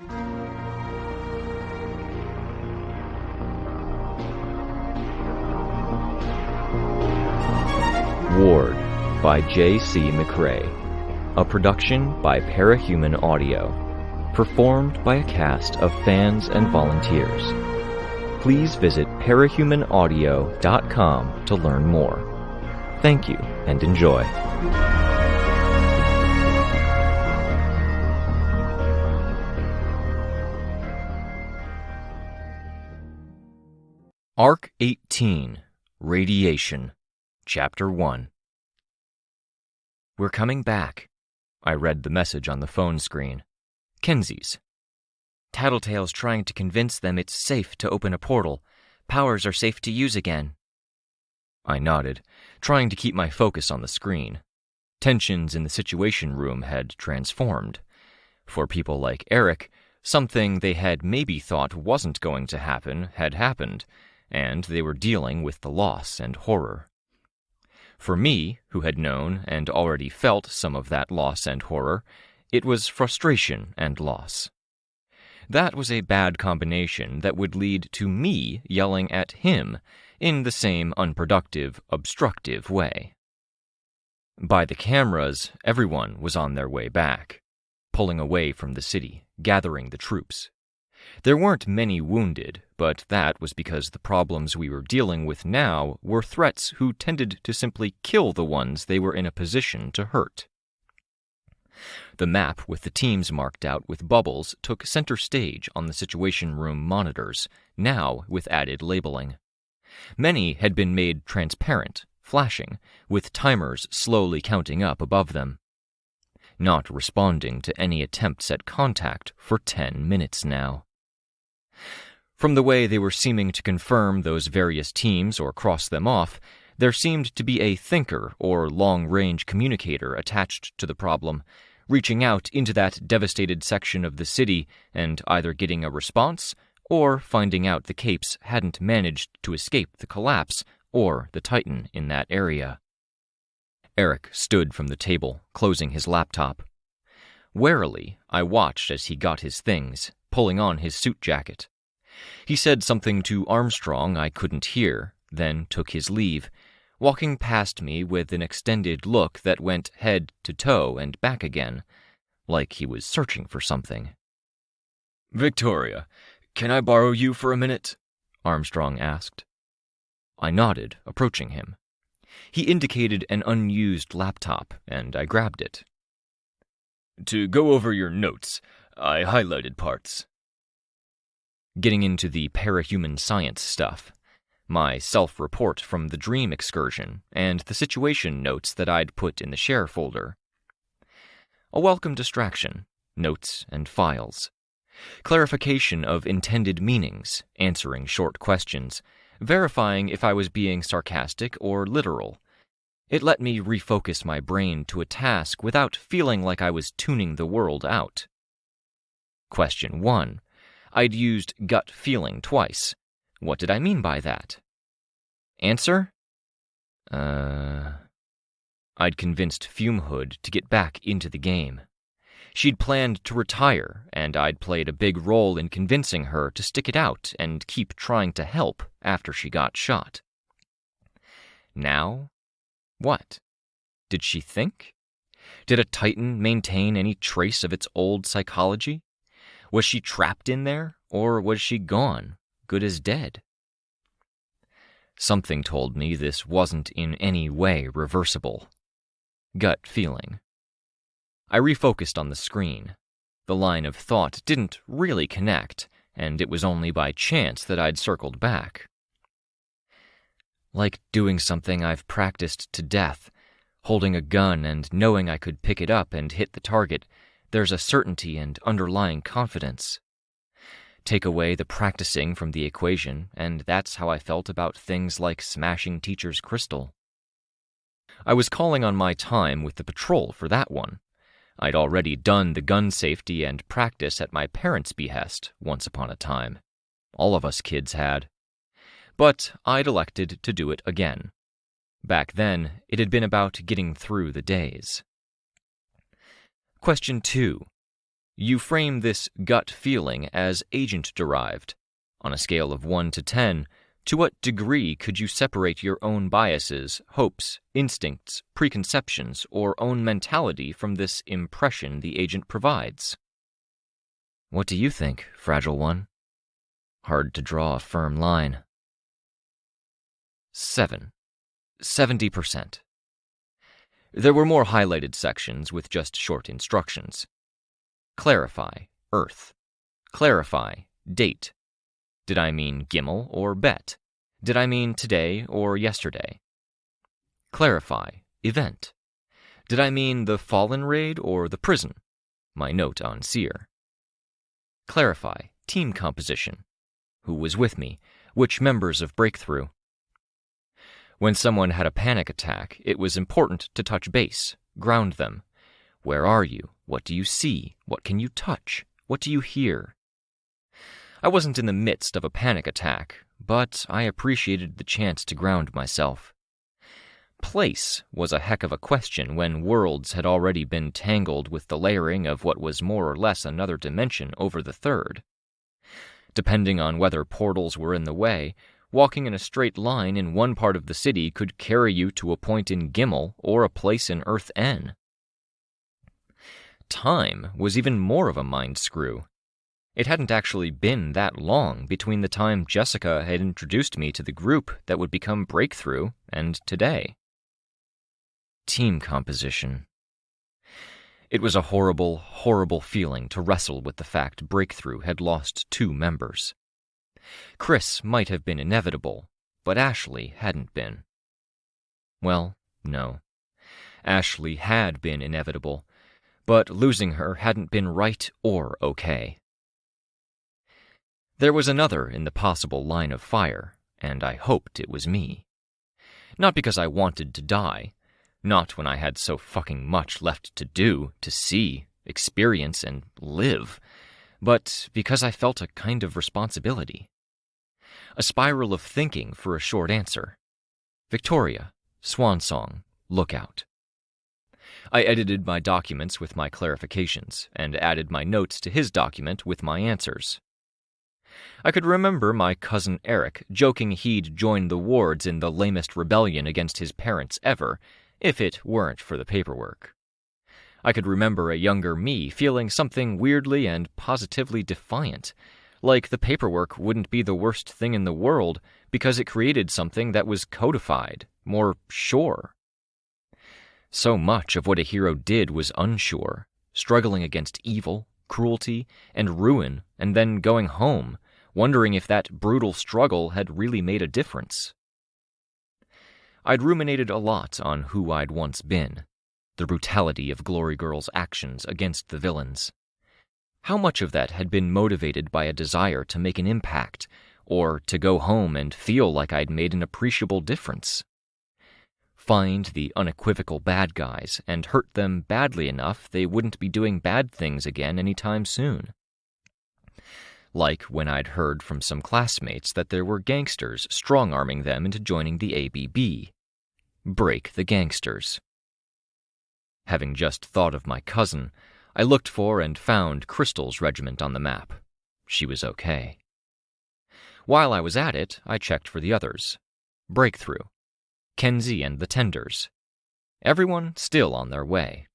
Ward by J.C. McCrae. A production by Parahuman Audio. Performed by a cast of fans and volunteers. Please visit parahumanaudio.com to learn more. Thank you and enjoy. Arc 18, Radiation, Chapter 1. "We're coming back," I read the message on the phone screen. Kenzie's. "Tattletale's trying to convince them it's safe to open a portal. Powers are safe to use again." I nodded, trying to keep my focus on the screen. Tensions in the Situation Room had transformed. For people like Eric, something they had maybe thought wasn't going to happen had happened, and they were dealing with the loss and horror. For me, who had known and already felt some of that loss and horror, it was frustration and loss. That was a bad combination that would lead to me yelling at him in the same unproductive, obstructive way. By the cameras, everyone was on their way back, pulling away from the city, gathering the troops. There weren't many wounded, but that was because the problems we were dealing with now were threats who tended to simply kill the ones they were in a position to hurt. The map with the teams marked out with bubbles took center stage on the Situation Room monitors, now with added labeling. Many had been made transparent, flashing, with timers slowly counting up above them. Not responding to any attempts at contact for 10 minutes now. From the way they were seeming to confirm those various teams or cross them off, there seemed to be a thinker or long-range communicator attached to the problem, reaching out into that devastated section of the city and either getting a response or finding out the Capes hadn't managed to escape the collapse or the Titan in that area. Eric stood from the table, closing his laptop. Warily, I watched as he got his things, pulling on his suit jacket. He said something to Armstrong I couldn't hear, then took his leave, walking past me with an extended look that went head to toe and back again, like he was searching for something. "Victoria, can I borrow you for a minute?" Armstrong asked. I nodded, approaching him. He indicated an unused laptop, and I grabbed it. "To go over your notes, I highlighted parts." Getting into the parahuman science stuff. My self-report from the dream excursion, and the situation notes that I'd put in the share folder. A welcome distraction, notes and files. Clarification of intended meanings, answering short questions, verifying if I was being sarcastic or literal. It let me refocus my brain to a task without feeling like I was tuning the world out. Question 1. I'd used gut feeling twice. What did I mean by that? Answer? I'd convinced Fumehood to get back into the game. She'd planned to retire, and I'd played a big role in convincing her to stick it out and keep trying to help after she got shot. Now? What? Did she think? Did a Titan maintain any trace of its old psychology? Was she trapped in there, or was she gone, good as dead? Something told me this wasn't in any way reversible. Gut feeling. I refocused on the screen. The line of thought didn't really connect, and it was only by chance that I'd circled back. Like doing something I've practiced to death, holding a gun and knowing I could pick it up and hit the target, there's a certainty and underlying confidence. Take away the practicing from the equation, and that's how I felt about things like smashing teacher's crystal. I was calling on my time with the patrol for that one. I'd already done the gun safety and practice at my parents' behest once upon a time. All of us kids had. But I'd elected to do it again. Back then, it had been about getting through the days. Question 2. You frame this gut feeling as agent-derived. On a scale of 1 to 10, to what degree could you separate your own biases, hopes, instincts, preconceptions, or own mentality from this impression the agent provides? What do you think, Fragile One? Hard to draw a firm line. 7. 70%. There were more highlighted sections with just short instructions. Clarify, Earth. Clarify, date. Did I mean Gimel or Bet? Did I mean today or yesterday? Clarify, event. Did I mean the Fallen raid or the prison? My note on Seer. Clarify, team composition. Who was with me? Which members of Breakthrough? When someone had a panic attack, it was important to touch base, ground them. Where are you? What do you see? What can you touch? What do you hear? I wasn't in the midst of a panic attack, but I appreciated the chance to ground myself. Place was a heck of a question when worlds had already been tangled with the layering of what was more or less another dimension over the third. Depending on whether portals were in the way, walking in a straight line in one part of the city could carry you to a point in Gimel or a place in Earth N. Time was even more of a mind screw. It hadn't actually been that long between the time Jessica had introduced me to the group that would become Breakthrough and today. Team composition. It was a horrible, horrible feeling to wrestle with the fact Breakthrough had lost 2 members. Chris might have been inevitable, but Ashley hadn't been. Well, no. Ashley had been inevitable, but losing her hadn't been right or okay. There was another in the possible line of fire, and I hoped it was me. Not because I wanted to die, not when I had so fucking much left to do, to see, experience, and live, but because I felt a kind of responsibility. A spiral of thinking for a short answer. Victoria, Swan Song, Lookout. I edited my documents with my clarifications, and added my notes to his document with my answers. I could remember my cousin Eric joking he'd join the wards in the lamest rebellion against his parents ever, if it weren't for the paperwork. I could remember a younger me feeling something weirdly and positively defiant, like the paperwork wouldn't be the worst thing in the world because it created something that was codified, more sure. So much of what a hero did was unsure, struggling against evil, cruelty, and ruin, and then going home, wondering if that brutal struggle had really made a difference. I'd ruminated a lot on who I'd once been, the brutality of Glory Girl's actions against the villains. How much of that had been motivated by a desire to make an impact, or to go home and feel like I'd made an appreciable difference? Find the unequivocal bad guys and hurt them badly enough they wouldn't be doing bad things again anytime soon. Like when I'd heard from some classmates that there were gangsters strong-arming them into joining the ABB. Break the gangsters. Having just thought of my cousin, I looked for and found Crystal's regiment on the map. She was okay. While I was at it, I checked for the others. Breakthrough. Kenzie and the Tenders. Everyone still on their way.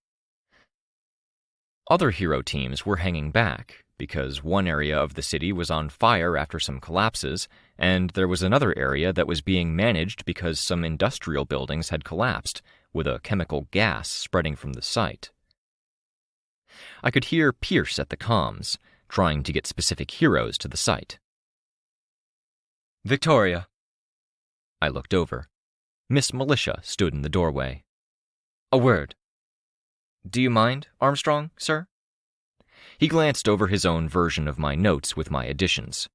Other hero teams were hanging back, because one area of the city was on fire after some collapses, and there was another area that was being managed because some industrial buildings had collapsed, with a chemical gas spreading from the site. I could hear Pierce at the comms, trying to get specific heroes to the site. Victoria. I looked over. Miss Militia stood in the doorway. A word. Do you mind, Armstrong, sir? He glanced over his own version of my notes with my additions.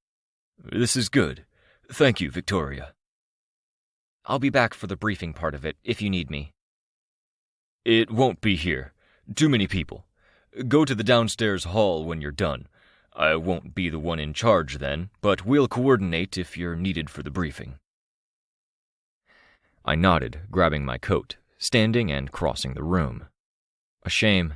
This is good. Thank you, Victoria. I'll be back for the briefing part of it, if you need me. It won't be here. Too many people. Go to the downstairs hall when you're done. I won't be the one in charge then, but we'll coordinate if you're needed for the briefing. I nodded, grabbing my coat, standing and crossing the room. A shame.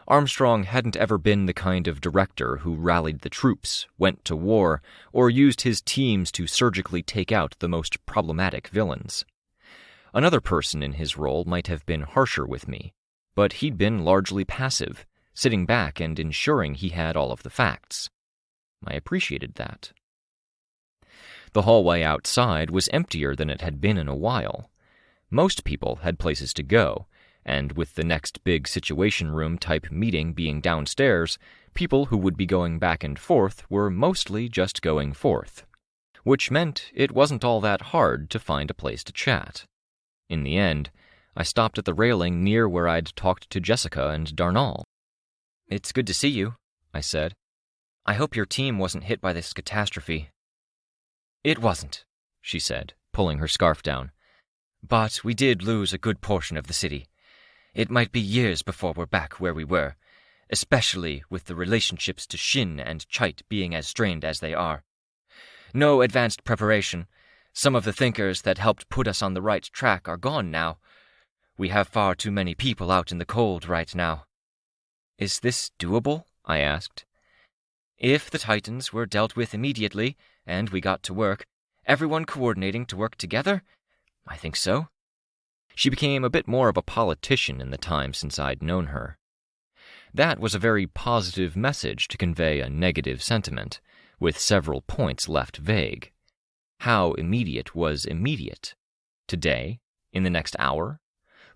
Armstrong hadn't ever been the kind of director who rallied the troops, went to war, or used his teams to surgically take out the most problematic villains. Another person in his role might have been harsher with me, but he'd been largely passive, sitting back and ensuring he had all of the facts. I appreciated that. The hallway outside was emptier than it had been in a while. Most people had places to go, and with the next big situation room type meeting being downstairs, people who would be going back and forth were mostly just going forth, which meant it wasn't all that hard to find a place to chat. In the end, I stopped at the railing near where I'd talked to Jessica and Darnall. "It's good to see you," I said. "I hope your team wasn't hit by this catastrophe." "It wasn't," she said, pulling her scarf down. "But we did lose a good portion of the city. It might be years before we're back where we were, especially with the relationships to Shin and Chait being as strained as they are. No advanced preparation. Some of the thinkers that helped put us on the right track are gone now. We have far too many people out in the cold right now." "Is this doable?" I asked. "If the Titans were dealt with immediately, and we got to work, everyone coordinating to work together? I think so." She became a bit more of a politician in the time since I'd known her. That was a very positive message to convey a negative sentiment, with several points left vague. How immediate was immediate? Today? In the next hour?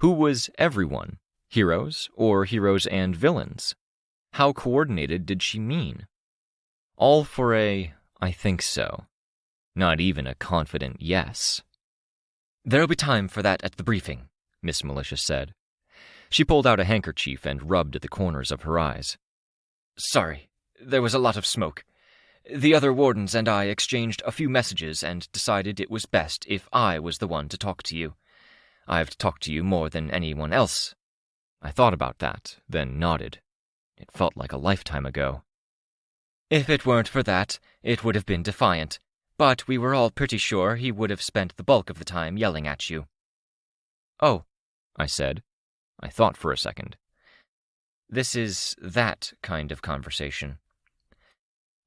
Who was everyone? Heroes, or heroes and villains? How coordinated did she mean? All for a, "I think so." Not even a confident yes. "There'll be time for that at the briefing," Miss Militia said. She pulled out a handkerchief and rubbed at the corners of her eyes. "Sorry, there was a lot of smoke. The other wardens and I exchanged a few messages and decided it was best if I was the one to talk to you. I've talked to you more than anyone else." I thought about that, then nodded. It felt like a lifetime ago. "If it weren't for that, it would have been Defiant, but we were all pretty sure he would have spent the bulk of the time yelling at you." "Oh," I said. I thought for a second. "This is that kind of conversation."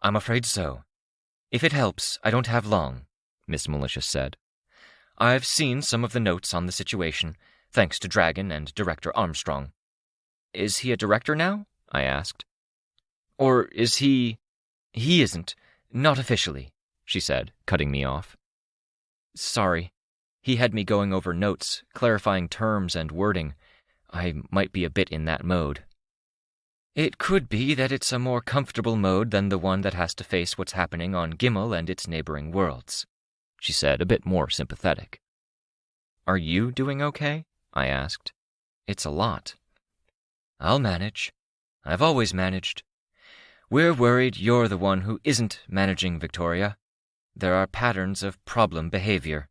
"I'm afraid so. If it helps, I don't have long," Miss Militia said. "I've seen some of the notes on the situation, thanks to Dragon and Director Armstrong." "Is he a director now?" I asked. "Or is he—" "He isn't. Not officially," she said, cutting me off. "Sorry. He had me going over notes, clarifying terms and wording. I might be a bit in that mode." "It could be that it's a more comfortable mode than the one that has to face what's happening on Gimel and its neighboring worlds," she said, a bit more sympathetic. "Are you doing okay?" I asked. "It's a lot." "I'll manage. I've always managed. We're worried you're the one who isn't managing, Victoria. There are patterns of problem behavior."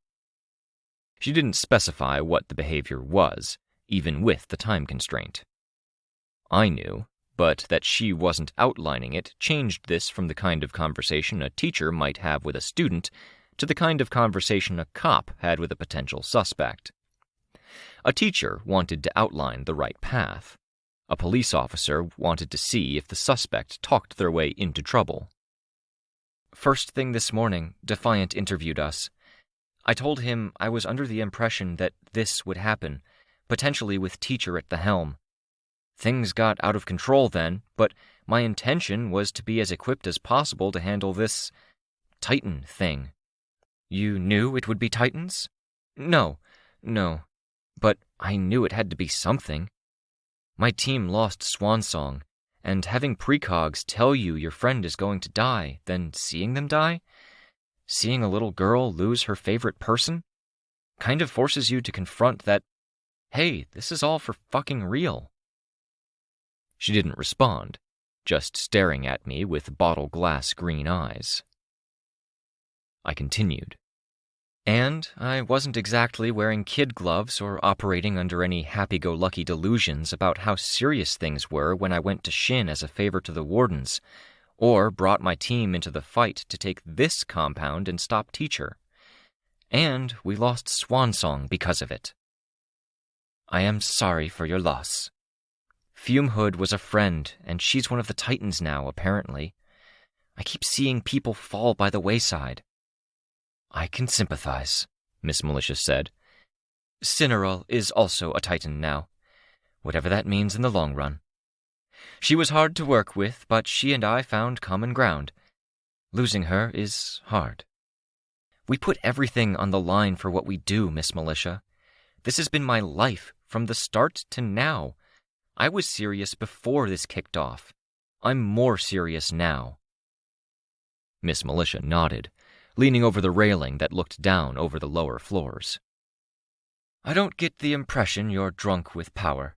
She didn't specify what the behavior was, even with the time constraint. I knew, but that she wasn't outlining it changed this from the kind of conversation a teacher might have with a student to the kind of conversation a cop had with a potential suspect. A teacher wanted to outline the right path. A police officer wanted to see if the suspect talked their way into trouble. "First thing this morning, Defiant interviewed us. I told him I was under the impression that this would happen, potentially with Teacher at the helm. Things got out of control then, but my intention was to be as equipped as possible to handle this Titan thing." "You knew it would be Titans?" No. But I knew it had to be something. My team lost Swansong, and having precogs tell you your friend is going to die, then seeing them die? Seeing a little girl lose her favorite person? Kind of forces you to confront that, hey, this is all for fucking real. She didn't respond, just staring at me with bottle glass green eyes. I continued. And I wasn't exactly wearing kid gloves or operating under any happy-go-lucky delusions about how serious things were when I went to Shin as a favor to the wardens, or brought my team into the fight to take this compound and stop Teacher. And we lost Swansong because of it. I am sorry for your loss. Fume Hood was a friend, and she's one of the Titans now, apparently. I keep seeing people fall by the wayside." "I can sympathize," Miss Militia said. "Cineral is also a Titan now, whatever that means in the long run. She was hard to work with, but she and I found common ground. Losing her is hard. We put everything on the line for what we do, Miss Militia. This has been my life from the start to now. I was serious before this kicked off. I'm more serious now." Miss Militia nodded, leaning over the railing that looked down over the lower floors. "I don't get the impression you're drunk with power.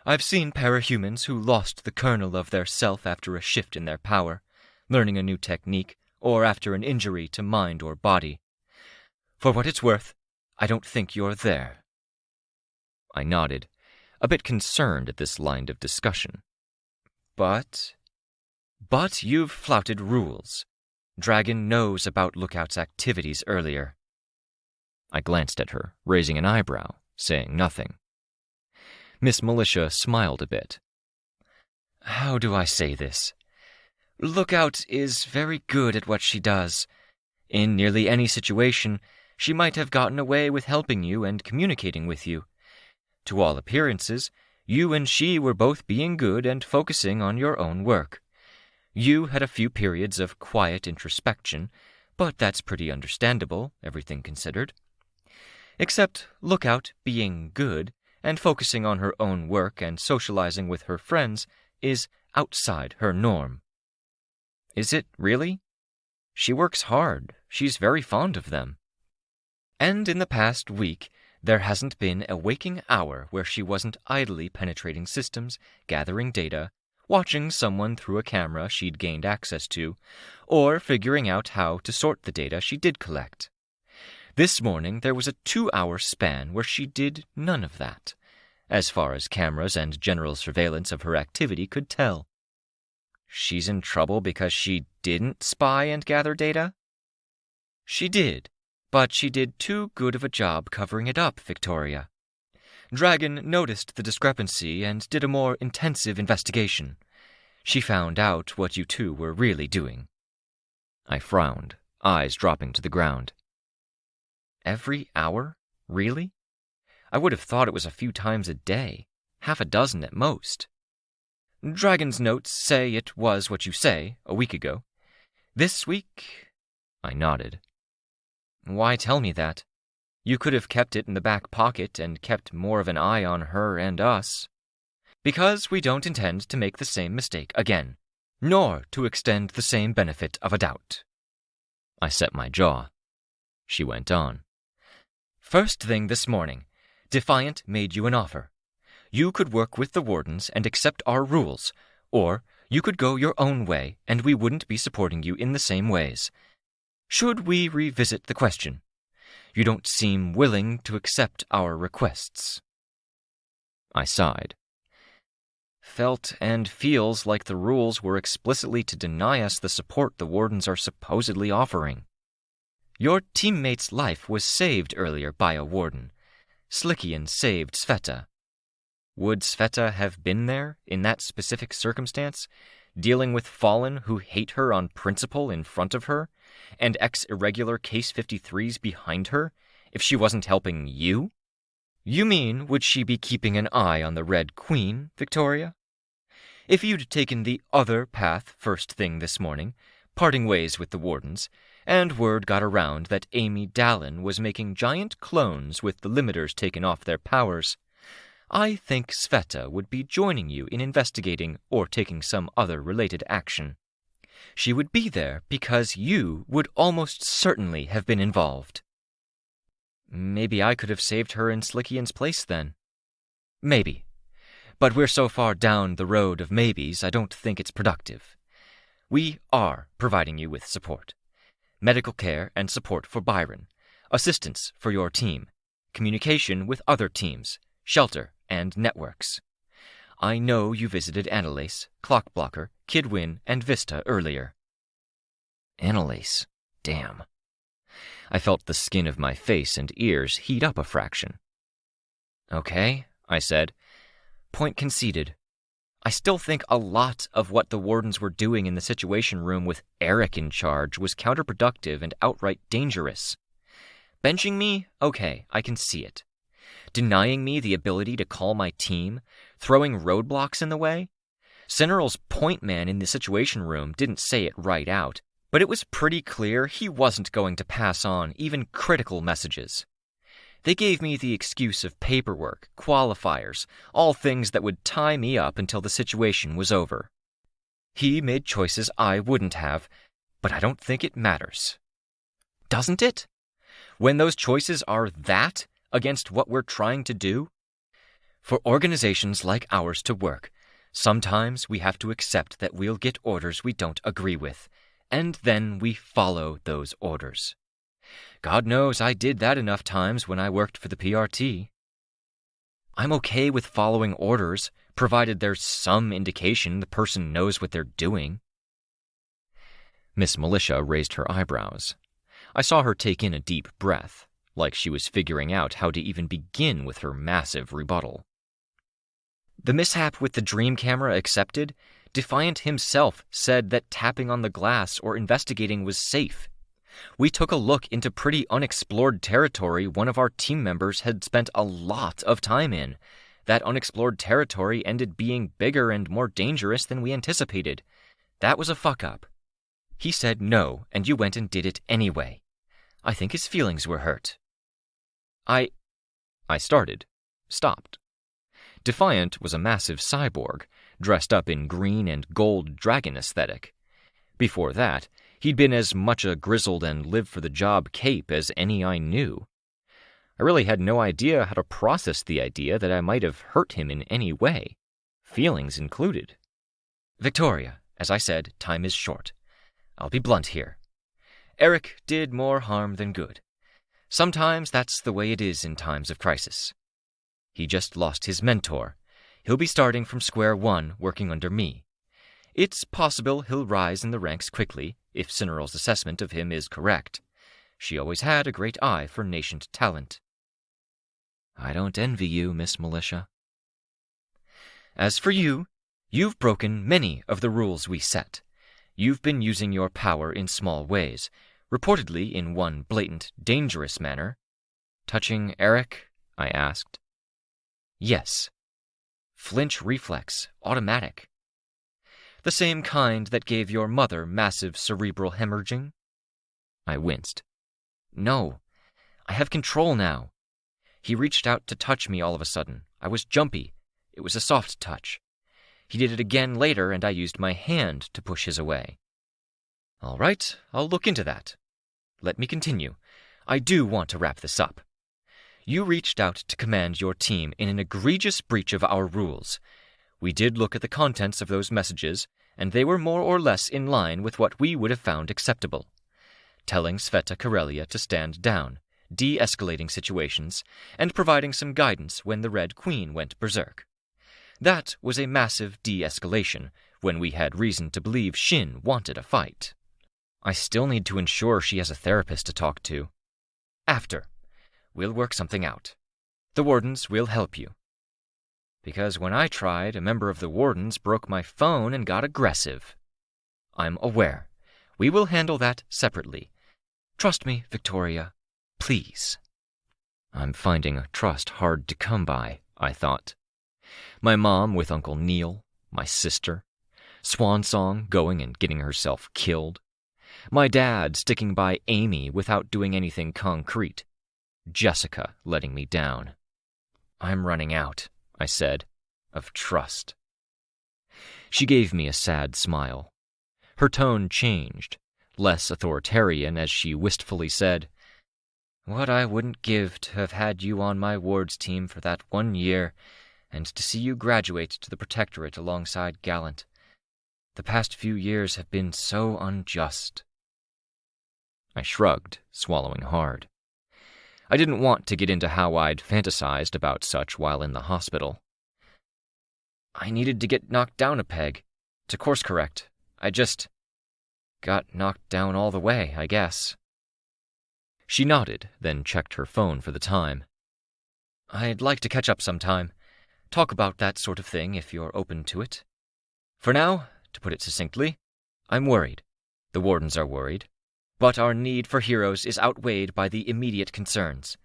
I've seen parahumans who lost the kernel of their self after a shift in their power, learning a new technique, or after an injury to mind or body. For what it's worth, I don't think you're there." I nodded, a bit concerned at this line of discussion. But you've flouted rules. Dragon knows about Lookout's activities earlier." I glanced at her, raising an eyebrow, saying nothing. Miss Militia smiled a bit. "How do I say this? Lookout is very good at what she does. In nearly any situation, she might have gotten away with helping you and communicating with you. To all appearances, you and she were both being good and focusing on your own work. You had a few periods of quiet introspection, but that's pretty understandable, everything considered. Except Lookout being good and focusing on her own work and socializing with her friends is outside her norm." "Is it really? She works hard. She's very fond of them. And in the past week, there hasn't been a waking hour where she wasn't idly penetrating systems, gathering data, watching someone through a camera she'd gained access to, or figuring out how to sort the data she did collect. This morning there was a 2-hour span where she did none of that, as far as cameras and general surveillance of her activity could tell." "She's in trouble because she didn't spy and gather data?" "She did, but she did too good of a job covering it up, Victoria. Dragon noticed the discrepancy and did a more intensive investigation. She found out what you two were really doing." I frowned, eyes dropping to the ground. "Every hour? Really? I would have thought it was a few times a day, half a dozen at most." "Dragon's notes say it was what you say, a week ago. This week—" I nodded. "Why tell me that? You could have kept it in the back pocket and kept more of an eye on her and us." "Because we don't intend to make the same mistake again, nor to extend the same benefit of a doubt." I set my jaw. She went on. "First thing this morning, Defiant made you an offer. You could work with the wardens and accept our rules, or you could go your own way and we wouldn't be supporting you in the same ways. Should we revisit the question? You don't seem willing to accept our requests." I sighed. Felt and feels like the rules were explicitly to deny us the support the wardens are supposedly offering. Your teammate's life was saved earlier by a warden. Slickian saved Sveta. Would Sveta have been there, in that specific circumstance, dealing with Fallen who hate her on principle in front of her, and ex-irregular Case 53s behind her, if she wasn't helping you? You mean, would she be keeping an eye on the Red Queen, Victoria? If you'd taken the other path first thing this morning, parting ways with the wardens, and word got around that Amy Dallin was making giant clones with the limiters taken off their powers, I think Sveta would be joining you in investigating or taking some other related action. She would be there because you would almost certainly have been involved." "Maybe I could have saved her in Slickian's place then." "Maybe. But we're so far down the road of maybes, I don't think it's productive. We are providing you with support. Medical care and support for Byron, assistance for your team, communication with other teams, shelter, and networks. I know you visited Annalise, Clockblocker, Kidwin, and Vista earlier." Annalise. Damn. I felt the skin of my face and ears heat up a fraction. "Okay," I said. "Point conceded. I still think a lot of what the wardens were doing in the Situation Room with Eric in charge was counterproductive and outright dangerous. Benching me? Okay, I can see it. Denying me the ability to call my team? Throwing roadblocks in the way? Cineral's point man in the Situation Room didn't say it right out, but it was pretty clear he wasn't going to pass on even critical messages. They gave me the excuse of paperwork, qualifiers, all things that would tie me up until the situation was over. He made choices I wouldn't have, but I don't think it matters. Doesn't it? When those choices are that against what we're trying to do? For organizations like ours to work, sometimes we have to accept that we'll get orders we don't agree with, and then we follow those orders. God knows I did that enough times when I worked for the PRT. I'm okay with following orders, provided there's some indication the person knows what they're doing. Miss Militia raised her eyebrows. I saw her take in a deep breath, like she was figuring out how to even begin with her massive rebuttal. The mishap with the dream camera accepted, Defiant himself said that tapping on the glass or investigating was safe. We took a look into pretty unexplored territory one of our team members had spent a lot of time in. That unexplored territory ended being bigger and more dangerous than we anticipated. That was a fuck-up. He said no, and you went and did it anyway. I think his feelings were hurt. I started. Stopped. Defiant was a massive cyborg, dressed up in green and gold dragon aesthetic. Before that, he'd been as much a grizzled and live-for-the-job cape as any I knew. I really had no idea how to process the idea that I might have hurt him in any way, feelings included. Victoria, as I said, time is short. I'll be blunt here. Eric did more harm than good. Sometimes that's the way it is in times of crisis. He just lost his mentor. He'll be starting from square one, working under me. It's possible he'll rise in the ranks quickly, if Cineral's assessment of him is correct. She always had a great eye for nascent talent. I don't envy you, Miss Militia. As for you, you've broken many of the rules we set. You've been using your power in small ways, reportedly in one blatant, dangerous manner. Touching Eric? I asked. Yes. Flinch reflex, automatic. The same kind that gave your mother massive cerebral hemorrhaging? I winced. No, I have control now. He reached out to touch me all of a sudden. I was jumpy. It was a soft touch. He did it again later, and I used my hand to push his away. All right, I'll look into that. Let me continue. I do want to wrap this up. You reached out to command your team in an egregious breach of our rules. We did look at the contents of those messages, and they were more or less in line with what we would have found acceptable. Telling Sveta Karelia to stand down, de-escalating situations, and providing some guidance when the Red Queen went berserk. That was a massive de-escalation when we had reason to believe Shin wanted a fight. I still need to ensure she has a therapist to talk to. After. We'll work something out. The Wardens will help you. Because when I tried, a member of the Wardens broke my phone and got aggressive. I'm aware. We will handle that separately. Trust me, Victoria. Please. I'm finding trust hard to come by, I thought. My mom with Uncle Neil, my sister, Swansong going and getting herself killed, my dad sticking by Amy without doing anything concrete, Jessica letting me down. I'm running out, I said, of trust. She gave me a sad smile. Her tone changed, less authoritarian as she wistfully said, What I wouldn't give to have had you on my wards team for that 1 year and to see you graduate to the Protectorate alongside Gallant. The past few years have been so unjust. I shrugged, swallowing hard. I didn't want to get into how I'd fantasized about such while in the hospital. I needed to get knocked down a peg, to course correct. I just got knocked down all the way, I guess. She nodded, then checked her phone for the time. I'd like to catch up sometime. Talk about that sort of thing if you're open to it. For now, to put it succinctly, I'm worried. The wardens are worried. But our need for heroes is outweighed by the immediate concerns.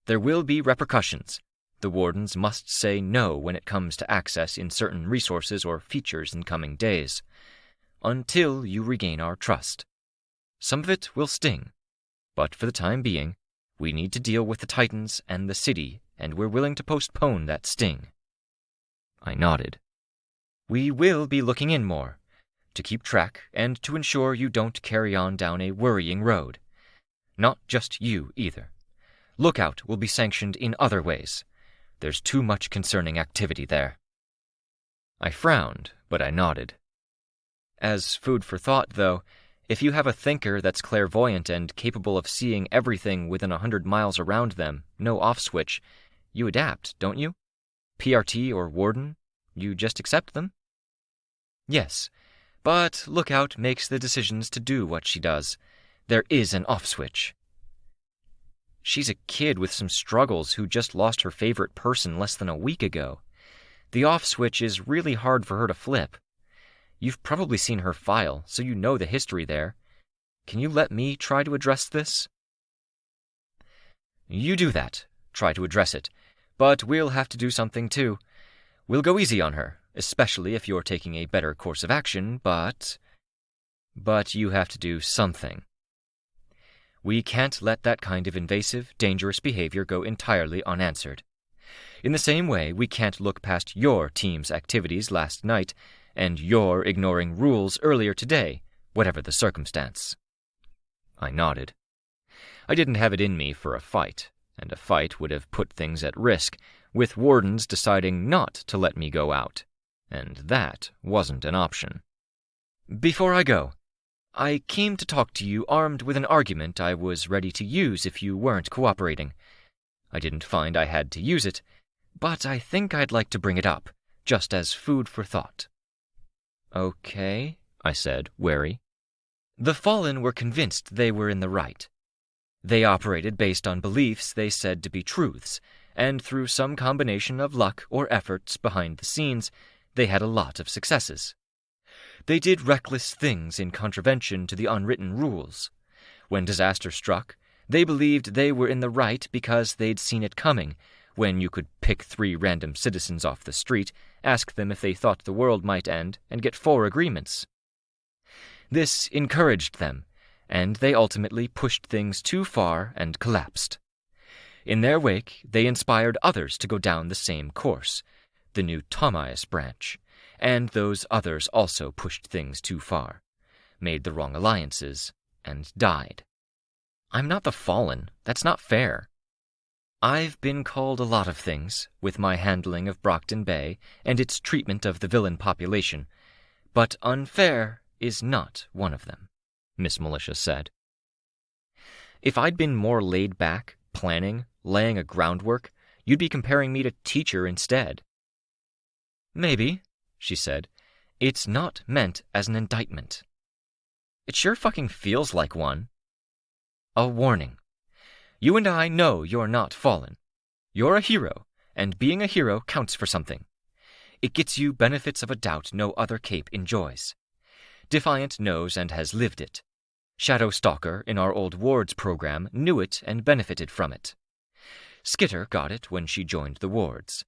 There will be repercussions. The wardens must say no when it comes to access in certain resources or features in coming days, until you regain our trust. Some of it will sting, but for the time being, we need to deal with the Titans and the city, and we're willing to postpone that sting. I nodded. We will be looking in more, to keep track and to ensure you don't carry on down a worrying road. Not just you, either. Lookout will be sanctioned in other ways. There's too much concerning activity there. I frowned, but I nodded. As food for thought, though, if you have a thinker that's clairvoyant and capable of seeing everything within 100 miles around them, no off-switch, you adapt, don't you? PRT or Warden, you just accept them? Yes, but Lookout makes the decisions to do what she does. There is an off-switch. She's a kid with some struggles who just lost her favorite person less than a week ago. The off-switch is really hard for her to flip. You've probably seen her file, so you know the history there. Can you let me try to address this? You do that. Try to address it. But we'll have to do something too. We'll go easy on her, especially if you're taking a better course of action, but you have to do something. We can't let that kind of invasive, dangerous behavior go entirely unanswered. In the same way, we can't look past your team's activities last night and your ignoring rules earlier today, whatever the circumstance. I nodded. I didn't have it in me for a fight, and a fight would have put things at risk, with wardens deciding not to let me go out, and that wasn't an option. Before I go, I came to talk to you armed with an argument I was ready to use if you weren't cooperating. I didn't find I had to use it, but I think I'd like to bring it up, just as food for thought. Okay, I said, wary. The Fallen were convinced they were in the right. They operated based on beliefs they said to be truths, and through some combination of luck or efforts behind the scenes, they had a lot of successes. They did reckless things in contravention to the unwritten rules. When disaster struck, they believed they were in the right because they'd seen it coming, when you could pick 3 random citizens off the street, ask them if they thought the world might end, and get 4 agreements. This encouraged them, and they ultimately pushed things too far and collapsed. In their wake, they inspired others to go down the same course, the new Thomias branch, and those others also pushed things too far, made the wrong alliances, and died. I'm not the Fallen. That's not fair. I've been called a lot of things, with my handling of Brockton Bay and its treatment of the villain population, but unfair is not one of them, Miss Militia said. If I'd been more laid back, planning, laying a groundwork, you'd be comparing me to Teacher instead. Maybe, she said. It's not meant as an indictment. It sure fucking feels like one. A warning. You and I know you're not Fallen. You're a hero, and being a hero counts for something. It gets you benefits of a doubt no other cape enjoys. Defiant knows and has lived it. Shadow Stalker in our old wards program knew it and benefited from it. Skitter got it when she joined the wards.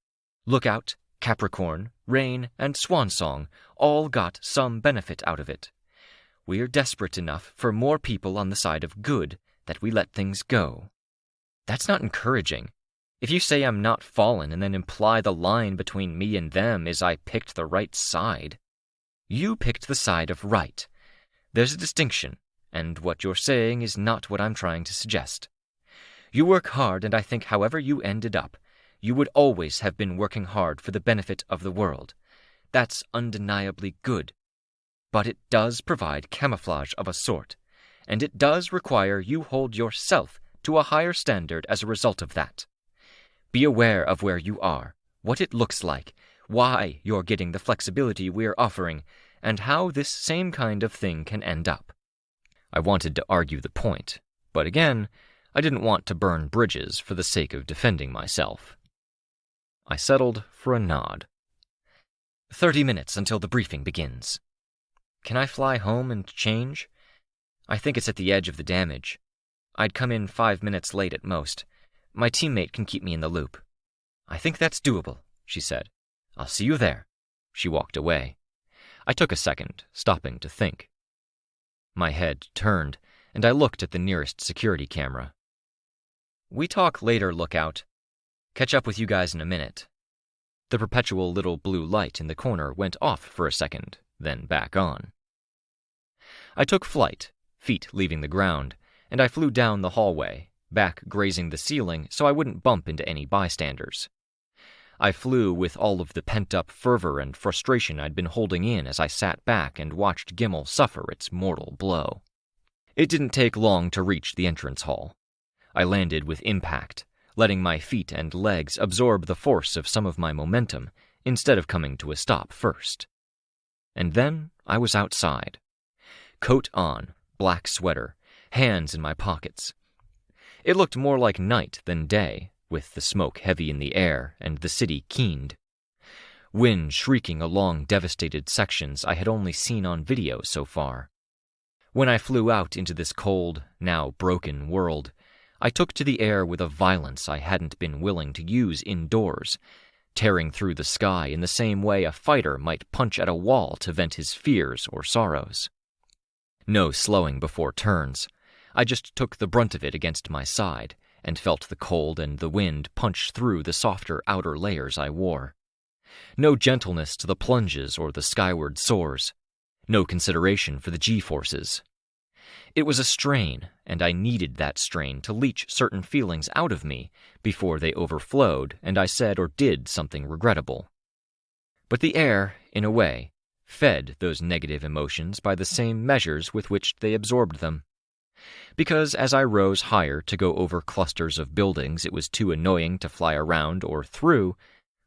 Lookout, Capricorn, Rain, and Swansong all got some benefit out of it. We're desperate enough for more people on the side of good that we let things go. That's not encouraging. If you say I'm not Fallen and then imply the line between me and them is I picked the right side. You picked the side of right. There's a distinction, and what you're saying is not what I'm trying to suggest. You work hard, and I think however you ended up, you would always have been working hard for the benefit of the world. That's undeniably good. But it does provide camouflage of a sort, and it does require you hold yourself to a higher standard as a result of that. Be aware of where you are, what it looks like, why you're getting the flexibility we're offering, and how this same kind of thing can end up. I wanted to argue the point, but again, I didn't want to burn bridges for the sake of defending myself. I settled for a nod. 30 minutes until the briefing begins. Can I fly home and change? I think it's at the edge of the damage. I'd come in 5 minutes late at most. My teammate can keep me in the loop. I think that's doable, she said. I'll see you there. She walked away. I took a second, stopping to think. My head turned, and I looked at the nearest security camera. We talk later, Lookout. Catch up with you guys in a minute. The perpetual little blue light in the corner went off for a second, then back on. I took flight, feet leaving the ground, and I flew down the hallway, back grazing the ceiling so I wouldn't bump into any bystanders. I flew with all of the pent-up fervor and frustration I'd been holding in as I sat back and watched Gimel suffer its mortal blow. It didn't take long to reach the entrance hall. I landed with impact, letting my feet and legs absorb the force of some of my momentum instead of coming to a stop first. And then I was outside. Coat on, black sweater, hands in my pockets. It looked more like night than day, with the smoke heavy in the air and the city keened. Wind shrieking along devastated sections I had only seen on video so far. When I flew out into this cold, now broken world, I took to the air with a violence I hadn't been willing to use indoors, tearing through the sky in the same way a fighter might punch at a wall to vent his fears or sorrows. No slowing before turns. I just took the brunt of it against my side and felt the cold and the wind punch through the softer outer layers I wore. No gentleness to the plunges or the skyward soars. No consideration for the G-forces. It was a strain, and I needed that strain to leach certain feelings out of me before they overflowed and I said or did something regrettable. But the air, in a way, fed those negative emotions by the same measures with which they absorbed them. Because as I rose higher to go over clusters of buildings it was too annoying to fly around or through,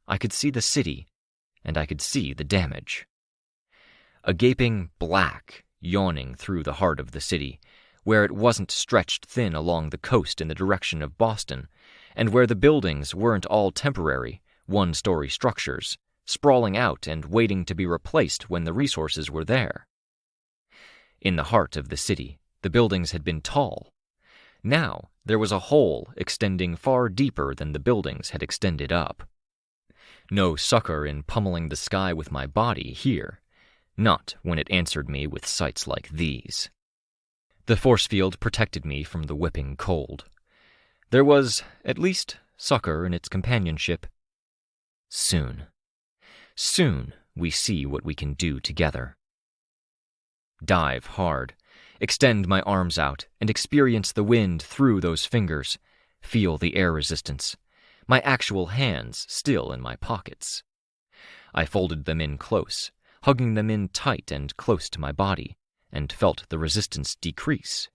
I could see the city, and I could see the damage. A gaping black yawning through the heart of the city, where it wasn't stretched thin along the coast in the direction of Boston, and where the buildings weren't all temporary, one-story structures, sprawling out and waiting to be replaced when the resources were there. In the heart of the city, the buildings had been tall. Now there was a hole extending far deeper than the buildings had extended up. No succor in pummeling the sky with my body here. Not when it answered me with sights like these. The force field protected me from the whipping cold. There was, at least, succor in its companionship. Soon we see what we can do together. Dive hard, extend my arms out, and experience the wind through those fingers, feel the air resistance, my actual hands still in my pockets. I folded them in close, hugging them in tight and close to my body, and felt the resistance decrease.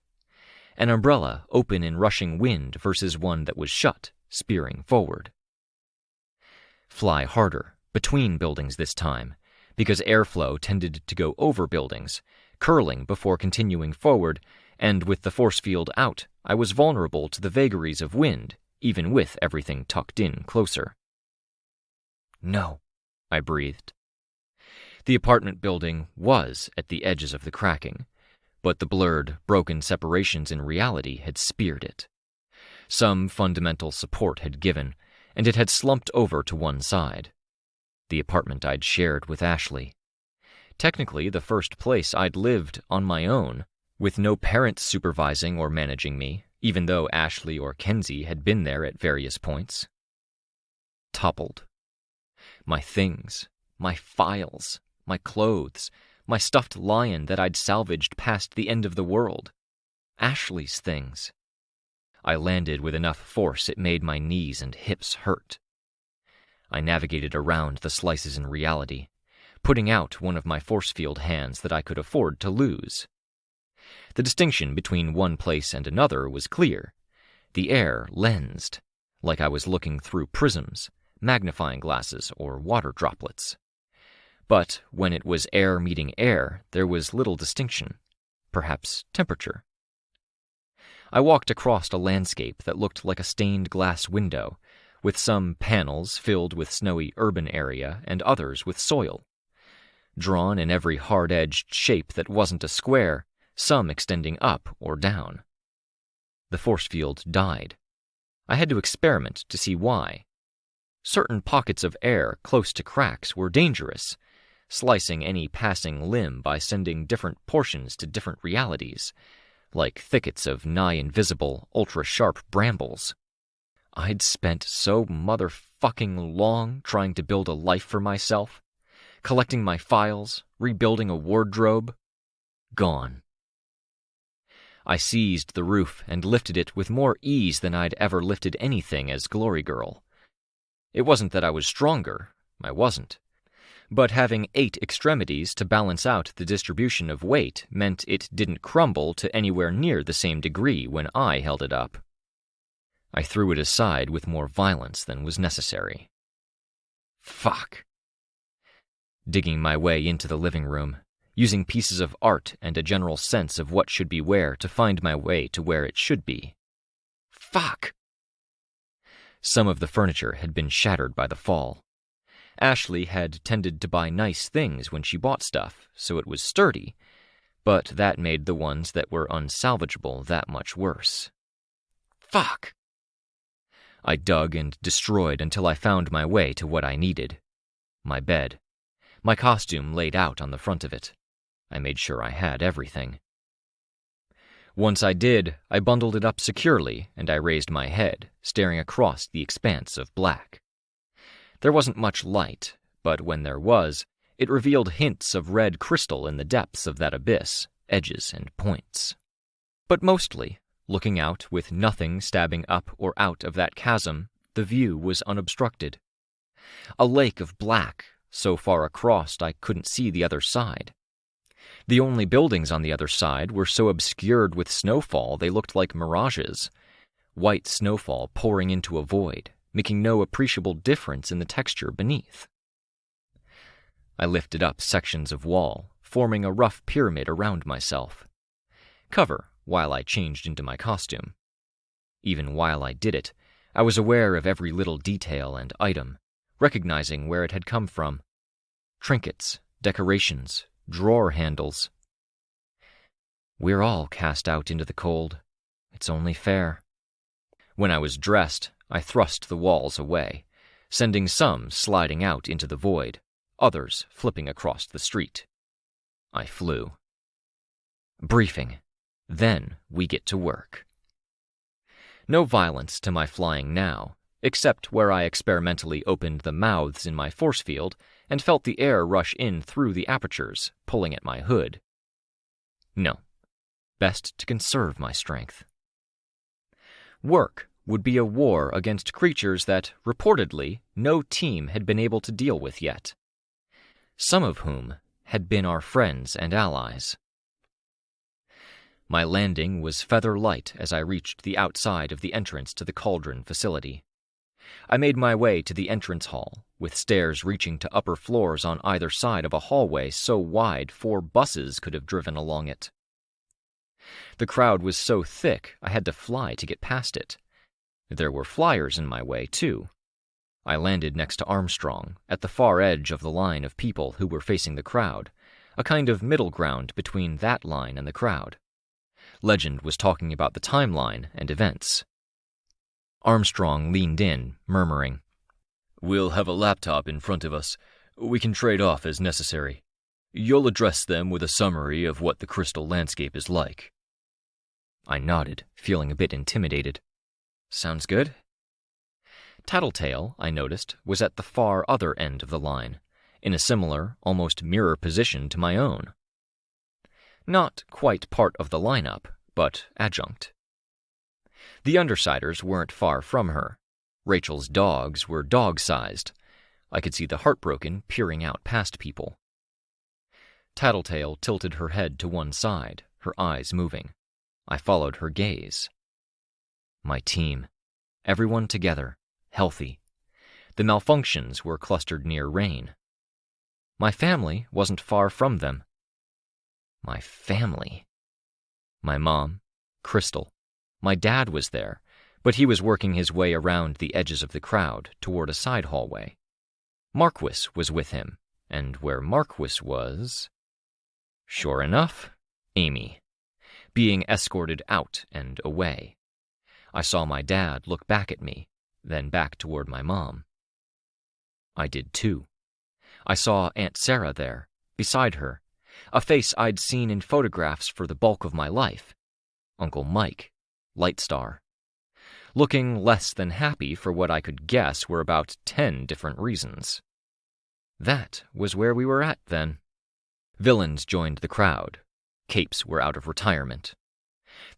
An umbrella open in rushing wind versus one that was shut, spearing forward. Fly harder, between buildings this time, because airflow tended to go over buildings, curling before continuing forward, and with the force field out, I was vulnerable to the vagaries of wind, even with everything tucked in closer. No, I breathed. The apartment building was at the edges of the cracking, but the blurred, broken separations in reality had speared it. Some fundamental support had given, and it had slumped over to one side. The apartment I'd shared with Ashley. Technically the first place I'd lived on my own, with no parents supervising or managing me, even though Ashley or Kenzie had been there at various points. Toppled. My things, my files, my clothes, my stuffed lion that I'd salvaged past the end of the world. Ashley's things. I landed with enough force it made my knees and hips hurt. I navigated around the slices in reality, putting out one of my force field hands that I could afford to lose. The distinction between one place and another was clear. The air lensed, like I was looking through prisms, magnifying glasses, or water droplets. But when it was air meeting air, there was little distinction, perhaps temperature. I walked across a landscape that looked like a stained glass window, with some panels filled with snowy urban area and others with soil, drawn in every hard-edged shape that wasn't a square, some extending up or down. The force field died. I had to experiment to see why. Certain pockets of air close to cracks were dangerous, slicing any passing limb by sending different portions to different realities, like thickets of nigh-invisible, ultra-sharp brambles. I'd spent so motherfucking long trying to build a life for myself, collecting my files, rebuilding a wardrobe. Gone. I seized the roof and lifted it with more ease than I'd ever lifted anything as Glory Girl. It wasn't that I was stronger, I wasn't. But having 8 extremities to balance out the distribution of weight meant it didn't crumble to anywhere near the same degree when I held it up. I threw it aside with more violence than was necessary. Fuck. Digging my way into the living room, using pieces of art and a general sense of what should be where to find my way to where it should be. Fuck! Some of the furniture had been shattered by the fall. Ashley had tended to buy nice things when she bought stuff, so it was sturdy, but that made the ones that were unsalvageable that much worse. Fuck! I dug and destroyed until I found my way to what I needed. My bed. My costume laid out on the front of it. I made sure I had everything. Once I did, I bundled it up securely, and I raised my head, staring across the expanse of black. There wasn't much light, but when there was, it revealed hints of red crystal in the depths of that abyss, edges and points. But mostly, looking out with nothing stabbing up or out of that chasm, the view was unobstructed. A lake of black, so far across I couldn't see the other side. The only buildings on the other side were so obscured with snowfall they looked like mirages, white snowfall pouring into a void, making no appreciable difference in the texture beneath. I lifted up sections of wall, forming a rough pyramid around myself. Cover while I changed into my costume. Even while I did it, I was aware of every little detail and item, recognizing where it had come from. Trinkets, decorations, drawer handles. We're all cast out into the cold. It's only fair. When I was dressed, I thrust the walls away, sending some sliding out into the void, others flipping across the street. I flew. Briefing. Then we get to work. No violence to my flying now, except where I experimentally opened the mouths in my force field and felt the air rush in through the apertures, pulling at my hood. No. Best to conserve my strength. Work would be a war against creatures that, reportedly, no team had been able to deal with yet, some of whom had been our friends and allies. My landing was feather light as I reached the outside of the entrance to the Cauldron facility. I made my way to the entrance hall, with stairs reaching to upper floors on either side of a hallway so wide 4 buses could have driven along it. The crowd was so thick I had to fly to get past it. There were flyers in my way, too. I landed next to Armstrong, at the far edge of the line of people who were facing the crowd, a kind of middle ground between that line and the crowd. Legend was talking about the timeline and events. Armstrong leaned in, murmuring, "We'll have a laptop in front of us. We can trade off as necessary. You'll address them with a summary of what the crystal landscape is like." I nodded, feeling a bit intimidated. Sounds good. Tattletale, I noticed, was at the far other end of the line, in a similar, almost mirror position to my own. Not quite part of the lineup, but adjunct. The Undersiders weren't far from her. Rachel's dogs were dog-sized. I could see the Heartbroken peering out past people. Tattletale tilted her head to one side, her eyes moving. I followed her gaze. My team. Everyone together, healthy. The malfunctions were clustered near Rain. My family wasn't far from them. My family. My mom, Crystal. My dad was there, but he was working his way around the edges of the crowd toward a side hallway. Marquis was with him, And where Marquis was, sure enough, Amy, being escorted out and away. I saw my dad look back at me, then back toward my mom. I did too. I saw Aunt Sarah there, beside her, a face I'd seen in photographs for the bulk of my life. Uncle Mike, Lightstar. Looking less than happy for what I could guess were about 10 different reasons. That was where we were at then. Villains joined the crowd. Capes were out of retirement.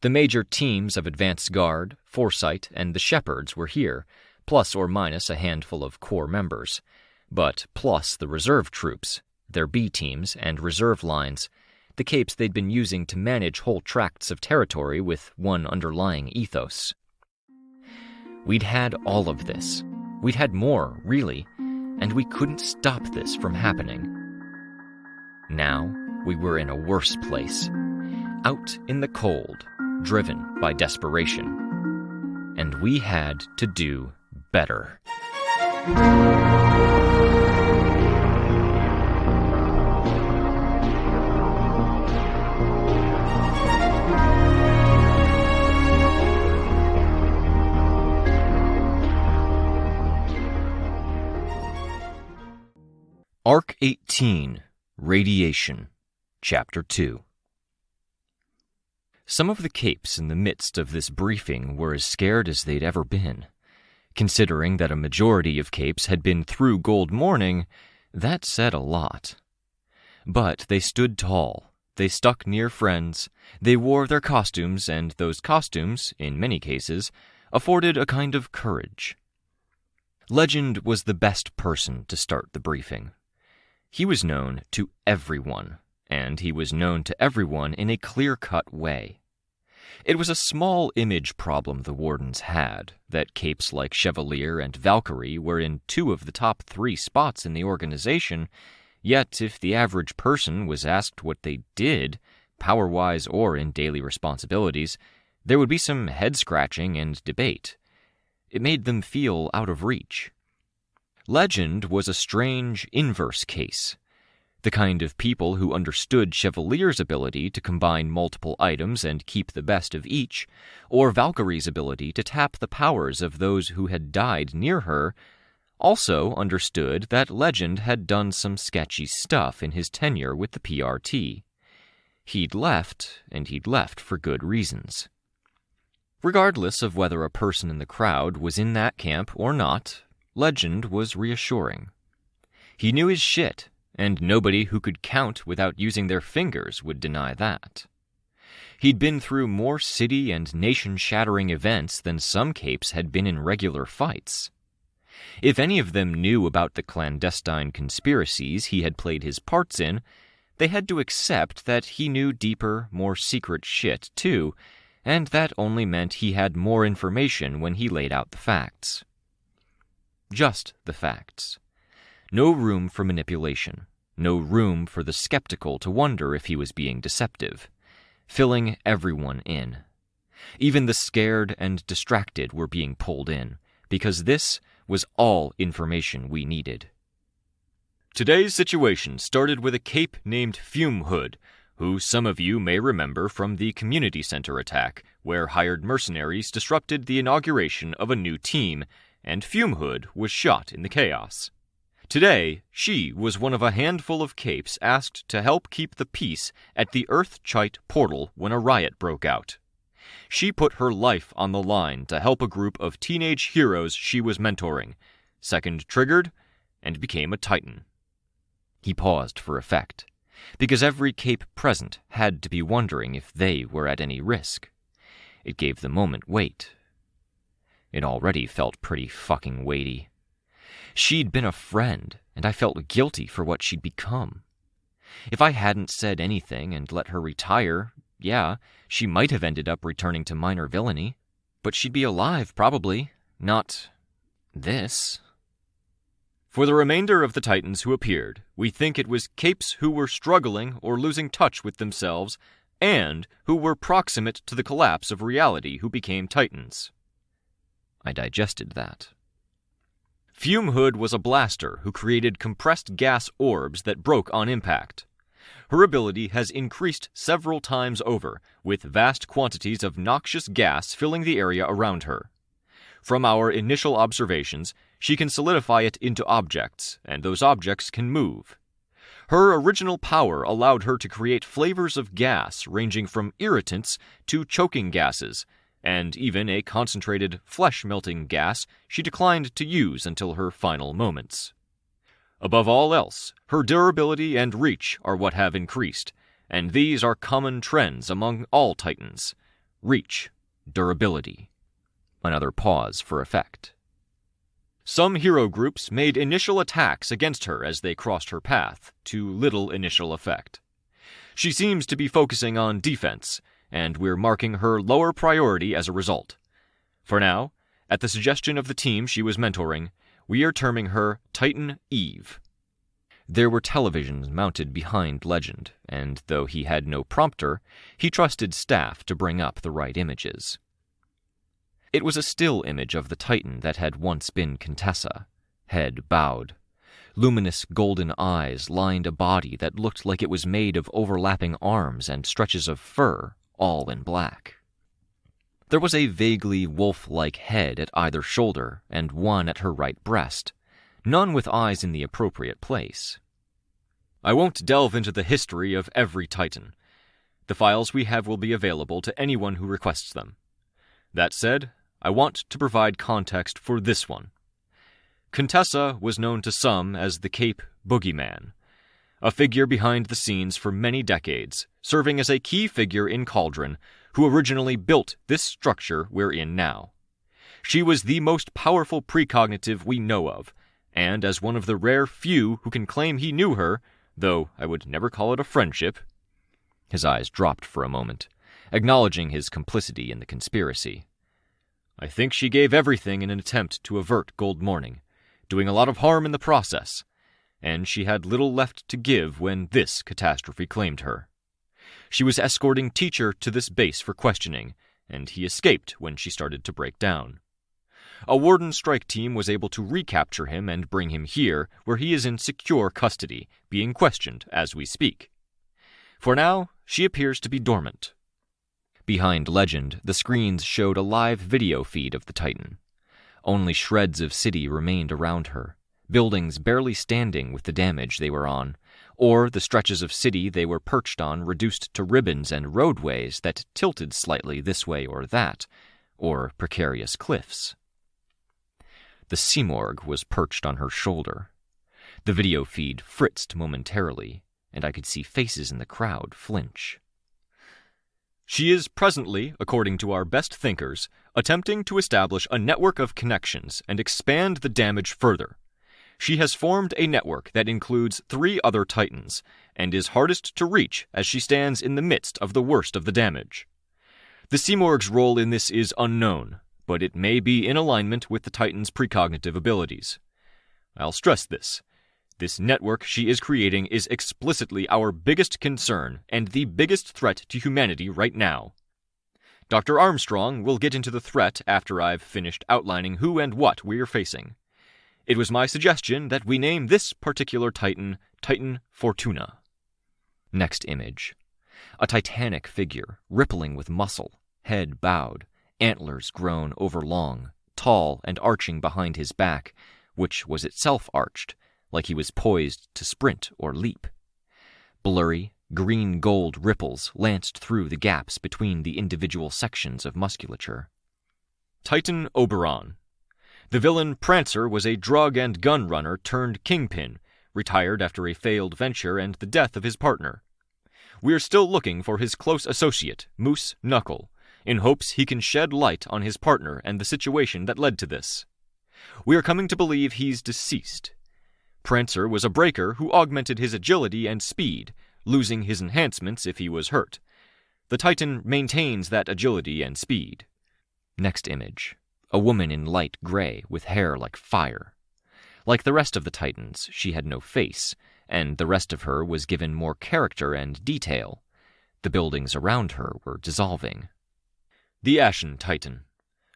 The major teams of Advance Guard, Foresight, and the Shepherds were here, plus or minus a handful of core members, but plus the reserve troops, their B teams and reserve lines, the Capes they'd been using to manage whole tracts of territory with one underlying ethos. We'd had all of this. We'd had more, really, and we couldn't stop this from happening. Now we were in a worse place, out in the cold, driven by desperation. And we had to do better. Arc 18, Radiation, Chapter 2. Some of the Capes in the midst of this briefing were as scared as they'd ever been. Considering that a majority of Capes had been through Gold Morning, that said a lot. But they stood tall, they stuck near friends, they wore their costumes, and those costumes, in many cases, afforded a kind of courage. Legend was the best person to start the briefing. He was known to everyone, and he was known to everyone in a clear-cut way. It was a small image problem the Wardens had, that Capes like Chevalier and Valkyrie were in 2 of the top 3 spots in the organization, yet if the average person was asked what they did, power-wise or in daily responsibilities, there would be some head-scratching and debate. It made them feel out of reach. Legend was a strange, inverse case. The kind of people who understood Chevalier's ability to combine multiple items and keep the best of each, or Valkyrie's ability to tap the powers of those who had died near her, also understood that Legend had done some sketchy stuff in his tenure with the PRT. He'd left, and he'd left for good reasons. Regardless of whether a person in the crowd was in that camp or not, Legend was reassuring. He knew his shit, and nobody who could count without using their fingers would deny that. He'd been through more city and nation-shattering events than some Capes had been in regular fights. If any of them knew about the clandestine conspiracies he had played his parts in, they had to accept that he knew deeper, more secret shit, too, and that only meant he had more information when he laid out the facts. Just the facts. No room for manipulation. No room for the skeptical to wonder if he was being deceptive. Filling everyone in. Even the scared and distracted were being pulled in, because this was all information we needed. Today's situation started with a Cape named Fumehood, who some of you may remember from the community center attack, where hired mercenaries disrupted the inauguration of a new team, and Fumehood was shot in the chaos. Today, she was one of a handful of Capes asked to help keep the peace at the Earth-Chite portal when a riot broke out. She put her life on the line to help a group of teenage heroes she was mentoring, second triggered, and became a Titan. He paused for effect, because every Cape present had to be wondering if they were at any risk. It gave the moment weight. It already felt pretty fucking weighty. She'd been a friend, and I felt guilty for what she'd become. If I hadn't said anything and let her retire, yeah, she might have ended up returning to minor villainy. But she'd be alive, probably. Not this. For the remainder of the Titans who appeared, we think it was Capes who were struggling or losing touch with themselves, and who were proximate to the collapse of reality who became Titans. I digested that. Fume Hood was a blaster who created compressed gas orbs that broke on impact. Her ability has increased several times over, with vast quantities of noxious gas filling the area around her. From our initial observations, she can solidify it into objects, and those objects can move. Her original power allowed her to create flavors of gas ranging from irritants to choking gases, and even a concentrated flesh-melting gas she declined to use until her final moments. Above all else, her durability and reach are what have increased, and these are common trends among all Titans. Reach, durability. Another pause for effect. Some hero groups made initial attacks against her as they crossed her path, to little initial effect. She seems to be focusing on defense, and we're marking her lower priority as a result. For now, at the suggestion of the team she was mentoring, we are terming her Titan Eve. There were televisions mounted behind Legend, and though he had no prompter, he trusted staff to bring up the right images. It was a still image of the Titan that had once been Contessa, head bowed. Luminous golden eyes lined a body that looked like it was made of overlapping arms and stretches of fur, all in black. There was a vaguely wolf-like head at either shoulder and one at her right breast, none with eyes in the appropriate place. I won't delve into the history of every Titan. The files we have will be available to anyone who requests them. That said, I want to provide context for this one. Contessa was known to some as the Cape Boogeyman, a figure behind the scenes for many decades, serving as a key figure in Cauldron, who originally built this structure we're in now. She was the most powerful precognitive we know of, and as one of the rare few who can claim he knew her, though I would never call it a friendship. His eyes dropped for a moment, acknowledging his complicity in the conspiracy. I think she gave everything in an attempt to avert Gold Morning, doing a lot of harm in the process, and she had little left to give when this catastrophe claimed her. She was escorting Teacher to this base for questioning, and he escaped when she started to break down. A Warden strike team was able to recapture him and bring him here, where he is in secure custody, being questioned as we speak. For now, she appears to be dormant. Behind Legend, the screens showed a live video feed of the Titan. Only shreds of city remained around her, buildings barely standing with the damage they were on, or the stretches of city they were perched on reduced to ribbons and roadways that tilted slightly this way or that, or precarious cliffs. The Simorgh was perched on her shoulder. The video feed fritzed momentarily, and I could see faces in the crowd flinch. She is presently, according to our best thinkers, attempting to establish a network of connections and expand the damage further. She has formed a network that includes 3 other Titans, and is hardest to reach as she stands in the midst of the worst of the damage. The Simorgh's role in this is unknown, but it may be in alignment with the Titan's precognitive abilities. I'll stress this. This network she is creating is explicitly our biggest concern and the biggest threat to humanity right now. Dr. Armstrong will get into the threat after I've finished outlining who and what we're facing. It was my suggestion that we name this particular Titan Titan Fortuna. Next image. A titanic figure, rippling with muscle, head bowed, antlers grown overlong, tall and arching behind his back, which was itself arched, like he was poised to sprint or leap. Blurry, green-gold ripples lanced through the gaps between the individual sections of musculature. Titan Oberon. The villain Prancer was a drug and gun runner turned kingpin, retired after a failed venture and the death of his partner. We're still looking for his close associate, Moose Knuckle, in hopes he can shed light on his partner and the situation that led to this. We are coming to believe he's deceased. Prancer was a breaker who augmented his agility and speed, losing his enhancements if he was hurt. The Titan maintains that agility and speed. Next image. A woman in light gray with hair like fire. Like the rest of the Titans, she had no face, and the rest of her was given more character and detail. The buildings around her were dissolving. The Ashen Titan.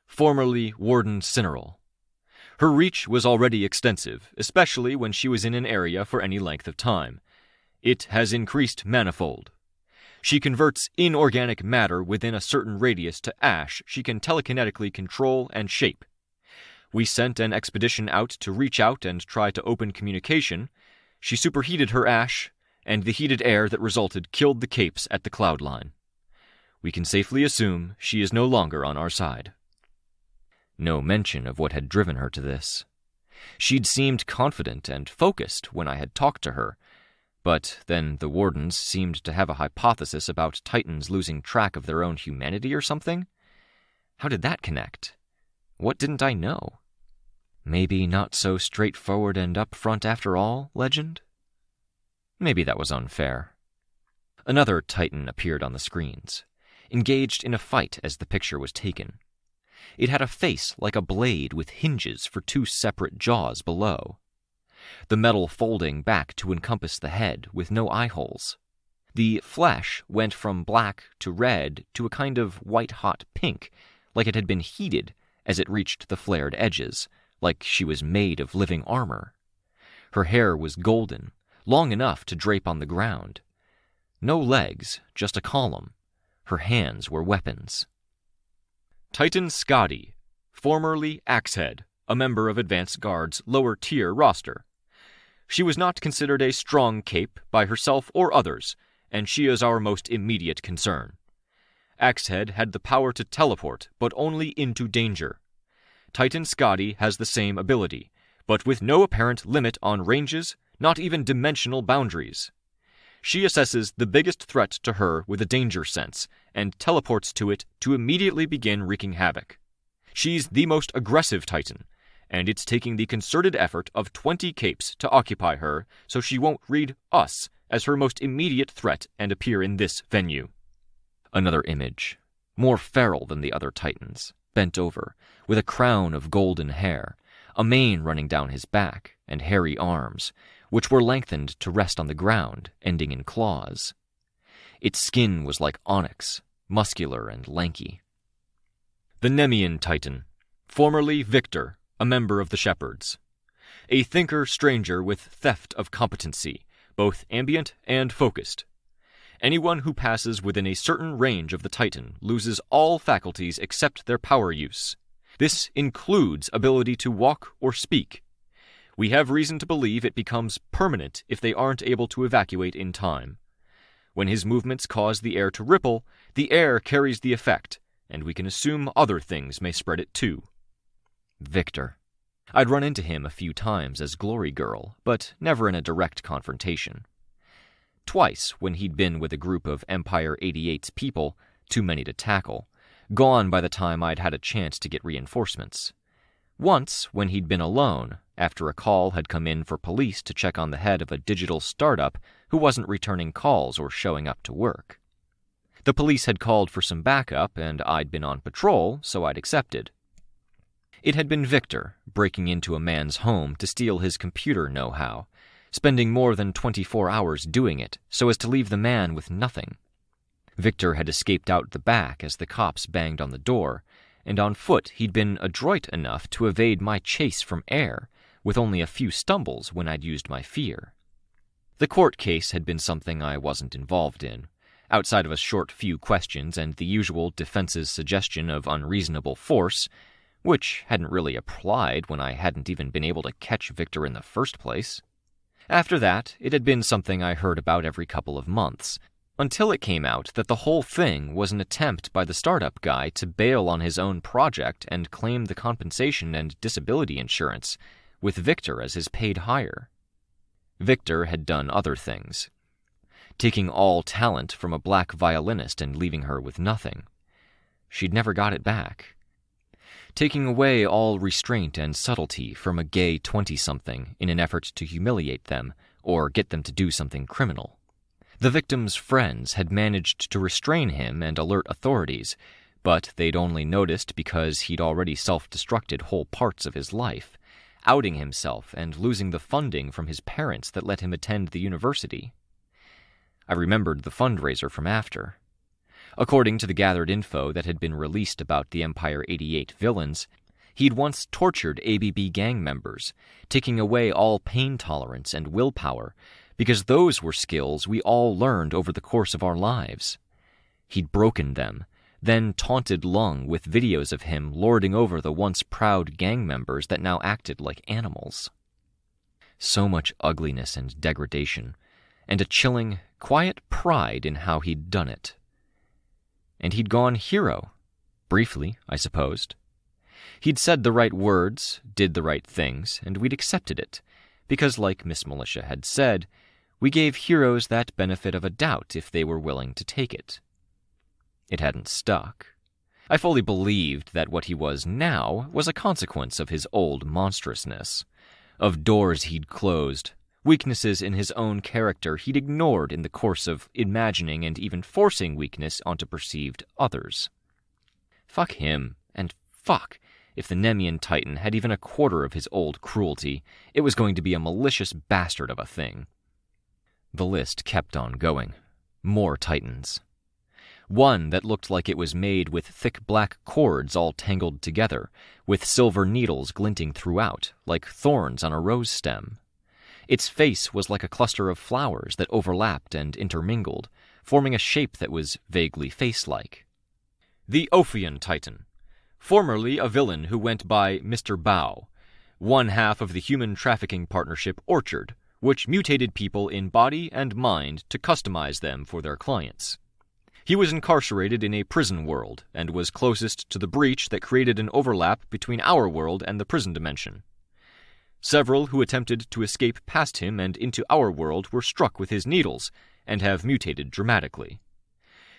Formerly Warden Cineral. Her reach was already extensive, especially when she was in an area for any length of time. It has increased manifold. She converts inorganic matter within a certain radius to ash she can telekinetically control and shape. We sent an expedition out to reach out and try to open communication. She superheated her ash, and the heated air that resulted killed the capes at the cloud line. We can safely assume she is no longer on our side. No mention of what had driven her to this. She'd seemed confident and focused when I had talked to her, but then the wardens seemed to have a hypothesis about Titans losing track of their own humanity or something. How did that connect? What didn't I know? Maybe not so straightforward and upfront after all, Legend? Maybe that was unfair. Another Titan appeared on the screens, engaged in a fight as the picture was taken. It had a face like a blade with hinges for two separate jaws below. The metal folding back to encompass the head with no eye holes. The flesh went from black to red to a kind of white-hot pink, like it had been heated as it reached the flared edges, like she was made of living armor. Her hair was golden, long enough to drape on the ground. No legs, just a column. Her hands were weapons. Titan Scotty, formerly Axehead, a member of Advance Guard's lower-tier roster. She was not considered a strong cape by herself or others, and she is our most immediate concern. Axehead had the power to teleport, but only into danger. Titan Scotty has the same ability, but with no apparent limit on ranges, not even dimensional boundaries. She assesses the biggest threat to her with a danger sense, and teleports to it to immediately begin wreaking havoc. She's the most aggressive Titan, and it's taking the concerted effort of 20 capes to occupy her so she won't read us as her most immediate threat and appear in this venue. Another image, more feral than the other Titans, bent over, with a crown of golden hair, a mane running down his back, and hairy arms, which were lengthened to rest on the ground, ending in claws. Its skin was like onyx, muscular and lanky. The Nemean Titan, formerly Victor, a member of the Shepherds. A thinker stranger with theft of competency, both ambient and focused. Anyone who passes within a certain range of the Titan loses all faculties except their power use. This includes ability to walk or speak. We have reason to believe it becomes permanent if they aren't able to evacuate in time. When his movements cause the air to ripple, the air carries the effect, and we can assume other things may spread it too. Victor. I'd run into him a few times as Glory Girl, but never in a direct confrontation. Twice when he'd been with a group of Empire 88's people, too many to tackle, gone by the time I'd had a chance to get reinforcements. Once when he'd been alone, after a call had come in for police to check on the head of a digital startup who wasn't returning calls or showing up to work. The police had called for some backup, and I'd been on patrol, so I'd accepted. It had been Victor breaking into a man's home to steal his computer know-how, spending more than 24 hours doing it so as to leave the man with nothing. Victor had escaped out the back as the cops banged on the door, and on foot he'd been adroit enough to evade my chase from air, with only a few stumbles when I'd used my fear. The court case had been something I wasn't involved in, outside of a short few questions and the usual defense's suggestion of unreasonable force, which hadn't really applied when I hadn't even been able to catch Victor in the first place. After that, it had been something I heard about every couple of months, until it came out that the whole thing was an attempt by the startup guy to bail on his own project and claim the compensation and disability insurance, with Victor as his paid hire. Victor had done other things, taking all talent from a black violinist and leaving her with nothing. She'd never got it back. Taking away all restraint and subtlety from a gay 20-something in an effort to humiliate them or get them to do something criminal. The victim's friends had managed to restrain him and alert authorities, but they'd only noticed because he'd already self-destructed whole parts of his life, outing himself and losing the funding from his parents that let him attend the university. I remembered the fundraiser from after. According to the gathered info that had been released about the Empire 88 villains, He'd once tortured ABB gang members, taking away all pain tolerance and willpower, because those were skills we all learned over the course of our lives. He'd broken them, then taunted Lung with videos of him lording over the once proud gang members that now acted like animals. So much ugliness and degradation, and a chilling, quiet pride in how he'd done it. And he'd gone hero. Briefly, I supposed. He'd said the right words, did the right things, and we'd accepted it, because like Miss Militia had said, we gave heroes that benefit of a doubt if they were willing to take it. It hadn't stuck. I fully believed that what he was now was a consequence of his old monstrousness, of doors he'd closed, weaknesses in his own character he'd ignored in the course of imagining and even forcing weakness onto perceived others. Fuck him, and fuck, if the Nemean Titan had even a quarter of his old cruelty, it was going to be a malicious bastard of a thing. The list kept on going. More Titans. One that looked like it was made with thick black cords all tangled together, with silver needles glinting throughout, like thorns on a rose stem. Its face was like a cluster of flowers that overlapped and intermingled, forming a shape that was vaguely face-like. The Ophian Titan, formerly a villain who went by Mr. Bao, one half of the human trafficking partnership Orchard, which mutated people in body and mind to customize them for their clients. He was incarcerated in a prison world, and was closest to the breach that created an overlap between our world and the prison dimension. Several who attempted to escape past him and into our world were struck with his needles, and have mutated dramatically.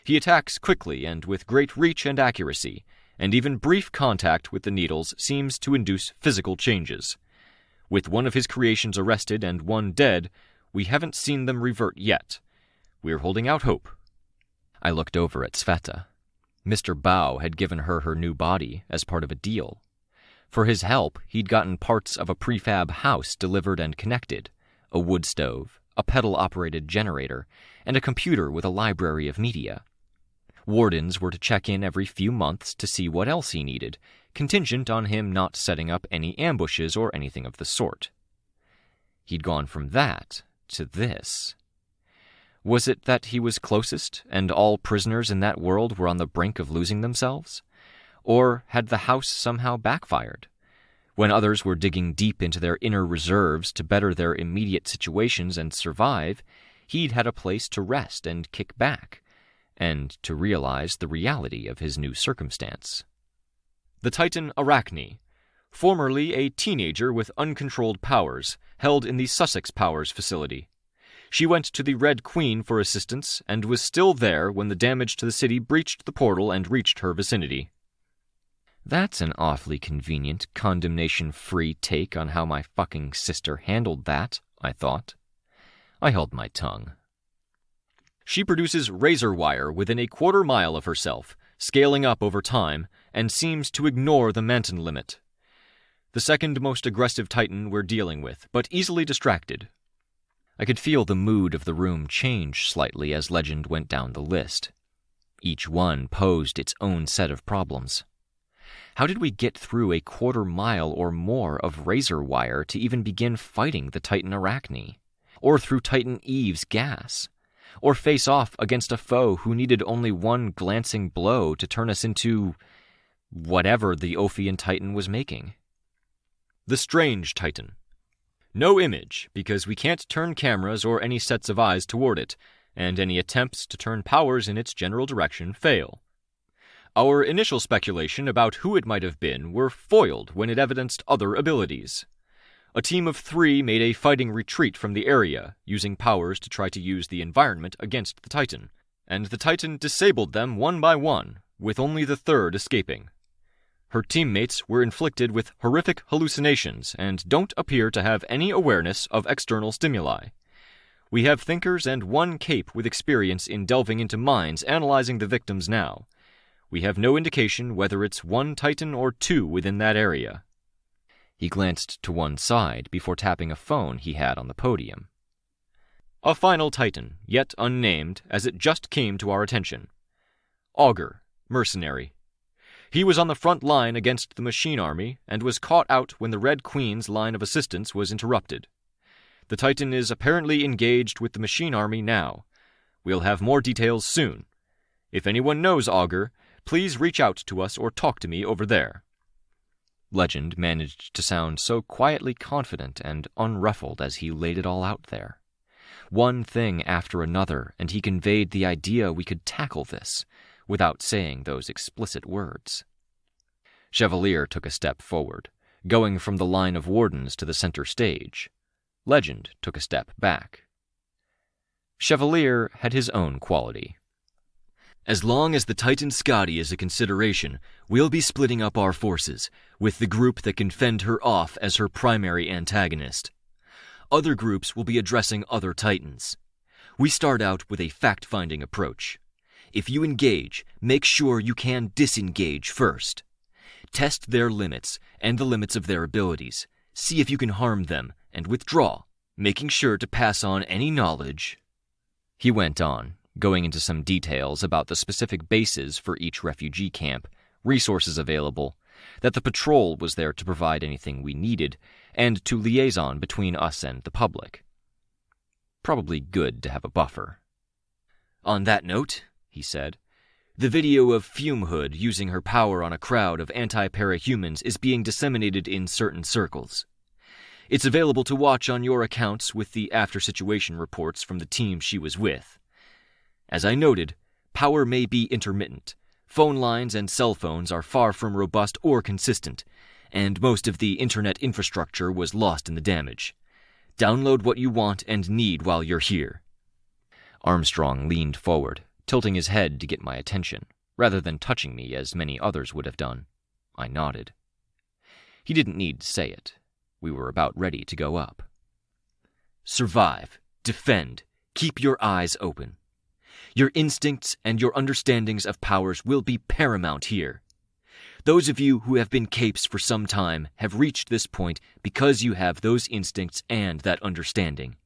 He attacks quickly and with great reach and accuracy, and even brief contact with the needles seems to induce physical changes. With one of his creations arrested and one dead, we haven't seen them revert yet. We're holding out hope. I looked over at Sveta. Mr. Bao had given her her new body as part of a deal. For his help, he'd gotten parts of a prefab house delivered and connected, a wood stove, a pedal-operated generator, and a computer with a library of media. Wardens were to check in every few months to see what else he needed, contingent on him not setting up any ambushes or anything of the sort. He'd gone from that to this. Was it that he was closest, and all prisoners in that world were on the brink of losing themselves? Or had the house somehow backfired? When others were digging deep into their inner reserves to better their immediate situations and survive, he'd had a place to rest and kick back, and to realize the reality of his new circumstance. The Titan Arachne, formerly a teenager with uncontrolled powers, held in the Sussex Powers facility. She went to the Red Queen for assistance, and was still there when the damage to the city breached the portal and reached her vicinity. That's an awfully convenient, condemnation-free take on how my fucking sister handled that, I thought. I held my tongue. She produces razor wire within a quarter mile of herself, scaling up over time, and seems to ignore the Manton limit. The second most aggressive Titan we're dealing with, but easily distracted. I could feel the mood of the room change slightly as Legend went down the list. Each one posed its own set of problems. How did we get through a quarter mile or more of razor wire to even begin fighting the Titan Arachne? Or through Titan Eve's gas? Or face off against a foe who needed only one glancing blow to turn us into whatever the Ophian Titan was making? The Strange Titan. No image, because we can't turn cameras or any sets of eyes toward it, and any attempts to turn powers in its general direction fail. Our initial speculation about who it might have been were foiled when it evidenced other abilities. A team of 3 made a fighting retreat from the area, using powers to try to use the environment against the Titan, and the Titan disabled them one by one, with only the 3rd escaping. Her teammates were inflicted with horrific hallucinations and don't appear to have any awareness of external stimuli. We have thinkers and 1 cape with experience in delving into minds analyzing the victims now. We have no indication whether it's 1 Titan or 2 within that area. He glanced to one side before tapping a phone he had on the podium. A final Titan, yet unnamed, as it just came to our attention. Augur, mercenary. He was on the front line against the machine army and was caught out when the Red Queen's line of assistance was interrupted. The Titan is apparently engaged with the machine army now. We'll have more details soon. If anyone knows Augur, please reach out to us or talk to me over there." Legend managed to sound so quietly confident and unruffled as he laid it all out there. One thing after another, and he conveyed the idea we could tackle this, without saying those explicit words. Chevalier took a step forward, going from the line of wardens to the center stage. Legend took a step back. Chevalier had his own quality. "As long as the Titan Scotty is a consideration, we'll be splitting up our forces, with the group that can fend her off as her primary antagonist. Other groups will be addressing other Titans. We start out with a fact-finding approach. If you engage, make sure you can disengage first. Test their limits and the limits of their abilities. See if you can harm them, and withdraw, making sure to pass on any knowledge." He went on, going into some details about the specific bases for each refugee camp, resources available, that the patrol was there to provide anything we needed, and to liaison between us and the public. Probably good to have a buffer. "On that note," he said, "the video of Fumehood using her power on a crowd of anti-parahumans is being disseminated in certain circles. It's available to watch on your accounts with the after-situation reports from the team she was with. As I noted, power may be intermittent. Phone lines and cell phones are far from robust or consistent, and most of the internet infrastructure was lost in the damage. Download what you want and need while you're here." Armstrong leaned forward, tilting his head to get my attention, rather than touching me as many others would have done. I nodded. He didn't need to say it. We were about ready to go up. "Survive, defend, keep your eyes open. Your instincts and your understandings of powers will be paramount here. Those of you who have been capes for some time have reached this point because you have those instincts and that understanding.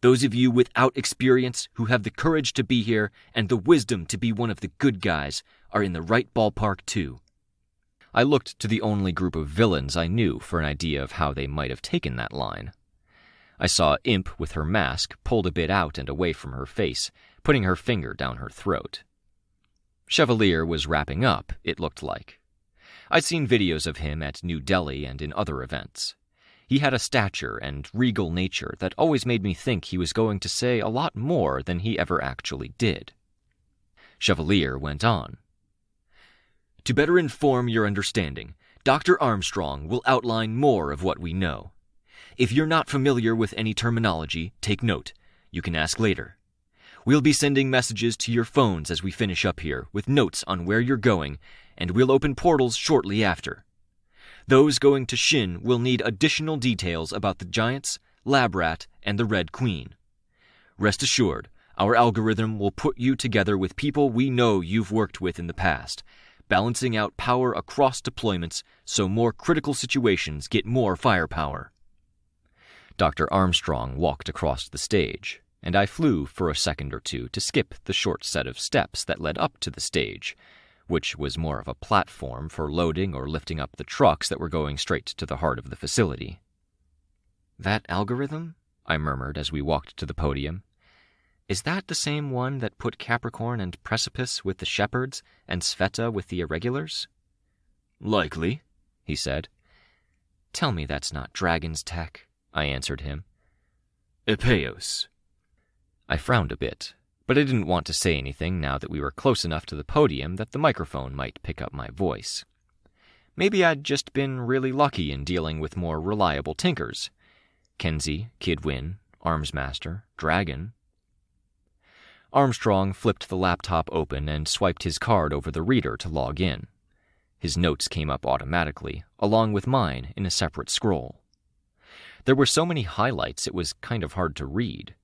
Those of you without experience who have the courage to be here and the wisdom to be one of the good guys are in the right ballpark too." I looked to the only group of villains I knew for an idea of how they might have taken that line. I saw Imp with her mask pulled a bit out and away from her face, putting her finger down her throat. Chevalier was wrapping up, it looked like. I'd seen videos of him at New Delhi and in other events. He had a stature and regal nature that always made me think he was going to say a lot more than he ever actually did. Chevalier went on. "To better inform your understanding, Dr. Armstrong will outline more of what we know. If you're not familiar with any terminology, take note. You can ask later. We'll be sending messages to your phones as we finish up here, with notes on where you're going, and we'll open portals shortly after. Those going to Shin will need additional details about the Giants, Lab Rat, and the Red Queen. Rest assured, our algorithm will put you together with people we know you've worked with in the past, balancing out power across deployments so more critical situations get more firepower." Dr. Armstrong walked across the stage, and I flew for a second or two to skip the short set of steps that led up to the stage, which was more of a platform for loading or lifting up the trucks that were going straight to the heart of the facility. "That algorithm?" I murmured as we walked to the podium. "Is that the same one that put Capricorn and Precipice with the Shepherds and Sveta with the Irregulars?" "Likely," he said. "Tell me that's not Dragon's tech," I answered him. "Epeos." I frowned a bit, but I didn't want to say anything now that we were close enough to the podium that the microphone might pick up my voice. Maybe I'd just been really lucky in dealing with more reliable tinkers. Kenzie, Kidwin, Armsmaster, Dragon. Armstrong flipped the laptop open and swiped his card over the reader to log in. His notes came up automatically, along with mine in a separate scroll. There were so many highlights it was kind of hard to read.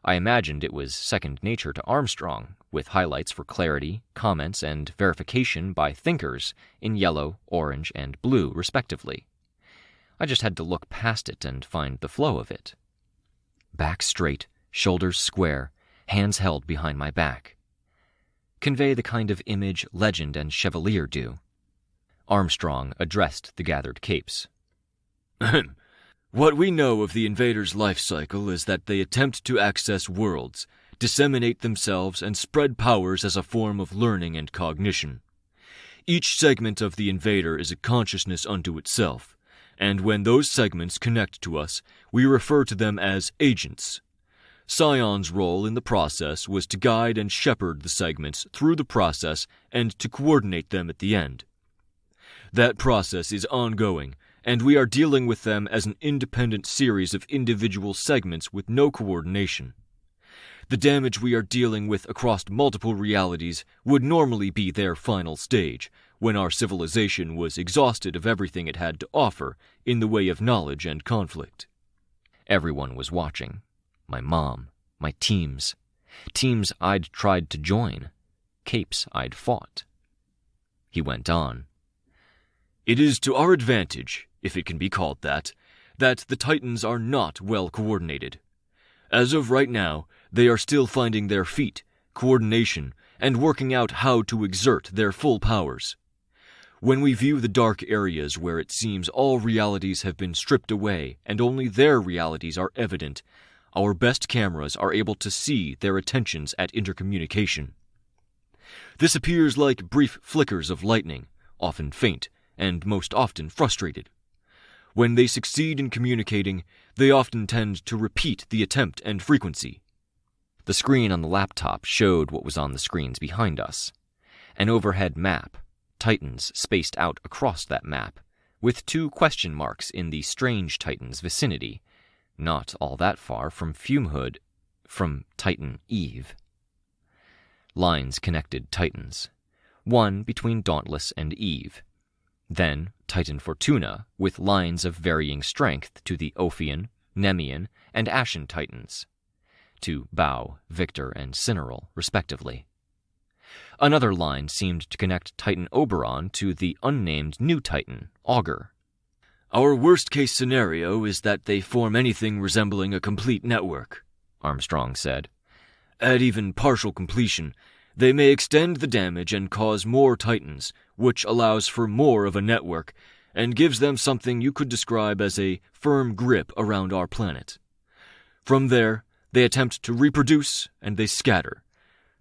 I imagined it was second nature to Armstrong, with highlights for clarity, comments, and verification by thinkers in yellow, orange, and blue, respectively. I just had to look past it and find the flow of it. Back straight, shoulders square, hands held behind my back. Convey the kind of image Legend and Chevalier do. Armstrong addressed the gathered capes. What we know of the invaders' life cycle is that they attempt to access worlds, disseminate themselves, and spread powers as a form of learning and cognition. Each segment of the invader is a consciousness unto itself, and when those segments connect to us, we refer to them as agents. Scion's role in the process was to guide and shepherd the segments through the process and to coordinate them at the end. That process is ongoing, and we are dealing with them as an independent series of individual segments with no coordination. The damage we are dealing with across multiple realities would normally be their final stage, when our civilization was exhausted of everything it had to offer in the way of knowledge and conflict. Everyone was watching. My mom, my teams I'd tried to join, capes I'd fought. He went on. It is to our advantage, if it can be called that the Titans are not well coordinated. As of right now, they are still finding their feet, coordination, and working out how to exert their full powers. When we view the dark areas where it seems all realities have been stripped away and only their realities are evident, our best cameras are able to see their attentions at intercommunication. This appears like brief flickers of lightning, often faint, and most often frustrated. When they succeed in communicating, they often tend to repeat the attempt and frequency. The screen on the laptop showed what was on the screens behind us. An overhead map, Titans spaced out across that map, with 2 question marks in the strange Titan's vicinity, not all that far from Fumehood, from Titan Eve. Lines connected Titans, one between Dauntless and Eve. Then Titan Fortuna, with lines of varying strength to the Ophian, Nemean, and Ashen Titans, to Bao, Victor, and Cineral, respectively. Another line seemed to connect Titan Oberon to the unnamed new Titan, Augur. Our worst-case scenario is that they form anything resembling a complete network, Armstrong said. At even partial completion, they may extend the damage and cause more Titans, which allows for more of a network and gives them something you could describe as a firm grip around our planet. From there, they attempt to reproduce and they scatter.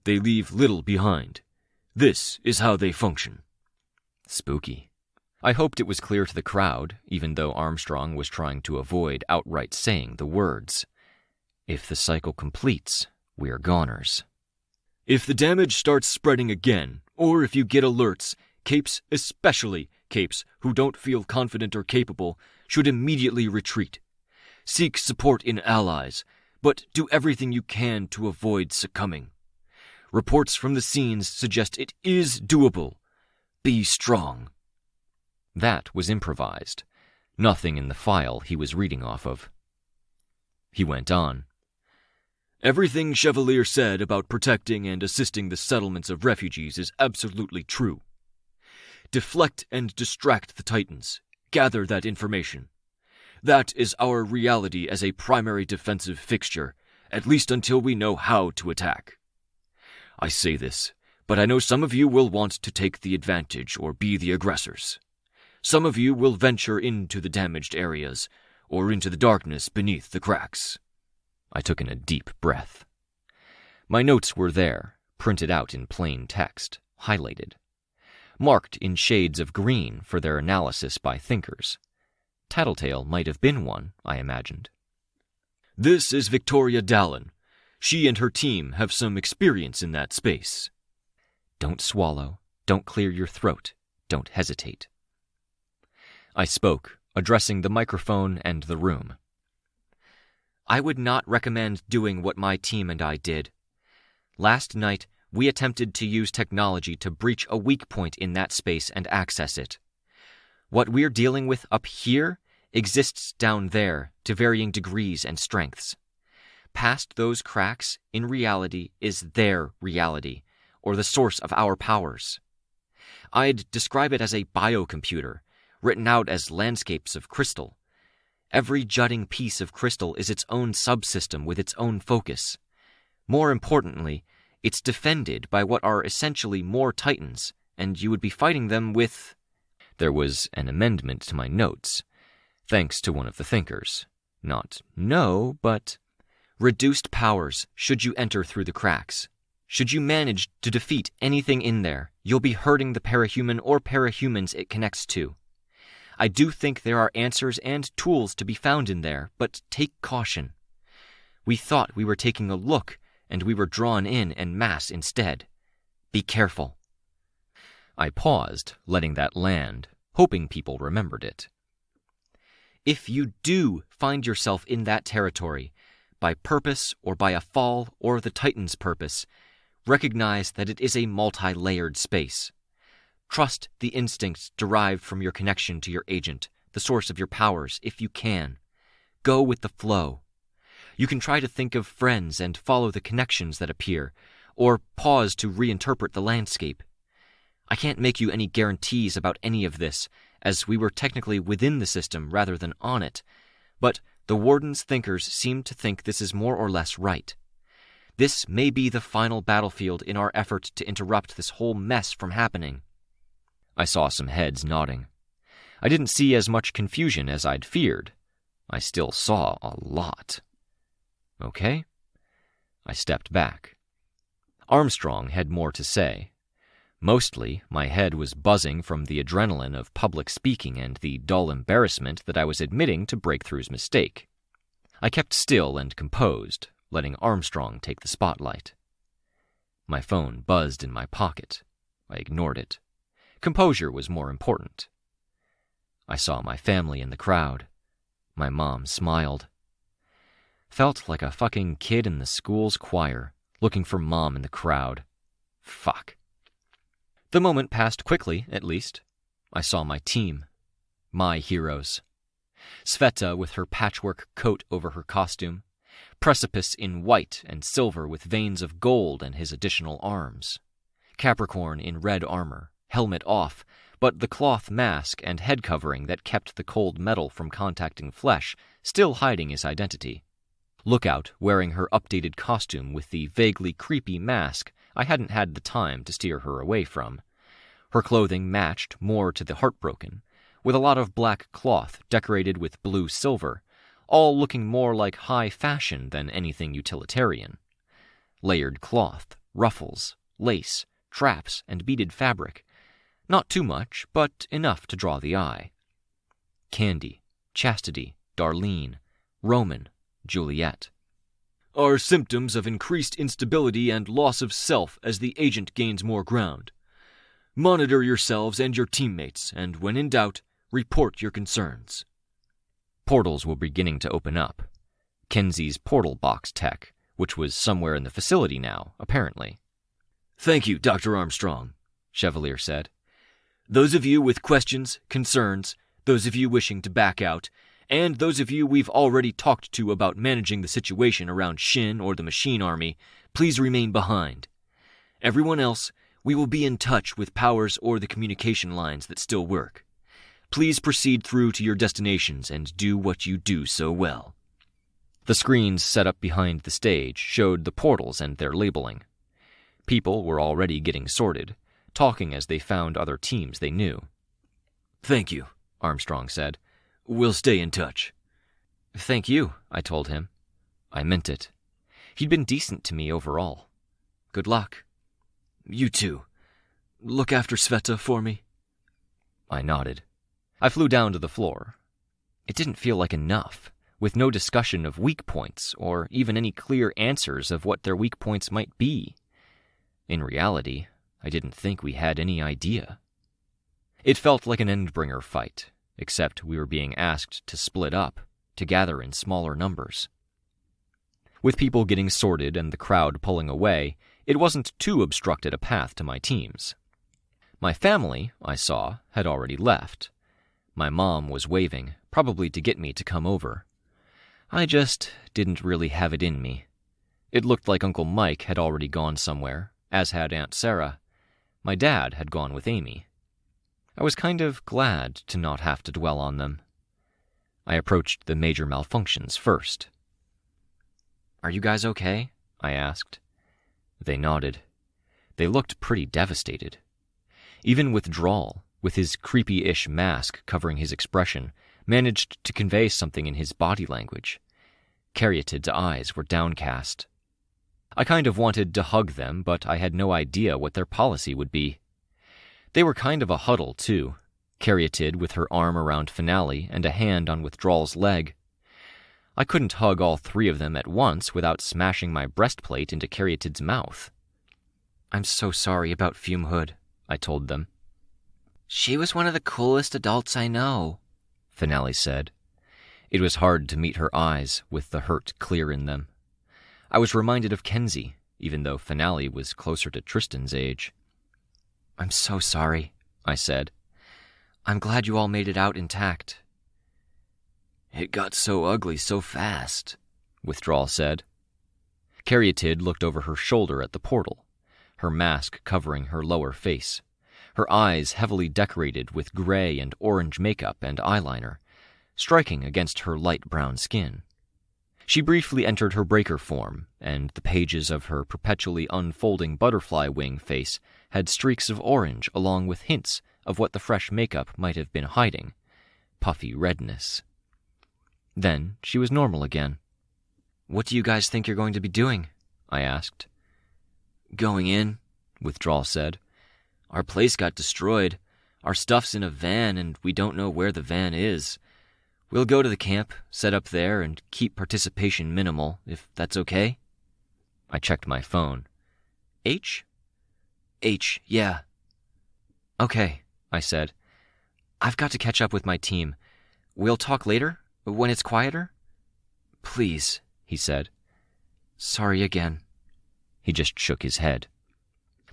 They leave little behind. This is how they function. Spooky. I hoped it was clear to the crowd, even though Armstrong was trying to avoid outright saying the words. If the cycle completes, we're goners. If the damage starts spreading again, or if you get alerts, capes, especially capes who don't feel confident or capable, should immediately retreat. Seek support in allies, but do everything you can to avoid succumbing. Reports from the scenes suggest it is doable. Be strong. That was improvised. Nothing in the file he was reading off of. He went on. Everything Chevalier said about protecting and assisting the settlements of refugees is absolutely true. Deflect and distract the Titans. Gather that information. That is our reality as a primary defensive fixture, at least until we know how to attack. I say this, but I know some of you will want to take the advantage or be the aggressors. Some of you will venture into the damaged areas, or into the darkness beneath the cracks. I took in a deep breath. My notes were there, printed out in plain text, highlighted, marked in shades of green for their analysis by thinkers. Tattletale might have been one, I imagined. This is Victoria Dallin. She and her team have some experience in that space. Don't swallow, don't clear your throat, don't hesitate. I spoke, addressing the microphone and the room. I would not recommend doing what my team and I did. Last night, we attempted to use technology to breach a weak point in that space and access it. What we're dealing with up here exists down there to varying degrees and strengths. Past those cracks, in reality, is their reality, or the source of our powers. I'd describe it as a biocomputer, written out as landscapes of crystal. Every jutting piece of crystal is its own subsystem with its own focus. More importantly, it's defended by what are essentially more Titans, and you would be fighting them with... There was an amendment to my notes, thanks to one of the thinkers. Not no, but reduced powers should you enter through the cracks. Should you manage to defeat anything in there, you'll be hurting the parahuman or parahumans it connects to. I do think there are answers and tools to be found in there, but take caution. We thought we were taking a look, and we were drawn in en masse instead. Be careful. I paused, letting that land, hoping people remembered it. If you do find yourself in that territory, by purpose or by a fall or the Titan's purpose, recognize that it is a multi-layered space. Trust the instincts derived from your connection to your agent, the source of your powers, if you can. Go with the flow. You can try to think of friends and follow the connections that appear, or pause to reinterpret the landscape. I can't make you any guarantees about any of this, as we were technically within the system rather than on it, but the Warden's thinkers seem to think this is more or less right. This may be the final battlefield in our effort to interrupt this whole mess from happening. I saw some heads nodding. I didn't see as much confusion as I'd feared. I still saw a lot. Okay? I stepped back. Armstrong had more to say. Mostly, my head was buzzing from the adrenaline of public speaking and the dull embarrassment that I was admitting to Breakthrough's mistake. I kept still and composed, letting Armstrong take the spotlight. My phone buzzed in my pocket. I ignored it. Composure was more important. I saw my family in the crowd. My mom smiled. Felt like a fucking kid in the school's choir, looking for Mom in the crowd. Fuck. The moment passed quickly, at least. I saw my team. My heroes. Sveta with her patchwork coat over her costume. Precipice in white and silver with veins of gold and his additional arms. Capricorn in red armor, helmet off, but the cloth mask and head covering that kept the cold metal from contacting flesh still hiding his identity. Lookout wearing her updated costume with the vaguely creepy mask I hadn't had the time to steer her away from. Her clothing matched more to the Heartbroken, with a lot of black cloth decorated with blue silver, all looking more like high fashion than anything utilitarian. Layered cloth, ruffles, lace, traps, and beaded fabric. Not too much, but enough to draw the eye. Candy, Chastity, Darlene, Roman, Juliet. Are symptoms of increased instability and loss of self as the agent gains more ground. Monitor yourselves and your teammates, and when in doubt, report your concerns. Portals were beginning to open up. Kenzie's portal box tech, which was somewhere in the facility now, apparently. Thank you, Dr. Armstrong, Chevalier said. Those of you with questions, concerns, those of you wishing to back out, and those of you we've already talked to about managing the situation around Shin or the Machine Army, please remain behind. Everyone else, we will be in touch with powers or the communication lines that still work. Please proceed through to your destinations and do what you do so well. The screens set up behind the stage showed the portals and their labeling. People were already getting sorted, talking as they found other teams they knew. Thank you, Armstrong said. We'll stay in touch. Thank you, I told him. I meant it. He'd been decent to me overall. Good luck. You too. Look after Sveta for me. I nodded. I flew down to the floor. It didn't feel like enough, with no discussion of weak points or even any clear answers of what their weak points might be. In reality, I didn't think we had any idea. It felt like an Endbringer fight, except we were being asked to split up, to gather in smaller numbers. With people getting sorted and the crowd pulling away, it wasn't too obstructed a path to my teams. My family, I saw, had already left. My mom was waving, probably to get me to come over. I just didn't really have it in me. It looked like Uncle Mike had already gone somewhere, as had Aunt Sarah. My dad had gone with Amy. I was kind of glad to not have to dwell on them. I approached the major malfunctions first. "Are you guys okay?" I asked. They nodded. They looked pretty devastated. Even withdrawal, with his creepy-ish mask covering his expression, managed to convey something in his body language. Caryatid's eyes were downcast. I kind of wanted to hug them, but I had no idea what their policy would be. They were kind of a huddle, too. Caryatid with her arm around Finale and a hand on Withdrawal's leg. I couldn't hug all three of them at once without smashing my breastplate into Caryatid's mouth. "I'm so sorry about Fume Hood," I told them. "She was one of the coolest adults I know," Finale said. It was hard to meet her eyes with the hurt clear in them. I was reminded of Kenzie, even though Finale was closer to Tristan's age. "I'm so sorry," I said. "I'm glad you all made it out intact." "It got so ugly so fast," Withdrawal said. Caryatid looked over her shoulder at the portal, her mask covering her lower face, her eyes heavily decorated with gray and orange makeup and eyeliner, striking against her light brown skin. She briefly entered her breaker form, and the pages of her perpetually unfolding butterfly wing face had streaks of orange along with hints of what the fresh makeup might have been hiding, puffy redness. Then she was normal again. "What do you guys think you're going to be doing?" I asked. "Going in," Withdrawal said. "Our place got destroyed. Our stuff's in a van, and we don't know where the van is. We'll go to the camp, set up there, and keep participation minimal, if that's okay." I checked my phone. "H?" "H, yeah." "Okay," I said. "I've got to catch up with my team. We'll talk later, when it's quieter?" "Please," he said. "Sorry again." He just shook his head.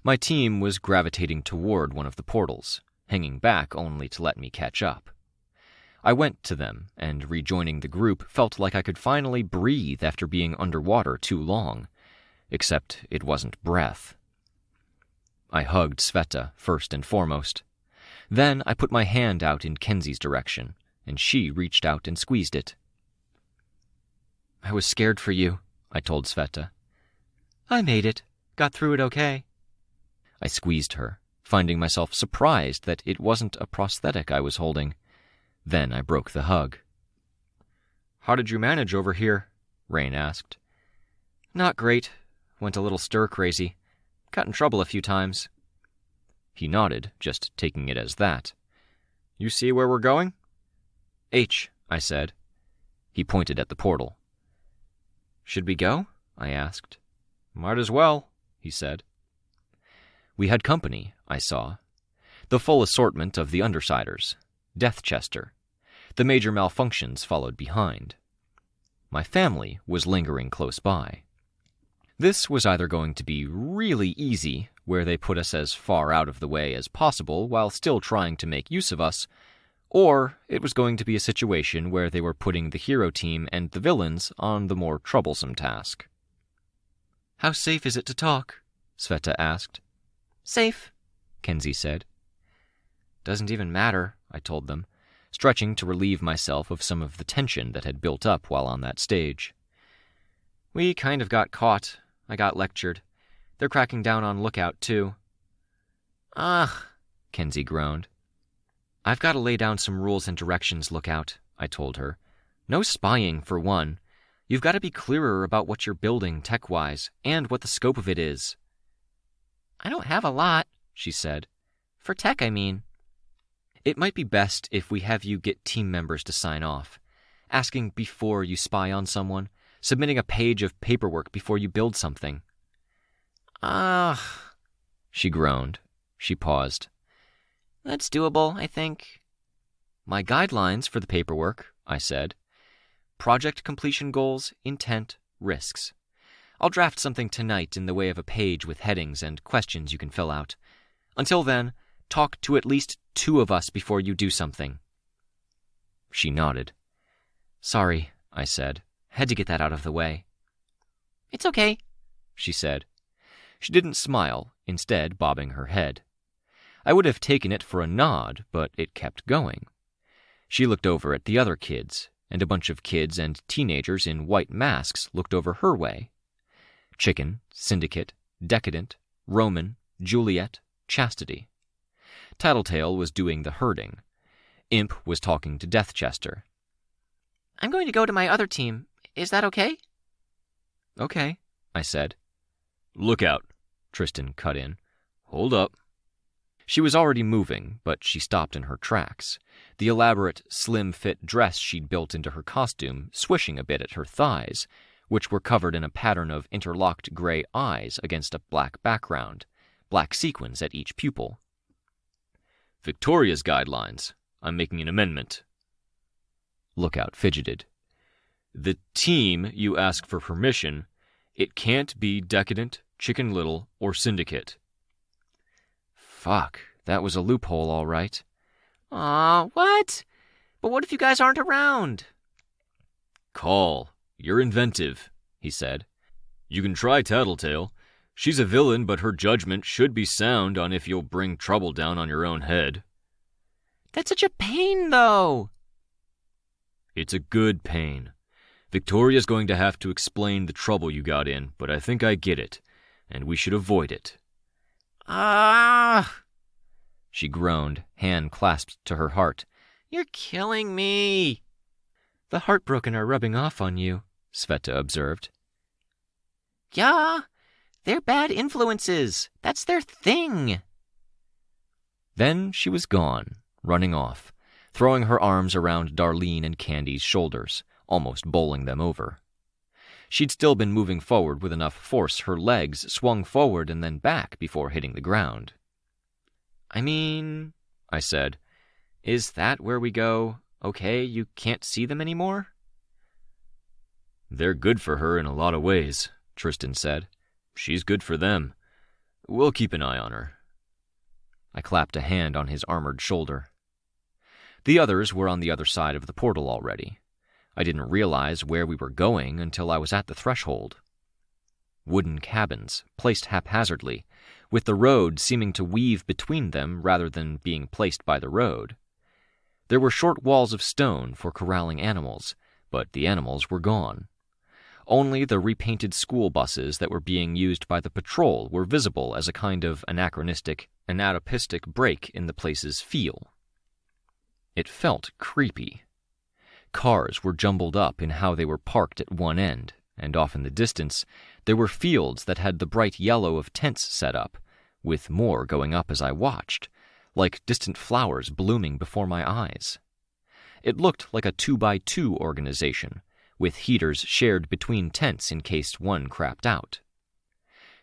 My team was gravitating toward one of the portals, hanging back only to let me catch up. I went to them, and rejoining the group felt like I could finally breathe after being underwater too long, except it wasn't breath. I hugged Sveta first and foremost. Then I put my hand out in Kenzie's direction, and she reached out and squeezed it. "I was scared for you," I told Sveta. "I made it. Got through it okay." I squeezed her, finding myself surprised that it wasn't a prosthetic I was holding. Then I broke the hug. "How did you manage over here?" Rain asked. "Not great. Went a little stir-crazy. Got in trouble a few times." He nodded, just taking it as that. "You see where we're going?" "H," I said. He pointed at the portal. "Should we go?" I asked. "Might as well," he said. We had company, I saw. The full assortment of the Undersiders. Deathchester. The major malfunctions followed behind. My family was lingering close by. This was either going to be really easy, where they put us as far out of the way as possible while still trying to make use of us, or it was going to be a situation where they were putting the hero team and the villains on the more troublesome task. "How safe is it to talk?" Sveta asked. "Safe," Kenzie said. "Doesn't even matter," I told them, stretching to relieve myself of some of the tension that had built up while on that stage. "We kind of got caught. I got lectured. They're cracking down on Lookout, too." "Ugh," Kenzie groaned. "I've got to lay down some rules and directions, Lookout," I told her. "No spying, for one. You've got to be clearer about what you're building tech-wise, and what the scope of it is." "I don't have a lot," she said. "For tech, I mean." "It might be best if we have you get team members to sign off. Asking before you spy on someone, submitting a page of paperwork before you build something." "Ugh," she groaned. She paused. "That's doable, I think." "My guidelines for the paperwork," I said. "Project completion goals, intent, risks. I'll draft something tonight in the way of a page with headings and questions you can fill out. Until then, talk to at least 2 of us before you do something." She nodded. "Sorry," I said. "Had to get that out of the way." "It's okay," she said. She didn't smile, instead bobbing her head. I would have taken it for a nod, but it kept going. She looked over at the other kids, and a bunch of kids and teenagers in white masks looked over her way. Chicken, Syndicate, Decadent, Roman, Juliet, Chastity. Tattletale was doing the herding. Imp was talking to Deathchester. I'm going to go to my other team. Is that okay? Okay, I said. Look out, Tristan cut in. Hold up. She was already moving, but she stopped in her tracks, the elaborate, slim-fit dress she'd built into her costume swishing a bit at her thighs, which were covered in a pattern of interlocked gray eyes against a black background, black sequins at each pupil. Victoria's guidelines. I'm making an amendment. Lookout fidgeted. The team you ask for permission, it can't be Decadent, Chicken Little, or Syndicate. Fuck, that was a loophole, all right. Aw, what? But what if you guys aren't around? Call. You're inventive, he said. You can try Tattletale. She's a villain, but her judgment should be sound on if you'll bring trouble down on your own head. That's such a pain, though. It's a good pain. Victoria's going to have to explain the trouble you got in, but I think I get it, and we should avoid it. Ah! She groaned, hand clasped to her heart. You're killing me. The heartbroken are rubbing off on you, Sveta observed. Yeah, they're bad influences. That's their thing. Then she was gone, running off, throwing her arms around Darlene and Candy's shoulders, almost bowling them over. She'd still been moving forward with enough force her legs swung forward and then back before hitting the ground. I mean, I said, is that where we go? Okay, you can't see them anymore? They're good for her in a lot of ways, Tristan said. She's good for them. We'll keep an eye on her. I clapped a hand on his armored shoulder. The others were on the other side of the portal already. I didn't realize where we were going until I was at the threshold. Wooden cabins, placed haphazardly, with the road seeming to weave between them rather than being placed by the road. There were short walls of stone for corralling animals, but the animals were gone. Only the repainted school buses that were being used by the patrol were visible as a kind of anachronistic, anatopistic break in the place's feel. It felt creepy. Cars were jumbled up in how they were parked at one end, and off in the distance, there were fields that had the bright yellow of tents set up, with more going up as I watched, like distant flowers blooming before my eyes. It looked like a 2x2 organization, with heaters shared between tents in case one crapped out.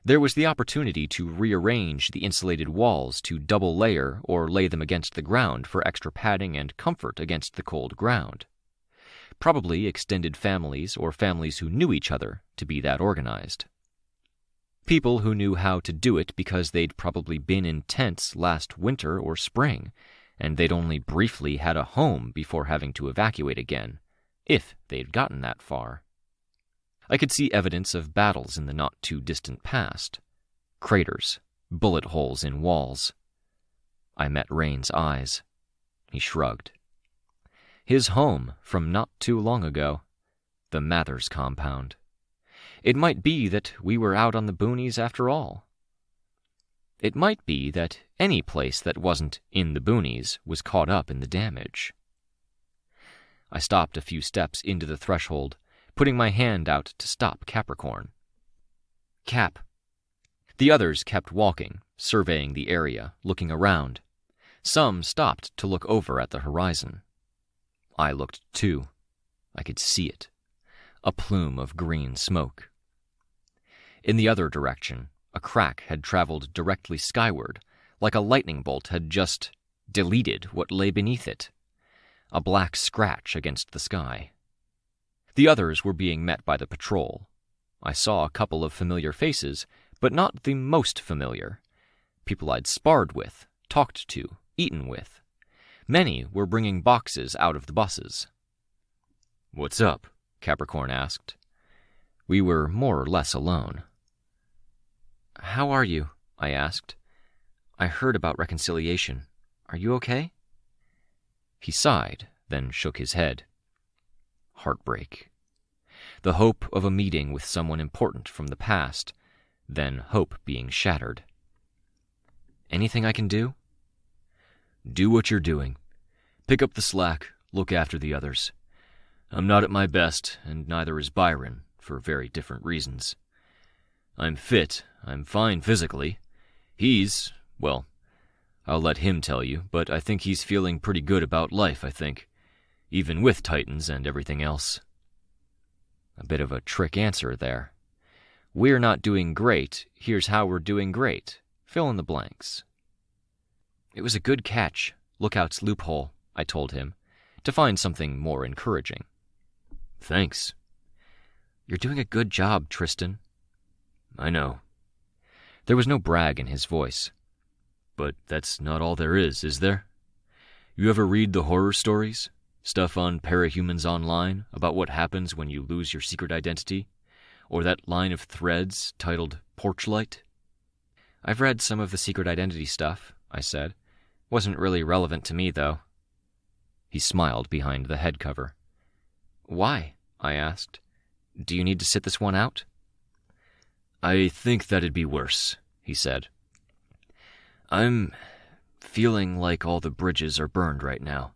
There was the opportunity to rearrange the insulated walls to double layer or lay them against the ground for extra padding and comfort against the cold ground. Probably extended families or families who knew each other to be that organized. People who knew how to do it because they'd probably been in tents last winter or spring, and they'd only briefly had a home before having to evacuate again, if they'd gotten that far. I could see evidence of battles in the not-too-distant past. Craters, bullet holes in walls. I met Rain's eyes. He shrugged. His home from not too long ago, the Mathers compound. It might be that we were out on the boonies after all. It might be that any place that wasn't in the boonies was caught up in the damage. I stopped a few steps into the threshold, putting my hand out to stop Capricorn. Cap. The others kept walking, surveying the area, looking around. Some stopped to look over at the horizon. I looked too. I could see it. A plume of green smoke. In the other direction, a crack had traveled directly skyward, like a lightning bolt had just deleted what lay beneath it. A black scratch against the sky. The others were being met by the patrol. I saw a couple of familiar faces, but not the most familiar. People I'd sparred with, talked to, eaten with. Many were bringing boxes out of the buses. "What's up?" Capricorn asked. We were more or less alone. "How are you?" I asked. "I heard about reconciliation. Are you okay?" He sighed, then shook his head. Heartbreak. The hope of a meeting with someone important from the past, then hope being shattered. "Anything I can do?" Do what you're doing. Pick up the slack, look after the others. I'm not at my best, and neither is Byron, for very different reasons. I'm fit, I'm fine physically. He's, well, I'll let him tell you, but I think he's feeling pretty good about life, I think. Even with Titans and everything else. A bit of a trick answer there. We're not doing great, here's how we're doing great. Fill in the blanks. It was a good catch, Lookout's loophole, I told him, to find something more encouraging. Thanks. You're doing a good job, Tristan. I know. There was no brag in his voice. But that's not all there is there? You ever read the horror stories? Stuff on Parahumans Online about what happens when you lose your secret identity? Or that line of threads titled Porchlight? I've read some of the secret identity stuff, I said. Wasn't really relevant to me, though. He smiled behind the head cover. Why? I asked. Do you need to sit this one out? I think that'd be worse, he said. I'm feeling like all the bridges are burned right now.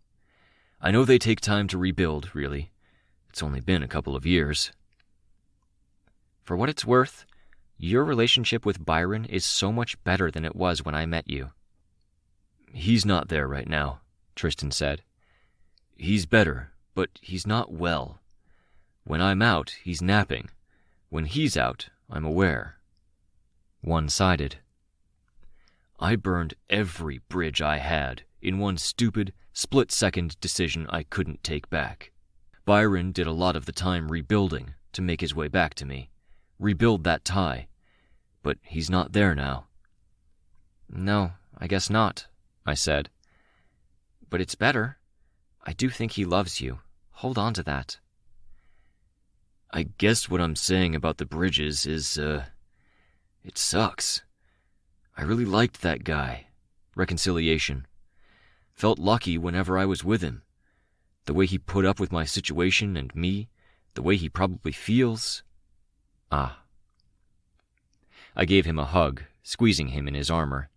I know they take time to rebuild, really. It's only been a couple of years. For what it's worth, your relationship with Byron is so much better than it was when I met you. He's not there right now, Tristan said. He's better, but he's not well. When I'm out, he's napping. When he's out, I'm aware. One-sided. I burned every bridge I had in one stupid, split-second decision I couldn't take back. Byron did a lot of the time rebuilding to make his way back to me. Rebuild that tie. But he's not there now. No, I guess not, I said. But it's better. I do think he loves you. Hold on to that. I guess what I'm saying about the bridges is, it sucks. I really liked that guy. Reconciliation. Felt lucky whenever I was with him. The way he put up with my situation and me, the way he probably feels. Ah. I gave him a hug, squeezing him in his armor.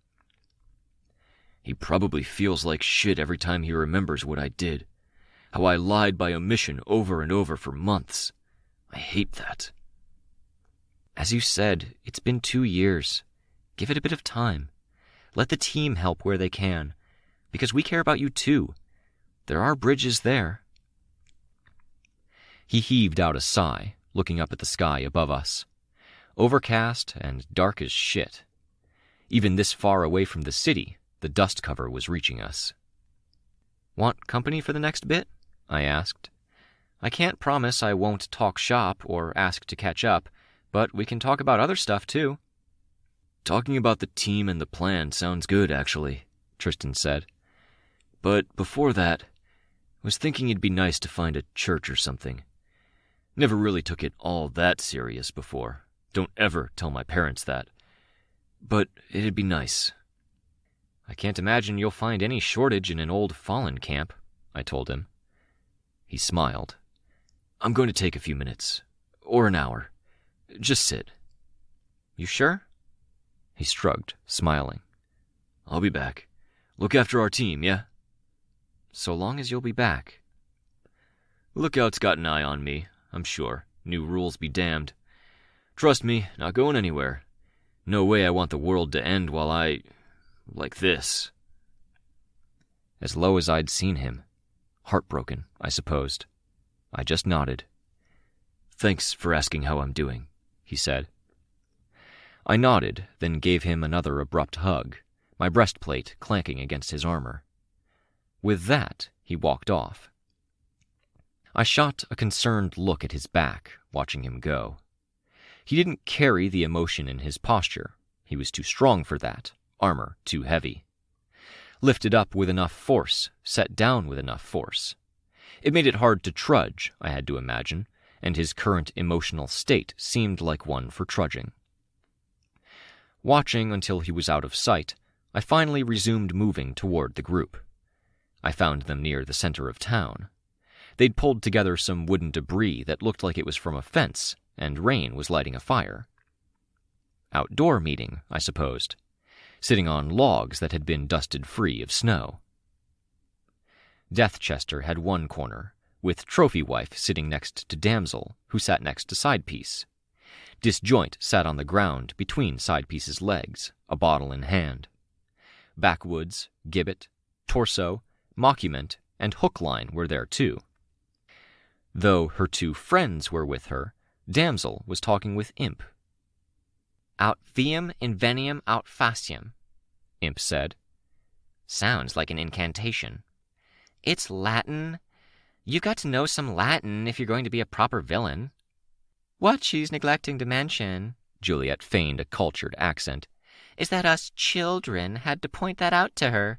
He probably feels like shit every time he remembers what I did. How I lied by omission over and over for months. I hate that. As you said, it's been 2 years. Give it a bit of time. Let the team help where they can, because we care about you too. There are bridges there. He heaved out a sigh, looking up at the sky above us. Overcast and dark as shit. Even this far away from the city, the dust cover was reaching us. Want company for the next bit? I asked. I can't promise I won't talk shop or ask to catch up, but we can talk about other stuff too. Talking about the team and the plan sounds good, actually, Tristan said. But before that, I was thinking it'd be nice to find a church or something. Never really took it all that serious before. Don't ever tell my parents that. But it'd be nice. I can't imagine you'll find any shortage in an old fallen camp, I told him. He smiled. I'm going to take a few minutes. Or an hour. Just sit. You sure? He shrugged, smiling. I'll be back. Look after our team, yeah? So long as you'll be back. Lookout's got an eye on me, I'm sure. New rules be damned. Trust me, not going anywhere. No way I want the world to end while like this. As low as I'd seen him. Heartbroken, I supposed. I just nodded. Thanks for asking how I'm doing, he said. I nodded, then gave him another abrupt hug, my breastplate clanking against his armor. With that, he walked off. I shot a concerned look at his back, watching him go. He didn't carry the emotion in his posture. He was too strong for that, armor too heavy. Lifted up with enough force, set down with enough force. It made it hard to trudge, I had to imagine, and his current emotional state seemed like one for trudging. Watching until he was out of sight, I finally resumed moving toward the group. I found them near the center of town. They'd pulled together some wooden debris that looked like it was from a fence, and Rain was lighting a fire. Outdoor meeting, I supposed, sitting on logs that had been dusted free of snow. Deathchester had one corner, with Trophy Wife sitting next to Damsel, who sat next to Sidepiece. Disjoint sat on the ground between Sidepiece's legs, a bottle in hand. Backwoods, Gibbet, Torso, Mockument, and Hookline were there too. Though her two friends were with her, Damsel was talking with Imp. Aut viam inveniam aut faciam, Imp said. Sounds like an incantation. It's Latin. You've got to know some Latin if you're going to be a proper villain. What she's neglecting to mention, Juliet feigned a cultured accent, is that us children had to point that out to her.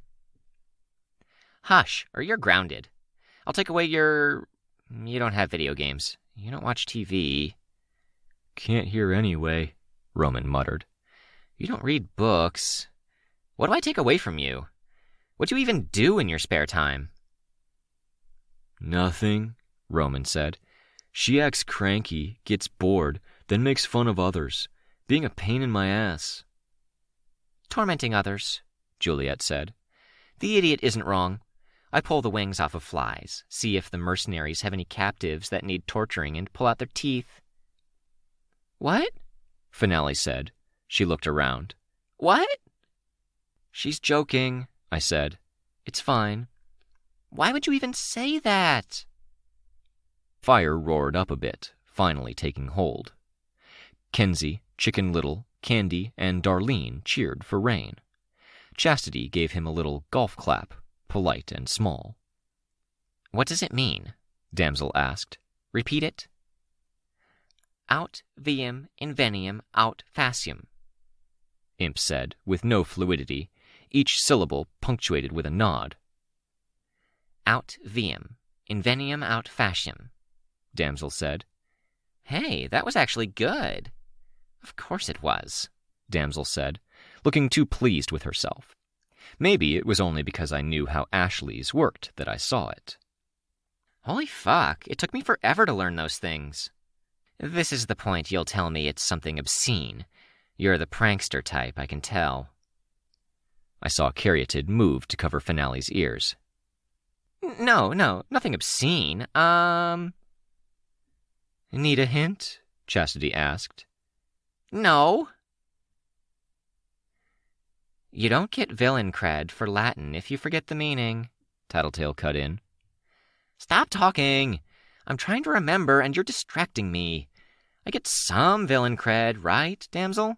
Hush, or you're grounded. I'll take away your... You don't have video games. You don't watch TV. Can't hear anyway, Roman muttered. You don't read books. What do I take away from you? What do you even do in your spare time? Nothing, Roman said. She acts cranky, gets bored, then makes fun of others, being a pain in my ass. Tormenting others, Juliet said. The idiot isn't wrong. I pull the wings off of flies, see if the mercenaries have any captives that need torturing, and pull out their teeth. What? Finale said. She looked around. What? She's joking, I said. It's fine. Why would you even say that? Fire roared up a bit, finally taking hold. Kenzie, Chicken Little, Candy, and Darlene cheered for Rain. Chastity gave him a little golf clap, polite and small. What does it mean? Damsel asked. Repeat it. Aut viam inveniam aut faciam, Imp said, with no fluidity, each syllable punctuated with a nod. Aut viam inveniam aut faciam, Damsel said. Hey, that was actually good. Of course it was, Damsel said, looking too pleased with herself. Maybe it was only because I knew how Ashley's worked that I saw it. Holy fuck, it took me forever to learn those things. This is the point you'll tell me it's something obscene. You're the prankster type, I can tell. I saw Caryatid move to cover Finale's ears. No, nothing obscene. Need a hint? Chastity asked. No. You don't get villain cred for Latin if you forget the meaning, Tattletale cut in. Stop talking. I'm trying to remember and you're distracting me. I get some villain cred, right, Damsel?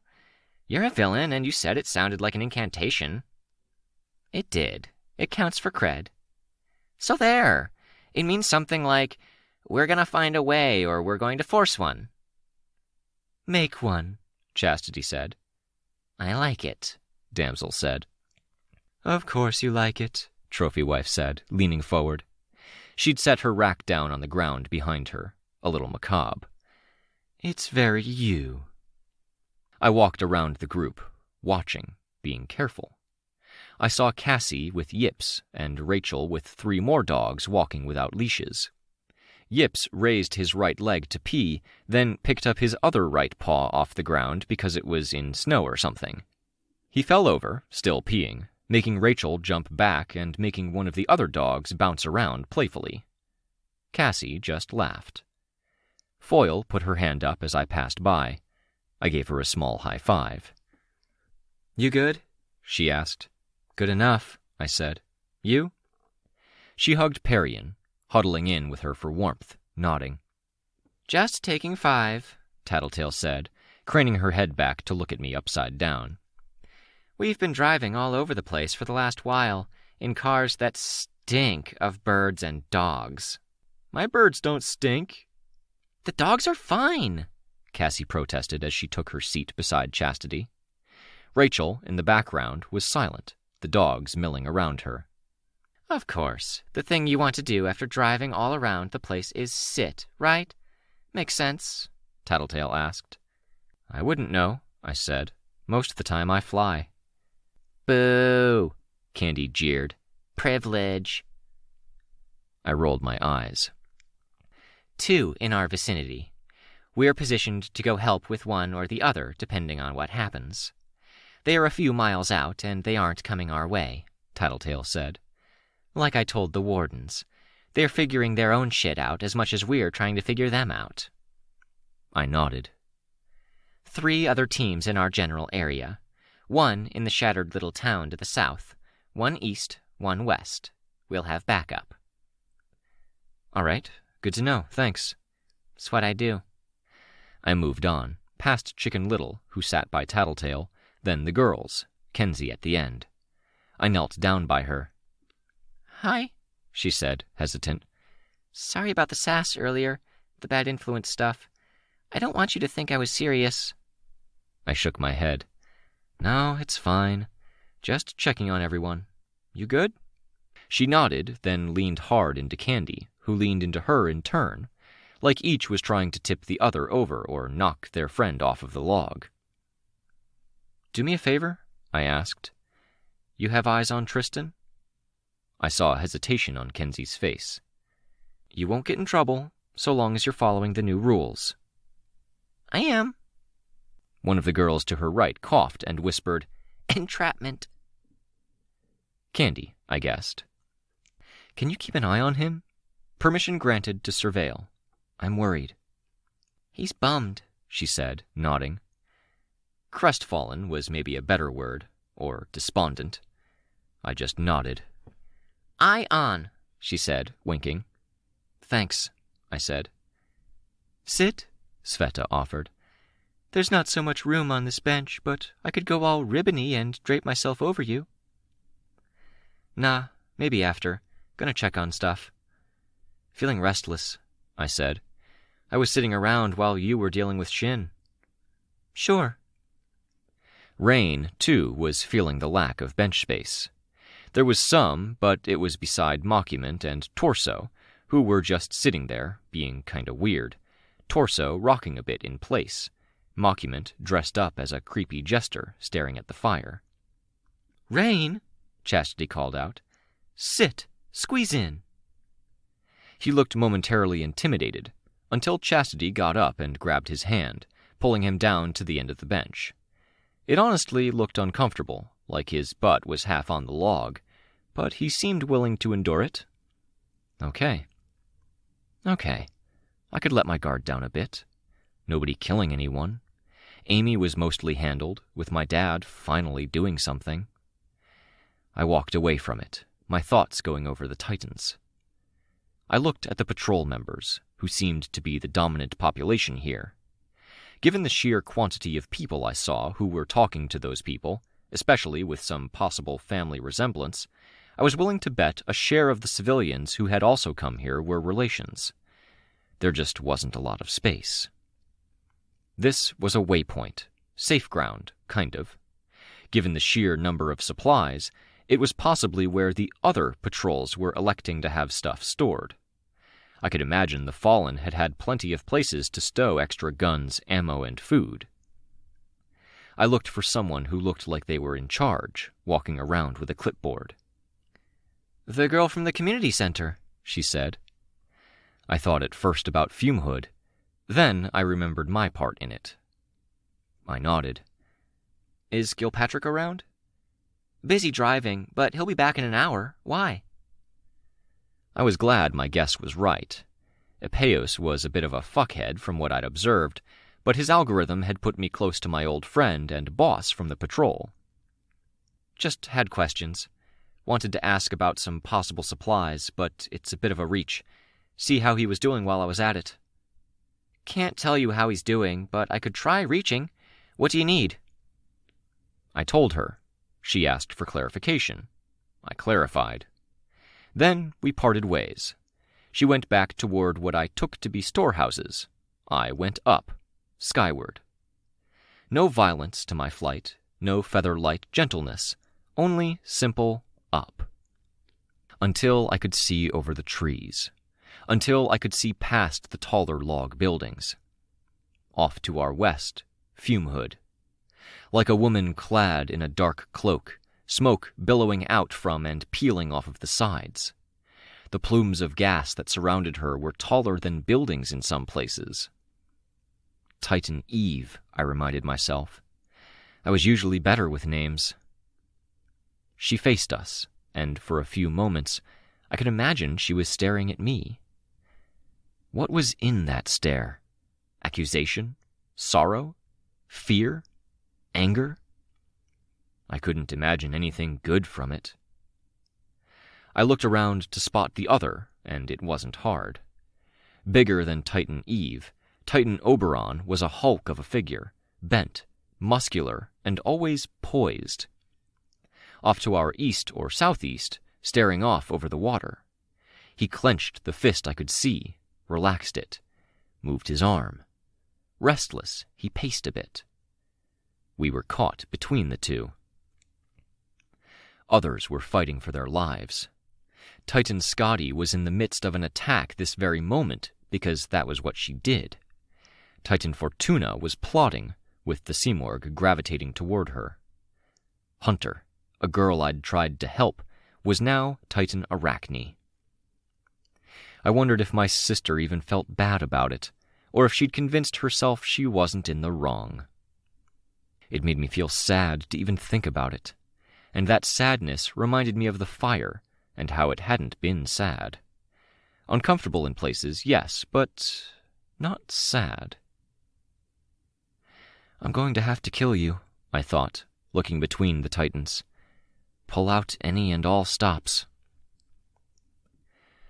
You're a villain and you said it sounded like an incantation. It did. It counts for cred. So there. It means something like, we're gonna find a way or we're going to force one. Make one, Chastity said. I like it, Damsel said. Of course you like it, Trophy Wife said, leaning forward. She'd set her rack down on the ground behind her, a little macabre. It's very you. I walked around the group, watching, being careful. I saw Cassie with Yips and Rachel with 3 more dogs walking without leashes. Yips raised his right leg to pee, then picked up his other right paw off the ground because it was in snow or something. He fell over, still peeing, making Rachel jump back and making one of the other dogs bounce around playfully. Cassie just laughed. Foyle put her hand up as I passed by. I gave her a small high five. You good? She asked. Good enough, I said. You? She hugged Perian, huddling in with her for warmth, nodding. Just taking 5, Tattletale said, craning her head back to look at me upside down. We've been driving all over the place for the last while, in cars that stink of birds and dogs. My birds don't stink. The dogs are fine, Cassie protested as she took her seat beside Chastity. Rachel, in the background, was silent, the dogs milling around her. Of course. The thing you want to do after driving all around the place is sit, right? Makes sense, Tattletale asked. I wouldn't know, I said. Most of the time I fly. Boo, Candy jeered. Privilege. I rolled my eyes. 2 in our vicinity. We're positioned to go help with one or the other, depending on what happens. They are a few miles out, and they aren't coming our way, Tattletale said. Like I told the wardens. They're figuring their own shit out as much as we're trying to figure them out. I nodded. 3 other teams in our general area. 1 in the shattered little town to the south. 1 east, 1 west. We'll have backup. All right, good to know, thanks. It's what I do. I moved on, past Chicken Little, who sat by Tattletale, then the girls, Kenzie at the end. I knelt down by her. Hi, she said, hesitant. Sorry about the sass earlier, the bad influence stuff. I don't want you to think I was serious. I shook my head. No, it's fine. Just checking on everyone. You good? She nodded, then leaned hard into Candy, who leaned into her in turn, like each was trying to tip the other over or knock their friend off of the log. Do me a favor? I asked. You have eyes on Tristan? I saw hesitation on Kenzie's face. You won't get in trouble, so long as you're following the new rules. I am. One of the girls to her right coughed and whispered, Entrapment. Candy, I guessed. Can you keep an eye on him? Permission granted to surveil. I'm worried. He's bummed, she said, nodding. Crestfallen was maybe a better word, or despondent. I just nodded. Eye on, she said, winking. Thanks, I said. Sit, Sveta offered. There's not so much room on this bench, but I could go all ribbony and drape myself over you. Nah, maybe after. Gonna check on stuff. Feeling restless, I said. I was sitting around while you were dealing with Shin. Sure. Rain, too, was feeling the lack of bench space. There was some, but it was beside Mockument and Torso, who were just sitting there, being kinda weird. Torso rocking a bit in place. Mockument dressed up as a creepy jester, staring at the fire. Rain, Chastity called out. Sit! Squeeze in! He looked momentarily intimidated, until Chastity got up and grabbed his hand, pulling him down to the end of the bench. It honestly looked uncomfortable, like his butt was half on the log, but he seemed willing to endure it. Okay. I could let my guard down a bit. Nobody killing anyone. Amy was mostly handled, with my dad finally doing something. I walked away from it, my thoughts going over the Titans. I looked at the patrol members, who seemed to be the dominant population here. Given the sheer quantity of people I saw who were talking to those people, especially with some possible family resemblance, I was willing to bet a share of the civilians who had also come here were relations. There just wasn't a lot of space. This was a waypoint, safe ground, kind of. Given the sheer number of supplies, it was possibly where the other patrols were electing to have stuff stored. I could imagine the Fallen had had plenty of places to stow extra guns, ammo, and food. I looked for someone who looked like they were in charge, walking around with a clipboard. The girl from the community center, she said. I thought at first about Fumehood. Then I remembered my part in it. I nodded. Is Gilpatrick around? Busy driving, but he'll be back in an hour. Why? I was glad my guess was right. Epeos was a bit of a fuckhead from what I'd observed, but his algorithm had put me close to my old friend and boss from the patrol. Just had questions. Wanted to ask about some possible supplies, but it's a bit of a reach. See how he was doing while I was at it. Can't tell you how he's doing, but I could try reaching. What do you need? I told her. She asked for clarification. I clarified. Then we parted ways. She went back toward what I took to be storehouses. I went up, skyward. No violence to my flight, no feather-light gentleness, only simple up. Until I could see over the trees. Until I could see past the taller log buildings. Off to our west, Fumehood. Like a woman clad in a dark cloak, smoke billowing out from and peeling off of the sides. The plumes of gas that surrounded her were taller than buildings in some places. Titan Eve, I reminded myself. I was usually better with names. She faced us, and for a few moments, I could imagine she was staring at me. What was in that stare? Accusation? Sorrow? Fear? Anger? I couldn't imagine anything good from it. I looked around to spot the other, and it wasn't hard. Bigger than Titan Eve, Titan Oberon was a hulk of a figure, bent, muscular, and always poised. Off to our east or southeast, staring off over the water. He clenched the fist I could see, relaxed it, moved his arm. Restless, he paced a bit. We were caught between the two. Others were fighting for their lives. Titan Scotty was in the midst of an attack this very moment because that was what she did. Titan Fortuna was plotting, with the Simorg gravitating toward her. Hunter, a girl I'd tried to help, was now Titan Arachne. I wondered if my sister even felt bad about it, or if she'd convinced herself she wasn't in the wrong. It made me feel sad to even think about it, and that sadness reminded me of the fire and how it hadn't been sad. Uncomfortable in places, yes, but not sad. I'm going to have to kill you, I thought, looking between the Titans. Pull out any and all stops.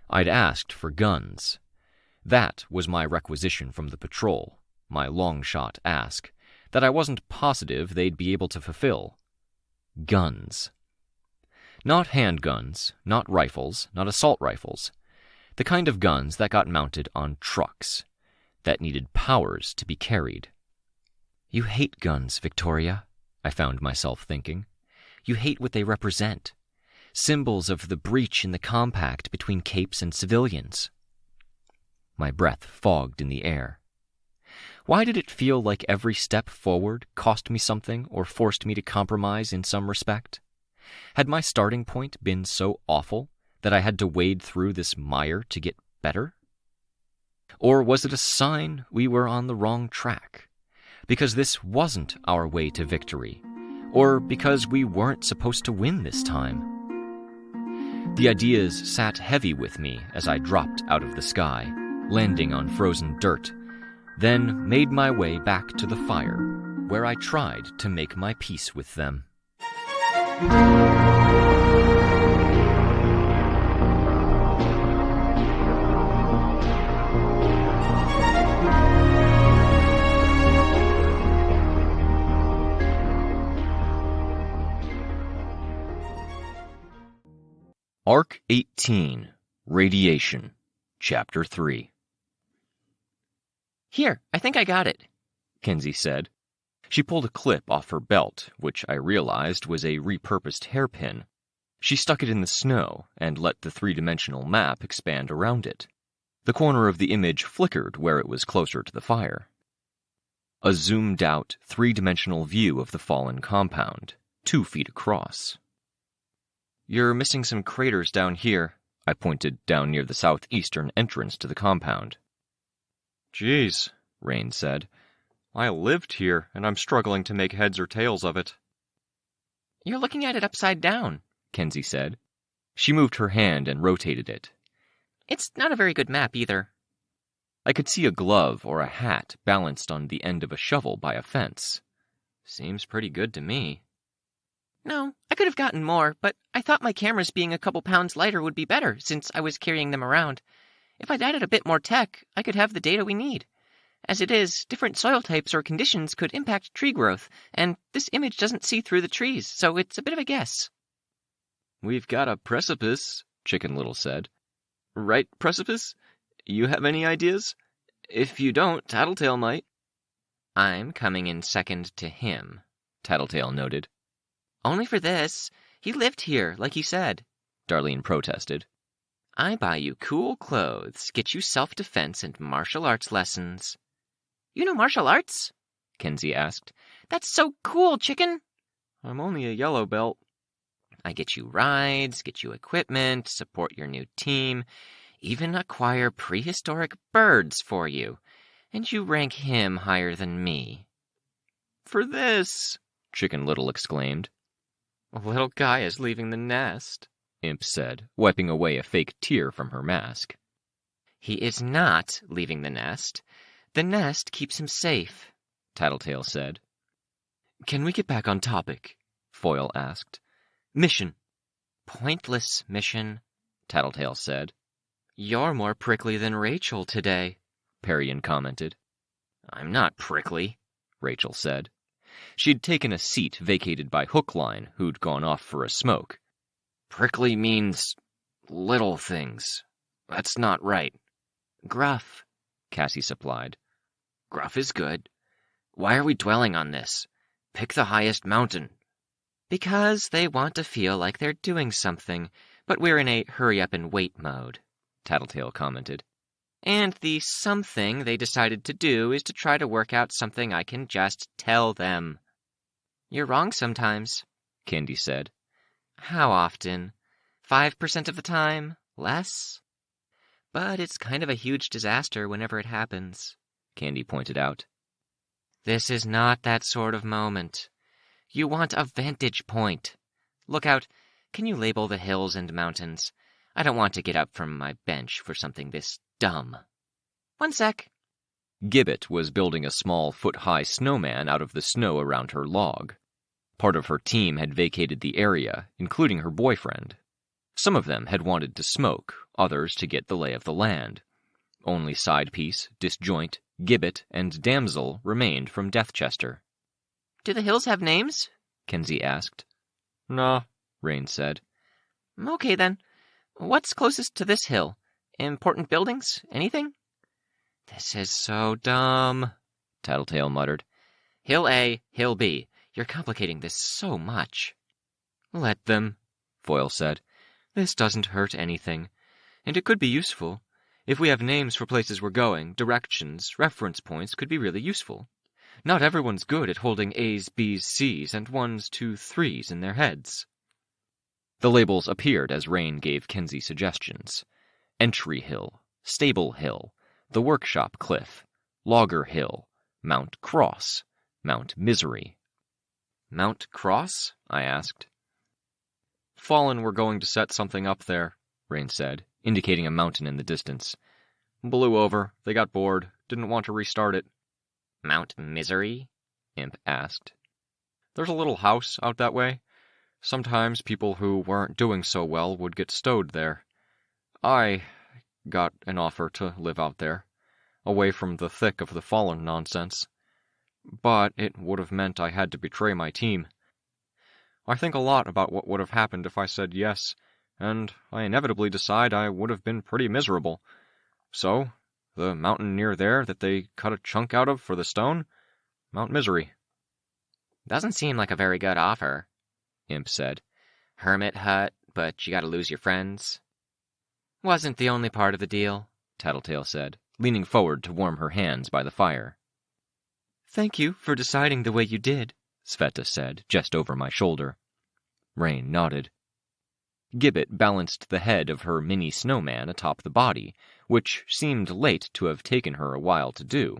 I'd asked for guns. That was my requisition from the patrol, my long-shot ask, that I wasn't positive they'd be able to fulfill. Guns. Not handguns, not rifles, not assault rifles. The kind of guns that got mounted on trucks, that needed powers to be carried. You hate guns, Victoria, I found myself thinking. You hate what they represent. Symbols of the breach in the compact between capes and civilians. My breath fogged in the air. Why did it feel like every step forward cost me something or forced me to compromise in some respect? Had my starting point been so awful that I had to wade through this mire to get better? Or was it a sign we were on the wrong track? Because this wasn't our way to victory, or because we weren't supposed to win this time. The ideas sat heavy with me as I dropped out of the sky, landing on frozen dirt, then made my way back to the fire, where I tried to make my peace with them. Arc 18, Radiation, Chapter 3. Here, I think I got it, Kenzie said. She pulled a clip off her belt, which I realized was a repurposed hairpin. She stuck it in the snow and let the three-dimensional map expand around it. The corner of the image flickered where it was closer to the fire. A zoomed-out, three-dimensional view of the fallen compound, 2 feet across. You're missing some craters down here, I pointed down near the southeastern entrance to the compound. Geez, Rain said. I lived here, and I'm struggling to make heads or tails of it. You're looking at it upside down, Kenzie said. She moved her hand and rotated it. It's not a very good map either. I could see a glove or a hat balanced on the end of a shovel by a fence. Seems pretty good to me. No, I could have gotten more, but I thought my cameras being a couple pounds lighter would be better since I was carrying them around. If I'd added a bit more tech, I could have the data we need. As it is, different soil types or conditions could impact tree growth, and this image doesn't see through the trees, so it's a bit of a guess. We've got a precipice, Chicken Little said. Right, Precipice? You have any ideas? If you don't, Tattletale might. I'm coming in second to him, Tattletale noted. Only for this. He lived here, like he said, Darlene protested. I buy you cool clothes, get you self-defense and martial arts lessons. You know martial arts? Kenzie asked. That's so cool, Chicken. I'm only a yellow belt. I get you rides, get you equipment, support your new team, even acquire prehistoric birds for you, and you rank him higher than me. For this, Chicken Little exclaimed. A little guy is leaving the nest, Imp said, wiping away a fake tear from her mask. He is not leaving the nest. The nest keeps him safe, Tattletale said. Can we get back on topic? Foil asked. Mission. Pointless mission, Tattletale said. You're more prickly than Rachel today, Perian commented. I'm not prickly, Rachel said. She'd taken a seat vacated by Hookline, who'd gone off for a smoke. Prickly means little things. That's not right. Gruff, Cassie supplied. Gruff is good. Why are we dwelling on this? Pick the highest mountain. Because they want to feel like they're doing something, but we're in a hurry-up-and-wait mode, Tattletale commented. And the something they decided to do is to try to work out something I can just tell them. You're wrong sometimes, Candy said. How often? 5% of the time? Less? But it's kind of a huge disaster whenever it happens, Candy pointed out. This is not that sort of moment. You want a vantage point. Lookout, can you label the hills and mountains? I don't want to get up from my bench for something this dumb. 1 sec. Gibbet was building a small foot-high snowman out of the snow around her log. Part of her team had vacated the area, including her boyfriend. Some of them had wanted to smoke, others to get the lay of the land. Only Sidepiece, Disjoint, Gibbet, and Damsel remained from Deathchester. Do the hills have names? Kenzie asked. Nah, Rain said. Okay then. What's closest to this hill? Important buildings? Anything? This is so dumb, Tattletale muttered. Hill A, Hill B. You're complicating this so much. Let them, Foil said. This doesn't hurt anything, and it could be useful. If we have names for places we're going, directions, reference points could be really useful. Not everyone's good at holding A's, B's, C's, and 1s, 2, 3s in their heads. The labels appeared as Rain gave Kenzie suggestions. Entry Hill, Stable Hill, the Workshop Cliff, Logger Hill, Mount Cross, Mount Misery. Mount Cross? I asked. Fallen were going to set something up there, Rain said, indicating a mountain in the distance. Blew over. They got bored. Didn't want to restart it. Mount Misery? Imp asked. There's a little house out that way. Sometimes people who weren't doing so well would get stowed there. I got an offer to live out there, away from the thick of the Fallen nonsense. But it would have meant I had to betray my team. I think a lot about what would have happened if I said yes, and I inevitably decide I would have been pretty miserable. So, the mountain near there that they cut a chunk out of for the stone, Mount Misery. Doesn't seem like a very good offer, Imp said. Hermit hut, but you gotta lose your friends. Wasn't the only part of the deal, Tattletale said, leaning forward to warm her hands by the fire. Thank you for deciding the way you did, Sveta said, just over my shoulder. Rain nodded. Gibbet balanced the head of her mini snowman atop the body, which seemed late to have taken her a while to do.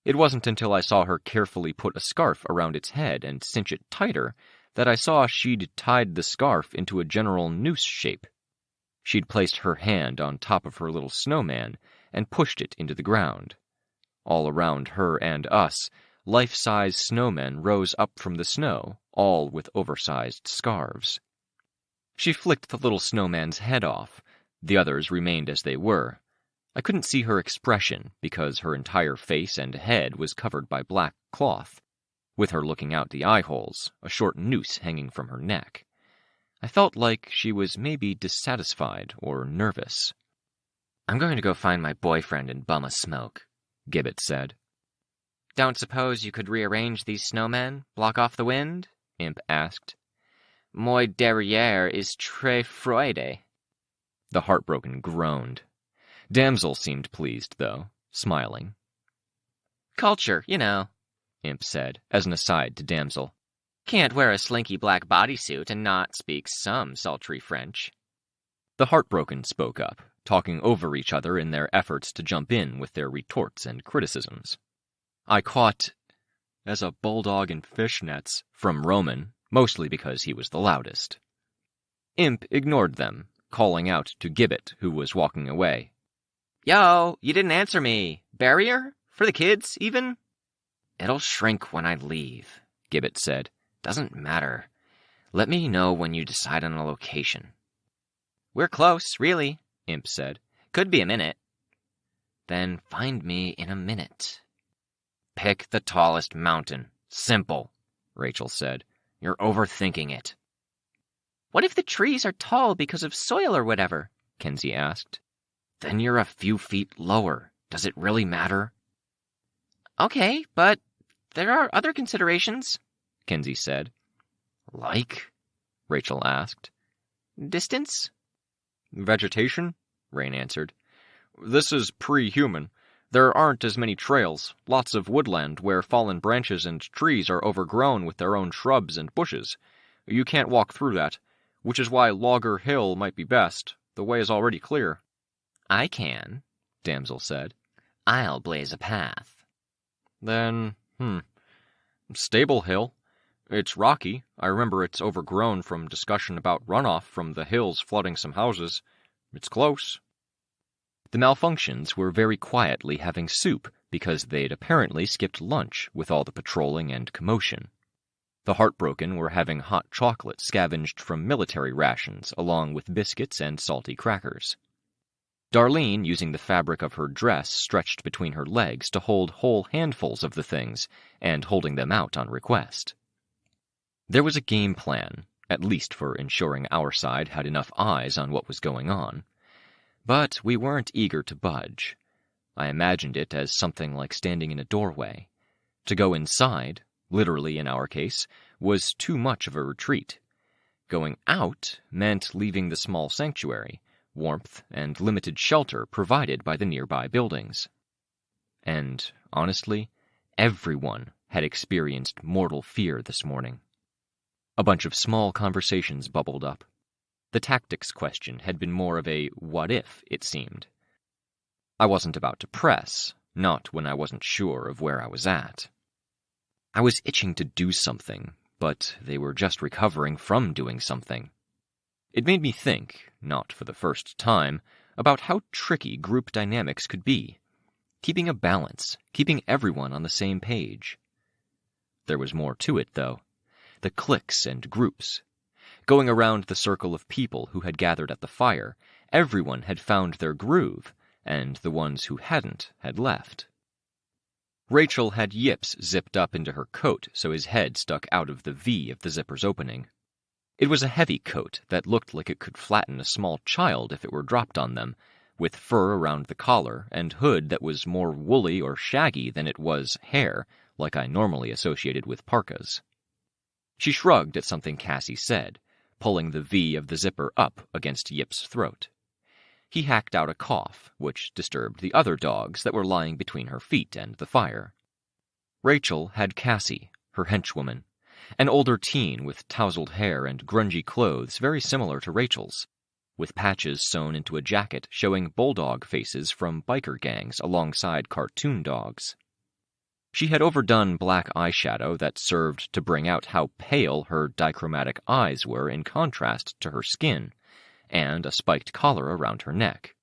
It wasn't until I saw her carefully put a scarf around its head and cinch it tighter that I saw she'd tied the scarf into a general noose shape. She'd placed her hand on top of her little snowman and pushed it into the ground. All around her and us, life-size snowmen rose up from the snow, all with oversized scarves. She flicked the little snowman's head off. The others remained as they were. I couldn't see her expression because her entire face and head was covered by black cloth, with her looking out the eye-holes, a short noose hanging from her neck. I felt like she was maybe dissatisfied or nervous. I'm going to go find my boyfriend and bum a smoke, Gibbet said. Don't suppose you could rearrange these snowmen, block off the wind? Imp asked. Moi derrière is très froide. The heartbroken groaned. Damsel seemed pleased, though, smiling. Culture, you know, Imp said, as an aside to Damsel. Can't wear a slinky black bodysuit and not speak some sultry French. The heartbroken spoke up, talking over each other in their efforts to jump in with their retorts and criticisms. I caught, as a bulldog in fishnets, from Roman, mostly because he was the loudest. Imp ignored them, calling out to Gibbet, who was walking away. Yo, you didn't answer me. Barrier? For the kids, even? It'll shrink when I leave, Gibbet said. Doesn't matter. Let me know when you decide on a location. We're close, really, Imp said. Could be a minute. Then find me in a minute. Pick the tallest mountain. Simple, Rachel said. You're overthinking it. What if the trees are tall because of soil or whatever? Kenzie asked. Then you're a few feet lower. Does it really matter? Okay, but there are other considerations, Kenzie said. Like? Rachel asked. Distance? Vegetation? Rain answered. This is pre-human. There aren't as many trails, lots of woodland where fallen branches and trees are overgrown with their own shrubs and bushes. You can't walk through that, which is why Logger Hill might be best. The way is already clear. I can, Damsel said. I'll blaze a path. Then, Stable Hill. It's rocky. I remember it's overgrown from discussion about runoff from the hills flooding some houses. It's close. The Malfunctions were very quietly having soup because they'd apparently skipped lunch with all the patrolling and commotion. The Heartbroken were having hot chocolate scavenged from military rations along with biscuits and salty crackers. Darlene using the fabric of her dress stretched between her legs to hold whole handfuls of the things and holding them out on request. There was a game plan, at least for ensuring our side had enough eyes on what was going on. But we weren't eager to budge. I imagined it as something like standing in a doorway. To go inside, literally in our case, was too much of a retreat. Going out meant leaving the small sanctuary, warmth and limited shelter provided by the nearby buildings. And, honestly, everyone had experienced mortal fear this morning. A bunch of small conversations bubbled up. The tactics question had been more of a what if, it seemed. I wasn't about to press, not when I wasn't sure of where I was at. I was itching to do something, but they were just recovering from doing something. It made me think, not for the first time, about how tricky group dynamics could be. Keeping a balance, keeping everyone on the same page. There was more to it, though. The cliques and groups. Going around the circle of people who had gathered at the fire, everyone had found their groove, and the ones who hadn't had left. Rachel had Yips zipped up into her coat so his head stuck out of the V of the zipper's opening. It was a heavy coat that looked like it could flatten a small child if it were dropped on them, with fur around the collar and hood that was more woolly or shaggy than it was hair, like I normally associated with parkas. She shrugged at something Cassie said, pulling the V of the zipper up against Yip's throat. He hacked out a cough, which disturbed the other dogs that were lying between her feet and the fire. Rachel had Cassie, her henchwoman, an older teen with tousled hair and grungy clothes very similar to Rachel's, with patches sewn into a jacket showing bulldog faces from biker gangs alongside cartoon dogs. She had overdone black eyeshadow that served to bring out how pale her dichromatic eyes were in contrast to her skin, and a spiked collar around her neck.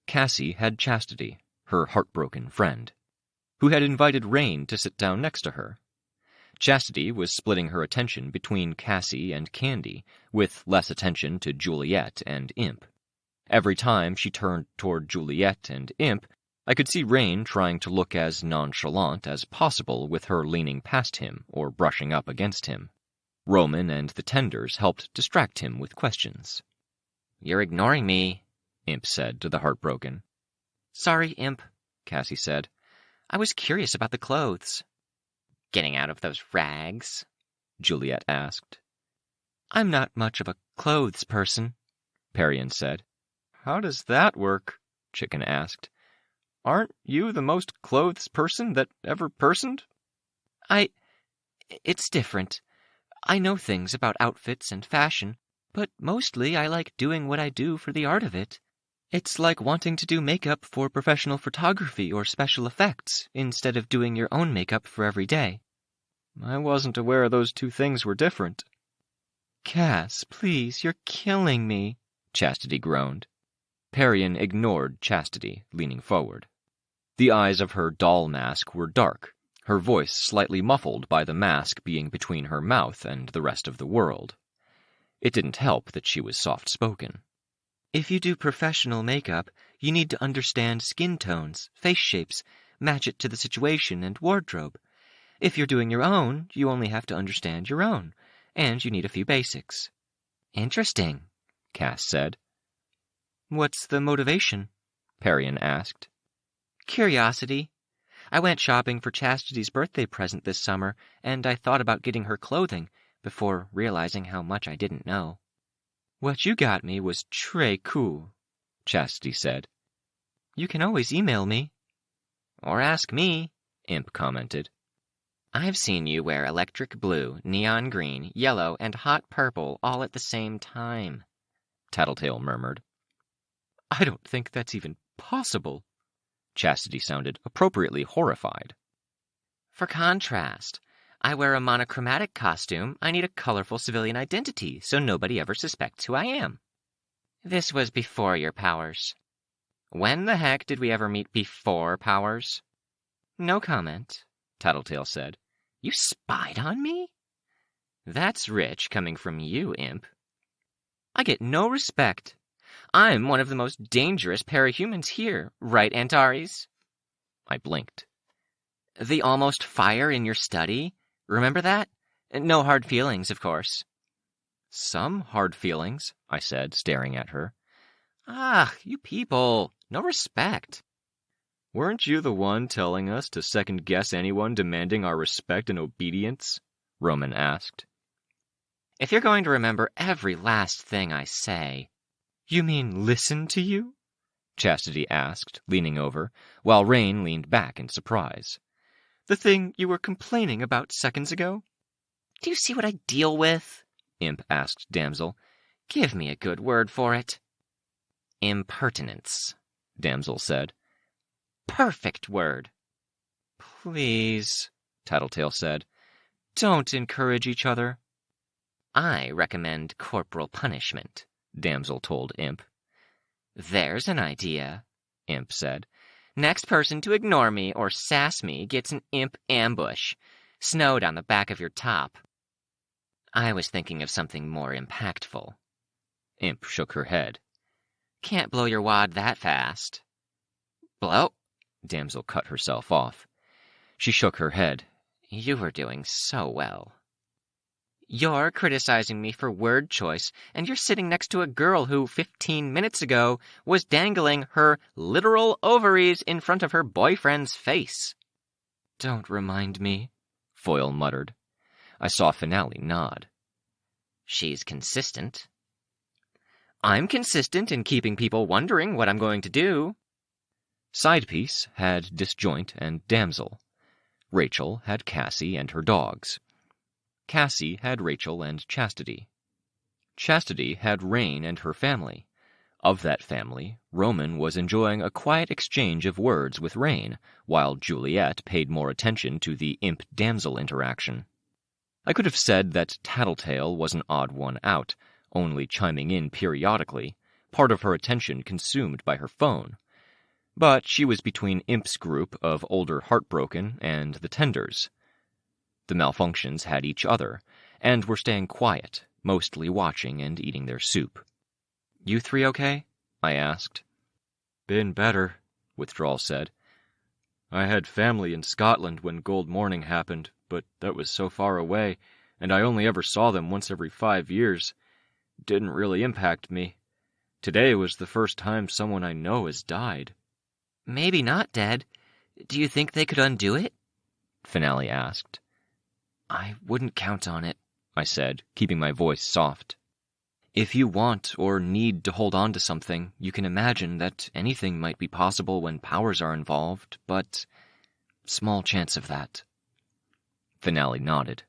Cassie had Chastity, her heartbroken friend, who had invited Rain to sit down next to her. Chastity was splitting her attention between Cassie and Candy, with less attention to Juliet and Imp. Every time she turned toward Juliet and Imp, I could see Rain trying to look as nonchalant as possible with her leaning past him or brushing up against him. Roman and the tenders helped distract him with questions. You're ignoring me, Imp said to the Heartbroken. Sorry, Imp, Cassie said. I was curious about the clothes. Getting out of those rags? Juliet asked. I'm not much of a clothes person, Parian said. How does that work? Chicken asked. Aren't you the most clothes person that ever personed? It's different. I know things about outfits and fashion, but mostly I like doing what I do for the art of it. It's like wanting to do makeup for professional photography or special effects, instead of doing your own makeup for every day. I wasn't aware those two things were different. Cass, please, you're killing me, Chastity groaned. Parian ignored Chastity, leaning forward. The eyes of her doll mask were dark, her voice slightly muffled by the mask being between her mouth and the rest of the world. It didn't help that she was soft-spoken. If you do professional makeup, you need to understand skin tones, face shapes, match it to the situation and wardrobe. If you're doing your own, you only have to understand your own, and you need a few basics. Interesting, Cass said. What's the motivation? Parian asked. Curiosity. I went shopping for Chastity's birthday present this summer, and I thought about getting her clothing before realizing how much I didn't know. What you got me was très cool, Chastity said. You can always email me. Or ask me, Imp commented. I've seen you wear electric blue, neon green, yellow, and hot purple all at the same time, Tattletale murmured. I don't think that's even possible. Chastity sounded appropriately horrified. For contrast, I wear a monochromatic costume. I need a colorful civilian identity so nobody ever suspects who I am. This was before your powers. When the heck did we ever meet before powers? No comment, Tattletale said. You spied on me? That's rich coming from you, Imp. I get no respect. I'm one of the most dangerous parahumans here, right, Antares? I blinked. The almost fire in your study? Remember that? No hard feelings, of course. Some hard feelings, I said, staring at her. Ah, you people. No respect. Weren't you the one telling us to second-guess anyone demanding our respect and obedience? Roman asked. If you're going to remember every last thing I say... You mean listen to you? Chastity asked, leaning over, while Rain leaned back in surprise. The thing you were complaining about seconds ago? Do you see what I deal with? Imp asked Damsel. Give me a good word for it. Impertinence, Damsel said. Perfect word. Please, Tattletale said. Don't encourage each other. I recommend corporal punishment, Damsel told Imp. There's an idea, Imp said. Next person to ignore me or sass me gets an Imp ambush, snowed on the back of your top. I was thinking of something more impactful. Imp shook her head. Can't blow your wad that fast. Blow? Damsel cut herself off. She shook her head. You were doing so well. You're criticizing me for word choice, and you're sitting next to a girl who, 15 minutes ago, was dangling her literal ovaries in front of her boyfriend's face. Don't remind me, Foyle muttered. I saw Finale nod. She's consistent. I'm consistent in keeping people wondering what I'm going to do. Sidepiece had Disjoint and Damsel. Rachel had Cassie and her dogs. Cassie had Rachel and Chastity. Chastity had Rain and her family. Of that family, Roman was enjoying a quiet exchange of words with Rain, while Juliet paid more attention to the imp-damsel interaction. I could have said that Tattletale was an odd one out, only chiming in periodically, part of her attention consumed by her phone. But she was between Imp's group of older heartbroken and the Tenders. The Malfunctions had each other, and were staying quiet, mostly watching and eating their soup. You three okay? I asked. Been better, Withdrawal said. I had family in Scotland when Gold Morning happened, but that was so far away, and I only ever saw them once every 5 years. Didn't really impact me. Today was the first time someone I know has died. Maybe not dead. Do you think they could undo it? Finale asked. I wouldn't count on it, I said, keeping my voice soft. If you want or need to hold on to something, you can imagine that anything might be possible when powers are involved, but small chance of that. Finale nodded.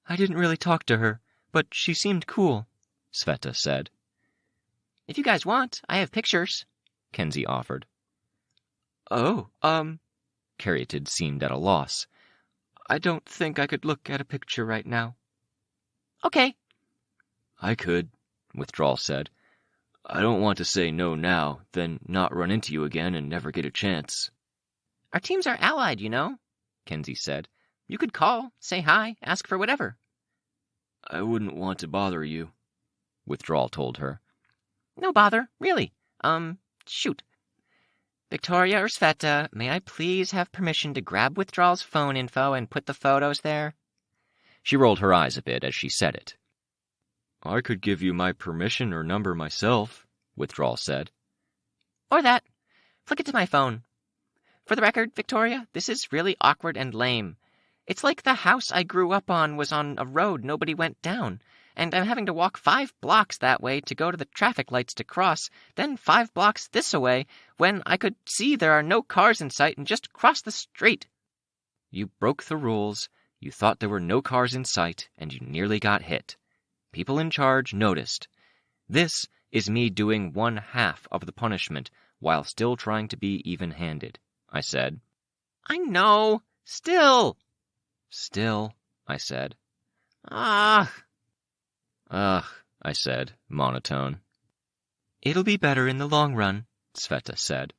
I didn't really talk to her, but she seemed cool, Sveta said. If you guys want, I have pictures, Kenzie offered. Oh, Caryatid seemed at a loss. I don't think I could look at a picture right now. Okay, I could, Withdrawal said. I don't want to say no now, then not run into you again and never get a chance. Our teams are allied, you know, Kenzie said. You could call, say hi, ask for whatever. I wouldn't want to bother you, Withdrawal told her. No bother, really. Shoot. Victoria or Sveta, may I please have permission to grab Withdrawal's phone info and put the photos there? She rolled her eyes a bit as she said it. I could give you my permission or number myself, Withdrawal said. Or that. Flick it to my phone. For the record, Victoria, this is really awkward and lame. It's like the house I grew up on was on a road nobody went down, and I'm having to walk 5 blocks that way to go to the traffic lights to cross, then 5 blocks this away, when I could see there are no cars in sight and just cross the street. You broke the rules, you thought there were no cars in sight, and you nearly got hit. People in charge noticed. This is me doing 1/2 of the punishment while still trying to be even-handed, I said. I know. Still, I said. Ugh, I said, monotone. It'll be better in the long run, Sveta said.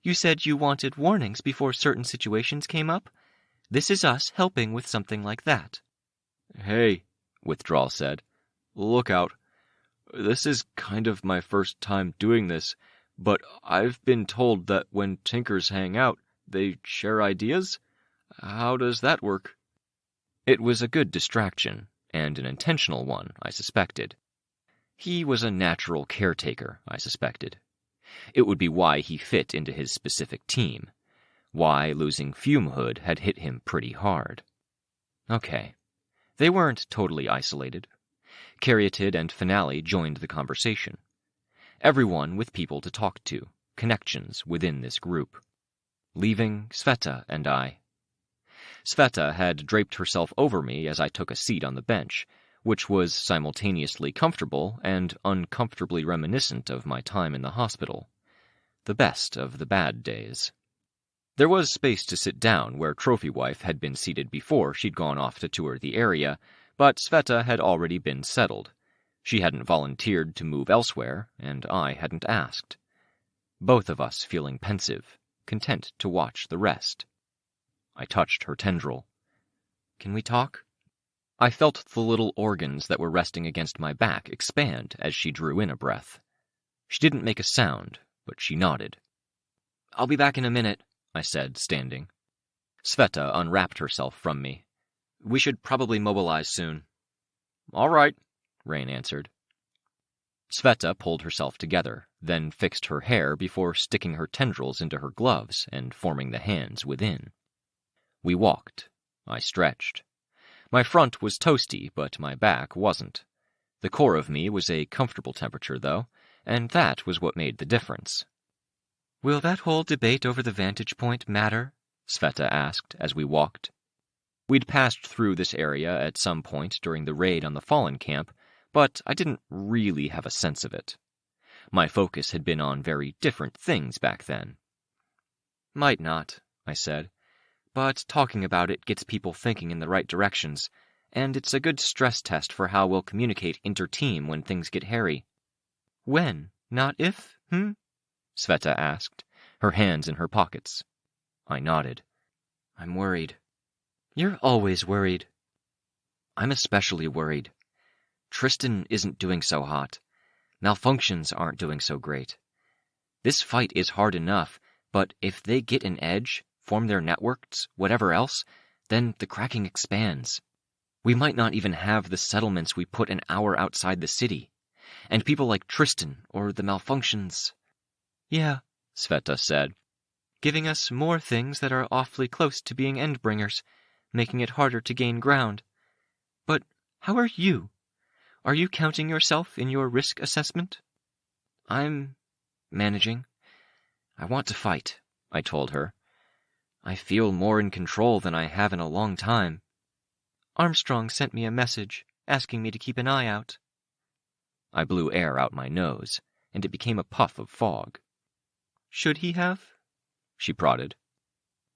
You said you wanted warnings before certain situations came up. This is us helping with something like that. Hey, Withdrawal said. Look out. This is kind of my first time doing this, but I've been told that when Tinkers hang out, they share ideas? How does that work? It was a good distraction, and an intentional one, I suspected. He was a natural caretaker, I suspected. It would be why he fit into his specific team, why losing Fumehood had hit him pretty hard. Okay. They weren't totally isolated. Caryatid and Finale joined the conversation. Everyone with people to talk to, connections within this group. Leaving Sveta and I. Sveta had draped herself over me as I took a seat on the bench, which was simultaneously comfortable and uncomfortably reminiscent of my time in the hospital. The best of the bad days. There was space to sit down where Trophy Wife had been seated before she'd gone off to tour the area, but Sveta had already been settled. She hadn't volunteered to move elsewhere, and I hadn't asked. Both of us feeling pensive, content to watch the rest. I touched her tendril. Can we talk? I felt the little organs that were resting against my back expand as she drew in a breath. She didn't make a sound, but she nodded. I'll be back in a minute, I said, standing. Sveta unwrapped herself from me. We should probably mobilize soon. All right, Rain answered. Sveta pulled herself together, then fixed her hair before sticking her tendrils into her gloves and forming the hands within. We walked. I stretched. My front was toasty, but my back wasn't. The core of me was a comfortable temperature, though, and that was what made the difference. Will that whole debate over the vantage point matter? Sveta asked as we walked. We'd passed through this area at some point during the raid on the Fallen camp, but I didn't really have a sense of it. My focus had been on very different things back then. Might not, I said, but talking about it gets people thinking in the right directions, and it's a good stress test for how we'll communicate inter-team when things get hairy. When, not if, Sveta asked, her hands in her pockets. I nodded. I'm worried. You're always worried. I'm especially worried. Tristan isn't doing so hot. Malfunctions aren't doing so great. This fight is hard enough, but if they get an edge, form their networks, whatever else, then the cracking expands. We might not even have the settlements we put an hour outside the city. And people like Tristan or the Malfunctions. Yeah, Sveta said, giving us more things that are awfully close to being Endbringers, making it harder to gain ground. But how are you? Are you counting yourself in your risk assessment? I'm managing. I want to fight, I told her. I feel more in control than I have in a long time. Armstrong sent me a message, asking me to keep an eye out. I blew air out my nose, and it became a puff of fog. Should he have? She prodded.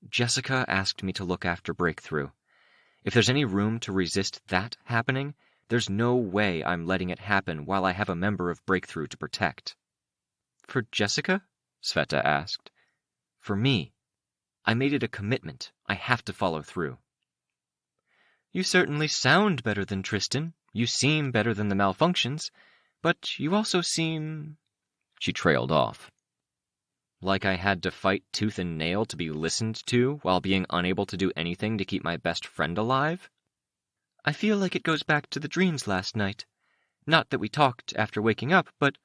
Jessica asked me to look after Breakthrough. If there's any room to resist that happening, There's no way I'm letting it happen while I have a member of Breakthrough to protect. For Jessica? Sveta asked. For me. I made it a commitment. I have to follow through. You certainly sound better than Tristan. You seem better than the malfunctions. But you also seem... She trailed off. Like I had to fight tooth and nail to be listened to while being unable to do anything to keep my best friend alive? I feel like it goes back to the dreams last night. Not that we talked after waking up, but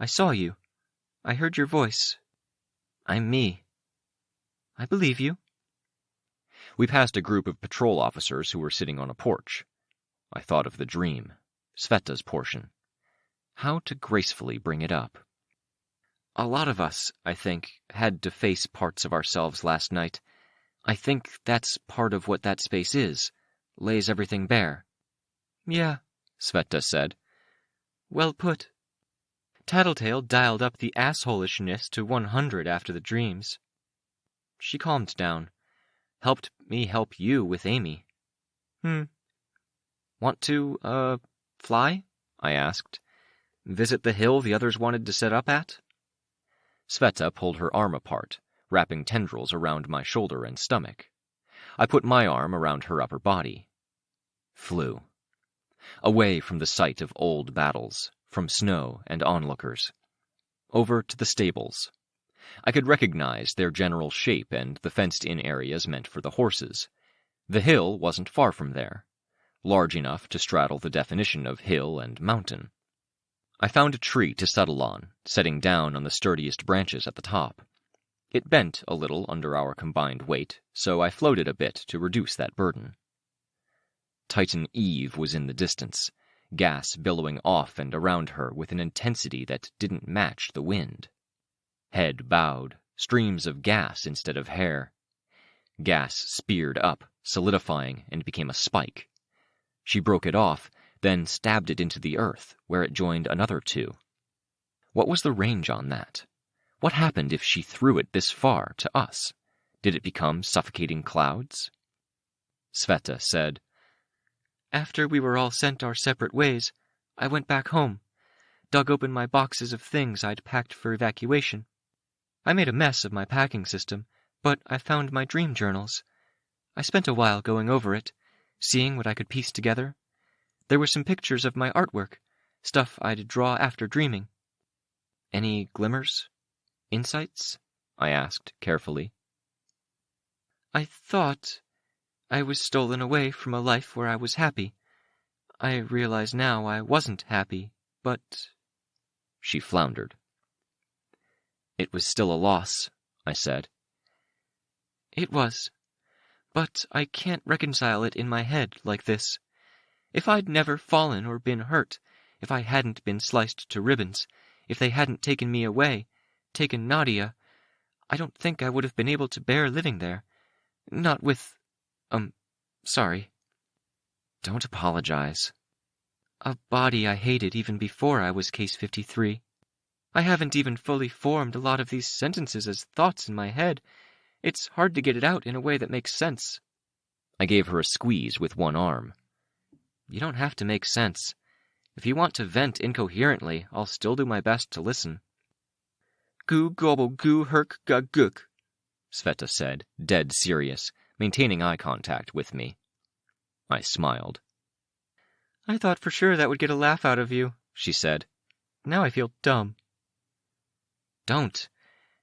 I saw you. I heard your voice. I'm me. I believe you. We passed a group of patrol officers who were sitting on a porch. I thought of the dream, Sveta's portion. How to gracefully bring it up. A lot of us, I think, had to face parts of ourselves last night. I think that's part of what that space is, lays everything bare. Yeah, Sveta said. Well put. Tattletale dialed up the assholishness to 100 after the dreams. She calmed down. Helped me help you with Amy. Want to, fly? I asked. Visit the hill the others wanted to set up at? Sveta pulled her arm apart, wrapping tendrils around my shoulder and stomach. I put my arm around her upper body. Flew. Away from the site of old battles, from snow and onlookers. Over to the stables. I could recognize their general shape and the fenced-in areas meant for the horses. The hill wasn't far from there, large enough to straddle the definition of hill and mountain. I found a tree to settle on, setting down on the sturdiest branches at the top. It bent a little under our combined weight, so I floated a bit to reduce that burden. Titan Eve was in the distance, gas billowing off and around her with an intensity that didn't match the wind. Head bowed, streams of gas instead of hair. Gas speared up, solidifying, and became a spike. She broke it off, then stabbed it into the earth, where it joined another two. What was the range on that? What happened if she threw it this far to us? Did it become suffocating clouds? Sveta said, After we were all sent our separate ways, I went back home, dug open my boxes of things I'd packed for evacuation. I made a mess of my packing system, but I found my dream journals. I spent a while going over it, seeing what I could piece together. There were some pictures of my artwork, stuff I'd draw after dreaming. Any glimmers? Insights? I asked carefully. I thought I was stolen away from a life where I was happy. I realize now I wasn't happy, but... She floundered. It was still a loss, I said. It was. But I can't reconcile it in my head like this. If I'd never fallen or been hurt, if I hadn't been sliced to ribbons, if they hadn't taken me away, taken Nadia, I don't think I would have been able to bear living there. Not with... sorry. Don't apologize. A body I hated even before I was Case 53. I haven't even fully formed a lot of these sentences as thoughts in my head. It's hard to get it out in a way that makes sense. I gave her a squeeze with one arm. You don't have to make sense. If you want to vent incoherently, I'll still do my best to listen. Goo gobble goo herk ga gook, Sveta said, dead serious, maintaining eye contact with me. I smiled. I thought for sure that would get a laugh out of you, she said. Now I feel dumb. Don't.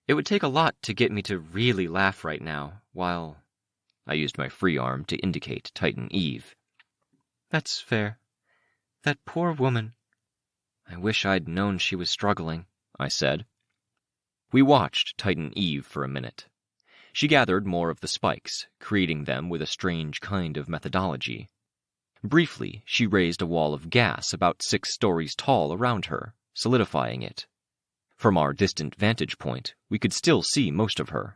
It would take a lot to get me to really laugh right now, while... I used my free arm to indicate Titan Eve. That's fair. That poor woman. I wish I'd known she was struggling, I said. We watched Titan Eve for a minute. She gathered more of the spikes, creating them with a strange kind of methodology. Briefly, she raised a wall of gas about 6 stories tall around her, solidifying it. From our distant vantage point, we could still see most of her.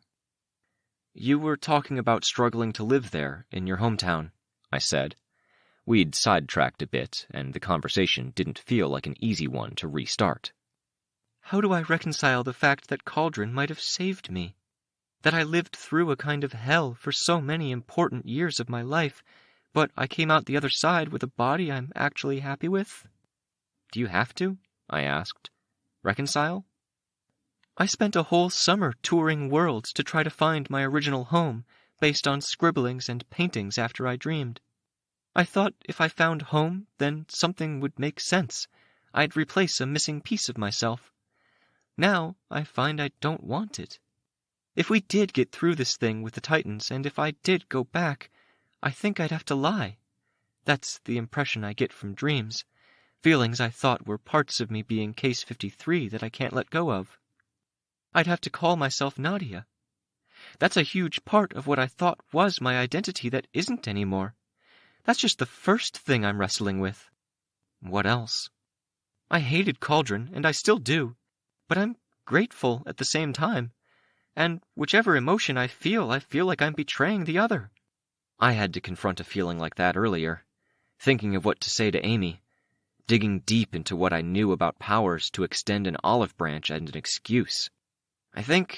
You were talking about struggling to live there, in your hometown, I said. We'd sidetracked a bit, and the conversation didn't feel like an easy one to restart. How do I reconcile the fact that Cauldron might have saved me? That I lived through a kind of hell for so many important years of my life, but I came out the other side with a body I'm actually happy with. Do you have to? I asked. Reconcile? I spent a whole summer touring worlds to try to find my original home, based on scribblings and paintings after I dreamed. I thought if I found home, then something would make sense. I'd replace a missing piece of myself. Now I find I don't want it. If we did get through this thing with the Titans, and if I did go back, I think I'd have to lie. That's the impression I get from dreams, feelings I thought were parts of me being Case 53 that I can't let go of. I'd have to call myself Nadia. That's a huge part of what I thought was my identity that isn't anymore. That's just the first thing I'm wrestling with. What else? I hated Cauldron, and I still do, but I'm grateful at the same time. And whichever emotion I feel like I'm betraying the other. I had to confront a feeling like that earlier, thinking of what to say to Amy, digging deep into what I knew about powers to extend an olive branch and an excuse. I think,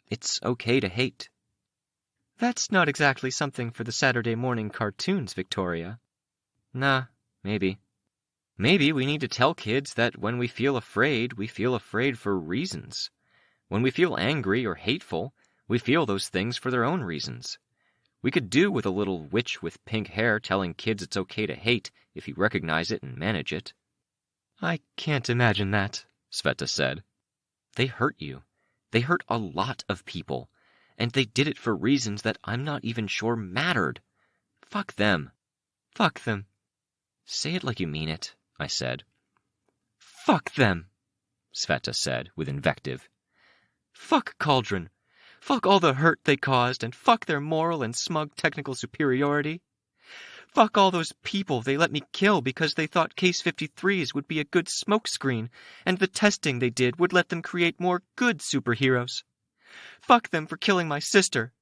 it's okay to hate. That's not exactly something for the Saturday morning cartoons, Victoria. Nah, maybe. Maybe we need to tell kids that when we feel afraid for reasons. When we feel angry or hateful, we feel those things for their own reasons. We could do with a little witch with pink hair telling kids it's okay to hate if you recognize it and manage it. I can't imagine that, Sveta said. They hurt you. They hurt a lot of people. And they did it for reasons that I'm not even sure mattered. Fuck them. Fuck them. Say it like you mean it, I said. Fuck them, Sveta said with invective. Fuck Cauldron. Fuck all the hurt they caused, and fuck their moral and smug technical superiority. Fuck all those people they let me kill because they thought Case 53s would be a good smokescreen, and the testing they did would let them create more good superheroes. Fuck them for killing my sister.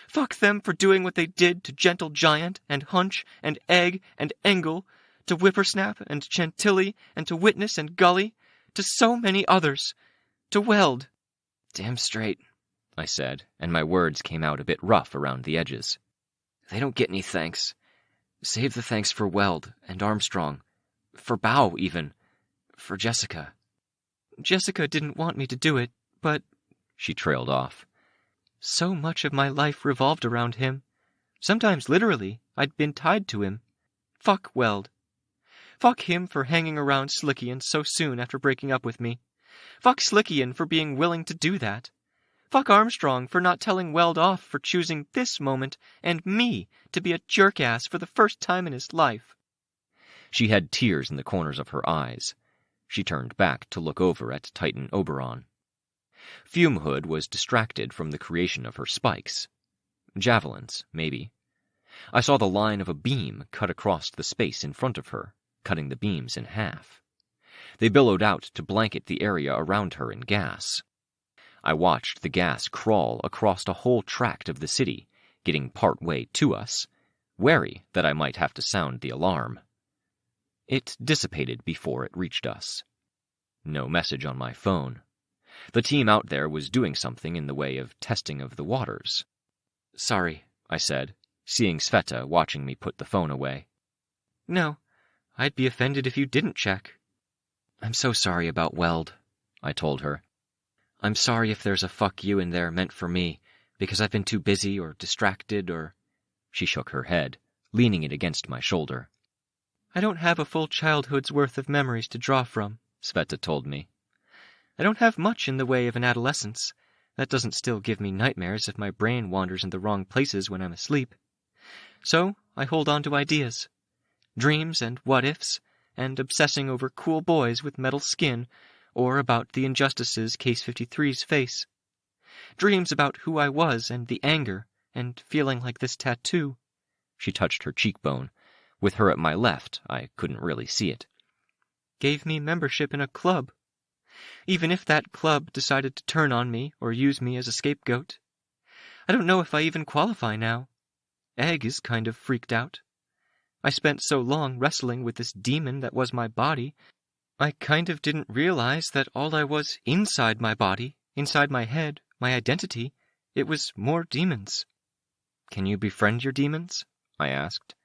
Fuck them for doing what they did to Gentle Giant, and Hunch, and Egg, and Engel, to Whippersnap, and Chantilly, and to Witness, and Gully, to so many others, to Weld. Damn straight, I said, and my words came out a bit rough around the edges. They don't get any thanks. Save the thanks for Weld and Armstrong. For Bow, even. For Jessica. Jessica didn't want me to do it, but... She trailed off. So much of my life revolved around him. Sometimes literally, I'd been tied to him. Fuck Weld. Fuck him for hanging around Slickian so soon after breaking up with me. Fuck Slickian for being willing to do that. Fuck Armstrong for not telling Weld off for choosing this moment and me to be a jerk-ass for the first time in his life. She had tears in the corners of her eyes. She turned back to look over at Titan Oberon. Fumehood was distracted from the creation of her spikes. Javelins, maybe. I saw the line of a beam cut across the space in front of her, cutting the beams in half. They billowed out to blanket the area around her in gas. I watched the gas crawl across a whole tract of the city, getting part way to us, wary that I might have to sound the alarm. It dissipated before it reached us. No message on my phone. The team out there was doing something in the way of testing of the waters. Sorry, I said, seeing Sveta watching me put the phone away. No, I'd be offended if you didn't check. I'm so sorry about Weld, I told her. I'm sorry if there's a fuck you in there meant for me, because I've been too busy or distracted or... She shook her head, leaning it against my shoulder. I don't have a full childhood's worth of memories to draw from, Sveta told me. I don't have much in the way of an adolescence. That doesn't still give me nightmares if my brain wanders in the wrong places when I'm asleep. So I hold on to ideas. Dreams and what-ifs, and obsessing over cool boys with metal skin, or about the injustices Case 53's face. Dreams about who I was and the anger, and feeling like this tattoo. She touched her cheekbone. With her at my left, I couldn't really see it. Gave me membership in a club. Even if that club decided to turn on me or use me as a scapegoat. I don't know if I even qualify now. Egg is kind of freaked out. I spent so long wrestling with this demon that was my body, I kind of didn't realize that all I was inside my body, inside my head, my identity, it was more demons. Can you befriend your demons? I asked.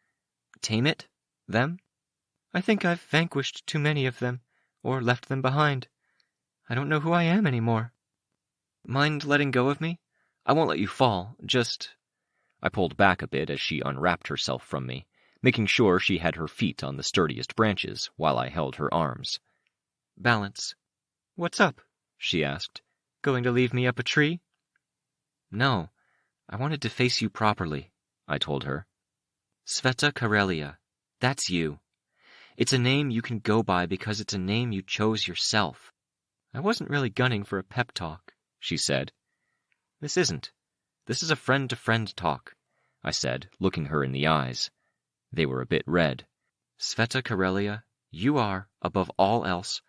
Tame it? Them? I think I've vanquished too many of them, or left them behind. I don't know who I am anymore. Mind letting go of me? I won't let you fall, just... I pulled back a bit as she unwrapped herself from me, making sure she had her feet on the sturdiest branches while I held her arms. Balance. What's up? She asked. Going to leave me up a tree? No, I wanted to face you properly, I told her. Sveta Karelia, that's you. It's a name you can go by because it's a name you chose yourself. I wasn't really gunning for a pep talk, she said. This isn't. This is a friend-to-friend talk, I said, looking her in the eyes. They were a bit red. Sveta Karelia, you are, above all else,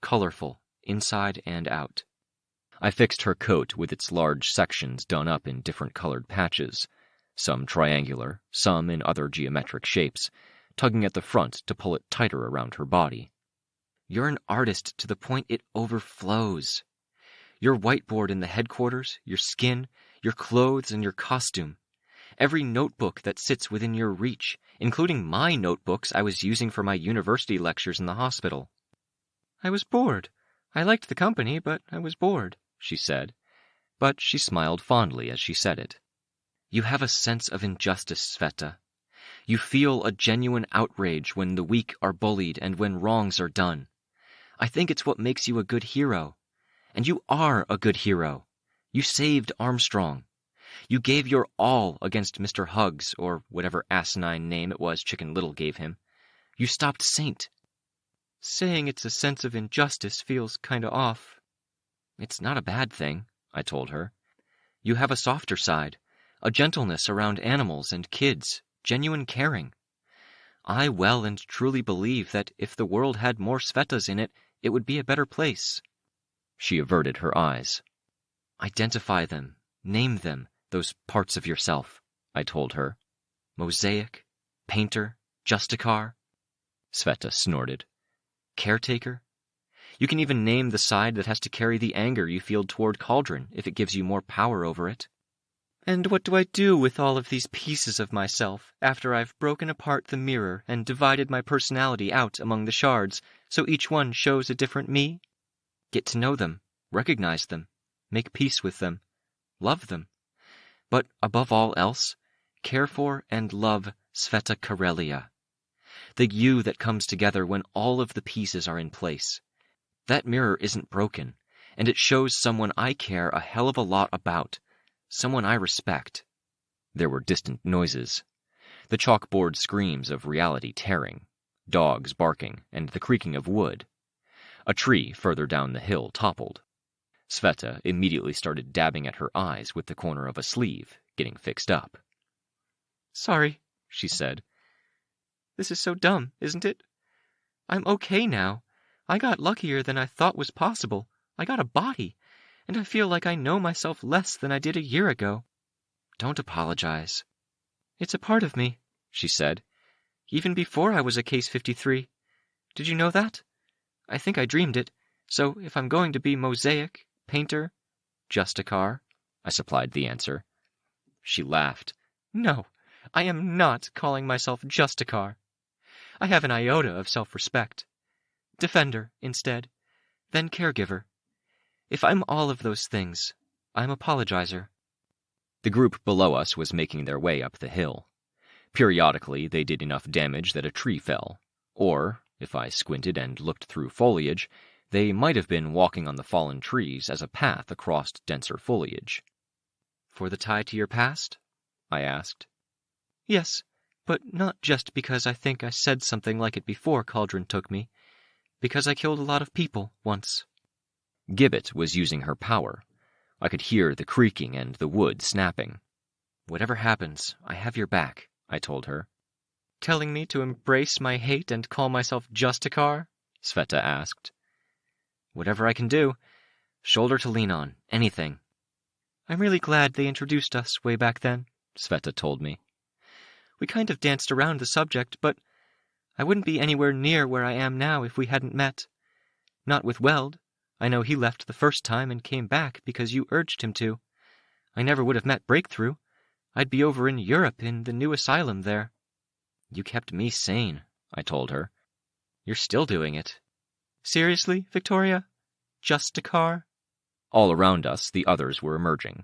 colorful, inside and out. I fixed her coat with its large sections done up in different colored patches, some triangular, some in other geometric shapes, tugging at the front to pull it tighter around her body. You're an artist to the point it overflows. Your whiteboard in the headquarters, your skin, your clothes, and your costume. Every notebook that sits within your reach, including my notebooks I was using for my university lectures in the hospital. I was bored. I liked the company, but I was bored, she said. But she smiled fondly as she said it. You have a sense of injustice, Sveta. You feel a genuine outrage when the weak are bullied and when wrongs are done. I think it's what makes you a good hero. And you are a good hero. You saved Armstrong. You gave your all against Mr. Huggs, or whatever asinine name it was Chicken Little gave him. You stopped Saint. Saying it's a sense of injustice feels kinda off. It's not a bad thing, I told her. You have a softer side, a gentleness around animals and kids, genuine caring. I well and truly believe that if the world had more Svetas in it, it would be a better place. She averted her eyes. Identify them, name them, those parts of yourself, I told her. Mosaic, painter, Justicar. Sveta snorted. Caretaker? You can even name the side that has to carry the anger you feel toward Cauldron if it gives you more power over it. And what do I do with all of these pieces of myself after I've broken apart the mirror and divided my personality out among the shards so each one shows a different me? Get to know them, recognize them, make peace with them, love them. But above all else, care for and love Sveta Karelia. The you that comes together when all of the pieces are in place. That mirror isn't broken, and it shows someone I care a hell of a lot about, someone I respect. There were distant noises. The chalkboard screams of reality tearing, dogs barking, and the creaking of wood. A tree further down the hill toppled. Sveta immediately started dabbing at her eyes with the corner of a sleeve, getting fixed up. Sorry, she said. This is so dumb, isn't it? I'm okay now. I got luckier than I thought was possible. I got a body, and I feel like I know myself less than I did a year ago. Don't apologize. It's a part of me, she said, even before I was a Case 53. Did you know that? I think I dreamed it, so if I'm going to be Mosaic, painter, Justicar, I supplied the answer. She laughed. No, I am not calling myself Justicar. I have an iota of self-respect. Defender, instead, then caregiver. If I'm all of those things, I'm apologizer. The group below us was making their way up the hill. Periodically, they did enough damage that a tree fell, or, if I squinted and looked through foliage, they might have been walking on the fallen trees as a path across denser foliage. For the tie to your past? I asked. Yes, but not just because I think I said something like it before Cauldron took me. Because I killed a lot of people once. Gibbet was using her power. I could hear the creaking and the wood snapping. Whatever happens, I have your back, I told her. Telling me to embrace my hate and call myself Justicar? Sveta asked. Whatever I can do. Shoulder to lean on, anything. I'm really glad they introduced us way back then, Sveta told me. We kind of danced around the subject, but I wouldn't be anywhere near where I am now if we hadn't met. Not with Weld. I know he left the first time and came back because you urged him to. I never would have met Breakthrough. I'd be over in Europe in the new asylum there. You kept me sane, I told her. You're still doing it. Seriously, Victoria? Just a car? All around us, the others were emerging.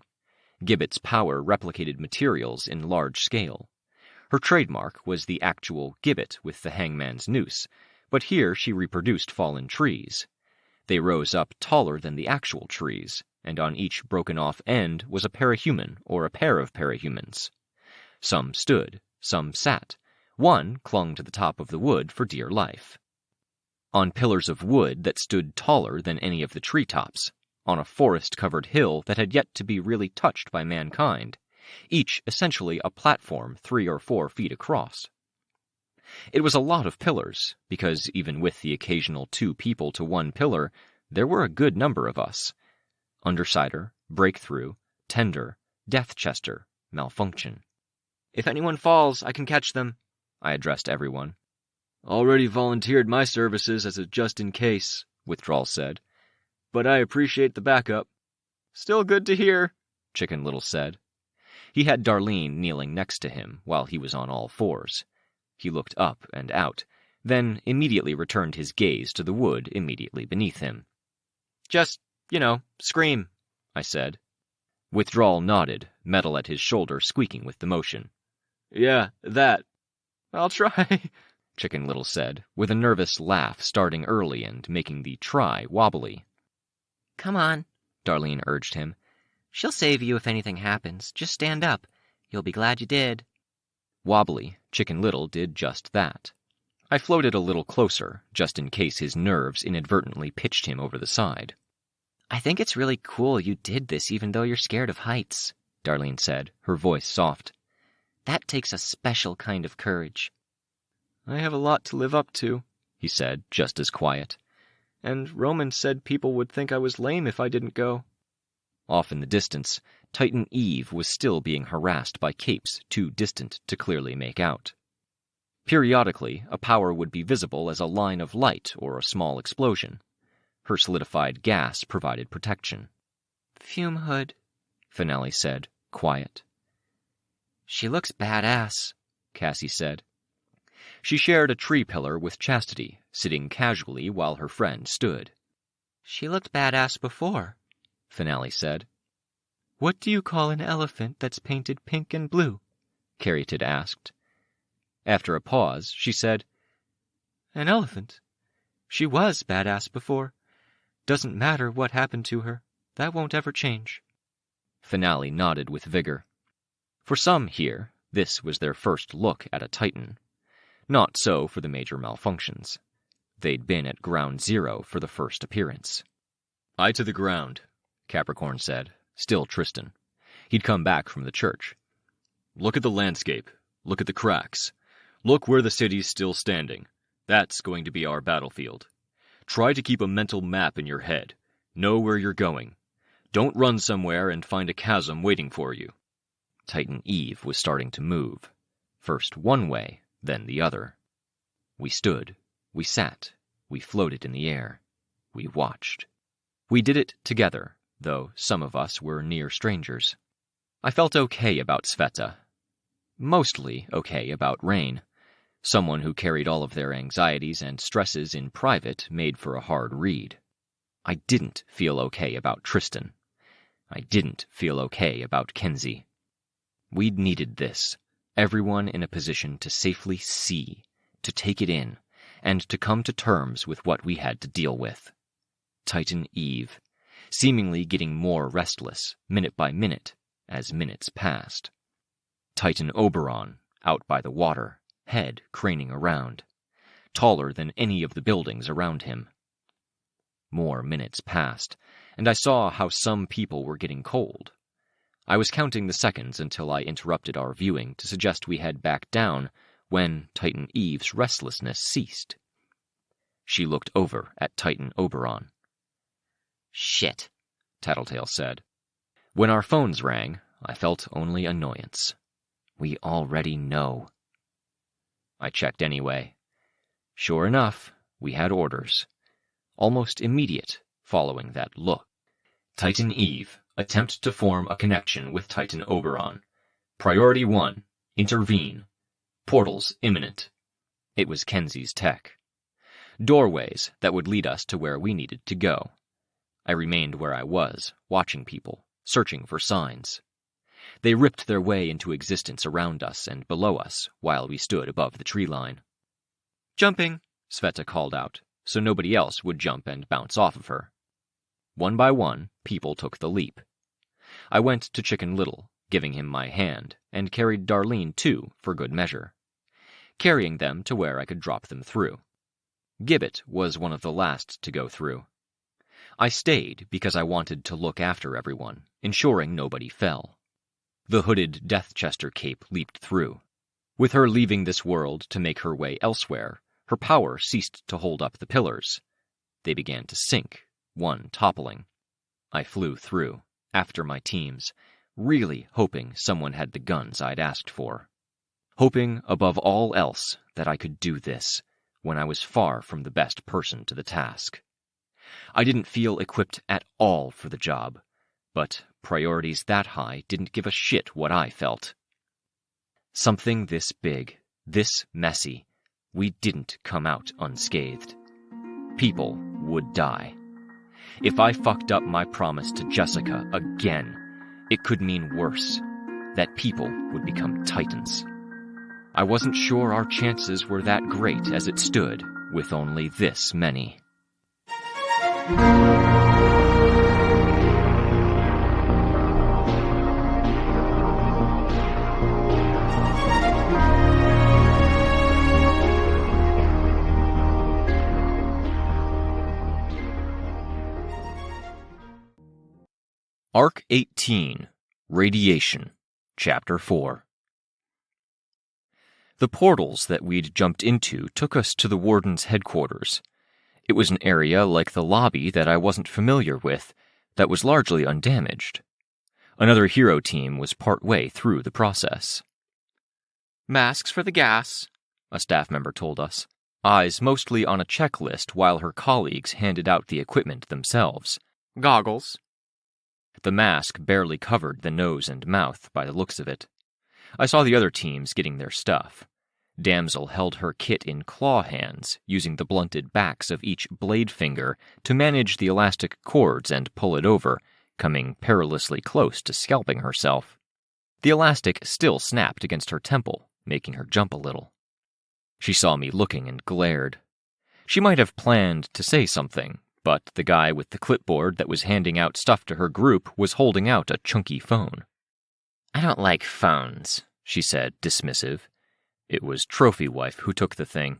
Gibbet's power replicated materials in large scale. Her trademark was the actual gibbet with the hangman's noose, but here she reproduced fallen trees. They rose up taller than the actual trees, and on each broken-off end was a parahuman or a pair of parahumans. Some stood, some sat. One clung to the top of the wood for dear life. On pillars of wood that stood taller than any of the treetops, on a forest-covered hill that had yet to be really touched by mankind, each essentially a platform 3 or 4 feet across. It was a lot of pillars, because even with the occasional 2 people to 1 pillar, there were a good number of us. Undersider, Breakthrough, Tender, Deathchester, Malfunction. If anyone falls, I can catch them, I addressed everyone. Already volunteered my services as a just-in-case, Withdrawal said. But I appreciate the backup. Still good to hear, Chicken Little said. He had Darlene kneeling next to him while he was on all fours. He looked up and out, then immediately returned his gaze to the wood immediately beneath him. Just, scream, I said. Withdrawal nodded, metal at his shoulder squeaking with the motion. Yeah, that. I'll try, Chicken Little said, with a nervous laugh starting early and making the try wobbly. Come on, Darlene urged him. She'll save you if anything happens. Just stand up. You'll be glad you did. Wobbly, Chicken Little did just that. I floated a little closer, just in case his nerves inadvertently pitched him over the side. I think it's really cool you did this even though you're scared of heights, Darlene said, her voice soft. That takes a special kind of courage. I have a lot to live up to, he said, just as quiet. And Roman said people would think I was lame if I didn't go. Off in the distance, Titan Eve was still being harassed by capes too distant to clearly make out. Periodically, a power would be visible as a line of light or a small explosion. Her solidified gas provided protection. Fume hood, Finale said, quiet. She looks badass, Cassie said. She shared a tree pillar with Chastity, sitting casually while her friend stood. She looked badass before, Finale said. What do you call an elephant that's painted pink and blue? Caryatid asked. After a pause, she said, An elephant. She was badass before. Doesn't matter what happened to her. That won't ever change. Finale nodded with vigor. For some here, this was their first look at a Titan. Not so for the major malfunctions. They'd been at ground zero for the first appearance. Eye to the ground, Capricorn said, still Tristan. He'd come back from the church. Look at the landscape. Look at the cracks. Look where the city's still standing. That's going to be our battlefield. Try to keep a mental map in your head. Know where you're going. Don't run somewhere and find a chasm waiting for you. Titan Eve was starting to move. First one way, then the other. We stood. We sat. We floated in the air. We watched. We did it together, though some of us were near strangers. I felt okay about Sveta. Mostly okay about Rain. Someone who carried all of their anxieties and stresses in private made for a hard read. I didn't feel okay about Tristan. I didn't feel okay about Kenzie. We'd needed this, everyone in a position to safely see, to take it in, and to come to terms with what we had to deal with. Titan Eve, seemingly getting more restless, minute by minute, as minutes passed. Titan Oberon, out by the water, head craning around, taller than any of the buildings around him. More minutes passed, and I saw how some people were getting cold. I was counting the seconds until I interrupted our viewing to suggest we head back down when Titan Eve's restlessness ceased. She looked over at Titan Oberon. Shit, Tattletale said. When our phones rang, I felt only annoyance. We already know. I checked anyway. Sure enough, we had orders. Almost immediate, following that look. Titan Eve, attempt to form a connection with Titan Oberon. Priority 1. Intervene. Portals imminent. It was Kenzie's tech. Doorways that would lead us to where we needed to go. I remained where I was, watching people, searching for signs. They ripped their way into existence around us and below us while we stood above the tree line. "Jumping," Sveta called out, so nobody else would jump and bounce off of her. One by one, people took the leap. I went to Chicken Little, giving him my hand, and carried Darlene too, for good measure, carrying them to where I could drop them through. Gibbet was one of the last to go through. I stayed because I wanted to look after everyone, ensuring nobody fell. The hooded Deathchester cape leaped through. With her leaving this world to make her way elsewhere, her power ceased to hold up the pillars. They began to sink, one toppling. I flew through, after my teams, really hoping someone had the guns I'd asked for. Hoping, above all else, that I could do this, when I was far from the best person to the task. I didn't feel equipped at all for the job, but priorities that high didn't give a shit what I felt. Something this big, this messy, we didn't come out unscathed. People would die. If I fucked up my promise to Jessica again, it could mean worse, that people would become titans. I wasn't sure our chances were that great as it stood, with only this many. Arc 18, Radiation, Chapter 4. The portals that we'd jumped into took us to the Warden's headquarters. It was an area like the lobby that I wasn't familiar with, that was largely undamaged. Another hero team was part way through the process. "Masks for the gas," a staff member told us, eyes mostly on a checklist while her colleagues handed out the equipment themselves. "Goggles." The mask barely covered the nose and mouth by the looks of it. I saw the other teams getting their stuff. Damsel held her kit in claw hands, using the blunted backs of each blade finger to manage the elastic cords and pull it over, coming perilously close to scalping herself. The elastic still snapped against her temple, making her jump a little. She saw me looking and glared. She might have planned to say something, but the guy with the clipboard that was handing out stuff to her group was holding out a chunky phone. "I don't like phones," she said, dismissive. It was Trophy Wife who took the thing.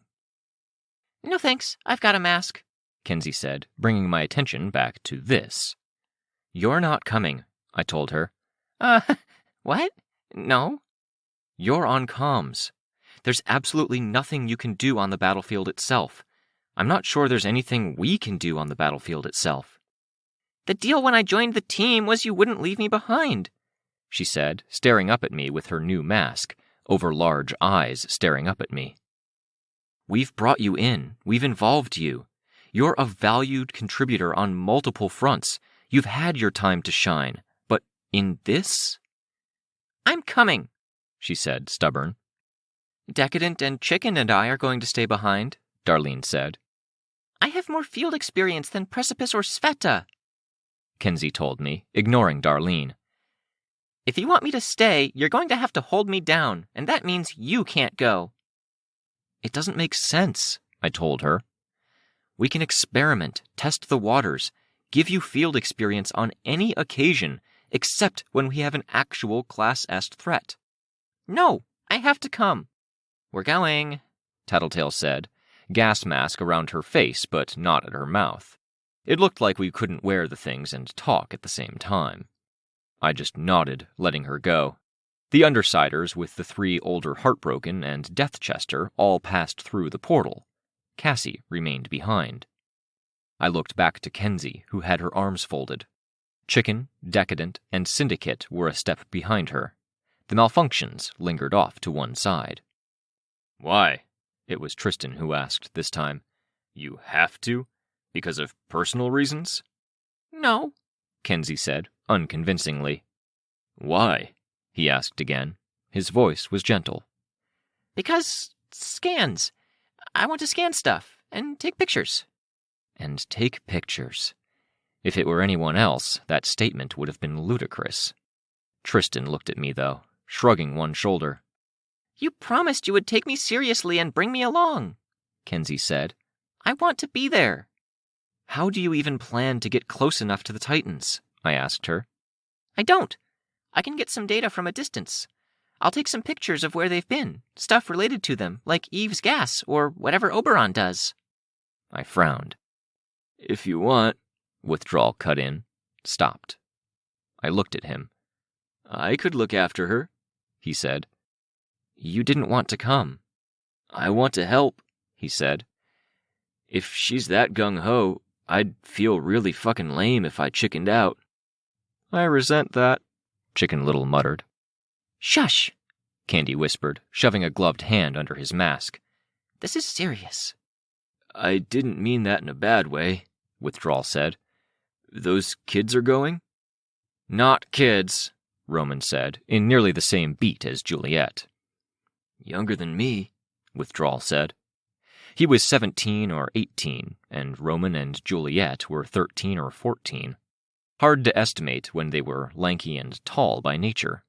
"No thanks, I've got a mask," Kenzie said, bringing my attention back to this. "You're not coming," I told her. What? No. "You're on comms. There's absolutely nothing you can do on the battlefield itself. I'm not sure there's anything we can do on the battlefield itself." "The deal when I joined the team was you wouldn't leave me behind," she said, staring up at me with her new mask, over large eyes staring up at me. "We've brought you in. We've involved you. You're a valued contributor on multiple fronts. You've had your time to shine. But in this?" "I'm coming," she said, stubborn. "Decadent and Chicken and I are going to stay behind," Darlene said. "I have more field experience than Precipice or Sveta," Kenzie told me, ignoring Darlene. "If you want me to stay, you're going to have to hold me down, and that means you can't go." "It doesn't make sense," I told her. "We can experiment, test the waters, give you field experience on any occasion, except when we have an actual Class S threat." "No, I have to come." "We're going," Tattletale said, gas mask around her face but not at her mouth. It looked like we couldn't wear the things and talk at the same time. I just nodded, letting her go. The Undersiders with the 3 older Heartbroken and Deathchester all passed through the portal. Cassie remained behind. I looked back to Kenzie, who had her arms folded. Chicken, Decadent, and Syndicate were a step behind her. The Malfunctions lingered off to one side. Why? It was Tristan who asked this time. You have to? Because of personal reasons? "No," Kenzie said, unconvincingly. Why? He asked again. His voice was gentle. Because scans. I want to scan stuff and take pictures. And take pictures. If it were anyone else, that statement would have been ludicrous. Tristan looked at me, though, shrugging one shoulder. You promised you would take me seriously and bring me along, Kenzie said. I want to be there. How do you even plan to get close enough to the Titans? I asked her. I don't. I can get some data from a distance. I'll take some pictures of where they've been, stuff related to them, like Eve's gas or whatever Oberon does. I frowned. If you want, Withdrawal cut in, stopped. I looked at him. I could look after her, he said. You didn't want to come. I want to help, he said. If she's that gung-ho, I'd feel really fucking lame if I chickened out. I resent that, Chicken Little muttered. Shush, Candy whispered, shoving a gloved hand under his mask. This is serious. I didn't mean that in a bad way, Withdrawal said. Those kids are going? Not kids, Roman said, in nearly the same beat as Juliet. Younger than me, Withdrawal said. He was 17 or 18, and Roman and Juliet were 13 or 14. Hard to estimate when they were lanky and tall by nature.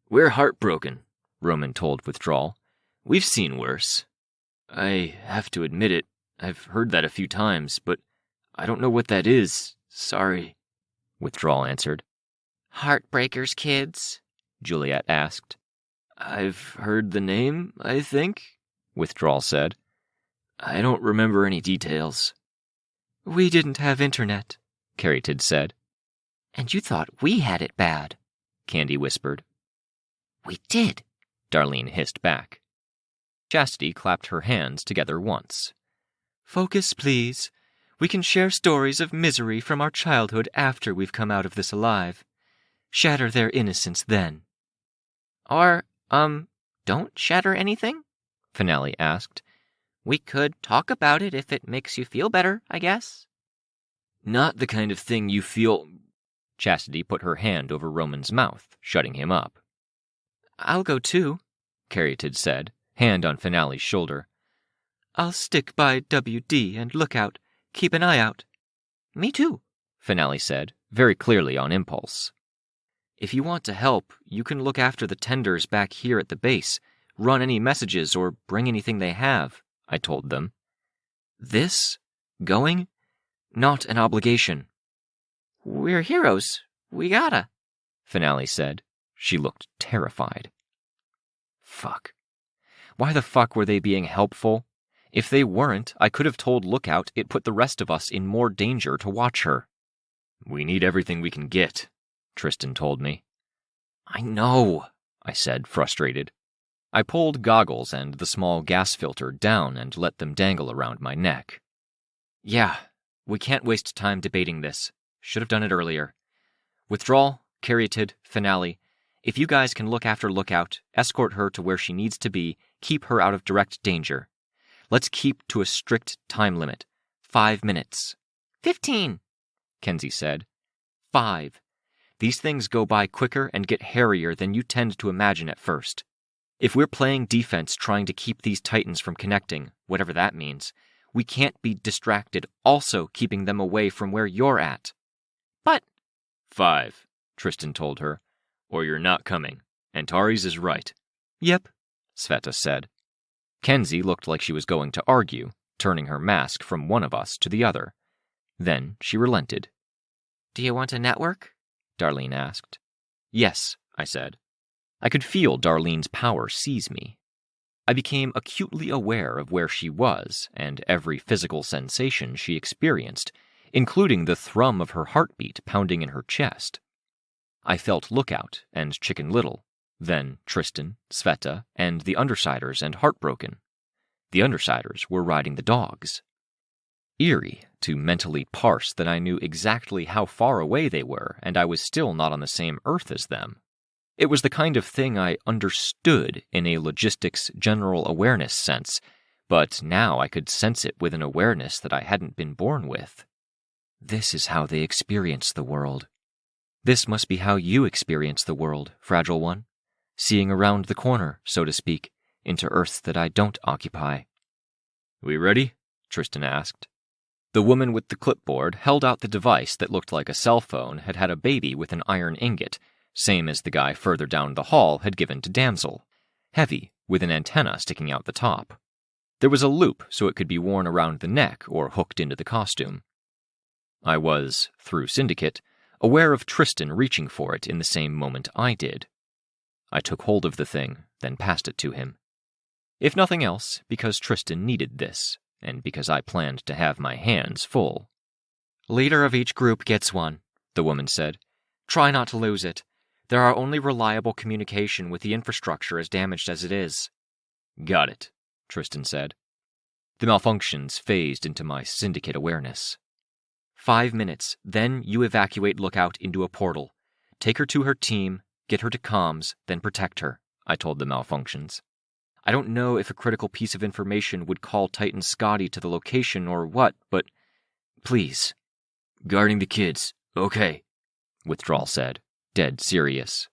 We're heartbroken, Roman told Withdrawal. We've seen worse. I have to admit it, I've heard that a few times, but I don't know what that is. Sorry, Withdrawal answered. Heartbreakers, kids? Juliet asked. I've heard the name, I think, Withdrawal said. I don't remember any details. We didn't have internet, Carrington said. And you thought we had it bad, Candy whispered. We did, Darlene hissed back. Chastity clapped her hands together once. Focus, please. We can share stories of misery from our childhood after we've come out of this alive. Shatter their innocence then. Or, don't shatter anything? Finale asked. We could talk about it if it makes you feel better, I guess. Not the kind of thing you feel... Chastity put her hand over Roman's mouth, shutting him up. I'll go too, Carrington said, hand on Finale's shoulder. I'll stick by WD and look out. Keep an eye out. Me too, Finale said, very clearly on impulse. If you want to help, you can look after the tenders back here at the base, run any messages or bring anything they have, I told them. This? Going? Not an obligation. We're heroes. We gotta, Finale said. She looked terrified. Fuck. Why the fuck were they being helpful? If they weren't, I could have told Lookout it put the rest of us in more danger to watch her. We need everything we can get, Tristan told me. I know, I said, frustrated. I pulled goggles and the small gas filter down and let them dangle around my neck. Yeah, we can't waste time debating this. Should have done it earlier. Withdrawal, Caryatid, Finale. If you guys can look after Lookout, escort her to where she needs to be, keep her out of direct danger. Let's keep to a strict time limit. 5 minutes. 15, Kenzie said. 5. These things go by quicker and get hairier than you tend to imagine at first. If we're playing defense trying to keep these Titans from connecting, whatever that means, we can't be distracted also keeping them away from where you're at. But... 5, Tristan told her. Or you're not coming. Antares is right. Yep, Sveta said. Kenzie looked like she was going to argue, turning her mask from one of us to the other. Then she relented. Do you want a network? Darlene asked. Yes, I said. I could feel Darlene's power seize me. I became acutely aware of where she was and every physical sensation she experienced, including the thrum of her heartbeat pounding in her chest. I felt Lookout and Chicken Little, then Tristan, Sveta, and the Undersiders and Heartbroken. The Undersiders were riding the dogs. Eerie to mentally parse that I knew exactly how far away they were and I was still not on the same Earth as them. It was the kind of thing I understood in a logistics general awareness sense, but now I could sense it with an awareness that I hadn't been born with. This is how they experience the world. This must be how you experience the world, Fragile One. seeing around the corner, so to speak, into Earths that I don't occupy. "We ready?" Tristan asked. The woman with the clipboard held out the device that looked like a cell phone had had a baby with an iron ingot, same as the guy further down the hall had given to Damsel, heavy, with an antenna sticking out the top. There was a loop so it could be worn around the neck or hooked into the costume. I was, through Syndicate, aware of Tristan reaching for it in the same moment I did. I took hold of the thing, then passed it to him. If nothing else, because Tristan needed this, and because I planned to have my hands full. "Leader of each group gets one," the woman said. "Try not to lose it. There are only reliable communication with the infrastructure as damaged as it is." "Got it," Tristan said. The malfunctions phased into my Syndicate awareness. 5 minutes, then you evacuate Lookout into a portal. Take her to her team, get her to comms, then protect her, I told the malfunctions. I don't know if a critical piece of information would call Titan Scotty to the location or what, but please. "Guarding the kids, okay," Withdrawal said, dead serious.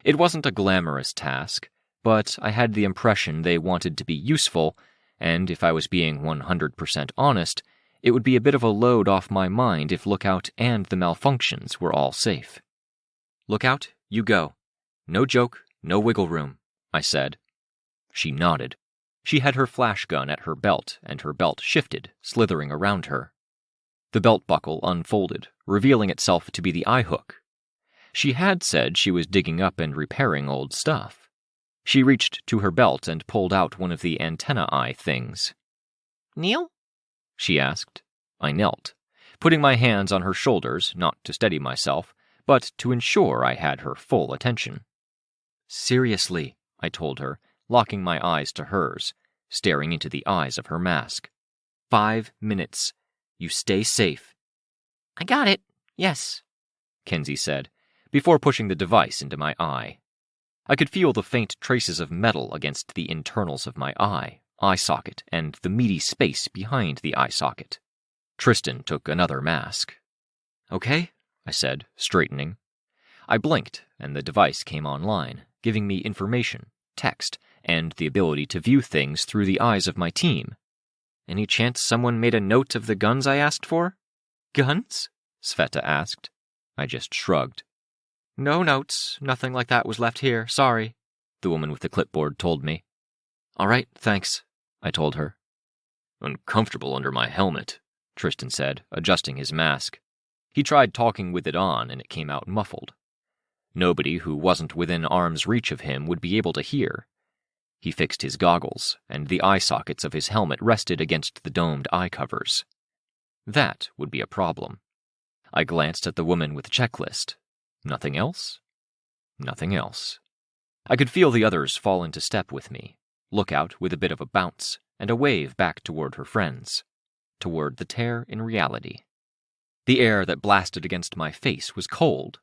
It wasn't a glamorous task, but I had the impression they wanted to be useful, and if I was being 100% honest, it would be a bit of a load off my mind if Lookout and the malfunctions were all safe. "Lookout, you go. No joke, no wiggle room," I said. She nodded. She had her flash gun at her belt, and her belt shifted, slithering around her. The belt buckle unfolded, revealing itself to be the eye hook. She had said she was digging up and repairing old stuff. She reached to her belt and pulled out one of the antenna eye things. "Kneel?" she asked. I knelt, putting my hands on her shoulders, not to steady myself, but to ensure I had her full attention. "Seriously," I told her, locking my eyes to hers, staring into the eyes of her mask. 5 minutes. You stay safe." "I got it. Yes," Kenzie said, before pushing the device into my eye. I could feel the faint traces of metal against the internals of my eye socket, and the meaty space behind the eye socket. Tristan took another mask. "Okay," I said, straightening. I blinked, and the device came online, giving me information, text, and the ability to view things through the eyes of my team. "Any chance someone made a note of the guns I asked for?" "Guns?" Sveta asked. I just shrugged. "No notes. Nothing like that was left here. Sorry," the woman with the clipboard told me. "All right, thanks," I told her. "Uncomfortable under my helmet," Tristan said, adjusting his mask. He tried talking with it on, and it came out muffled. Nobody who wasn't within arm's reach of him would be able to hear. He fixed his goggles, and the eye sockets of his helmet rested against the domed eye covers. That would be a problem. I glanced at the woman with the checklist. Nothing else? Nothing else. I could feel the others fall into step with me, Lookout with a bit of a bounce, and a wave back toward her friends, toward the tear in reality. The air that blasted against my face was cold.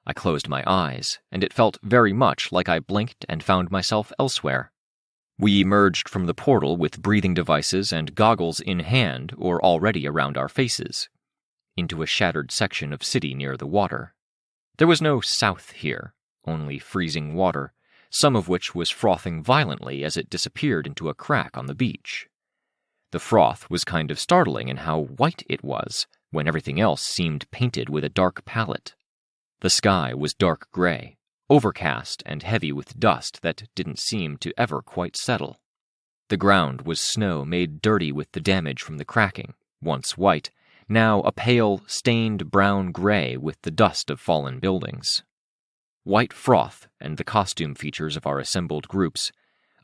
I closed my eyes, and it felt very much like I blinked and found myself elsewhere. We emerged from the portal with breathing devices and goggles in hand or already around our faces, into a shattered section of city near the water. There was no south here, only freezing water, some of which was frothing violently as it disappeared into a crack on the beach. The froth was kind of startling in how white it was, when everything else seemed painted with a dark palette. The sky was dark gray, overcast and heavy with dust that didn't seem to ever quite settle. The ground was snow made dirty with the damage from the cracking, once white, now a pale, stained brown-gray with the dust of fallen buildings. White froth and the costume features of our assembled groups,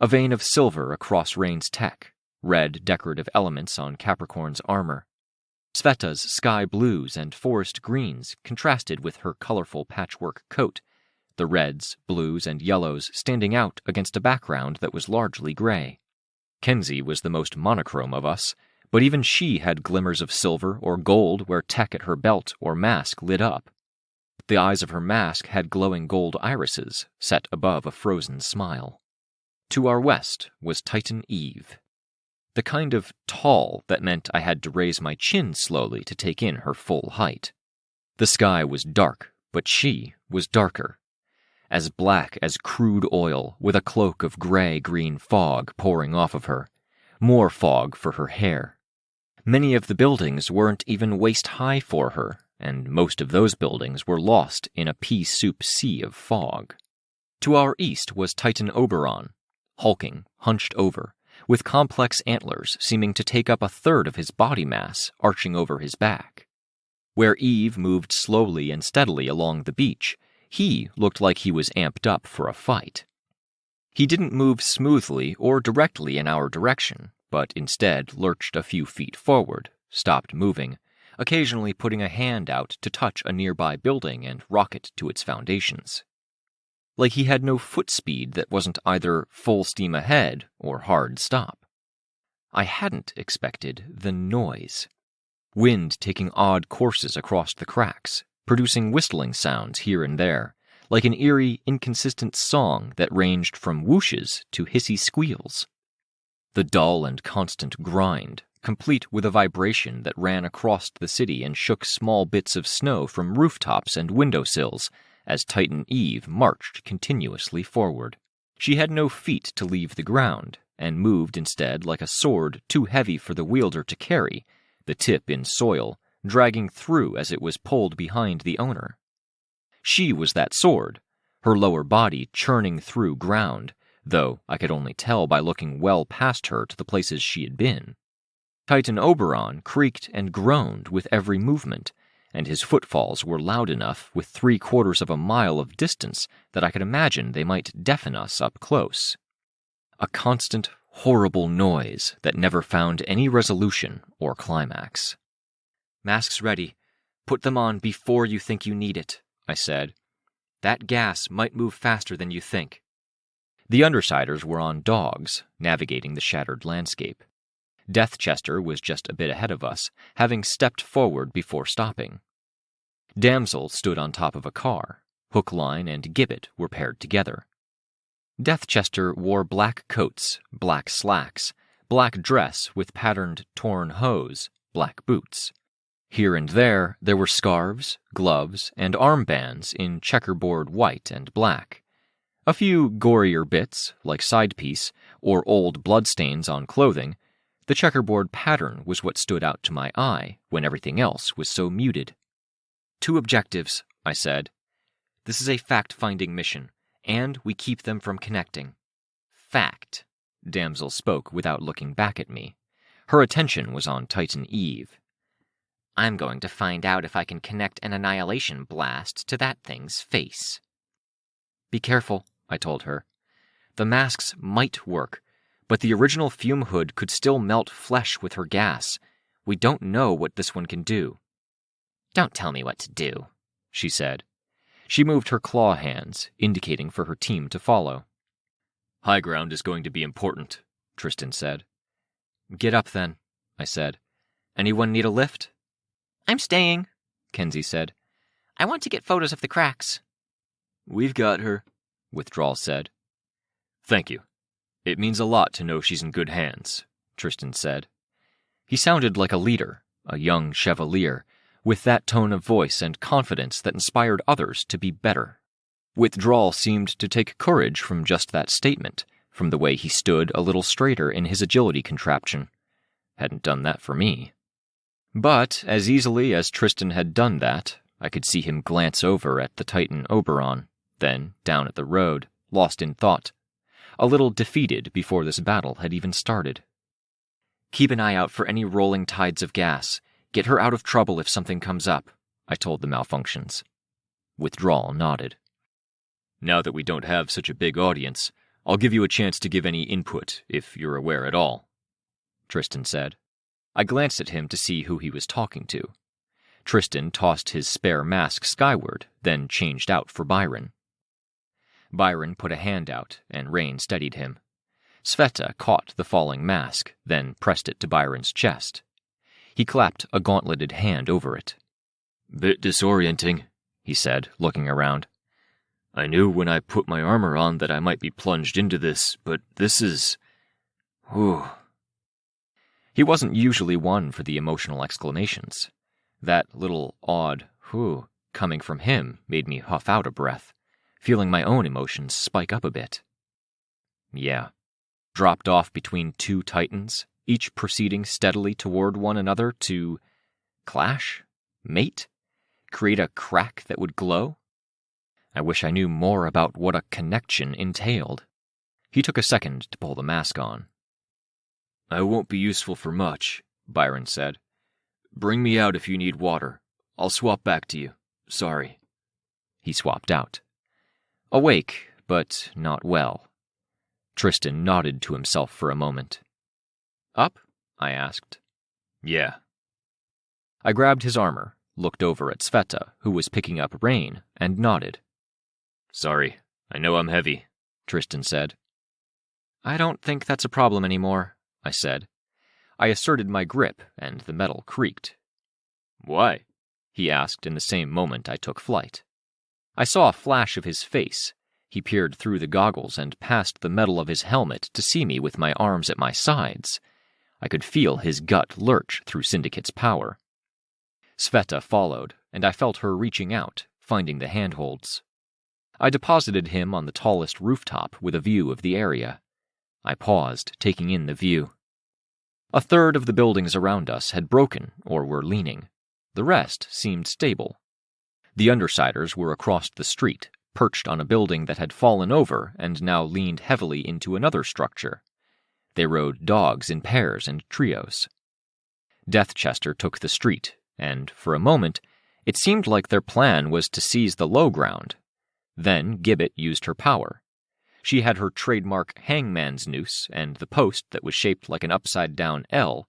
a vein of silver across Rain's tech, red decorative elements on Capricorn's armor. Sveta's sky blues and forest greens contrasted with her colorful patchwork coat, the reds, blues, and yellows standing out against a background that was largely gray. Kenzie was the most monochrome of us, but even she had glimmers of silver or gold where tech at her belt or mask lit up. The eyes of her mask had glowing gold irises set above a frozen smile. To our west was Titan Eve, the kind of tall that meant I had to raise my chin slowly to take in her full height. The sky was dark, but she was darker. as black as crude oil, with a cloak of gray-green fog pouring off of her, more fog for her hair. Many of the buildings weren't even waist-high for her, and most of those buildings were lost in a pea-soup sea of fog. To our east was Titan Oberon, hulking, hunched over, with complex antlers seeming to take up a third of his body mass arching over his back. Where Eve moved slowly and steadily along the beach, he looked like he was amped up for a fight. He didn't move smoothly or directly in our direction, but instead lurched a few feet forward, stopped moving, occasionally putting a hand out to touch a nearby building and rock it to its foundations. Like he had no foot speed that wasn't either full steam ahead or hard stop. I hadn't expected the noise. Wind taking odd courses across the cracks, producing whistling sounds here and there, like an eerie, inconsistent song that ranged from whooshes to hissy squeals. The dull and constant grind, complete with a vibration that ran across the city and shook small bits of snow from rooftops and windowsills as Titan Eve marched continuously forward. She had no feet to leave the ground, and moved instead like a sword too heavy for the wielder to carry, the tip in soil, dragging through as it was pulled behind the owner. She was that sword, her lower body churning through ground, though I could only tell by looking well past her to the places she had been. Titan Oberon creaked and groaned with every movement, and his footfalls were loud enough with 3/4 of a mile of distance that I could imagine they might deafen us up close. A constant, horrible noise that never found any resolution or climax. "Masks ready. Put them on before you think you need it," I said. "That gas might move faster than you think." The Undersiders were on dogs, navigating the shattered landscape. Deathchester was just a bit ahead of us, having stepped forward before stopping. Damsel stood on top of a car. Hook, line, and gibbet were paired together. Deathchester wore black coats, black slacks, black dress with patterned torn hose, black boots. Here and there were scarves, gloves, and armbands in checkerboard white and black. A few gorier bits, like sidepiece, or old bloodstains on clothing. The checkerboard pattern was what stood out to my eye when everything else was so muted. "2 objectives," I said. "This is a fact-finding mission, and we keep them from connecting." "Fact," Damsel spoke without looking back at me. Her attention was on Titan Eve. "I'm going to find out if I can connect an annihilation blast to that thing's face." "Be careful," I told her. "The masks might work, but the original fume hood could still melt flesh with her gas. We don't know what this one can do." "Don't tell me what to do," she said. She moved her claw hands, indicating for her team to follow. "High ground is going to be important," Tristan said. "Get up, then," I said. "Anyone need a lift?" "I'm staying," Kenzie said. "I want to get photos of the cracks." "We've got her," Withdrawal said. "Thank you. It means a lot to know she's in good hands," Tristan said. He sounded like a leader, a young chevalier, with that tone of voice and confidence that inspired others to be better. Withdrawal seemed to take courage from just that statement, from the way he stood a little straighter in his agility contraption. Hadn't done that for me. But as easily as Tristan had done that, I could see him glance over at the Titan Oberon, then down at the road, lost in thought, a little defeated before this battle had even started. "Keep an eye out for any rolling tides of gas. Get her out of trouble if something comes up," I told the malfunctions. Withdrawal nodded. "Now that we don't have such a big audience, I'll give you a chance to give any input, if you're aware at all," Tristan said. I glanced at him to see who he was talking to. Tristan tossed his spare mask skyward, then changed out for Byron. Byron put a hand out, and Rain steadied him. Sveta caught the falling mask, then pressed it to Byron's chest. He clapped a gauntleted hand over it. "Bit disorienting," he said, looking around. "I knew when I put my armor on that I might be plunged into this, but this is... whew." He wasn't usually one for the emotional exclamations. That little odd whew coming from him made me huff out a breath. feeling my own emotions spike up a bit. Yeah, dropped off between two titans, each proceeding steadily toward one another to clash, mate, create a crack that would glow. I wish I knew more about what a connection entailed. He took a second to pull the mask on. I won't be useful for much, Byron said. Bring me out if you need water. I'll swap back to you. Sorry. He swapped out. Awake, but not well. Tristan nodded to himself for a moment. Up? I asked. Yeah. I grabbed his armor, looked over at Sveta, who was picking up Rain, and nodded. Sorry, I know I'm heavy, Tristan said. I don't think that's a problem anymore, I said. I asserted my grip, and the metal creaked. Why? He asked in the same moment I took flight. I saw a flash of his face. He peered through the goggles and past the metal of his helmet to see me with my arms at my sides. I could feel his gut lurch through Syndicate's power. Sveta followed, and I felt her reaching out, finding the handholds. I deposited him on the tallest rooftop with a view of the area. I paused, taking in the view. A third of the buildings around us had broken or were leaning. The rest seemed stable. The Undersiders were across the street, perched on a building that had fallen over and now leaned heavily into another structure. They rode dogs in pairs and trios. Deathchester took the street, and, for a moment, it seemed like their plan was to seize the low ground. Then Gibbet used her power. She had her trademark hangman's noose and the post that was shaped like an upside-down L,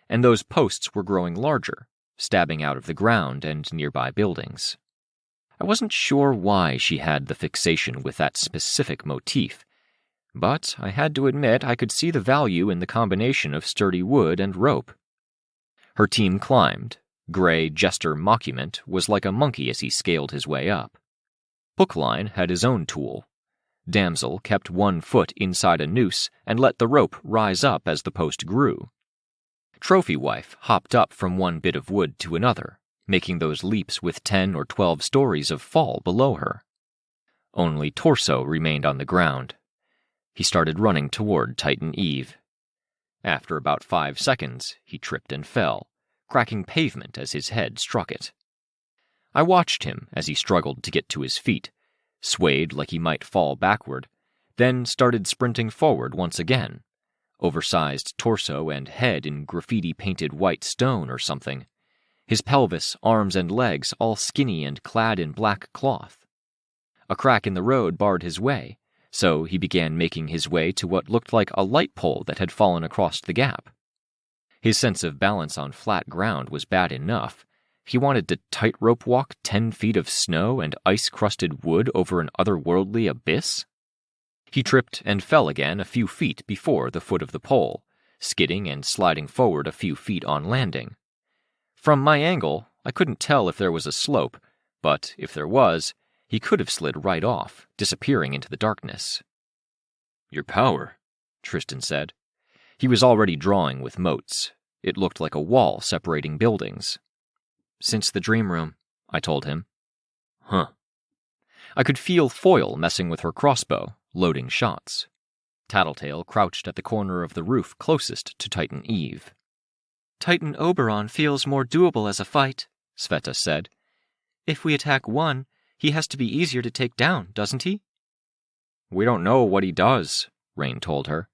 and those posts were growing larger, stabbing out of the ground and nearby buildings. I wasn't sure why she had the fixation with that specific motif, but I had to admit I could see the value in the combination of sturdy wood and rope. Her team climbed. Gray Jester Mockument was like a monkey as he scaled his way up. Hookline had his own tool. Damsel kept 1 foot inside a noose and let the rope rise up as the post grew. Trophy Wife hopped up from one bit of wood to another, making those leaps with 10 or 12 stories of fall below her. Only Torso remained on the ground. He started running toward Titan Eve. After about 5 seconds, he tripped and fell, cracking pavement as his head struck it. I watched him as he struggled to get to his feet, swayed like he might fall backward, then started sprinting forward once again, oversized torso and head in graffiti-painted white stone or something, his pelvis, arms, and legs all skinny and clad in black cloth. A crack in the road barred his way, so he began making his way to what looked like a light pole that had fallen across the gap. His sense of balance on flat ground was bad enough. He wanted to tightrope walk 10 feet of snow and ice-crusted wood over an otherworldly abyss? He tripped and fell again a few feet before the foot of the pole, skidding and sliding forward a few feet on landing. From my angle, I couldn't tell if there was a slope, but if there was, he could have slid right off, disappearing into the darkness. Your power, Tristan said. He was already drawing with motes. It looked like a wall separating buildings. Since the dream room, I told him. Huh. I could feel Foil messing with her crossbow, loading shots. Tattletale crouched at the corner of the roof closest to Titan Eve. Titan Oberon feels more doable as a fight, Sveta said. If we attack one, he has to be easier to take down, doesn't he? We don't know what he does, Rain told her.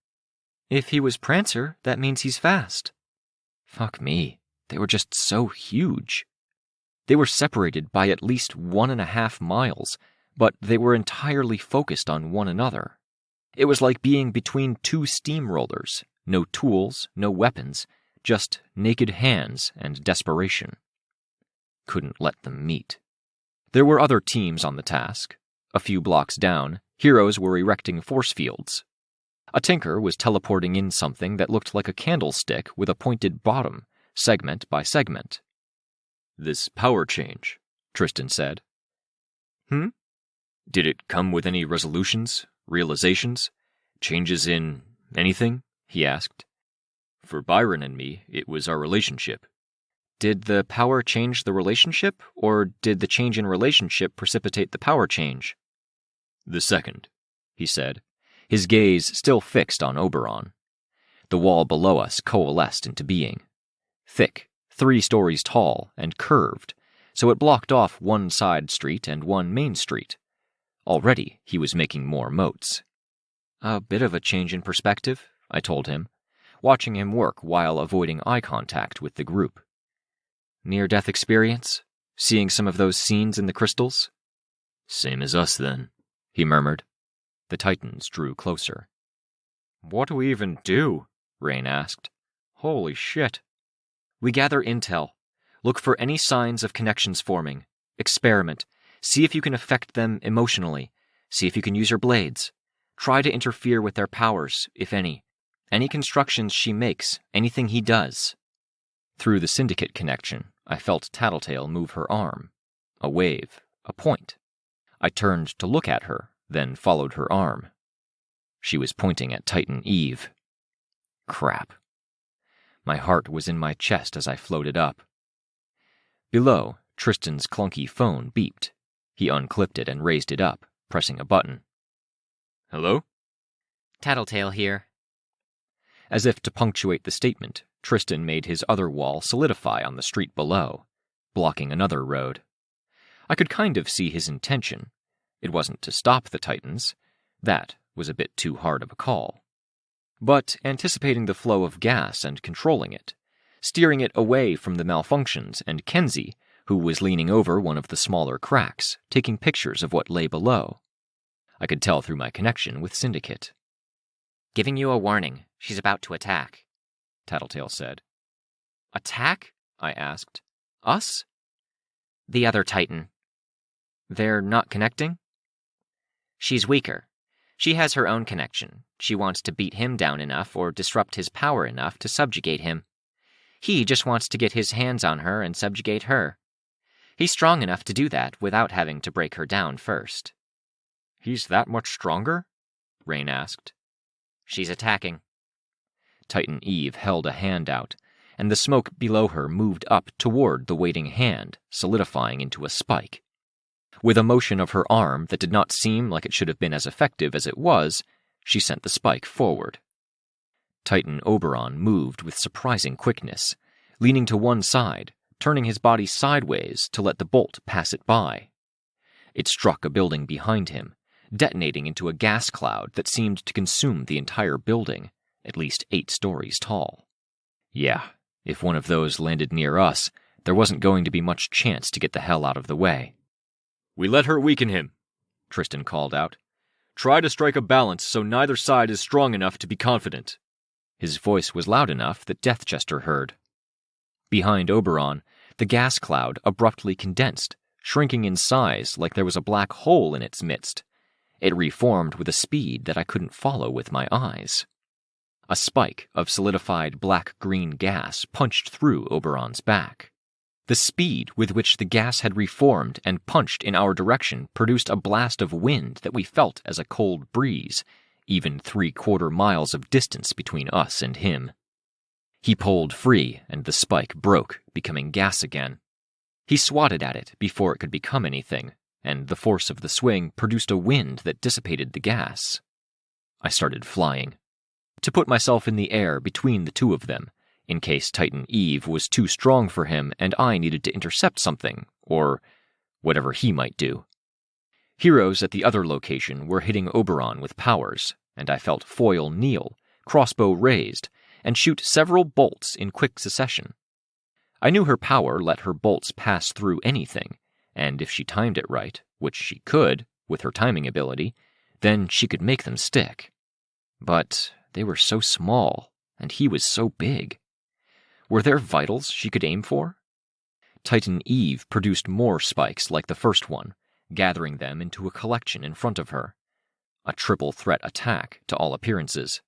If he was Prancer, that means he's fast. Fuck me, they were just so huge. They were separated by at least 1.5 miles, but they were entirely focused on one another. It was like being between 2 steamrollers, no tools, no weapons, just naked hands and desperation. Couldn't let them meet. There were other teams on the task. A few blocks down, heroes were erecting force fields. A tinker was teleporting in something that looked like a candlestick with a pointed bottom, segment by segment. This power change, Tristan said. Did it come with any resolutions, realizations, changes in anything? He asked. For Byron and me, it was our relationship. Did the power change the relationship, or did the change in relationship precipitate the power change? "The second," he said, his gaze still fixed on Oberon. The wall below us coalesced into being. Thick, 3 stories tall, and curved, so it blocked off one side street and one main street. Already he was making more moats. "A bit of a change in perspective," I told him, watching him work while avoiding eye contact with the group. "Near-death experience? Seeing some of those scenes in the crystals?" "Same as us, then," he murmured. The Titans drew closer. "What do we even do?" Rain asked. "Holy shit." "We gather intel. Look for any signs of connections forming. Experiment. See if you can affect them emotionally. See if you can use your blades. Try to interfere with their powers, if any. Any constructions she makes, anything he does." Through the syndicate connection, I felt Tattletale move her arm. A wave, a point. I turned to look at her, then followed her arm. She was pointing at Titan Eve. Crap. My heart was in my chest as I floated up. Below, Tristan's clunky phone beeped. He unclipped it and raised it up, pressing a button. "Hello?" Tattletale here. As if to punctuate the statement, Tristan made his other wall solidify on the street below, blocking another road. I could kind of see his intention. It wasn't to stop the Titans. That was a bit too hard of a call. But anticipating the flow of gas and controlling it, steering it away from the malfunctions and Kenzie, who was leaning over one of the smaller cracks, taking pictures of what lay below. I could tell through my connection with Syndicate. "Giving you a warning. She's about to attack," Tattletale said. "Attack?" I asked. "Us?" "The other Titan." "They're not connecting?" "She's weaker. She has her own connection. She wants to beat him down enough or disrupt his power enough to subjugate him. He just wants to get his hands on her and subjugate her. He's strong enough to do that without having to break her down first." "He's that much stronger?" Rain asked. "She's attacking." Titan Eve held a hand out, and the smoke below her moved up toward the waiting hand, solidifying into a spike. With a motion of her arm that did not seem like it should have been as effective as it was, she sent the spike forward. Titan Oberon moved with surprising quickness, leaning to one side, turning his body sideways to let the bolt pass it by. It struck a building behind him, detonating into a gas cloud that seemed to consume the entire building, at least 8 stories tall. Yeah, if one of those landed near us, there wasn't going to be much chance to get the hell out of the way. "We let her weaken him," Tristan called out. "Try to strike a balance so neither side is strong enough to be confident." His voice was loud enough that Deathchester heard. Behind Oberon, the gas cloud abruptly condensed, shrinking in size like there was a black hole in its midst. It reformed with a speed that I couldn't follow with my eyes. A spike of solidified black-green gas punched through Oberon's back. The speed with which the gas had reformed and punched in our direction produced a blast of wind that we felt as a cold breeze, even 3/4 miles of distance between us and him. He pulled free, and the spike broke, becoming gas again. He swatted at it before it could become anything, and the force of the swing produced a wind that dissipated the gas. I started flying. To put myself in the air between the two of them, in case Titan Eve was too strong for him and I needed to intercept something, or whatever he might do. Heroes at the other location were hitting Oberon with powers, and I felt Foil kneel, crossbow raised, and shoot several bolts in quick succession. I knew her power let her bolts pass through anything, and if she timed it right, which she could, with her timing ability, then she could make them stick. But they were so small, and he was so big. Were there vitals she could aim for? Titan Eve produced more spikes like the first one, gathering them into a collection in front of her. A triple threat attack, to all appearances.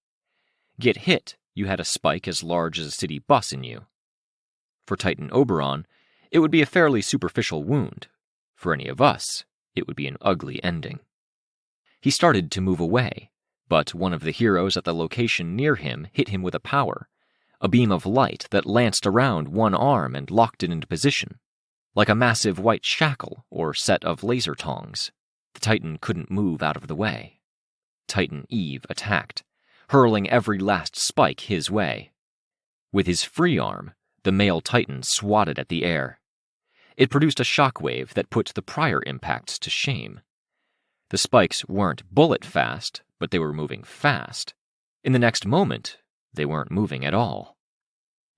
Get hit, you had a spike as large as a city bus in you. For Titan Oberon, it would be a fairly superficial wound. For any of us, it would be an ugly ending. He started to move away, but one of the heroes at the location near him hit him with a power, a beam of light that lanced around one arm and locked it into position, like a massive white shackle or set of laser tongs. The Titan couldn't move out of the way. Titan Eve attacked, hurling every last spike his way. With his free arm, the male Titan swatted at the air. It produced a shockwave that put the prior impacts to shame. The spikes weren't bullet fast, but they were moving fast. In the next moment, they weren't moving at all.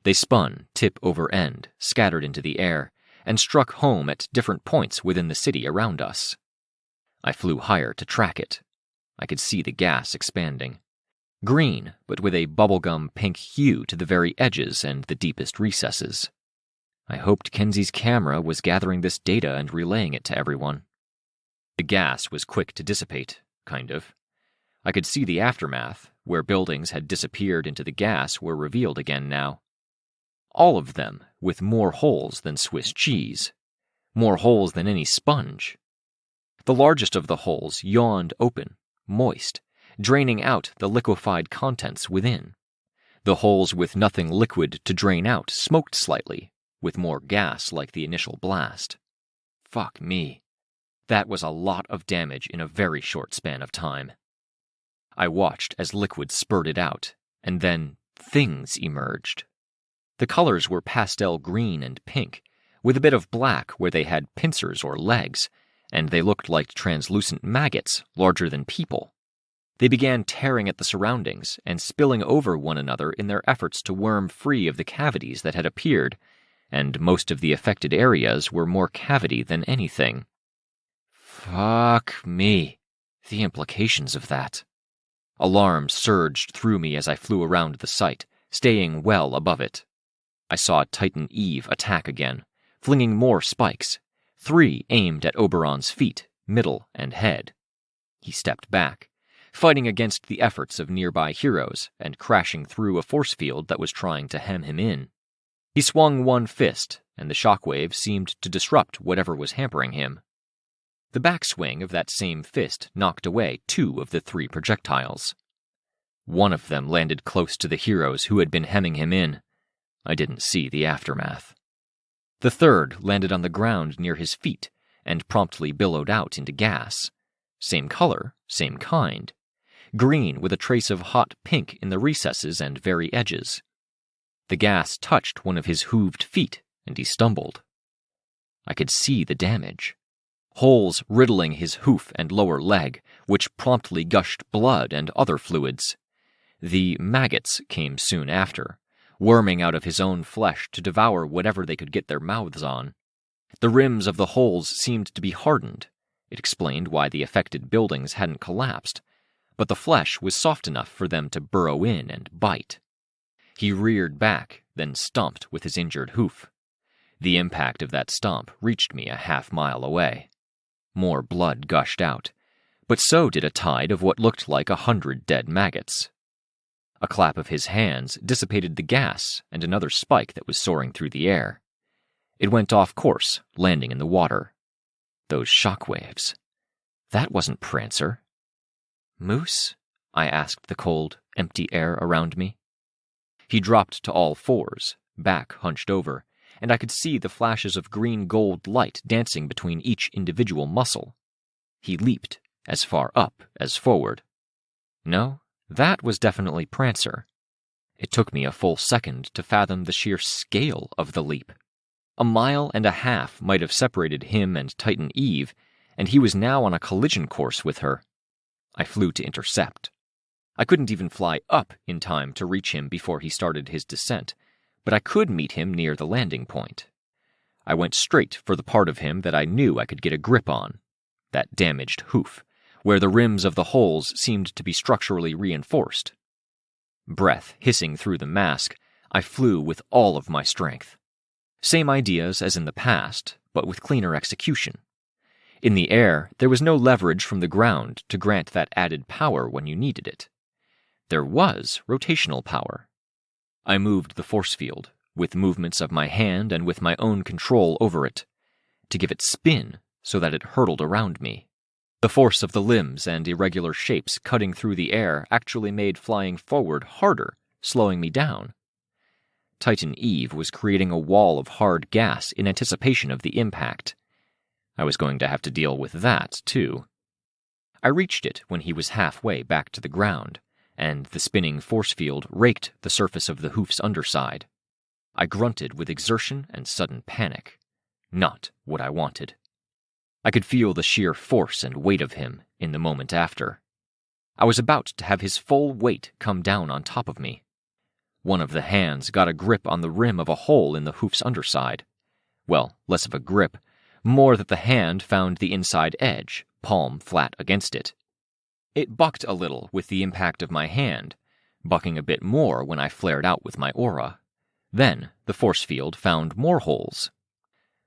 They spun tip over end, scattered into the air, and struck home at different points within the city around us. I flew higher to track it. I could see the gas expanding. Green, but with a bubblegum pink hue to the very edges and the deepest recesses. I hoped Kenzie's camera was gathering this data and relaying it to everyone. The gas was quick to dissipate, kind of. I could see the aftermath, where buildings had disappeared into the gas were revealed again now. All of them with more holes than Swiss cheese. More holes than any sponge. The largest of the holes yawned open, moist, draining out the liquefied contents within. The holes with nothing liquid to drain out smoked slightly, with more gas like the initial blast. Fuck me. That was a lot of damage in a very short span of time. I watched as liquid spurted out, and then things emerged. The colors were pastel green and pink, with a bit of black where they had pincers or legs, and they looked like translucent maggots larger than people. They began tearing at the surroundings and spilling over one another in their efforts to worm free of the cavities that had appeared, and most of the affected areas were more cavity than anything. Fuck me. The implications of that. Alarm surged through me as I flew around the site, staying well above it. I saw Titan Eve attack again, flinging more spikes, 3 aimed at Oberon's feet, middle, and head. He stepped back, fighting against the efforts of nearby heroes and crashing through a force field that was trying to hem him in. He swung one fist, and the shockwave seemed to disrupt whatever was hampering him. The backswing of that same fist knocked away 2 of the 3 projectiles. One of them landed close to the heroes who had been hemming him in. I didn't see the aftermath. The third landed on the ground near his feet and promptly billowed out into gas. Same color, same kind. Green with a trace of hot pink in the recesses and very edges. The gas touched one of his hooved feet, and he stumbled. I could see the damage. Holes riddling his hoof and lower leg, which promptly gushed blood and other fluids. The maggots came soon after, worming out of his own flesh to devour whatever they could get their mouths on. The rims of the holes seemed to be hardened. It explained why the affected buildings hadn't collapsed, but the flesh was soft enough for them to burrow in and bite. He reared back, then stomped with his injured hoof. The impact of that stomp reached me a half-mile away. More blood gushed out, but so did a tide of what looked like 100 dead maggots. A clap of his hands dissipated the gas and another spike that was soaring through the air. It went off course, landing in the water. Those shockwaves. That wasn't Prancer. Moose? I asked the cold, empty air around me. He dropped to all fours, back hunched over, and I could see the flashes of green-gold light dancing between each individual muscle. He leaped, as far up as forward. No, that was definitely Prancer. It took me a full second to fathom the sheer scale of the leap. 1.5 miles might have separated him and Titan Eve, and he was now on a collision course with her. I flew to intercept. I couldn't even fly up in time to reach him before he started his descent, but I could meet him near the landing point. I went straight for the part of him that I knew I could get a grip on, that damaged hoof, where the rims of the holes seemed to be structurally reinforced. Breath hissing through the mask, I flew with all of my strength. Same ideas as in the past, but with cleaner execution. In the air, there was no leverage from the ground to grant that added power when you needed it. There was rotational power. I moved the force field, with movements of my hand and with my own control over it, to give it spin so that it hurtled around me. The force of the limbs and irregular shapes cutting through the air actually made flying forward harder, slowing me down. Titan Eve was creating a wall of hard gas in anticipation of the impact. I was going to have to deal with that, too. I reached it when he was halfway back to the ground, and the spinning force field raked the surface of the hoof's underside. I grunted with exertion and sudden panic. Not what I wanted. I could feel the sheer force and weight of him in the moment after. I was about to have his full weight come down on top of me. One of the hands got a grip on the rim of a hole in the hoof's underside. Well, less of a grip, more that the hand found the inside edge, palm flat against it. It bucked a little with the impact of my hand, bucking a bit more when I flared out with my aura. Then the force field found more holes.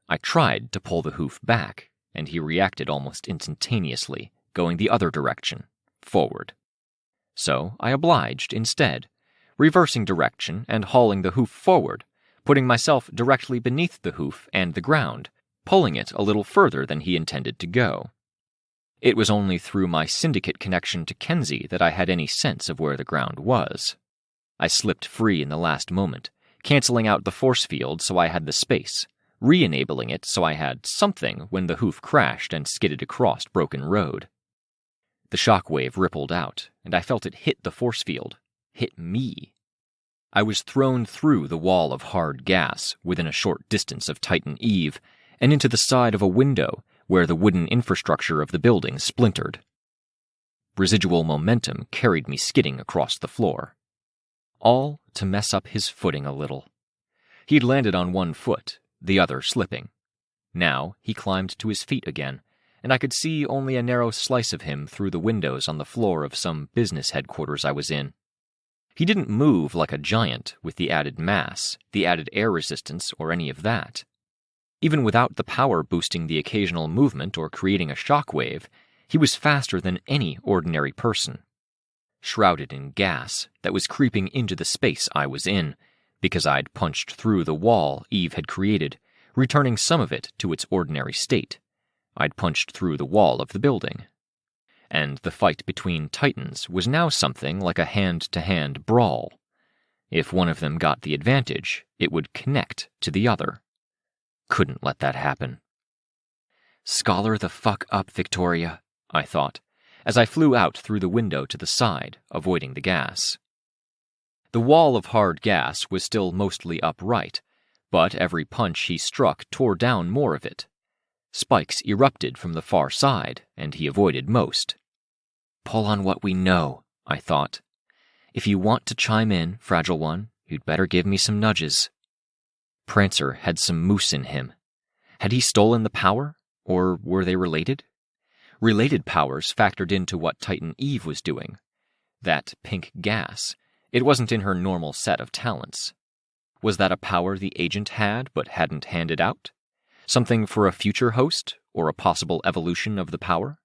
I tried to pull the hoof back, and he reacted almost instantaneously, going the other direction, forward. So I obliged instead, reversing direction and hauling the hoof forward, putting myself directly beneath the hoof and the ground, pulling it a little further than he intended to go. It was only through my syndicate connection to Kenzie that I had any sense of where the ground was. I slipped free in the last moment, canceling out the force field so I had the space, re-enabling it so I had something when the hoof crashed and skidded across broken road. The shockwave rippled out, and I felt it hit the force field, hit me. I was thrown through the wall of hard gas within a short distance of Titan Eve and into the side of a window where the wooden infrastructure of the building splintered. Residual momentum carried me skidding across the floor. All to mess up his footing a little. He'd landed on one foot, the other slipping. Now he climbed to his feet again, and I could see only a narrow slice of him through the windows on the floor of some business headquarters I was in. He didn't move like a giant with the added mass, the added air resistance, or any of that. Even without the power boosting the occasional movement or creating a shockwave, he was faster than any ordinary person. Shrouded in gas that was creeping into the space I was in, because I'd punched through the wall Eve had created, returning some of it to its ordinary state. I'd punched through the wall of the building. And the fight between titans was now something like a hand-to-hand brawl. If one of them got the advantage, it would connect to the other. Couldn't let that happen. Scholar the fuck up, Victoria, I thought, as I flew out through the window to the side, avoiding the gas. The wall of hard gas was still mostly upright, but every punch he struck tore down more of it. Spikes erupted from the far side, and he avoided most. Pull on what we know, I thought. If you want to chime in, Fragile One, you'd better give me some nudges. Prancer had some moose in him. Had he stolen the power, or were they related? Related powers factored into what Titan Eve was doing. That pink gas, it wasn't in her normal set of talents. Was that a power the agent had but hadn't handed out? Something for a future host, or a possible evolution of the power?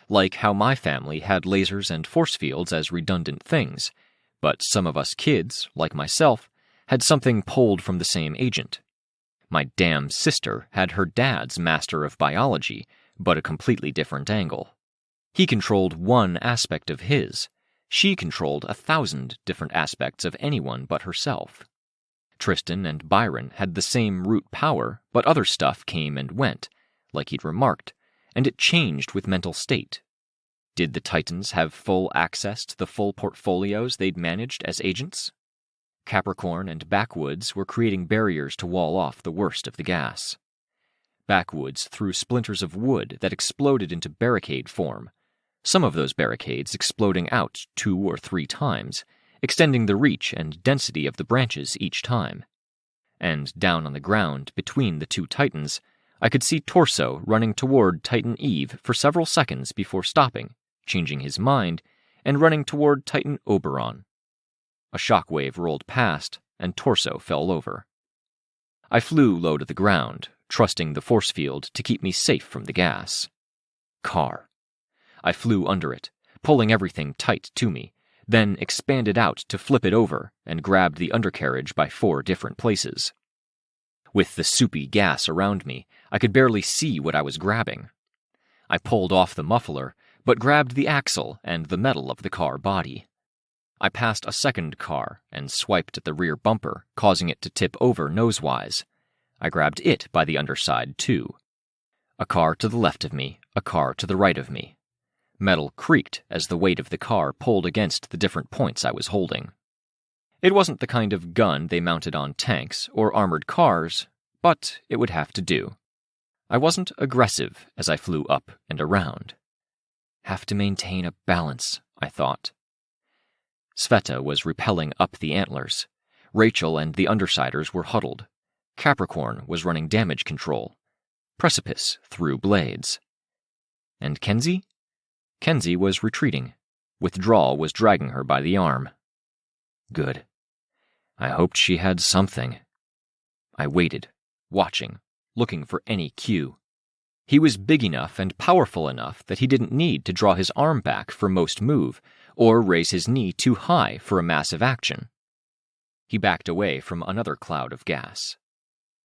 Like how my family had lasers and force fields as redundant things, but some of us kids, like myself, had something pulled from the same agent. My damn sister had her dad's master of biology, but a completely different angle. He controlled one aspect of his. She controlled 1,000 different aspects of anyone but herself. Tristan and Byron had the same root power, but other stuff came and went, like he'd remarked, and it changed with mental state. Did the Titans have full access to the full portfolios they'd managed as agents? Capricorn and Backwoods were creating barriers to wall off the worst of the gas. Backwoods threw splinters of wood that exploded into barricade form, some of those barricades exploding out 2 or 3 times, extending the reach and density of the branches each time. And down on the ground, between the 2 Titans, I could see Torso running toward Titan Eve for several seconds before stopping, changing his mind, and running toward Titan Oberon. A shockwave rolled past, and Torso fell over. I flew low to the ground, trusting the force field to keep me safe from the gas. Car. I flew under it, pulling everything tight to me, then expanded out to flip it over and grabbed the undercarriage by 4 different places. With the soupy gas around me, I could barely see what I was grabbing. I pulled off the muffler, but grabbed the axle and the metal of the car body. I passed a second car and swiped at the rear bumper, causing it to tip over nosewise. I grabbed it by the underside, too. A car to the left of me, a car to the right of me. Metal creaked as the weight of the car pulled against the different points I was holding. It wasn't the kind of gun they mounted on tanks or armored cars, but it would have to do. I wasn't aggressive as I flew up and around. Have to maintain a balance, I thought. Sveta was rappelling up the antlers. Rachel and the Undersiders were huddled. Capricorn was running damage control. Precipice threw blades. And Kenzie? Kenzie was retreating. Withdrawal was dragging her by the arm. Good. I hoped she had something. I waited, watching, looking for any cue. He was big enough and powerful enough that he didn't need to draw his arm back for most move, or raise his knee too high for a massive action. He backed away from another cloud of gas.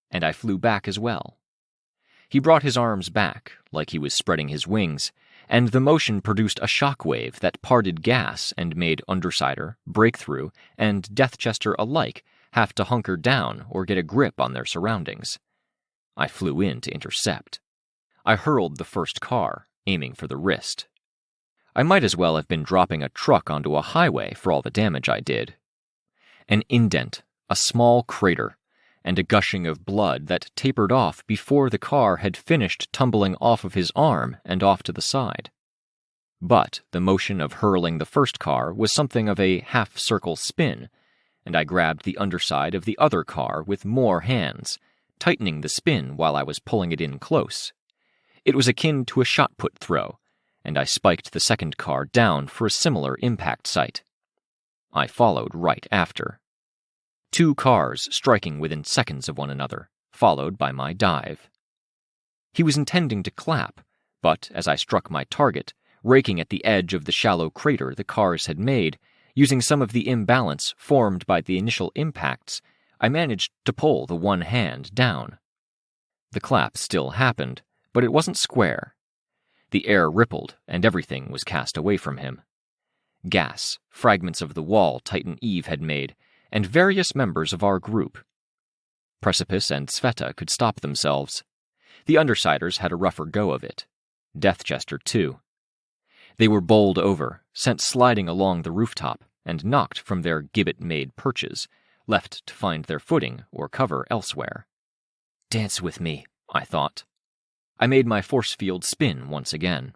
And I flew back as well. He brought his arms back, like he was spreading his wings, and the motion produced a shockwave that parted gas and made Undersider, Breakthrough, and Deathchester alike have to hunker down or get a grip on their surroundings. I flew in to intercept. I hurled the first car, aiming for the wrist. I might as well have been dropping a truck onto a highway for all the damage I did. An indent, a small crater, and a gushing of blood that tapered off before the car had finished tumbling off of his arm and off to the side. But the motion of hurling the first car was something of a half-circle spin, and I grabbed the underside of the other car with more hands, tightening the spin while I was pulling it in close. It was akin to a shot-put throw, and I spiked the second car down for a similar impact site. I followed right after. 2 cars striking within seconds of one another, followed by my dive. He was intending to clap, but as I struck my target, raking at the edge of the shallow crater the cars had made, using some of the imbalance formed by the initial impacts, I managed to pull the one hand down. The clap still happened, but it wasn't square. The air rippled, and everything was cast away from him. Gas, fragments of the wall Titan Eve had made, and various members of our group. Precipice and Sveta could stop themselves. The Undersiders had a rougher go of it. Deathchester, too. They were bowled over, sent sliding along the rooftop, and knocked from their gibbet-made perches, left to find their footing or cover elsewhere. Dance with me, I thought. I made my force field spin once again.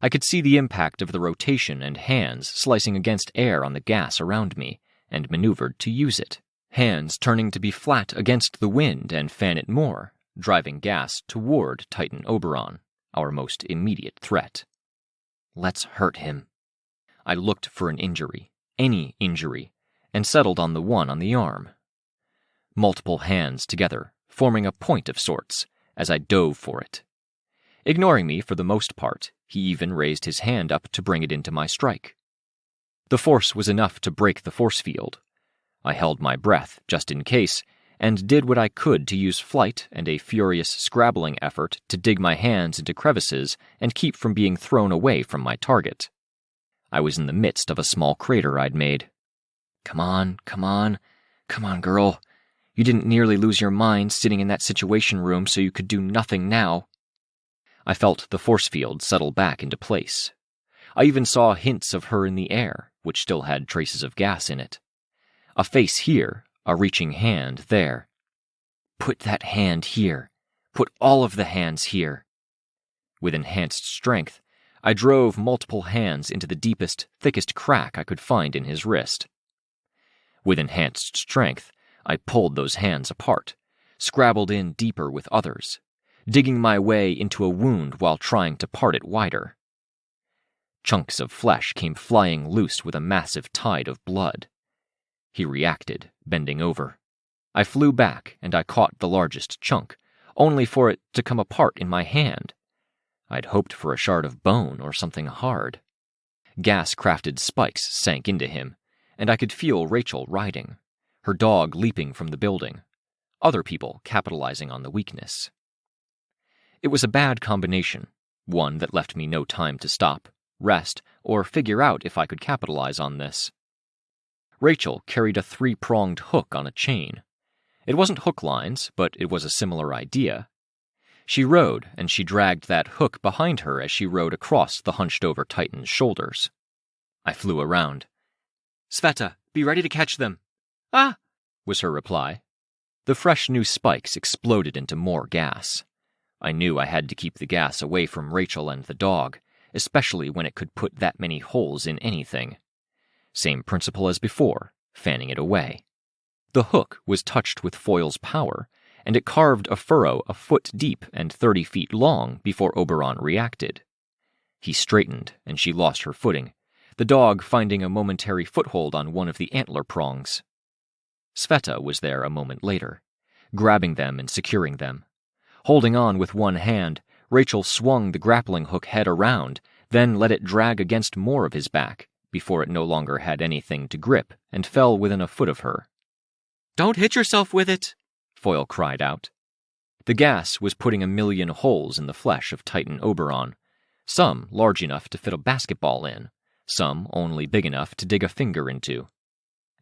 I could see the impact of the rotation and hands slicing against air on the gas around me, and maneuvered to use it, hands turning to be flat against the wind and fan it more, driving gas toward Titan Oberon, our most immediate threat. Let's hurt him. I looked for an injury, any injury, and settled on the one on the arm. Multiple hands together, forming a point of sorts, as I dove for it. Ignoring me for the most part, he even raised his hand up to bring it into my strike. The force was enough to break the force field. I held my breath, just in case, and did what I could to use flight and a furious scrabbling effort to dig my hands into crevices and keep from being thrown away from my target. I was in the midst of a small crater I'd made. Come on, girl. You didn't nearly lose your mind sitting in that situation room so you could do nothing now. I felt the force field settle back into place. I even saw hints of her in the air, which still had traces of gas in it. A face here, a reaching hand there. Put that hand here. Put all of the hands here. With enhanced strength, I drove multiple hands into the deepest, thickest crack I could find in his wrist. With enhanced strength, I pulled those hands apart, scrabbled in deeper with others, digging my way into a wound while trying to part it wider. Chunks of flesh came flying loose with a massive tide of blood. He reacted, bending over. I flew back, and I caught the largest chunk, only for it to come apart in my hand. I'd hoped for a shard of bone or something hard. Gas-crafted spikes sank into him, and I could feel Rachel riding, her dog leaping from the building, other people capitalizing on the weakness. It was a bad combination, one that left me no time to stop, rest, or figure out if I could capitalize on this. Rachel carried a 3-pronged hook on a chain. It wasn't hook lines, but it was a similar idea. She rode, and she dragged that hook behind her as she rode across the hunched-over Titan's shoulders. I flew around. "Sveta, be ready to catch them." "Ah!" was her reply. The fresh new spikes exploded into more gas. I knew I had to keep the gas away from Rachel and the dog, especially when it could put that many holes in anything. Same principle as before, fanning it away. The hook was touched with foil's power, and it carved a furrow a foot deep and 30 feet long before Oberon reacted. He straightened, and she lost her footing, the dog finding a momentary foothold on one of the antler prongs. Sveta was there a moment later, grabbing them and securing them. Holding on with one hand, Rachel swung the grappling hook head around, then let it drag against more of his back, before it no longer had anything to grip and fell within a foot of her. "Don't hit yourself with it," Foil cried out. The gas was putting a million holes in the flesh of Titan Oberon, some large enough to fit a basketball in, some only big enough to dig a finger into.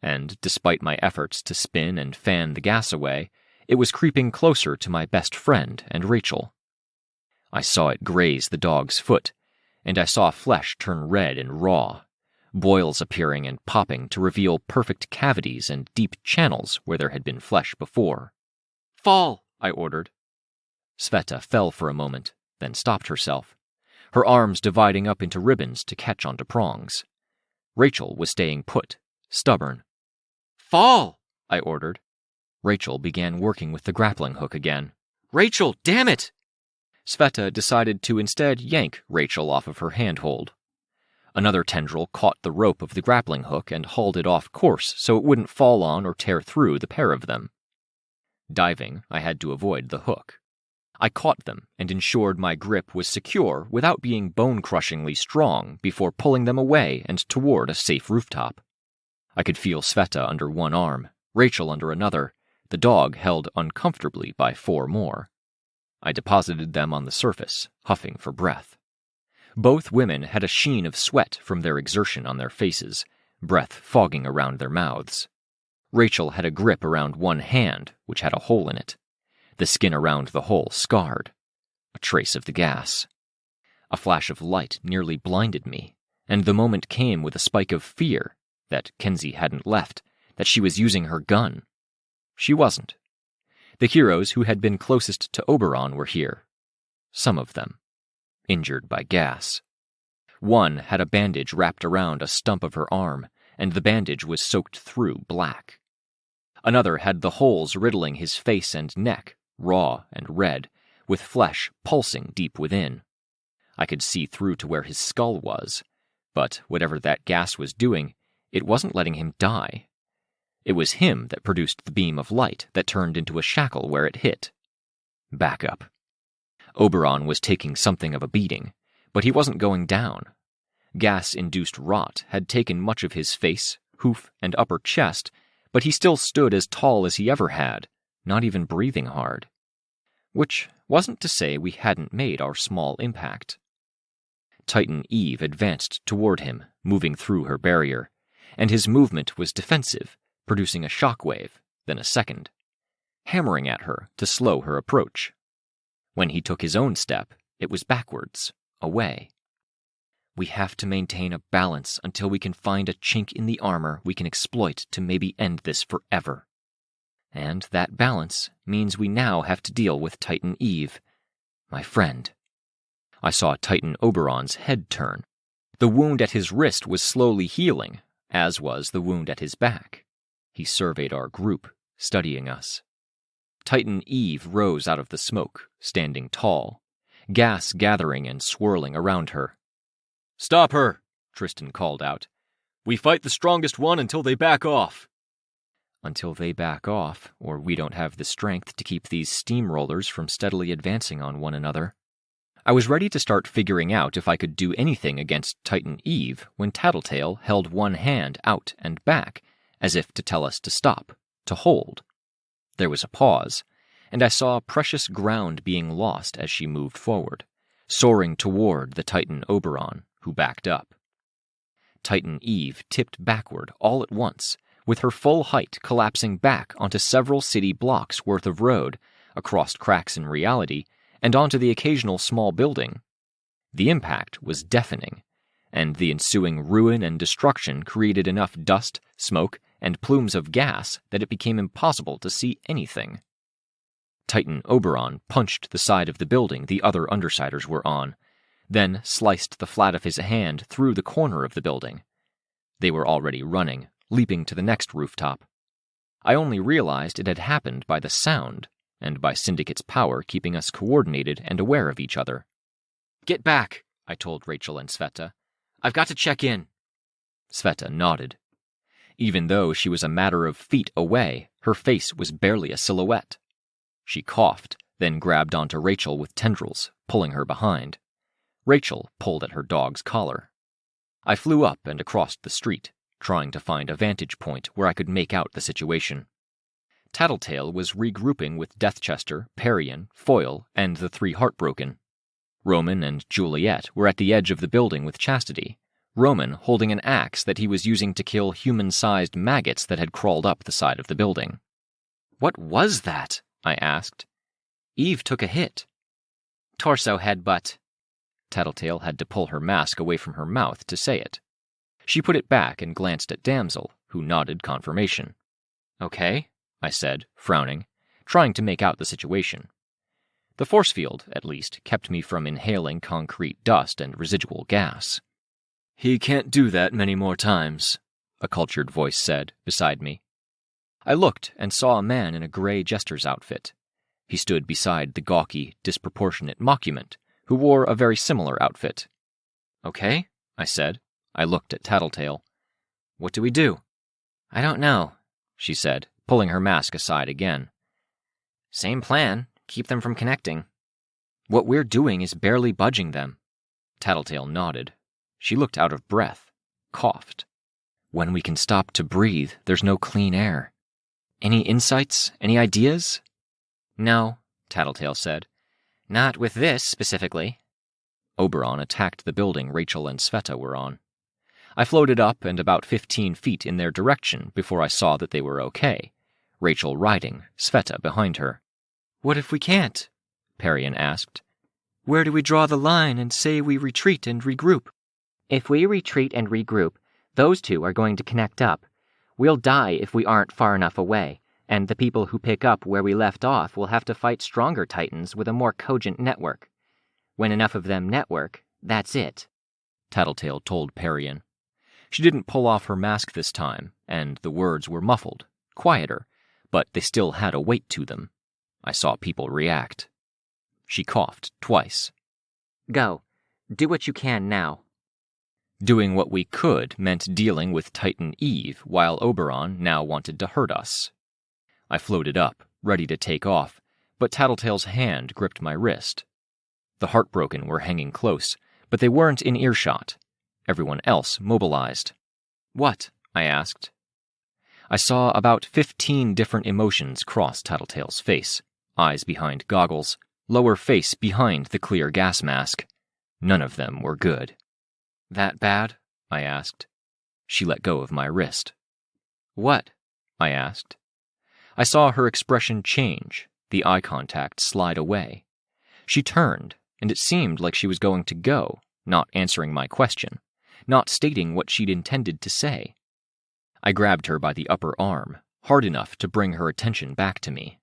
And despite my efforts to spin and fan the gas away, it was creeping closer to my best friend and Rachel. I saw it graze the dog's foot, and I saw flesh turn red and raw, boils appearing and popping to reveal perfect cavities and deep channels where there had been flesh before. "Fall," I ordered. Sveta fell for a moment, then stopped herself, her arms dividing up into ribbons to catch onto prongs. Rachel was staying put, stubborn. "Fall," I ordered. Rachel began working with the grappling hook again. "Rachel, damn it!" Sveta decided to instead yank Rachel off of her handhold. Another tendril caught the rope of the grappling hook and hauled it off course so it wouldn't fall on or tear through the pair of them. Diving, I had to avoid the hook. I caught them and ensured my grip was secure without being bone-crushingly strong before pulling them away and toward a safe rooftop. I could feel Sveta under one arm, Rachel under another, the dog held uncomfortably by 4 more. I deposited them on the surface, huffing for breath. Both women had a sheen of sweat from their exertion on their faces, breath fogging around their mouths. Rachel had a grip around one hand, which had a hole in it. The skin around the hole scarred. A trace of the gas. A flash of light nearly blinded me, and the moment came with a spike of fear that Kenzie hadn't left, that she was using her gun. She wasn't. The heroes who had been closest to Oberon were here. Some of them. Injured by gas. One had a bandage wrapped around a stump of her arm, and the bandage was soaked through black. Another had the holes riddling his face and neck, raw and red, with flesh pulsing deep within. I could see through to where his skull was, but whatever that gas was doing, it wasn't letting him die. It was him that produced the beam of light that turned into a shackle where it hit. Back up. Oberon was taking something of a beating, but he wasn't going down. Gas-induced rot had taken much of his face, hoof, and upper chest, but he still stood as tall as he ever had, not even breathing hard. Which wasn't to say we hadn't made our small impact. Titan Eve advanced toward him, moving through her barrier, and his movement was defensive, producing a shockwave, then a second, hammering at her to slow her approach. When he took his own step, it was backwards, away. We have to maintain a balance until we can find a chink in the armor we can exploit to maybe end this forever. And that balance means we now have to deal with Titan Eve, my friend. I saw Titan Oberon's head turn. The wound at his wrist was slowly healing, as was the wound at his back. He surveyed our group, studying us. Titan Eve rose out of the smoke, standing tall, gas gathering and swirling around her. "Stop her," Tristan called out. "We fight the strongest one until they back off." Until they back off, or we don't have the strength to keep these steamrollers from steadily advancing on one another. I was ready to start figuring out if I could do anything against Titan Eve when Tattletale held one hand out and back, as if to tell us to stop, to hold. There was a pause, and I saw precious ground being lost as she moved forward, soaring toward the Titan Oberon, who backed up. Titan Eve tipped backward all at once, with her full height collapsing back onto several city blocks worth of road, across cracks in reality, and onto the occasional small building. The impact was deafening, and the ensuing ruin and destruction created enough dust, smoke, and plumes of gas that it became impossible to see anything. Titan Oberon punched the side of the building the other Undersiders were on, then sliced the flat of his hand through the corner of the building. They were already running, leaping to the next rooftop. I only realized it had happened by the sound, and by Syndicate's power keeping us coordinated and aware of each other. "Get back," I told Rachel and Sveta. "I've got to check in." Sveta nodded. Even though she was a matter of feet away, her face was barely a silhouette. She coughed, then grabbed onto Rachel with tendrils, pulling her behind. Rachel pulled at her dog's collar. I flew up and across the street, trying to find a vantage point where I could make out the situation. Tattletale was regrouping with Deathchester, Parian, Foyle, and the three Heartbroken. Roman and Juliet were at the edge of the building with Chastity, Roman holding an axe that he was using to kill human-sized maggots that had crawled up the side of the building. "What was that?" I asked. Eve took a hit. Torso headbutt. Tattletale had to pull her mask away from her mouth to say it. She put it back and glanced at Damsel, who nodded confirmation. "Okay," I said, frowning, trying to make out the situation. The force field, at least, kept me from inhaling concrete dust and residual gas. "He can't do that many more times," a cultured voice said, beside me. I looked and saw a man in a gray jester's outfit. He stood beside the gawky, disproportionate Mockument, who wore a very similar outfit. "Okay," I said. I looked at Tattletale. "What do we do?" "I don't know," she said, pulling her mask aside again. "Same plan. Keep them from connecting. What we're doing is barely budging them." Tattletale nodded. She looked out of breath, coughed. "When we can stop to breathe, there's no clean air. Any insights? Any ideas?" "No," Tattletale said. "Not with this, specifically." Oberon attacked the building Rachel and Sveta were on. I floated up and about 15 feet in their direction before I saw that they were okay, Rachel riding, Sveta behind her. "What if we can't?" Parian asked. "Where do we draw the line and say we retreat and regroup?" "If we retreat and regroup, those two are going to connect up. We'll die if we aren't far enough away, and the people who pick up where we left off will have to fight stronger Titans with a more cogent network. When enough of them network, that's it," Tattletale told Parian. She didn't pull off her mask this time, and the words were muffled, quieter, but they still had a weight to them. I saw people react. She coughed twice. "Go. Do what you can now." Doing what we could meant dealing with Titan Eve while Oberon now wanted to hurt us. I floated up, ready to take off, but Tattletale's hand gripped my wrist. The Heartbroken were hanging close, but they weren't in earshot. Everyone else mobilized. "What?" I asked. I saw about 15 different emotions cross Tattletale's face, eyes behind goggles, lower face behind the clear gas mask. None of them were good. "That bad?" I asked. She let go of my wrist. "What?" I asked. I saw her expression change, the eye contact slide away. She turned, and it seemed like she was going to go, not answering my question, not stating what she'd intended to say. I grabbed her by the upper arm, hard enough to bring her attention back to me.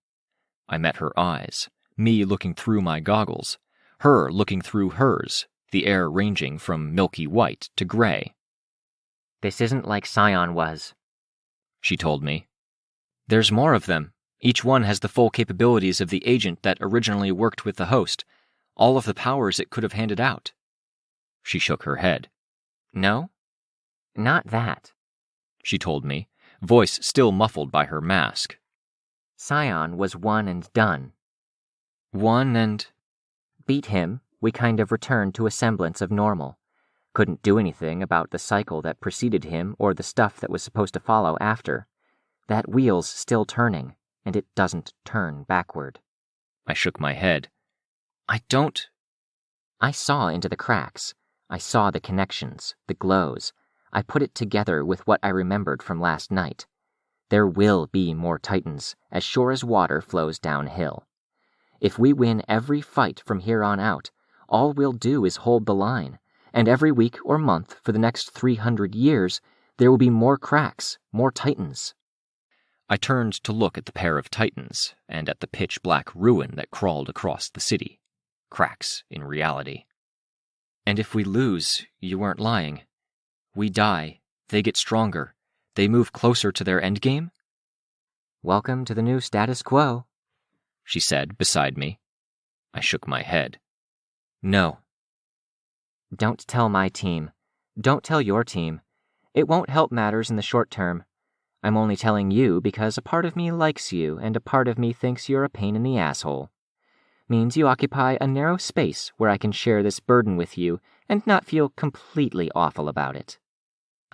I met her eyes, me looking through my goggles, her looking through hers, the air ranging from milky white to gray. "This isn't like Scion was," she told me. "There's more of them. Each one has the full capabilities of the agent that originally worked with the host, all of the powers it could have handed out." She shook her head. "No? Not that," she told me, voice still muffled by her mask. "Scion was one and done." "One and—" "Beat him, we kind of returned to a semblance of normal. Couldn't do anything about the cycle that preceded him or the stuff that was supposed to follow after. That wheel's still turning, and it doesn't turn backward." I shook my head. "I don't—" "I saw into the cracks. I saw the connections, the glows. I put it together with what I remembered from last night. There will be more Titans, as sure as water flows downhill. If we win every fight from here on out, all we'll do is hold the line, and every week or month for the next 300 years, there will be more cracks, more titans." I turned to look at the pair of titans and at the pitch-black ruin that crawled across the city. Cracks in reality. "And if we lose, you weren't lying. We die, they get stronger, they move closer to their endgame?" "Welcome to the new status quo," she said beside me. I shook my head. "No." "Don't tell my team. Don't tell your team. It won't help matters in the short term. I'm only telling you because a part of me likes you and a part of me thinks you're a pain in the asshole. Means you occupy a narrow space where I can share this burden with you and not feel completely awful about it."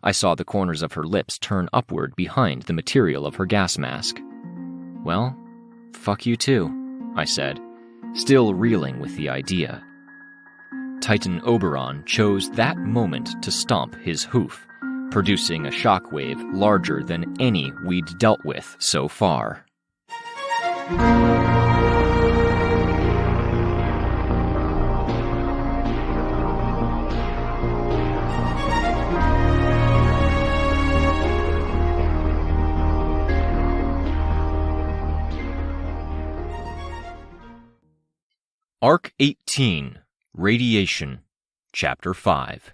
I saw the corners of her lips turn upward behind the material of her gas mask. "Well, fuck you too," I said, still reeling with the idea. Titan Oberon chose that moment to stomp his hoof, producing a shockwave larger than any we'd dealt with so far. Arc 18, Radiation, Chapter 5.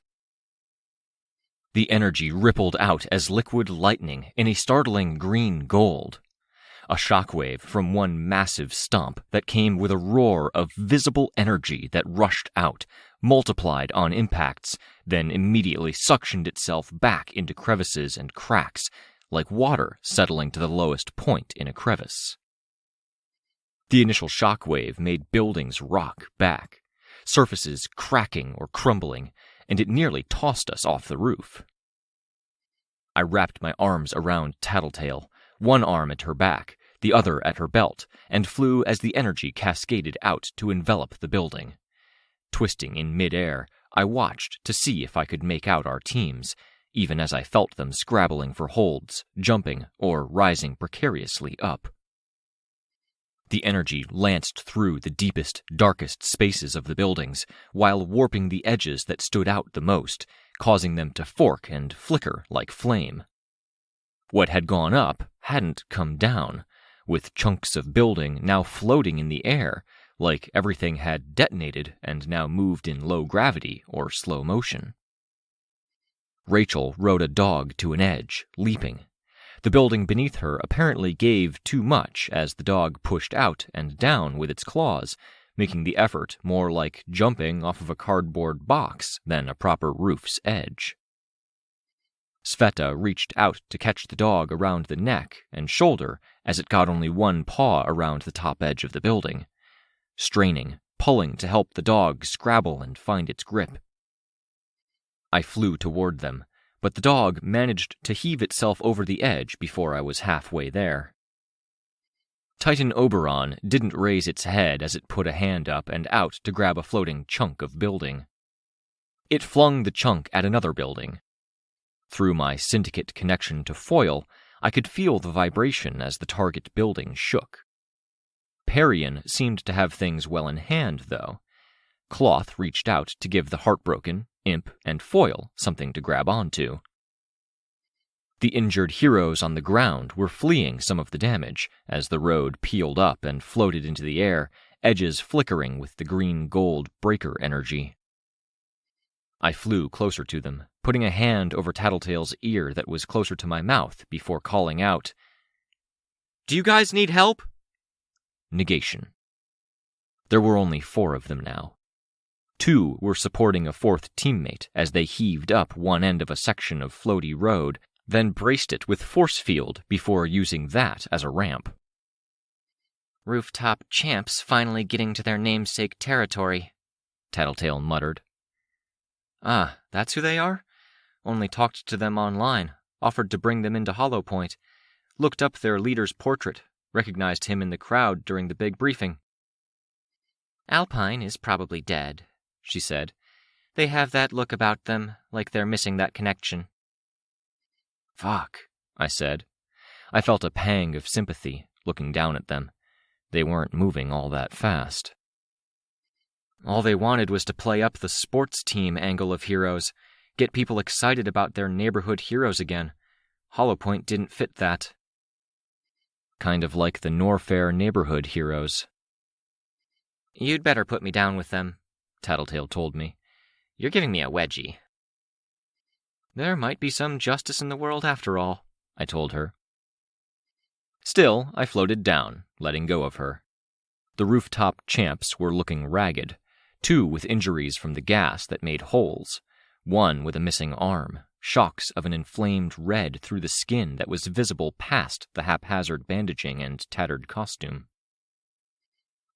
The energy rippled out as liquid lightning in a startling green gold. A shockwave from one massive stomp that came with a roar of visible energy that rushed out, multiplied on impacts, then immediately suctioned itself back into crevices and cracks, like water settling to the lowest point in a crevice. The initial shockwave made buildings rock back, surfaces cracking or crumbling, and it nearly tossed us off the roof. I wrapped my arms around Tattletale, one arm at her back, the other at her belt, and flew as the energy cascaded out to envelop the building. Twisting in mid-air, I watched to see if I could make out our teams, even as I felt them scrabbling for holds, jumping, or rising precariously up. The energy lanced through the deepest, darkest spaces of the buildings, while warping the edges that stood out the most, causing them to fork and flicker like flame. What had gone up hadn't come down, with chunks of building now floating in the air, like everything had detonated and now moved in low gravity or slow motion. Rachel rode a dog to an edge, leaping. The building beneath her apparently gave too much as the dog pushed out and down with its claws, making the effort more like jumping off of a cardboard box than a proper roof's edge. Sveta reached out to catch the dog around the neck and shoulder as it got only one paw around the top edge of the building, straining, pulling to help the dog scrabble and find its grip. I flew toward them, but the dog managed to heave itself over the edge before I was halfway there. Titan Oberon didn't raise its head as it put a hand up and out to grab a floating chunk of building. It flung the chunk at another building. Through my syndicate connection to Foil, I could feel the vibration as the target building shook. Parian seemed to have things well in hand, though. Cloth reached out to give the heartbroken, Imp, and Foil something to grab onto. The injured heroes on the ground were fleeing some of the damage as the road peeled up and floated into the air, edges flickering with the green-gold breaker energy. I flew closer to them, putting a hand over Tattletale's ear that was closer to my mouth before calling out, "Do you guys need help?" Negation. There were only 4 of them now. 2 were supporting a 4th teammate as they heaved up one end of a section of floaty road, then braced it with force field before using that as a ramp. "Rooftop champs finally getting to their namesake territory," Tattletale muttered. "Ah, that's who they are? Only talked to them online, offered to bring them into Hollow Point. Looked up their leader's portrait, recognized him in the crowd during the big briefing." "Alpine is probably dead," she said. "They have that look about them, like they're missing that connection." "Fuck," I said. I felt a pang of sympathy, looking down at them. They weren't moving all that fast. All they wanted was to play up the sports team angle of heroes, get people excited about their neighborhood heroes again. Hollow Point didn't fit that. Kind of like the Norfair neighborhood heroes. You'd better put me down with them, Tattletale told me. You're giving me a wedgie. There might be some justice in the world after all, I told her. Still, I floated down, letting go of her. The rooftop champs were looking ragged, 2 with injuries from the gas that made holes, 1 with a missing arm, shocks of an inflamed red through the skin that was visible past the haphazard bandaging and tattered costume.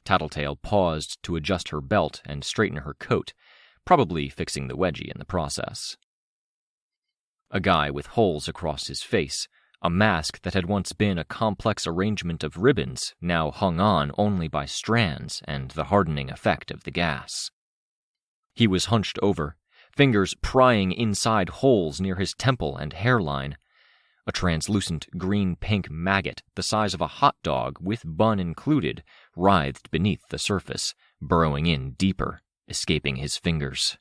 Tattletale paused to adjust her belt and straighten her coat, probably fixing the wedgie in the process. A guy with holes across his face, a mask that had once been a complex arrangement of ribbons, now hung on only by strands and the hardening effect of the gas. He was hunched over, fingers prying inside holes near his temple and hairline. A translucent green-pink maggot the size of a hot dog with bun included writhed beneath the surface, burrowing in deeper, escaping his fingers.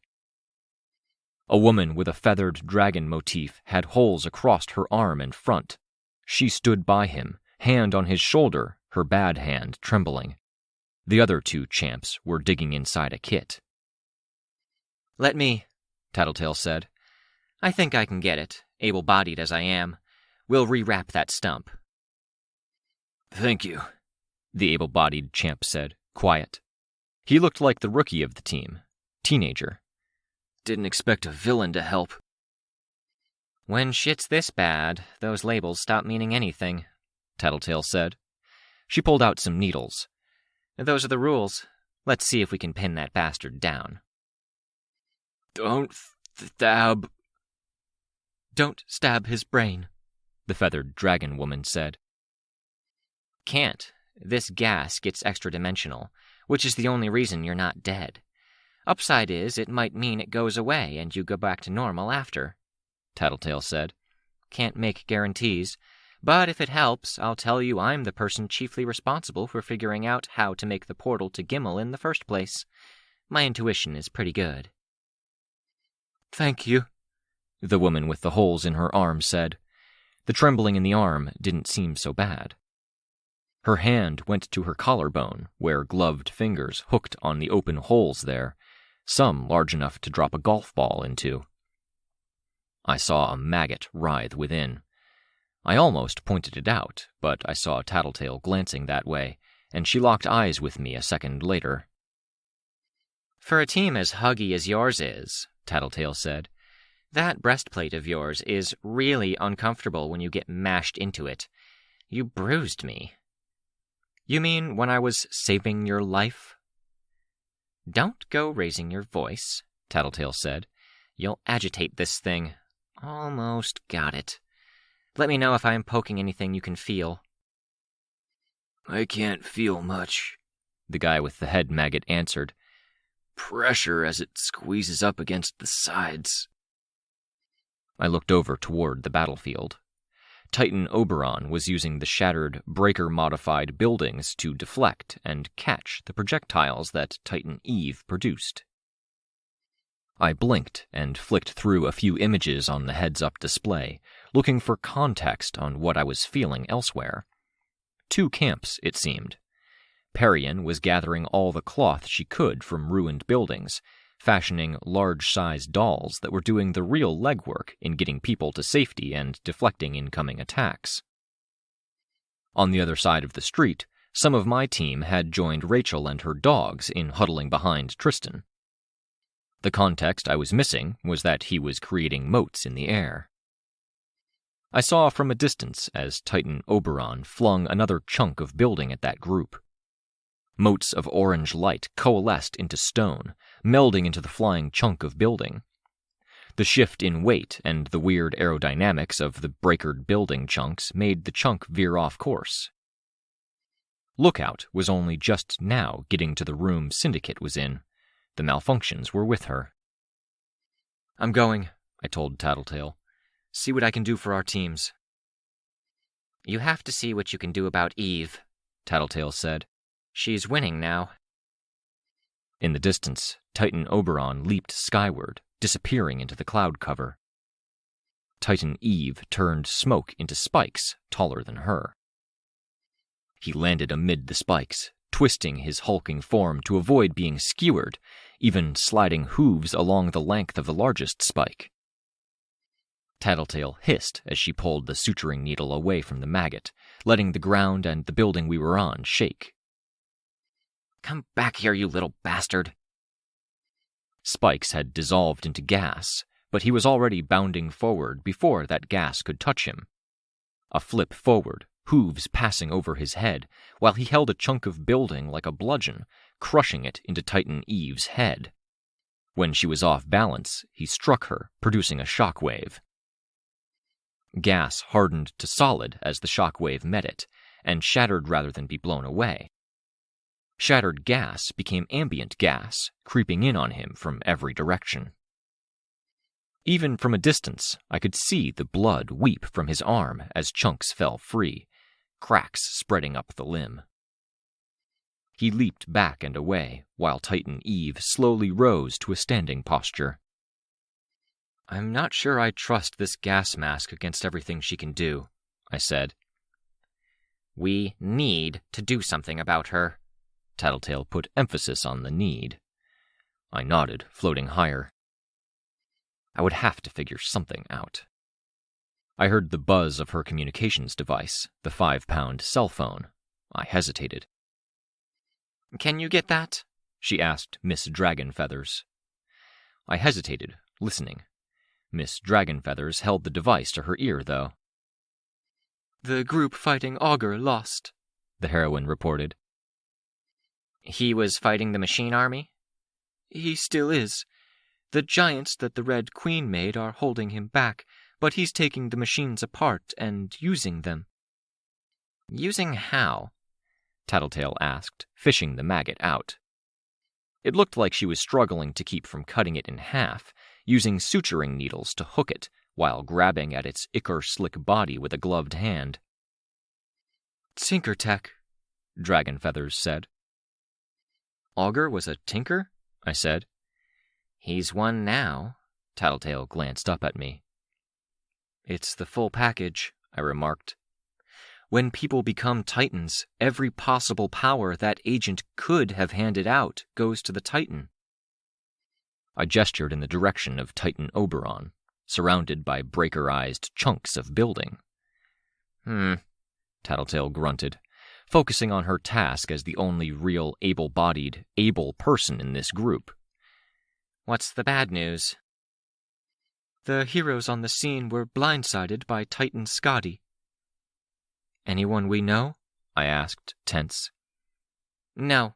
A woman with a feathered dragon motif had holes across her arm and front. She stood by him, hand on his shoulder, her bad hand trembling. The other 2 champs were digging inside a kit. Let me, Tattletale said. I think I can get it, able-bodied as I am. We'll rewrap that stump. Thank you, the able-bodied champ said, quiet. He looked like the rookie of the team, teenager. Didn't expect a villain to help. When shit's this bad, those labels stop meaning anything, Tattletale said. She pulled out some needles. Those are the rules. Let's see if we can pin that bastard down. Don't stab. Don't stab his brain, the feathered dragon woman said. Can't. This gas gets extra-dimensional, which is the only reason you're not dead. Upside is, it might mean it goes away and you go back to normal after, Tattletale said. Can't make guarantees, but if it helps, I'll tell you I'm the person chiefly responsible for figuring out how to make the portal to Gimel in the first place. My intuition is pretty good. Thank you, the woman with the holes in her arm said. The trembling in the arm didn't seem so bad. Her hand went to her collarbone, where gloved fingers hooked on the open holes there, some large enough to drop a golf ball into. I saw a maggot writhe within. I almost pointed it out, but I saw Tattletale glancing that way, and she locked eyes with me a second later. For a team as huggy as yours is, Tattletale said, that breastplate of yours is really uncomfortable when you get mashed into it. You bruised me. You mean when I was saving your life? Don't go raising your voice, Tattletale said. You'll agitate this thing. Almost got it. Let me know if I am poking anything you can feel. I can't feel much, the guy with the head maggot answered. Pressure as it squeezes up against the sides. I looked over toward the battlefield. Titan Oberon was using the shattered, breaker-modified buildings to deflect and catch the projectiles that Titan Eve produced. I blinked and flicked through a few images on the heads-up display, looking for context on what I was feeling elsewhere. 2 camps, it seemed. Perian was gathering all the cloth she could from ruined buildings, fashioning large-sized dolls that were doing the real legwork in getting people to safety and deflecting incoming attacks. On the other side of the street, some of my team had joined Rachel and her dogs in huddling behind Tristan. The context I was missing was that he was creating moats in the air. I saw from a distance as Titan Oberon flung another chunk of building at that group. Motes of orange light coalesced into stone, melding into the flying chunk of building. The shift in weight and the weird aerodynamics of the breakered building chunks made the chunk veer off course. Lookout was only just now getting to the room Syndicate was in. The malfunctions were with her. I'm going, I told Tattletale. See what I can do for our teams. You have to see what you can do about Eve, Tattletale said. She's winning now. In the distance, Titan Oberon leaped skyward, disappearing into the cloud cover. Titan Eve turned smoke into spikes taller than her. He landed amid the spikes, twisting his hulking form to avoid being skewered, even sliding hooves along the length of the largest spike. Tattletale hissed as she pulled the suturing needle away from the maggot, letting the ground and the building we were on shake. Come back here, you little bastard. Spikes had dissolved into gas, but he was already bounding forward before that gas could touch him. A flip forward, hooves passing over his head, while he held a chunk of building like a bludgeon, crushing it into Titan Eve's head. When she was off balance, he struck her, producing a shockwave. Gas hardened to solid as the shockwave met it, and shattered rather than be blown away. Shattered gas became ambient gas, creeping in on him from every direction. Even from a distance, I could see the blood weep from his arm as chunks fell free, cracks spreading up the limb. He leaped back and away, while Titan Eve slowly rose to a standing posture. I'm not sure I trust this gas mask against everything she can do, I said. We need to do something about her. Tattletale put emphasis on the need. I nodded, floating higher. I would have to figure something out. I heard the buzz of her communications device, the 5-pound cell phone. I hesitated. Can you get that? She asked Miss Dragonfeathers. I hesitated, listening. Miss Dragonfeathers held the device to her ear, though. The group fighting Augur lost, the heroine reported. He was fighting the machine army? He still is. The giants that the Red Queen made are holding him back, but he's taking the machines apart and using them. Using how? Tattletale asked, fishing the maggot out. It looked like she was struggling to keep from cutting it in half, using suturing needles to hook it, while grabbing at its ichor-slick body with a gloved hand. Tinker tech, Dragonfeathers said. Augur was a tinker? I said. He's one now. Tattletale glanced up at me. It's the full package, I remarked. When people become Titans, every possible power that agent could have handed out goes to the Titan. I gestured in the direction of Titan Oberon, surrounded by breakerized chunks of building. Tattletale grunted, focusing on her task as the only real able-bodied, able person in this group. What's the bad news? The heroes on the scene were blindsided by Titan Scotty. Anyone we know? I asked, tense. No,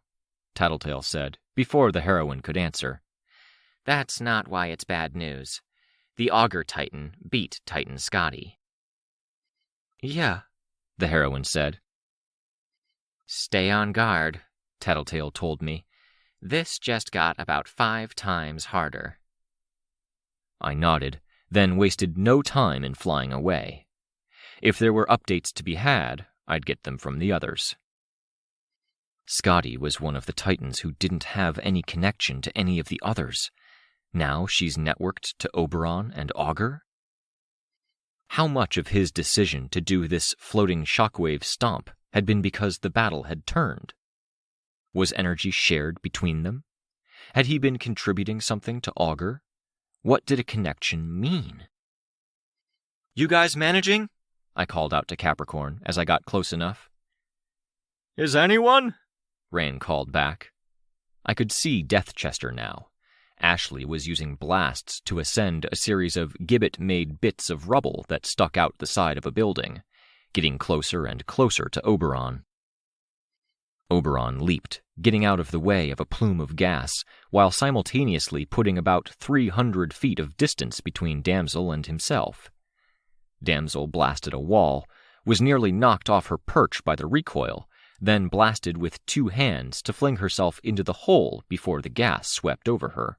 Tattletale said, before the heroine could answer. That's not why it's bad news. The Augur Titan beat Titan Scotty. Yeah, the heroine said. Stay on guard, Tattletale told me. This just got about 5 times harder. I nodded, then wasted no time in flying away. If there were updates to be had, I'd get them from the others. Scotty was one of the Titans who didn't have any connection to any of the others. Now she's networked to Oberon and Augur? How much of his decision to do this floating shockwave stomp had been because the battle had turned? Was energy shared between them? Had he been contributing something to Augur? What did a connection mean? You guys managing? I called out to Capricorn as I got close enough. Is anyone? Rain called back. I could see Deathchester now. Ashley was using blasts to ascend a series of gibbet-made bits of rubble that stuck out the side of a building, getting closer and closer to Oberon. Oberon leaped, getting out of the way of a plume of gas, while simultaneously putting about 300 feet of distance between Damsel and himself. Damsel blasted a wall, was nearly knocked off her perch by the recoil, then blasted with 2 hands to fling herself into the hole before the gas swept over her.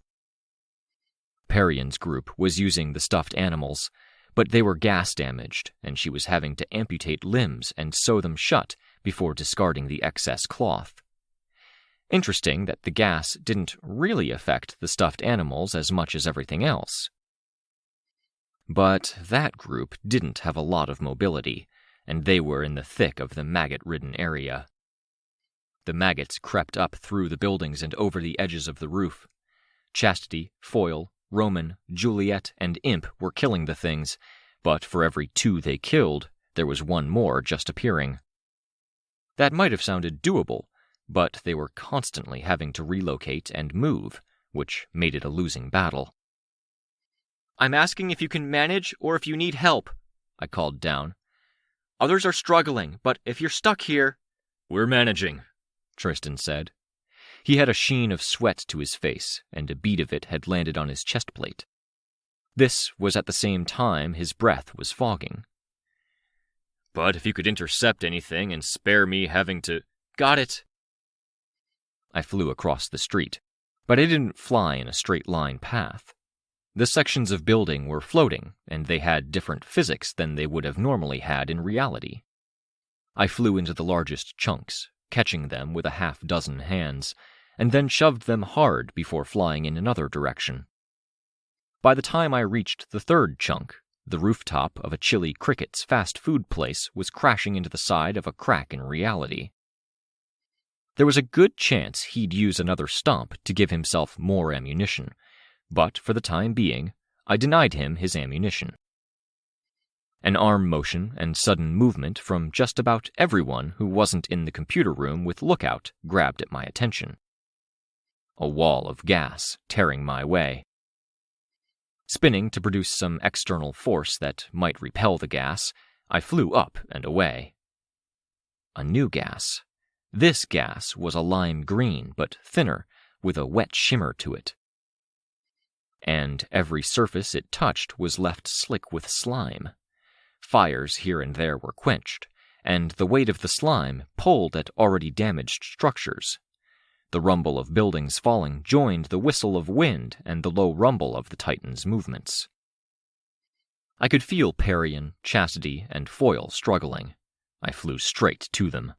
Perion's group was using the stuffed animals, but they were gas-damaged, and she was having to amputate limbs and sew them shut before discarding the excess cloth. Interesting that the gas didn't really affect the stuffed animals as much as everything else. But that group didn't have a lot of mobility, and they were in the thick of the maggot-ridden area. The maggots crept up through the buildings and over the edges of the roof. Chastity, Foil, Roman, Juliet, and Imp were killing the things, but for every 2 they killed, there was 1 more just appearing. That might have sounded doable, but they were constantly having to relocate and move, which made it a losing battle. "I'm asking if you can manage or if you need help," I called down. "Others are struggling, but if you're stuck here—" "We're managing," Tristan said. He had a sheen of sweat to his face, and a bead of it had landed on his chest plate. This was at the same time his breath was fogging. "But if you could intercept anything and spare me having to—" "Got it." I flew across the street, but I didn't fly in a straight line path. The sections of building were floating, and they had different physics than they would have normally had in reality. I flew into the largest chunks, catching them with a half-dozen hands, and then shoved them hard before flying in another direction. By the time I reached the 3rd chunk, the rooftop of a Chili Cricket's fast food place was crashing into the side of a crack in reality. There was a good chance he'd use another stomp to give himself more ammunition, but for the time being, I denied him his ammunition. An arm motion and sudden movement from just about everyone who wasn't in the computer room with Lookout grabbed at my attention. A wall of gas tearing my way. Spinning to produce some external force that might repel the gas, I flew up and away. A new gas. This gas was a lime green, but thinner, with a wet shimmer to it. And every surface it touched was left slick with slime. Fires here and there were quenched, and the weight of the slime pulled at already damaged structures. The rumble of buildings falling joined the whistle of wind and the low rumble of the Titan's movements. I could feel Parian, Chastity, and Foil struggling. I flew straight to them.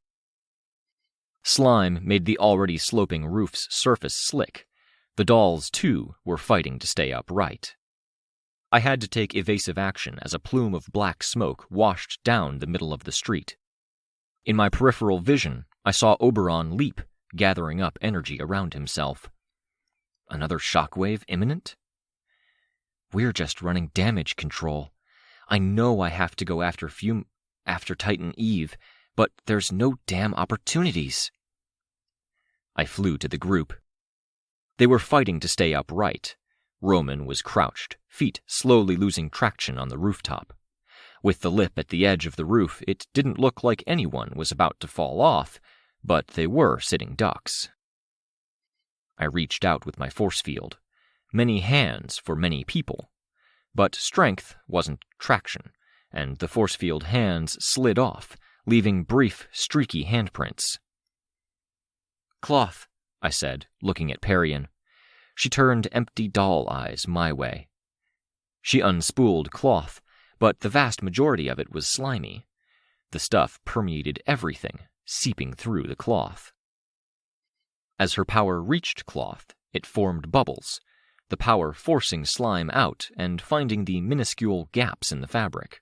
Slime made the already sloping roof's surface slick. The dolls, too, were fighting to stay upright. I had to take evasive action as a plume of black smoke washed down the middle of the street. In my peripheral vision, I saw Oberon leap, gathering up energy around himself. Another shockwave imminent? We're just running damage control. I know I have to go after Titan Eve, but there's no damn opportunities. I flew to the group. They were fighting to stay upright. Roman was crouched, feet slowly losing traction on the rooftop. With the lip at the edge of the roof, it didn't look like anyone was about to fall off, but they were sitting ducks. I reached out with my force field. Many hands for many people. But strength wasn't traction, and the force field hands slid off, leaving brief, streaky handprints. "Cloth," I said, looking at Parian. She turned empty doll eyes my way. She unspooled cloth, but the vast majority of it was slimy. The stuff permeated everything, seeping through the cloth. As her power reached cloth, it formed bubbles, the power forcing slime out and finding the minuscule gaps in the fabric.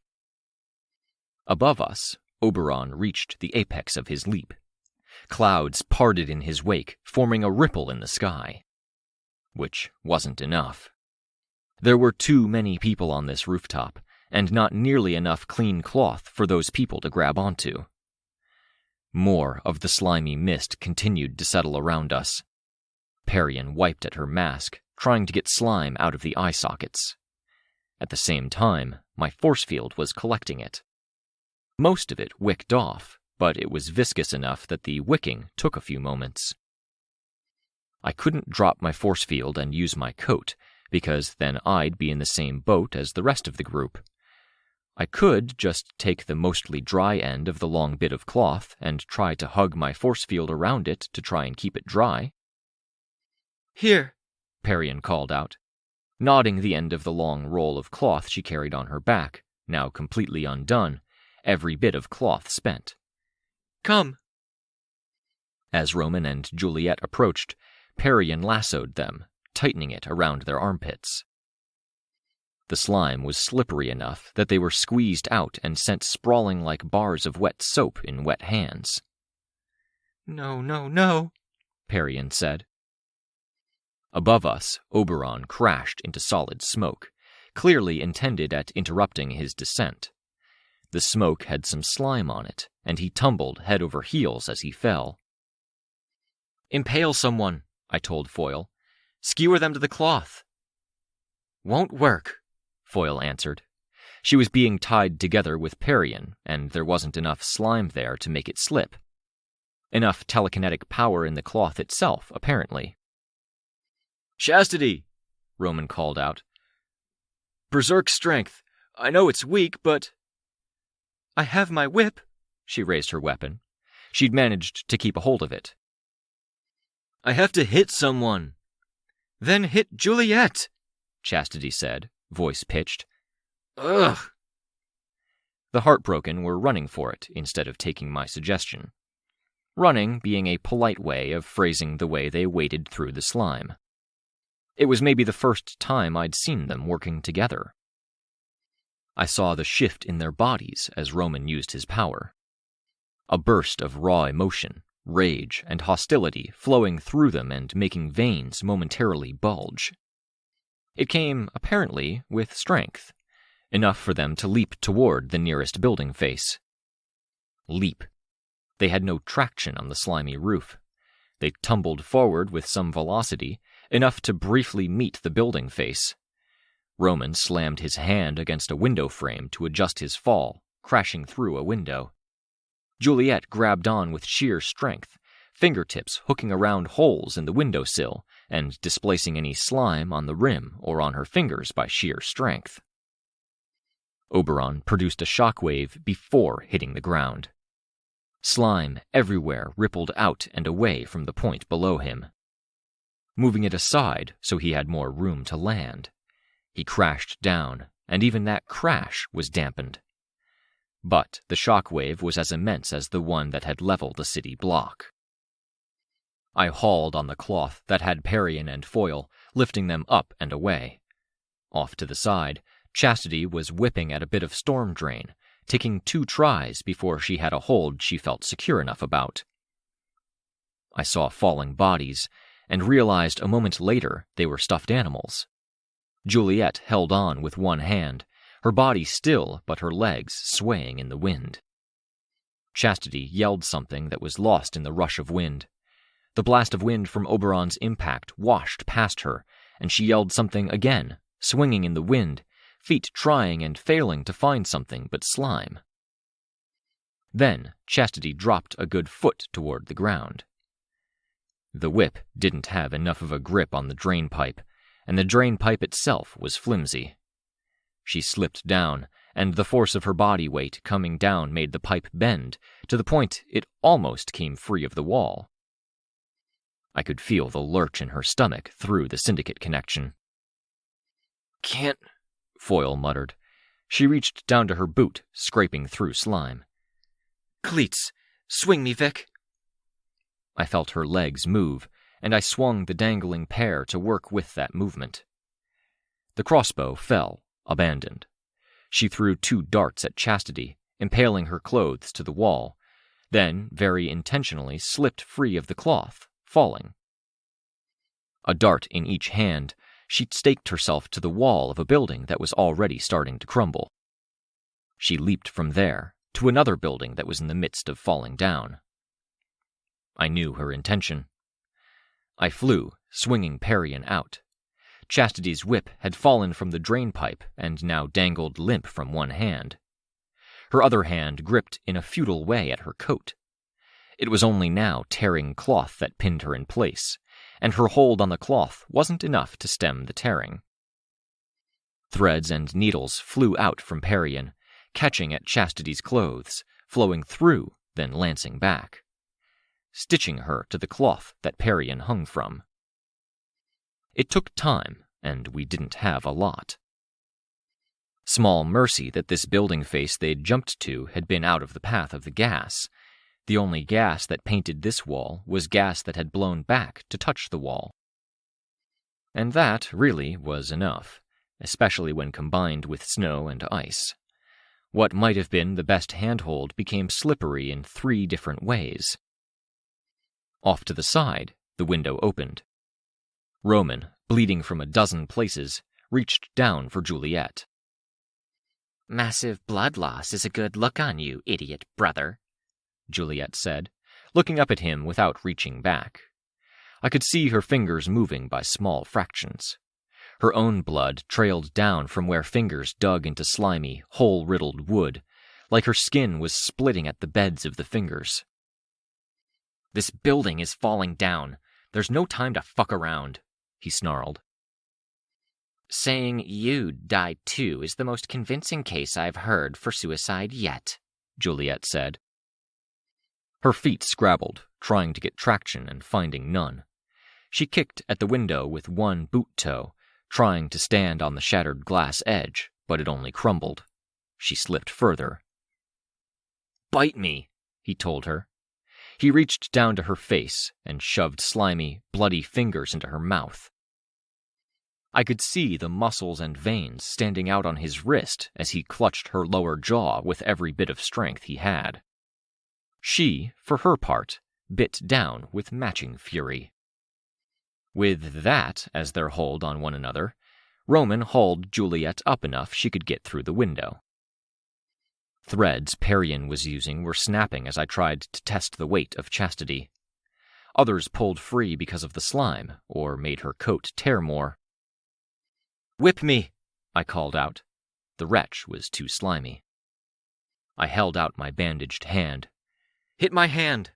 Above us, Oberon reached the apex of his leap. Clouds parted in his wake, forming a ripple in the sky. Which wasn't enough. There were too many people on this rooftop, and not nearly enough clean cloth for those people to grab onto. More of the slimy mist continued to settle around us. Parian wiped at her mask, trying to get slime out of the eye sockets. At the same time, my force field was collecting it. Most of it wicked off, but it was viscous enough that the wicking took a few moments. I couldn't drop my force field and use my coat, because then I'd be in the same boat as the rest of the group. I could just take the mostly dry end of the long bit of cloth and try to hug my force field around it to try and keep it dry. "Here," Parian called out, nodding the end of the long roll of cloth she carried on her back, now completely undone, every bit of cloth spent. "Come." As Roman and Juliet approached, Parian lassoed them, tightening it around their armpits. The slime was slippery enough that they were squeezed out and sent sprawling like bars of wet soap in wet hands. "No, no, no," Parian said. Above us, Oberon crashed into solid smoke, clearly intended at interrupting his descent. The smoke had some slime on it, and he tumbled head over heels as he fell. "Impale someone," I told Foyle. "Skewer them to the cloth." "Won't work," Foyle answered. She was being tied together with Parian, and there wasn't enough slime there to make it slip. Enough telekinetic power in the cloth itself, apparently. "Chastity!" Roman called out. "Berserk strength. I know it's weak, but—" "I have my whip." She raised her weapon. She'd managed to keep a hold of it. "I have to hit someone." "Then hit Juliet," Chastity said, voice pitched. Ugh! The heartbroken were running for it instead of taking my suggestion. Running being a polite way of phrasing the way they waded through the slime. It was maybe the first time I'd seen them working together. I saw the shift in their bodies as Roman used his power. A burst of raw emotion, rage, and hostility flowing through them and making veins momentarily bulge. It came, apparently, with strength, enough for them to leap toward the nearest building face. Leap. They had no traction on the slimy roof. They tumbled forward with some velocity, enough to briefly meet the building face. Roman slammed his hand against a window frame to adjust his fall, crashing through a window. Juliet grabbed on with sheer strength, fingertips hooking around holes in the windowsill and displacing any slime on the rim or on her fingers by sheer strength. Oberon produced a shockwave before hitting the ground. Slime everywhere rippled out and away from the point below him. Moving it aside so he had more room to land, he crashed down, and even that crash was dampened. But the shockwave was as immense as the one that had leveled the city block. I hauled on the cloth that had Parian and Foyle, lifting them up and away. Off to the side, Chastity was whipping at a bit of storm drain, taking 2 tries before she had a hold she felt secure enough about. I saw falling bodies, and realized a moment later they were stuffed animals. Juliet held on with one hand, her body still but her legs swaying in the wind. Chastity yelled something that was lost in the rush of wind. The blast of wind from Oberon's impact washed past her, and she yelled something again, swinging in the wind, feet trying and failing to find something but slime. Then Chastity dropped a good foot toward the ground. The whip didn't have enough of a grip on the drain pipe, and the drain pipe itself was flimsy. She slipped down, and the force of her body weight coming down made the pipe bend, to the point it almost came free of the wall. I could feel the lurch in her stomach through the syndicate connection. "Can't," Foyle muttered. She reached down to her boot, scraping through slime. "Cleats, swing me, Vic." I felt her legs move, and I swung the dangling pair to work with that movement. The crossbow fell, abandoned. She threw 2 darts at Chastity, impaling her clothes to the wall, then very intentionally slipped free of the cloth, falling. A dart in each hand, she staked herself to the wall of a building that was already starting to crumble. She leaped from there to another building that was in the midst of falling down. I knew her intention. I flew, swinging Parian out. Chastity's whip had fallen from the drain pipe and now dangled limp from one hand. Her other hand gripped in a futile way at her coat. It was only now tearing cloth that pinned her in place, and her hold on the cloth wasn't enough to stem the tearing. Threads and needles flew out from Parian, catching at Chastity's clothes, flowing through, then lancing back, stitching her to the cloth that Parian hung from. It took time, and we didn't have a lot. Small mercy that this building face they'd jumped to had been out of the path of the gas. The only gas that painted this wall was gas that had blown back to touch the wall. And that, really, was enough, especially when combined with snow and ice. What might have been the best handhold became slippery in 3 different ways. Off to the side, the window opened. Roman, bleeding from a dozen places, reached down for Juliet. "Massive blood loss is a good look on you, idiot brother," Juliet said, looking up at him without reaching back. I could see her fingers moving by small fractions. Her own blood trailed down from where fingers dug into slimy, hole-riddled wood, like her skin was splitting at the beds of the fingers. "This building is falling down. There's no time to fuck around," he snarled. "Saying you'd die too is the most convincing case I've heard for suicide yet," Juliet said. Her feet scrabbled, trying to get traction and finding none. She kicked at the window with one boot toe, trying to stand on the shattered glass edge, but it only crumbled. She slipped further. "Bite me," he told her. He reached down to her face and shoved slimy, bloody fingers into her mouth. I could see the muscles and veins standing out on his wrist as he clutched her lower jaw with every bit of strength he had. She, for her part, bit down with matching fury. With that as their hold on one another, Roman hauled Juliet up enough she could get through the window. Threads Parian was using were snapping as I tried to test the weight of Chastity. Others pulled free because of the slime, or made her coat tear more. "Whip me," I called out. The wretch was too slimy. I held out my bandaged hand. "Hit my hand."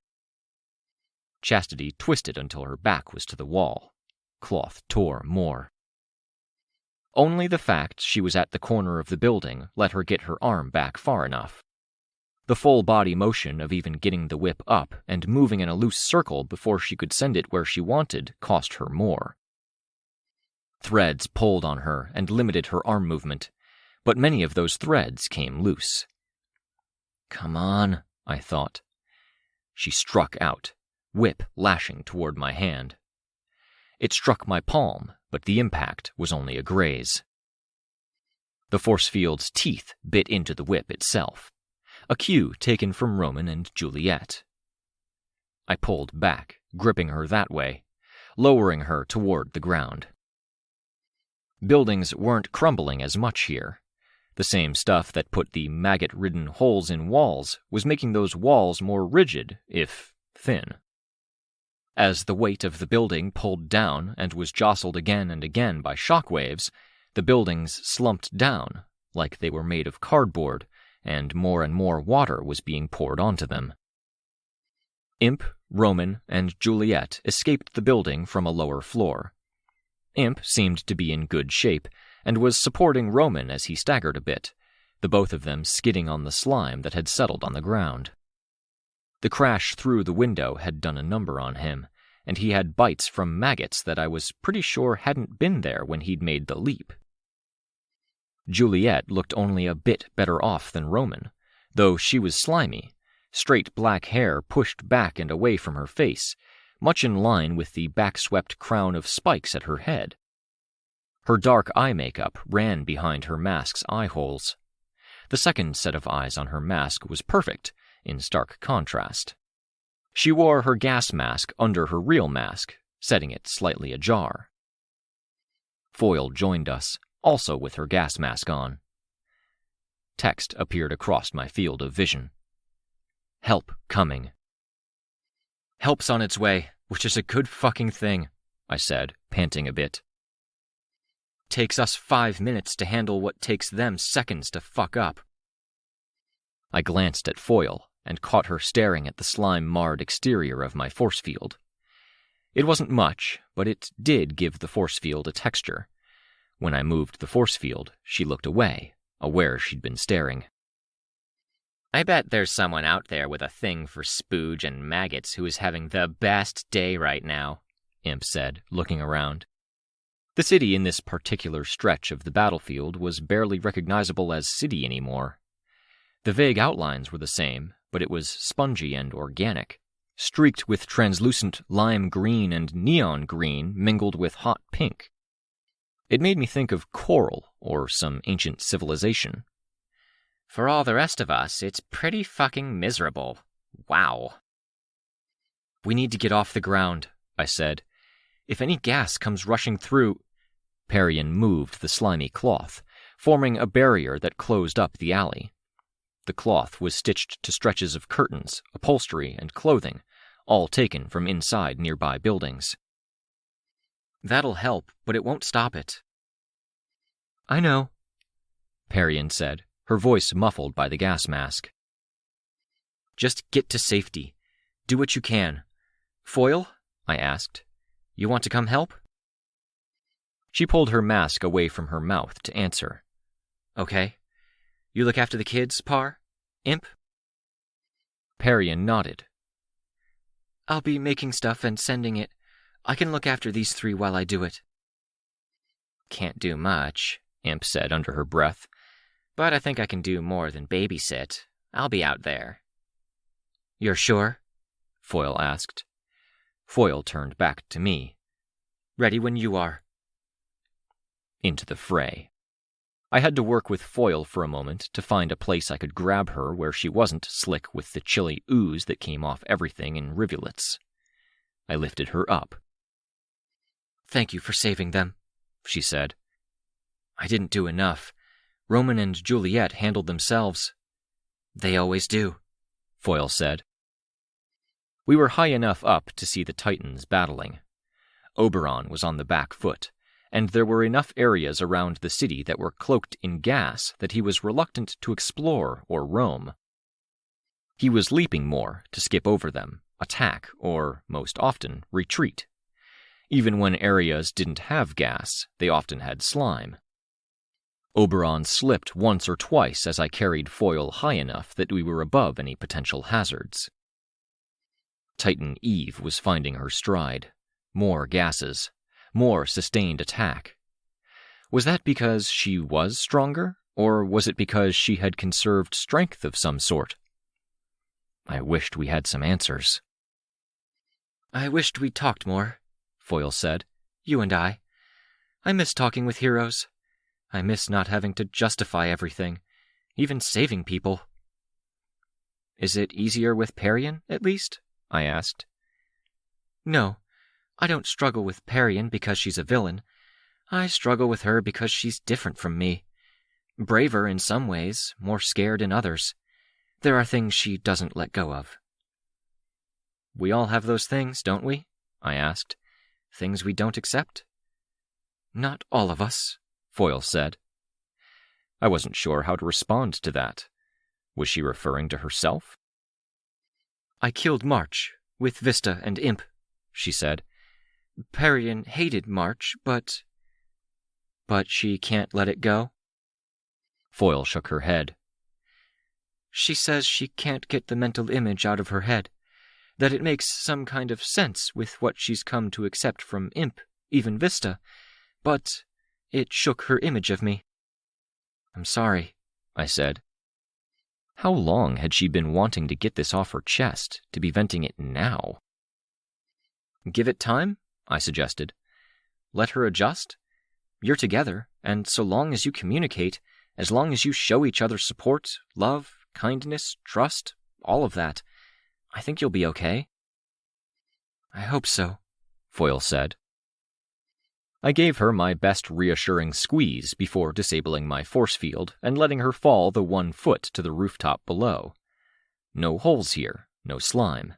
Chastity twisted until her back was to the wall. Cloth tore more. Only the fact she was at the corner of the building let her get her arm back far enough. The full body motion of even getting the whip up and moving in a loose circle before she could send it where she wanted cost her more. Threads pulled on her and limited her arm movement, but many of those threads came loose. Come on, I thought. She struck out, whip lashing toward my hand. It struck my palm, but the impact was only a graze. The force field's teeth bit into the whip itself, a cue taken from Roman and Juliet. I pulled back, gripping her that way, lowering her toward the ground. Buildings weren't crumbling as much here. The same stuff that put the maggot-ridden holes in walls was making those walls more rigid, if thin. As the weight of the building pulled down and was jostled again and again by shock waves, the buildings slumped down, like they were made of cardboard, and more water was being poured onto them. Imp, Roman, and Juliet escaped the building from a lower floor. Imp seemed to be in good shape, and was supporting Roman as he staggered a bit, the both of them skidding on the slime that had settled on the ground. The crash through the window had done a number on him, and he had bites from maggots that I was pretty sure hadn't been there when he'd made the leap. Juliet looked only a bit better off than Roman, though she was slimy, straight black hair pushed back and away from her face, much in line with the back-swept crown of spikes at her head. Her dark eye makeup ran behind her mask's eye holes. The second set of eyes on her mask was perfect, in stark contrast. She wore her gas mask under her real mask, setting it slightly ajar. Foyle joined us, also with her gas mask on. Text appeared across my field of vision. Help coming. Help's on its way, which is a good fucking thing, I said, panting a bit. Takes us 5 minutes to handle what takes them seconds to fuck up. I glanced at Foyle and caught her staring at the slime-marred exterior of my force field. It wasn't much, but it did give the force field a texture. When I moved the force field, she looked away, aware she'd been staring. I bet there's someone out there with a thing for spooge and maggots who is having the best day right now, Imp said, looking around. The city in this particular stretch of the battlefield was barely recognizable as city anymore. The vague outlines were the same, but it was spongy and organic, streaked with translucent lime green and neon green mingled with hot pink. It made me think of coral or some ancient civilization. For all the rest of us, it's pretty fucking miserable. Wow. We need to get off the ground, I said. If any gas comes rushing through... Parian moved the slimy cloth, forming a barrier that closed up the alley. The cloth was stitched to stretches of curtains, upholstery, and clothing, all taken from inside nearby buildings. That'll help, but it won't stop it. I know, Parian said, her voice muffled by the gas mask. Just get to safety. Do what you can. Foil? I asked. You want to come help? She pulled her mask away from her mouth to answer. Okay. You look after the kids, Par? Imp? Parian nodded. I'll be making stuff and sending it. I can look after these three while I do it. Can't do much, Imp said under her breath. But I think I can do more than babysit. I'll be out there. You're sure? Foil asked. Foil turned back to me. Ready when you are. Into the fray. I had to work with Foil for a moment to find a place I could grab her where she wasn't slick with the chilly ooze that came off everything in rivulets. I lifted her up. Thank you for saving them, she said. I didn't do enough. Roman and Juliet handled themselves. They always do, Foil said. We were high enough up to see the Titans battling. Oberon was on the back foot, and there were enough areas around the city that were cloaked in gas that he was reluctant to explore or roam. He was leaping more to skip over them, attack, or, most often, retreat. Even when areas didn't have gas, they often had slime. Oberon slipped once or twice as I carried Foil high enough that we were above any potential hazards. Titan Eve was finding her stride. More gases. More sustained attack. Was that because she was stronger, or was it because she had conserved strength of some sort? I wished we had some answers. I wished we'd talked more, Foil said. You and I. I miss talking with heroes. I miss not having to justify everything, even saving people. Is it easier with Parian, at least? I asked. No, I don't struggle with Parian because she's a villain. I struggle with her because she's different from me. Braver in some ways, more scared in others. There are things she doesn't let go of. We all have those things, don't we? I asked. Things we don't accept? Not all of us, Foil said. I wasn't sure how to respond to that. Was she referring to herself? I killed March, with Vista and Imp, she said. Parian hated March, but she can't let it go? Foil shook her head. She says she can't get the mental image out of her head, that it makes some kind of sense with what she's come to accept from Imp, even Vista, but it shook her image of me. I'm sorry, I said. How long had she been wanting to get this off her chest, to be venting it now? Give it time, I suggested. Let her adjust. You're together, and so long as you communicate, as long as you show each other support, love, kindness, trust, all of that, I think you'll be okay. I hope so, Foil said. I gave her my best reassuring squeeze before disabling my force field and letting her fall the 1 foot to the rooftop below. No holes here, no slime.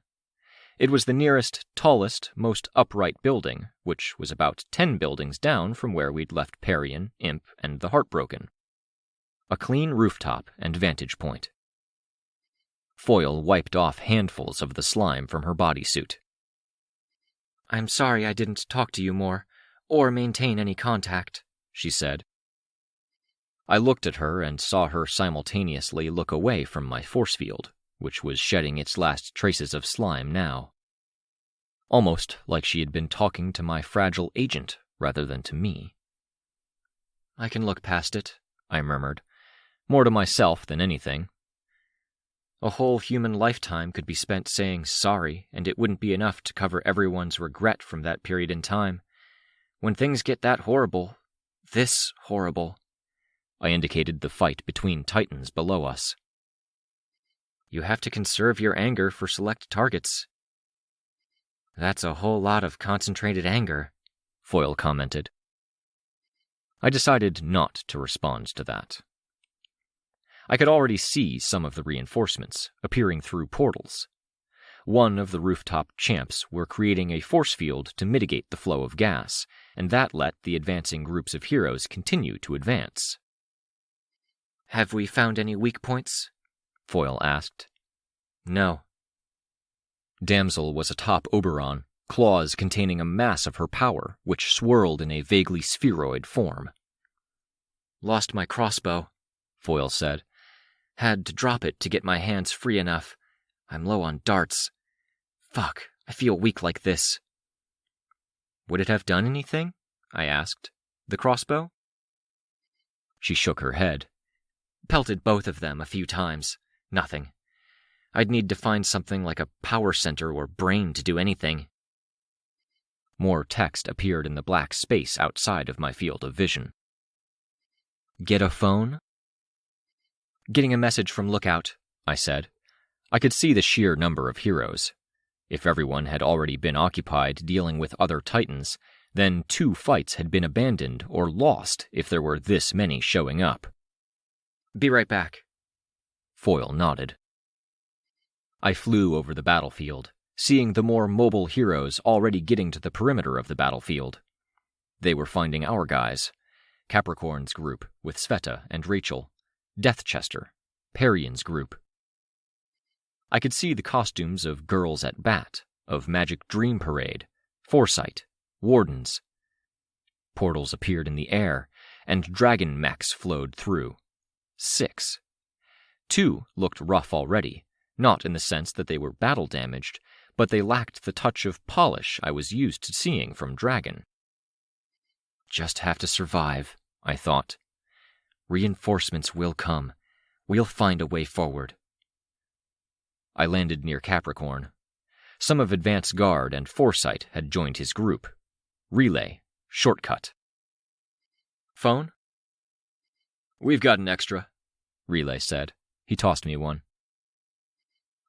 It was the nearest, tallest, most upright building, which was about 10 buildings down from where we'd left Parian, Imp, and the Heartbroken. A clean rooftop and vantage point. Foil wiped off handfuls of the slime from her bodysuit. I'm sorry I didn't talk to you more, or maintain any contact, she said. I looked at her and saw her simultaneously look away from my force field, which was shedding its last traces of slime now. Almost like she had been talking to my fragile agent rather than to me. I can look past it, I murmured, more to myself than anything. A whole human lifetime could be spent saying sorry, and it wouldn't be enough to cover everyone's regret from that period in time. When things get that horrible, this horrible, I indicated the fight between titans below us. You have to conserve your anger for select targets. That's a whole lot of concentrated anger, Foyle commented. I decided not to respond to that. I could already see some of the reinforcements appearing through portals. One of the rooftop champs were creating a force field to mitigate the flow of gas, and that let the advancing groups of heroes continue to advance. Have we found any weak points? Foyle asked. No. Damsel was atop Oberon, claws containing a mass of her power, which swirled in a vaguely spheroid form. Lost my crossbow, Foyle said. Had to drop it to get my hands free enough. I'm low on darts. Fuck, I feel weak like this. Would it have done anything? I asked. The crossbow? She shook her head. Pelted both of them a few times. Nothing. I'd need to find something like a power center or brain to do anything. More text appeared in the black space outside of my field of vision. Get a phone? Getting a message from Lookout, I said. I could see the sheer number of heroes. If everyone had already been occupied dealing with other titans, then 2 fights had been abandoned or lost if there were this many showing up. Be right back. Foyle nodded. I flew over the battlefield, seeing the more mobile heroes already getting to the perimeter of the battlefield. They were finding our guys, Capricorn's group with Sveta and Rachel, Deathchester, Parian's group. I could see the costumes of Girls at Bat, of Magic Dream Parade, Foresight, Wardens. Portals appeared in the air, and dragon mechs flowed through. 6. 2 looked rough already, not in the sense that they were battle-damaged, but they lacked the touch of polish I was used to seeing from Dragon. Just have to survive, I thought. Reinforcements will come. We'll find a way forward. I landed near Capricorn. Some of Advance Guard and Foresight had joined his group. Relay, shortcut. Phone? We've got an extra, Relay said. He tossed me one.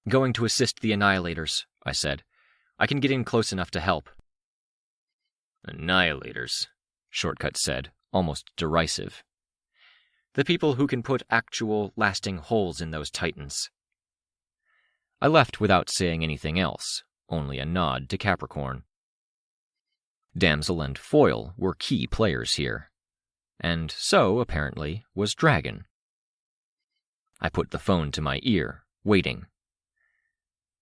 Going to assist the Annihilators, I said. I can get in close enough to help. Annihilators, Shortcut said, almost derisive. The people who can put actual, lasting holes in those titans. I left without saying anything else, only a nod to Capricorn. Damsel and Foyle were key players here. And so, apparently, was Dragon. I put the phone to my ear, waiting.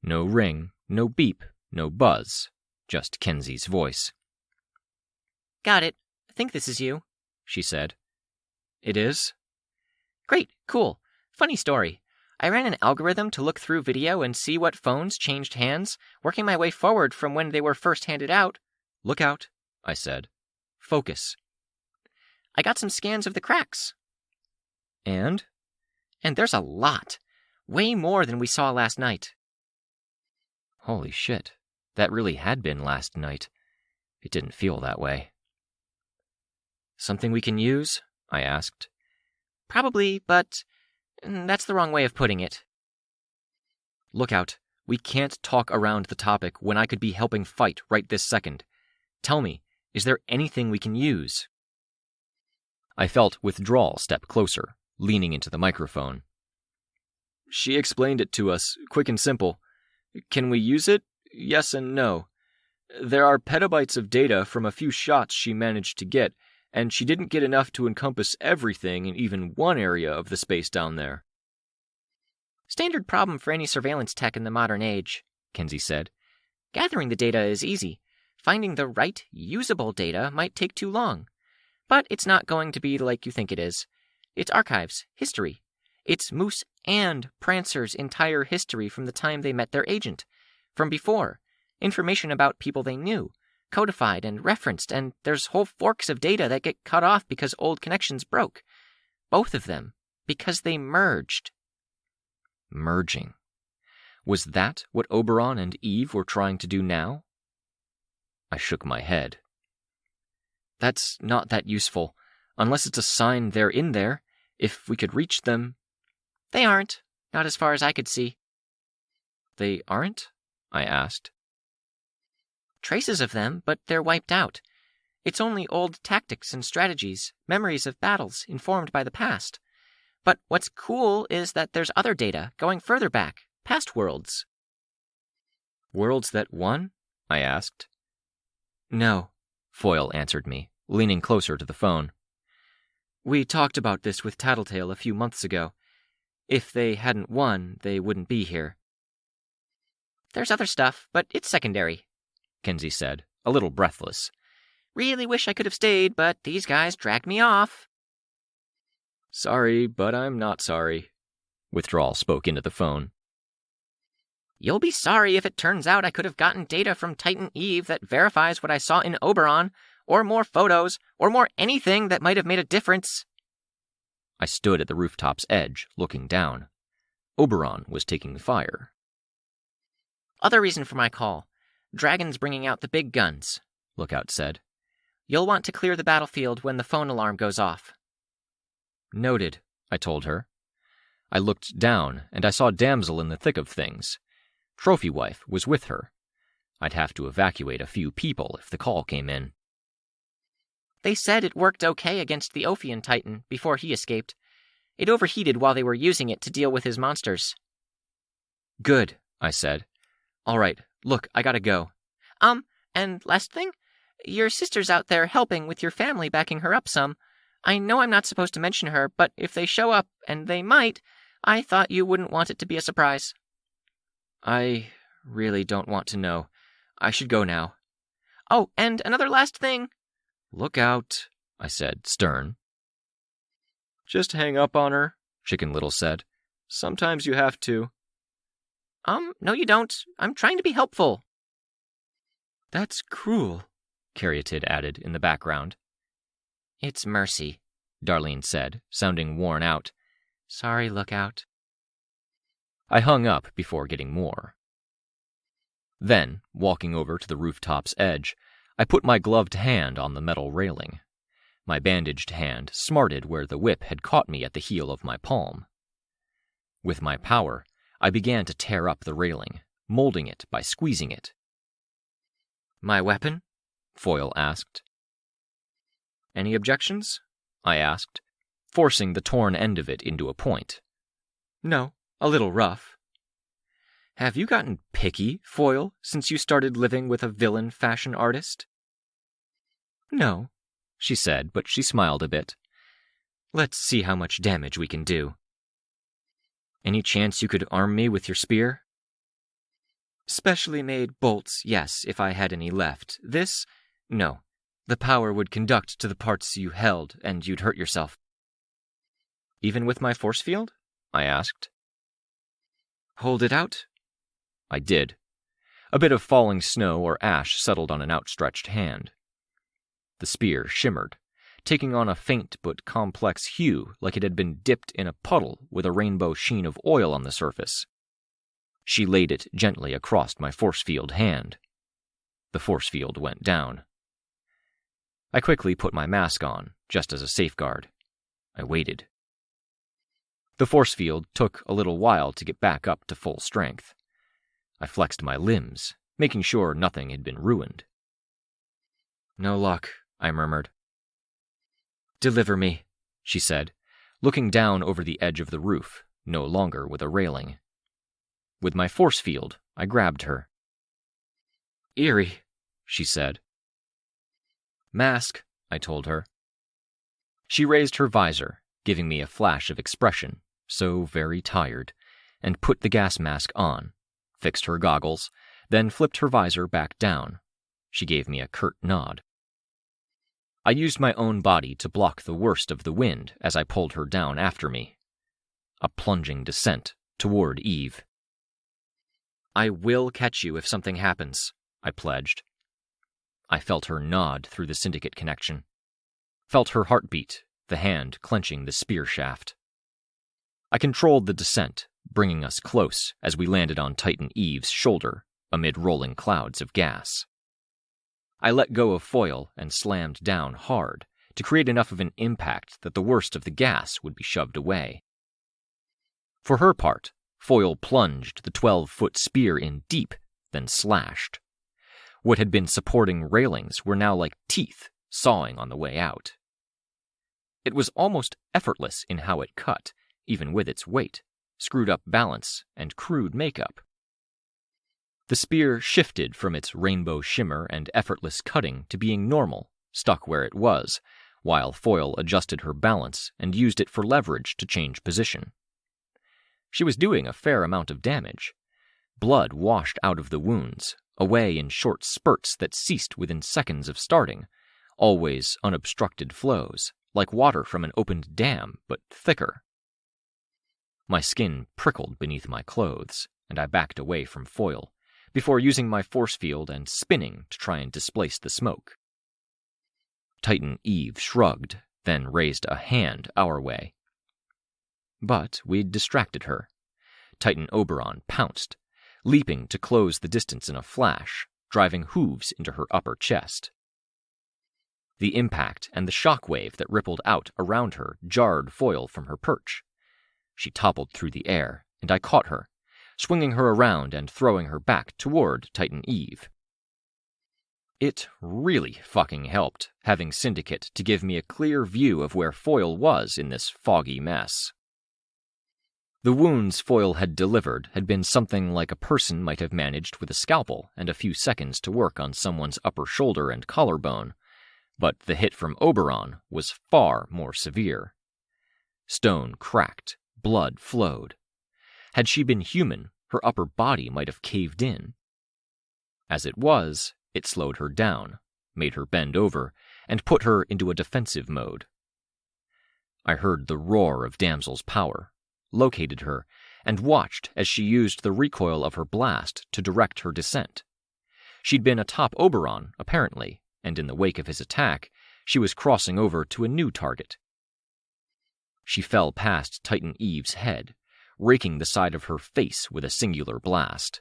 No ring, no beep, no buzz, just Kenzie's voice. Got it. I think this is you, she said. It is? Great, cool. Funny story. I ran an algorithm to look through video and see what phones changed hands, working my way forward from when they were first handed out. Look out, I said. Focus. I got some scans of the cracks. And? And there's a lot. Way more than we saw last night. Holy shit. That really had been last night. It didn't feel that way. Something we can use? I asked. Probably, but that's the wrong way of putting it. Look out. We can't talk around the topic when I could be helping fight right this second. Tell me, is there anything we can use? I felt withdrawal step closer, leaning into the microphone. She explained it to us, quick and simple. Can we use it? Yes and no. There are petabytes of data from a few shots she managed to get, and she didn't get enough to encompass everything in even one area of the space down there. Standard problem for any surveillance tech in the modern age, Kenzie said. Gathering the data is easy. Finding the right, usable data might take too long. But it's not going to be like you think it is. It's archives, history. It's Moose and Prancer's entire history from the time they met their agent. From before. Information about people they knew. Codified and referenced, and there's whole forks of data that get cut off because old connections broke. Both of them. Because they merged. Merging. Was that what Oberon and Eve were trying to do now? I shook my head. That's not that useful, unless it's a sign they're in there. If we could reach them... They aren't, not as far as I could see. They aren't? I asked. Traces of them, but they're wiped out. It's only old tactics and strategies, memories of battles informed by the past. But what's cool is that there's other data going further back, past worlds. Worlds that won? I asked. No, Foyle answered me, leaning closer to the phone. We talked about this with Tattletale a few months ago. If they hadn't won, they wouldn't be here. There's other stuff, but it's secondary, Kinsey said, a little breathless. Really wish I could have stayed, but these guys dragged me off. Sorry, but I'm not sorry. Withdrawal spoke into the phone. You'll be sorry if it turns out I could have gotten data from Titan Eve that verifies what I saw in Oberon, or more photos, or more anything that might have made a difference. I stood at the rooftop's edge, looking down. Oberon was taking fire. Other reason for my call. Dragon's bringing out the big guns, Lookout said. You'll want to clear the battlefield when the phone alarm goes off. Noted, I told her. I looked down, and I saw Damsel in the thick of things. Trophy Wife was with her. I'd have to evacuate a few people if the call came in. They said it worked okay against the Ophian Titan before he escaped. It overheated while they were using it to deal with his monsters. Good, I said. All right, look, I gotta go. And last thing? Your sister's out there helping with your family, backing her up some. I know I'm not supposed to mention her, but if they show up, and they might, I thought you wouldn't want it to be a surprise. I really don't want to know. I should go now. Oh, and another last thing. Look out, I said, stern. Just hang up on her, Chicken Little said. Sometimes you have to. No you don't. I'm trying to be helpful. That's cruel, Caryatid added in the background. It's mercy, Darlene said, sounding worn out. Sorry, Lookout. I hung up before getting more. Then, walking over to the rooftop's edge, I put my gloved hand on the metal railing. My bandaged hand smarted where the whip had caught me at the heel of my palm. With my power, I began to tear up the railing, molding it by squeezing it. My weapon? Foyle asked. Any objections? I asked, forcing the torn end of it into a point. No, a little rough. Have you gotten picky, Foyle, since you started living with a villain fashion artist? No, she said, but she smiled a bit. Let's see how much damage we can do. Any chance you could arm me with your spear? Specially made bolts, yes, if I had any left. This? No. The power would conduct to the parts you held, and you'd hurt yourself. Even with my force field? I asked. Hold it out? I did. A bit of falling snow or ash settled on an outstretched hand. The spear shimmered, taking on a faint but complex hue like it had been dipped in a puddle with a rainbow sheen of oil on the surface. She laid it gently across my force field hand. The force field went down. I quickly put my mask on, just as a safeguard. I waited. The force field took a little while to get back up to full strength. I flexed my limbs, making sure nothing had been ruined. No luck, I murmured. Deliver me, she said, looking down over the edge of the roof, no longer with a railing. With my force field, I grabbed her. Eerie, she said. Mask, I told her. She raised her visor, giving me a flash of expression, so very tired, and put the gas mask on, fixed her goggles, then flipped her visor back down. She gave me a curt nod. I used my own body to block the worst of the wind as I pulled her down after me. A plunging descent toward Eve. I will catch you if something happens, I pledged. I felt her nod through the syndicate connection. Felt her heartbeat, the hand clenching the spear shaft. I controlled the descent, bringing us close as we landed on Titan Eve's shoulder amid rolling clouds of gas. I let go of Foil and slammed down hard to create enough of an impact that the worst of the gas would be shoved away. For her part, Foil plunged the 12-foot spear in deep, then slashed. What had been supporting railings were now like teeth sawing on the way out. It was almost effortless in how it cut, even with its weight, screwed-up balance, and crude makeup. The spear shifted from its rainbow shimmer and effortless cutting to being normal, stuck where it was, while Foil adjusted her balance and used it for leverage to change position. She was doing a fair amount of damage. Blood washed out of the wounds, away in short spurts that ceased within seconds of starting, always unobstructed flows, like water from an opened dam, but thicker. My skin prickled beneath my clothes, and I backed away from Foil, before using my force field and spinning to try and displace the smoke. Titan Eve shrugged, then raised a hand our way. But we'd distracted her. Titan Oberon pounced, leaping to close the distance in a flash, driving hooves into her upper chest. The impact and the shockwave that rippled out around her jarred Foil from her perch. She toppled through the air, and I caught her, swinging her around and throwing her back toward Titan Eve. It really fucking helped having Syndicate to give me a clear view of where Foil was in this foggy mess. The wounds Foil had delivered had been something like a person might have managed with a scalpel and a few seconds to work on someone's upper shoulder and collarbone, but the hit from Oberon was far more severe. Stone cracked, blood flowed. Had she been human, her upper body might have caved in. As it was, it slowed her down, made her bend over, and put her into a defensive mode. I heard the roar of Damsel's power, located her, and watched as she used the recoil of her blast to direct her descent. She'd been atop Oberon, apparently, and in the wake of his attack, she was crossing over to a new target. She fell past Titan Eve's head, raking the side of her face with a singular blast.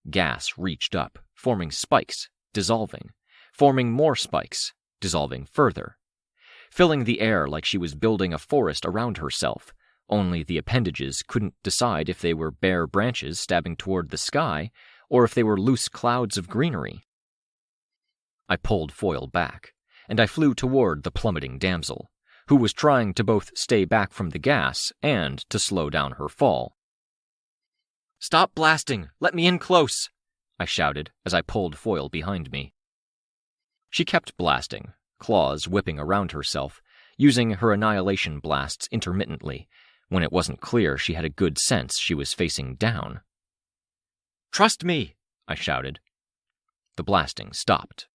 Gas reached up, forming spikes, dissolving, forming more spikes, dissolving further, filling the air like she was building a forest around herself, only the appendages couldn't decide if they were bare branches stabbing toward the sky or if they were loose clouds of greenery. I pulled Foil back, and I flew toward the plummeting damsel, who was trying to both stay back from the gas and to slow down her fall. "Stop blasting! Let me in close!" I shouted as I pulled Foil behind me. She kept blasting, claws whipping around herself, using her annihilation blasts intermittently, when it wasn't clear she had a good sense she was facing down. "Trust me!" I shouted. The blasting stopped.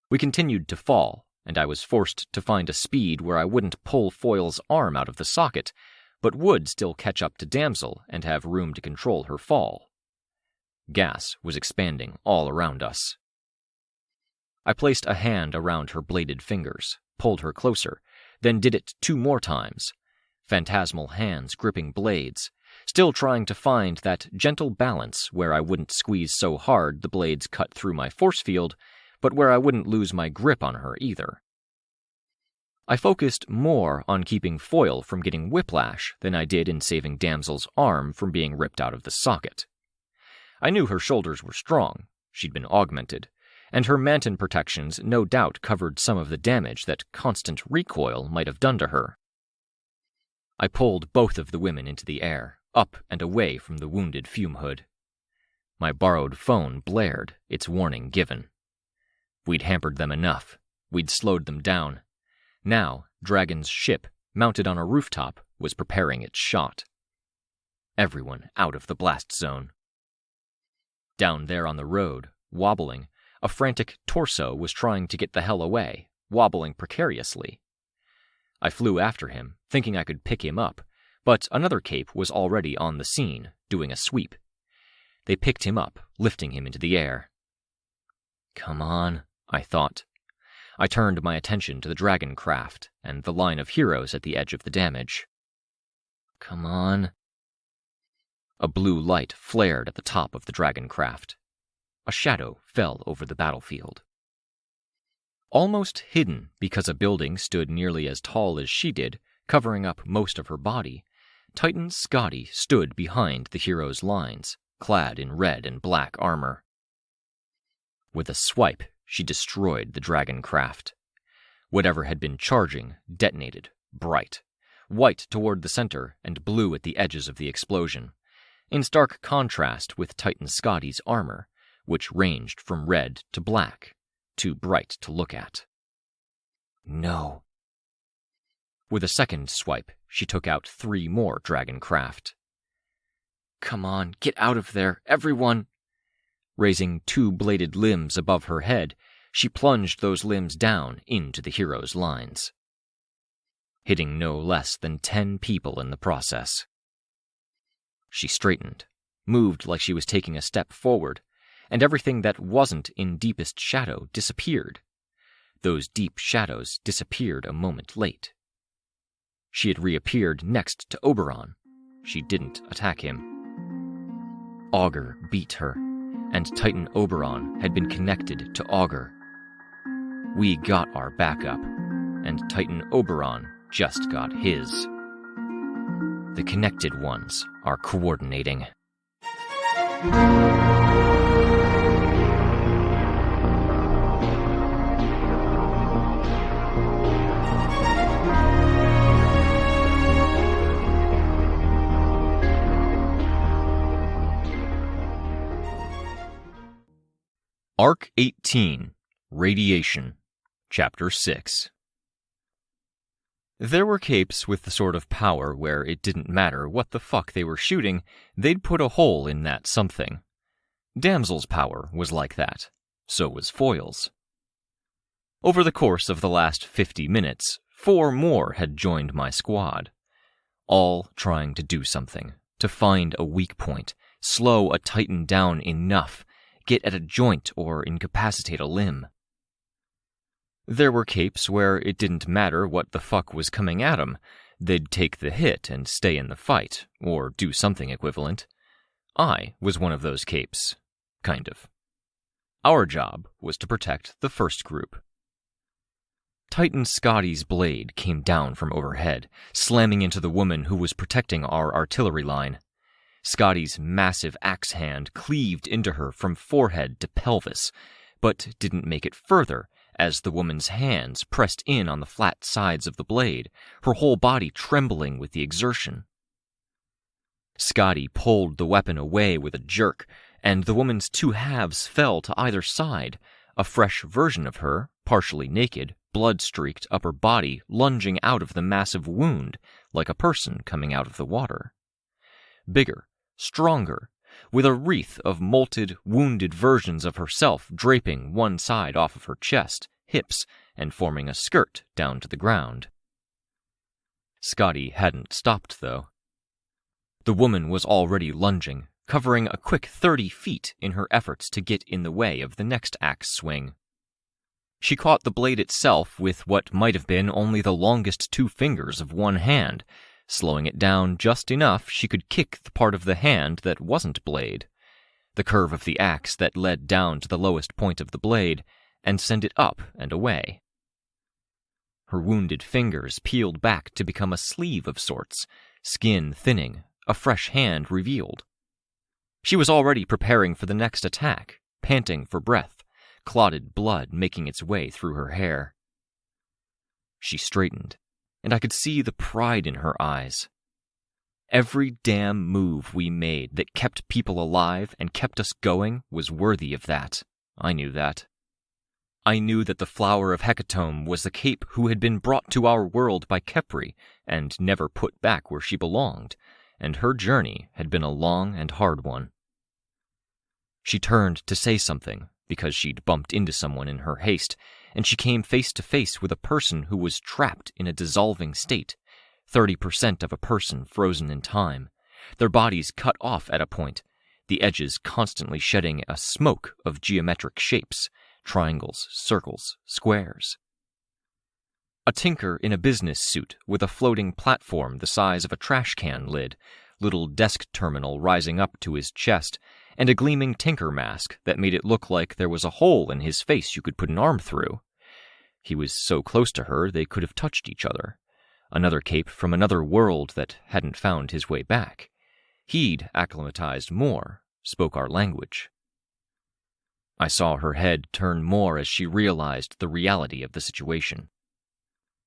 We continued to fall, and I was forced to find a speed where I wouldn't pull Foil's arm out of the socket, but would still catch up to Damsel and have room to control her fall. Gas was expanding all around us. I placed a hand around her bladed fingers, pulled her closer, then did it 2 more times, phantasmal hands gripping blades, still trying to find that gentle balance where I wouldn't squeeze so hard the blades cut through my force field, but where I wouldn't lose my grip on her either. I focused more on keeping Foil from getting whiplash than I did in saving Damsel's arm from being ripped out of the socket. I knew her shoulders were strong, she'd been augmented, and her manton protections no doubt covered some of the damage that constant recoil might have done to her. I pulled both of the women into the air, up and away from the wounded fume hood. My borrowed phone blared, its warning given. We'd hampered them enough. We'd slowed them down. Now, Dragon's ship, mounted on a rooftop, was preparing its shot. Everyone out of the blast zone. Down there on the road, wobbling, a frantic torso was trying to get the hell away, wobbling precariously. I flew after him, thinking I could pick him up, but another cape was already on the scene, doing a sweep. They picked him up, lifting him into the air. Come on, I thought. I turned my attention to the dragon craft and the line of heroes at the edge of the damage. Come on. A blue light flared at the top of the dragon craft. A shadow fell over the battlefield. Almost hidden because a building stood nearly as tall as she did, covering up most of her body, Titan Scotty stood behind the hero's lines, clad in red and black armor. With a swipe, she destroyed the dragon craft. Whatever had been charging detonated, bright, white toward the center and blue at the edges of the explosion, in stark contrast with Titan Scotty's armor, which ranged from red to black, too bright to look at. No. With a second swipe, she took out 3 more dragon craft. Come on, get out of there, everyone! Raising 2-bladed limbs above her head, she plunged those limbs down into the hero's lines, hitting no less than 10 people in the process. She straightened, moved like she was taking a step forward, and everything that wasn't in deepest shadow disappeared. Those deep shadows disappeared a moment late. She had reappeared next to Oberon. She didn't attack him. Augur beat her, and Titan Oberon had been connected to Augur. We got our backup, and Titan Oberon just got his. The connected ones are coordinating. Arc 18, Radiation, Chapter 6. There were capes with the sort of power where it didn't matter what the fuck they were shooting, they'd put a hole in that something. Damsel's power was like that. So was Foil's. Over the course of the last 50 minutes, 4 more had joined my squad. All trying to do something, to find a weak point, slow a Titan down enough, get at a joint or incapacitate a limb. There were capes where it didn't matter what the fuck was coming at 'em. They'd take the hit and stay in the fight, or do something equivalent. I was one of those capes. Kind of. Our job was to protect the first group. Titan Scotty's blade came down from overhead, slamming into the woman who was protecting our artillery line. Scotty's massive axe hand cleaved into her from forehead to pelvis, but didn't make it further as the woman's hands pressed in on the flat sides of the blade, her whole body trembling with the exertion. Scotty pulled the weapon away with a jerk, and the woman's 2 halves fell to either side, a fresh version of her, partially naked, blood-streaked upper body lunging out of the massive wound like a person coming out of the water. Bigger, stronger, with a wreath of molted, wounded versions of herself draping one side off of her chest, hips, and forming a skirt down to the ground. Scotty hadn't stopped, though. The woman was already lunging, covering a quick 30 feet in her efforts to get in the way of the next axe swing. She caught the blade itself with what might have been only the longest 2 fingers of one hand, slowing it down just enough she could kick the part of the hand that wasn't blade, the curve of the axe that led down to the lowest point of the blade, and send it up and away. Her wounded fingers peeled back to become a sleeve of sorts, skin thinning, a fresh hand revealed. She was already preparing for the next attack, panting for breath, clotted blood making its way through her hair. She straightened, and I could see the pride in her eyes. Every damn move we made that kept people alive and kept us going was worthy of that. I knew that. I knew that the Flower of Hecatomb was the cape who had been brought to our world by Khepri and never put back where she belonged, and her journey had been a long and hard one. She turned to say something, because she'd bumped into someone in her haste, and she came face to face with a person who was trapped in a dissolving state, 30% of a person frozen in time, their bodies cut off at a point, the edges constantly shedding a smoke of geometric shapes, triangles, circles, squares. A tinker in a business suit with a floating platform the size of a trash can lid, little desk terminal rising up to his chest, and a gleaming tinker mask that made it look like there was a hole in his face you could put an arm through. He was so close to her they could have touched each other. Another cape from another world that hadn't found his way back. He'd acclimatized more, spoke our language. I saw her head turn more as she realized the reality of the situation.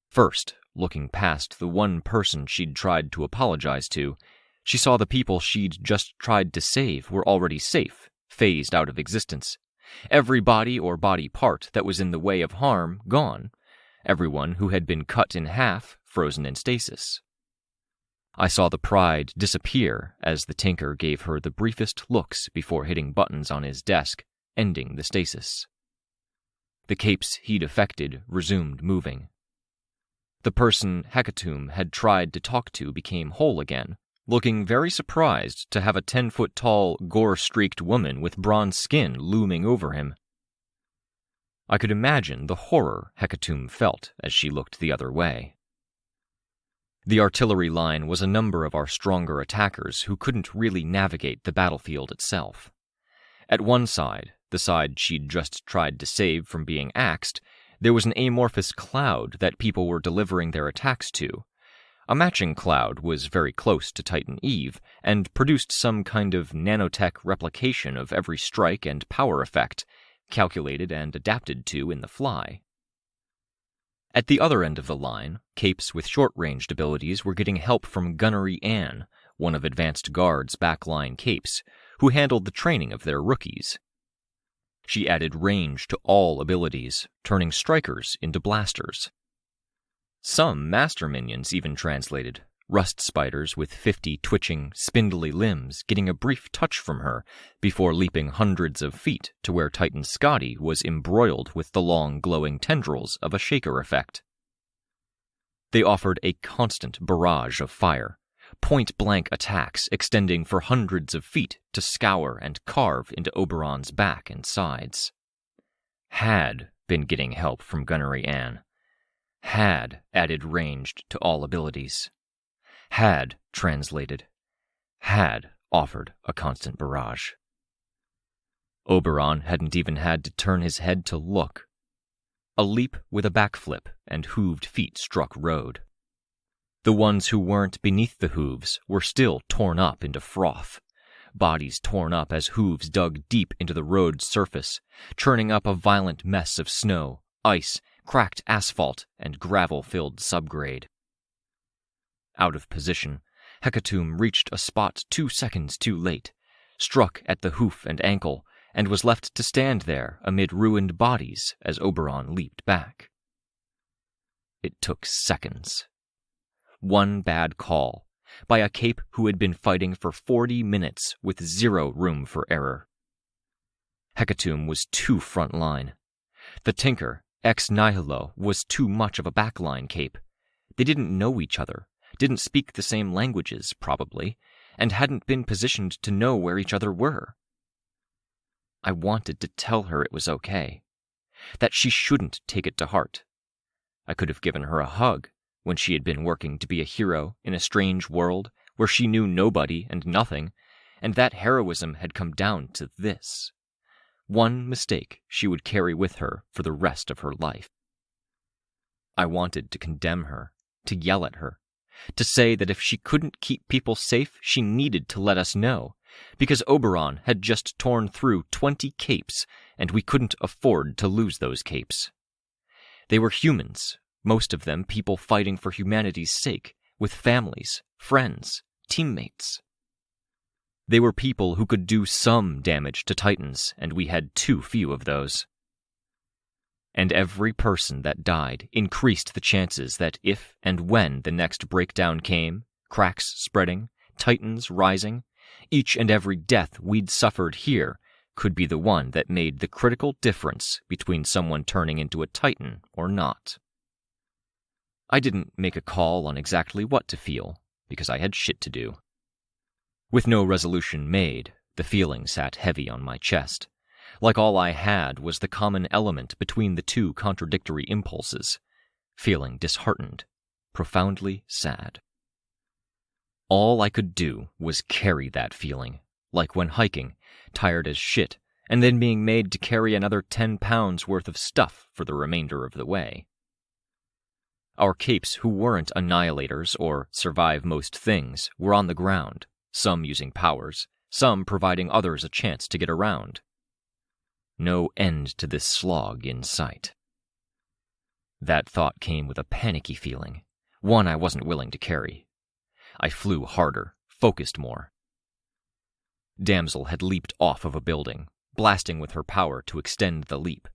First, looking past the one person she'd tried to apologize to, she saw the people she'd just tried to save were already safe, phased out of existence. Every body or body part that was in the way of harm gone. Everyone who had been cut in half, frozen in stasis. I saw the pride disappear as the tinker gave her the briefest looks before hitting buttons on his desk, ending the stasis. The capes he'd affected resumed moving. The person Hecatomb had tried to talk to became whole again, looking very surprised to have a 10-foot-tall, gore-streaked woman with bronze skin looming over him. I could imagine the horror Hecatomb felt as she looked the other way. The artillery line was a number of our stronger attackers who couldn't really navigate the battlefield itself. At one side, the side she'd just tried to save from being axed, there was an amorphous cloud that people were delivering their attacks to. A matching cloud was very close to Titan Eve, and produced some kind of nanotech replication of every strike and power effect, calculated and adapted to in the fly. At the other end of the line, capes with short-ranged abilities were getting help from Gunnery Ann, one of Advanced Guard's backline capes, who handled the training of their rookies. She added range to all abilities, turning strikers into blasters. Some master minions even translated, rust spiders with 50 twitching, spindly limbs getting a brief touch from her before leaping hundreds of feet to where Titan Scotty was embroiled with the long glowing tendrils of a shaker effect. They offered a constant barrage of fire, point-blank attacks extending for hundreds of feet to scour and carve into Oberon's back and sides. Had been getting help from Gunnery Ann. Had added ranged to all abilities. Had translated. Had offered a constant barrage. Oberon hadn't even had to turn his head to look. A leap with a backflip and hooved feet struck road. The ones who weren't beneath the hooves were still torn up into froth, bodies torn up as hooves dug deep into the road's surface, churning up a violent mess of snow, ice, cracked asphalt, and gravel-filled subgrade. Out of position, Hecatomb reached a spot 2 seconds too late, struck at the hoof and ankle, and was left to stand there amid ruined bodies as Oberon leaped back. It took seconds. One bad call, by a cape who had been fighting for 40 minutes with zero room for error. Hecatomb was too front line. The Tinker, ex nihilo, was too much of a backline cape. They didn't know each other, didn't speak the same languages, probably, and hadn't been positioned to know where each other were. I wanted to tell her it was okay, that she shouldn't take it to heart. I could have given her a hug when she had been working to be a hero in a strange world where she knew nobody and nothing, and that heroism had come down to this. One mistake she would carry with her for the rest of her life. I wanted to condemn her, to yell at her, to say that if she couldn't keep people safe, she needed to let us know, because Oberon had just torn through 20 capes, and we couldn't afford to lose those capes. They were humans, most of them people fighting for humanity's sake, with families, friends, teammates. They were people who could do some damage to Titans, and we had too few of those. And every person that died increased the chances that if and when the next breakdown came, cracks spreading, Titans rising, each and every death we'd suffered here could be the one that made the critical difference between someone turning into a Titan or not. I didn't make a call on exactly what to feel, because I had shit to do. With no resolution made, the feeling sat heavy on my chest, like all I had was the common element between the two contradictory impulses, feeling disheartened, profoundly sad. All I could do was carry that feeling, like when hiking, tired as shit, and then being made to carry another 10 pounds worth of stuff for the remainder of the way. Our capes who weren't annihilators or survive most things were on the ground, some using powers, some providing others a chance to get around. No end to this slog in sight. That thought came with a panicky feeling, one I wasn't willing to carry. I flew harder, focused more. Damsel had leaped off of a building, blasting with her power to extend the leap,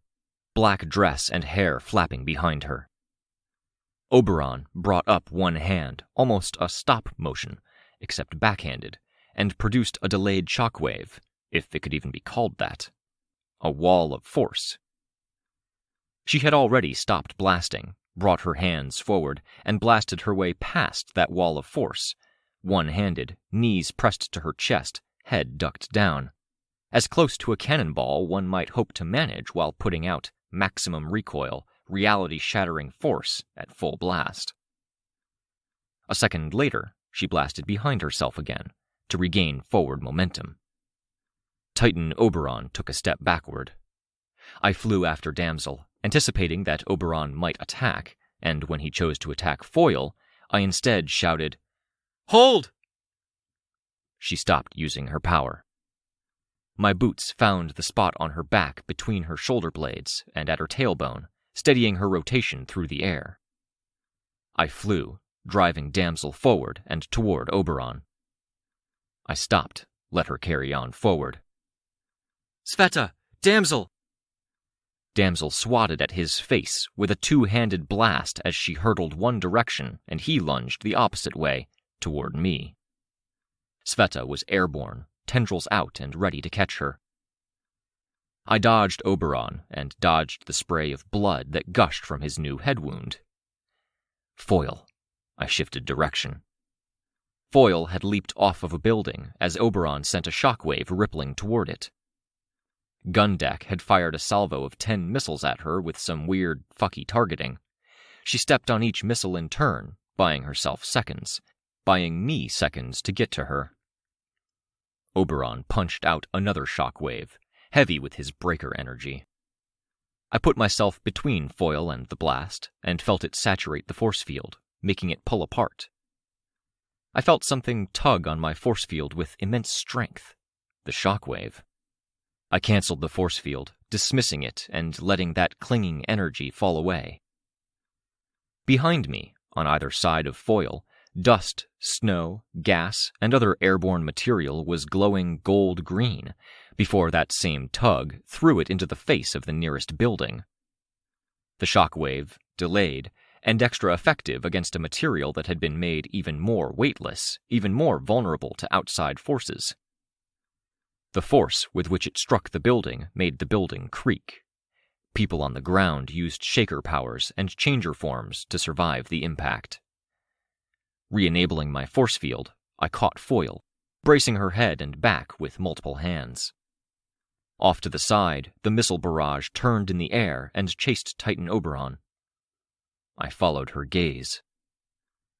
black dress and hair flapping behind her. Oberon brought up one hand, almost a stop motion, except backhanded, and produced a delayed shockwave, if it could even be called that. A wall of force. She had already stopped blasting, brought her hands forward, and blasted her way past that wall of force, one-handed, knees pressed to her chest, head ducked down. As close to a cannonball one might hope to manage while putting out maximum recoil, reality-shattering force at full blast. A second later, she blasted behind herself again, to regain forward momentum. Titan Oberon took a step backward. I flew after Damsel, anticipating that Oberon might attack, and when he chose to attack Foil, I instead shouted, "Hold!" She stopped using her power. My boots found the spot on her back between her shoulder blades and at her tailbone, steadying her rotation through the air. I flew, driving Damsel forward and toward Oberon. I stopped, let her carry on forward. "Sveta! Damsel!" Damsel swatted at his face with a two-handed blast as she hurtled one direction and he lunged the opposite way, toward me. Sveta was airborne, tendrils out and ready to catch her. I dodged Oberon and dodged the spray of blood that gushed from his new head wound. Foil. I shifted direction. Foil had leaped off of a building as Oberon sent a shockwave rippling toward it. Gundeck had fired a salvo of 10 missiles at her with some weird, fucky targeting. She stepped on each missile in turn, buying herself seconds, buying me seconds to get to her. Oberon punched out another shockwave, heavy with his breaker energy. I put myself between Foil and the blast, and felt it saturate the force field, making it pull apart. I felt something tug on my force field with immense strength, the shockwave. I canceled the force field, dismissing it and letting that clinging energy fall away. Behind me, on either side of Foil, dust, snow, gas, and other airborne material was glowing gold-green before that same tug threw it into the face of the nearest building. The shockwave, delayed, and extra effective against a material that had been made even more weightless, even more vulnerable to outside forces. The force with which it struck the building made the building creak. People on the ground used shaker powers and changer forms to survive the impact. Re-enabling my force field, I caught Foil, bracing her head and back with multiple hands. Off to the side, the missile barrage turned in the air and chased Titan Oberon. I followed her gaze.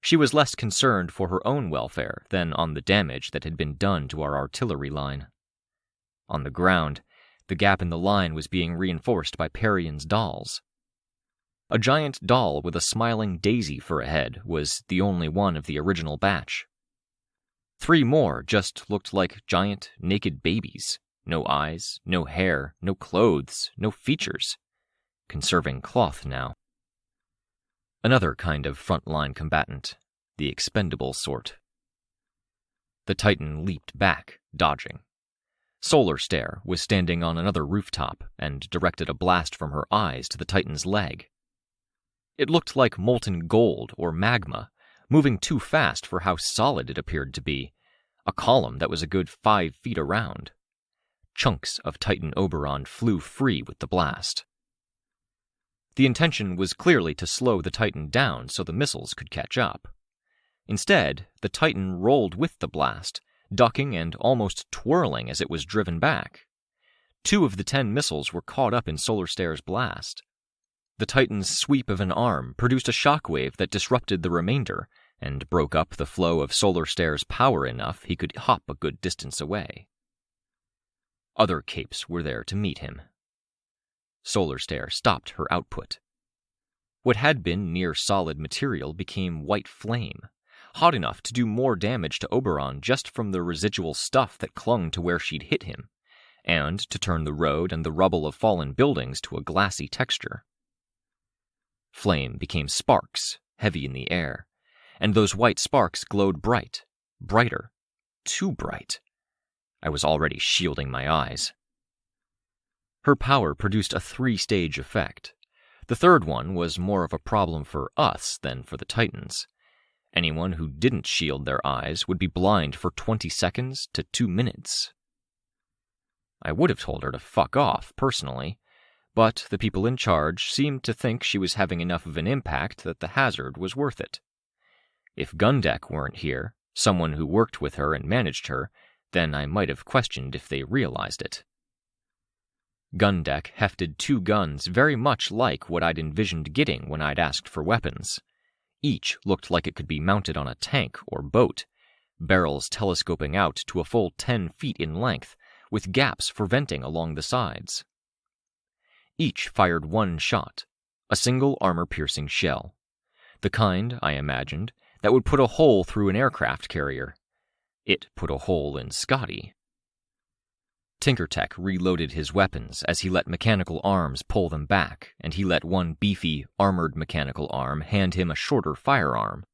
She was less concerned for her own welfare than on the damage that had been done to our artillery line. On the ground, the gap in the line was being reinforced by Perion's dolls. A giant doll with a smiling daisy for a head was the only one of the original batch. 3 more just looked like giant, naked babies. No eyes, no hair, no clothes, no features. Conserving cloth now. Another kind of frontline combatant, the expendable sort. The Titan leaped back, dodging. Solar Stare was standing on another rooftop and directed a blast from her eyes to the Titan's leg. It looked like molten gold or magma, moving too fast for how solid it appeared to be, a column that was a good 5 feet around. Chunks of Titan Oberon flew free with the blast. The intention was clearly to slow the Titan down so the missiles could catch up. Instead, the Titan rolled with the blast, ducking and almost twirling as it was driven back. 2 of the 10 missiles were caught up in Solar Stare's blast. The Titan's sweep of an arm produced a shockwave that disrupted the remainder, and broke up the flow of Solar Stare's power enough he could hop a good distance away. Other capes were there to meet him. Solar Stare stopped her output. What had been near-solid material became white flame, hot enough to do more damage to Oberon just from the residual stuff that clung to where she'd hit him, and to turn the road and the rubble of fallen buildings to a glassy texture. Flame became sparks, heavy in the air, and those white sparks glowed bright, brighter, too bright. I was already shielding my eyes. Her power produced a 3-stage effect. The third one was more of a problem for us than for the Titans. Anyone who didn't shield their eyes would be blind for 20 seconds to 2 minutes. I would have told her to fuck off, personally, but the people in charge seemed to think she was having enough of an impact that the hazard was worth it. If Gundeck weren't here, someone who worked with her and managed her, then I might have questioned if they realized it. Gundeck hefted 2 guns very much like what I'd envisioned getting when I'd asked for weapons. Each looked like it could be mounted on a tank or boat, barrels telescoping out to a full 10 feet in length, with gaps for venting along the sides. Each fired 1 shot, a single armor-piercing shell. The kind, I imagined, that would put a hole through an aircraft carrier. It put a hole in Scotty. Tinkertech reloaded his weapons as he let mechanical arms pull them back, and he let one beefy, armored mechanical arm hand him a shorter firearm.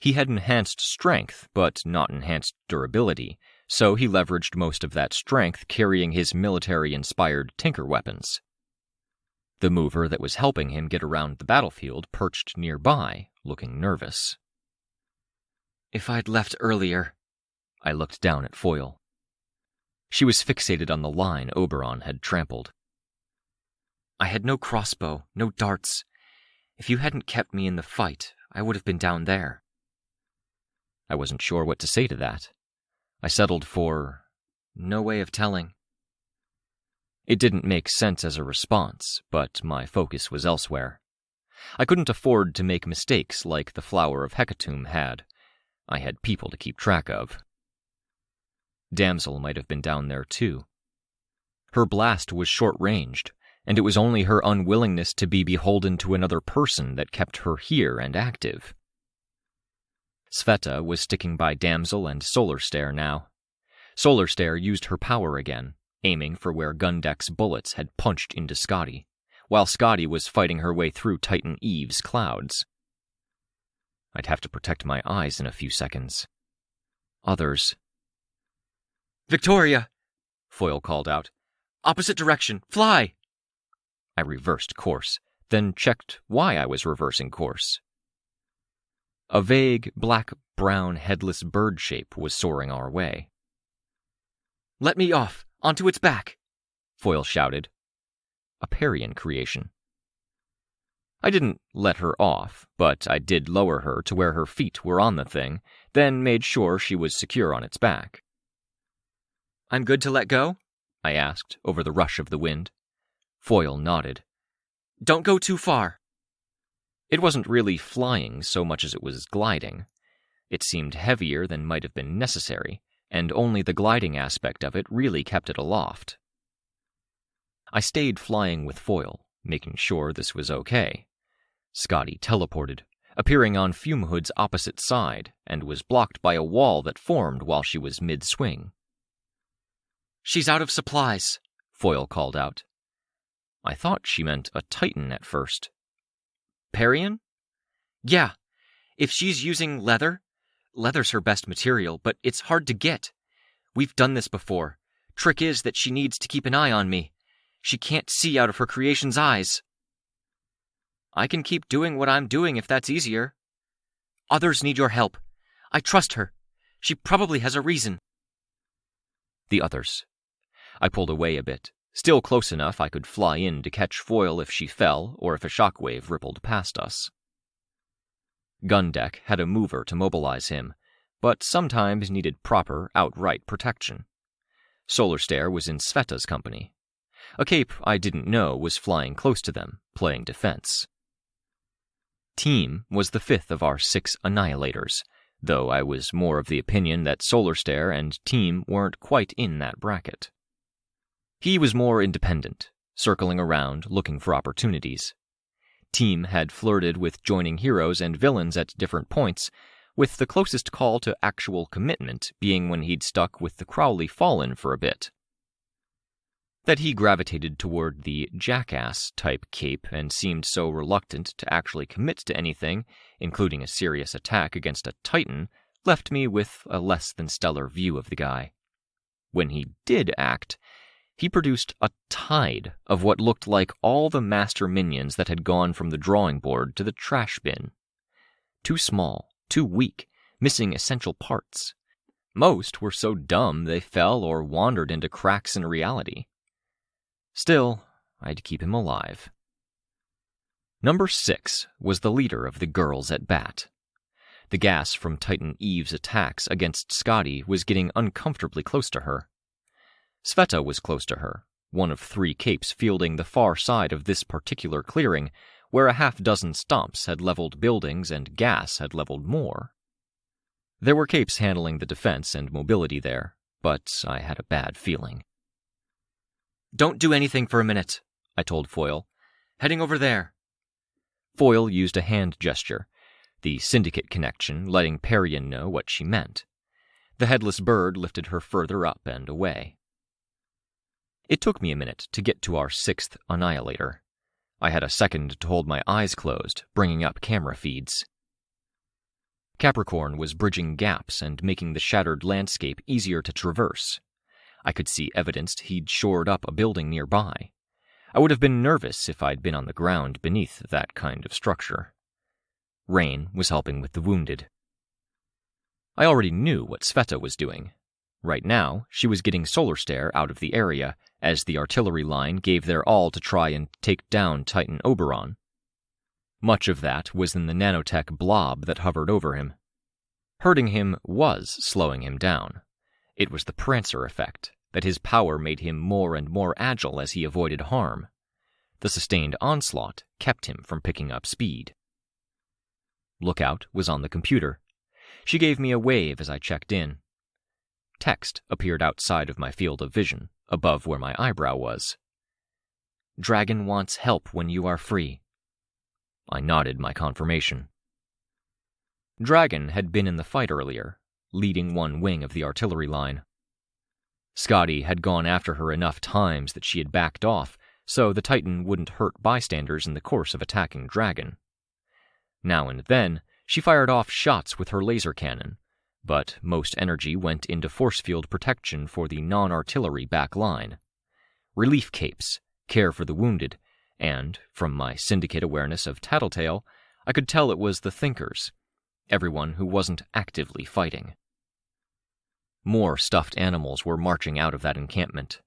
He had enhanced strength, but not enhanced durability, so he leveraged most of that strength carrying his military-inspired tinker weapons. The mover that was helping him get around the battlefield perched nearby, looking nervous. "If I'd left earlier," I looked down at Foyle. She was fixated on the line Oberon had trampled. "I had no crossbow, no darts. If you hadn't kept me in the fight, I would have been down there." I wasn't sure what to say to that. I settled for no way of telling. It didn't make sense as a response, but my focus was elsewhere. I couldn't afford to make mistakes like the Flower of Hecatomb had. I had people to keep track of. Damsel might have been down there too. Her blast was short-ranged, and it was only her unwillingness to be beholden to another person that kept her here and active. Sveta was sticking by Damsel and Solar Stare now. Solar Stare used her power again, aiming for where Gundeck's bullets had punched into Scotty, while Scotty was fighting her way through Titan Eve's clouds. I'd have to protect my eyes in a few seconds. Others... "Victoria!" Foyle called out. "Opposite direction! Fly!" I reversed course, then checked why I was reversing course. A vague, black-brown, headless bird shape was soaring our way. "Let me off! Onto its back!" Foyle shouted. A Parian creation. I didn't let her off, but I did lower her to where her feet were on the thing, then made sure she was secure on its back. "I'm good to let go?" I asked over the rush of the wind. Foyle nodded. "Don't go too far." It wasn't really flying so much as it was gliding. It seemed heavier than might have been necessary, and only the gliding aspect of it really kept it aloft. I stayed flying with Foyle, making sure this was okay. Scotty teleported, appearing on Fumehood's opposite side, and was blocked by a wall that formed while she was mid-swing. "She's out of supplies," Foyle called out. I thought she meant a Titan at first. "Parian?" "Yeah. If she's using leather's her best material, but it's hard to get. We've done this before. Trick is that she needs to keep an eye on me. She can't see out of her creation's eyes." "I can keep doing what I'm doing if that's easier." "Others need your help. I trust her. She probably has a reason." The others. I pulled away a bit, still close enough I could fly in to catch Foyle if she fell or if a shockwave rippled past us. Gundeck had a mover to mobilize him, but sometimes needed proper, outright protection. Solar Stare was in Sveta's company. A cape I didn't know was flying close to them, playing defense. Team was the fifth of our 6 annihilators, though I was more of the opinion that Solar Stare and Team weren't quite in that bracket. He was more independent, circling around looking for opportunities. Team had flirted with joining heroes and villains at different points, with the closest call to actual commitment being when he'd stuck with the Crowley Fallen for a bit. That he gravitated toward the jackass-type cape and seemed so reluctant to actually commit to anything, including a serious attack against a Titan, left me with a less-than-stellar view of the guy. When he did act, he produced a tide of what looked like all the master minions that had gone from the drawing board to the trash bin. Too small, too weak, missing essential parts. Most were so dumb they fell or wandered into cracks in reality. Still, I'd keep him alive. Number 6 was the leader of the girls at bat. The gas from Titan Eve's attacks against Scotty was getting uncomfortably close to her. Sveta was close to her, one of 3 capes fielding the far side of this particular clearing, where a half-dozen stomps had leveled buildings and gas had leveled more. There were capes handling the defense and mobility there, but I had a bad feeling. "Don't do anything for a minute," I told Foyle. "Heading over there." Foyle used a hand gesture, the Syndicate connection letting Parian know what she meant. The headless bird lifted her further up and away. It took me a minute to get to our 6th annihilator. I had a second to hold my eyes closed, bringing up camera feeds. Capricorn was bridging gaps and making the shattered landscape easier to traverse. I could see evidence he'd shored up a building nearby. I would have been nervous if I'd been on the ground beneath that kind of structure. Rain was helping with the wounded. I already knew what Sveta was doing. Right now, she was getting Solar Stare out of the area as the artillery line gave their all to try and take down Titan Oberon. Much of that was in the nanotech blob that hovered over him. Hurting him was slowing him down. It was the Prancer effect, that his power made him more and more agile as he avoided harm. The sustained onslaught kept him from picking up speed. Lookout was on the computer. She gave me a wave as I checked in. Text appeared outside of my field of vision, above where my eyebrow was. "Dragon wants help when you are free." I nodded my confirmation. Dragon had been in the fight earlier, leading one wing of the artillery line. Scotty had gone after her enough times that she had backed off, so the Titan wouldn't hurt bystanders in the course of attacking Dragon. Now and then, she fired off shots with her laser cannon, but most energy went into force field protection for the non-artillery back line. Relief capes, care for the wounded, and, from my Syndicate awareness of Tattletale, I could tell it was the Thinkers, everyone who wasn't actively fighting. More stuffed animals were marching out of that encampment.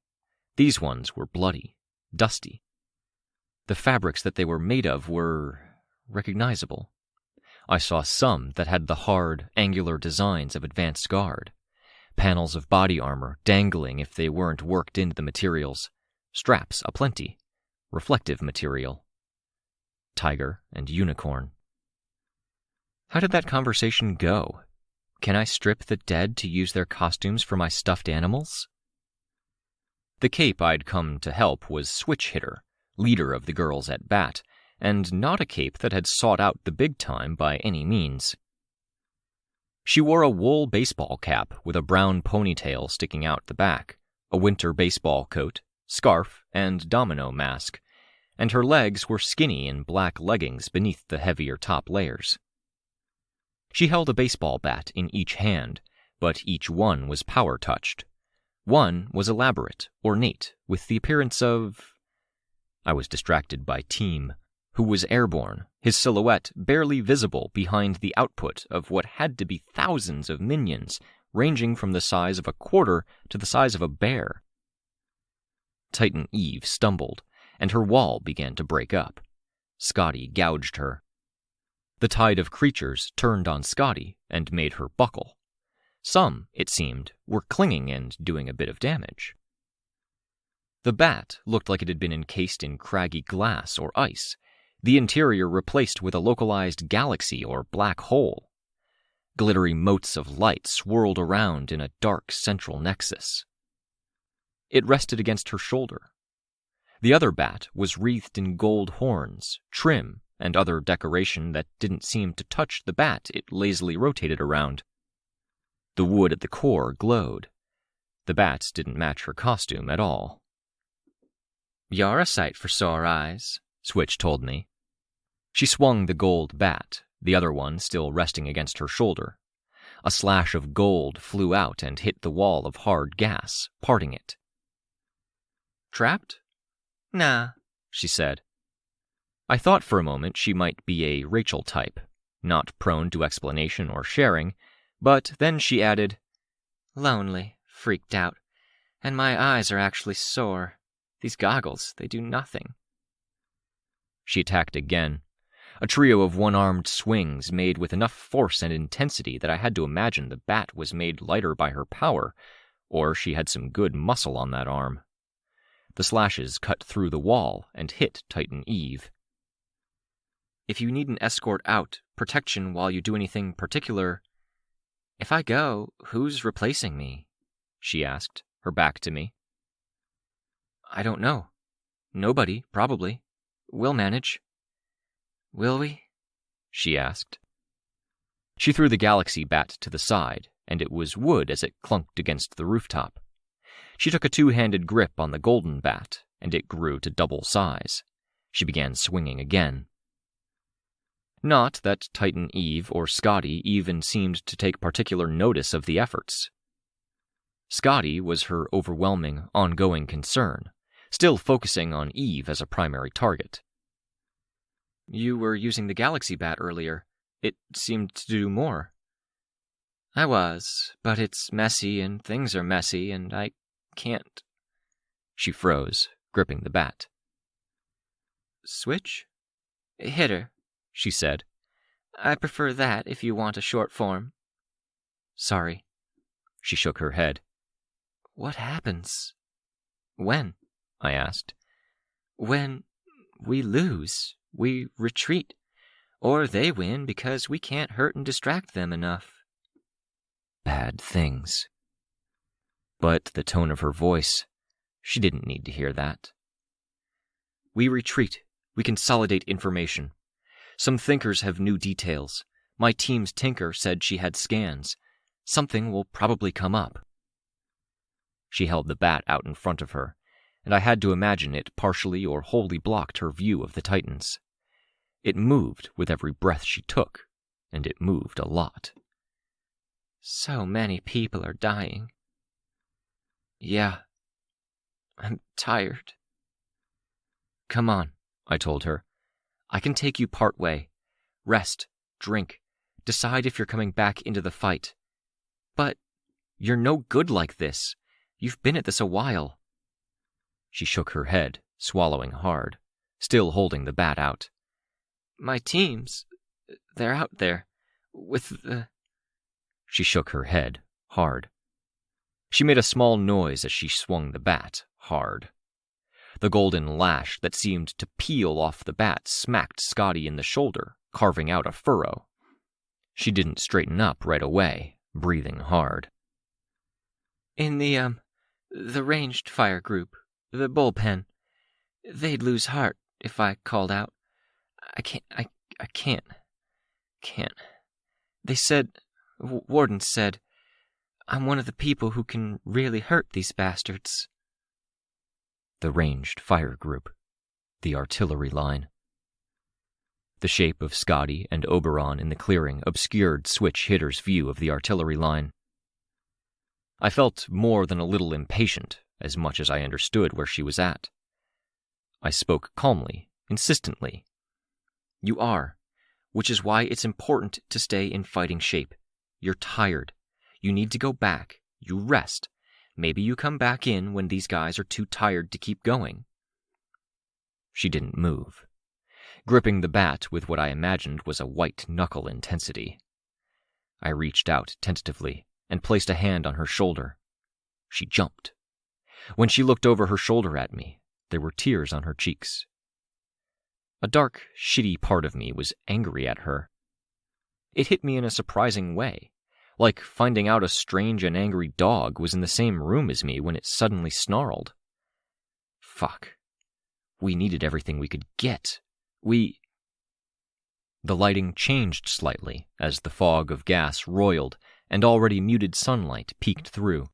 These ones were bloody, dusty. The fabrics that they were made of were recognizable. I saw some that had the hard, angular designs of advanced guard, panels of body armor dangling if they weren't worked into the materials, straps aplenty, reflective material. Tiger and unicorn. How did that conversation go? Can I strip the dead to use their costumes for my stuffed animals? The cape I'd come to help was Switch Hitter, leader of the girls at bat, and not a cape that had sought out the big time by any means. She wore a wool baseball cap with a brown ponytail sticking out the back, a winter baseball coat, scarf, and domino mask, and her legs were skinny in black leggings beneath the heavier top layers. She held a baseball bat in each hand, but each one was power-touched. One was elaborate, ornate, with the appearance of... I was distracted by Team, who was airborne, his silhouette barely visible behind the output of what had to be thousands of minions, ranging from the size of a quarter to the size of a bear. Titan Eve stumbled, and her wall began to break up. Scotty gouged her. The tide of creatures turned on Scotty and made her buckle. Some, it seemed, were clinging and doing a bit of damage. The bat looked like it had been encased in craggy glass or ice, the interior replaced with a localized galaxy or black hole. Glittery motes of light swirled around in a dark central nexus. It rested against her shoulder. The other bat was wreathed in gold horns, trim, and other decoration that didn't seem to touch the bat it lazily rotated around. The wood at the core glowed. The bats didn't match her costume at all. "You're a sight for sore eyes," Switch told me. She swung the gold bat, the other one still resting against her shoulder. A slash of gold flew out and hit the wall of hard gas, parting it. "Trapped?" "Nah," she said. I thought for a moment she might be a Rachel type, not prone to explanation or sharing, but then she added, "Lonely, freaked out, and my eyes are actually sore. These goggles, they do nothing." She attacked again, a trio of one-armed swings made with enough force and intensity that I had to imagine the bat was made lighter by her power, or she had some good muscle on that arm. The slashes cut through the wall and hit Titan Eve. "If you need an escort out, protection while you do anything particular..." "If I go, who's replacing me?" she asked, her back to me. "I don't know. Nobody, probably. We'll manage." "Will we?" she asked. She threw the galaxy bat to the side, and it was wood as it clunked against the rooftop. She took a two-handed grip on the golden bat, and it grew to double size. She began swinging again. Not that Titan Eve or Scotty even seemed to take particular notice of the efforts. Scotty was her overwhelming, ongoing concern, still focusing on Eve as a primary target. "You were using the galaxy bat earlier. It seemed to do more." "I was, but it's messy and things are messy and I can't..." She froze, gripping the bat. "Switch? Hit her," she said. "I prefer that if you want a short form." "Sorry." She shook her head. "What happens?" "When?" I asked. "When we lose. We retreat. Or they win because we can't hurt and distract them enough." Bad things. But the tone of her voice, she didn't need to hear that. "We retreat. We consolidate information. Some thinkers have new details. My team's tinker said she had scans. Something will probably come up." She held the bat out in front of her, and I had to imagine it partially or wholly blocked her view of the Titans. It moved with every breath she took, and it moved a lot. "So many people are dying." "Yeah. I'm tired." "Come on," I told her. "I can take you part way. Rest, drink, decide if you're coming back into the fight. But you're no good like this. You've been at this a while." She shook her head, swallowing hard, still holding the bat out. "My teams, they're out there, with the..." She shook her head, hard. She made a small noise as she swung the bat, hard. The golden lash that seemed to peel off the bat smacked Scotty in the shoulder, carving out a furrow. She didn't straighten up right away, breathing hard. "In the ranged fire group, the bullpen, they'd lose heart if I called out. I can't. They said, Warden said, I'm one of the people who can really hurt these bastards." The ranged fire group. The artillery line. The shape of Scotty and Oberon in the clearing obscured Switch Hitter's view of the artillery line. I felt more than a little impatient, as much as I understood where she was at. I spoke calmly, insistently. "You are, which is why it's important to stay in fighting shape. You're tired. You need to go back. You rest. Maybe you come back in when these guys are too tired to keep going." She didn't move, gripping the bat with what I imagined was a white-knuckle intensity. I reached out tentatively and placed a hand on her shoulder. She jumped. When she looked over her shoulder at me, there were tears on her cheeks. A dark, shitty part of me was angry at her. It hit me in a surprising way, like finding out a strange and angry dog was in the same room as me when it suddenly snarled. Fuck. We needed everything we could get. The lighting changed slightly as the fog of gas roiled and already muted sunlight peeked through.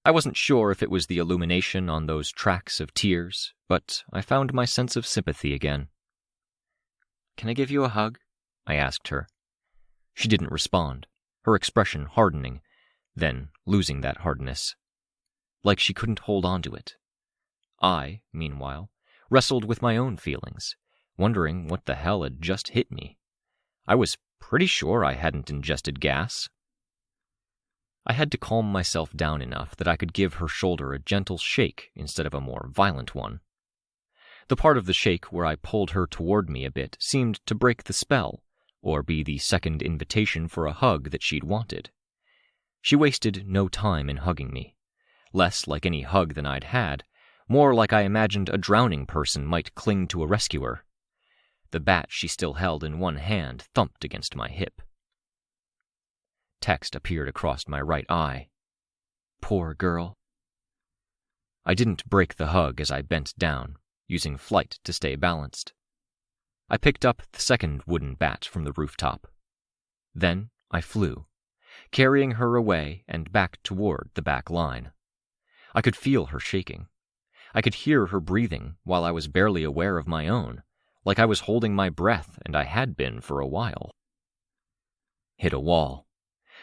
I wasn't sure if it was the illumination on those tracks of tears, but I found my sense of sympathy again. "Can I give you a hug?" I asked her. She didn't respond, her expression hardening, then losing that hardness. Like she couldn't hold on to it. I, meanwhile, wrestled with my own feelings, wondering what the hell had just hit me. I was pretty sure I hadn't ingested gas. I had to calm myself down enough that I could give her shoulder a gentle shake instead of a more violent one. The part of the shake where I pulled her toward me a bit seemed to break the spell, or be the second invitation for a hug that she'd wanted. She wasted no time in hugging me, less like any hug than I'd had, more like I imagined a drowning person might cling to a rescuer. The bat she still held in one hand thumped against my hip. Text appeared across my right eye. Poor girl. I didn't break the hug as I bent down, using flight to stay balanced. I picked up the second wooden bat from the rooftop. Then I flew, carrying her away and back toward the back line. I could feel her shaking. I could hear her breathing while I was barely aware of my own, like I was holding my breath and I had been for a while. Hit a wall.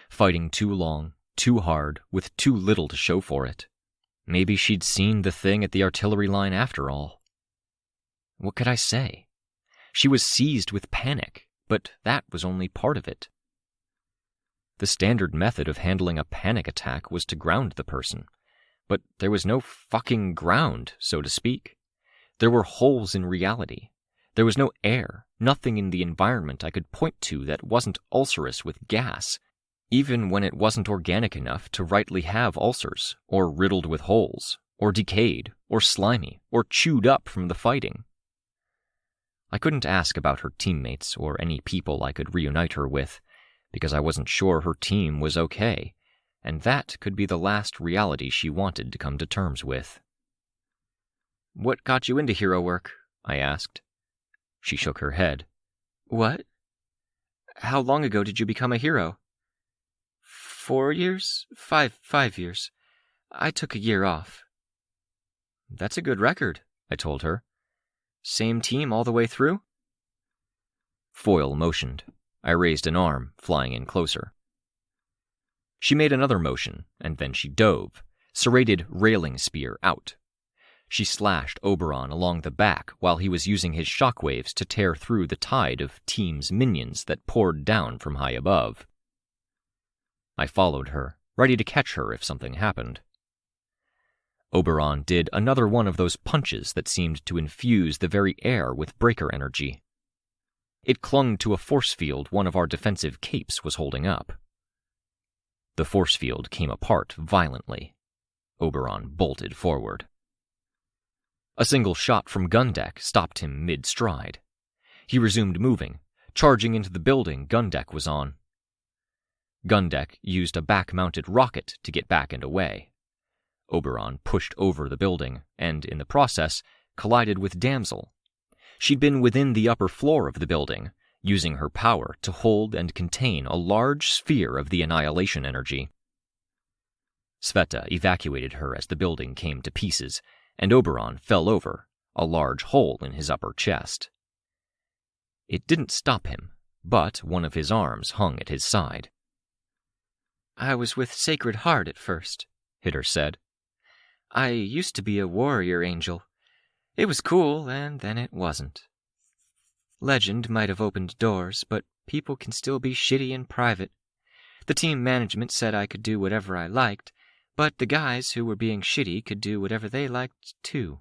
Fighting too long, too hard, with too little to show for it. Maybe she'd seen the thing at the artillery line after all. What could I say? She was seized with panic, but that was only part of it. The standard method of handling a panic attack was to ground the person, but there was no fucking ground, so to speak. There were holes in reality. There was no air, nothing in the environment I could point to that wasn't ulcerous with gas, even when it wasn't organic enough to rightly have ulcers, or riddled with holes, or decayed, or slimy, or chewed up from the fighting. I couldn't ask about her teammates or any people I could reunite her with, because I wasn't sure her team was okay, and that could be the last reality she wanted to come to terms with. "What got you into hero work?" I asked. She shook her head. "What? How long ago did you become a hero?" 4 years? 5 years. I took a year off." "That's a good record," I told her. "Same team all the way through?" Foyle motioned. I raised an arm, flying in closer. She made another motion, and then she dove, serrated railing spear out. She slashed Oberon along the back while he was using his shockwaves to tear through the tide of Team's minions that poured down from high above. I followed her, ready to catch her if something happened. Oberon did another one of those punches that seemed to infuse the very air with breaker energy. It clung to a force field one of our defensive capes was holding up. The force field came apart violently. Oberon bolted forward. A single shot from gun deck stopped him mid-stride. He resumed moving, charging into the building gun deck was on. Gun deck used a back-mounted rocket to get back and away. Oberon pushed over the building, and in the process, collided with Damsel. She'd been within the upper floor of the building, using her power to hold and contain a large sphere of the annihilation energy. Sveta evacuated her as the building came to pieces, and Oberon fell over, a large hole in his upper chest. It didn't stop him, but one of his arms hung at his side. "I was with Sacred Heart at first," Hitter said. "I used to be a warrior angel. It was cool, and then it wasn't. Legend might have opened doors, but people can still be shitty in private. The team management said I could do whatever I liked, but the guys who were being shitty could do whatever they liked, too."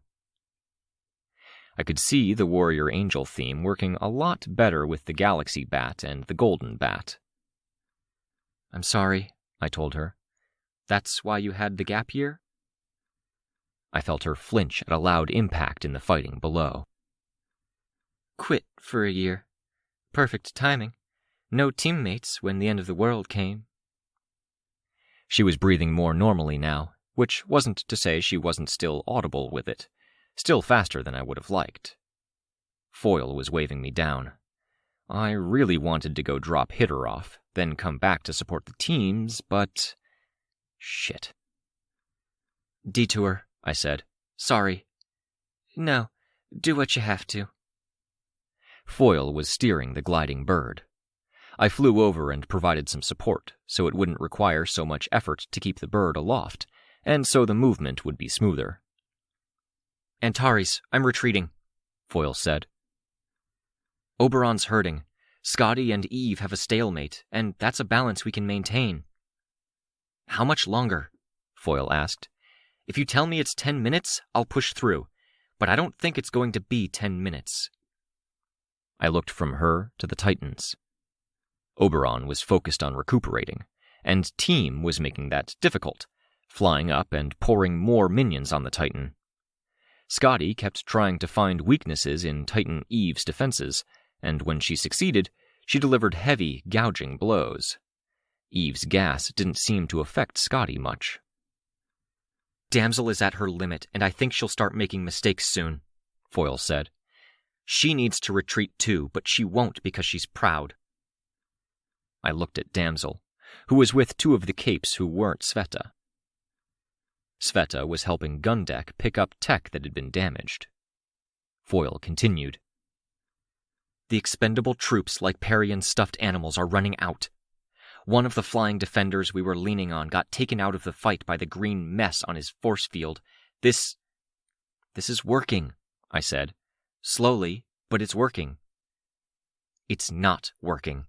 I could see the warrior angel theme working a lot better with the galaxy bat and the golden bat. "I'm sorry," I told her. "That's why you had the gap year?" I felt her flinch at a loud impact in the fighting below. quit for a year. Perfect timing. No teammates when the end of the world came. She was breathing more normally now, which wasn't to say she wasn't still audible with it, still faster than I would have liked. Foyle was waving me down. I really wanted to go drop Hitter off, then come back to support the teams, but... shit. Detour, I said. Sorry. No, do what you have to. Foyle was steering the gliding bird. I flew over and provided some support, so it wouldn't require so much effort to keep the bird aloft, and so the movement would be smoother. Antares, I'm retreating, Foyle said. Oberon's hurting. Scotty and Eve have a stalemate, and that's a balance we can maintain. How much longer? Foyle asked. If you tell me it's 10 minutes, I'll push through, but I don't think it's going to be 10 minutes. I looked from her to the Titans. Oberon was focused on recuperating, and Team was making that difficult, flying up and pouring more minions on the Titan. Scotty kept trying to find weaknesses in Titan Eve's defenses, and when she succeeded, she delivered heavy, gouging blows. Eve's gas didn't seem to affect Scotty much. Damsel is at her limit, and I think she'll start making mistakes soon, Foyle said. She needs to retreat too, but she won't because she's proud. I looked at Damsel, who was with two of the capes who weren't Sveta. Sveta was helping Gundeck pick up tech that had been damaged. Foyle continued. The expendable troops like Parian stuffed animals are running out. One of the flying defenders we were leaning on got taken out of the fight by the green mess on his force field. This is working, I said. Slowly, but it's working. It's not working,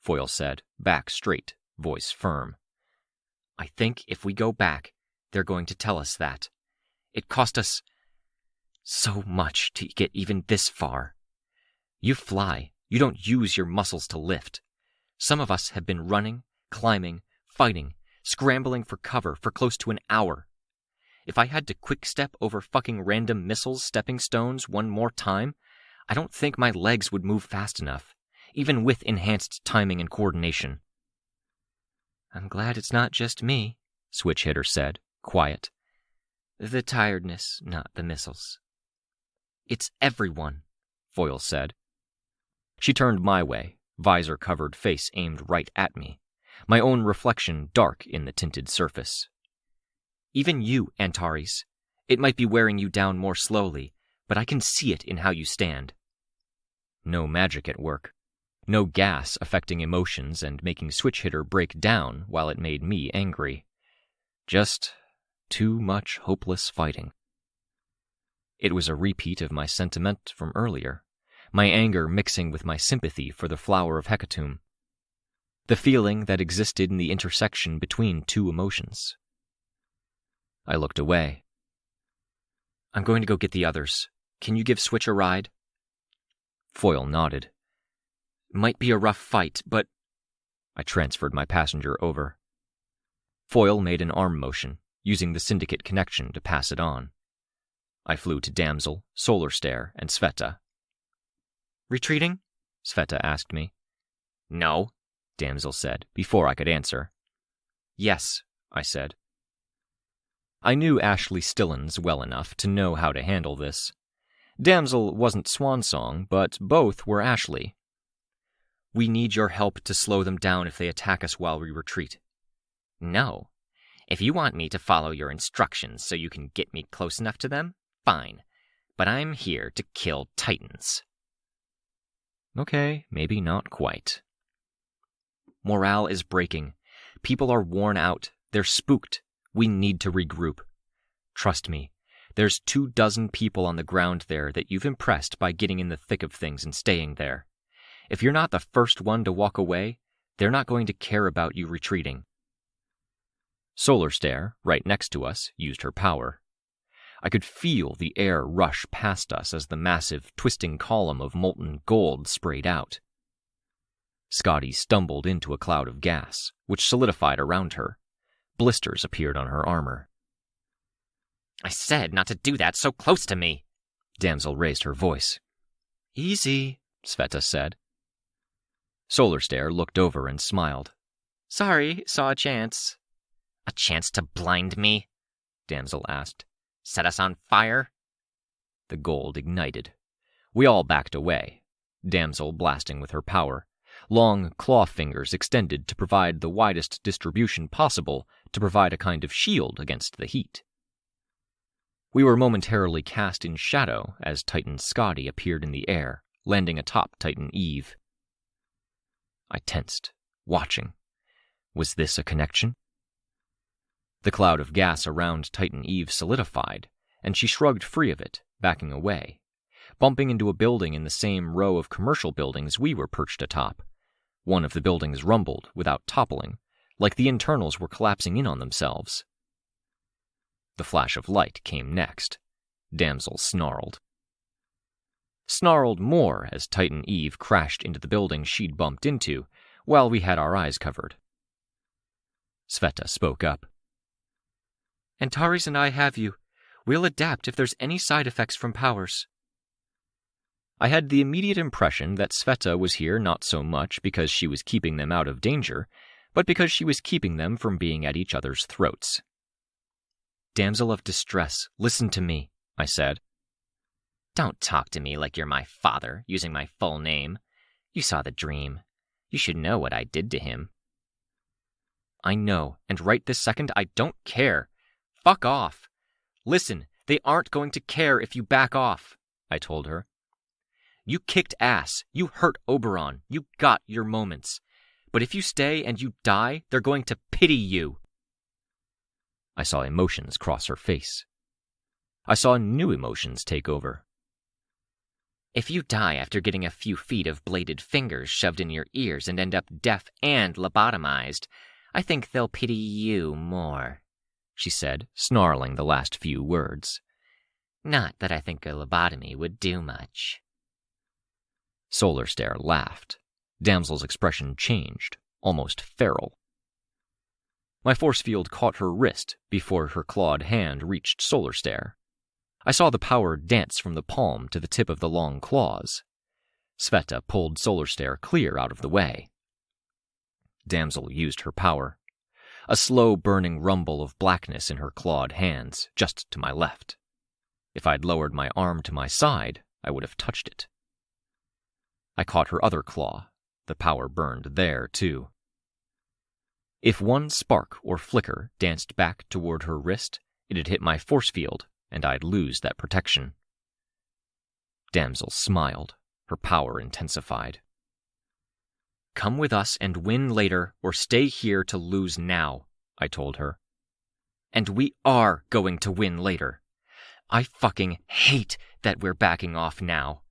Foyle said, back straight, voice firm. I think if we go back, they're going to tell us that. It cost us so much to get even this far. You fly. You don't use your muscles to lift. Some of us have been running, climbing, fighting, scrambling for cover for close to an hour. If I had to quick step over fucking random missiles, stepping stones one more time, I don't think my legs would move fast enough, even with enhanced timing and coordination. I'm glad it's not just me, Switch Hitter said, quiet. The tiredness, not the missiles. It's everyone, Foyle said. She turned my way, visor-covered face aimed right at me, my own reflection dark in the tinted surface. Even you, Antares. It might be wearing you down more slowly, but I can see it in how you stand. No magic at work. No gas affecting emotions and making Switch Hitter break down while it made me angry. Just too much hopeless fighting. It was a repeat of my sentiment from earlier, my anger mixing with my sympathy for the flower of Hecatomb. The feeling that existed in the intersection between two emotions. I looked away. I'm going to go get the others. Can you give Switch a ride? Foyle nodded. Might be a rough fight, but... I transferred my passenger over. Foyle made an arm motion, using the Syndicate connection to pass it on. I flew to Damsel, Solar Stare, and Sveta. Retreating? Sveta asked me. No, Damsel said, before I could answer. Yes, I said. I knew Ashley Stillins well enough to know how to handle this. Damsel wasn't Swansong, but both were Ashley. We need your help to slow them down if they attack us while we retreat. No. If you want me to follow your instructions so you can get me close enough to them, fine. But I'm here to kill Titans. Okay, maybe not quite. Morale is breaking. People are worn out. They're spooked. We need to regroup. Trust me, there's 24 people on the ground there that you've impressed by getting in the thick of things and staying there. If you're not the first one to walk away, they're not going to care about you retreating. Solar Stare, right next to us, used her power. I could feel the air rush past us as the massive, twisting column of molten gold sprayed out. Scotty stumbled into a cloud of gas, which solidified around her. Blisters appeared on her armor. I said not to do that so close to me, Damsel raised her voice. Easy, Sveta said. Solar Stare looked over and smiled. Sorry, saw a chance. A chance to blind me? Damsel asked. Set us on fire? The gold ignited. We all backed away, Damsel blasting with her power, long claw fingers extended to provide the widest distribution possible to provide a kind of shield against the heat. We were momentarily cast in shadow as Titan Scotty appeared in the air, landing atop Titan Eve. I tensed, watching. Was this a connection? The cloud of gas around Titan Eve solidified, and she shrugged free of it, backing away, bumping into a building in the same row of commercial buildings we were perched atop. One of the buildings rumbled without toppling, like the internals were collapsing in on themselves. The flash of light came next. Damsel snarled. Snarled more as Titan Eve crashed into the building she'd bumped into, while we had our eyes covered. Sveta spoke up. Antares and I have you. We'll adapt if there's any side effects from powers. I had the immediate impression that Sveta was here not so much because she was keeping them out of danger, but because she was keeping them from being at each other's throats. Damsel of distress, listen to me, I said. Don't talk to me like you're my father, using my full name. You saw the dream. You should know what I did to him. I know, and right this second I don't care. Fuck off. Listen, they aren't going to care if you back off, I told her. You kicked ass. You hurt Oberon. You got your moments. But if you stay and you die, they're going to pity you. I saw emotions cross her face. I saw new emotions take over. If you die after getting a few feet of bladed fingers shoved in your ears and end up deaf and lobotomized, I think they'll pity you more, she said, snarling the last few words. Not that I think a lobotomy would do much. Solar Stare laughed. Damsel's expression changed, almost feral. My force field caught her wrist before her clawed hand reached Solar Stare. I saw the power dance from the palm to the tip of the long claws. Sveta pulled Solar Stare clear out of the way. Damsel used her power. A slow burning rumble of blackness in her clawed hands, just to my left. If I'd lowered my arm to my side, I would have touched it. I caught her other claw. The power burned there, too. If one spark or flicker danced back toward her wrist, it'd hit my force field, and I'd lose that protection. Damsel smiled. Her power intensified. Come with us and win later, or stay here to lose now, I told her. And we are going to win later. I fucking hate that we're backing off now.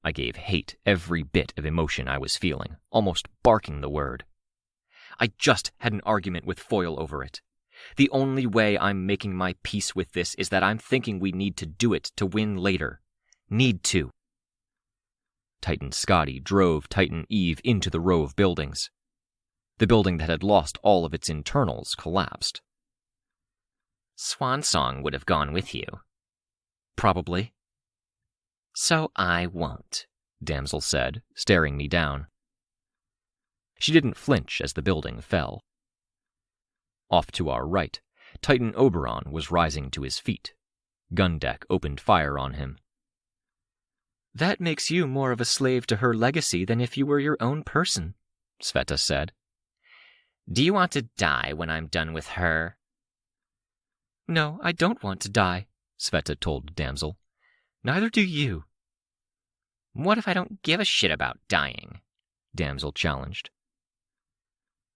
I gave hate every bit of emotion I was feeling, almost barking the word. I just had an argument with Foyle over it. The only way I'm making my peace with this is that I'm thinking we need to do it to win later. Need to. Titan Scotty drove Titan Eve into the row of buildings. The building that had lost all of its internals collapsed. Swansong would have gone with you. Probably. So I won't, Damsel said, staring me down. She didn't flinch as the building fell. Off to our right, Titan Oberon was rising to his feet. Gundeck opened fire on him. That makes you more of a slave to her legacy than if you were your own person, Sveta said. Do you want to die when I'm done with her? No, I don't want to die, Sveta told Damsel. Neither do you. What if I don't give a shit about dying? Damsel challenged.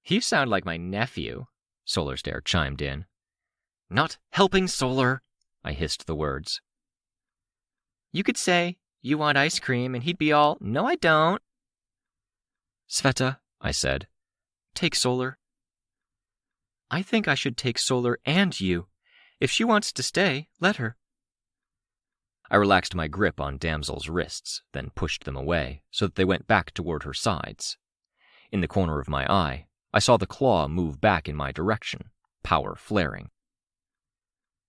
You sound like my nephew, Solar Stare chimed in. Not helping, Solar, I hissed the words. You could say, you want ice cream, and he'd be all, no, I don't. Sveta, I said, take Solar. I think I should take Solar and you. If she wants to stay, let her. I relaxed my grip on Damsel's wrists, then pushed them away so that they went back toward her sides. In the corner of my eye, I saw the claw move back in my direction, power flaring.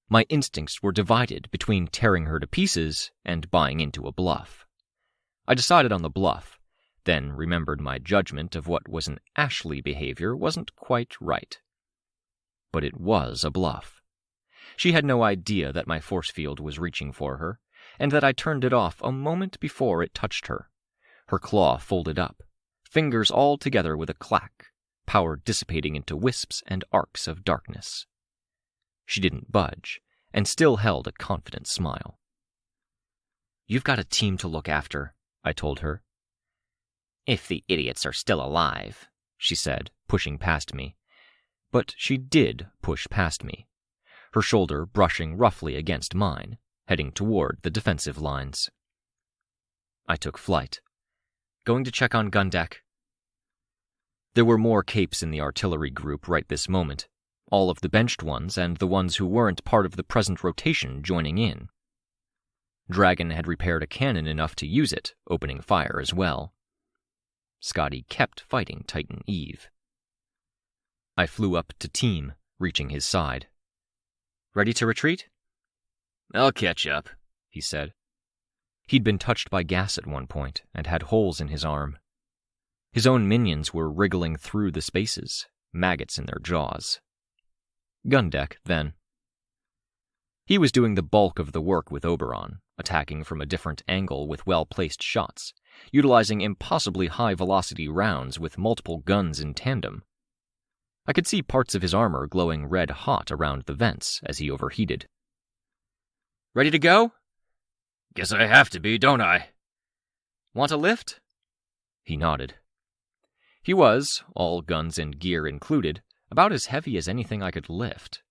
My instincts were divided between tearing her to pieces and buying into a bluff. I decided on the bluff, then remembered my judgment of what was an Ashley behavior wasn't quite right. But it was a bluff. She had no idea that my force field was reaching for her, and that I turned it off a moment before it touched her. Her claw folded up, fingers all together with a clack, power dissipating into wisps and arcs of darkness. She didn't budge, and still held a confident smile. "You've got a team to look after," I told her. "If the idiots are still alive," she said, pushing past me. But she did push past me, her shoulder brushing roughly against mine, heading toward the defensive lines. I took flight. "Going to check on gun deck." There were more capes in the artillery group right this moment, all of the benched ones and the ones who weren't part of the present rotation joining in. Dragon had repaired a cannon enough to use it, opening fire as well. Scotty kept fighting Titan Eve. I flew up to Team, reaching his side. "Ready to retreat?" "I'll catch up," he said. He'd been touched by gas at one point and had holes in his arm. His own minions were wriggling through the spaces, maggots in their jaws. Gun deck, then. He was doing the bulk of the work with Oberon, attacking from a different angle with well-placed shots, utilizing impossibly high-velocity rounds with multiple guns in tandem. I could see parts of his armor glowing red-hot around the vents as he overheated. "Ready to go?" "Guess I have to be, don't I?" "Want a lift?" He nodded. He was, all guns and gear included, about as heavy as anything I could lift.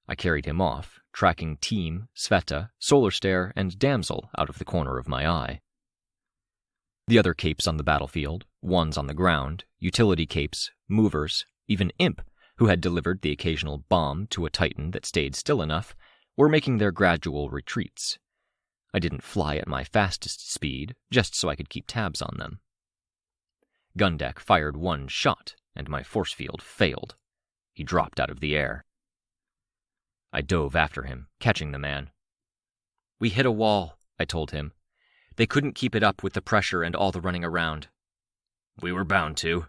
I carried him off, tracking Team, Sveta, Solarstare, and Damsel out of the corner of my eye. The other capes on the battlefield, ones on the ground, utility capes, movers, even Imp, who had delivered the occasional bomb to a Titan that stayed still enough, were making their gradual retreats. I didn't fly at my fastest speed, just so I could keep tabs on them. Gundeck fired one shot, and my force field failed. He dropped out of the air. I dove after him, catching the man. "We hit a wall," I told him. "They couldn't keep it up with the pressure and all the running around." "We were bound to.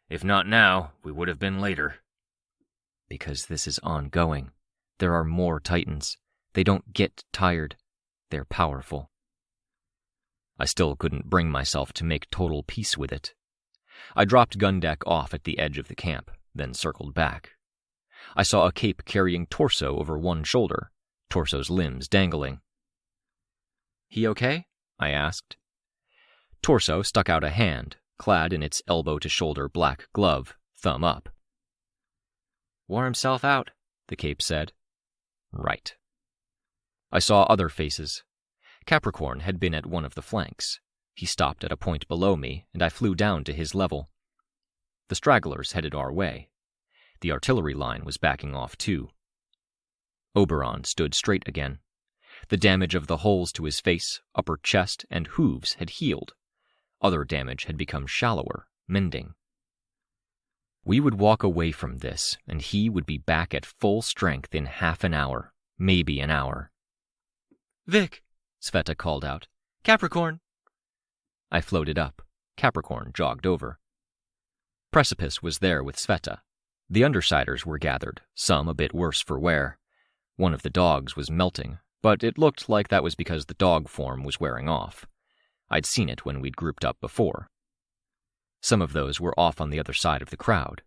If not now, we would have been later." "Because this is ongoing. There are more Titans. They don't get tired. They're powerful." I still couldn't bring myself to make total peace with it. I dropped Gundeck off at the edge of the camp, then circled back. I saw a cape carrying Torso over one shoulder, Torso's limbs dangling. "He okay?" I asked. Torso stuck out a hand, clad in its elbow-to-shoulder black glove, thumb up. "Wore himself out," the cape said. Right. I saw other faces. Capricorn had been at one of the flanks. He stopped at a point below me, and I flew down to his level. The stragglers headed our way. The artillery line was backing off too. Oberon stood straight again. The damage of the holes to his face, upper chest, and hooves had healed. Other damage had become shallower, mending. We would walk away from this, and he would be back at full strength in half an hour, maybe an hour. "Vic," Sveta called out. "Capricorn." I floated up. Capricorn jogged over. Precipice was there with Sveta. The Undersiders were gathered, some a bit worse for wear. One of the dogs was melting, but it looked like that was because the dog form was wearing off. I'd seen it when we'd grouped up before. Some of those were off on the other side of the crowd,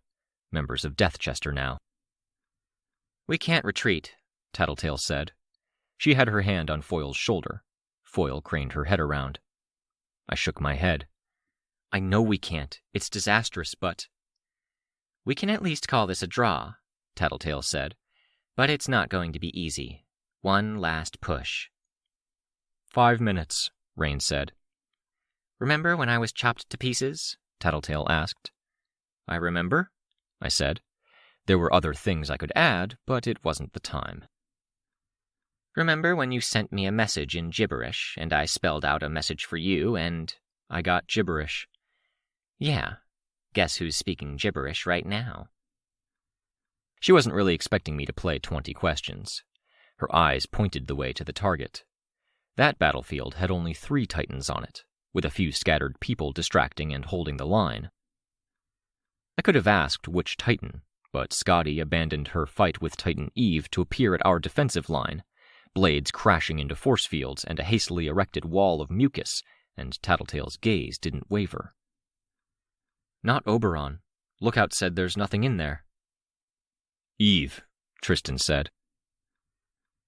members of Deathchester now. "We can't retreat," Tattletale said. She had her hand on Foyle's shoulder. Foyle craned her head around. I shook my head. "I know we can't. It's disastrous, but—" "We can at least call this a draw," Tattletale said. "But it's not going to be easy. One last push." 5 minutes, Rain said. "Remember when I was chopped to pieces?" Tattletale asked. I remember, I said. There were other things I could add, but it wasn't the time. "Remember when you sent me a message in gibberish, and I spelled out a message for you, and I got gibberish?" "Yeah. Guess who's speaking gibberish right now?" She wasn't really expecting me to play 20 questions. Her eyes pointed the way to the target. That battlefield had only 3 Titans on it, with a few scattered people distracting and holding the line. I could have asked which Titan, but Scotty abandoned her fight with Titan Eve to appear at our defensive line, blades crashing into force fields and a hastily erected wall of mucus, and Tattletale's gaze didn't waver. Not Oberon. Lookout said there's nothing in there. Eve, Tristan said.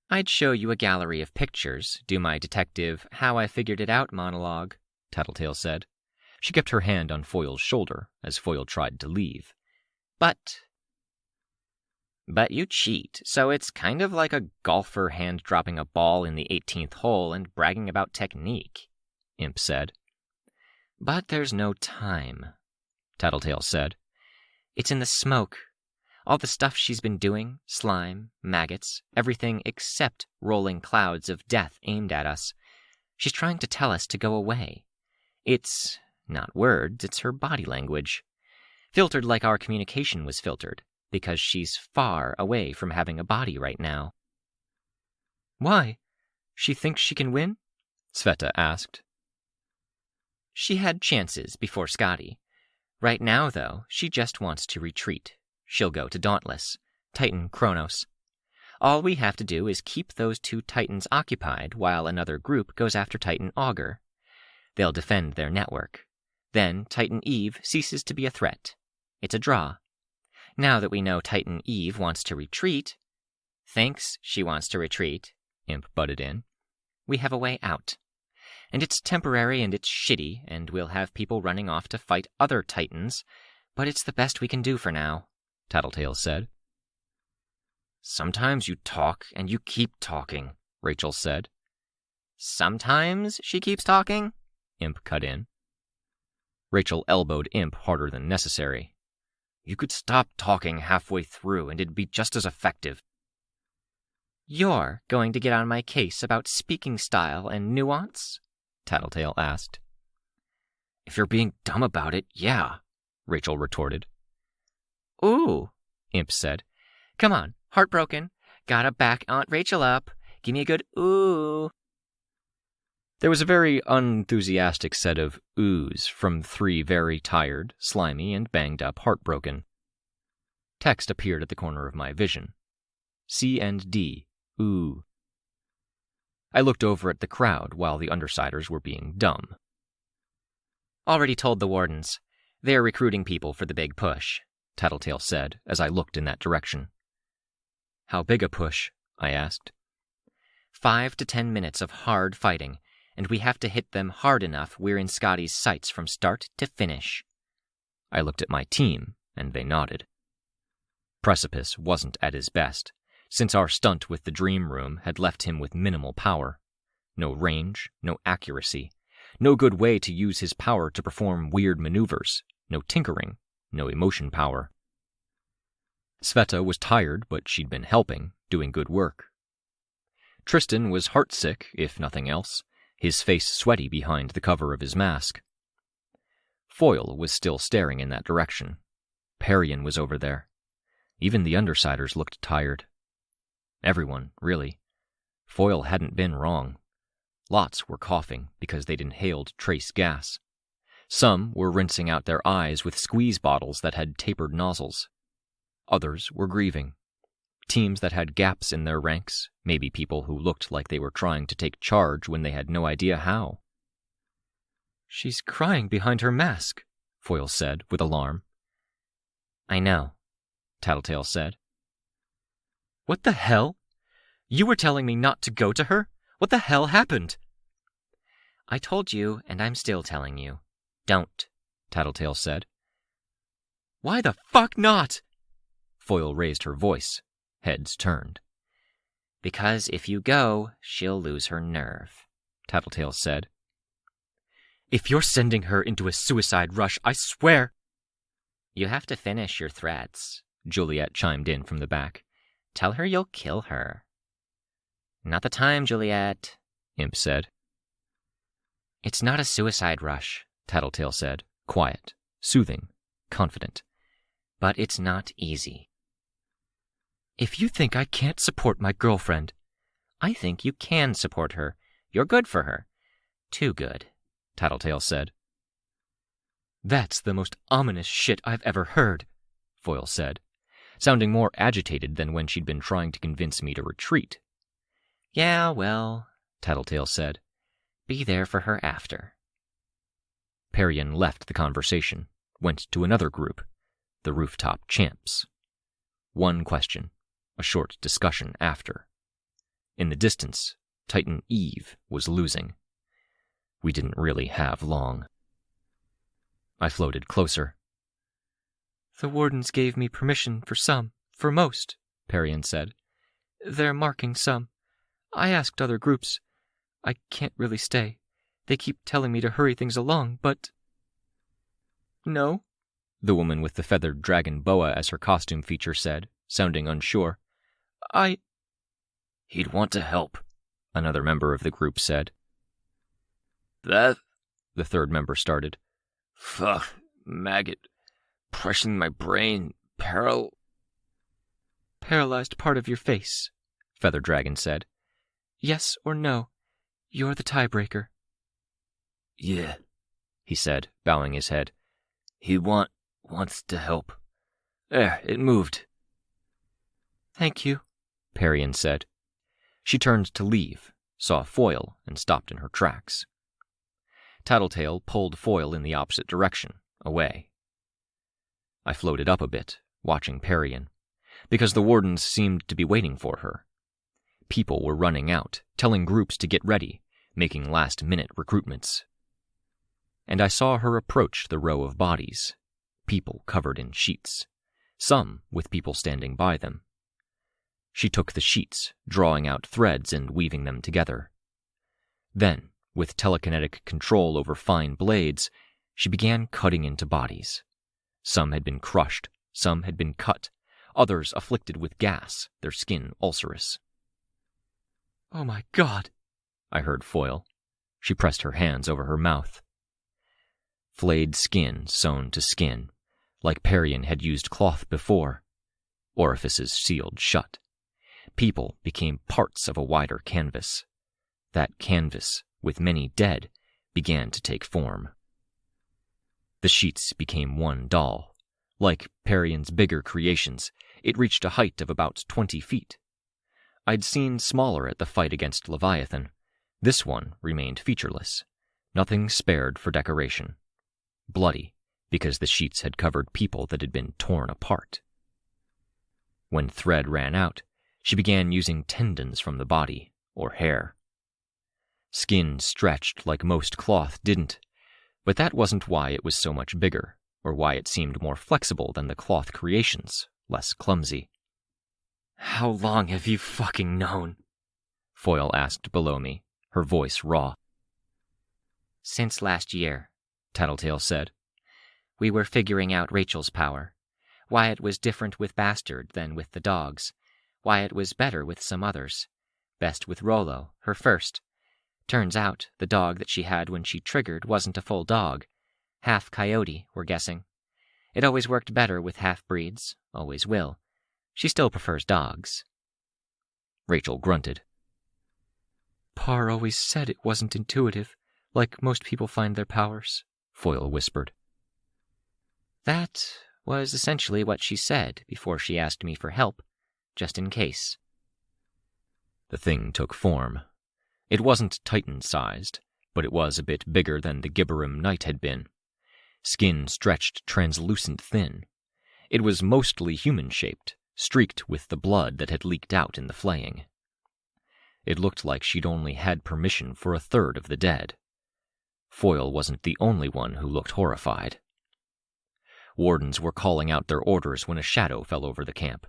I'd show you a gallery of pictures, do my detective how I figured it out monologue, Tattletale said. She kept her hand on Foyle's shoulder as Foyle tried to leave. But you cheat, so it's kind of like a golfer hand-dropping a ball in the 18th hole and bragging about technique, Imp said. But there's no time, Tattletale said. It's in the smoke. All the stuff she's been doing, slime, maggots, everything except rolling clouds of death aimed at us. She's trying to tell us to go away. It's not words, it's her body language. Filtered like our communication was filtered, because she's far away from having a body right now. Why? She thinks she can win? Sveta asked. She had chances before Scotty. Right now, though, she just wants to retreat. She'll go to Dauntless, Titan Kronos. All we have to do is keep those two Titans occupied while another group goes after Titan Augur. They'll defend their network. Then Titan Eve ceases to be a threat. It's a draw. Now that we know Titan Eve wants to retreat, thinks she wants to retreat, Imp butted in, we have a way out. And it's temporary and it's shitty, and we'll have people running off to fight other Titans, but it's the best we can do for now, Tattletale said. Sometimes you talk and you keep talking, Rachel said. Sometimes she keeps talking? Imp cut in. Rachel elbowed Imp harder than necessary. You could stop talking halfway through and it'd be just as effective. You're going to get on my case about speaking style and nuance? Tattletale asked. If you're being dumb about it, yeah, Rachel retorted. Ooh, Imp said. Come on, heartbroken. Gotta back Aunt Rachel up. Give me a good ooh. There was a very unenthusiastic set of oohs from three very tired, slimy, and banged-up Heartbroken. Text appeared at the corner of my vision. C and D, ooh. I looked over at the crowd while the Undersiders were being dumb. Already told the wardens. They're recruiting people for the big push, Tattletale said as I looked in that direction. How big a push? I asked. 5 to 10 minutes of hard fighting, and we have to hit them hard enough we're in Scotty's sights from start to finish. I looked at my team, and they nodded. Precipice wasn't at his best, since our stunt with the dream room had left him with minimal power. No range, no accuracy, no good way to use his power to perform weird maneuvers, no tinkering, no emotion power. Sveta was tired, but she'd been helping, doing good work. Tristan was heartsick, if nothing else, his face sweaty behind the cover of his mask. Foyle was still staring in that direction. Parian was over there. Even the Undersiders looked tired. Everyone, really. Foyle hadn't been wrong. Lots were coughing because they'd inhaled trace gas. Some were rinsing out their eyes with squeeze bottles that had tapered nozzles. Others were grieving. Teams that had gaps in their ranks, maybe people who looked like they were trying to take charge when they had no idea how. She's crying behind her mask, Foyle said with alarm. I know, Tattletale said. What the hell? You were telling me not to go to her? What the hell happened? I told you, and I'm still telling you. Don't, Tattletale said. Why the fuck not? Foyle raised her voice. Heads turned. Because if you go, she'll lose her nerve, Tattletale said. If you're sending her into a suicide rush, I swear... You have to finish your threats, Juliet chimed in from the back. Tell her you'll kill her. Not the time, Juliet, Imp said. It's not a suicide rush, Tattletale said, quiet, soothing, confident. But it's not easy. If you think I can't support my girlfriend... I think you can support her. You're good for her. Too good, Tattletale said. That's the most ominous shit I've ever heard, Foyle said, sounding more agitated than when she'd been trying to convince me to retreat. Yeah, well, Tattletale said. Be there for her after. Perian left the conversation, went to another group, the Rooftop Champs. One question, a short discussion after. In the distance, Titan Eve was losing. We didn't really have long. I floated closer. The wardens gave me permission for most, Perian said. They're marking some. I asked other groups. I can't really stay. They keep telling me to hurry things along, but... No? The woman with the feathered dragon boa as her costume feature said, sounding unsure. He'd want to help, another member of the group said. That? The third member started. Fuck, maggot. Pressing my brain. Paralyzed part of your face, Feather Dragon said. Yes or no? You're the tiebreaker. Yeah, he said, bowing his head. He wants to help. There, it moved. Thank you, Perian said. She turned to leave, saw Foyle, and stopped in her tracks. Tattletale pulled Foyle in the opposite direction, away. I floated up a bit, watching Perian, because the wardens seemed to be waiting for her. People were running out, telling groups to get ready, making last-minute recruitments. And I saw her approach the row of bodies, people covered in sheets, some with people standing by them. She took the sheets, drawing out threads and weaving them together. Then, with telekinetic control over fine blades, she began cutting into bodies. Some had been crushed, some had been cut, others afflicted with gas, their skin ulcerous. Oh my God, I heard Foyle. She pressed her hands over her mouth. Flayed skin sewn to skin, like Perian had used cloth before. Orifices sealed shut. People became parts of a wider canvas. That canvas, with many dead, began to take form. The sheets became one doll. Like Perian's bigger creations, it reached a height of about 20 feet. I'd seen smaller at the fight against Leviathan. This one remained featureless, nothing spared for decoration. Bloody, because the sheets had covered people that had been torn apart. When thread ran out, she began using tendons from the body, or hair. Skin stretched like most cloth didn't, but that wasn't why it was so much bigger, or why it seemed more flexible than the cloth creations, less clumsy. How long have you fucking known? Foyle asked below me, her voice raw. Since last year, Tattletale said. We were figuring out Rachel's power, why it was different with Bastard than with the dogs, why it was better with some others, best with Rollo, her first. Turns out the dog that she had when she triggered wasn't a full dog. Half coyote, we're guessing. It always worked better with half-breeds, always will. She still prefers dogs. Rachel grunted. Parr always said it wasn't intuitive, like most people find their powers, Foyle whispered. That was essentially what she said before she asked me for help, just in case. The thing took form. It wasn't Titan-sized, but it was a bit bigger than the Gibberim Knight had been. Skin stretched translucent thin. It was mostly human-shaped, streaked with the blood that had leaked out in the flaying. It looked like she'd only had permission for a third of the dead. Foyle wasn't the only one who looked horrified. Wardens were calling out their orders when a shadow fell over the camp.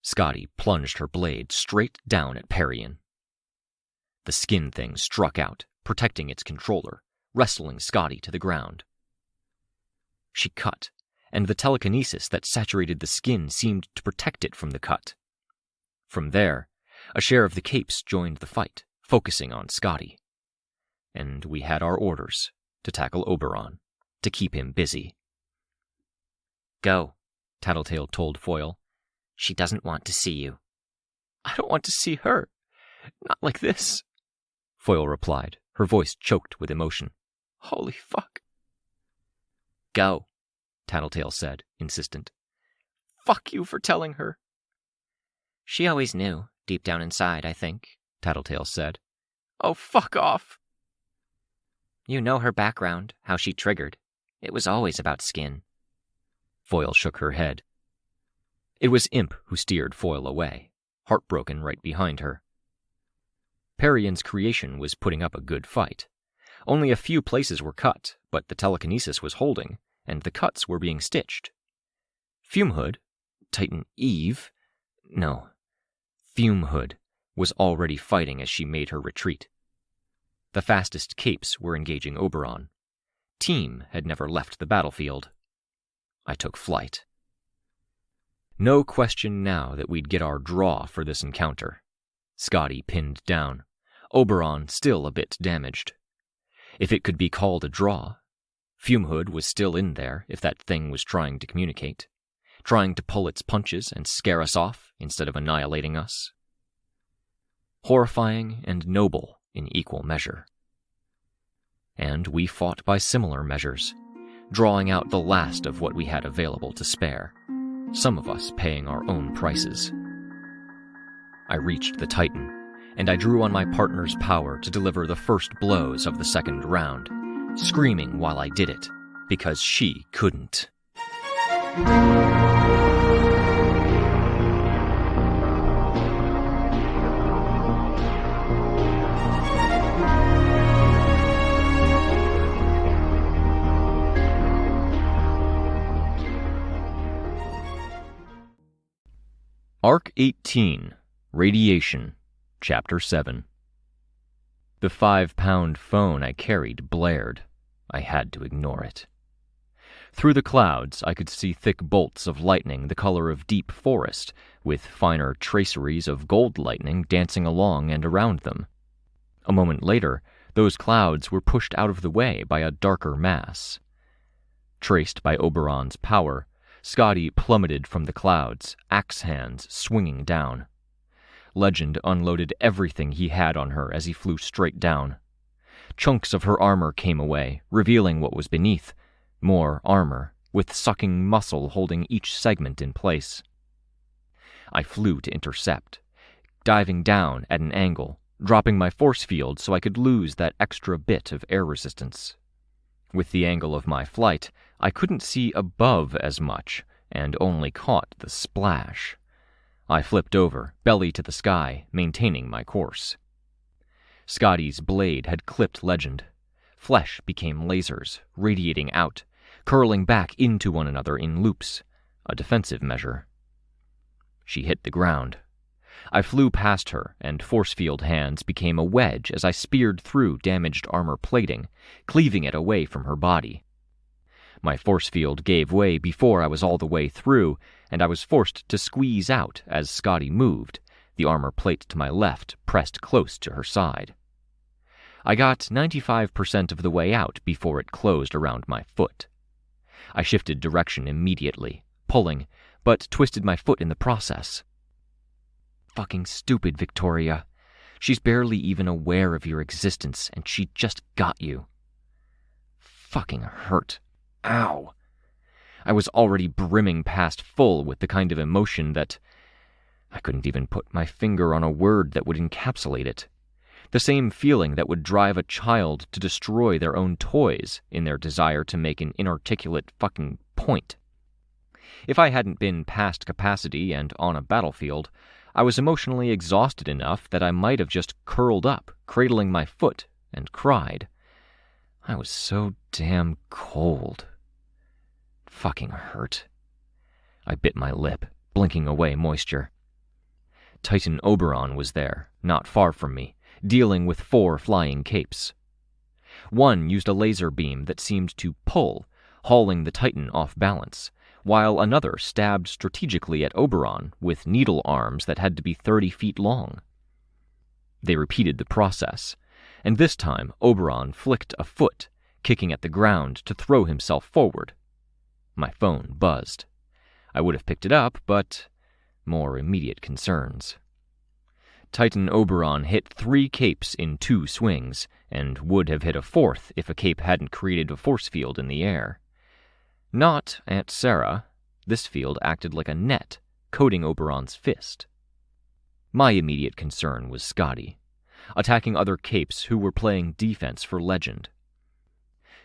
Scotty plunged her blade straight down at Perian. The skin thing struck out, protecting its controller, wrestling Scotty to the ground. She cut, and the telekinesis that saturated the skin seemed to protect it from the cut. From there, a share of the capes joined the fight, focusing on Scotty. And we had our orders to tackle Oberon, to keep him busy. Go, Tattletale told Foyle. She doesn't want to see you. I don't want to see her. Not like this, Foyle replied, her voice choked with emotion. Holy fuck. Go, Tattletale said, insistent. Fuck you for telling her. She always knew, deep down inside, I think, Tattletale said. Oh, fuck off. You know her background, how she triggered. It was always about skin. Foyle shook her head. It was Imp who steered Foyle away, heartbroken right behind her. Perian's creation was putting up a good fight. Only a few places were cut, but the telekinesis was holding, and the cuts were being stitched. Fumehood, Titan Eve, no, Fumehood was already fighting as she made her retreat. The fastest capes were engaging Oberon. Team had never left the battlefield. I took flight. No question now that we'd get our draw for this encounter. Scotty pinned down, Oberon still a bit damaged. If it could be called a draw, Fumehood was still in there if that thing was trying to communicate, trying to pull its punches and scare us off instead of annihilating us. Horrifying and noble in equal measure. And we fought by similar measures, drawing out the last of what we had available to spare, some of us paying our own prices. I reached the Titan, and I drew on my partner's power to deliver the first blows of the second round, screaming while I did it, because she couldn't. Arc 18, Radiation, Chapter 7. The 5-pound phone I carried blared. I had to ignore it. Through the clouds, I could see thick bolts of lightning the color of deep forest, with finer traceries of gold lightning dancing along and around them. A moment later, those clouds were pushed out of the way by a darker mass. Traced by Oberon's power, Scotty plummeted from the clouds, axe hands swinging down. Legend unloaded everything he had on her as he flew straight down. Chunks of her armor came away, revealing what was beneath. More armor, with sucking muscle holding each segment in place. I flew to intercept, diving down at an angle, dropping my force field so I could lose that extra bit of air resistance. With the angle of my flight, I couldn't see above as much, and only caught the splash. I flipped over, belly to the sky, maintaining my course. Scotty's blade had clipped Legend. Flesh became lasers, radiating out, curling back into one another in loops, a defensive measure. She hit the ground. I flew past her, and force field hands became a wedge as I speared through damaged armor plating, cleaving it away from her body. My force field gave way before I was all the way through, and I was forced to squeeze out as Scotty moved, the armor plate to my left pressed close to her side. I got 95% of the way out before it closed around my foot. I shifted direction immediately, pulling, but twisted my foot in the process. Fucking stupid, Victoria. She's barely even aware of your existence, and she just got you. Fucking hurt. Ow. I was already brimming past full with the kind of emotion that... I couldn't even put my finger on a word that would encapsulate it. The same feeling that would drive a child to destroy their own toys in their desire to make an inarticulate fucking point. If I hadn't been past capacity and on a battlefield, I was emotionally exhausted enough that I might have just curled up, cradling my foot, and cried. I was so damn cold. Fucking hurt. I bit my lip, blinking away moisture. Titan Oberon was there, not far from me, dealing with 4 flying capes. One used a laser beam that seemed to pull, hauling the Titan off balance, while another stabbed strategically at Oberon with needle arms that had to be 30 feet long. They repeated the process, and this time Oberon flicked a foot, kicking at the ground to throw himself forward. My phone buzzed. I would have picked it up, but more immediate concerns. Titan Oberon hit 3 capes in 2 swings, and would have hit a 4th if a cape hadn't created a force field in the air. Not Aunt Sarah. This field acted like a net, coating Oberon's fist. My immediate concern was Scotty, attacking other capes who were playing defense for Legend.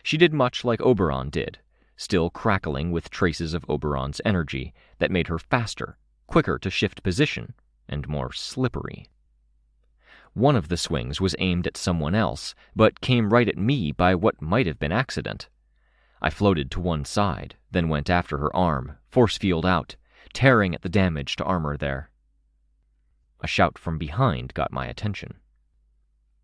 She did much like Oberon did, still crackling with traces of Oberon's energy that made her faster, quicker to shift position, and more slippery. One of the swings was aimed at someone else, but came right at me by what might have been accident. I floated to one side, then went after her arm, force field out, tearing at the damage to armor there. A shout from behind got my attention.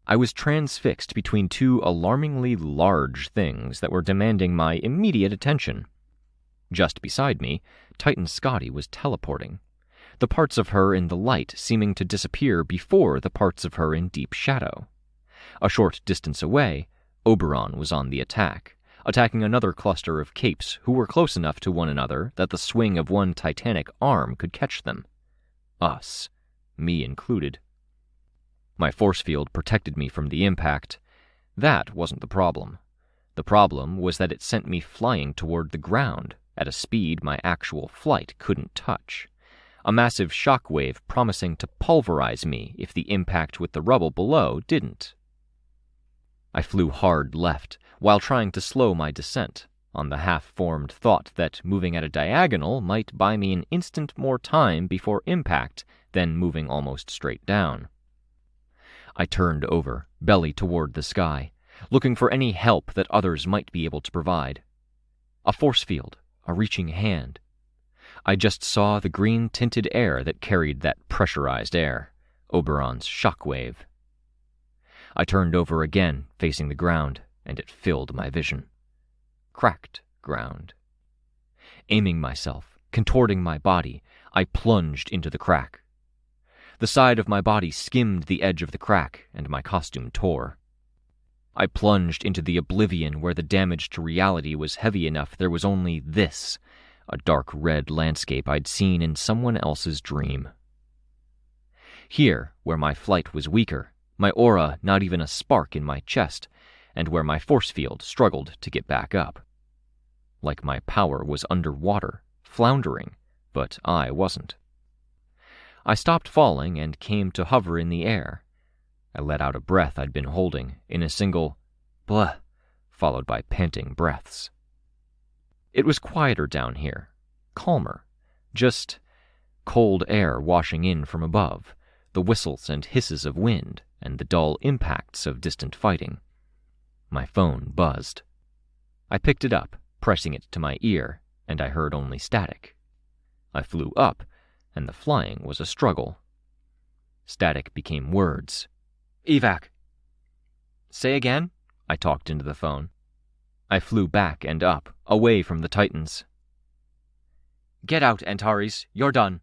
I was transfixed between 2 alarmingly large things that were demanding my immediate attention. Just beside me, Titan Scotty was teleporting, the parts of her in the light seeming to disappear before the parts of her in deep shadow. A short distance away, Oberon was on the attack, attacking another cluster of capes who were close enough to one another that the swing of one titanic arm could catch them. Us, me included. My force field protected me from the impact. That wasn't the problem. The problem was that it sent me flying toward the ground at a speed my actual flight couldn't touch. A massive shock wave promising to pulverize me if the impact with the rubble below didn't. I flew hard left, while trying to slow my descent, on the half-formed thought that moving at a diagonal might buy me an instant more time before impact than moving almost straight down. I turned over, belly toward the sky, looking for any help that others might be able to provide. A force field, a reaching hand. I just saw the green-tinted air that carried that pressurized air, Oberon's shockwave. I turned over again, facing the ground, and it filled my vision. Cracked ground. Aiming myself, contorting my body, I plunged into the crack. The side of my body skimmed the edge of the crack, and my costume tore. I plunged into the oblivion where the damage to reality was heavy enough there was only this, a dark red landscape I'd seen in someone else's dream. Here, where my flight was weaker, my aura not even a spark in my chest, and where my force field struggled to get back up. Like my power was underwater, floundering, but I wasn't. I stopped falling and came to hover in the air. I let out a breath I'd been holding in a single blah, followed by panting breaths. It was quieter down here, calmer, just cold air washing in from above, the whistles and hisses of wind, and the dull impacts of distant fighting. My phone buzzed. I picked it up, pressing it to my ear, and I heard only static. I flew up, and the flying was a struggle. Static became words. Evac. Say again? I talked into the phone. I flew back and up, away from the Titans. Get out, Antares. You're done.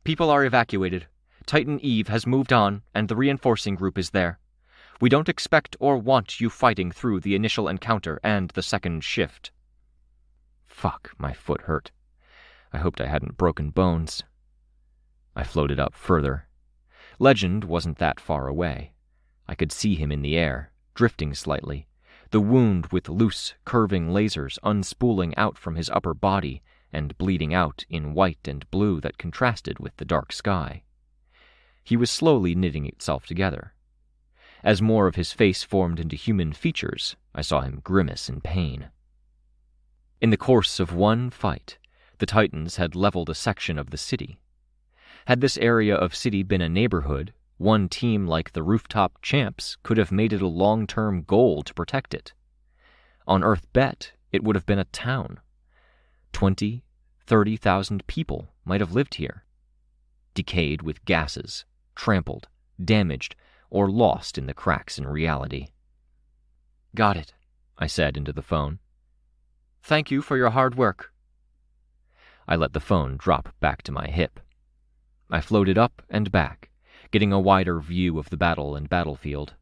People are evacuated. Titan Eve has moved on, and the reinforcing group is there. We don't expect or want you fighting through the initial encounter and the second shift. Fuck, my foot hurt. I hoped I hadn't broken bones. I floated up further. Legend wasn't that far away. I could see him in the air, drifting slightly, the wound with loose, curving lasers unspooling out from his upper body and bleeding out in white and blue that contrasted with the dark sky. He was slowly knitting itself together. As more of his face formed into human features, I saw him grimace in pain. In the course of one fight, the Titans had leveled a section of the city. Had this area of city been a neighborhood, one team like the Rooftop Champs could have made it a long-term goal to protect it. On Earth Bet, it would have been a town. 20,000, 30,000 people might have lived here. Decayed with gases, trampled, damaged, or lost in the cracks in reality. Got it, I said into the phone. Thank you for your hard work. I let the phone drop back to my hip. I floated up and back, getting a wider view of the battle and battlefield.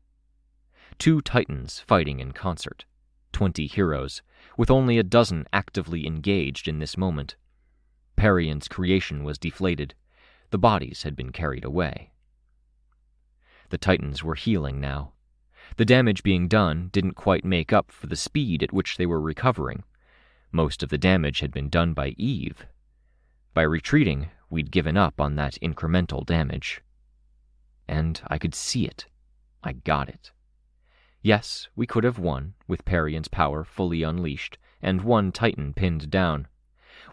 2 Titans fighting in concert, 20 heroes, with only a dozen actively engaged in this moment. Parion's creation was deflated. The bodies had been carried away. The Titans were healing now. The damage being done didn't quite make up for the speed at which they were recovering. Most of the damage had been done by Eve. By retreating, we'd given up on that incremental damage. And I could see it. I got it. Yes, we could have won, with Perion's power fully unleashed, and one Titan pinned down.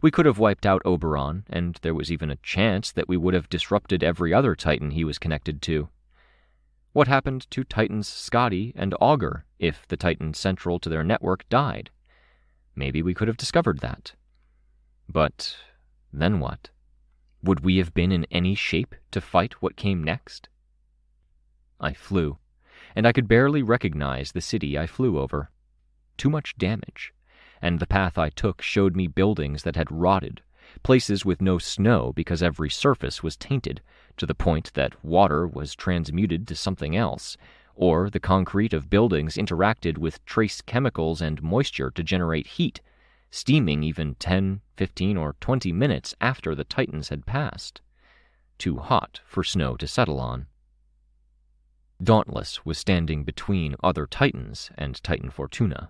We could have wiped out Oberon, and there was even a chance that we would have disrupted every other Titan he was connected to. What happened to Titans Scotty and Augur if the Titan central to their network died? Maybe we could have discovered that. But then what? Would we have been in any shape to fight what came next? I flew, and I could barely recognize the city I flew over. Too much damage, and the path I took showed me buildings that had rotted, places with no snow because every surface was tainted, to the point that water was transmuted to something else, or the concrete of buildings interacted with trace chemicals and moisture to generate heat, steaming even 10, 15, or 20 minutes after the Titans had passed. Too hot for snow to settle on. Dauntless was standing between other Titans and Titan Fortuna.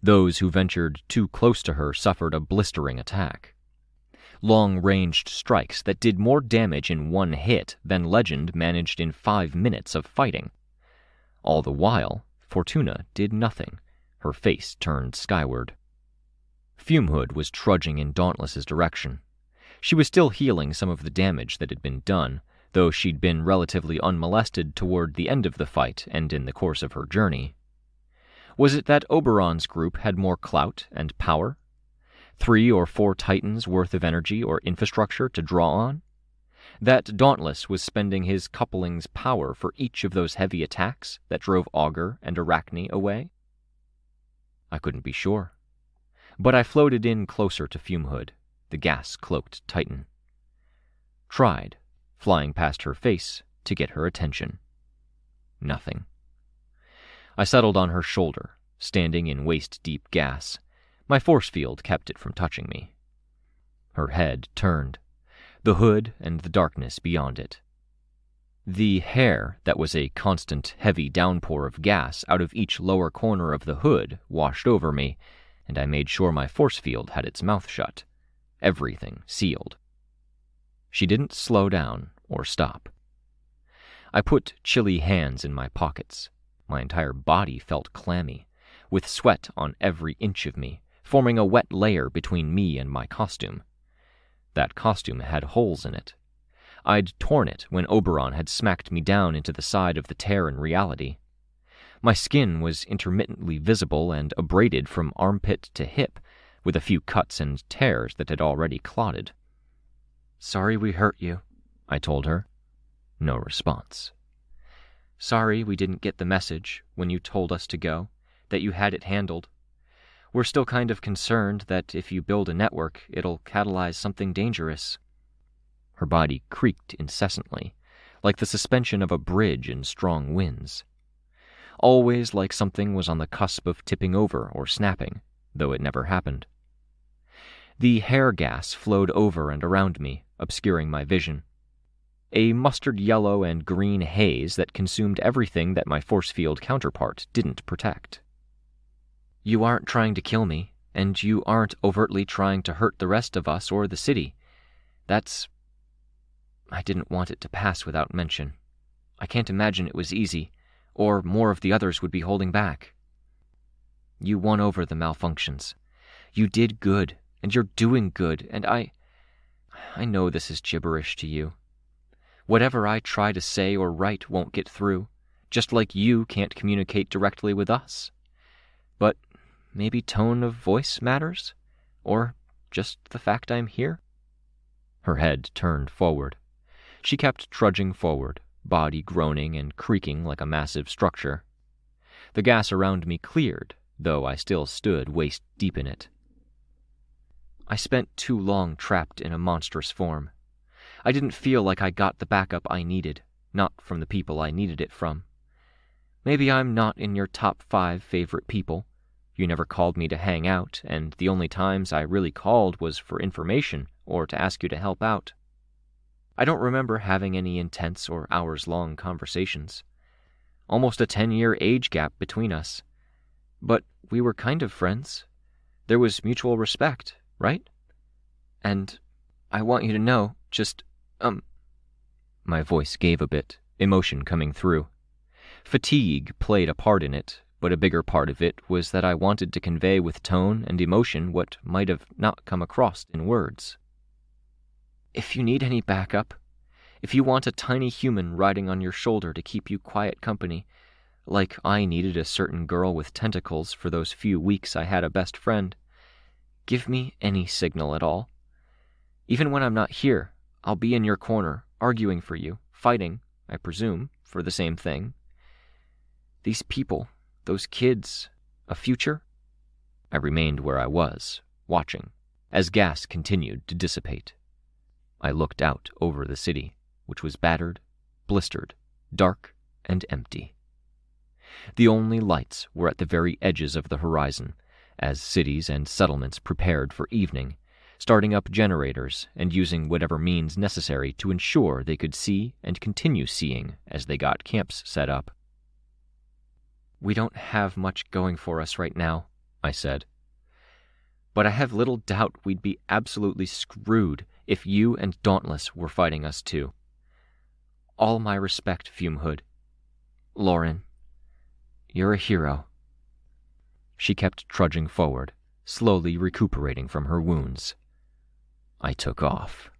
Those who ventured too close to her suffered a blistering attack. Long-ranged strikes that did more damage in one hit than Legend managed in 5 minutes of fighting. All the while, Fortuna did nothing, her face turned skyward. Fumehood was trudging in Dauntless's direction. She was still healing some of the damage that had been done, though she'd been relatively unmolested toward the end of the fight and in the course of her journey. Was it that Oberon's group had more clout and power? 3 or 4 Titans worth of energy or infrastructure to draw on? That Dauntless was spending his coupling's power for each of those heavy attacks that drove Augur and Arachne away? I couldn't be sure. But I floated in closer to Fumehood, the gas-cloaked Titan. Tried, flying past her face, to get her attention. Nothing. I settled on her shoulder, standing in waist-deep gas. My force field kept it from touching me. Her head turned, the hood and the darkness beyond it. The hair that was a constant heavy downpour of gas out of each lower corner of the hood washed over me, and I made sure my force field had its mouth shut, everything sealed. She didn't slow down or stop. I put chilly hands in my pockets. My entire body felt clammy, with sweat on every inch of me, forming a wet layer between me and my costume. That costume had holes in it. I'd torn it when Oberon had smacked me down into the side of the tear in reality. My skin was intermittently visible and abraded from armpit to hip, with a few cuts and tears that had already clotted. "Sorry we hurt you," I told her. No response. "Sorry we didn't get the message when you told us to go, that you had it handled. We're still kind of concerned that if you build a network, it'll catalyze something dangerous." Her body creaked incessantly, like the suspension of a bridge in strong winds. Always like something was on the cusp of tipping over or snapping, though it never happened. The hair gas flowed over and around me, obscuring my vision. A mustard yellow and green haze that consumed everything that my force field counterpart didn't protect. "You aren't trying to kill me, and you aren't overtly trying to hurt the rest of us or the city. I didn't want it to pass without mention. I can't imagine it was easy, or more of the others would be holding back. You won over the malfunctions. You did good, and you're doing good, and I know this is gibberish to you. Whatever I try to say or write won't get through, just like you can't communicate directly with us. But maybe tone of voice matters? Or just the fact I'm here?" Her head turned forward. She kept trudging forward, body groaning and creaking like a massive structure. The gas around me cleared, though I still stood waist-deep in it. "I spent too long trapped in a monstrous form. I didn't feel like I got the backup I needed, not from the people I needed it from. Maybe I'm not in your top 5 favorite people. You never called me to hang out, and the only times I really called was for information or to ask you to help out. I don't remember having any intense or hours-long conversations. Almost a 10-year age gap between us. But we were kind of friends. There was mutual respect, right? And I want you to know, My voice gave a bit, emotion coming through. Fatigue played a part in it, but a bigger part of it was that I wanted to convey with tone and emotion what might have not come across in words. If you need any backup, if you want a tiny human riding on your shoulder to keep you quiet company, like I needed a certain girl with tentacles for those few weeks I had a best friend, give me any signal at all. Even when I'm not here, I'll be in your corner, arguing for you, fighting, I presume, for the same thing. These people, those kids, a future? I remained where I was, watching, as gas continued to dissipate. I looked out over the city, which was battered, blistered, dark, and empty. The only lights were at the very edges of the horizon, as cities and settlements prepared for evening, starting up generators and using whatever means necessary to ensure they could see and continue seeing as they got camps set up. We don't have much going for us right now, I said. But I have little doubt we'd be absolutely screwed if you and Dauntless were fighting us too. All my respect, Fume Hood. Lauren, you're a hero. She kept trudging forward, slowly recuperating from her wounds. I took off.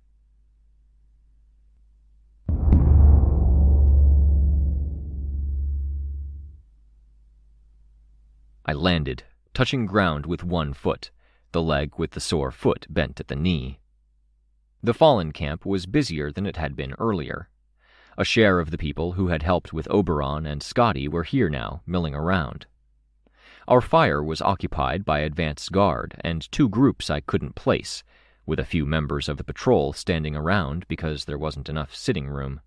I landed, touching ground with one foot, the leg with the sore foot bent at the knee. The Fallen camp was busier than it had been earlier. A share of the people who had helped with Oberon and Scotty were here now, milling around. Our fire was occupied by advance guard and 2 groups I couldn't place, with a few members of the patrol standing around because there wasn't enough sitting room.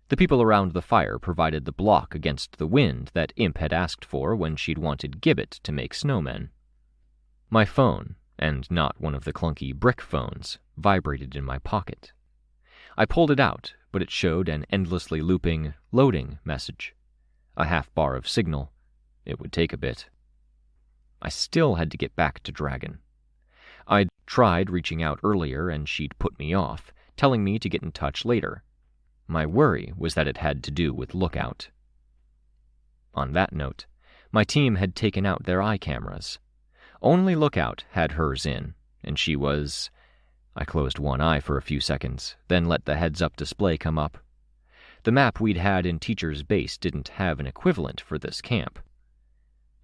The people around the fire provided the block against the wind that Imp had asked for when she'd wanted Gibbet to make snowmen. My phone, and not one of the clunky brick phones, vibrated in my pocket. I pulled it out, but it showed an endlessly looping, loading message. A half-bar of signal. It would take a bit. I still had to get back to Dragon. I'd tried reaching out earlier and she'd put me off, telling me to get in touch later. My worry was that it had to do with Lookout. On that note, my team had taken out their eye cameras. Only Lookout had hers in, and she was... I closed one eye for a few seconds, then let the heads-up display come up. The map we'd had in Teacher's Base didn't have an equivalent for this camp.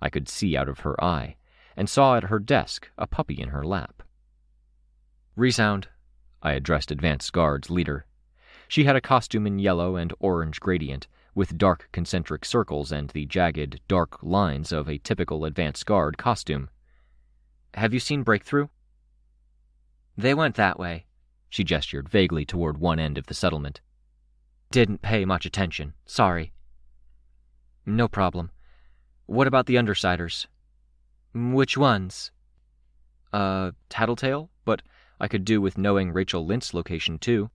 I could see out of her eye, and saw at her desk a puppy in her lap. Resound, I addressed Advance Guard's leader. She had a costume in yellow and orange gradient, with dark concentric circles and the jagged, dark lines of a typical Advance Guard costume. Have you seen Breakthrough? They went that way. She gestured vaguely toward one end of the settlement. Didn't pay much attention. Sorry. No problem. What about the Undersiders? Which ones? Tattletale, but I could do with knowing Rachel Lynch's location, too.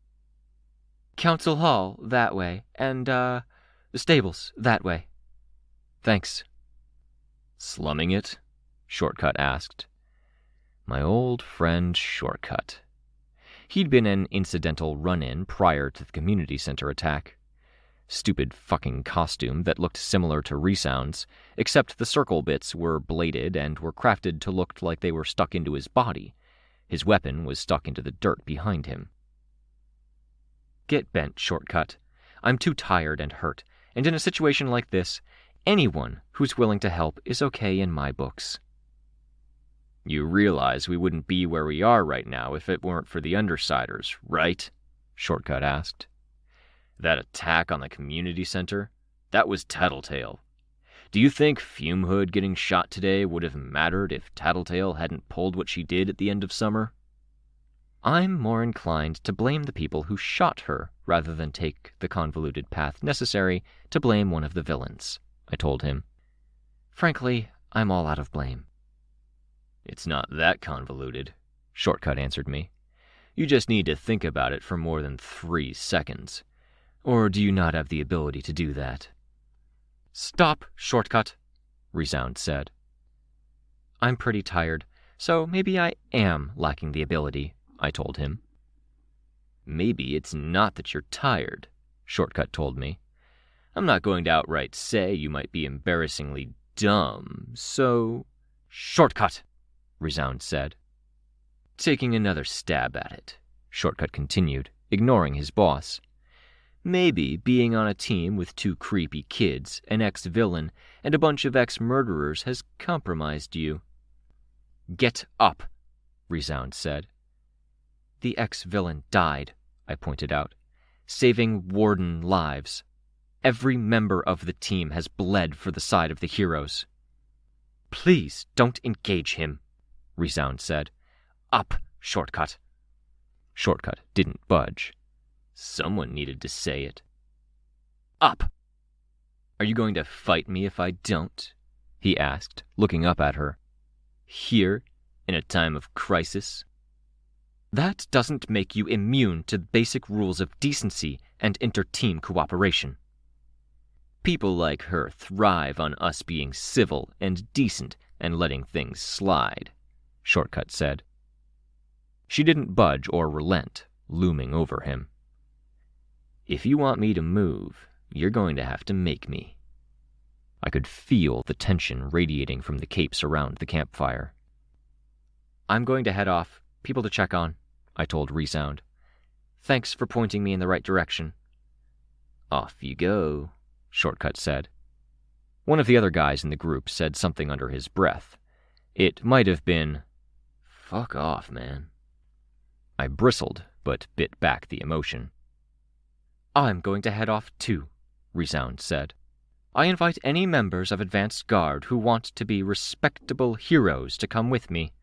Council Hall, that way, and, the stables, that way. Thanks. Slumming it? Shortcut asked. My old friend Shortcut. He'd been an incidental run-in prior to the community center attack. Stupid fucking costume that looked similar to Resound's, except the circle bits were bladed and were crafted to look like they were stuck into his body. His weapon was stuck into the dirt behind him. Get bent, Shortcut. I'm too tired and hurt, and in a situation like this, anyone who's willing to help is okay in my books. You realize we wouldn't be where we are right now if it weren't for the Undersiders, right? Shortcut asked. That attack on the community center? That was Tattletale. Do you think Fume Hood getting shot today would have mattered if Tattletale hadn't pulled what she did at the end of summer? I'm more inclined to blame the people who shot her rather than take the convoluted path necessary to blame one of the villains, I told him. Frankly, I'm all out of blame. It's not that convoluted, Shortcut answered me. You just need to think about it for more than 3 seconds. Or do you not have the ability to do that? Stop, Shortcut, Resound said. I'm pretty tired, so maybe I am lacking the ability, I told him. Maybe it's not that you're tired, Shortcut told me. I'm not going to outright say you might be embarrassingly dumb, so... Shortcut, Resound said. Taking another stab at it, Shortcut continued, ignoring his boss. Maybe being on a team with 2 creepy kids, an ex-villain, and a bunch of ex-murderers has compromised you. Get up, Resound said. The ex-villain died, I pointed out, saving Warden lives. Every member of the team has bled for the side of the heroes. Please don't engage him, Resound said. Up, Shortcut. Shortcut didn't budge. Someone needed to say it. Up! Are you going to fight me if I don't? He asked, looking up at her. Here, in a time of crisis? That doesn't make you immune to basic rules of decency and inter-team cooperation. People like her thrive on us being civil and decent and letting things slide, Shortcut said. She didn't budge or relent, looming over him. If you want me to move, you're going to have to make me. I could feel the tension radiating from the capes around the campfire. I'm going to head off. People to check on, I told Resound. Thanks for pointing me in the right direction. Off you go, Shortcut said. One of the other guys in the group said something under his breath. It might have been, "Fuck off, man." I bristled, but bit back the emotion. I'm going to head off too, Resound said. I invite any members of Advanced Guard who want to be respectable heroes to come with me.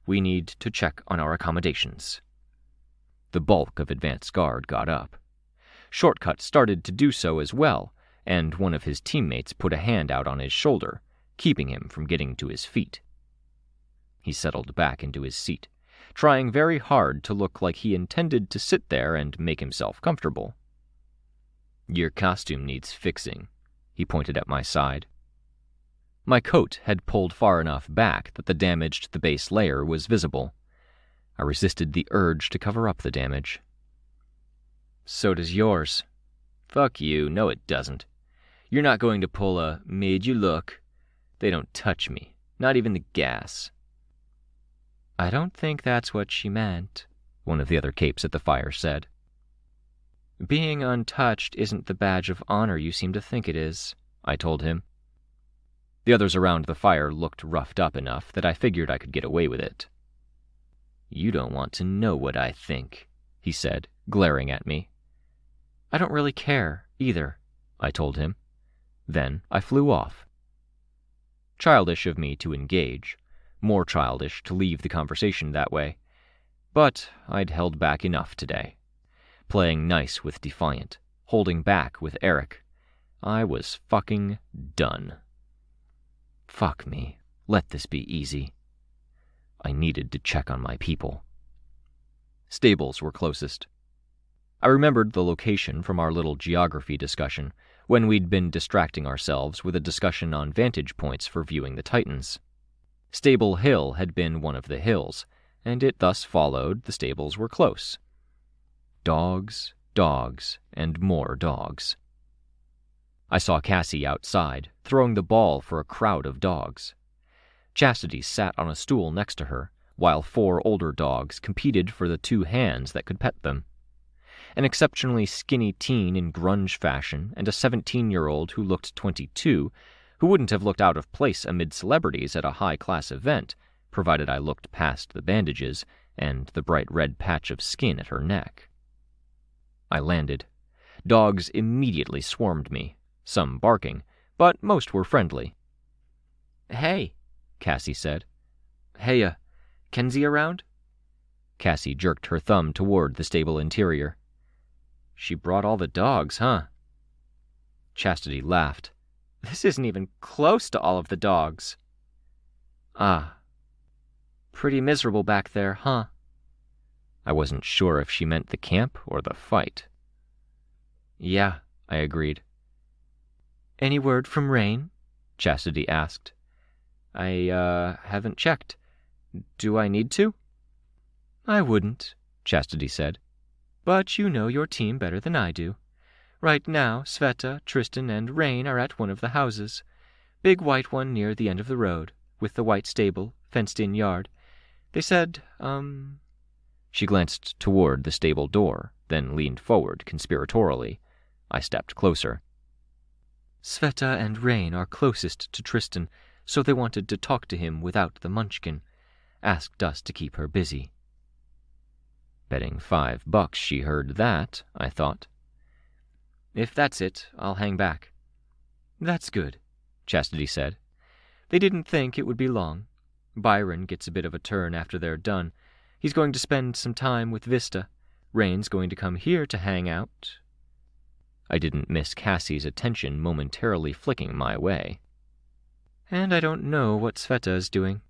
We need to check on our accommodations. The bulk of Advanced Guard got up. Shortcut started to do so as well, and one of his teammates put a hand out on his shoulder, keeping him from getting to his feet. He settled back into his seat, trying very hard to look like he intended to sit there and make himself comfortable. Your costume needs fixing, he pointed at my side. My coat had pulled far enough back that the damage to the base layer was visible. I resisted the urge to cover up the damage. So does yours. Fuck you, no it doesn't. You're not going to pull a "made you look." They don't touch me, not even the gas. I don't think that's what she meant, one of the other capes at the fire said. Being untouched isn't the badge of honor you seem to think it is, I told him. The others around the fire looked roughed up enough that I figured I could get away with it. You don't want to know what I think, he said, glaring at me. I don't really care, either, I told him. Then I flew off. Childish of me to engage, more childish to leave the conversation that way, but I'd held back enough today. Playing nice with Defiant, holding back with Eric. I was fucking done. Fuck me, let this be easy. I needed to check on my people. Stables were closest. I remembered the location from our little geography discussion, when we'd been distracting ourselves with a discussion on vantage points for viewing the Titans. Stable Hill had been one of the hills, and it thus followed the stables were close. Dogs, dogs, and more dogs. I saw Cassie outside, throwing the ball for a crowd of dogs. Chastity sat on a stool next to her, while 4 older dogs competed for the 2 hands that could pet them. An exceptionally skinny teen in grunge fashion and a 17-year-old who looked 22, who wouldn't have looked out of place amid celebrities at a high-class event, provided I looked past the bandages and the bright red patch of skin at her neck. I landed. Dogs immediately swarmed me, some barking, but most were friendly. Hey, Cassie said. Hey, Kenzie around? Cassie jerked her thumb toward the stable interior. She brought all the dogs, huh? Chastity laughed. This isn't even close to all of the dogs. Ah. Pretty miserable back there, huh? I wasn't sure if she meant the camp or the fight. Yeah, I agreed. Any word from Rain? Chastity asked. I haven't checked. Do I need to? I wouldn't, Chastity said. But you know your team better than I do. Right now, Sveta, Tristan, and Rain are at one of the houses. Big white one near the end of the road, with the white stable, fenced-in yard. They said, She glanced toward the stable door, then leaned forward conspiratorially. I stepped closer. Sveta and Rain are closest to Tristan, so they wanted to talk to him without the munchkin. Asked us to keep her busy. Betting $5 she heard that, I thought. If that's it, I'll hang back. That's good, Chastity said. They didn't think it would be long. Byron gets a bit of a turn after they're done. He's going to spend some time with Vista. Rain's going to come here to hang out. I didn't miss Cassie's attention momentarily flicking my way. And I don't know what Sveta is doing.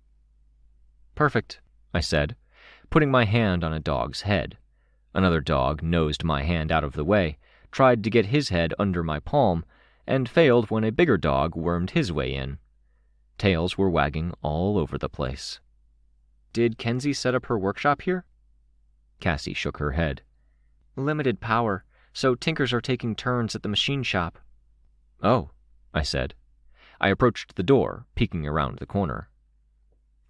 Perfect, I said, putting my hand on a dog's head. Another dog nosed my hand out of the way, tried to get his head under my palm, and failed when a bigger dog wormed his way in. Tails were wagging all over the place. Did Kenzie set up her workshop here? Cassie shook her head. Limited power, so tinkers are taking turns at the machine shop. Oh, I said. I approached the door, peeking around the corner.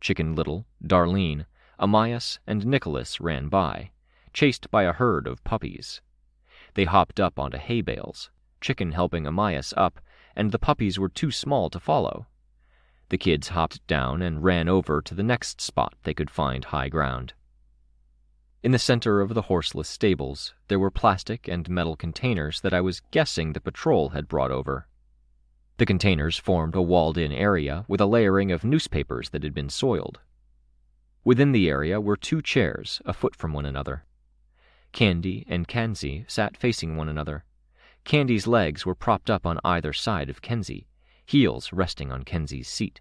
Chicken Little, Darlene, Amias, and Nicholas ran by, chased by a herd of puppies. They hopped up onto hay bales, Chicken helping Amias up, and the puppies were too small to follow. The kids hopped down and ran over to the next spot they could find high ground. In the center of the horseless stables, there were plastic and metal containers that I was guessing the patrol had brought over. The containers formed a walled-in area with a layering of newspapers that had been soiled. Within the area were 2 chairs, a foot from one another. Candy and Kenzie sat facing one another. Candy's legs were propped up on either side of Kenzie, heels resting on Kenzie's seat.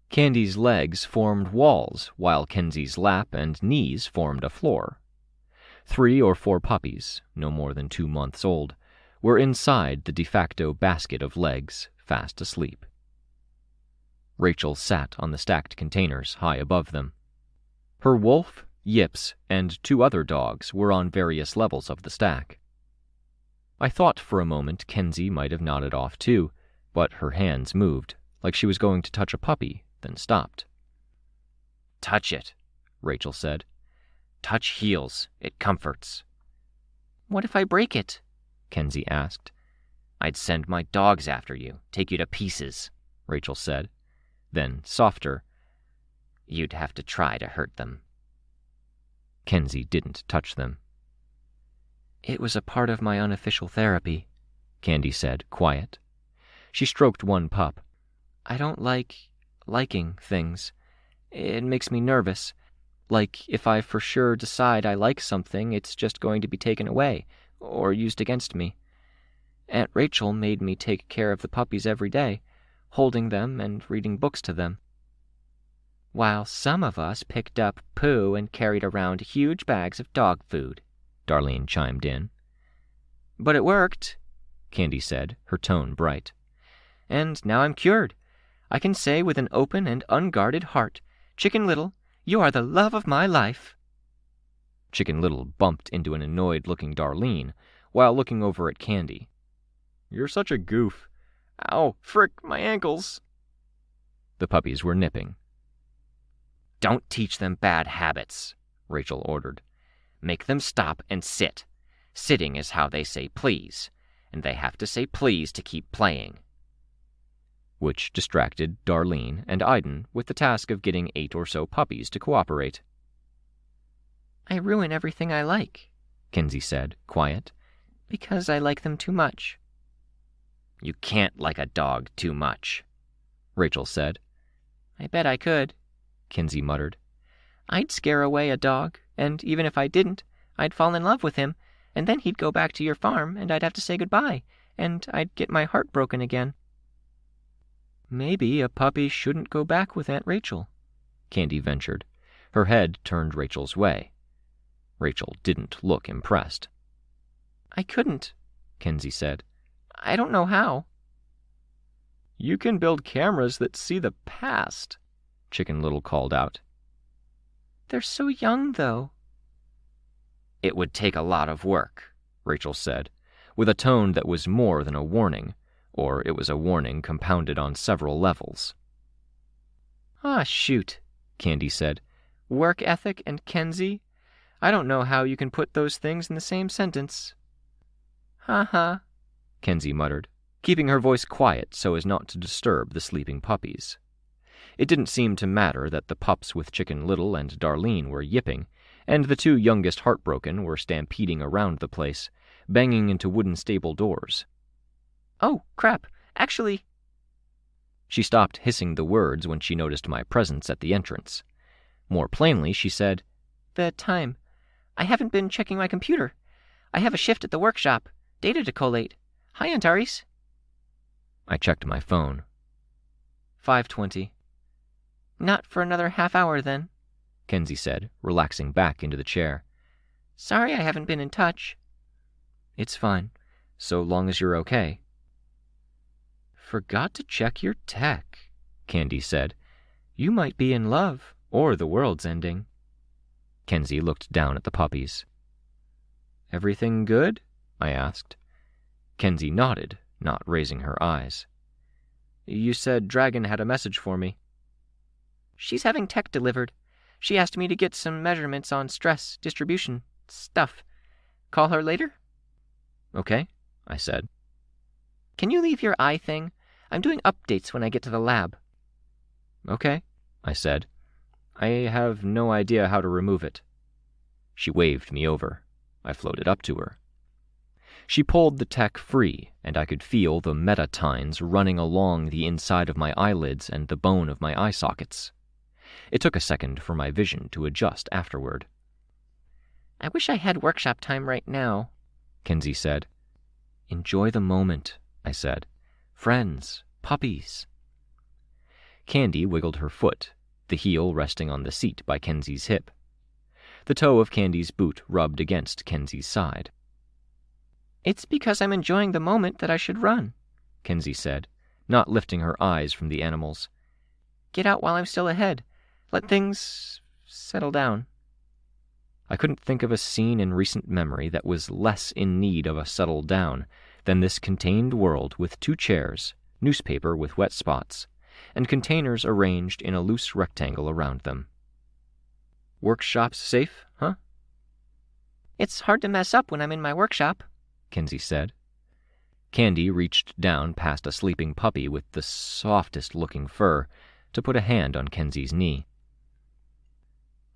Candy's legs formed walls, while Kenzie's lap and knees formed a floor. 3 or 4 puppies, no more than 2 months old, were inside the de facto basket of legs, fast asleep. Rachel sat on the stacked containers high above them. Her wolf, Yips, and 2 other dogs were on various levels of the stack. I thought for a moment Kenzie might have nodded off too, but her hands moved, like she was going to touch a puppy, then stopped. Touch it, Rachel said. Touch heels. It comforts. What if I break it? Kenzie asked. I'd send my dogs after you, take you to pieces, Rachel said. Then, softer, you'd have to try to hurt them. Kenzie didn't touch them. It was a part of my unofficial therapy, Candy said, quiet. She stroked one pup. I don't like liking things. It makes me nervous. Like if I for sure decide I like something, it's just going to be taken away or used against me. Aunt Rachel made me take care of the puppies every day, holding them and reading books to them. While some of us picked up poo and carried around huge bags of dog food, Darlene chimed in. But it worked, Candy said, her tone bright. And now I'm cured. I can say with an open and unguarded heart, Chicken Little, you are the love of my life. Chicken Little bumped into an annoyed-looking Darlene while looking over at Candy. You're such a goof. Ow, frick, my ankles. The puppies were nipping. Don't teach them bad habits, Rachel ordered. Make them stop and sit. Sitting is how they say please, and they have to say please to keep playing. Which distracted Darlene and Iden with the task of getting 8 or so puppies to cooperate. I ruin everything I like, Kenzie said, quiet. Because I like them too much. You can't like a dog too much, Rachel said. I bet I could, Kenzie muttered. I'd scare away a dog, and even if I didn't, I'd fall in love with him, and then he'd go back to your farm, and I'd have to say goodbye, and I'd get my heart broken again. Maybe a puppy shouldn't go back with Aunt Rachel, Candy ventured, her head turned Rachel's way. Rachel didn't look impressed. I couldn't, Kenzie said. I don't know how. You can build cameras that see the past, Chicken Little called out. They're so young, though. It would take a lot of work, Rachel said, with a tone that was more than a warning, or it was a warning compounded on several levels. Ah, shoot, Candy said. Work ethic and Kenzie? I don't know how you can put those things in the same sentence. Ha ha, Kenzie muttered, keeping her voice quiet so as not to disturb the sleeping puppies. It didn't seem to matter that the pups with Chicken Little and Darlene were yipping, and the two youngest Heartbroken were stampeding around the place, banging into wooden stable doors. Oh, crap, actually... She stopped hissing the words when she noticed my presence at the entrance. More plainly, she said, The time. I haven't been checking my computer. I have a shift at the workshop. Data to collate. Hi, Antares. I checked my phone. 5:20. Not for another half hour, then, Kenzie said, relaxing back into the chair. Sorry I haven't been in touch. It's fine, so long as you're okay. Forgot to check your tech, Candy said. You might be in love, or the world's ending. Kenzie looked down at the puppies. Everything good? I asked. Kenzie nodded, not raising her eyes. You said Dragon had a message for me. She's having tech delivered. She asked me to get some measurements on stress, distribution, stuff. Call her later? Okay, I said. Can you leave your eye thing? I'm doing updates when I get to the lab. Okay, I said. I have no idea how to remove it. She waved me over. I floated up to her. She pulled the tech free, and I could feel the metatines running along the inside of my eyelids and the bone of my eye sockets. It took a second for my vision to adjust afterward. I wish I had workshop time right now, Kenzie said. Enjoy the moment, I said. Friends, puppies. Candy wiggled her foot, the heel resting on the seat by Kenzie's hip. The toe of Candy's boot rubbed against Kenzie's side. It's because I'm enjoying the moment that I should run, Kenzie said, not lifting her eyes from the animals. Get out while I'm still ahead. Let things settle down. I couldn't think of a scene in recent memory that was less in need of a settle down than this contained world with 2 chairs, newspaper with wet spots, and containers arranged in a loose rectangle around them. Workshop's safe, huh? It's hard to mess up when I'm in my workshop, Kenzie said. Candy reached down past a sleeping puppy with the softest-looking fur to put a hand on Kenzie's knee.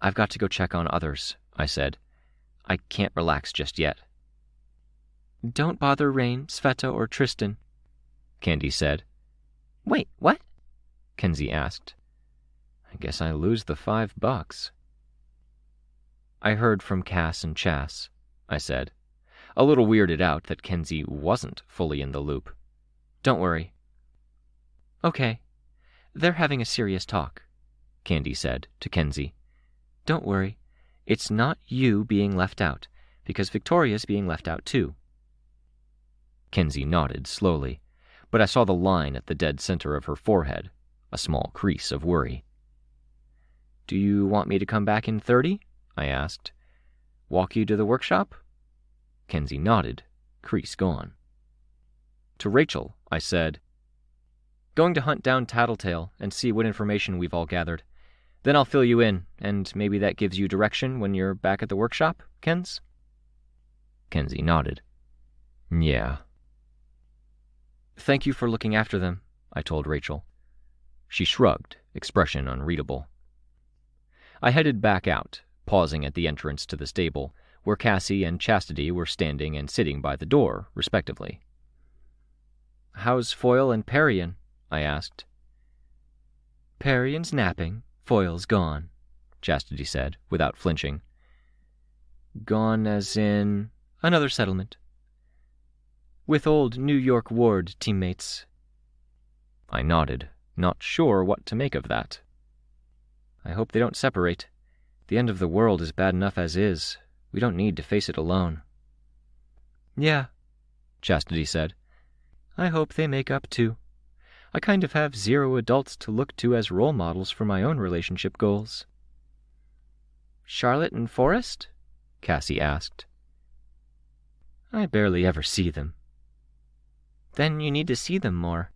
I've got to go check on others, I said. I can't relax just yet. Don't bother Rain, Sveta, or Tristan, Candy said. Wait, what? Kenzie asked. I guess I lose the $5. I heard from Cass and Chas, I said, a little weirded out that Kenzie wasn't fully in the loop. Don't worry. Okay. They're having a serious talk, Candy said to Kenzie. Don't worry. It's not you being left out, because Victoria's being left out too. Kenzie nodded slowly, but I saw the line at the dead center of her forehead, a small crease of worry. Do you want me to come back in 30? I asked. Walk you to the workshop? Kenzie nodded, crease gone. To Rachel, I said, Going to hunt down Tattletale and see what information we've all gathered. Then I'll fill you in, and maybe that gives you direction when you're back at the workshop, Kenz? Kenzie nodded. Yeah. Thank you for looking after them, I told Rachel. She shrugged, expression unreadable. I headed back out, pausing at the entrance to the stable, where Cassie and Chastity were standing and sitting by the door, respectively. How's Foil and Parian? I asked. Parian's napping, Foil's gone, Chastity said, without flinching. Gone as in another settlement. With old New York ward teammates. I nodded, not sure what to make of that. I hope they don't separate. The end of the world is bad enough as is, We don't need to face it alone. Yeah, Chastity said. I hope they make up too. I kind of have 0 adults to look to as role models for my own relationship goals. Charlotte and Forrest? Cassie asked. I barely ever see them. Then you need to see them more.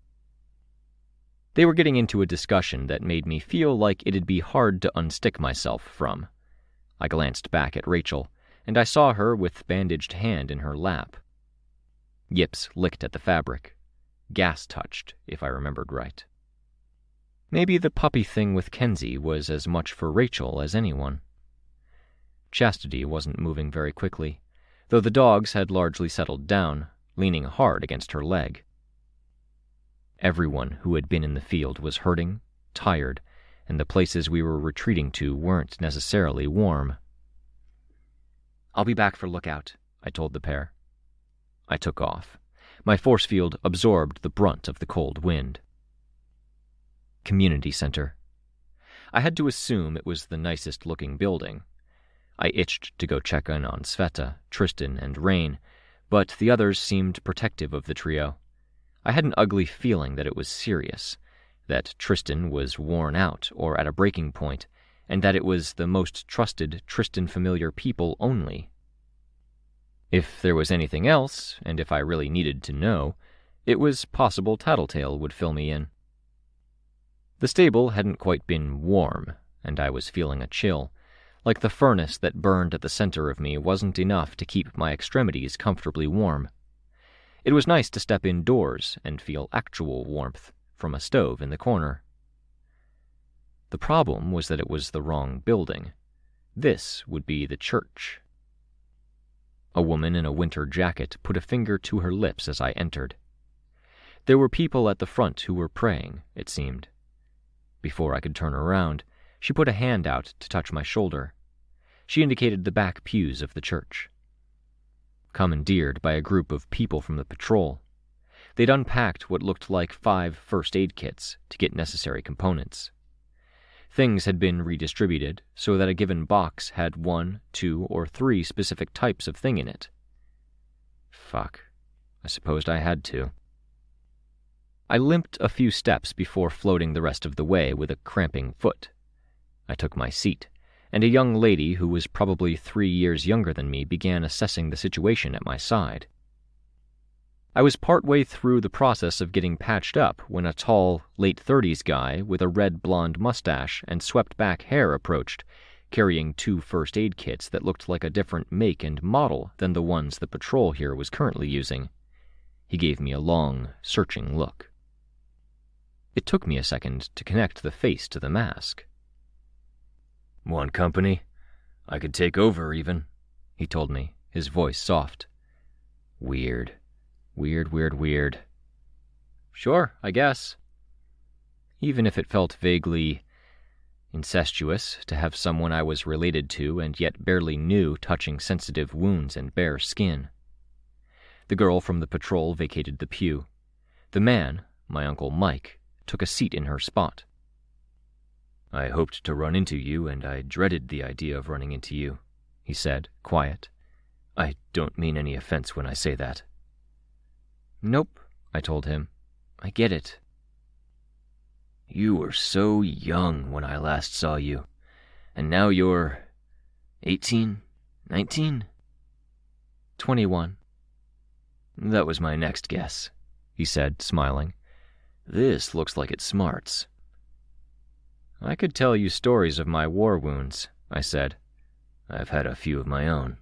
They were getting into a discussion that made me feel like it'd be hard to unstick myself from. I glanced back at Rachel, and I saw her with bandaged hand in her lap. Yips licked at the fabric. Gas-touched, if I remembered right. Maybe the puppy thing with Kenzie was as much for Rachel as anyone. Chastity wasn't moving very quickly, though the dogs had largely settled down, leaning hard against her leg. Everyone who had been in the field was hurting, tired, and the places we were retreating to weren't necessarily warm. I'll be back for lookout, I told the pair. I took off. My force field absorbed the brunt of the cold wind. Community Center. I had to assume it was the nicest-looking building. I itched to go check in on Sveta, Tristan, and Rain, but the others seemed protective of the trio. I had an ugly feeling that it was serious, that Tristan was worn out or at a breaking point, and that it was the most trusted Tristan-familiar people only. If there was anything else, and if I really needed to know, it was possible Tattletale would fill me in. The stable hadn't quite been warm, and I was feeling a chill, like the furnace that burned at the center of me wasn't enough to keep my extremities comfortably warm. It was nice to step indoors and feel actual warmth from a stove in the corner. The problem was that it was the wrong building. This would be the church. A woman in a winter jacket put a finger to her lips as I entered. There were people at the front who were praying, it seemed. Before I could turn around, she put a hand out to touch my shoulder. She indicated the back pews of the church. Commandeered by a group of people from the patrol. They'd unpacked what looked like 5 first aid kits to get necessary components. Things had been redistributed so that a given box had 1, 2, or 3 specific types of thing in it. Fuck. I supposed I had to. I limped a few steps before floating the rest of the way with a cramping foot. I took my seat, and a young lady who was probably 3 years younger than me began assessing the situation at my side. I was partway through the process of getting patched up when a tall, late-30s guy with a red blonde mustache and swept-back hair approached, carrying 2 first aid kits that looked like a different make and model than the ones the patrol here was currently using. He gave me a long, searching look. It took me a second to connect the face to the mask. "Want company? I could take over, even," he told me, his voice soft. Weird. Weird. Sure, I guess. Even if it felt vaguely incestuous to have someone I was related to and yet barely knew touching sensitive wounds and bare skin. The girl from the patrol vacated the pew. The man, my Uncle Mike, took a seat in her spot. "I hoped to run into you, and I dreaded the idea of running into you," he said, quiet. "I don't mean any offense when I say that." "Nope," I told him. "I get it." "You were so young when I last saw you, and now you're 18, 19? 21. "That was my next guess," he said, smiling. "This looks like it smarts." "I could tell you stories of my war wounds," I said. "I've had a few of my own."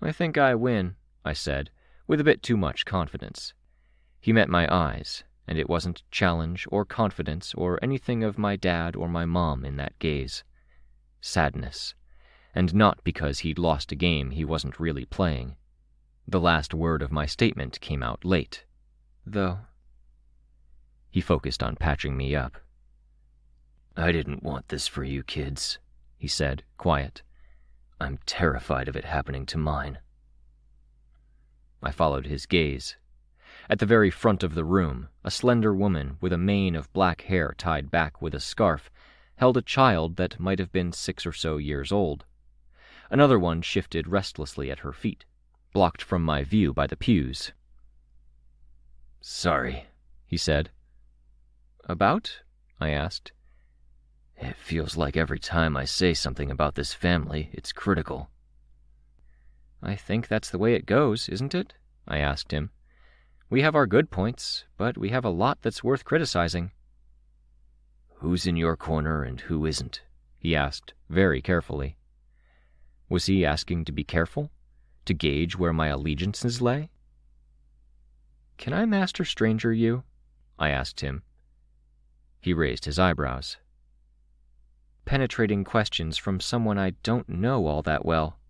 "I think I win," I said, with a bit too much confidence. He met my eyes, and it wasn't challenge or confidence or anything of my dad or my mom in that gaze. Sadness. And not because he'd lost a game he wasn't really playing. The last word of my statement came out late, though. He focused on patching me up. "I didn't want this for you kids," he said, quiet. "I'm terrified of it happening to mine." I followed his gaze. At the very front of the room, a slender woman with a mane of black hair tied back with a scarf held a child that might have been 6 or so years old. Another one shifted restlessly at her feet, blocked from my view by the pews. "Sorry," he said. "About?" I asked. "It feels like every time I say something about this family, it's critical." "I think that's the way it goes, isn't it?" I asked him. "We have our good points, but we have a lot that's worth criticizing." "Who's in your corner and who isn't?" he asked, very carefully. Was he asking to be careful? To gauge where my allegiances lay? "Can I master stranger you?" I asked him. He raised his eyebrows. "Penetrating questions from someone I don't know all that well."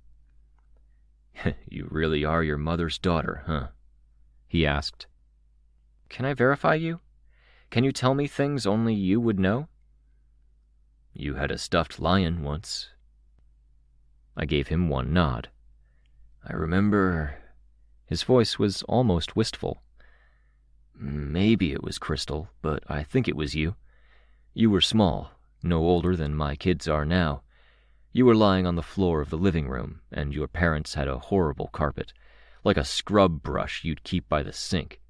"You really are your mother's daughter, huh?" he asked. "Can I verify you? Can you tell me things only you would know?" "You had a stuffed lion once." I gave him one nod. "I remember." His voice was almost wistful. "Maybe it was Crystal, but I think it was you. You were small, no older than my kids are now. You were lying on the floor of the living room, and your parents had a horrible carpet, like a scrub brush you'd keep by the sink.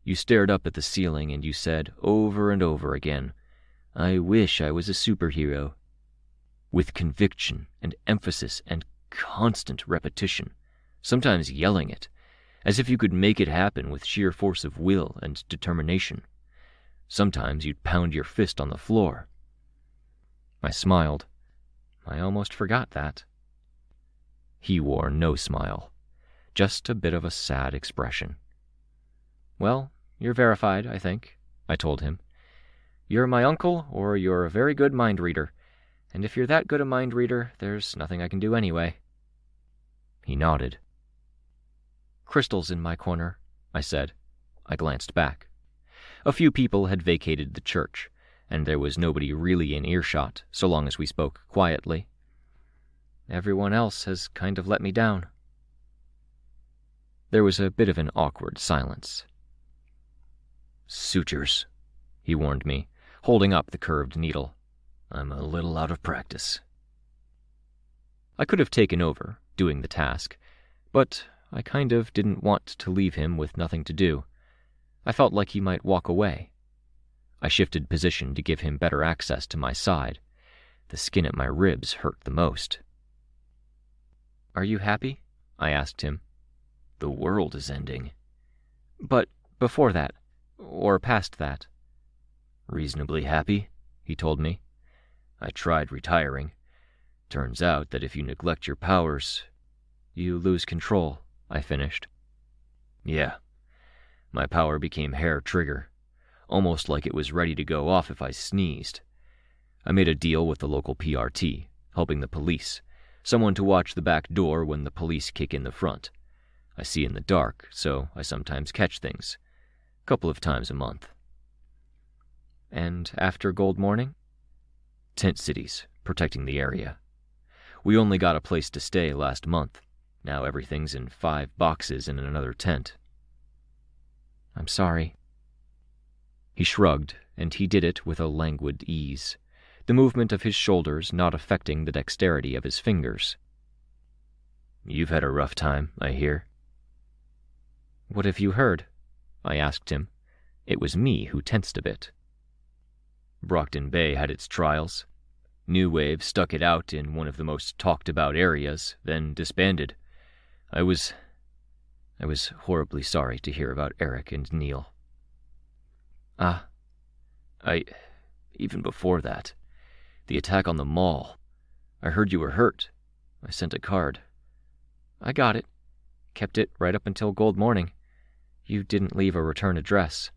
You stared up at the ceiling and you said over and over again, 'I wish I was a superhero.' With conviction and emphasis and constant repetition, sometimes yelling it, as if you could make it happen with sheer force of will and determination. Sometimes you'd pound your fist on the floor." I smiled. I almost forgot that. He wore no smile, just a bit of a sad expression. "Well, you're verified, I think," I told him. "You're my uncle, or you're a very good mind reader, and if you're that good a mind reader, there's nothing I can do anyway." He nodded. "Crystal's in my corner," I said. I glanced back. A few people had vacated the church, and there was nobody really in earshot, so long as we spoke quietly. Everyone else has kind of let me down. There was a bit of an awkward silence. "Sutures," he warned me, holding up the curved needle. "I'm a little out of practice." I could have taken over, doing the task, but I kind of didn't want to leave him with nothing to do. I felt like he might walk away. I shifted position to give him better access to my side. The skin at my ribs hurt the most. "Are you happy?" I asked him. "The world is ending." "But before that, or past that?" "Reasonably happy," he told me. "I tried retiring. Turns out that if you neglect your powers..." "You lose control," I finished. "Yeah. My power became hair trigger, almost like it was ready to go off if I sneezed. I made a deal with the local PRT, helping the police, someone to watch the back door when the police kick in the front. I see in the dark, so I sometimes catch things. A couple of times a month." "And after Gold Morning?" "Tent cities, protecting the area. We only got a place to stay last month. Now everything's in 5 boxes in another tent." "I'm sorry." He shrugged, and he did it with a languid ease, the movement of his shoulders not affecting the dexterity of his fingers. "You've had a rough time, I hear." "What have you heard?" I asked him. It was me who tensed a bit. Brockton Bay had its trials. New Wave stuck it out in one of the most talked-about areas, then disbanded. I was horribly sorry to hear about Eric and Neil. "Ah." Even before that, the attack on the mall. I heard you were hurt. I sent a card." "I got it. Kept it right up until Gold Morning. You didn't leave a return address."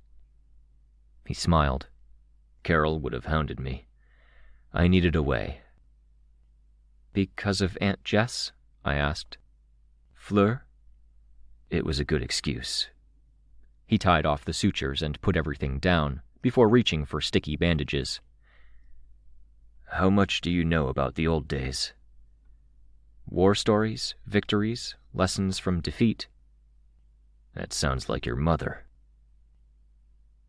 He smiled. "Carol would have hounded me. I needed a way." "Because of Aunt Jess?" I asked. "Fleur?" It was a good excuse. He tied off the sutures and put everything down before reaching for sticky bandages. "How much do you know about the old days?" "War stories, victories, lessons from defeat." "That sounds like your mother."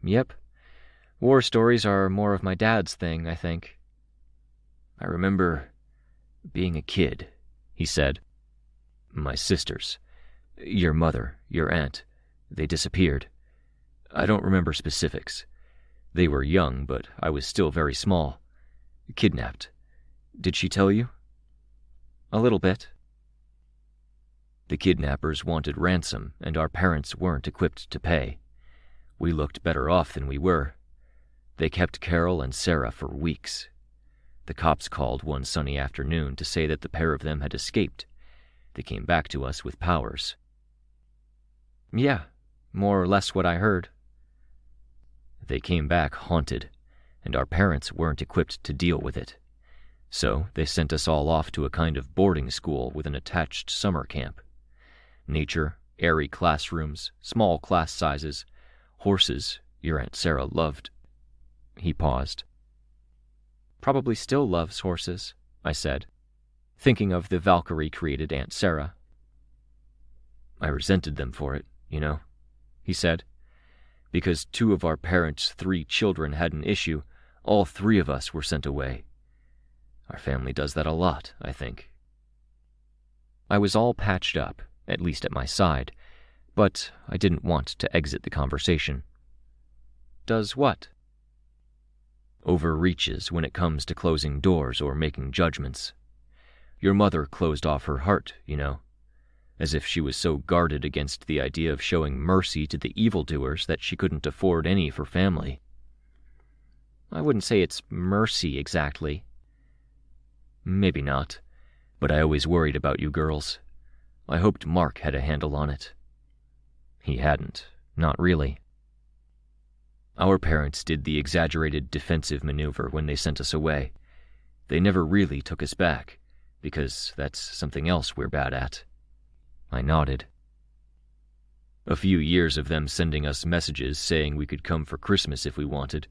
"Yep. War stories are more of my dad's thing, I think." "I remember being a kid," he said. My sisters. Your mother, your aunt. They disappeared. I don't remember specifics. They were young, but I was still very small. Kidnapped. Did she tell you? A little bit. The kidnappers wanted ransom, and our parents weren't equipped to pay. We looked better off than we were. They kept Carol and Sarah for weeks. The cops called one sunny afternoon to say that the pair of them had escaped. They came back to us with powers. Yeah, more or less what I heard. They came back haunted, and our parents weren't equipped to deal with it. So they sent us all off to a kind of boarding school with an attached summer camp. Nature, airy classrooms, small class sizes, horses your Aunt Sarah loved. He paused. Probably still loves horses, I said, thinking of the Valkyrie-created Aunt Sarah. I resented them for it, he said. Because 2 of our parents' 3 children had an issue, all 3 of us were sent away. Our family does that a lot, I think. I was all patched up, at least at my side, but I didn't want to exit the conversation. Does what? Overreaches when it comes to closing doors or making judgments. Your mother closed off her heart, as if she was so guarded against the idea of showing mercy to the evildoers that she couldn't afford any for family. I wouldn't say it's mercy exactly. Maybe not, but I always worried about you girls. I hoped Mark had a handle on it. He hadn't, not really. Our parents did the exaggerated defensive maneuver when they sent us away. They never really took us back, because that's something else we're bad at. I nodded. A few years of them sending us messages saying we could come for Christmas if we wanted.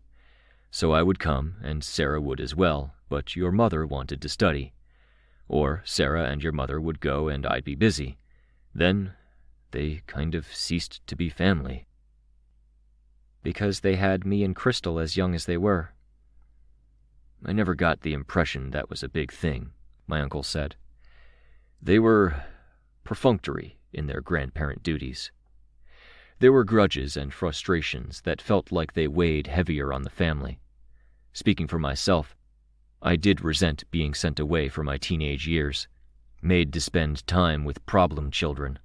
So I would come, and Sarah would as well, but your mother wanted to study. Or Sarah and your mother would go and I'd be busy. Then they kind of ceased to be family. Because they had me and Crystal as young as they were. I never got the impression that was a big thing, my uncle said. They were perfunctory in their grandparent duties. There were grudges and frustrations that felt like they weighed heavier on the family. Speaking for myself, I did resent being sent away for my teenage years, made to spend time with problem children.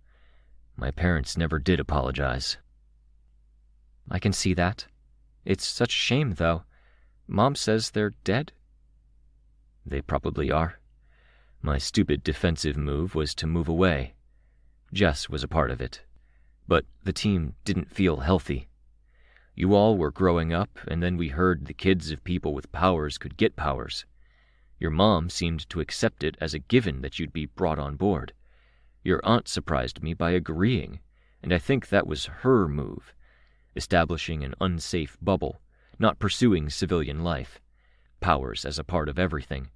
My parents never did apologize. I can see that. It's such a shame, though. Mom says they're dead. They probably are. My stupid defensive move was to move away. Jess was a part of it. But the team didn't feel healthy. You all were growing up, and then we heard the kids of people with powers could get powers. Your mom seemed to accept it as a given that you'd be brought on board. Your aunt surprised me by agreeing, and I think that was her move. Establishing an unsafe bubble, not pursuing civilian life. Powers as a part of everything.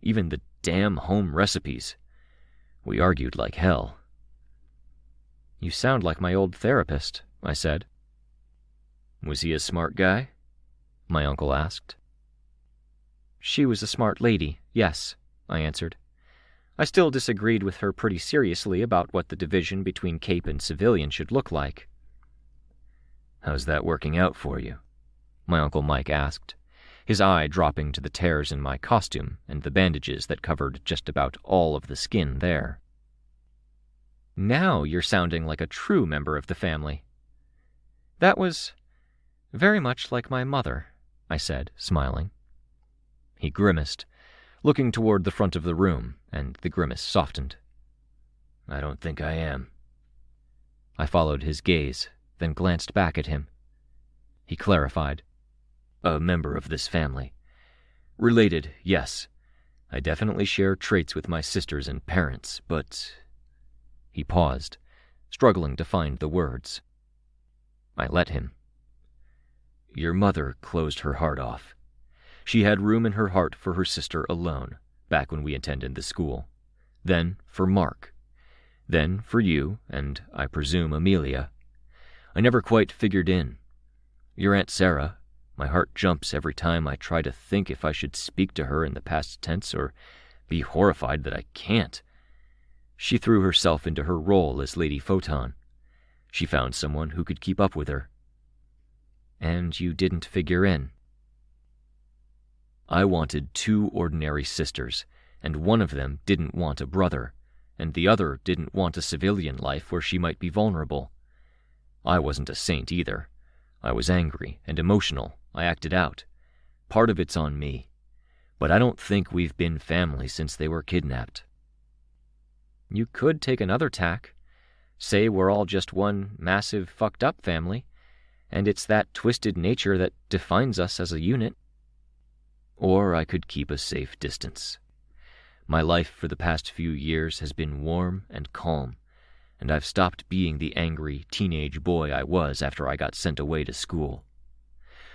Even the damn home recipes. We argued like hell. You sound like my old therapist, I said. Was he a smart guy? My uncle asked. She was a smart lady, yes, I answered. I still disagreed with her pretty seriously about what the division between Cape and civilian should look like. How's that working out for you? My Uncle Mike asked, his eye dropping to the tears in my costume and the bandages that covered just about all of the skin there. Now you're sounding like a true member of the family. That was very much like my mother, I said, smiling. He grimaced, looking toward the front of the room, and the grimace softened. I don't think I am. I followed his gaze, then glanced back at him. He clarified. A member of this family. Related, yes. I definitely share traits with my sisters and parents, but... He paused, struggling to find the words. I let him. Your mother closed her heart off. She had room in her heart for her sister alone, back when we attended the school. Then for Mark. Then for you, and I presume Amelia. I never quite figured in. Your Aunt Sarah, my heart jumps every time I try to think if I should speak to her in the past tense or be horrified that I can't. She threw herself into her role as Lady Photon. She found someone who could keep up with her. And you didn't figure in. I wanted 2 ordinary sisters, and one of them didn't want a brother, and the other didn't want a civilian life where she might be vulnerable. I wasn't a saint either. I was angry and emotional. I acted out. Part of it's on me. But I don't think we've been family since they were kidnapped. You could take another tack. Say we're all just one massive fucked up family, and it's that twisted nature that defines us as a unit. Or I could keep a safe distance. My life for the past few years has been warm and calm, and I've stopped being the angry teenage boy I was after I got sent away to school.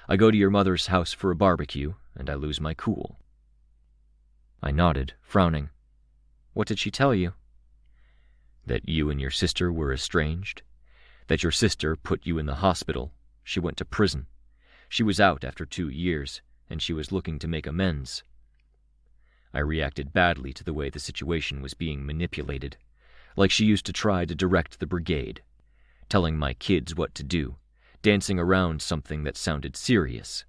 I go to your mother's house for a barbecue, and I lose my cool. I nodded, frowning. What did she tell you? That you and your sister were estranged. That your sister put you in the hospital. She went to prison. She was out after 2 years, and she was looking to make amends. I reacted badly to the way the situation was being manipulated, like she used to try to direct the brigade, telling my kids what to do, dancing around something that sounded serious.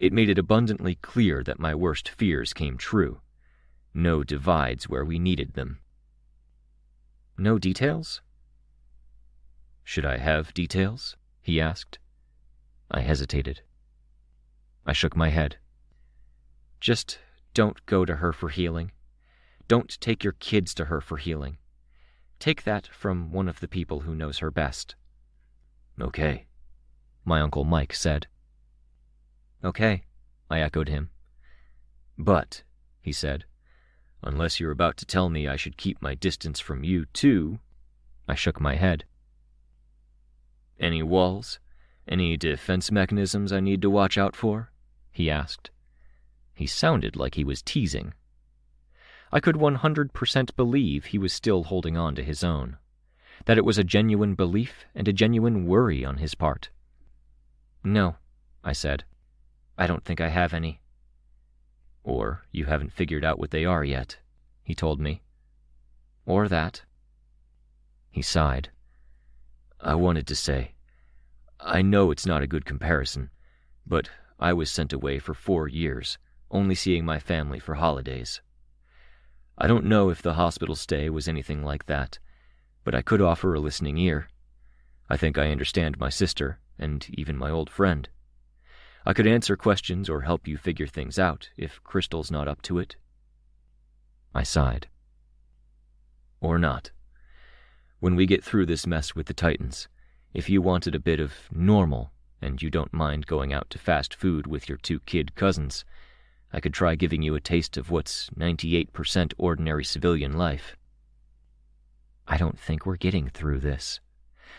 It made it abundantly clear that my worst fears came true. No divides where we needed them. No details? Should I have details? He asked. I hesitated. I shook my head. Just don't go to her for healing. Don't take your kids to her for healing. Take that from one of the people who knows her best. Okay, my Uncle Mike said. Okay, I echoed him. But, he said, unless you're about to tell me I should keep my distance from you, too. I shook my head. Any walls? Any defense mechanisms I need to watch out for? He asked. He sounded like he was teasing. I could 100% believe he was still holding on to his own, that it was a genuine belief and a genuine worry on his part. No, I said. I don't think I have any. Or you haven't figured out what they are yet, he told me. Or that. He sighed. I wanted to say, I know it's not a good comparison, but I was sent away for 4 years, only seeing my family for holidays. I don't know if the hospital stay was anything like that, but I could offer a listening ear. I think I understand my sister, and even my old friend. I could answer questions or help you figure things out if Crystal's not up to it. I sighed. Or not. When we get through this mess with the Titans, if you wanted a bit of normal, and you don't mind going out to fast food with your 2 kid cousins, I could try giving you a taste of what's 98% ordinary civilian life. I don't think we're getting through this.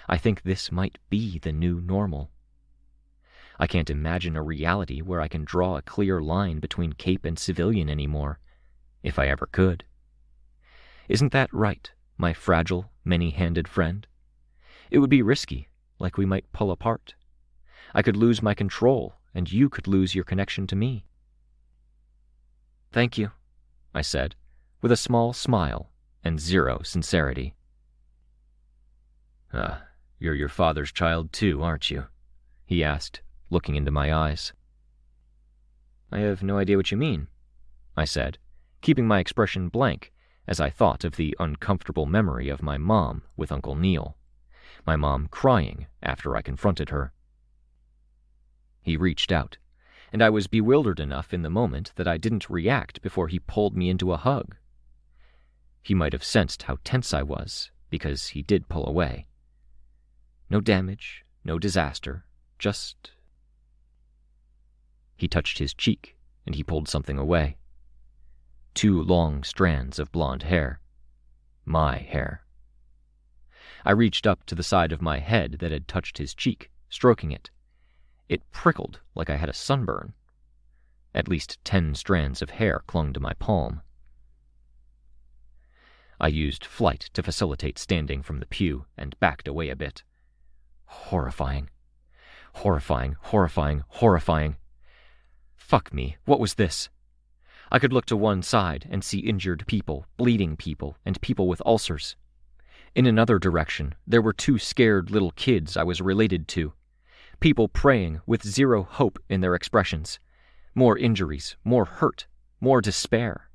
I think this might be the new normal. I can't imagine a reality where I can draw a clear line between Cape and civilian anymore, if I ever could. Isn't that right, my fragile, many-handed friend? It would be risky, like we might pull apart. I could lose my control, and you could lose your connection to me. Thank you, I said, with a small smile and zero sincerity. You're your father's child too, aren't you? He asked, looking into my eyes. I have no idea what you mean, I said, keeping my expression blank as I thought of the uncomfortable memory of my mom with Uncle Neil, my mom crying after I confronted her. He reached out, and I was bewildered enough in the moment that I didn't react before he pulled me into a hug. He might have sensed how tense I was, because he did pull away. No damage, no disaster, just... He touched his cheek, and he pulled something away. 2 long strands of blonde hair. My hair. I reached up to the side of my head that had touched his cheek, stroking it. It prickled like I had a sunburn. At least 10 strands of hair clung to my palm. I used flight to facilitate standing from the pew and backed away a bit. Horrifying. Horrifying, horrifying, horrifying. Fuck me, what was this? I could look to one side and see injured people, bleeding people, and people with ulcers. In another direction, there were 2 scared little kids I was related to. People praying with zero hope in their expressions. More injuries, more hurt, more despair.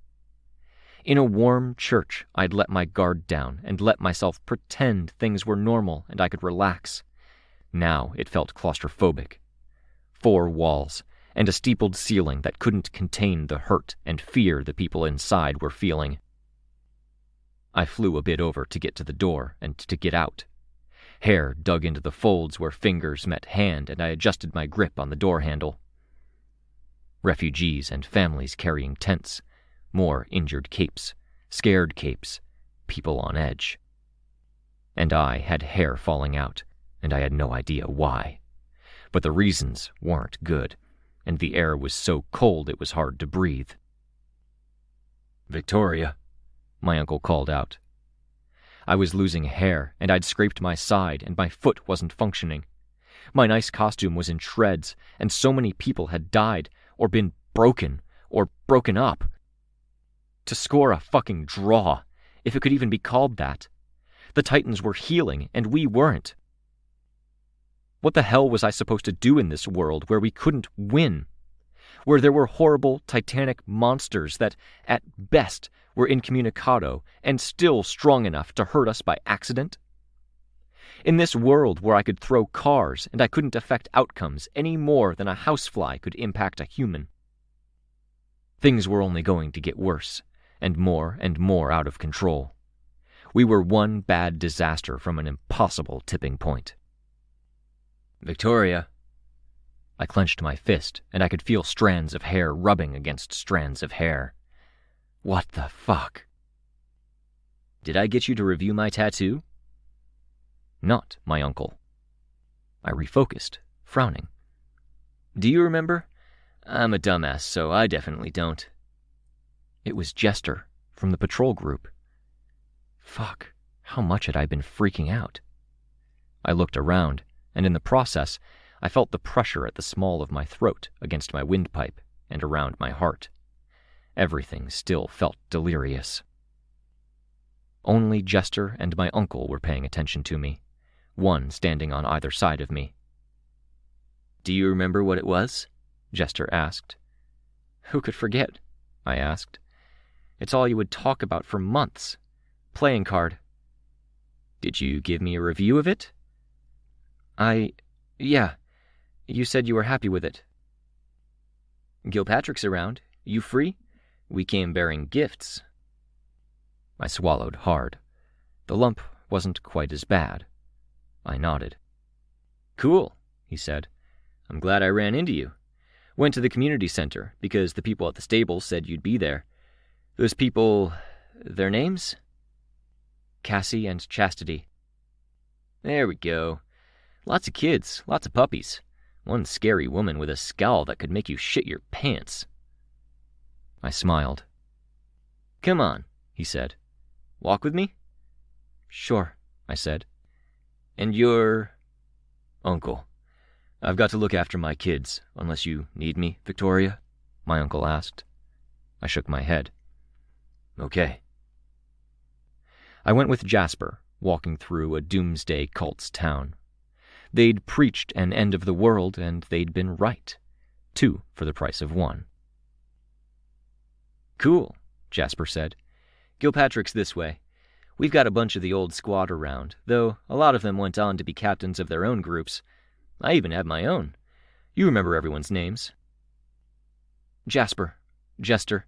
In a warm church, I'd let my guard down and let myself pretend things were normal and I could relax. Now it felt claustrophobic. 4 walls, and a steepled ceiling that couldn't contain the hurt and fear the people inside were feeling. I flew a bit over to get to the door and to get out. Hair dug into the folds where fingers met hand, and I adjusted my grip on the door handle. Refugees and families carrying tents, more injured capes, scared capes, people on edge. And I had hair falling out, and I had no idea why. But the reasons weren't good, and the air was so cold it was hard to breathe. "Victoria," my uncle called out. I was losing hair, and I'd scraped my side, and my foot wasn't functioning. My nice costume was in shreds, and so many people had died, or been broken, or broken up. To score a fucking draw, if it could even be called that. The Titans were healing, and we weren't. What the hell was I supposed to do in this world where we couldn't win? Where there were horrible, titanic monsters that, at best, were incommunicado and still strong enough to hurt us by accident? In this world where I could throw cars and I couldn't affect outcomes any more than a housefly could impact a human. Things were only going to get worse, and more out of control. We were one bad disaster from an impossible tipping point. "Victoria." I clenched my fist, and I could feel strands of hair rubbing against strands of hair. What the fuck? "Did I get you to review my tattoo?" Not my uncle. I refocused, frowning. "Do you remember? I'm a dumbass, so I definitely don't." It was Jester, from the patrol group. Fuck, how much had I been freaking out? I looked around, and in the process, I felt the pressure at the small of my throat against my windpipe and around my heart. Everything still felt delirious. Only Jester and my uncle were paying attention to me, one standing on either side of me. "Do you remember what it was?" Jester asked. Who could forget? I asked. It's all you would talk about for months. Playing card. "Did you give me a review of it?" Yeah. You said you were happy with it. "Gilpatrick's around. You free? We came bearing gifts." I swallowed hard. The lump wasn't quite as bad. I nodded. "Cool," he said. "I'm glad I ran into you. Went to the community center because the people at the stables said you'd be there. Those people, their names?" "Cassie and Chastity." "There we go. Lots of kids, lots of puppies. One scary woman with a scowl that could make you shit your pants." I smiled. "Come on," he said. "Walk with me?" "Sure," I said. "And you're—" "Uncle. I've got to look after my kids, unless you need me, Victoria?" my uncle asked. I shook my head. "Okay." I went with Jasper, walking through a doomsday cult's town. They'd preached an end of the world, and they'd been right. 2 for the price of 1. "Cool," Jasper said. "Gilpatrick's this way. We've got a bunch of the old squad around, though a lot of them went on to be captains of their own groups. I even have my own. You remember everyone's names." Jasper, Jester,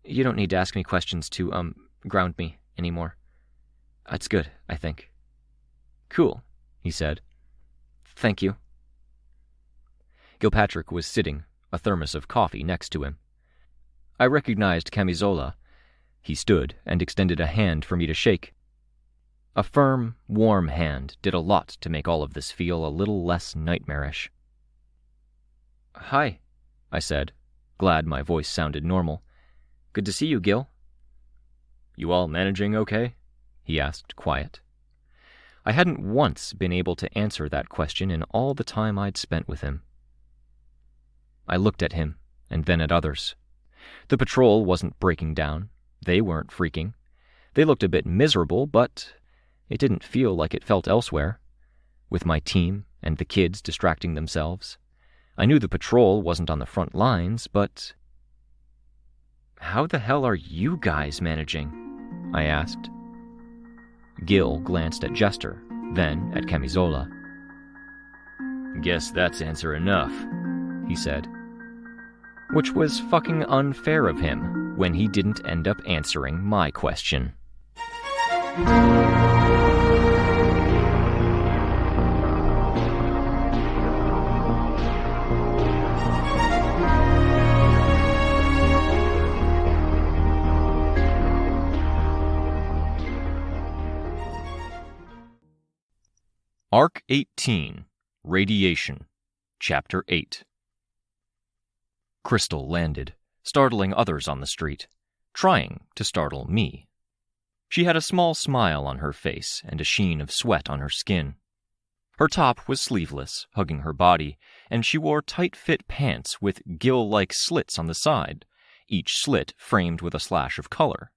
you don't need to ask me questions to, ground me anymore. It's good, I think." "Cool," he said. "Thank you." Gilpatrick was sitting, a thermos of coffee next to him. I recognized Camisola. He stood and extended a hand for me to shake. A firm, warm hand did a lot to make all of this feel a little less nightmarish. "Hi," I said, glad my voice sounded normal. "Good to see you, Gil." "You all managing okay?" he asked, quiet. I hadn't once been able to answer that question in all the time I'd spent with him. I looked at him, and then at others. The patrol wasn't breaking down. They weren't freaking. They looked a bit miserable, but it didn't feel like it felt elsewhere. With my team and the kids distracting themselves, I knew the patrol wasn't on the front lines, but... "How the hell are you guys managing?" I asked. Gil glanced at Jester, then at Camisola. "Guess that's answer enough," he said. Which was fucking unfair of him when he didn't end up answering my question. Arc 18, Radiation, Chapter 8. Crystal landed, startling others on the street, trying to startle me. She had a small smile on her face and a sheen of sweat on her skin. Her top was sleeveless, hugging her body, and she wore tight-fit pants with gill-like slits on the side, each slit framed with a slash of color.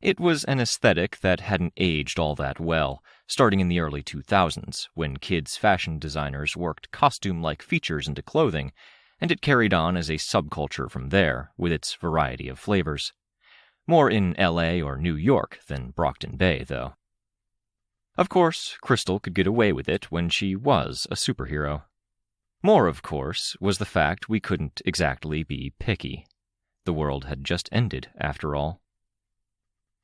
It was an aesthetic that hadn't aged all that well, starting in the early 2000s, when kids' fashion designers worked costume-like features into clothing, and it carried on as a subculture from there, with its variety of flavors. More in LA or New York than Brockton Bay, though. Of course, Crystal could get away with it when she was a superhero. More, of course, was the fact we couldn't exactly be picky. The world had just ended, after all.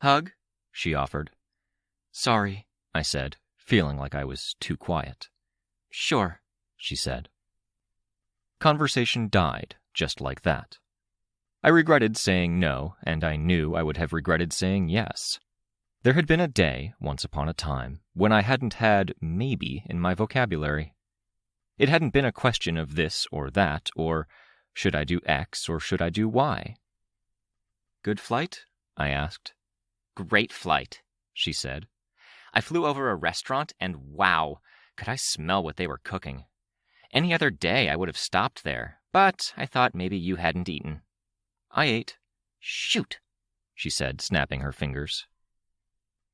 "Hug?" she offered. "Sorry," I said, feeling like I was too quiet. "Sure," she said. Conversation died, just like that. I regretted saying no, and I knew I would have regretted saying yes. There had been a day, once upon a time, when I hadn't had maybe in my vocabulary. It hadn't been a question of this or that, or should I do X or should I do Y? "Good flight?" I asked. "Great flight," she said. "I flew over a restaurant, and wow, could I smell what they were cooking. Any other day I would have stopped there, but I thought maybe you hadn't eaten." "I ate." "Shoot," she said, snapping her fingers.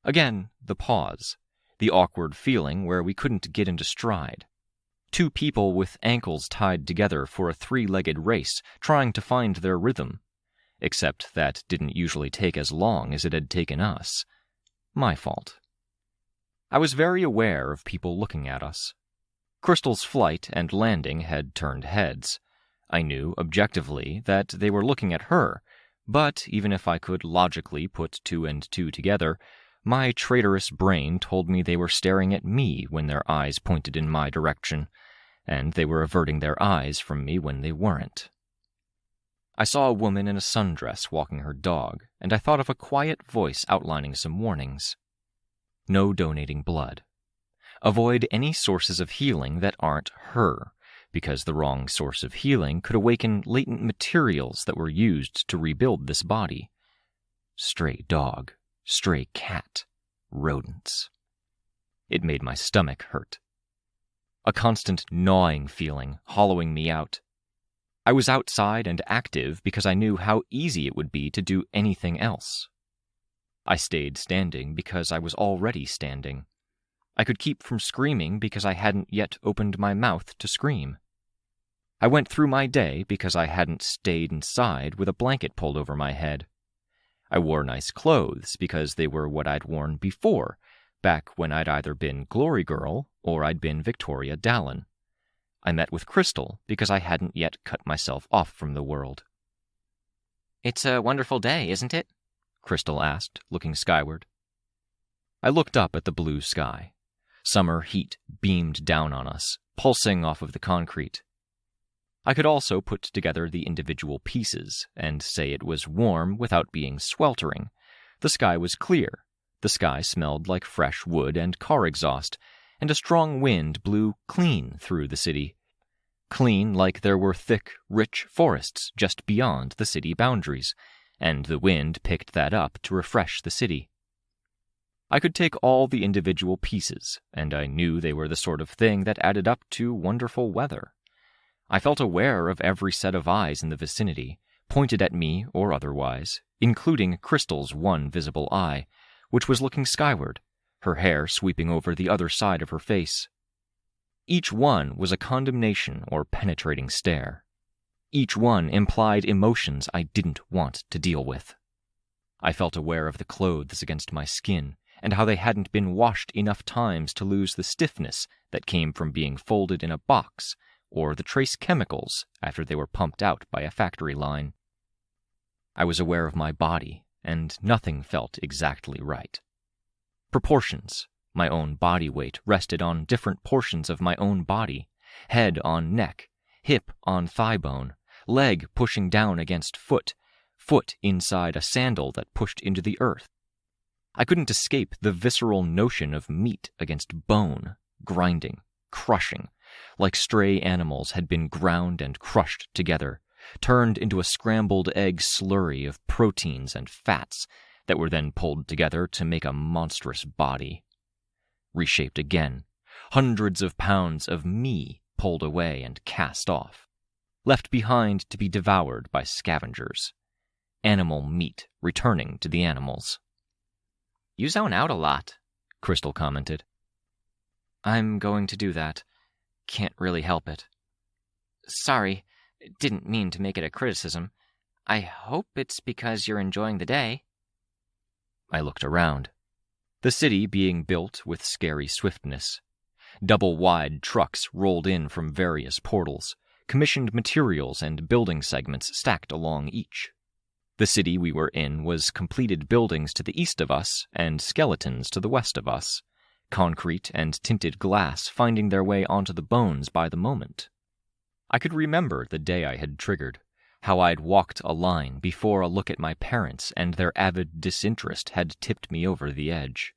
Again, the pause, the awkward feeling where we couldn't get into stride. Two people with ankles tied together for a three-legged race, trying to find their rhythm. Except that didn't usually take as long as it had taken us. My fault. I was very aware of people looking at us. Crystal's flight and landing had turned heads. I knew, objectively, that they were looking at her, but even if I could logically put two and two together, my traitorous brain told me they were staring at me when their eyes pointed in my direction, and they were averting their eyes from me when they weren't. I saw a woman in a sundress walking her dog, and I thought of a quiet voice outlining some warnings. No donating blood. Avoid any sources of healing that aren't her, because the wrong source of healing could awaken latent materials that were used to rebuild this body. Stray dog, stray cat, rodents. It made my stomach hurt. A constant gnawing feeling, hollowing me out. I was outside and active because I knew how easy it would be to do anything else. I stayed standing because I was already standing. I could keep from screaming because I hadn't yet opened my mouth to scream. I went through my day because I hadn't stayed inside with a blanket pulled over my head. I wore nice clothes because they were what I'd worn before, back when I'd either been Glory Girl or I'd been Victoria Dallin. I met with Crystal because I hadn't yet cut myself off from the world. "It's a wonderful day, isn't it?" Crystal asked, looking skyward. I looked up at the blue sky. Summer heat beamed down on us, pulsing off of the concrete. I could also put together the individual pieces and say it was warm without being sweltering. The sky was clear. The sky smelled like fresh wood and car exhaust, and a strong wind blew clean through the city. Clean like there were thick, rich forests just beyond the city boundaries, and the wind picked that up to refresh the city. I could take all the individual pieces, and I knew they were the sort of thing that added up to wonderful weather. I felt aware of every set of eyes in the vicinity, pointed at me or otherwise, including Crystal's one visible eye, which was looking skyward, her hair sweeping over the other side of her face. Each one was a condemnation or penetrating stare. Each one implied emotions I didn't want to deal with. I felt aware of the clothes against my skin and how they hadn't been washed enough times to lose the stiffness that came from being folded in a box, or the trace chemicals after they were pumped out by a factory line. I was aware of my body, and nothing felt exactly right. Proportions. My own body weight rested on different portions of my own body, head on neck, hip on thigh bone, leg pushing down against foot, foot inside a sandal that pushed into the earth. I couldn't escape the visceral notion of meat against bone, grinding, crushing, like stray animals had been ground and crushed together, turned into a scrambled egg slurry of proteins and fats that were then pulled together to make a monstrous body. Reshaped again, hundreds of pounds of me pulled away and cast off, left behind to be devoured by scavengers. Animal meat returning to the animals. "You zone out a lot," Crystal commented. "I'm going to do that. Can't really help it." "Sorry, didn't mean to make it a criticism. I hope it's because you're enjoying the day." I looked around. The city being built with scary swiftness. Double-wide trucks rolled in from various portals, commissioned materials and building segments stacked along each. The city we were in was completed buildings to the east of us and skeletons to the west of us, concrete and tinted glass finding their way onto the bones by the moment. I could remember the day I had triggered, how I'd walked a line before a look at my parents and their avid disinterest had tipped me over the edge.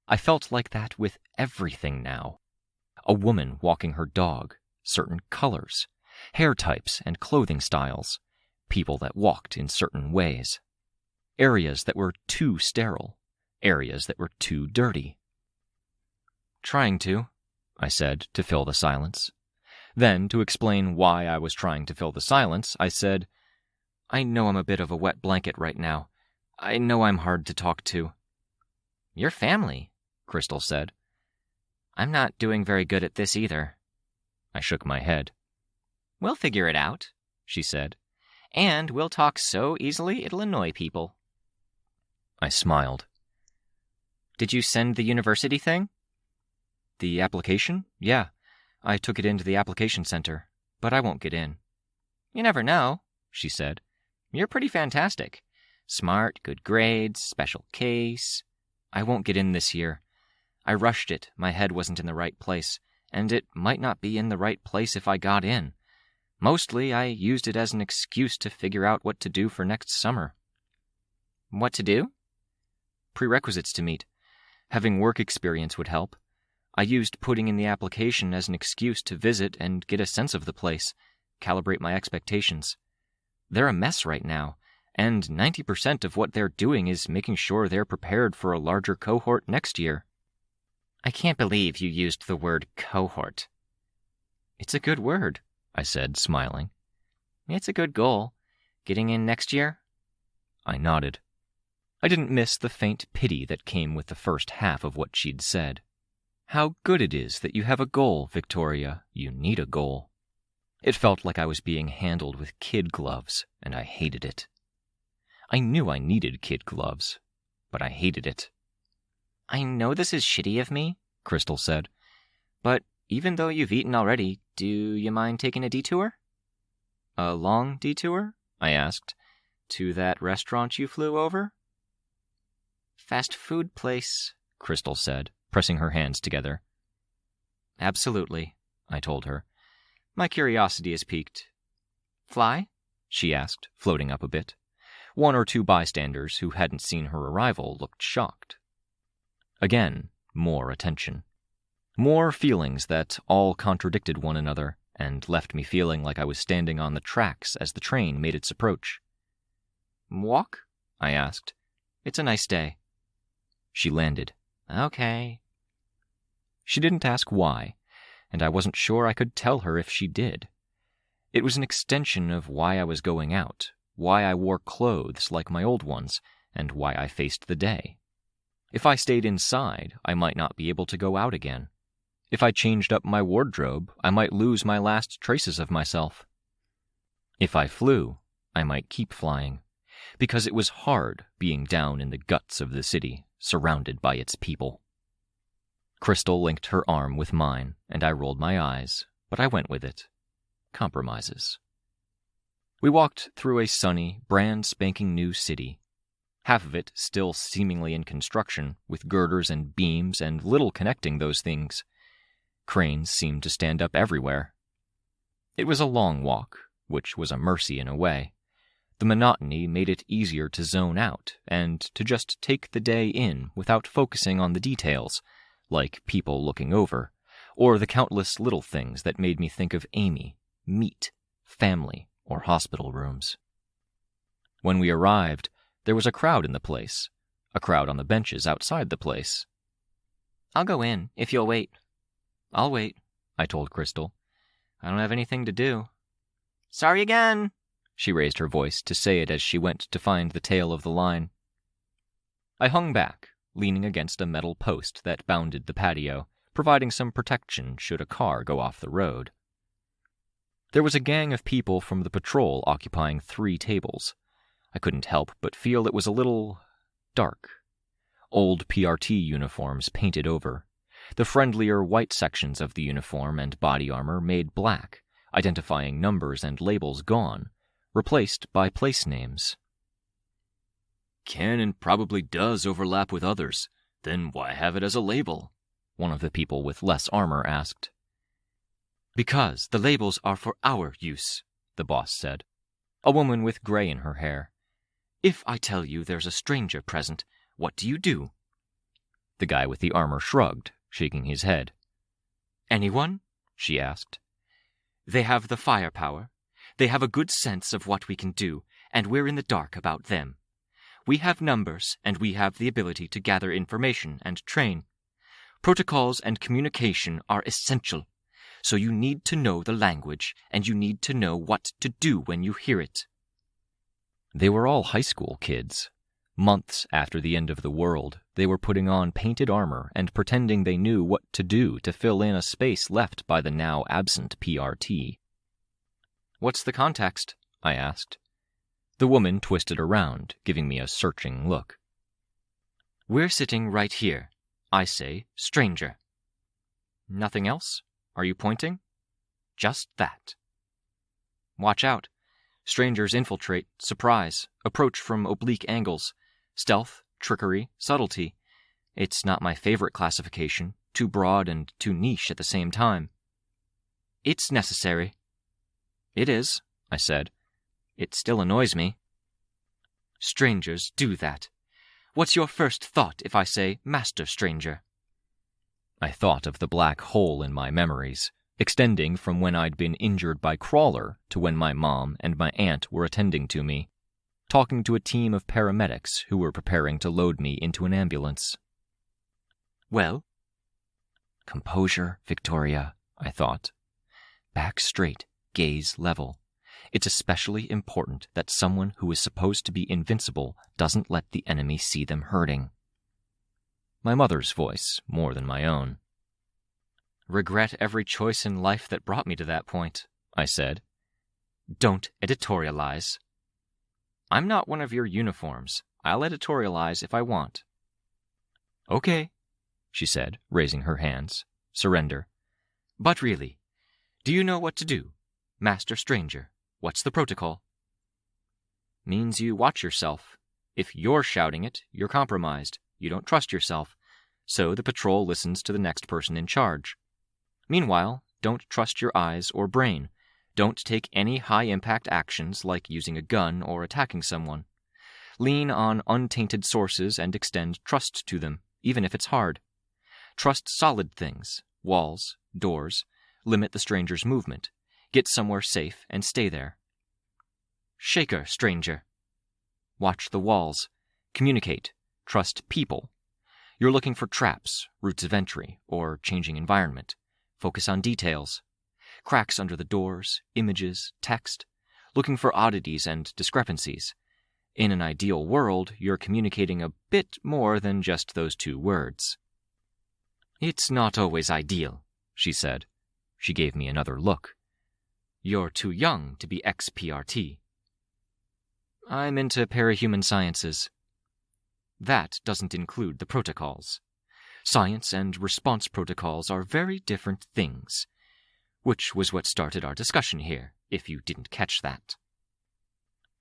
I felt like that with everything now. A woman walking her dog, certain colors, hair types and clothing styles, people that walked in certain ways. Areas that were too sterile, areas that were too dirty. "Trying to," I said to fill the silence. Then, to explain why I was trying to fill the silence, I said, "I know I'm a bit of a wet blanket right now. I know I'm hard to talk to." "Your family," Crystal said. "I'm not doing very good at this either." I shook my head. "We'll figure it out," she said. "And we'll talk so easily it'll annoy people." I smiled. "Did you send the university thing?" "The application? Yeah. I took it into the application center, but I won't get in." "You never know," she said. "You're pretty fantastic. Smart, good grades, special case." "I won't get in this year. I rushed it. My head wasn't in the right place, and it might not be in the right place if I got in. Mostly, I used it as an excuse to figure out what to do for next summer." "What to do?" "Prerequisites to meet. Having work experience would help. I used putting in the application as an excuse to visit and get a sense of the place, calibrate my expectations. They're a mess right now, and 90% of what they're doing is making sure they're prepared for a larger cohort next year." "I can't believe you used the word cohort." "It's a good word," I said, smiling. "It's a good goal. Getting in next year?" I nodded. I didn't miss the faint pity that came with the first half of what she'd said. How good it is that you have a goal, Victoria. You need a goal. It felt like I was being handled with kid gloves, and I hated it. I knew I needed kid gloves, but I hated it. "I know this is shitty of me," Crystal said, "but even though you've eaten already, do you mind taking a detour?" "A long detour?" I asked. "To that restaurant you flew over?" "Fast food place," Crystal said, pressing her hands together. "Absolutely," I told her. "My curiosity is piqued." "Fly?" she asked, floating up a bit. One or two bystanders who hadn't seen her arrival looked shocked. Again, more attention. More feelings that all contradicted one another and left me feeling like I was standing on the tracks as the train made its approach. "Walk?" I asked. "It's a nice day." She landed. "Okay." She didn't ask why, and I wasn't sure I could tell her if she did. It was an extension of why I was going out, why I wore clothes like my old ones, and why I faced the day. If I stayed inside, I might not be able to go out again. If I changed up my wardrobe, I might lose my last traces of myself. If I flew, I might keep flying, because it was hard being down in the guts of the city, surrounded by its people. Crystal linked her arm with mine, and I rolled my eyes, but I went with it. Compromises. We walked through a sunny, brand-spanking-new city, half of it still seemingly in construction, with girders and beams and little connecting those things. Cranes seemed to stand up everywhere. It was a long walk, which was a mercy in a way. The monotony made it easier to zone out and to just take the day in without focusing on the details, like people looking over, or the countless little things that made me think of Amy, meat, family, or hospital rooms. When we arrived, there was a crowd in the place, a crowd on the benches outside the place. "I'll go in, if you'll wait." "I'll wait," I told Crystal. "I don't have anything to do." "Sorry again." She raised her voice to say it as she went to find the tail of the line. I hung back, leaning against a metal post that bounded the patio, providing some protection should a car go off the road. There was a gang of people from the patrol occupying 3 tables. I couldn't help but feel it was a little dark. Old PRT uniforms painted over. The friendlier white sections of the uniform and body armor made black, identifying numbers and labels gone, replaced by place names. "Can and probably does overlap with others. Then why have it as a label?" one of the people with less armor asked. "Because the labels are for our use," the boss said, a woman with gray in her hair. "If I tell you there's a stranger present, what do you do?" The guy with the armor shrugged, shaking his head. "Anyone?" she asked. "They have the firepower. They have a good sense of what we can do, and we're in the dark about them. We have numbers, and we have the ability to gather information and train. Protocols and communication are essential, so you need to know the language, and you need to know what to do when you hear it." They were all high school kids. Months after the end of the world, they were putting on painted armor and pretending they knew what to do to fill in a space left by the now absent PRT. "What's the context?" I asked. The woman twisted around, giving me a searching look. "We're sitting right here. I say, stranger." "Nothing else? Are you pointing?" "Just that." "Watch out. Strangers infiltrate, surprise, approach from oblique angles. Stealth, trickery, subtlety. It's not my favorite classification, too broad and too niche at the same time." "It's necessary." "It is," I said. "It still annoys me." "Strangers do that. What's your first thought if I say, Master Stranger?" I thought of the black hole in my memories, extending from when I'd been injured by Crawler to when my mom and my aunt were attending to me, talking to a team of paramedics who were preparing to load me into an ambulance. "Well?" "Composure, Victoria," I thought. "Back straight, gaze level. It's especially important that someone who is supposed to be invincible doesn't let the enemy see them hurting." My mother's voice, more than my own. "Regret every choice in life that brought me to that point," I said. "Don't editorialize." "I'm not one of your uniforms. I'll editorialize if I want." "Okay," she said, raising her hands. Surrender. "But really, do you know what to do? Master Stranger, what's the protocol?" "Means you watch yourself. If you're shouting it, you're compromised. You don't trust yourself. So the patrol listens to the next person in charge. Meanwhile, don't trust your eyes or brain. Don't take any high-impact actions like using a gun or attacking someone. Lean on untainted sources and extend trust to them, even if it's hard. Trust solid things, walls, doors. Limit the stranger's movement. Get somewhere safe and stay there. Shaker, stranger. Watch the walls. Communicate. Trust people. You're looking for traps, routes of entry, or changing environment. Focus on details. Cracks under the doors, images, text. looking for oddities and discrepancies. In an ideal world, you're communicating a bit more than just those 2 words. It's not always ideal, she said. She gave me another look. You're too young to be ex-PRT. I'm into parahuman sciences. That doesn't include the protocols. Science and response protocols are very different things, which was what started our discussion here, if you didn't catch that.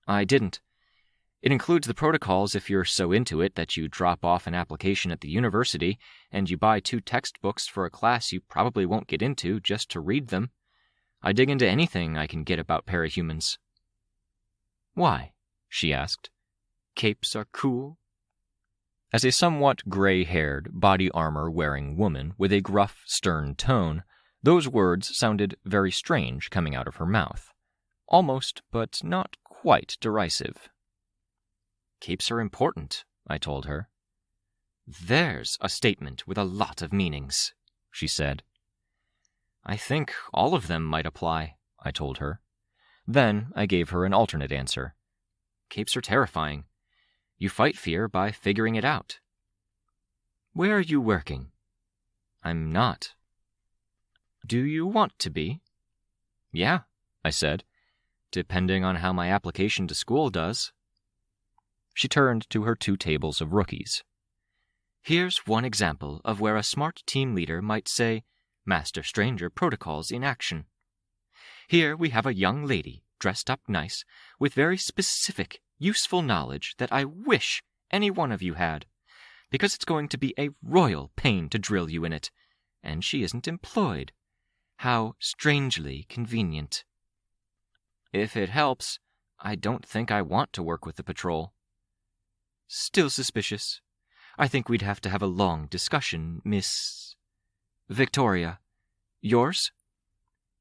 I didn't. It includes the protocols if you're so into it that you drop off an application at the university and you buy 2 textbooks for a class you probably won't get into just to read them. I dig into anything I can get about parahumans. Why? She asked. Capes are cool? As a somewhat gray-haired, body-armor-wearing woman with a gruff, stern tone, those words sounded very strange coming out of her mouth. Almost, but not quite derisive. Capes are important, I told her. There's a statement with a lot of meanings, she said. I think all of them might apply, I told her. Then I gave her an alternate answer. Capes are terrifying. You fight fear by figuring it out. Where are you working? I'm not. Do you want to be? Yeah, I said, depending on how my application to school does. She turned to her 2 tables of rookies. Here's one example of where a smart team leader might say, Master Stranger protocols in action. Here we have a young lady, dressed up nice, with very specific, useful knowledge that I wish any one of you had, because it's going to be a royal pain to drill you in it, and she isn't employed. How strangely convenient. If it helps, I don't think I want to work with the patrol. Still suspicious. I think we'd have to have a long discussion, Miss... Victoria. Yours?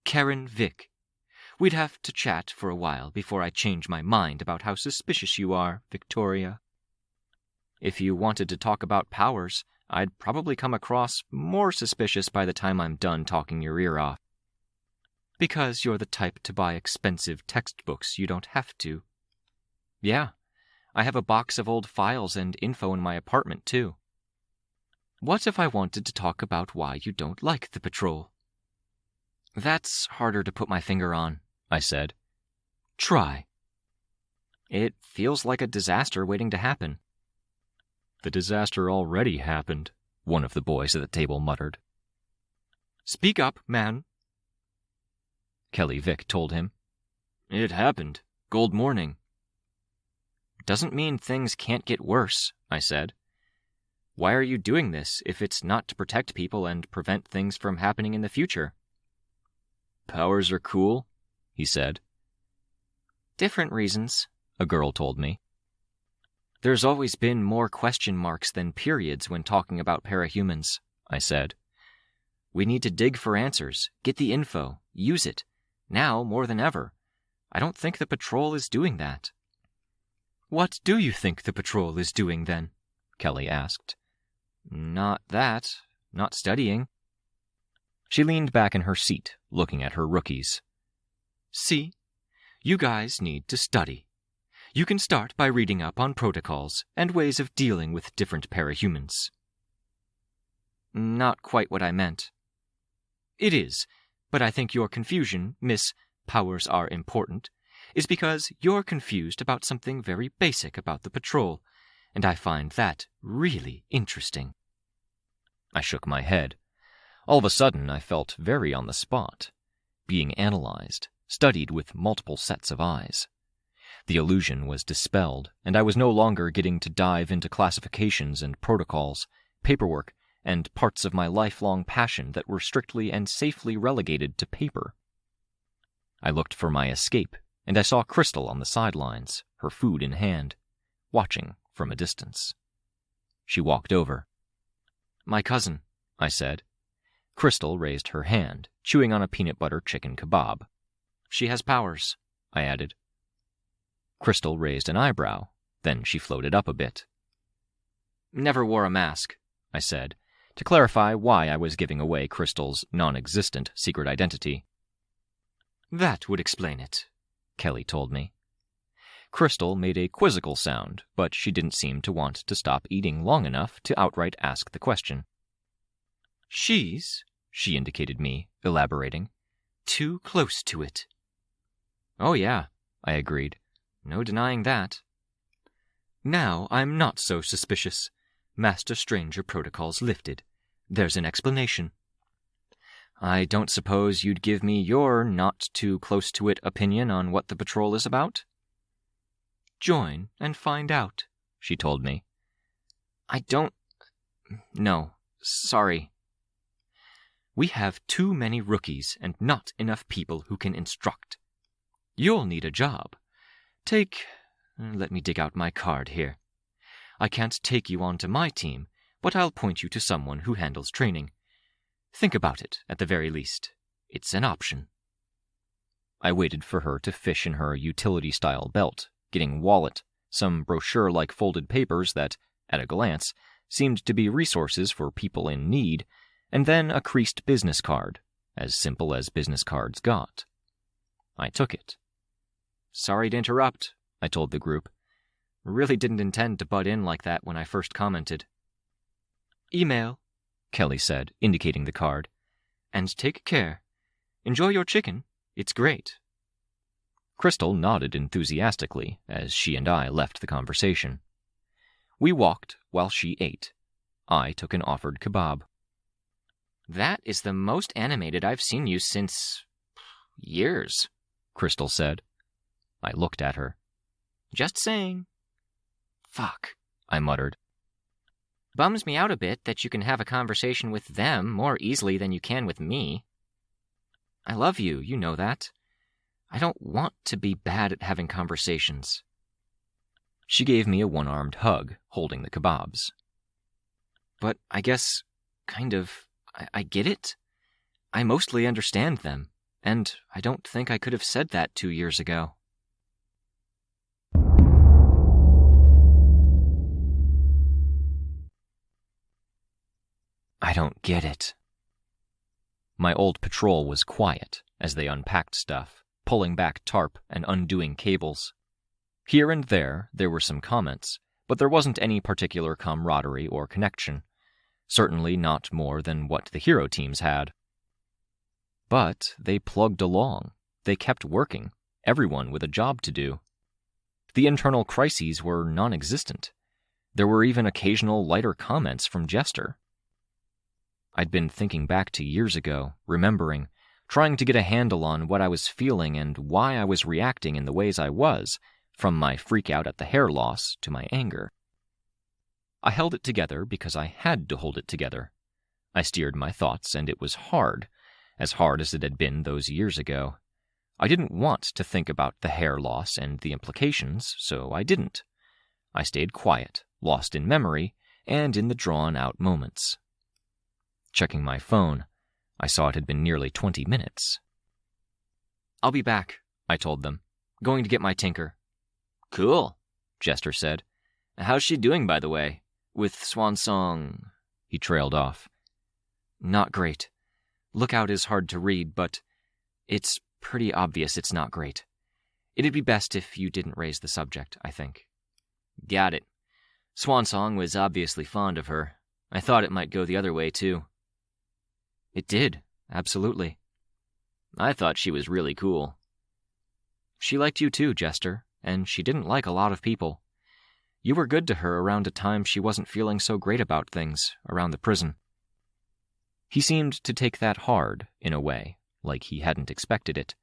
Karen Vick. We'd have to chat for a while before I change my mind about how suspicious you are, Victoria. If you wanted to talk about powers, I'd probably come across more suspicious by the time I'm done talking your ear off. Because you're the type to buy expensive textbooks you don't have to. Yeah, I have a box of old files and info in my apartment, too. What if I wanted to talk about why you don't like the patrol? That's harder to put my finger on, I said. Try. It feels like a disaster waiting to happen. The disaster already happened, one of the boys at the table muttered. Speak up, man, Kelly Vick told him. It happened. Gold morning. Doesn't mean things can't get worse, I said. Why are you doing this if it's not to protect people and prevent things from happening in the future? Powers are cool, he said. Different reasons, a girl told me. There's always been more question marks than periods when talking about parahumans, I said. We need to dig for answers, get the info, use it, now more than ever. I don't think the patrol is doing that. What do you think the patrol is doing, then? Kelly asked. Not that. Not studying. She leaned back in her seat, looking at her rookies. See? You guys need to study. You can start by reading up on protocols and ways of dealing with different parahumans. Not quite what I meant. It is, but I think your confusion, Miss Powers Are Important, is because you're confused about something very basic about the patrol, and I find that really interesting. I shook my head. All of a sudden, I felt very on the spot, being analyzed, studied with multiple sets of eyes. The illusion was dispelled, and I was no longer getting to dive into classifications and protocols, paperwork, and parts of my lifelong passion that were strictly and safely relegated to paper. I looked for my escape, and I saw Crystal on the sidelines, her food in hand, watching from a distance. She walked over. My cousin, I said. Crystal raised her hand, chewing on a peanut butter chicken kebab. She has powers, I added. Crystal raised an eyebrow, then she floated up a bit. Never wore a mask, I said, to clarify why I was giving away Crystal's non-existent secret identity. That would explain it. Kelly told me. Crystal made a quizzical sound, but she didn't seem to want to stop eating long enough to outright ask the question. She's, she indicated me, elaborating, too close to it. Oh yeah, I agreed. No denying that. Now I'm not so suspicious. Master Stranger protocols lifted. There's an explanation. I don't suppose you'd give me your not-too-close-to-it opinion on what the patrol is about? Join and find out, she told me. No, sorry. We have too many rookies and not enough people who can instruct. You'll need a job. Let me dig out my card here. I can't take you onto my team, but I'll point you to someone who handles training. Think about it, at the very least. It's an option. I waited for her to fish in her utility-style belt, getting wallet, some brochure-like folded papers that, at a glance, seemed to be resources for people in need, and then a creased business card, as simple as business cards got. I took it. Sorry to interrupt, I told the group. Really didn't intend to butt in like that when I first commented. Email, Kelly said, indicating the card. And take care. Enjoy your chicken. It's great. Crystal nodded enthusiastically as she and I left the conversation. We walked while she ate. I took an offered kebab. That is the most animated I've seen you since years, Crystal said. I looked at her. Just saying. Fuck, I muttered. Bums me out a bit that you can have a conversation with them more easily than you can with me. I love you, you know that. I don't want to be bad at having conversations. She gave me a one-armed hug, holding the kebabs. But I guess, I get it. I mostly understand them, and I don't think I could have said that 2 years ago. I don't get it. My old patrol was quiet as they unpacked stuff, pulling back tarp and undoing cables. Here and there were some comments, but there wasn't any particular camaraderie or connection. Certainly not more than what the hero teams had. But they plugged along. They kept working, everyone with a job to do. The internal crises were non-existent. There were even occasional lighter comments from Jester. I'd been thinking back to years ago, remembering, trying to get a handle on what I was feeling and why I was reacting in the ways I was, from my freak-out at the hair loss to my anger. I held it together because I had to hold it together. I steered my thoughts, and it was hard as it had been those years ago. I didn't want to think about the hair loss and the implications, so I didn't. I stayed quiet, lost in memory, and in the drawn-out moments. Checking my phone, I saw it had been nearly 20 minutes. I'll be back, I told them. Going to get my tinker. Cool, Jester said. How's she doing, by the way? With Swan Song, he trailed off. Not great. Lookout is hard to read, but it's pretty obvious it's not great. It'd be best if you didn't raise the subject, I think. Got it. Swan Song was obviously fond of her. I thought it might go the other way, too. It did, absolutely. I thought she was really cool. She liked you too, Jester, and she didn't like a lot of people. You were good to her around a time she wasn't feeling so great about things, around the prison. He seemed to take that hard, in a way, like he hadn't expected it,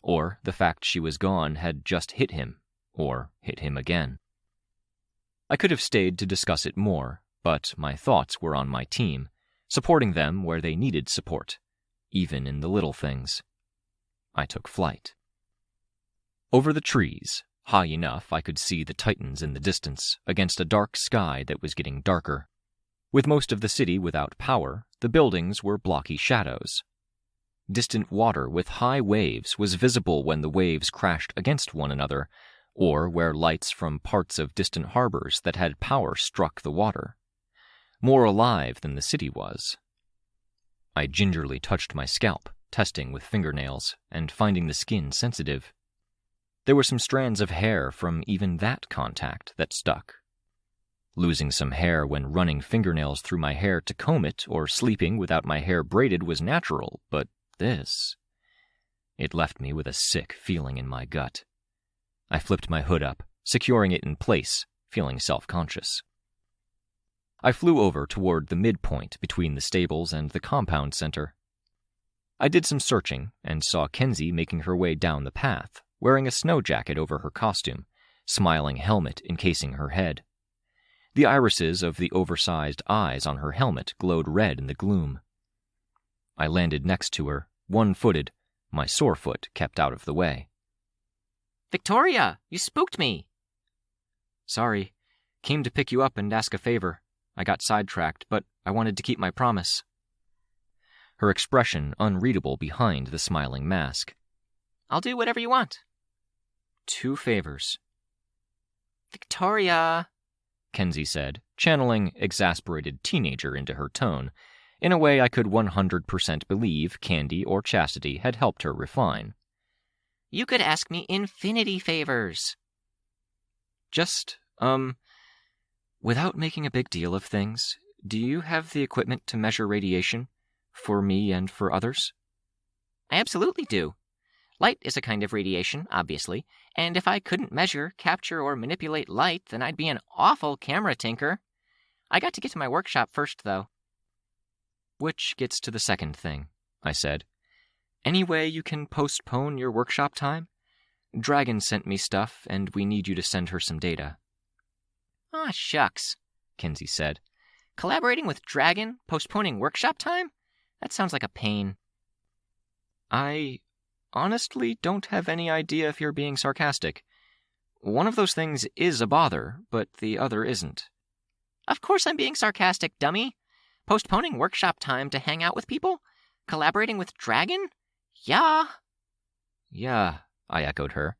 or the fact she was gone had just hit him, or hit him again. I could have stayed to discuss it more, but my thoughts were on my team, supporting them where they needed support, even in the little things. I took flight. Over the trees, high enough I could see the Titans in the distance, against a dark sky that was getting darker. With most of the city without power, the buildings were blocky shadows. Distant water with high waves was visible when the waves crashed against one another, or where lights from parts of distant harbors that had power struck the water. More alive than the city was. I gingerly touched my scalp, testing with fingernails, and finding the skin sensitive. There were some strands of hair from even that contact that stuck. Losing some hair when running fingernails through my hair to comb it or sleeping without my hair braided was natural, but this... It left me with a sick feeling in my gut. I flipped my hood up, securing it in place, feeling self-conscious. I flew over toward the midpoint between the stables and the compound center. I did some searching and saw Kenzie making her way down the path, wearing a snow jacket over her costume, smiling helmet encasing her head. The irises of the oversized eyes on her helmet glowed red in the gloom. I landed next to her, one-footed, my sore foot kept out of the way. Victoria, you spooked me. Sorry. Came to pick you up and ask a favor. I got sidetracked, but I wanted to keep my promise. Her expression unreadable behind the smiling mask. I'll do whatever you want. 2 favors. Victoria, Kenzie said, channeling exasperated teenager into her tone, in a way I could 100% believe Candy or Chastity had helped her refine. You could ask me infinity favors. Just, without making a big deal of things, do you have the equipment to measure radiation? For me and for others? I absolutely do. Light is a kind of radiation, obviously, and if I couldn't measure, capture, or manipulate light, then I'd be an awful camera tinker. I got to get to my workshop first, though. Which gets to the second thing, I said. Any way you can postpone your workshop time? Dragon sent me stuff, and we need you to send her some data. Ah, shucks, Kenzie said. Collaborating with Dragon, postponing workshop time? That sounds like a pain. I honestly don't have any idea if you're being sarcastic. One of those things is a bother, but the other isn't. Of course I'm being sarcastic, dummy. Postponing workshop time to hang out with people? Collaborating with Dragon? Yeah. Yeah, I echoed her.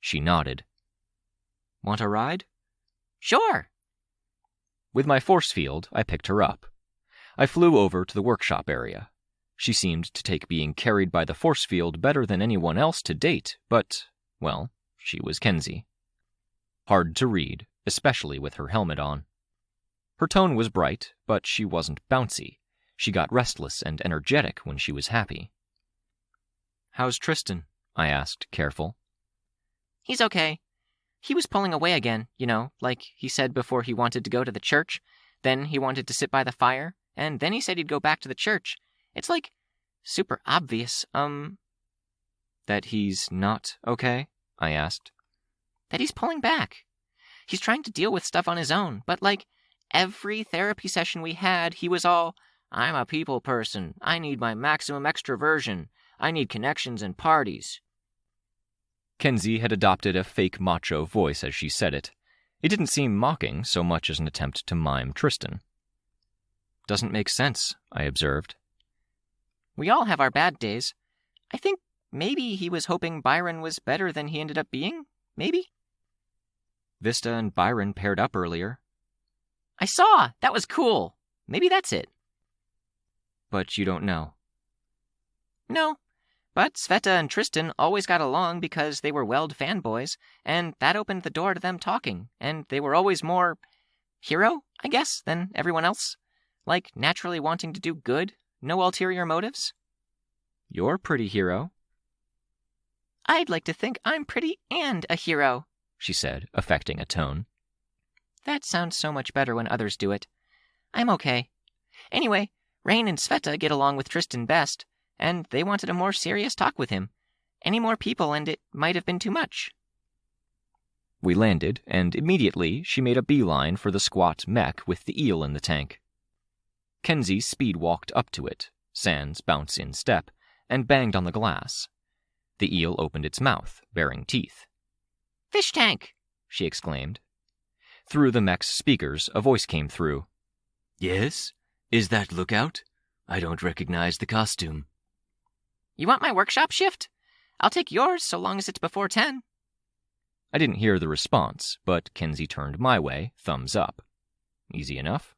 She nodded. Want a ride? Sure. With my force field, I picked her up. I flew over to the workshop area. She seemed to take being carried by the force field better than anyone else to date, but, well, she was Kenzie. Hard to read, especially with her helmet on. Her tone was bright, but she wasn't bouncy. She got restless and energetic when she was happy. How's Tristan? I asked, careful. He's okay. He was pulling away again, like he said before he wanted to go to the church. Then he wanted to sit by the fire, and then he said he'd go back to the church. It's super obvious, That he's not okay? I asked. That he's pulling back. He's trying to deal with stuff on his own, but every therapy session we had, he was all, I'm a people person. I need my maximum extroversion. I need connections and parties. Kenzie had adopted a fake macho voice as she said it. It didn't seem mocking so much as an attempt to mime Tristan. Doesn't make sense, I observed. We all have our bad days. I think maybe he was hoping Byron was better than he ended up being. Maybe? Vista and Byron paired up earlier. I saw! That was cool. Maybe that's it. But you don't know. No. But Sveta and Tristan always got along because they were Weld fanboys, and that opened the door to them talking, and they were always more hero, I guess, than everyone else. Naturally wanting to do good, no ulterior motives. You're pretty hero. I'd like to think I'm pretty and a hero, she said, affecting a tone. That sounds so much better when others do it. I'm okay. Anyway, Rain and Sveta get along with Tristan best, and they wanted a more serious talk with him. Any more people and it might have been too much. We landed, and immediately she made a beeline for the squat mech with the eel in the tank. Kenzie speed-walked up to it, sans bounce in step, and banged on the glass. The eel opened its mouth, baring teeth. Fish tank! She exclaimed. Through the mech's speakers, a voice came through. Yes? Is that Lookout? I don't recognize the costume. You want my workshop shift? I'll take yours so long as it's before 10. I didn't hear the response, but Kenzie turned my way, thumbs up. Easy enough.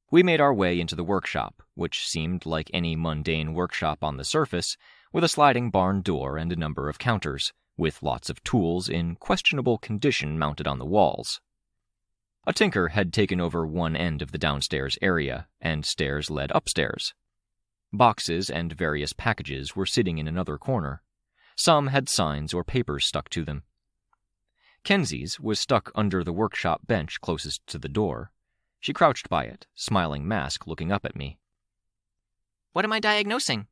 We made our way into the workshop, which seemed like any mundane workshop on the surface, with a sliding barn door and a number of counters, with lots of tools in questionable condition mounted on the walls. A tinker had taken over one end of the downstairs area, and stairs led upstairs. Boxes and various packages were sitting in another corner. Some had signs or papers stuck to them. Kenzie's was stuck under the workshop bench closest to the door. She crouched by it, smiling mask looking up at me. What am I diagnosing?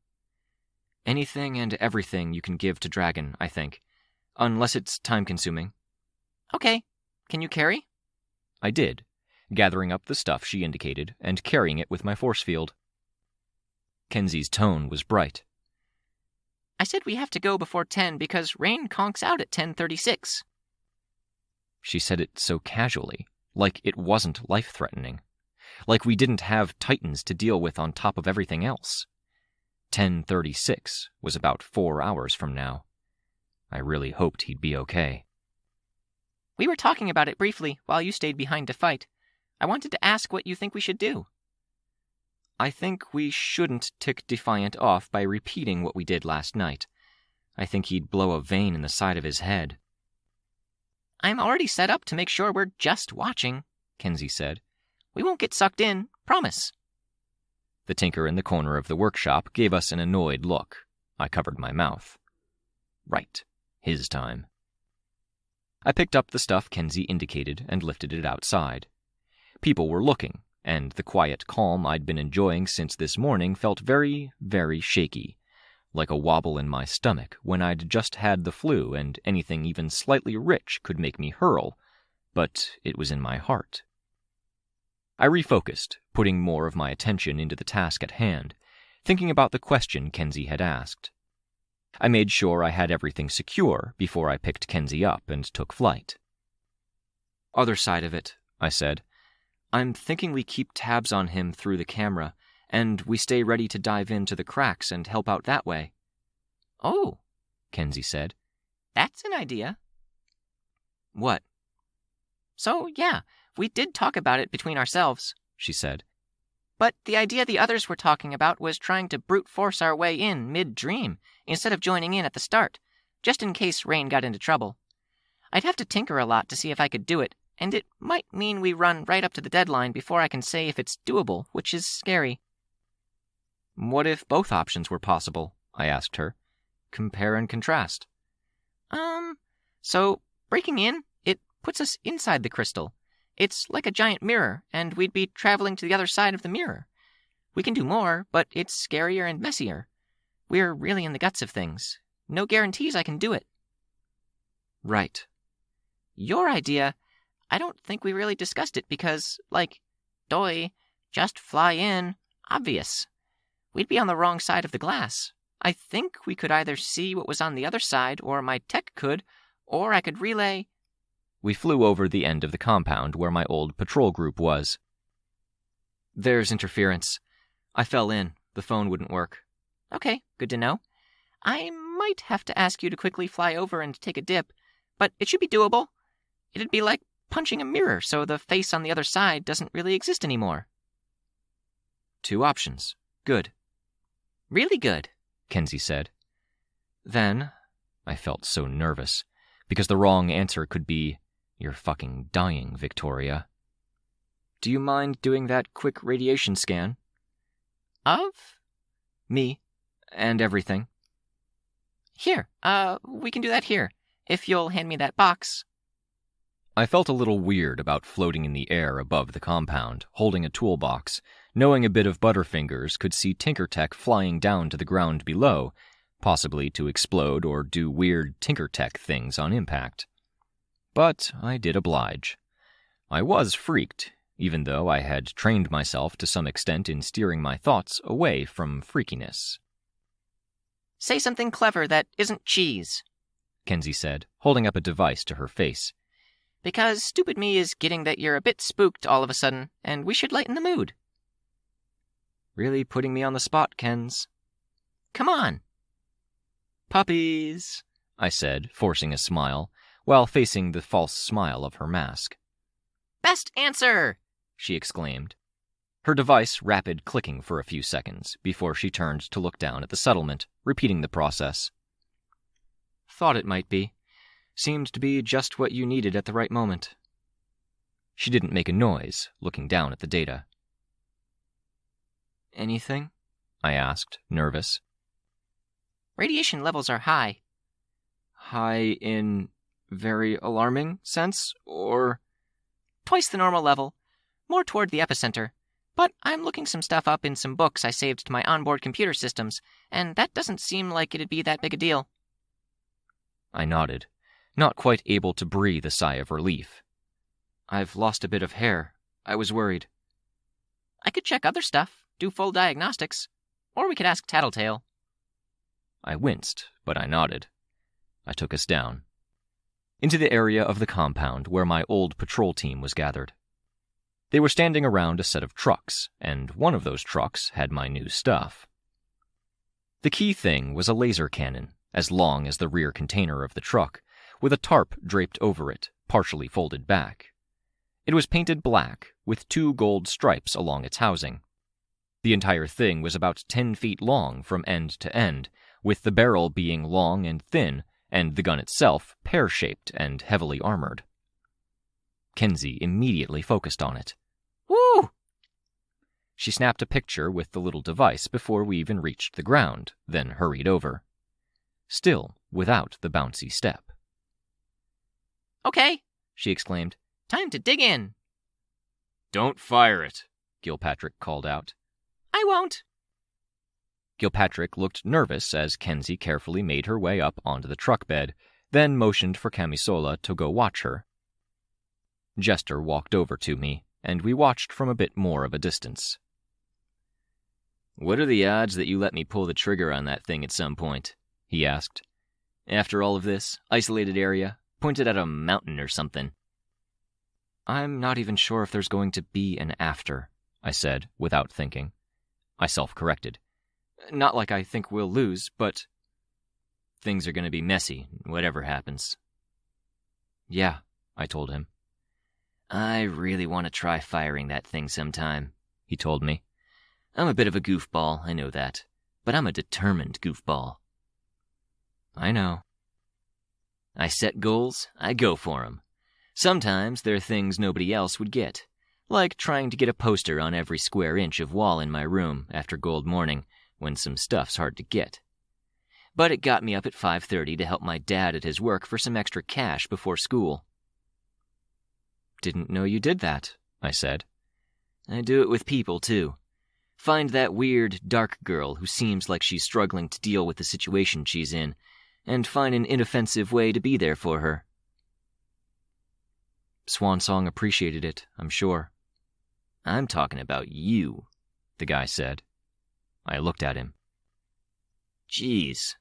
Anything and everything you can give to Dragon, I think. Unless it's time-consuming. Okay. Can you carry? I did, gathering up the stuff she indicated and carrying it with my force field. Kenzie's tone was bright. I said we have to go before 10 because rain conks out at 10:36. She said it so casually, like it wasn't life-threatening. Like we didn't have Titans to deal with on top of everything else. 10:36 was about 4 hours from now. I really hoped he'd be okay. We were talking about it briefly while you stayed behind to fight. I wanted to ask what you think we should do. I think we shouldn't tick Defiant off by repeating what we did last night. I think he'd blow a vein in the side of his head. I'm already set up to make sure we're just watching, Kenzie said. We won't get sucked in, promise. The tinker in the corner of the workshop gave us an annoyed look. I covered my mouth. Right. His time. I picked up the stuff Kenzie indicated and lifted it outside. People were looking, and the quiet calm I'd been enjoying since this morning felt very, very shaky, like a wobble in my stomach when I'd just had the flu and anything even slightly rich could make me hurl, but it was in my heart. I refocused, putting more of my attention into the task at hand, thinking about the question Kenzie had asked. I made sure I had everything secure before I picked Kenzie up and took flight. Other side of it, I said. I'm thinking we keep tabs on him through the camera, and we stay ready to dive into the cracks and help out that way. Oh, Kenzie said. That's an idea. What? So, yeah, we did talk about it between ourselves, she said. But the idea the others were talking about was trying to brute force our way in mid-dream, instead of joining in at the start, just in case Rain got into trouble. I'd have to tinker a lot to see if I could do it, and it might mean we run right up to the deadline before I can say if it's doable, which is scary. What if both options were possible? I asked her. Compare and contrast. So, breaking in, it puts us inside the crystal. It's like a giant mirror, and we'd be traveling to the other side of the mirror. We can do more, but it's scarier and messier. We're really in the guts of things. No guarantees I can do it. Right. Your idea, I don't think we really discussed it because, just fly in, obvious. We'd be on the wrong side of the glass. I think we could either see what was on the other side, or my tech could, or I could relay. We flew over the end of the compound where my old patrol group was. There's interference. I fell in. The phone wouldn't work. Okay, good to know. I might have to ask you to quickly fly over and take a dip, but it should be doable. It'd be like punching a mirror so the face on the other side doesn't really exist anymore. 2 options. Good. Really good, Kenzie said. Then, I felt so nervous, because the wrong answer could be, "You're fucking dying, Victoria." Do you mind doing that quick radiation scan? Of? Me. And everything. Here, we can do that here, if you'll hand me that box. I felt a little weird about floating in the air above the compound, holding a toolbox, knowing a bit of Butterfingers could see Tinker Tech flying down to the ground below, possibly to explode or do weird Tinker Tech things on impact. But I did oblige. I was freaked, even though I had trained myself to some extent in steering my thoughts away from freakiness. Say something clever that isn't cheese, Kenzie said, holding up a device to her face. Because stupid me is getting that you're a bit spooked all of a sudden, and we should lighten the mood. Really putting me on the spot, Kens. Come on. Puppies, I said, forcing a smile, while facing the false smile of her mask. Best answer, she exclaimed. Her device rapid clicking for a few seconds before she turned to look down at the settlement, repeating the process. Thought it might be. Seemed to be just what you needed at the right moment. She didn't make a noise, looking down at the data. Anything? I asked, nervous. Radiation levels are high. High in very alarming sense, or? Twice the normal level. More toward the epicenter. But I'm looking some stuff up in some books I saved to my onboard computer systems, and that doesn't seem like it'd be that big a deal. I nodded, not quite able to breathe a sigh of relief. I've lost a bit of hair. I was worried. I could check other stuff, do full diagnostics, or we could ask Tattletale. I winced, but I nodded. I took us down, into the area of the compound where my old patrol team was gathered. They were standing around a set of trucks, and one of those trucks had my new stuff. The key thing was a laser cannon, as long as the rear container of the truck, with a tarp draped over it, partially folded back. It was painted black, with 2 gold stripes along its housing. The entire thing was about 10 feet long from end to end, with the barrel being long and thin, and the gun itself pear-shaped and heavily armored. Kenzie immediately focused on it. Woo! She snapped a picture with the little device before we even reached the ground, then hurried over. Still without the bouncy step. Okay, she exclaimed. Time to dig in. Don't fire it, Gilpatrick called out. I won't. Gilpatrick looked nervous as Kenzie carefully made her way up onto the truck bed, then motioned for Camisola to go watch her. Jester walked over to me, and we watched from a bit more of a distance. What are the odds that you let me pull the trigger on that thing at some point? He asked. After all of this, isolated area, pointed at a mountain or something. I'm not even sure if there's going to be an after, I said, without thinking. I self-corrected. Not like I think we'll lose, but things are going to be messy, whatever happens. Yeah, I told him. I really want to try firing that thing sometime, he told me. I'm a bit of a goofball, I know that, but I'm a determined goofball. I know. I set goals, I go for 'em. Sometimes they're things nobody else would get, like trying to get a poster on every square inch of wall in my room after Gold Morning, when some stuff's hard to get. But it got me up at 5:30 to help my dad at his work for some extra cash before school. Didn't know you did that, I said. I do it with people, too. Find that weird, dark girl who seems like she's struggling to deal with the situation she's in, and find an inoffensive way to be there for her. Swan Song appreciated it, I'm sure. I'm talking about you, the guy said. I looked at him. Jeez.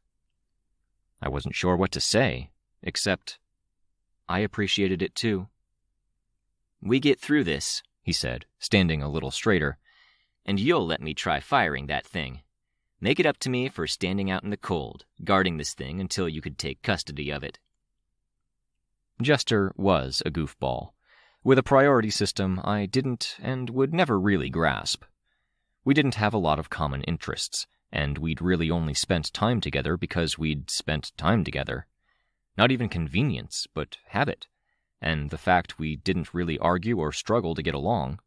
I wasn't sure what to say, except I appreciated it too. We get through this, he said, standing a little straighter, and you'll let me try firing that thing. Make it up to me for standing out in the cold, guarding this thing until you could take custody of it. Jester was a goofball, with a priority system I didn't and would never really grasp. We didn't have a lot of common interests, and we'd really only spent time together because we'd spent time together. Not even convenience, but habit, and the fact we didn't really argue or struggle to get along.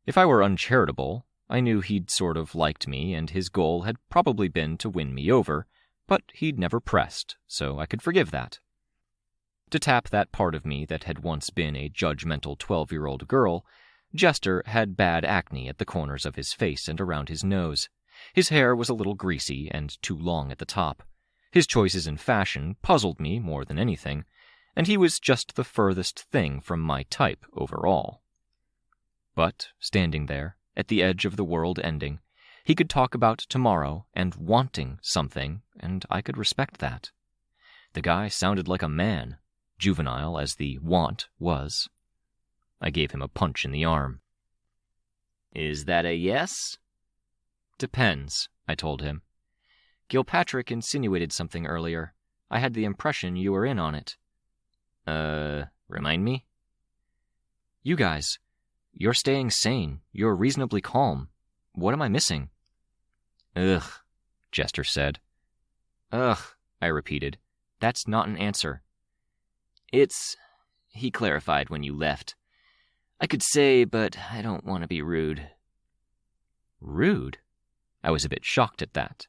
If I were uncharitable, I knew he'd sort of liked me, and his goal had probably been to win me over, but he'd never pressed, so I could forgive that. To tap that part of me that had once been a judgmental 12-year-old girl, Jester had bad acne at the corners of his face and around his nose. His hair was a little greasy and too long at the top. His choices in fashion puzzled me more than anything, and he was just the furthest thing from my type overall. But, standing there, at the edge of the world ending, he could talk about tomorrow and wanting something, and I could respect that. The guy sounded like a man, juvenile as the want was. I gave him a punch in the arm. Is that a yes? Depends, I told him. Gilpatrick insinuated something earlier. I had the impression you were in on it. Remind me? You guys. You're staying sane. You're reasonably calm. What am I missing? Ugh, Jester said. Ugh, I repeated. That's not an answer. He clarified when you left. I could say, but I don't want to be rude. Rude? I was a bit shocked at that.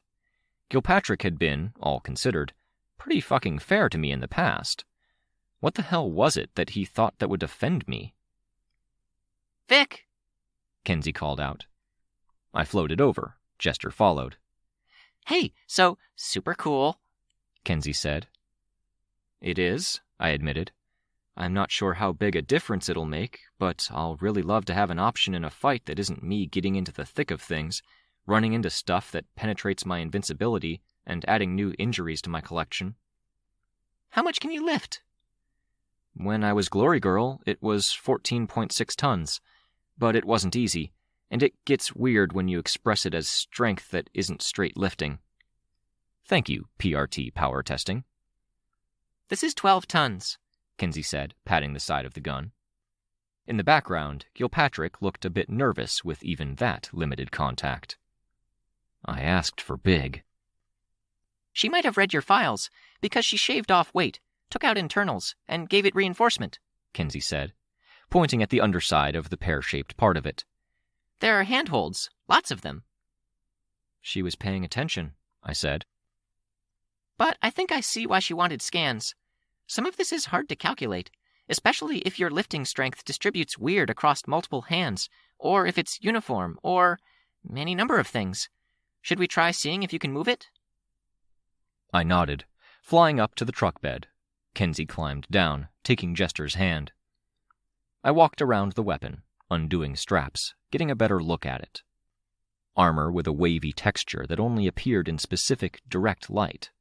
Gilpatrick had been, all considered, pretty fucking fair to me in the past. What the hell was it that he thought that would offend me? Vic! Kenzie called out. I floated over. Jester followed. Hey, so, super cool, Kenzie said. It is, I admitted. I'm not sure how big a difference it'll make, but I'll really love to have an option in a fight that isn't me getting into the thick of things, running into stuff that penetrates my invincibility, and adding new injuries to my collection. How much can you lift? When I was Glory Girl, it was 14.6 tons, but it wasn't easy, and it gets weird when you express it as strength that isn't straight lifting. Thank you, PRT power testing. This is 12 tons, Kenzie said, patting the side of the gun. In the background, Gilpatrick looked a bit nervous with even that limited contact. I asked for big. She might have read your files, because she shaved off weight, took out internals, and gave it reinforcement, Kenzie said, pointing at the underside of the pear-shaped part of it. There are handholds, lots of them. She was paying attention, I said. But I think I see why she wanted scans. Some of this is hard to calculate, especially if your lifting strength distributes weird across multiple hands, or if it's uniform, or any number of things. Should we try seeing if you can move it? I nodded, flying up to the truck bed. Kenzie climbed down, taking Jester's hand. I walked around the weapon, undoing straps, getting a better look at it. Armor with a wavy texture that only appeared in specific, direct light.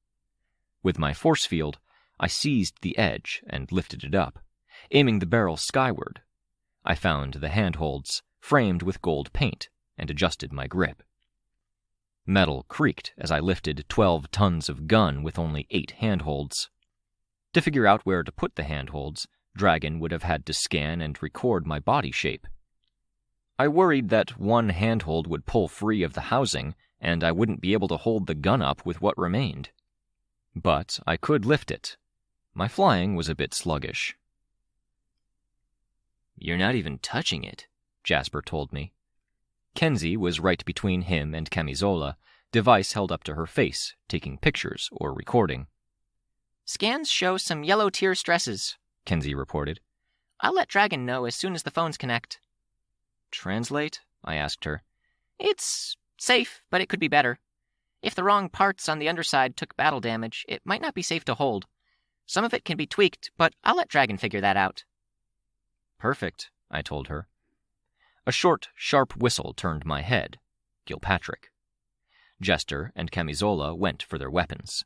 With my force field, I seized the edge and lifted it up, aiming the barrel skyward. I found the handholds, framed with gold paint, and adjusted my grip. Metal creaked as I lifted 12 tons of gun with only 8 handholds. To figure out where to put the handholds, Dragon would have had to scan and record my body shape. I worried that one handhold would pull free of the housing, and I wouldn't be able to hold the gun up with what remained. But I could lift it. My flying was a bit sluggish. You're not even touching it, Jasper told me. Kenzie was right between him and Camisola, device held up to her face, taking pictures or recording. Scans show some yellow tear stresses, Kenzie reported. I'll let Dragon know as soon as the phones connect. Translate? I asked her. It's safe, but it could be better. If the wrong parts on the underside took battle damage, it might not be safe to hold. Some of it can be tweaked, but I'll let Dragon figure that out. Perfect, I told her. A short, sharp whistle turned my head. Gilpatrick. Jester and Camisola went for their weapons.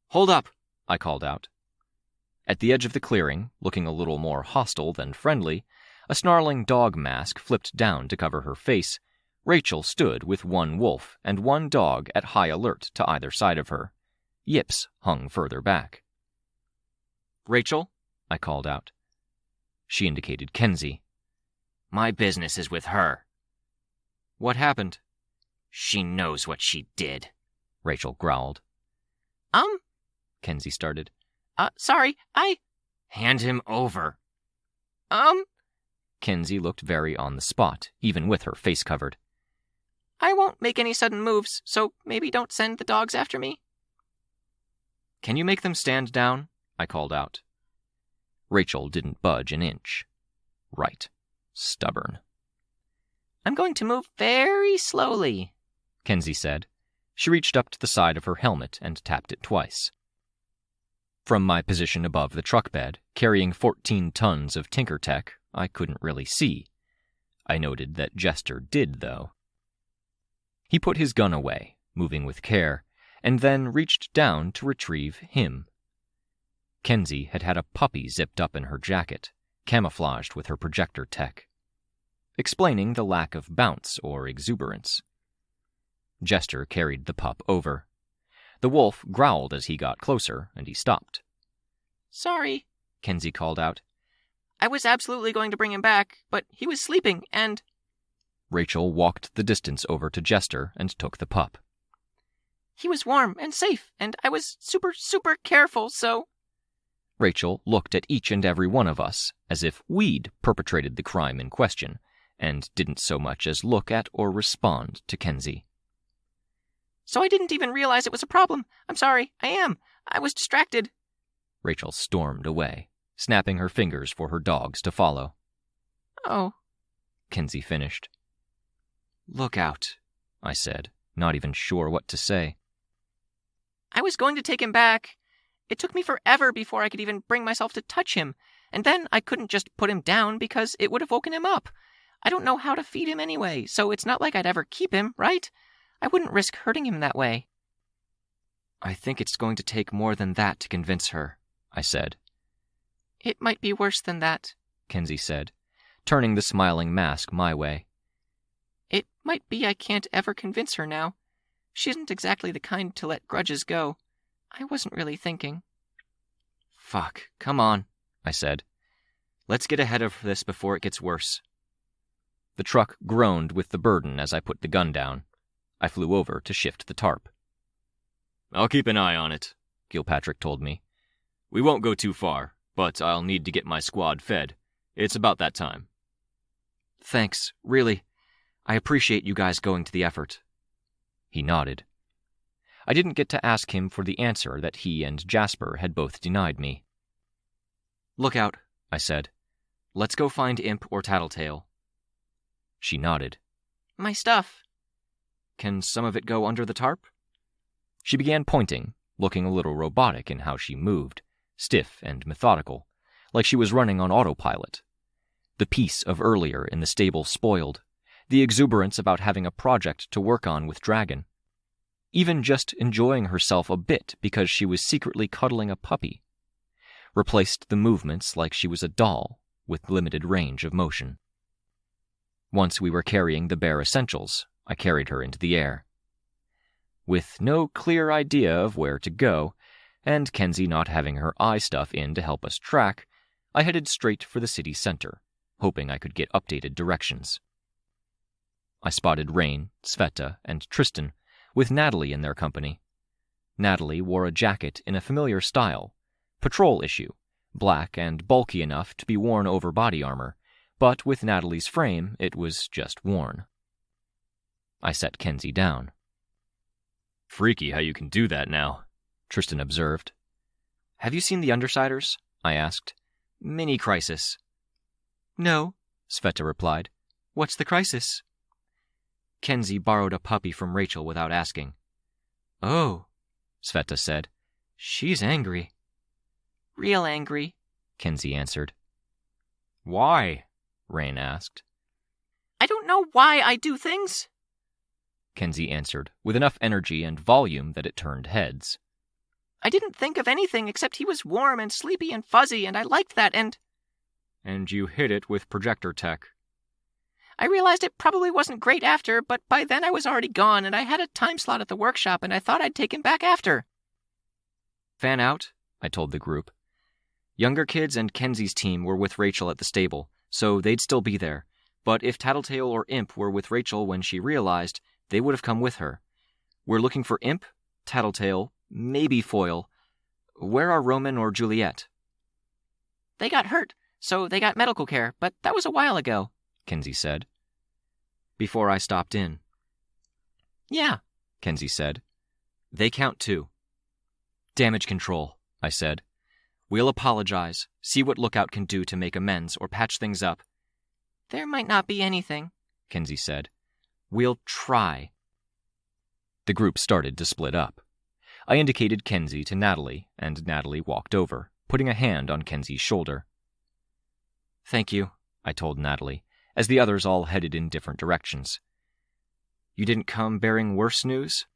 Hold up, I called out. At the edge of the clearing, looking a little more hostile than friendly, a snarling dog mask flipped down to cover her face. Rachel stood with one wolf and one dog at high alert to either side of her. Yips hung further back. Rachel, I called out. She indicated Kenzie. My business is with her. What happened? She knows what she did, Rachel growled. Kenzie started. Sorry, Hand him over. Kenzie looked very on the spot, even with her face covered. I won't make any sudden moves, so maybe don't send the dogs after me. Can you make them stand down? I called out. Rachel didn't budge an inch. Right. Stubborn. I'm going to move very slowly, Kenzie said. She reached up to the side of her helmet and tapped it twice. From my position above the truck bed, carrying 14 tons of tinker tech, I couldn't really see. I noted that Jester did, though. He put his gun away, moving with care, and then reached down to retrieve him. Kenzie had had a puppy zipped up in her jacket, camouflaged with her projector tech, explaining the lack of bounce or exuberance. Jester carried the pup over. The wolf growled as he got closer, and he stopped. Sorry, Kenzie called out. I was absolutely going to bring him back, but he was sleeping, and... Rachel walked the distance over to Jester and took the pup. He was warm and safe, and I was super, super careful, so... Rachel looked at each and every one of us as if we'd perpetrated the crime in question, and didn't so much as look at or respond to Kenzie. So I didn't even realize it was a problem. I'm sorry. I was distracted. Rachel stormed away, snapping her fingers for her dogs to follow. Oh, Kenzie finished. Look out, I said, not even sure what to say. I was going to take him back. It took me forever before I could even bring myself to touch him, and then I couldn't just put him down because it would have woken him up. I don't know how to feed him anyway, so it's not like I'd ever keep him, right? I wouldn't risk hurting him that way. I think it's going to take more than that to convince her, I said. It might be worse than that, Kenzie said, turning the smiling mask my way. It might be I can't ever convince her now. She isn't exactly the kind to let grudges go. I wasn't really thinking. Fuck, come on, I said. Let's get ahead of this before it gets worse. The truck groaned with the burden as I put the gun down. I flew over to shift the tarp. I'll keep an eye on it, Gilpatrick told me. We won't go too far, but I'll need to get my squad fed. It's about that time. Thanks, really. I appreciate you guys going to the effort. He nodded. I didn't get to ask him for the answer that he and Jasper had both denied me. Look out, I said. Let's go find Imp or Tattletale. She nodded. My stuff. Can some of it go under the tarp? She began pointing, looking a little robotic in how she moved, stiff and methodical, like she was running on autopilot. The peace of earlier in the stable spoiled, the exuberance about having a project to work on with Dragon. Even just enjoying herself a bit because she was secretly cuddling a puppy. Replaced the movements like she was a doll, with limited range of motion. Once we were carrying the bare essentials, I carried her into the air. With no clear idea of where to go, and Kenzie not having her eye stuff in to help us track, I headed straight for the city center, hoping I could get updated directions. I spotted Rain, Sveta, and Tristan, with Natalie in their company. Natalie wore a jacket in a familiar style, patrol issue, black and bulky enough to be worn over body armor, but with Natalie's frame, it was just worn. I set Kenzie down. Freaky how you can do that now, Tristan observed. Have you seen the Undersiders? I asked. Mini crisis. No, Sveta replied. What's the crisis? Kenzie borrowed a puppy from Rachel without asking. Oh, Sveta said. She's angry. Real angry, Kenzie answered. Why? Rain asked. I don't know why I do things, Kenzie answered, with enough energy and volume that it turned heads. I didn't think of anything except he was warm and sleepy and fuzzy, and I liked that, and you hit it with projector tech. I realized it probably wasn't great after, but by then I was already gone, and I had a time slot at the workshop, and I thought I'd take him back after. Fan out, I told the group. Younger kids and Kenzie's team were with Rachel at the stable, so they'd still be there. But if Tattletale or Imp were with Rachel when she realized, they would have come with her. We're looking for Imp, Tattletale, maybe Foil. Where are Roman or Juliet? They got hurt, so they got medical care, but that was a while ago, Kenzie said. Before I stopped in. Yeah, Kenzie said. They count too. Damage control, I said. We'll apologize, see what Lookout can do to make amends or patch things up. There might not be anything, Kenzie said. We'll try. The group started to split up. I indicated Kenzie to Natalie, and Natalie walked over, putting a hand on Kenzie's shoulder. Thank you, I told Natalie, as the others all headed in different directions. You didn't come bearing worse news?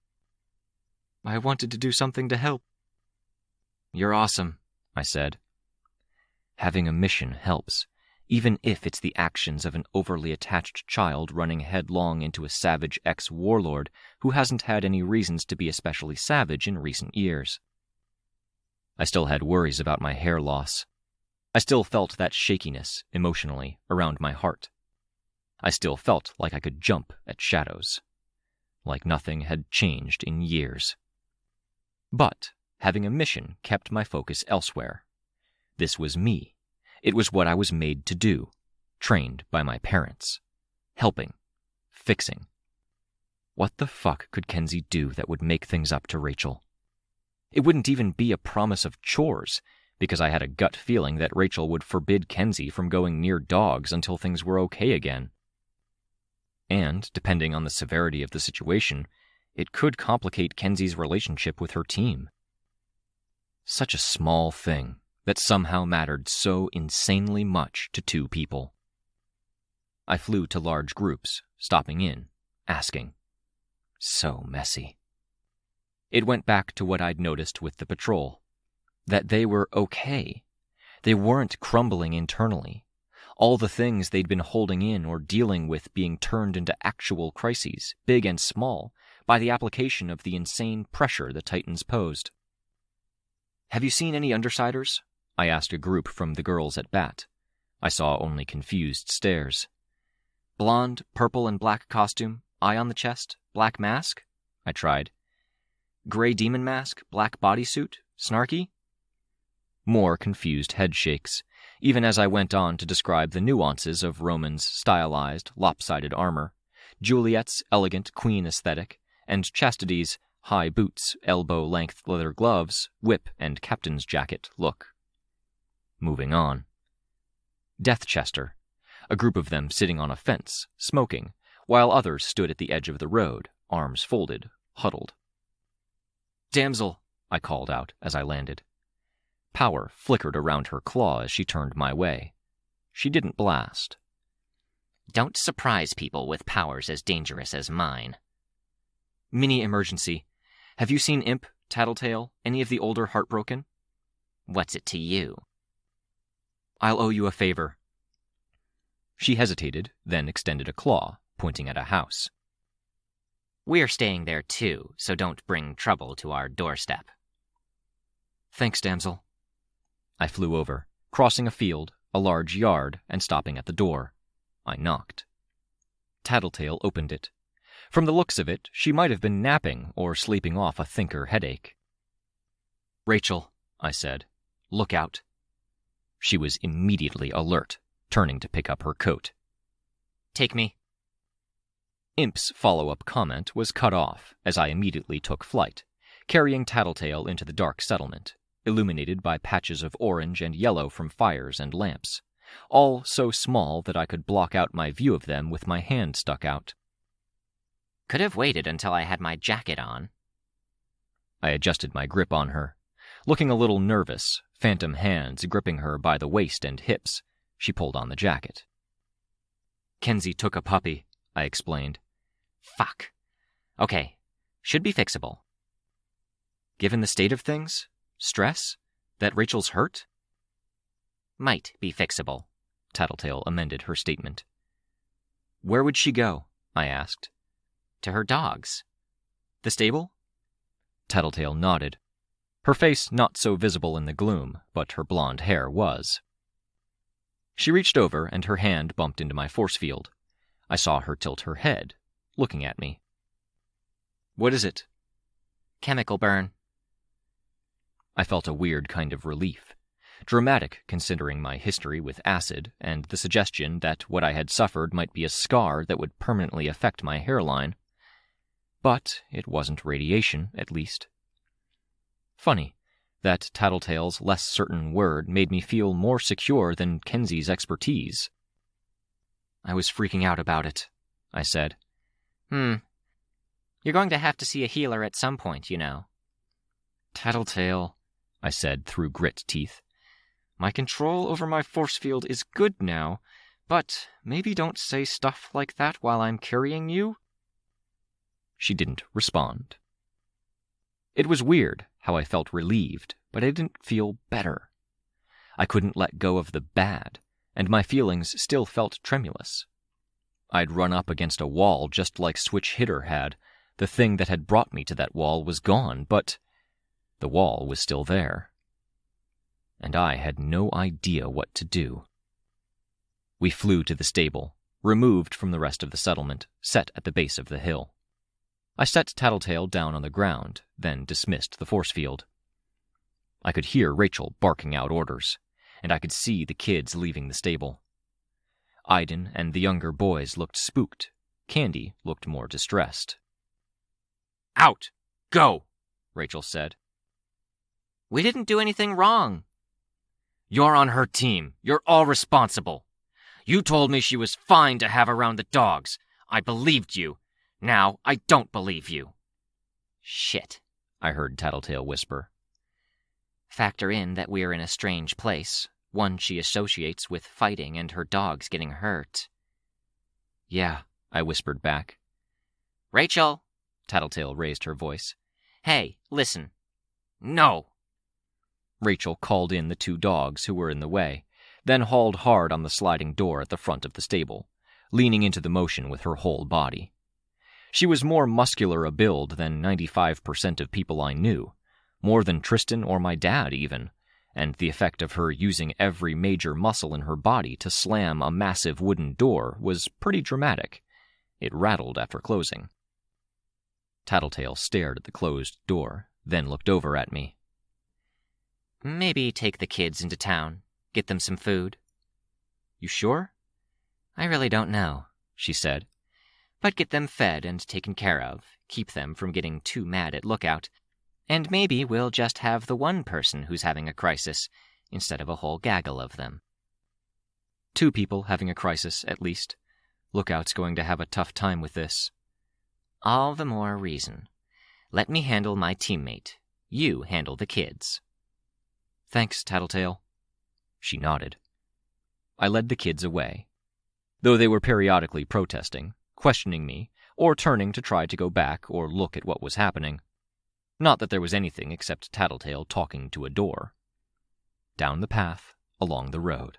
I wanted to do something to help. You're awesome, I said. Having a mission helps, even if it's the actions of an overly attached child running headlong into a savage ex-warlord who hasn't had any reasons to be especially savage in recent years. I still had worries about my hair loss. I still felt that shakiness, emotionally, around my heart. I still felt like I could jump at shadows. Like nothing had changed in years. But having a mission kept my focus elsewhere. This was me. It was what I was made to do, trained by my parents. Helping. Fixing. What the fuck could Kenzie do that would make things up to Rachel? It wouldn't even be a promise of chores, because I had a gut feeling that Rachel would forbid Kenzie from going near dogs until things were okay again. And, depending on the severity of the situation, it could complicate Kenzie's relationship with her team. Such a small thing that somehow mattered so insanely much to two people. I flew to large groups, stopping in, asking. So messy. It went back to what I'd noticed with the patrol. That they were okay. They weren't crumbling internally. All the things they'd been holding in or dealing with being turned into actual crises, big and small, by the application of the insane pressure the Titans posed. "Have you seen any Undersiders?" I asked a group from the girls at Bat. I saw only confused stares. "Blonde, purple and black costume, eye on the chest, black mask?" I tried. "Gray demon mask, black bodysuit, snarky?" More confused headshakes, even as I went on to describe the nuances of Roman's stylized, lopsided armor, Juliet's elegant queen aesthetic, and Chastity's high boots, elbow-length leather gloves, whip, and captain's jacket look. Moving on. Deathchester, a group of them sitting on a fence, smoking, while others stood at the edge of the road, arms folded, huddled. "Damsel," I called out as I landed. Power flickered around her claw as she turned my way. She didn't blast. "Don't surprise people with powers as dangerous as mine." "Mini emergency. Have you seen Imp, Tattletale, any of the older Heartbroken?" "What's it to you?" "I'll owe you a favor." She hesitated, then extended a claw, pointing at a house. "We're staying there too, so don't bring trouble to our doorstep." "Thanks, damsel." I flew over, crossing a field, a large yard, and stopping at the door. I knocked. Tattletale opened it. From the looks of it, she might have been napping or sleeping off a thinker headache. "Rachel," I said, "look out." She was immediately alert, turning to pick up her coat. "Take me." Imp's follow-up comment was cut off as I immediately took flight, carrying Tattletale into the dark settlement, illuminated by patches of orange and yellow from fires and lamps, all so small that I could block out my view of them with my hand stuck out. "Could have waited until I had my jacket on." I adjusted my grip on her. Looking a little nervous, phantom hands gripping her by the waist and hips, she pulled on the jacket. "Kenzie took a puppy," I explained. "Fuck. Okay. Should be fixable." "Given the state of things? Stress? That Rachel's hurt?" "Might be fixable," Tattletale amended her statement. "Where would she go?" I asked. "To her dogs." "The stable?" Tattletale nodded. Her face not so visible in the gloom, but her blonde hair was. She reached over and her hand bumped into my force field. I saw her tilt her head, looking at me. "What is it?" "Chemical burn." I felt a weird kind of relief. Dramatic, considering my history with acid and the suggestion that what I had suffered might be a scar that would permanently affect my hairline. But it wasn't radiation, at least. Funny, that Tattletale's less certain word made me feel more secure than Kenzie's expertise. "I was freaking out about it," I said. You're going to have to see a healer at some point, you know." "Tattletale," I said through grit teeth. "My control over my force field is good now, but maybe don't say stuff like that while I'm carrying you." She didn't respond. It was weird how I felt relieved, but I didn't feel better. I couldn't let go of the bad, and my feelings still felt tremulous. I'd run up against a wall just like Switch Hitter had. The thing that had brought me to that wall was gone, but the wall was still there. And I had no idea what to do. We flew to the stable, removed from the rest of the settlement, set at the base of the hill. I set Tattletale down on the ground, then dismissed the force field. I could hear Rachel barking out orders. and I could see the kids leaving the stable. Aiden and the younger boys looked spooked. Candy looked more distressed. "Out! Go!" Rachel said. "We didn't do anything wrong." "You're on her team. You're all responsible. You told me she was fine to have around the dogs. I believed you. Now I don't believe you." "Shit," I heard Tattletale whisper. "Factor in that we're in a strange place, one she associates with fighting and her dogs getting hurt." "Yeah," I whispered back. "Rachel!" Tattletale raised her voice. "Hey, listen." "No." Rachel called in the 2 dogs who were in the way, then hauled hard on the sliding door at the front of the stable, leaning into the motion with her whole body. She was more muscular a build than 95% of people I knew, more than Tristan or my dad even, and the effect of her using every major muscle in her body to slam a massive wooden door was pretty dramatic. It rattled after closing. Tattletale stared at the closed door, then looked over at me. "Maybe take the kids into town, get them some food." "You sure?" "I really don't know," she said. "But get them fed and taken care of, keep them from getting too mad at Lookout, and maybe we'll just have the one person who's having a crisis instead of a whole gaggle of them." 2 people having a crisis, at least. Lookout's going to have a tough time with this. "All the more reason. Let me handle my teammate. You handle the kids." "Thanks, Tattletale." She nodded. I led the kids away, though they were periodically protesting, questioning me, or turning to try to go back or look at what was happening. Not that there was anything except Tattletale talking to a door. Down the path, along the road.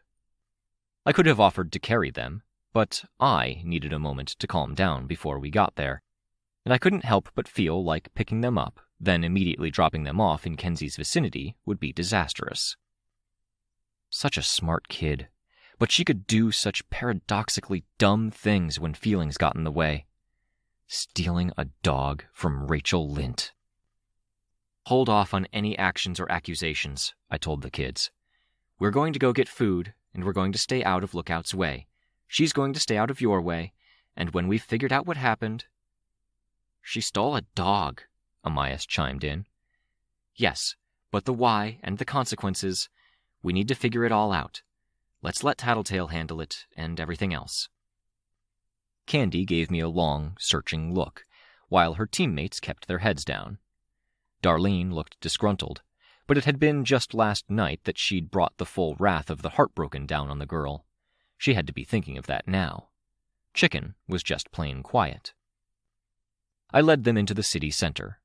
I could have offered to carry them, but I needed a moment to calm down before we got there, and I couldn't help but feel like picking them up, then immediately dropping them off in Kenzie's vicinity would be disastrous. Such a smart kid, but she could do such paradoxically dumb things when feelings got in the way. Stealing a dog from Rachel Lint. "Hold off on any actions or accusations," I told the kids. "We're going to go get food, and we're going to stay out of Lookout's way. She's going to stay out of your way, and when we've figured out what happened—" "She stole a dog," Amias chimed in. "Yes, but the why and the consequences, we need to figure it all out. Let's let Tattletale handle it and everything else." Candy gave me a long, searching look, while her teammates kept their heads down. Darlene looked disgruntled, but it had been just last night that she'd brought the full wrath of the Heartbroken down on the girl. She had to be thinking of that now. Chicken was just plain quiet. I led them into the city center.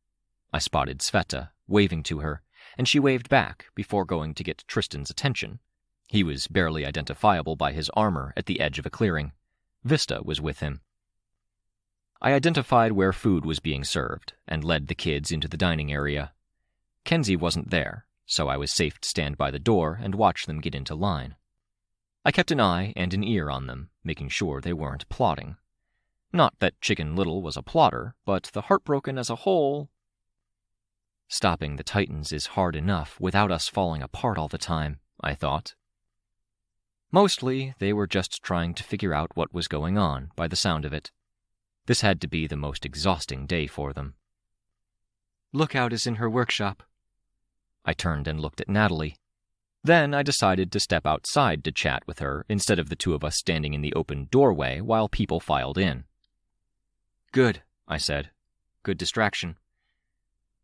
I spotted Sveta, waving to her, and she waved back before going to get Tristan's attention. He was barely identifiable by his armor at the edge of a clearing. Vista was with him. I identified where food was being served and led the kids into the dining area. Kenzie wasn't there, so I was safe to stand by the door and watch them get into line. I kept an eye and an ear on them, making sure they weren't plotting. Not that Chicken Little was a plotter, but the Heartbroken as a whole... Stopping the Titans is hard enough without us falling apart all the time, I thought. Mostly, they were just trying to figure out what was going on, by the sound of it. This had to be the most exhausting day for them. "Lookout is in her workshop." I turned and looked at Natalie. Then I decided to step outside to chat with her instead of the 2 of us standing in the open doorway while people filed in. "Good," I said. "Good distraction."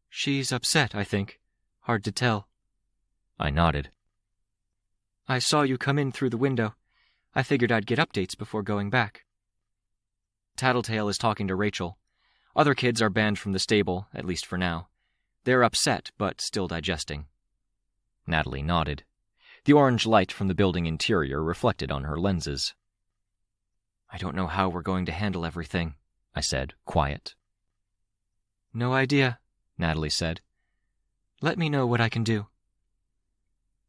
"She's upset, I think. Hard to tell." I nodded. "I saw you come in through the window. I figured I'd get updates before going back." "Tattletale is talking to Rachel. Other kids are banned from the stable, at least for now. They're upset, but still digesting." Natalie nodded. The orange light from the building interior reflected on her lenses. "I don't know how we're going to handle everything," I said, quiet. "No idea," Natalie said. "Let me know what I can do."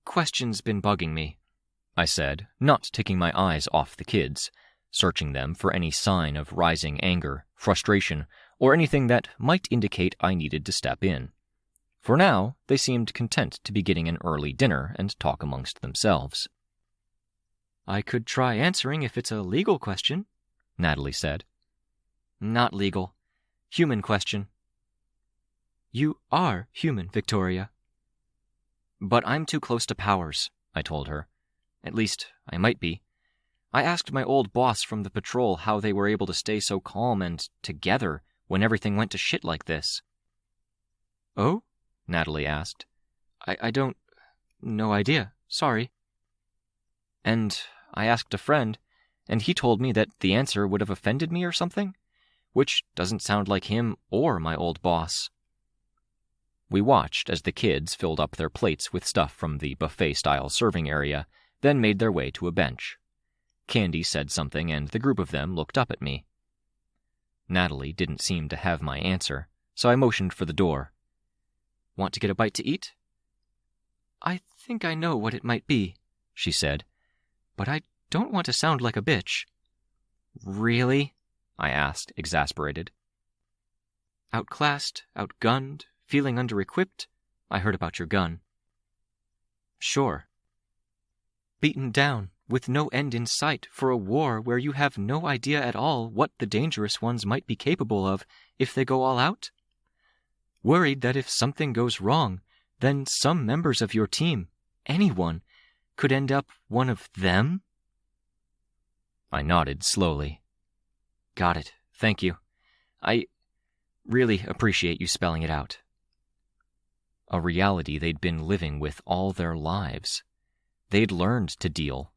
"Question's been bugging me," I said, not taking my eyes off the kids, searching them for any sign of rising anger, frustration, or anything that might indicate I needed to step in. For now, they seemed content to be getting an early dinner and talk amongst themselves. I could try answering if it's a legal question, Natalie said. Not legal. Human question. You are human, Victoria. But I'm too close to powers, I told her. At least, I might be. I asked my old boss from the patrol how they were able to stay so calm and together when everything went to shit like this. Oh? Natalie asked. I don't... No idea. Sorry. And I asked a friend, and he told me that the answer would have offended me or something, which doesn't sound like him or my old boss. We watched as the kids filled up their plates with stuff from the buffet-style serving area, then made their way to a bench. Candy said something, and the group of them looked up at me. Natalie didn't seem to have my answer, so I motioned for the door. Want to get a bite to eat? I think I know what it might be, she said, but I don't want to sound like a bitch. Really? I asked, exasperated. Outclassed, outgunned, feeling under-equipped? I heard about your gun. Sure. Beaten down, with no end in sight, for a war where you have no idea at all what the dangerous ones might be capable of if they go all out? Worried that if something goes wrong, then some members of your team, anyone, could end up one of them? I nodded slowly. Got it. Thank you. I really appreciate you spelling it out. A reality they'd been living with all their lives. They'd learned to deal.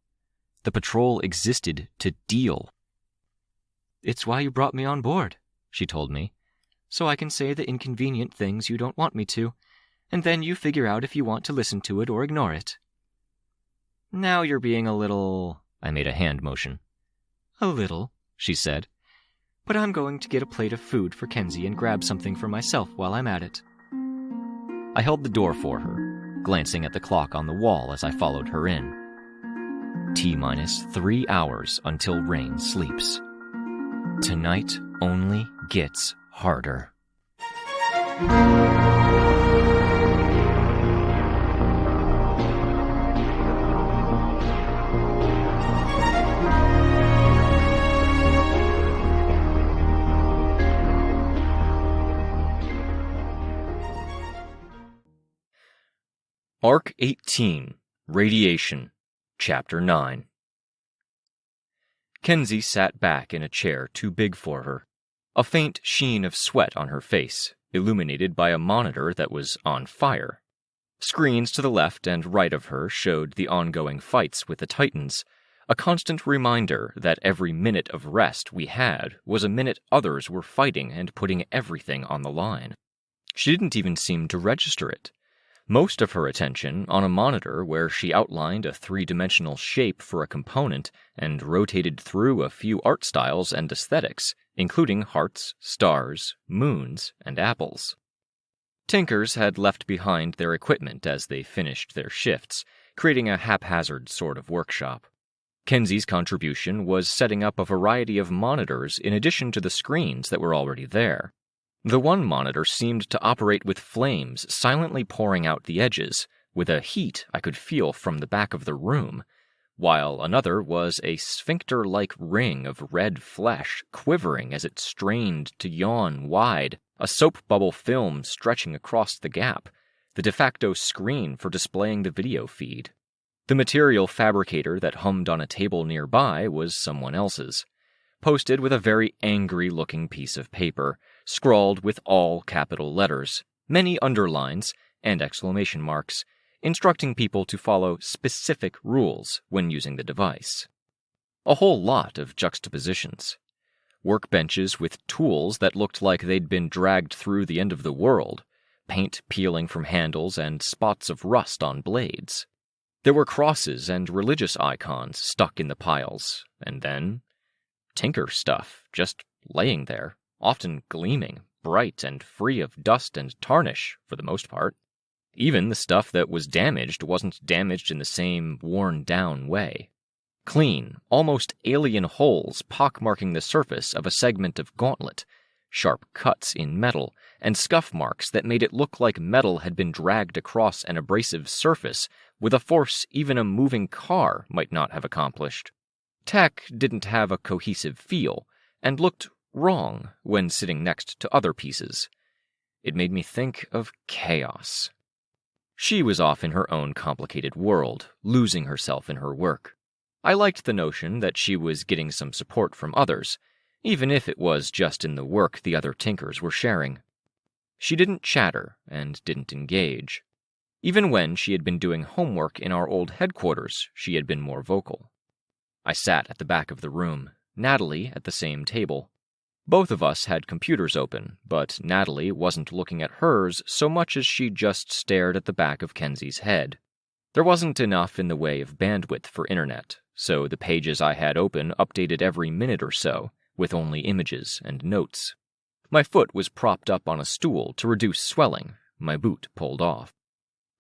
The patrol existed to deal. It's why you brought me on board, she told me, so I can say the inconvenient things you don't want me to, and then you figure out if you want to listen to it or ignore it. Now you're being a little... I made a hand motion. A little, she said. But I'm going to get a plate of food for Kenzie and grab something for myself while I'm at it. I held the door for her, glancing at the clock on the wall as I followed her in. T-minus 3 hours until Rain sleeps. Tonight only gets harder. Arc 18, Radiation, Chapter 9. Kenzie sat back in a chair too big for her, a faint sheen of sweat on her face, illuminated by a monitor that was on fire. Screens to the left and right of her showed the ongoing fights with the Titans, a constant reminder that every minute of rest we had was a minute others were fighting and putting everything on the line. She didn't even seem to register it. Most of her attention on a monitor where she outlined a three-dimensional shape for a component and rotated through a few art styles and aesthetics, including hearts, stars, moons, and apples. Tinkers had left behind their equipment as they finished their shifts, creating a haphazard sort of workshop. Kenzie's contribution was setting up a variety of monitors in addition to the screens that were already there. The one monitor seemed to operate with flames silently pouring out the edges, with a heat I could feel from the back of the room, while another was a sphincter-like ring of red flesh quivering as it strained to yawn wide, a soap bubble film stretching across the gap, the de facto screen for displaying the video feed. The material fabricator that hummed on a table nearby was someone else's, posted with a very angry-looking piece of paper, scrawled with all capital letters, many underlines, and exclamation marks, instructing people to follow specific rules when using the device. A whole lot of juxtapositions. Workbenches with tools that looked like they'd been dragged through the end of the world, paint peeling from handles and spots of rust on blades. There were crosses and religious icons stuck in the piles, and then tinker stuff just laying there, often gleaming, bright and free of dust and tarnish for the most part. Even the stuff that was damaged wasn't damaged in the same worn-down way. Clean, almost alien holes pockmarking the surface of a segment of gauntlet, sharp cuts in metal, and scuff marks that made it look like metal had been dragged across an abrasive surface with a force even a moving car might not have accomplished. Tech didn't have a cohesive feel, and looked wrong when sitting next to other pieces. It made me think of chaos. She was off in her own complicated world, losing herself in her work. I liked the notion that she was getting some support from others, even if it was just in the work the other Tinkers were sharing. She didn't chatter and didn't engage. Even when she had been doing homework in our old headquarters, she had been more vocal. I sat at the back of the room, Natalie at the same table. Both of us had computers open, but Natalie wasn't looking at hers so much as she just stared at the back of Kenzie's head. There wasn't enough in the way of bandwidth for internet, so the pages I had open updated every minute or so, with only images and notes. My foot was propped up on a stool to reduce swelling, my boot pulled off.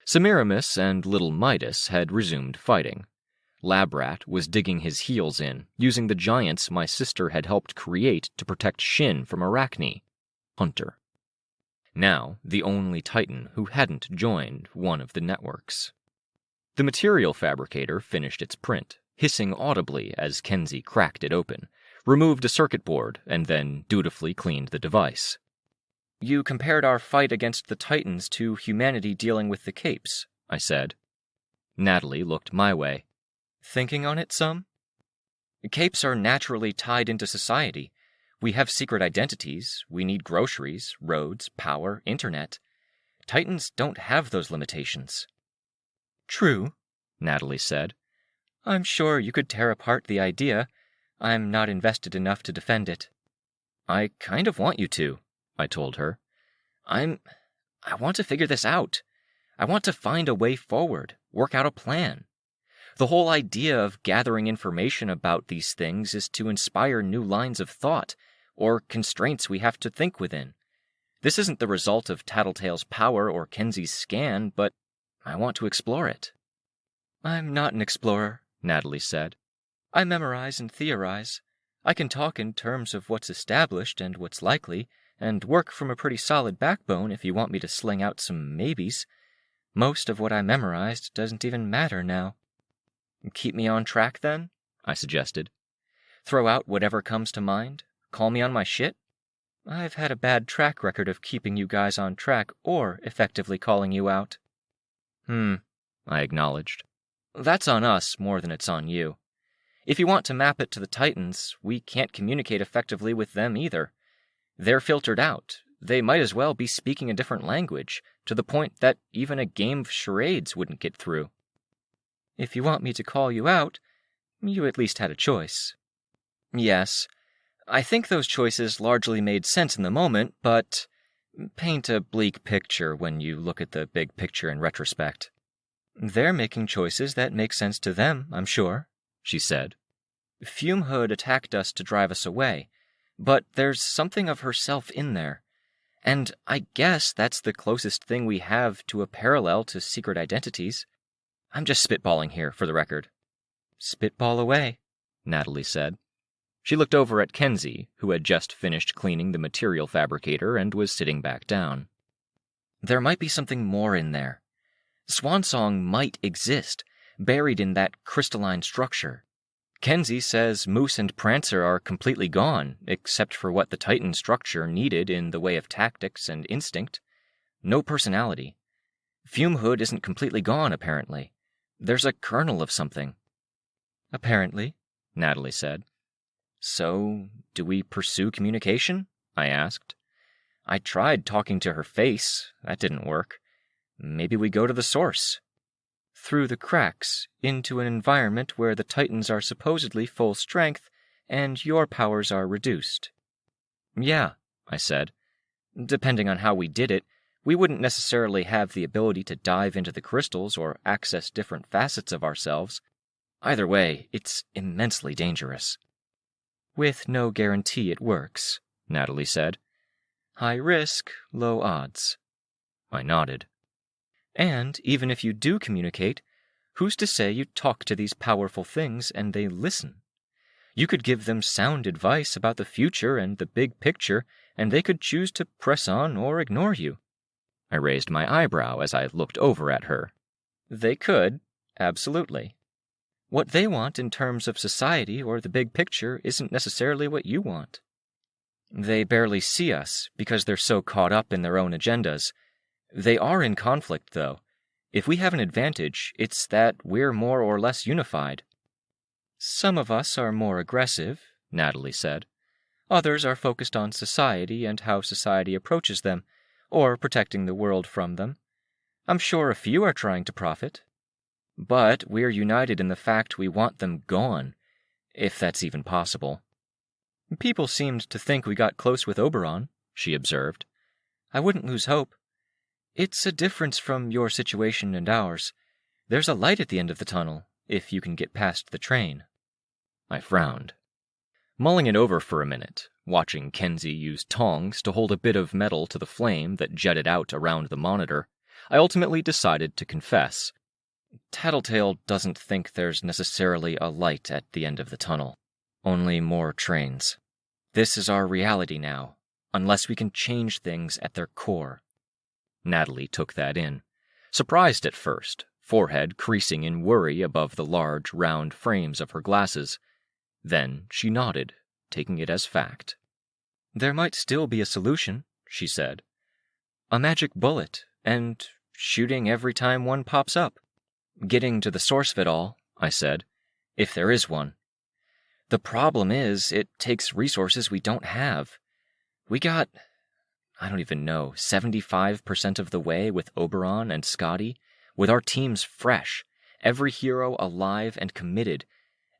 Semiramis and little Midas had resumed fighting. Labrat was digging his heels in, using the giants my sister had helped create to protect Shin from Arachne, Hunter. Now, the only Titan who hadn't joined one of the networks. The material fabricator finished its print, hissing audibly as Kenzie cracked it open, removed a circuit board, and then dutifully cleaned the device. You compared our fight against the Titans to humanity dealing with the Capes, I said. Natalie looked my way. Thinking on it some? Capes are naturally tied into society. We have secret identities. We need groceries, roads, power, internet. Titans don't have those limitations. True, Natalie said. I'm sure you could tear apart the idea. I'm not invested enough to defend it. I kind of want you to, I told her. I want to figure this out. I want to find a way forward, work out a plan. The whole idea of gathering information about these things is to inspire new lines of thought, or constraints we have to think within. This isn't the result of Tattletale's power or Kenzie's scan, but I want to explore it. I'm not an explorer, Natalie said. I memorize and theorize. I can talk in terms of what's established and what's likely, and work from a pretty solid backbone if you want me to sling out some maybes. Most of what I memorized doesn't even matter now. Keep me on track, then? I suggested. Throw out whatever comes to mind? Call me on my shit? I've had a bad track record of keeping you guys on track or effectively calling you out. I acknowledged. That's on us more than it's on you. If you want to map it to the Titans, we can't communicate effectively with them either. They're filtered out. They might as well be speaking a different language, to the point that even a game of charades wouldn't get through. If you want me to call you out, you at least had a choice. Yes, I think those choices largely made sense in the moment, but paint a bleak picture when you look at the big picture in retrospect. They're making choices that make sense to them, I'm sure, she said. Fumehood attacked us to drive us away, but there's something of herself in there, and I guess that's the closest thing we have to a parallel to secret identities. I'm just spitballing here, for the record. Spitball away, Natalie said. She looked over at Kenzie, who had just finished cleaning the material fabricator and was sitting back down. There might be something more in there. Swansong might exist, buried in that crystalline structure. Kenzie says Moose and Prancer are completely gone, except for what the Titan structure needed in the way of tactics and instinct. No personality. Fumehood isn't completely gone, apparently. There's a kernel of something. Apparently, Natalie said. So, do we pursue communication? I asked. I tried talking to her face. That didn't work. Maybe we go to the source. Through the cracks, into an environment where the Titans are supposedly full strength, and your powers are reduced. Yeah, I said. Depending on how we did it, we wouldn't necessarily have the ability to dive into the crystals or access different facets of ourselves. Either way, it's immensely dangerous. With no guarantee it works, Natalie said. High risk, low odds. I nodded. And even if you do communicate, who's to say you talk to these powerful things and they listen? You could give them sound advice about the future and the big picture, and they could choose to press on or ignore you. I raised my eyebrow as I looked over at her. They could, absolutely. What they want in terms of society or the big picture isn't necessarily what you want. They barely see us because they're so caught up in their own agendas. They are in conflict, though. If we have an advantage, it's that we're more or less unified. Some of us are more aggressive, Natalie said. Others are focused on society and how society approaches them, or protecting the world from them. I'm sure a few are trying to profit. But we're united in the fact we want them gone, if that's even possible. People seemed to think we got close with Oberon, she observed. I wouldn't lose hope. It's a difference from your situation and ours. There's a light at the end of the tunnel, if you can get past the train. I frowned. Mulling it over for a minute, watching Kenzie use tongs to hold a bit of metal to the flame that jetted out around the monitor, I ultimately decided to confess. Tattletale doesn't think there's necessarily a light at the end of the tunnel. Only more trains. This is our reality now, unless we can change things at their core. Natalie took that in, surprised at first, forehead creasing in worry above the large, round frames of her glasses. Then she nodded, taking it as fact. There might still be a solution, she said. A magic bullet, and shooting every time one pops up. Getting to the source of it all, I said, if there is one. The problem is, it takes resources we don't have. We got, I don't even know, 75% of the way with Oberon and Scotty, with our teams fresh, every hero alive and committed,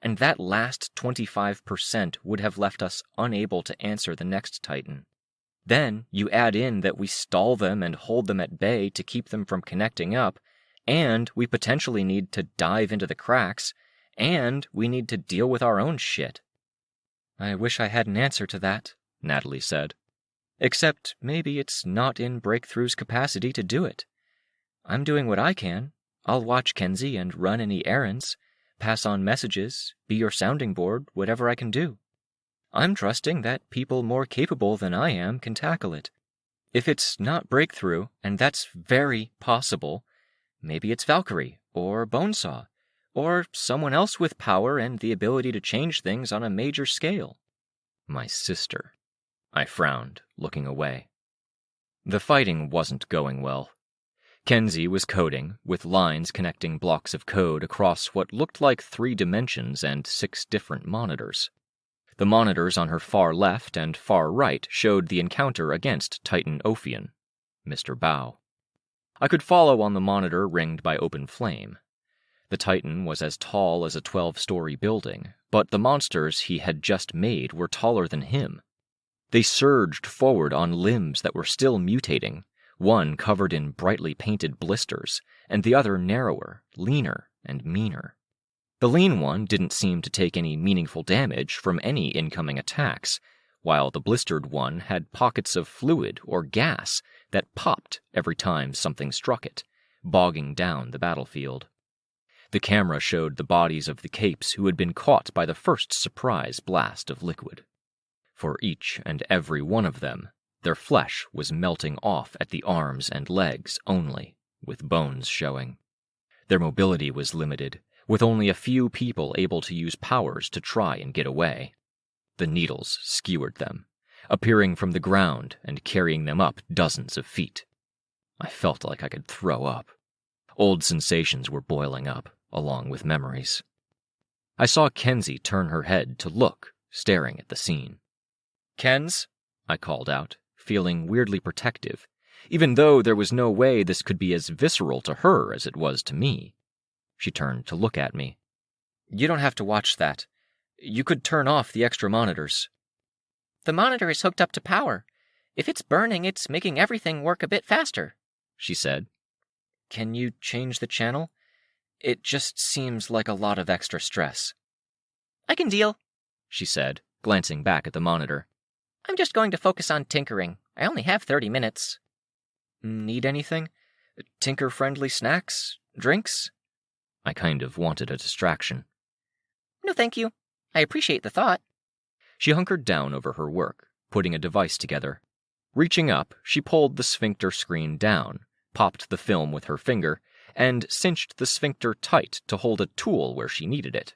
and that last 25% would have left us unable to answer the next Titan. Then you add in that we stall them and hold them at bay to keep them from connecting up, and we potentially need to dive into the cracks, and we need to deal with our own shit. I wish I had an answer to that, Natalie said. Except maybe it's not in Breakthrough's capacity to do it. I'm doing what I can. I'll watch Kenzie and run any errands, pass on messages, be your sounding board, whatever I can do. I'm trusting that people more capable than I am can tackle it. If it's not Breakthrough, and that's very possible, maybe it's Valkyrie, or Bonesaw, or someone else with power and the ability to change things on a major scale. My sister. I frowned, looking away. The fighting wasn't going well. Kenzie was coding, with lines connecting blocks of code across what looked like 3 dimensions and 6 different monitors. The monitors on her far left and far right showed the encounter against Titan Ophion, Mr. Bao. I could follow on the monitor ringed by open flame. The Titan was as tall as a 12-story building, but the monsters he had just made were taller than him. They surged forward on limbs that were still mutating, one covered in brightly painted blisters, and the other narrower, leaner, and meaner. The lean one didn't seem to take any meaningful damage from any incoming attacks, while the blistered one had pockets of fluid or gas that popped every time something struck it, bogging down the battlefield. The camera showed the bodies of the capes who had been caught by the first surprise blast of liquid. For each and every one of them, their flesh was melting off at the arms and legs only, with bones showing. Their mobility was limited, with only a few people able to use powers to try and get away. The needles skewered them, appearing from the ground and carrying them up dozens of feet. I felt like I could throw up. Old sensations were boiling up, along with memories. I saw Kenzie turn her head to look, staring at the scene. "Kens?" I called out, feeling weirdly protective, even though there was no way this could be as visceral to her as it was to me. She turned to look at me. "You don't have to watch that. You could turn off the extra monitors." "The monitor is hooked up to power. If it's burning, it's making everything work a bit faster," she said. "Can you change the channel? It just seems like a lot of extra stress." "I can deal," she said, glancing back at the monitor. "I'm just going to focus on tinkering. I only have 30 minutes. "Need anything? Tinker-friendly snacks? Drinks?" I kind of wanted a distraction. "No, thank you. I appreciate the thought. She hunkered down over her work, putting a device together. Reaching up, she pulled the sphincter screen down, popped the film with her finger, and cinched the sphincter tight to hold a tool where she needed it.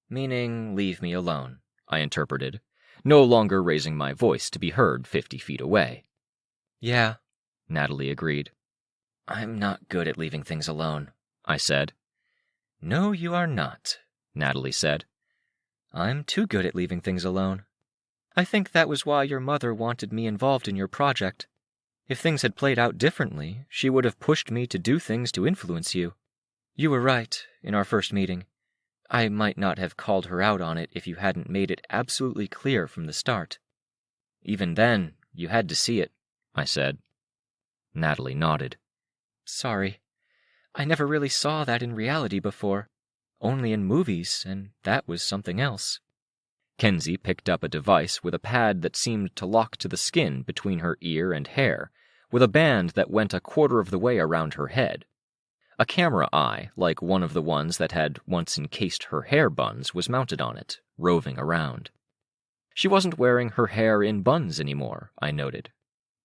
Meaning, leave me alone, I interpreted, no longer raising my voice to be heard 50 feet away. Yeah, Natalie agreed. I'm not good at leaving things alone, I said. No, you are not, Natalie said. I'm too good at leaving things alone. I think that was why your mother wanted me involved in your project. If things had played out differently, she would have pushed me to do things to influence you. You were right in our first meeting. I might not have called her out on it if you hadn't made it absolutely clear from the start. Even then, you had to see it, I said. Natalie nodded. Sorry. I never really saw that in reality before. Only in movies, and that was something else. Kenzie picked up a device with a pad that seemed to lock to the skin between her ear and hair, with a band that went a quarter of the way around her head. A camera eye, like one of the ones that had once encased her hair buns, was mounted on it, roving around. She wasn't wearing her hair in buns anymore, I noted.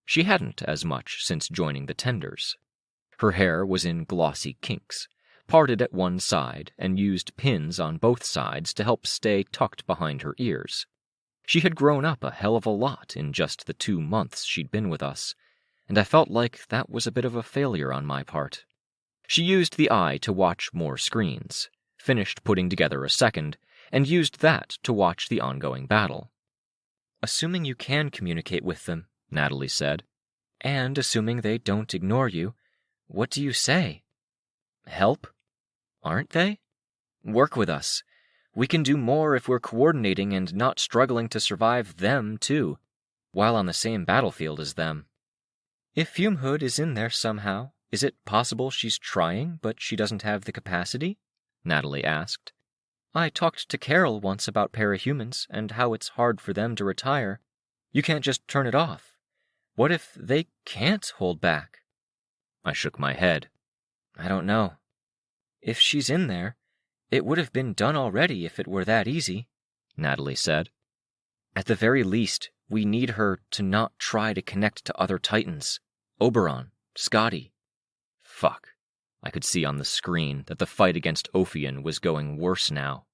She hadn't as much since joining the Tenders. Her hair was in glossy kinks, parted at one side and used pins on both sides to help stay tucked behind her ears. She had grown up a hell of a lot in just the 2 months she'd been with us, and I felt like that was a bit of a failure on my part. She used the eye to watch more screens, finished putting together a second, and used that to watch the ongoing battle. Assuming you can communicate with them, Natalie said, and assuming they don't ignore you, what do you say? Help? Aren't they? Work with us. We can do more if we're coordinating and not struggling to survive them, too, while on the same battlefield as them. If Fumehood is in there somehow, is it possible she's trying, but she doesn't have the capacity? Natalie asked. I talked to Carol once about parahumans and how it's hard for them to retire. You can't just turn it off. What if they can't hold back? I shook my head. I don't know. If she's in there, it would have been done already if it were that easy, Natalie said. At the very least, we need her to not try to connect to other Titans. Oberon, Scotty. Fuck. I could see on the screen that the fight against Ophion was going worse now.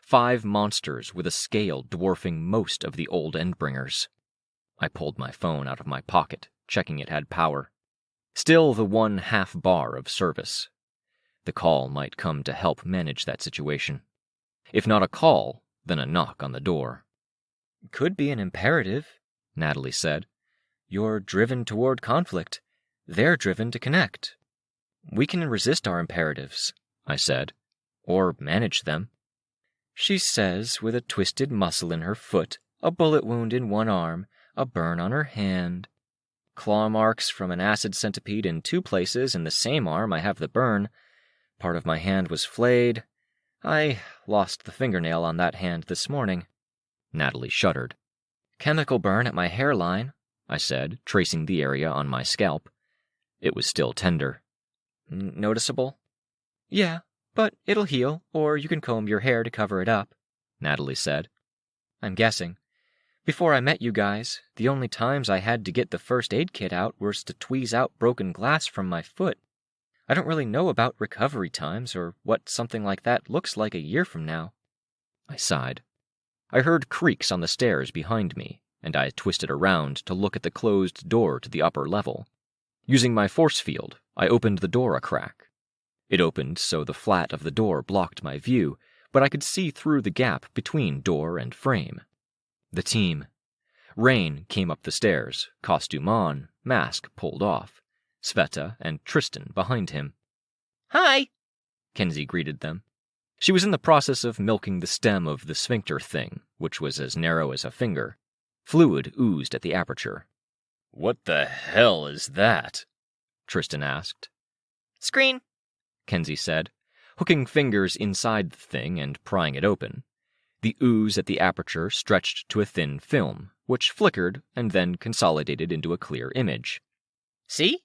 5 monsters with a scale dwarfing most of the old Endbringers. I pulled my phone out of my pocket, checking it had power. Still the 1/2 bar of service. The call might come to help manage that situation. If not a call, then a knock on the door. Could be an imperative, Natalie said. You're driven toward conflict. They're driven to connect. We can resist our imperatives, I said, or manage them. She says, with a twisted muscle in her foot, a bullet wound in one arm, a burn on her hand. Claw marks from an acid centipede in 2 places. In the same arm I have the burn. Part of my hand was flayed. I lost the fingernail on that hand this morning. Natalie shuddered. Chemical burn at my hairline, I said, tracing the area on my scalp. It was still tender. Noticeable? Yeah, but it'll heal, or you can comb your hair to cover it up, Natalie said. I'm guessing. Before I met you guys, the only times I had to get the first aid kit out was to tweeze out broken glass from my foot. I don't really know about recovery times or what something like that looks like a year from now. I sighed. I heard creaks on the stairs behind me, and I twisted around to look at the closed door to the upper level. Using my force field, I opened the door a crack. It opened so the flat of the door blocked my view, but I could see through the gap between door and frame. The team. Rain came up the stairs, costume on, mask pulled off. Sveta and Tristan behind him. Hi! Kenzie greeted them. She was in the process of milking the stem of the sphincter thing, which was as narrow as a finger. Fluid oozed at the aperture. What the hell is that? Tristan asked. Screen, Kenzie said, hooking fingers inside the thing and prying it open. The ooze at the aperture stretched to a thin film, which flickered and then consolidated into a clear image. See?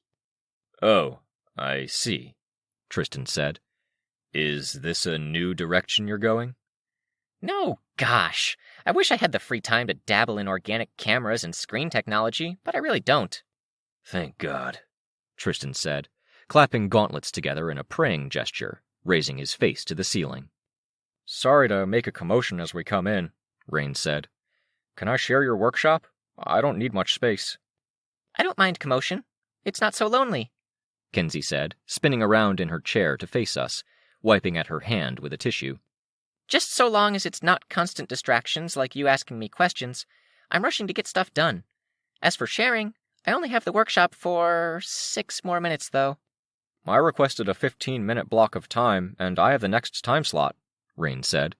Oh, I see, Tristan said. Is this a new direction you're going? No, gosh. I wish I had the free time to dabble in organic cameras and screen technology, but I really don't. Thank God, Tristan said, clapping gauntlets together in a praying gesture, raising his face to the ceiling. Sorry to make a commotion as we come in, Rain said. Can I share your workshop? I don't need much space. I don't mind commotion. It's not so lonely, Kenzie said, spinning around in her chair to face us, wiping at her hand with a tissue. Just so long as it's not constant distractions like you asking me questions. I'm rushing to get stuff done. As for sharing, I only have the workshop for 6 more minutes, though. I requested a 15-minute block of time, and I have the next time slot, Rain said.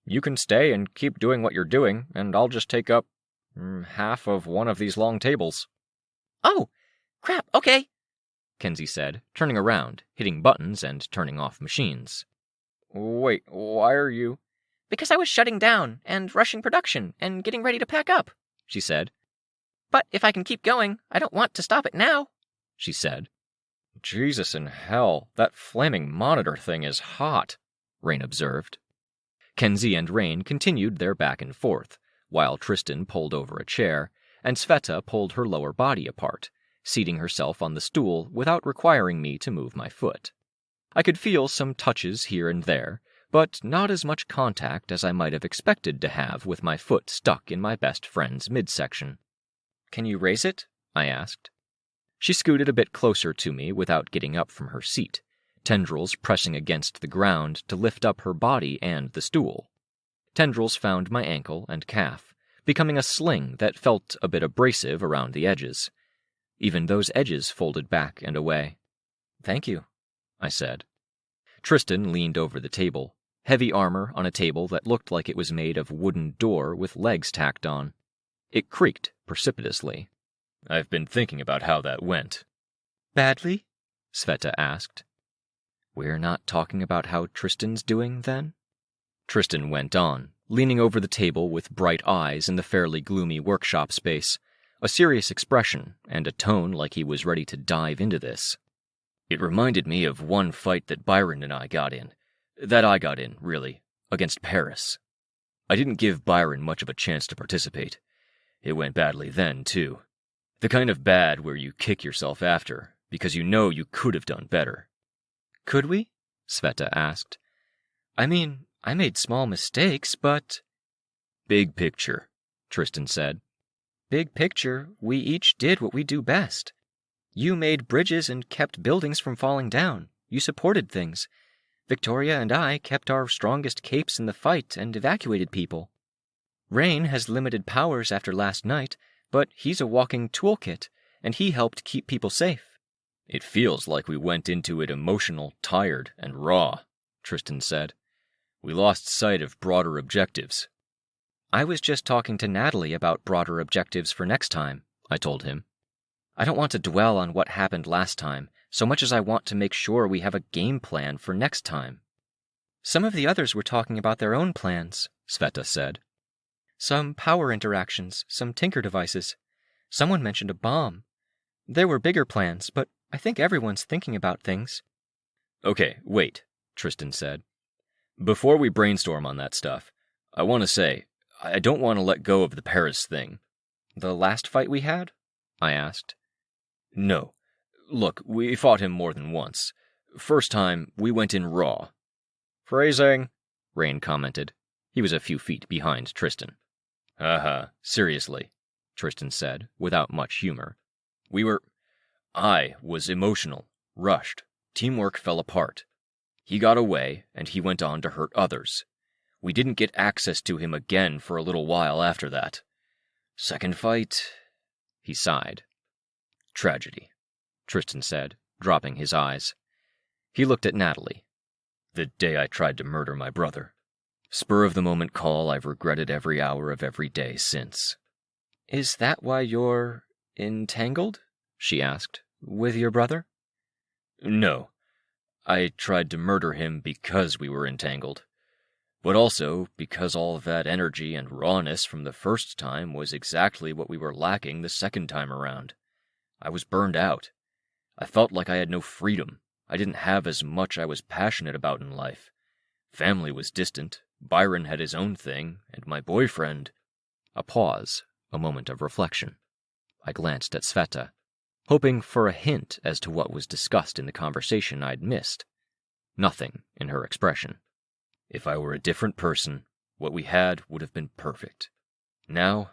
You can stay and keep doing what you're doing, and I'll just take up half of one of these long tables. Oh, crap, okay, Kenzie said, turning around, hitting buttons and turning off machines. Wait, why are you? Because I was shutting down and rushing production and getting ready to pack up, she said. But if I can keep going, I don't want to stop it now, she said. Jesus in hell, that flaming monitor thing is hot, Rain observed. Kenzie and Rain continued their back and forth, while Tristan pulled over a chair, and Sveta pulled her lower body apart, seating herself on the stool without requiring me to move my foot. I could feel some touches here and there, but not as much contact as I might have expected to have with my foot stuck in my best friend's midsection. Can you raise it? I asked. She scooted a bit closer to me without getting up from her seat, tendrils pressing against the ground to lift up her body and the stool. Tendrils found my ankle and calf, becoming a sling that felt a bit abrasive around the edges. Even those edges folded back and away. Thank you, I said. Tristan leaned over the table, heavy armor on a table that looked like it was made of wooden door with legs tacked on. It creaked precipitously. I've been thinking about how that went. Badly? Sveta asked. We're not talking about how Tristan's doing, then? Tristan went on, leaning over the table with bright eyes in the fairly gloomy workshop space, a serious expression and a tone like he was ready to dive into this. It reminded me of one fight that Byron and I got in. That I got in, really, against Paris. I didn't give Byron much of a chance to participate. It went badly then, too. The kind of bad where you kick yourself after, because you know you could have done better. Could we? Sveta asked. I mean, I made small mistakes, but... Big picture, Tristan said. Big picture, we each did what we do best. You made bridges and kept buildings from falling down. You supported things. Victoria and I kept our strongest capes in the fight and evacuated people. Rain has limited powers after last night, but he's a walking toolkit, and he helped keep people safe. It feels like we went into it emotional, tired, and raw, Tristan said. We lost sight of broader objectives. I was just talking to Natalie about broader objectives for next time, I told him. I don't want to dwell on what happened last time, so much as I want to make sure we have a game plan for next time. Some of the others were talking about their own plans, Sveta said. Some power interactions, some tinker devices. Someone mentioned a bomb. There were bigger plans, but I think everyone's thinking about things. Okay, wait, Tristan said. Before we brainstorm on that stuff, I want to say, I don't want to let go of the Paris thing. The last fight we had? I asked. No. Look, we fought him more than once. First time, we went in raw. Phrasing, Rain commented. He was a few feet behind Tristan. Haha, seriously, Tristan said, without much humor. I was emotional, rushed. Teamwork fell apart. He got away, and he went on to hurt others. We didn't get access to him again for a little while after that. Second fight, he sighed. Tragedy, Tristan said, dropping his eyes. He looked at Natalie. The day I tried to murder my brother. Spur-of-the-moment call I've regretted every hour of every day since. Is that why you're entangled? She asked. With your brother? No. I tried to murder him because we were entangled. But also because all of that energy and rawness from the first time was exactly what we were lacking the second time around. I was burned out. I felt like I had no freedom. I didn't have as much I was passionate about in life. Family was distant. Byron had his own thing, and my boyfriend... A pause, a moment of reflection. I glanced at Sveta, hoping for a hint as to what was discussed in the conversation I'd missed. Nothing in her expression. If I were a different person, what we had would have been perfect. Now,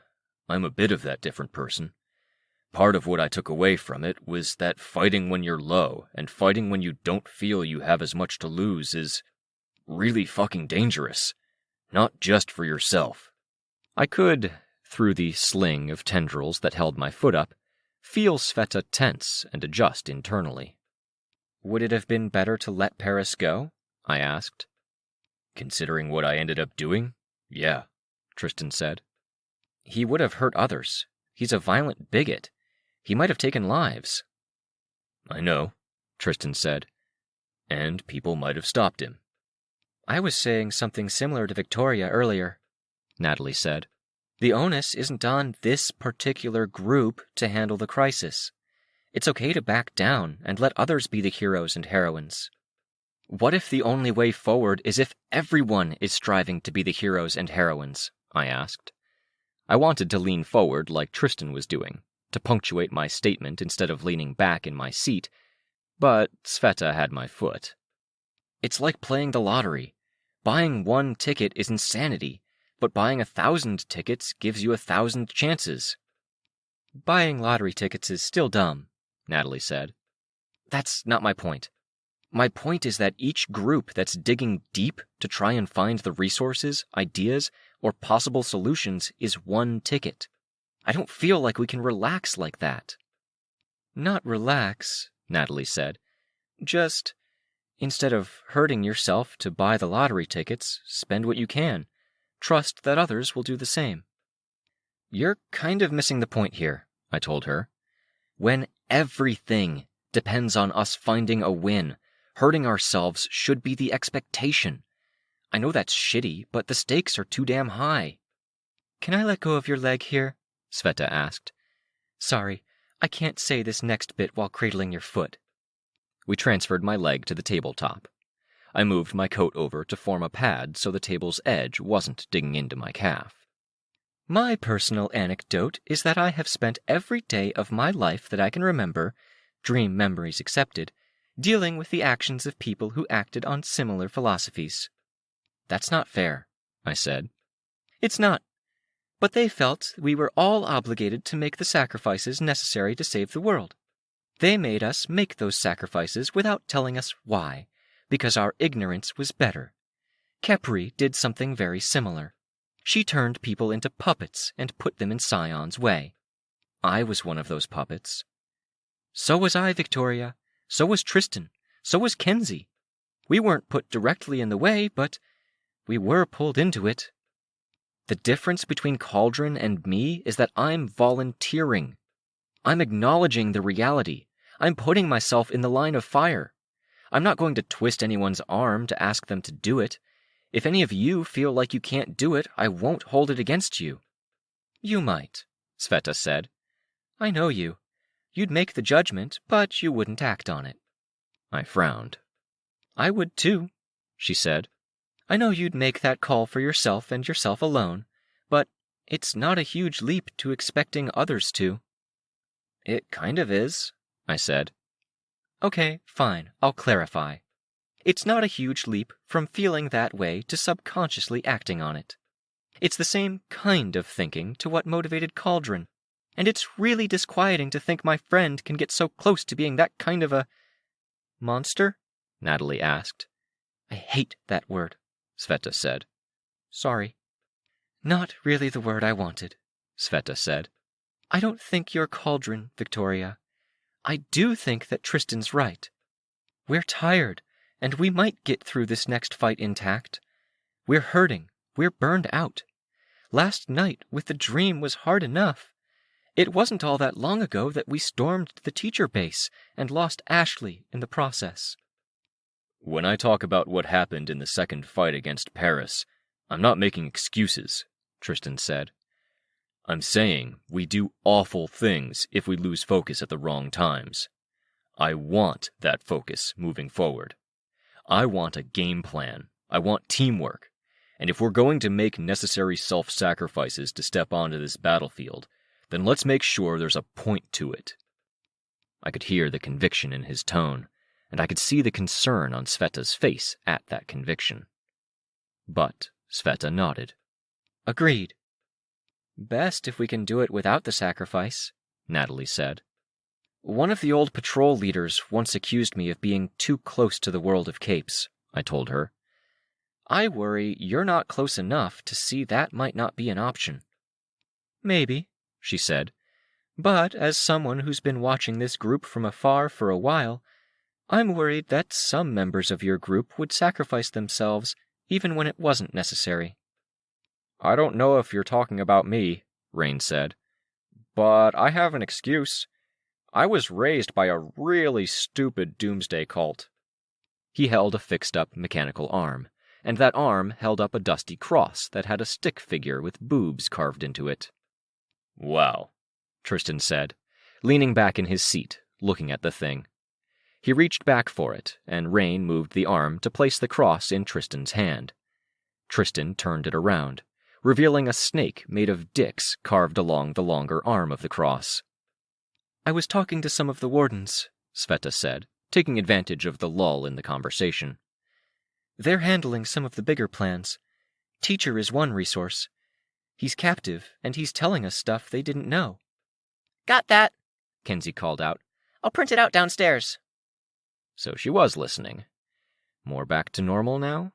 I'm a bit of that different person. Part of what I took away from it was that fighting when you're low and fighting when you don't feel you have as much to lose is really fucking dangerous. Not just for yourself. I could, through the sling of tendrils that held my foot up, feel Sveta tense and adjust internally. Would it have been better to let Paris go? I asked. Considering what I ended up doing, yeah, Tristan said. He would have hurt others. He's a violent bigot. He might have taken lives. I know, Tristan said. And people might have stopped him. I was saying something similar to Victoria earlier, Natalie said. The onus isn't on this particular group to handle the crisis. It's okay to back down and let others be the heroes and heroines. What if the only way forward is if everyone is striving to be the heroes and heroines? I asked. I wanted to lean forward like Tristan was doing, to punctuate my statement instead of leaning back in my seat, but Sveta had my foot. It's like playing the lottery. Buying one ticket is insanity, but buying 1,000 tickets gives you 1,000 chances. Buying lottery tickets is still dumb, Natalie said. That's not my point. My point is that each group that's digging deep to try and find the resources, ideas, or possible solutions is one ticket. I don't feel like we can relax like that. Not relax, Natalie said. Just, instead of hurting yourself to buy the lottery tickets, spend what you can. Trust that others will do the same. You're kind of missing the point here, I told her. When everything depends on us finding a win, hurting ourselves should be the expectation. I know that's shitty, but the stakes are too damn high. Can I let go of your leg here? Sveta asked. Sorry, I can't say this next bit while cradling your foot. We transferred my leg to the tabletop. I moved my coat over to form a pad so the table's edge wasn't digging into my calf. My personal anecdote is that I have spent every day of my life that I can remember, dream memories accepted, dealing with the actions of people who acted on similar philosophies. That's not fair, I said. It's not. But they felt we were all obligated to make the sacrifices necessary to save the world. They made us make those sacrifices without telling us why, because our ignorance was better. Khepri did something very similar. She turned people into puppets and put them in Scion's way. I was one of those puppets. So was I, Victoria. So was Tristan. So was Kenzie. We weren't put directly in the way, but we were pulled into it. The difference between Cauldron and me is that I'm volunteering. I'm acknowledging the reality. I'm putting myself in the line of fire. I'm not going to twist anyone's arm to ask them to do it. If any of you feel like you can't do it, I won't hold it against you. You might, Sveta said. I know you. You'd make the judgment, but you wouldn't act on it. I frowned. I would too, she said. I know you'd make that call for yourself and yourself alone, but it's not a huge leap to expecting others to. It kind of is, I said. Okay, fine, I'll clarify. It's not a huge leap from feeling that way to subconsciously acting on it. It's the same kind of thinking to what motivated Cauldron, and it's really disquieting to think my friend can get so close to being that kind of a... monster? Natalie asked. I hate that word, Sveta said. Sorry. Not really the word I wanted, Sveta said. I don't think you're Cauldron, Victoria. I do think that Tristan's right. We're tired, and we might get through this next fight intact. We're hurting. We're burned out. Last night with the dream was hard enough. It wasn't all that long ago that we stormed the teacher base and lost Ashley in the process. When I talk about what happened in the second fight against Paris, I'm not making excuses, Tristan said. I'm saying we do awful things if we lose focus at the wrong times. I want that focus moving forward. I want a game plan. I want teamwork. And if we're going to make necessary self-sacrifices to step onto this battlefield, then let's make sure there's a point to it. I could hear the conviction in his tone, and I could see the concern on Sveta's face at that conviction. But Sveta nodded. Agreed. Best if we can do it without the sacrifice, Natalie said. One of the old patrol leaders once accused me of being too close to the world of capes, I told her. I worry you're not close enough to see that might not be an option. Maybe, she said, but as someone who's been watching this group from afar for a while, I'm worried that some members of your group would sacrifice themselves even when it wasn't necessary. I don't know if you're talking about me, Rain said, but I have an excuse. I was raised by a really stupid doomsday cult. He held a fixed-up mechanical arm, and that arm held up a dusty cross that had a stick figure with boobs carved into it. Wow, Tristan said, leaning back in his seat, looking at the thing. He reached back for it, and Rain moved the arm to place the cross in Tristan's hand. Tristan turned it around, revealing a snake made of dicks carved along the longer arm of the cross. I was talking to some of the wardens, Sveta said, taking advantage of the lull in the conversation. They're handling some of the bigger plans. Teacher is one resource. He's captive, and he's telling us stuff they didn't know. Got that, Kenzie called out. I'll print it out downstairs. So she was listening. More back to normal now?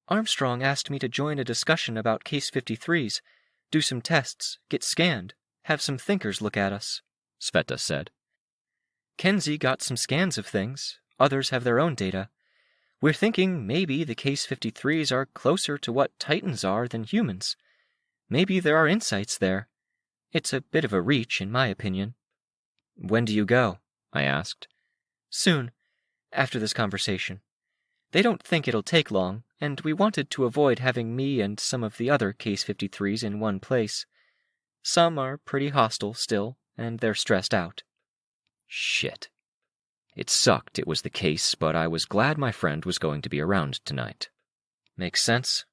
Armstrong asked me to join a discussion about Case 53s, do some tests, get scanned, have some thinkers look at us, Sveta said. Kenzie got some scans of things. Others have their own data. We're thinking maybe the Case 53s are closer to what Titans are than humans. Maybe there are insights there. It's a bit of a reach, in my opinion. When do you go? I asked. Soon, after this conversation. They don't think it'll take long, and we wanted to avoid having me and some of the other Case 53s in one place. Some are pretty hostile still, and they're stressed out. Shit. It sucked it was the case, but I was glad my friend was going to be around tonight. Makes sense.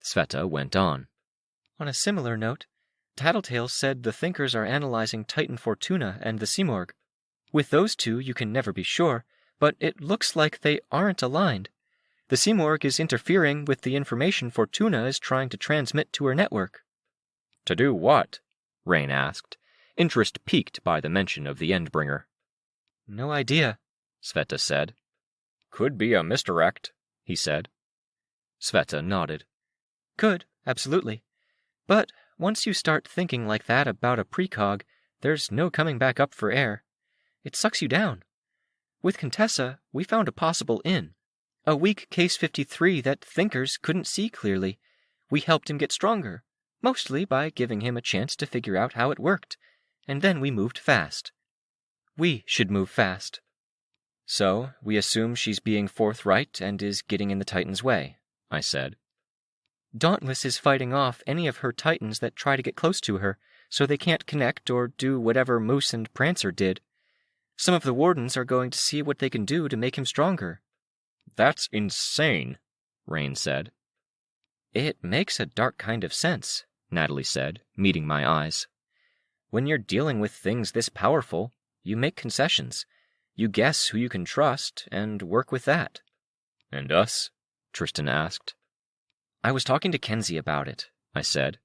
Sveta went on. On a similar note, Tattletale said the thinkers are analyzing Titan Fortuna and the Simorg. With those two, you can never be sure, but it looks like they aren't aligned. The Simorg is interfering with the information Fortuna is trying to transmit to her network. To do what? Rain asked, interest piqued by the mention of the Endbringer. No idea, Sveta said. Could be a misdirect, he said. Sveta nodded. Could, absolutely. But once you start thinking like that about a precog, there's no coming back up for air. It sucks you down. With Contessa, we found a possible in. A weak Case 53 that thinkers couldn't see clearly. We helped him get stronger, mostly by giving him a chance to figure out how it worked, and then we moved fast. We should move fast. So, we assume she's being forthright and is getting in the Titan's way, I said. Dauntless is fighting off any of her Titans that try to get close to her, so they can't connect or do whatever Moose and Prancer did. Some of the wardens are going to see what they can do to make him stronger. That's insane, Rain said. It makes a dark kind of sense, Natalie said, meeting my eyes. When you're dealing with things this powerful, you make concessions. You guess who you can trust and work with that. And us? Tristan asked. I was talking to Kenzie about it, I said.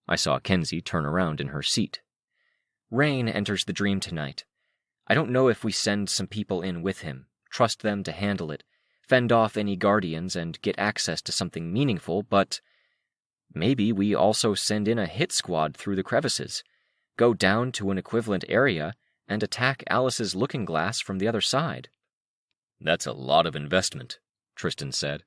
I saw Kenzie turn around in her seat. Rain enters the dream tonight. I don't know if we send some people in with him, trust them to handle it, fend off any guardians and get access to something meaningful, but maybe we also send in a hit squad through the crevices, go down to an equivalent area, and attack Alice's looking glass from the other side. That's a lot of investment, Tristan said.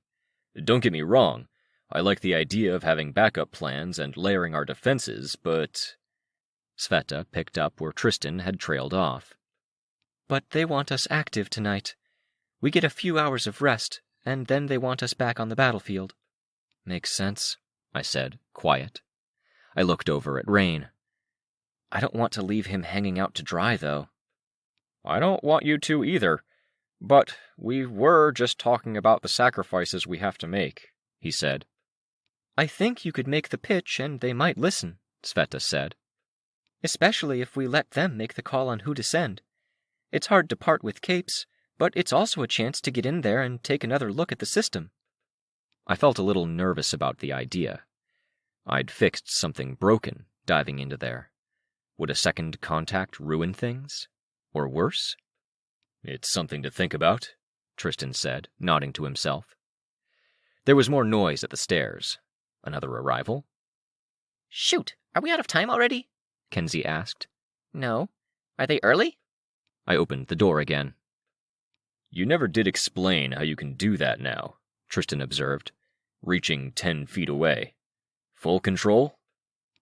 Don't get me wrong, I like the idea of having backup plans and layering our defenses, but... Sveta picked up where Tristan had trailed off. But they want us active tonight. We get a few hours of rest, and then they want us back on the battlefield. Makes sense, I said, quiet. I looked over at Rain. I don't want to leave him hanging out to dry, though. I don't want you to either, but we were just talking about the sacrifices we have to make, he said. I think you could make the pitch and they might listen, Sveta said. Especially if we let them make the call on who to send. It's hard to part with capes, but it's also a chance to get in there and take another look at the system. I felt a little nervous about the idea. I'd fixed something broken diving into there. Would a second contact ruin things? Or worse? It's something to think about, Tristan said, nodding to himself. There was more noise at the stairs. Another arrival? Shoot, are we out of time already? Kenzie asked. No. Are they early? I opened the door again. You never did explain how you can do that now, Tristan observed, reaching 10 feet away. Full control?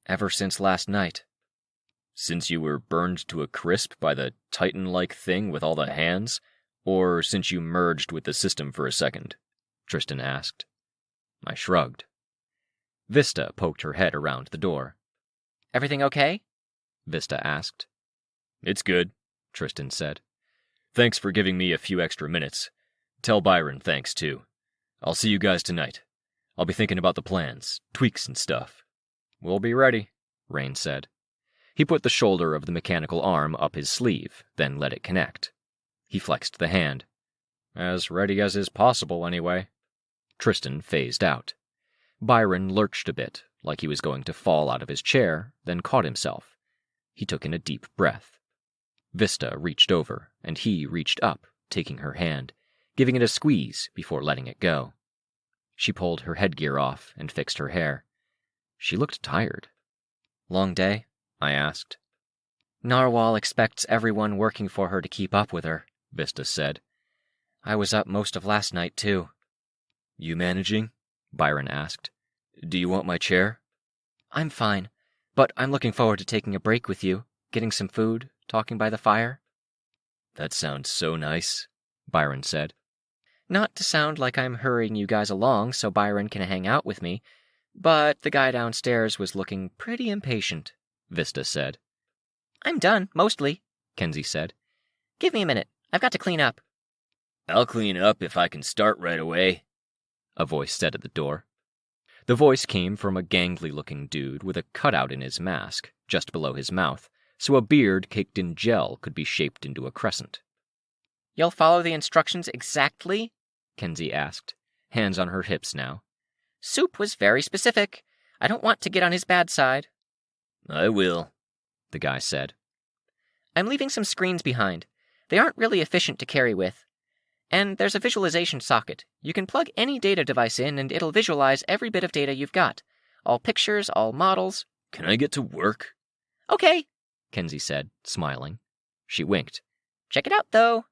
Ever since last night. Since you were burned to a crisp by the Titan-like thing with all the hands, or since you merged with the system for a second? Tristan asked. I shrugged. Vista poked her head around the door. Everything okay? Vista asked. It's good, Tristan said. Thanks for giving me a few extra minutes. Tell Byron thanks, too. I'll see you guys tonight. I'll be thinking about the plans, tweaks and stuff. We'll be ready, Rain said. He put the shoulder of the mechanical arm up his sleeve, then let it connect. He flexed the hand. As ready as is possible, anyway. Tristan phased out. Byron lurched a bit, like he was going to fall out of his chair, then caught himself. He took in a deep breath. Vista reached over, and he reached up, taking her hand, giving it a squeeze before letting it go. She pulled her headgear off and fixed her hair. She looked tired. Long day? I asked. Narwhal expects everyone working for her to keep up with her, Vista said. I was up most of last night, too. You managing? Byron asked. Do you want my chair? I'm fine, but I'm looking forward to taking a break with you, getting some food, talking by the fire. That sounds so nice, Byron said. Not to sound like I'm hurrying you guys along so Byron can hang out with me, but the guy downstairs was looking pretty impatient, Vista said. I'm done, mostly, Kenzie said. Give me a minute. I've got to clean up. I'll clean up if I can start right away, a voice said at the door. The voice came from a gangly-looking dude with a cutout in his mask, just below his mouth, so a beard caked in gel could be shaped into a crescent. You'll follow the instructions exactly? Kenzie asked, hands on her hips now. Soup was very specific. I don't want to get on his bad side. I will, the guy said. I'm leaving some screens behind. They aren't really efficient to carry with. And there's a visualization socket. You can plug any data device in and it'll visualize every bit of data you've got. All pictures, all models. Can I get to work? Okay, Kenzie said, smiling. She winked. Check it out, though.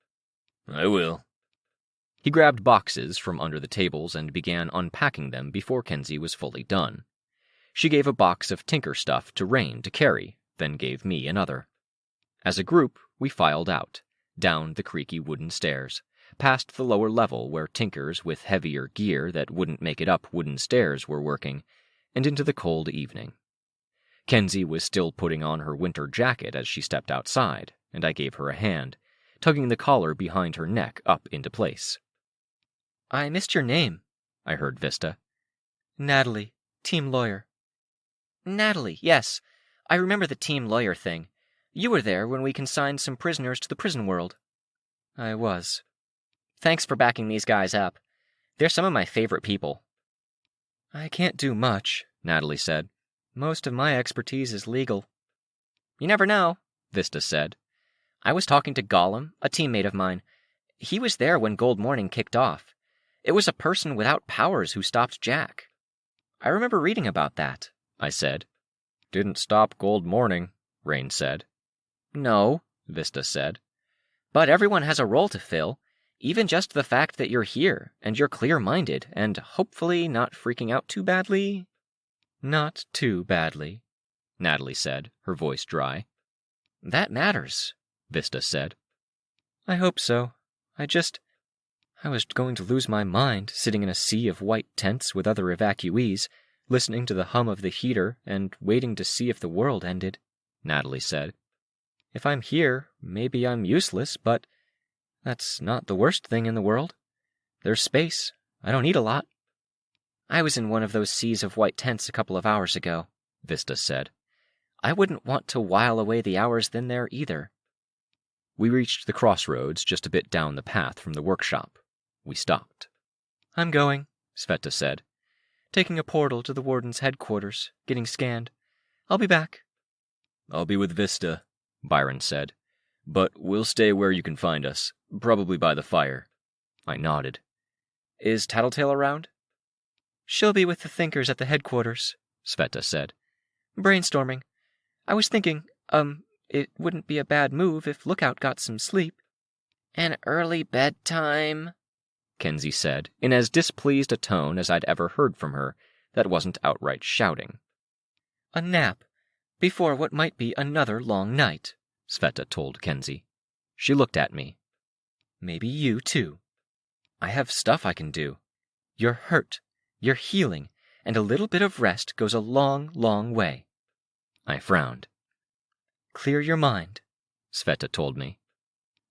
I will. He grabbed boxes from under the tables and began unpacking them before Kenzie was fully done. She gave a box of Tinker stuff to Rain to carry, then gave me another. As a group, we filed out, down the creaky wooden stairs, past the lower level where Tinkers with heavier gear that wouldn't make it up wooden stairs were working, and into the cold evening. Kenzie was still putting on her winter jacket as she stepped outside, and I gave her a hand, tugging the collar behind her neck up into place. I missed your name, I heard Vista. Natalie, team lawyer. Natalie, yes. I remember the team lawyer thing. You were there when we consigned some prisoners to the prison world. I was. Thanks for backing these guys up. They're some of my favorite people. I can't do much, Natalie said. Most of my expertise is legal. You never know, Vista said. I was talking to Gollum, a teammate of mine. He was there when Gold Morning kicked off. It was a person without powers who stopped Jack. I remember reading about that, I said. Didn't stop Gold Morning, Rain said. No, Vista said. But everyone has a role to fill. Even just the fact that you're here, and you're clear-minded, and hopefully not freaking out too badly. Not too badly, Natalie said, her voice dry. That matters, Vista said. I hope so. I was going to lose my mind, sitting in a sea of white tents with other evacuees, listening to the hum of the heater and waiting to see if the world ended, Natalie said. If I'm here, maybe I'm useless, but that's not the worst thing in the world. There's space. I don't need a lot. I was in one of those seas of white tents a couple of hours ago, Vista said. I wouldn't want to while away the hours in there either. We reached the crossroads just a bit down the path from the workshop. We stopped. I'm going, Sveta said. Taking a portal to the warden's headquarters, getting scanned. I'll be back. I'll be with Vista, Byron said. But we'll stay where you can find us, probably by the fire. I nodded. Is Tattletale around? She'll be with the thinkers at the headquarters, Sveta said. Brainstorming. I was thinking, it wouldn't be a bad move if Lookout got some sleep. An early bedtime, Kenzie said, in as displeased a tone as I'd ever heard from her that wasn't outright shouting. A nap, before what might be another long night, Sveta told Kenzie. She looked at me. Maybe you too. I have stuff I can do. You're hurt, you're healing, and a little bit of rest goes a long, long way. I frowned. Clear your mind, Sveta told me.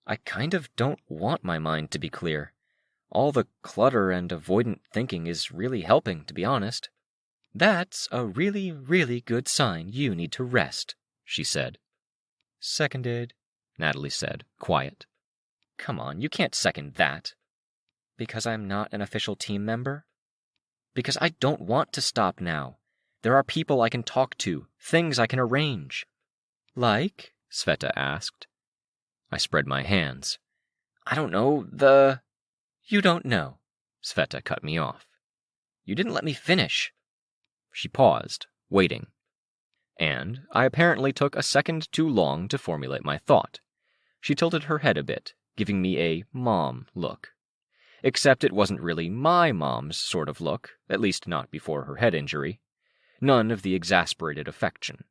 I kind of don't want my mind to be clear. All the clutter and avoidant thinking is really helping, to be honest. That's a really, really good sign you need to rest, she said. Seconded, Natalie said, quiet. Come on, you can't second that. Because I'm not an official team member? Because I don't want to stop now. There are people I can talk to, things I can arrange. Like? Sveta asked. I spread my hands. I don't know, You don't know. Sveta cut me off. You didn't let me finish. She paused, waiting. And I apparently took a second too long to formulate my thought. She tilted her head a bit, giving me a mom look. Except it wasn't really my mom's sort of look, at least not before her head injury. None of the exasperated affection.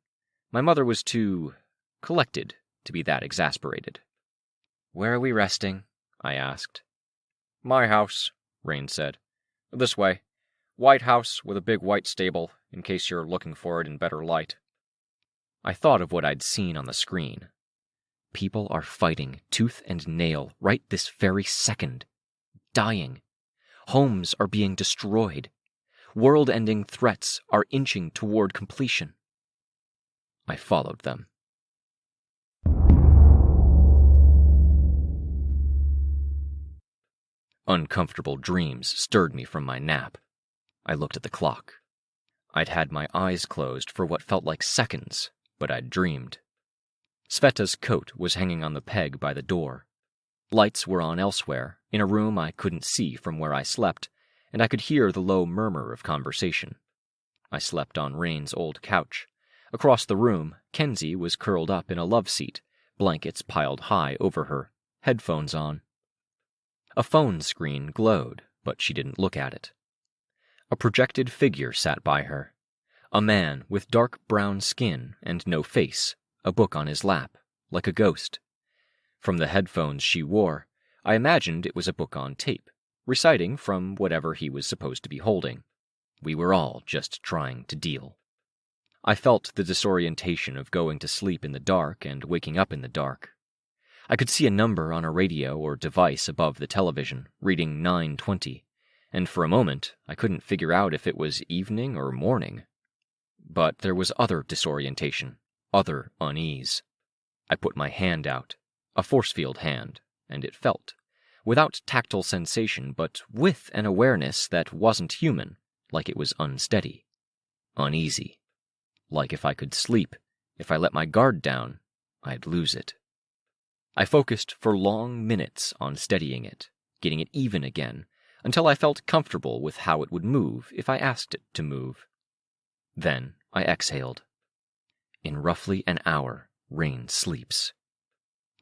My mother was too collected to be that exasperated. Where are we resting? I asked. My house, Rain said. This way. White house with a big white stable, in case you're looking for it in better light. I thought of what I'd seen on the screen. People are fighting tooth and nail right this very second. Dying. Homes are being destroyed. World-ending threats are inching toward completion. I followed them. Uncomfortable dreams stirred me from my nap. I looked at the clock. I'd had my eyes closed for what felt like seconds, but I'd dreamed. Sveta's coat was hanging on the peg by the door. Lights were on elsewhere, in a room I couldn't see from where I slept, and I could hear the low murmur of conversation. I slept on Rain's old couch. Across the room, Kenzie was curled up in a love seat, blankets piled high over her, headphones on. A phone screen glowed, but she didn't look at it. A projected figure sat by her. A man with dark brown skin and no face, a book on his lap, like a ghost. From the headphones she wore, I imagined it was a book on tape, reciting from whatever he was supposed to be holding. We were all just trying to deal. I felt the disorientation of going to sleep in the dark and waking up in the dark. I could see a number on a radio or device above the television, reading 9:20, and for a moment I couldn't figure out if it was evening or morning. But there was other disorientation, other unease. I put my hand out, a force field hand, and it felt, without tactile sensation, but with an awareness that wasn't human, like it was unsteady, uneasy. Like if I could sleep, if I let my guard down, I'd lose it. I focused for long minutes on steadying it, getting it even again, until I felt comfortable with how it would move if I asked it to move. Then I exhaled. In roughly an hour, Rain sleeps.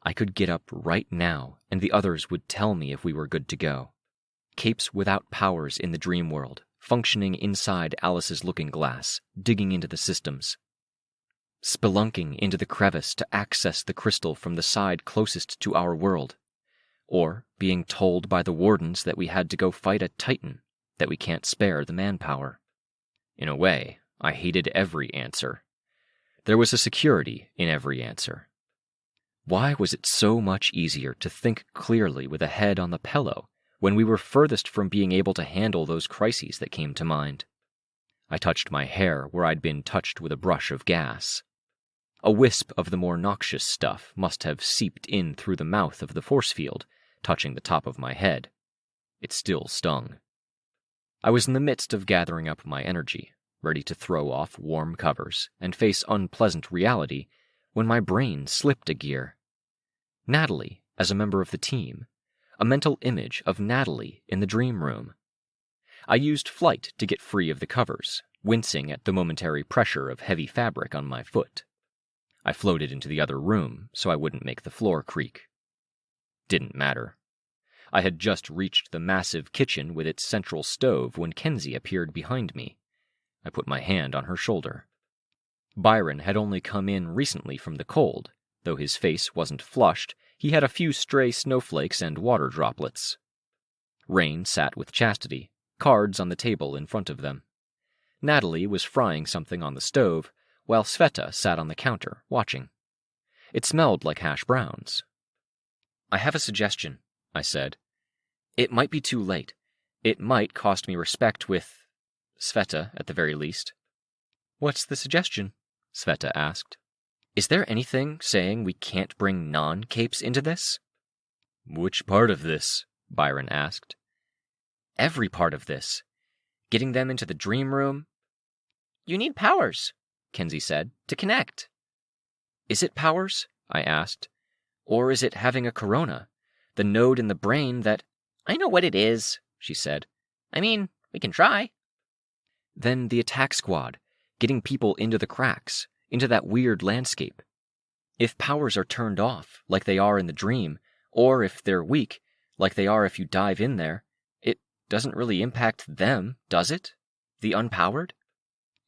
I could get up right now, and the others would tell me if we were good to go. Capes without powers in the dream world, functioning inside Alice's looking glass, digging into the systems. Spelunking into the crevice to access the crystal from the side closest to our world. Or being told by the wardens that we had to go fight a Titan, that we can't spare the manpower. In a way, I hated every answer. There was a security in every answer. Why was it so much easier to think clearly with a head on the pillow when we were furthest from being able to handle those crises that came to mind. I touched my hair where I'd been touched with a brush of gas. A wisp of the more noxious stuff must have seeped in through the mouth of the force field, touching the top of my head. It still stung. I was in the midst of gathering up my energy, ready to throw off warm covers and face unpleasant reality, when my brain slipped a gear. Natalie, as a member of the team, a mental image of Natalie in the dream room. I used flight to get free of the covers, wincing at the momentary pressure of heavy fabric on my foot. I floated into the other room so I wouldn't make the floor creak. Didn't matter. I had just reached the massive kitchen with its central stove when Kenzie appeared behind me. I put my hand on her shoulder. Byron had only come in recently from the cold. Though his face wasn't flushed, he had a few stray snowflakes and water droplets. Rain sat with Chastity, cards on the table in front of them. Natalie was frying something on the stove, while Sveta sat on the counter, watching. It smelled like hash browns. "I have a suggestion," I said. "It might be too late. It might cost me respect with Sveta, at the very least." "What's the suggestion?" Sveta asked. "Is there anything saying we can't bring non-capes into this?" "Which part of this?" Byron asked. "Every part of this. Getting them into the dream room." "You need powers," Kenzie said, "to connect." "Is it powers?" I asked. "Or is it having a corona? The node in the brain that—" "I know what it is," she said. "I mean, we can try." "Then the attack squad, getting people into the cracks, into that weird landscape. If powers are turned off, like they are in the dream, or if they're weak, like they are if you dive in there, it doesn't really impact them, does it? The unpowered?"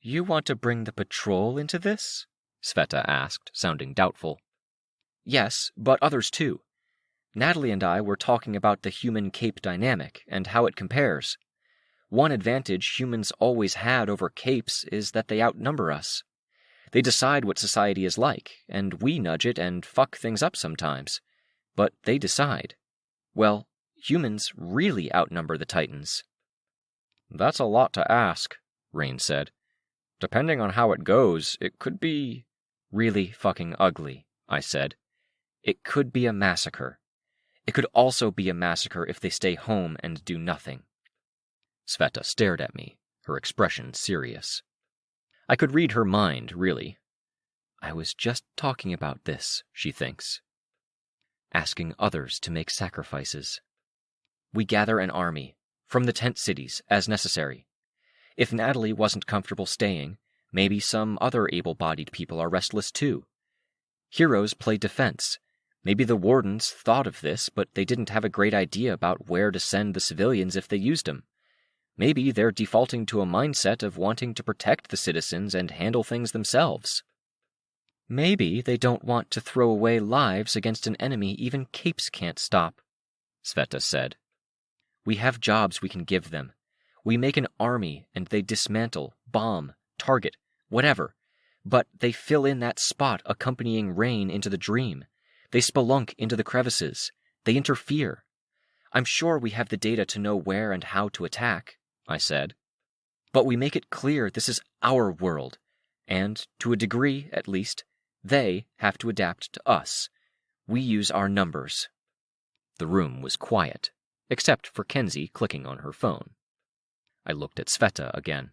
"You want to bring the patrol into this?" Sveta asked, sounding doubtful. "Yes, but others too. Natalie and I were talking about the human-cape dynamic and how it compares. One advantage humans always had over capes is that they outnumber us. They decide what society is like, and we nudge it and fuck things up sometimes. But they decide. Well, humans really outnumber the Titans." "That's a lot to ask," Rain said. "Depending on how it goes, it could be "Really fucking ugly," I said. "It could be a massacre. It could also be a massacre if they stay home and do nothing." Sveta stared at me, her expression serious. I could read her mind, really. I was just talking about this, she thinks. Asking others to make sacrifices. "We gather an army, from the tent cities, as necessary. If Natalie wasn't comfortable staying, maybe some other able-bodied people are restless too. Heroes play defense. Maybe the wardens thought of this, but they didn't have a great idea about where to send the civilians if they used them. Maybe they're defaulting to a mindset of wanting to protect the citizens and handle things themselves. Maybe they don't want to throw away lives against an enemy even capes can't stop," Sveta said. "We have jobs we can give them. We make an army and they dismantle, bomb, target, whatever. But they fill in that spot accompanying Rain into the dream. They spelunk into the crevices. They interfere. I'm sure we have the data to know where and how to attack," I said. "But we make it clear this is our world, and, to a degree at least, they have to adapt to us. We use our numbers." The room was quiet, except for Kenzie clicking on her phone. I looked at Sveta again.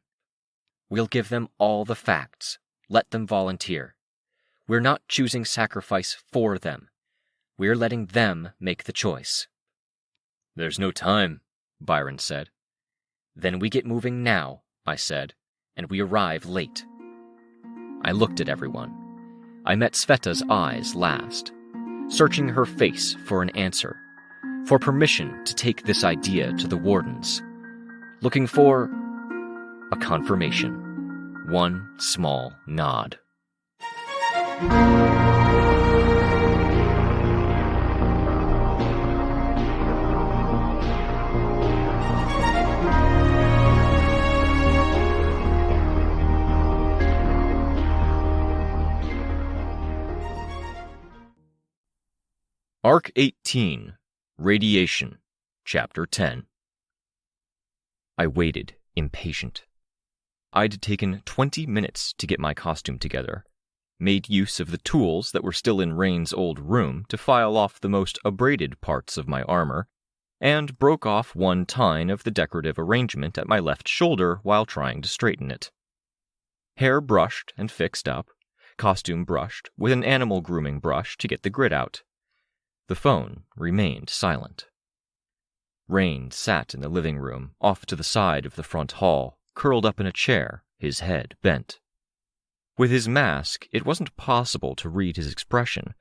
"We'll give them all the facts. Let them volunteer. We're not choosing sacrifice for them. We're letting them make the choice." "There's no time," Byron said. "Then we get moving now," I said, "and we arrive late." I looked at everyone. I met Sveta's eyes last, searching her face for an answer, for permission to take this idea to the wardens, looking for a confirmation. One small nod. Arc 18, Radiation, Chapter 10. I waited, impatient. I'd taken 20 minutes to get my costume together, made use of the tools that were still in Rain's old room to file off the most abraded parts of my armor, and broke off one tine of the decorative arrangement at my left shoulder while trying to straighten it. Hair brushed and fixed up, costume brushed with an animal grooming brush to get the grit out. The phone remained silent. Rain sat in the living room, off to the side of the front hall, curled up in a chair, his head bent. With his mask, it wasn't possible to read his expression,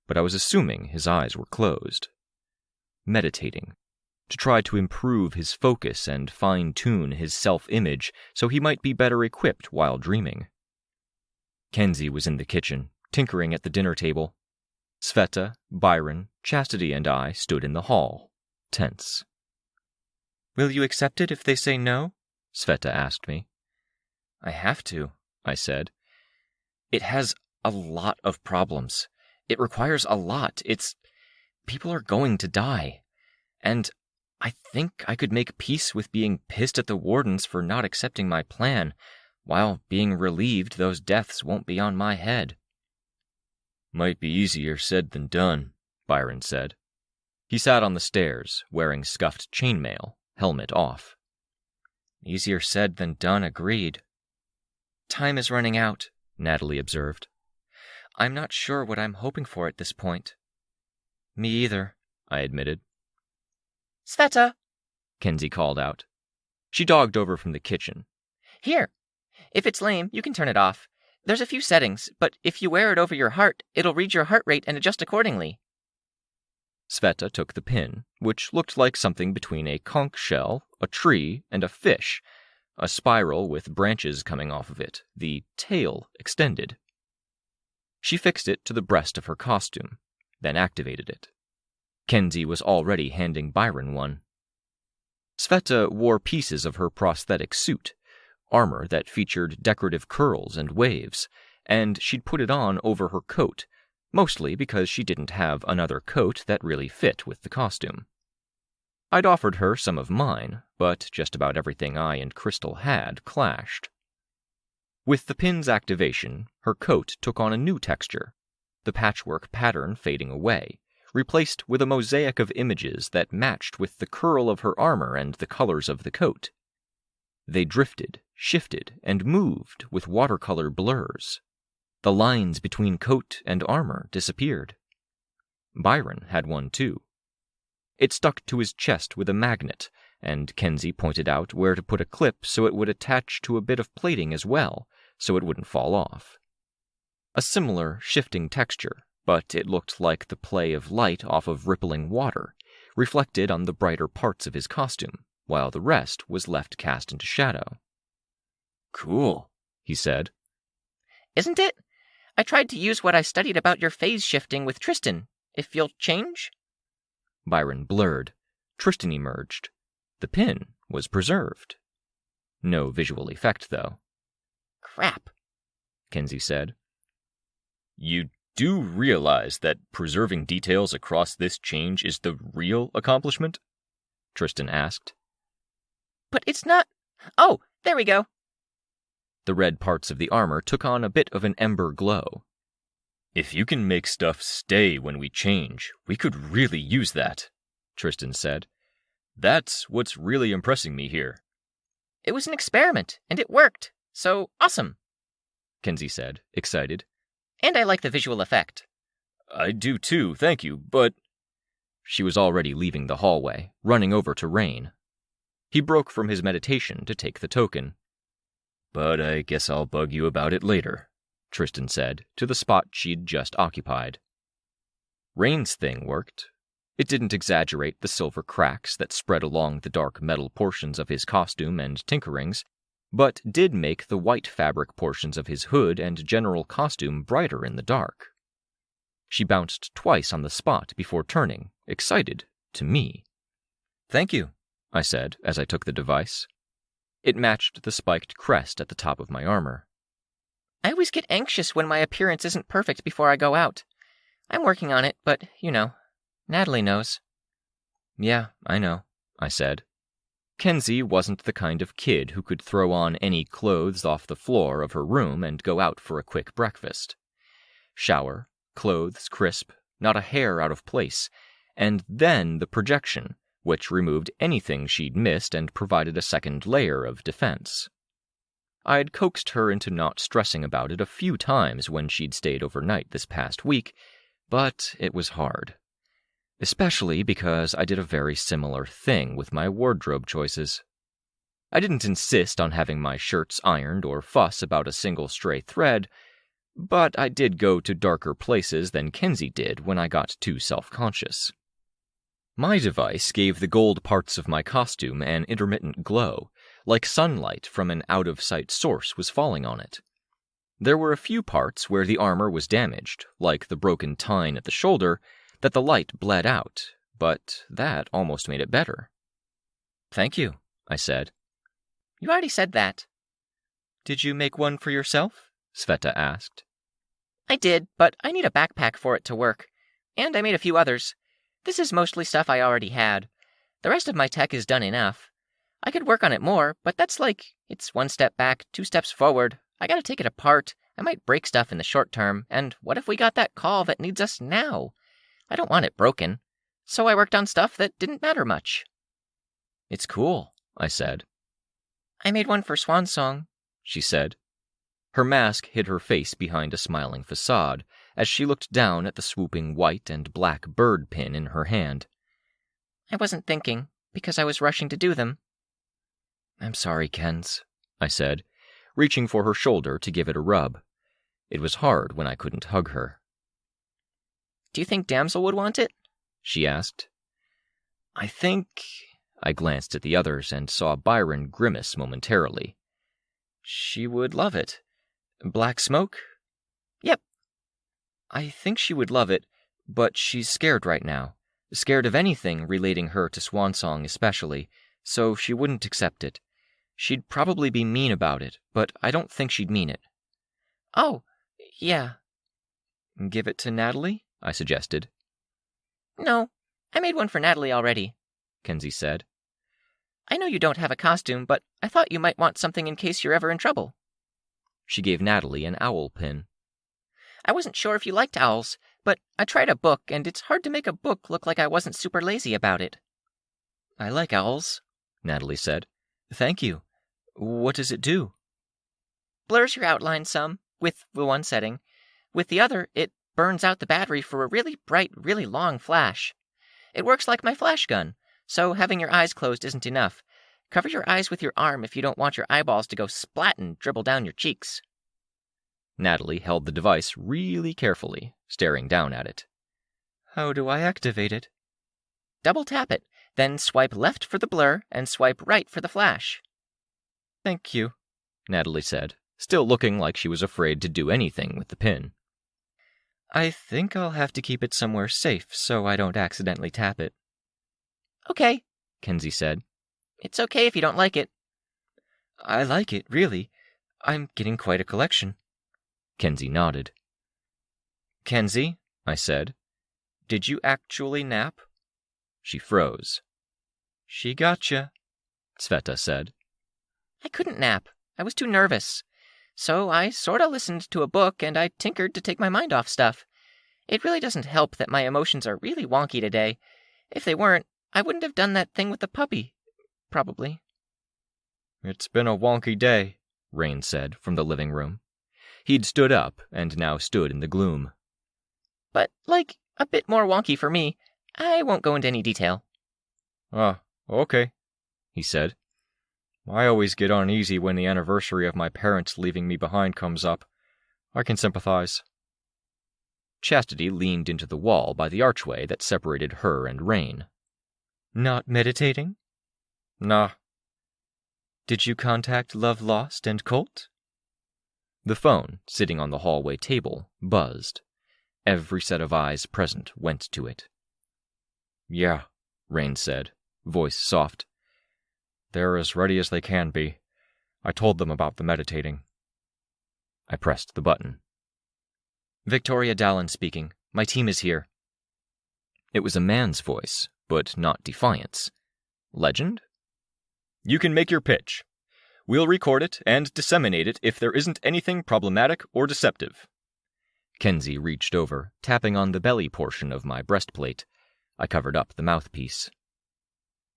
but I was assuming his eyes were closed. Meditating, to try to improve his focus and fine-tune his self-image so he might be better equipped while dreaming. Kenzie was in the kitchen, tinkering at the dinner table. Sveta, Byron, Chastity, and I stood in the hall, tense. "Will you accept it if they say no?" Sveta asked me. "I have to," I said. "It has a lot of problems. It requires a lot. People are going to die. And I think I could make peace with being pissed at the wardens for not accepting my plan, while being relieved those deaths won't be on my head." "Might be easier said than done," Byron said. He sat on the stairs, wearing scuffed chainmail, helmet off. "Easier said than done, agreed." "Time is running out," Natalie observed. "I'm not sure what I'm hoping for at this point." "Me either," I admitted. Sveta! Kenzie called out. She dogged over from the kitchen. "Here. If it's lame, you can turn it off. There's a few settings, but if you wear it over your heart, it'll read your heart rate and adjust accordingly." Sveta took the pin, which looked like something between a conch shell, a tree, and a fish, a spiral with branches coming off of it, the tail extended. She fixed it to the breast of her costume, then activated it. Kenzie was already handing Byron one. Sveta wore pieces of her prosthetic suit, armor that featured decorative curls and waves, and she'd put it on over her coat, mostly because she didn't have another coat that really fit with the costume. I'd offered her some of mine, but just about everything I and Crystal had clashed. With the pin's activation, her coat took on a new texture, the patchwork pattern fading away, replaced with a mosaic of images that matched with the curl of her armor and the colors of the coat. They drifted, shifted, and moved with watercolor blurs. The lines between coat and armor disappeared. Byron had one too. It stuck to his chest with a magnet, and Kenzie pointed out where to put a clip so it would attach to a bit of plating as well, so it wouldn't fall off. A similar, shifting texture, but it looked like the play of light off of rippling water, reflected on the brighter parts of his costume, while the rest was left cast into shadow. "Cool," he said. "Isn't it? I tried to use what I studied about your phase shifting with Tristan. If you'll change?" Byron blurred. Tristan emerged. The pin was preserved. No visual effect, though. "Crap," Kenzie said. "You do realize that preserving details across this change is the real accomplishment?" Tristan asked. "But it's not... Oh, there we go." The red parts of the armor took on a bit of an ember glow. "If you can make stuff stay when we change, we could really use that," Tristan said. "That's what's really impressing me here." "It was an experiment, and it worked. So, awesome," Kenzie said, excited. "And I like the visual effect." "I do too, thank you, but..." She was already leaving the hallway, running over to Rain. He broke from his meditation to take the token. "But I guess I'll bug you about it later," Tristan said, to the spot she'd just occupied. Rain's thing worked. It didn't exaggerate the silver cracks that spread along the dark metal portions of his costume and tinkerings, but did make the white fabric portions of his hood and general costume brighter in the dark. She bounced twice on the spot before turning, excited, to me. "Thank you," I said as I took the device. It matched the spiked crest at the top of my armor. "I always get anxious when my appearance isn't perfect before I go out. I'm working on it, but, Natalie knows." "Yeah, I know," I said. Kenzie wasn't the kind of kid who could throw on any clothes off the floor of her room and go out for a quick breakfast. Shower, clothes crisp, not a hair out of place, and then the projection, which removed anything she'd missed and provided a second layer of defense. I'd coaxed her into not stressing about it a few times when she'd stayed overnight this past week, but it was hard. Especially because I did a very similar thing with my wardrobe choices. I didn't insist on having my shirts ironed or fuss about a single stray thread, but I did go to darker places than Kenzie did when I got too self-conscious. My device gave the gold parts of my costume an intermittent glow, like sunlight from an out-of-sight source was falling on it. There were a few parts where the armor was damaged, like the broken tine at the shoulder, that the light bled out, but that almost made it better. "Thank you," I said. You already said that. Did you make one for yourself? Sveta asked. I did, but I need a backpack for it to work. And I made a few others. This is mostly stuff I already had. The rest of my tech is done enough. I could work on it more, but that's it's 1 step back, 2 steps forward. I gotta take it apart. I might break stuff in the short term, and what if we got that call that needs us now? I don't want it broken. So I worked on stuff that didn't matter much. It's cool, I said. I made one for Swan Song, she said. Her mask hid her face behind a smiling facade as she looked down at the swooping white and black bird pin in her hand. I wasn't thinking, because I was rushing to do them. I'm sorry, Kens, I said, reaching for her shoulder to give it a rub. It was hard when I couldn't hug her. Do you think Damsel would want it? She asked. I think... I glanced at the others and saw Byron grimace momentarily. She would love it. Black smoke? Yep. I think she would love it, but she's scared right now. Scared of anything relating her to Swansong especially, so she wouldn't accept it. She'd probably be mean about it, but I don't think she'd mean it. Oh, yeah. Give it to Natalie? I suggested. No, I made one for Natalie already, Kenzie said. I know you don't have a costume, but I thought you might want something in case you're ever in trouble. She gave Natalie an owl pin. I wasn't sure if you liked owls, but I tried a book, and it's hard to make a book look like I wasn't super lazy about it. I like owls, Natalie said. Thank you. What does it do? Blurs your outline some, with the one setting. With the other, it burns out the battery for a really bright, really long flash. It works like my flash gun, so having your eyes closed isn't enough. Cover your eyes with your arm if you don't want your eyeballs to go splat and dribble down your cheeks. Natalie held the device really carefully, staring down at it. How do I activate it? Double tap it, then swipe left for the blur and swipe right for the flash. Thank you, Natalie said, still looking like she was afraid to do anything with the pin. I think I'll have to keep it somewhere safe so I don't accidentally tap it. Okay, Kenzie said. It's okay if you don't like it. I like it, really. I'm getting quite a collection. Kenzie nodded. Kenzie, I said, did you actually nap? She froze. She gotcha, Sveta said. I couldn't nap. I was too nervous. So I sorta listened to a book and I tinkered to take my mind off stuff. It really doesn't help that my emotions are really wonky today. If they weren't, I wouldn't have done that thing with the puppy. Probably. It's been a wonky day, Rain said from the living room. He'd stood up and now stood in the gloom. But, a bit more wonky for me. I won't go into any detail. Okay, he said. I always get uneasy when the anniversary of my parents leaving me behind comes up. I can sympathize. Chastity leaned into the wall by the archway that separated her and Rain. Not meditating? Nah. Did you contact Love Lost and Colt? The phone, sitting on the hallway table, buzzed. Every set of eyes present went to it. Yeah, Rain said, voice soft. They're as ready as they can be. I told them about the meditating. I pressed the button. Victoria Dallin speaking. My team is here. It was a man's voice, but not defiance. Legend? You can make your pitch. We'll record it and disseminate it if there isn't anything problematic or deceptive. Kenzie reached over, tapping on the belly portion of my breastplate. I covered up the mouthpiece.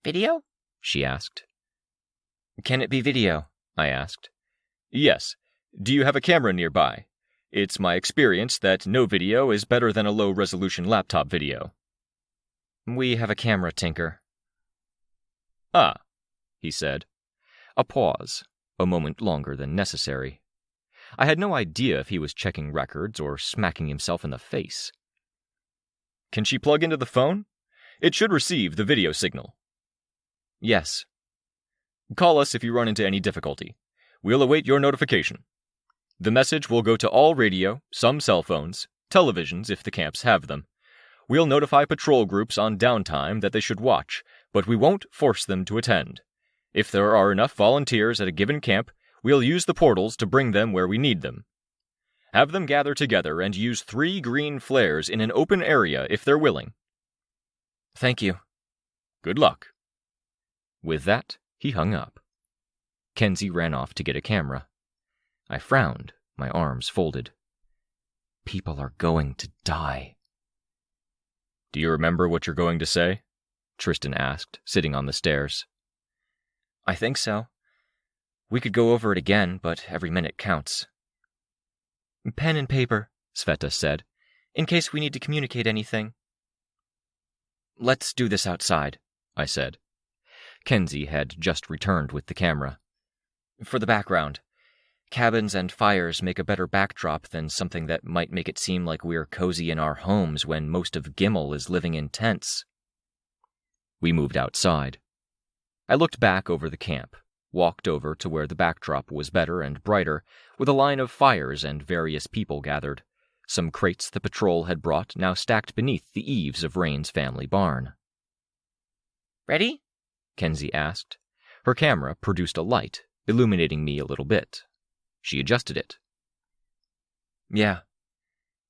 Video? She asked. Can it be video? I asked. Yes. Do you have a camera nearby? It's my experience that no video is better than a low-resolution laptop video. We have a camera, Tinker. Ah, he said. A pause, a moment longer than necessary. I had no idea if he was checking records or smacking himself in the face. Can she plug into the phone? It should receive the video signal. Yes. Call us if you run into any difficulty. We'll await your notification. The message will go to all radio, some cell phones, televisions if the camps have them. We'll notify patrol groups on downtime that they should watch, but we won't force them to attend. If there are enough volunteers at a given camp, we'll use the portals to bring them where we need them. Have them gather together and use 3 green flares in an open area if they're willing. Thank you. Good luck. With that, he hung up. Kenzie ran off to get a camera. I frowned, my arms folded. People are going to die. Do you remember what you're going to say? Tristan asked, sitting on the stairs. I think so. We could go over it again, but every minute counts. Pen and paper, Sveta said, in case we need to communicate anything. Let's do this outside, I said. Kenzie had just returned with the camera. For the background, cabins and fires make a better backdrop than something that might make it seem like we're cozy in our homes when most of Gimel is living in tents. We moved outside. I looked back over the camp, walked over to where the backdrop was better and brighter, with a line of fires and various people gathered. Some crates the patrol had brought now stacked beneath the eaves of Rain's family barn. Ready? Kenzie asked. Her camera produced a light, illuminating me a little bit. She adjusted it. Yeah.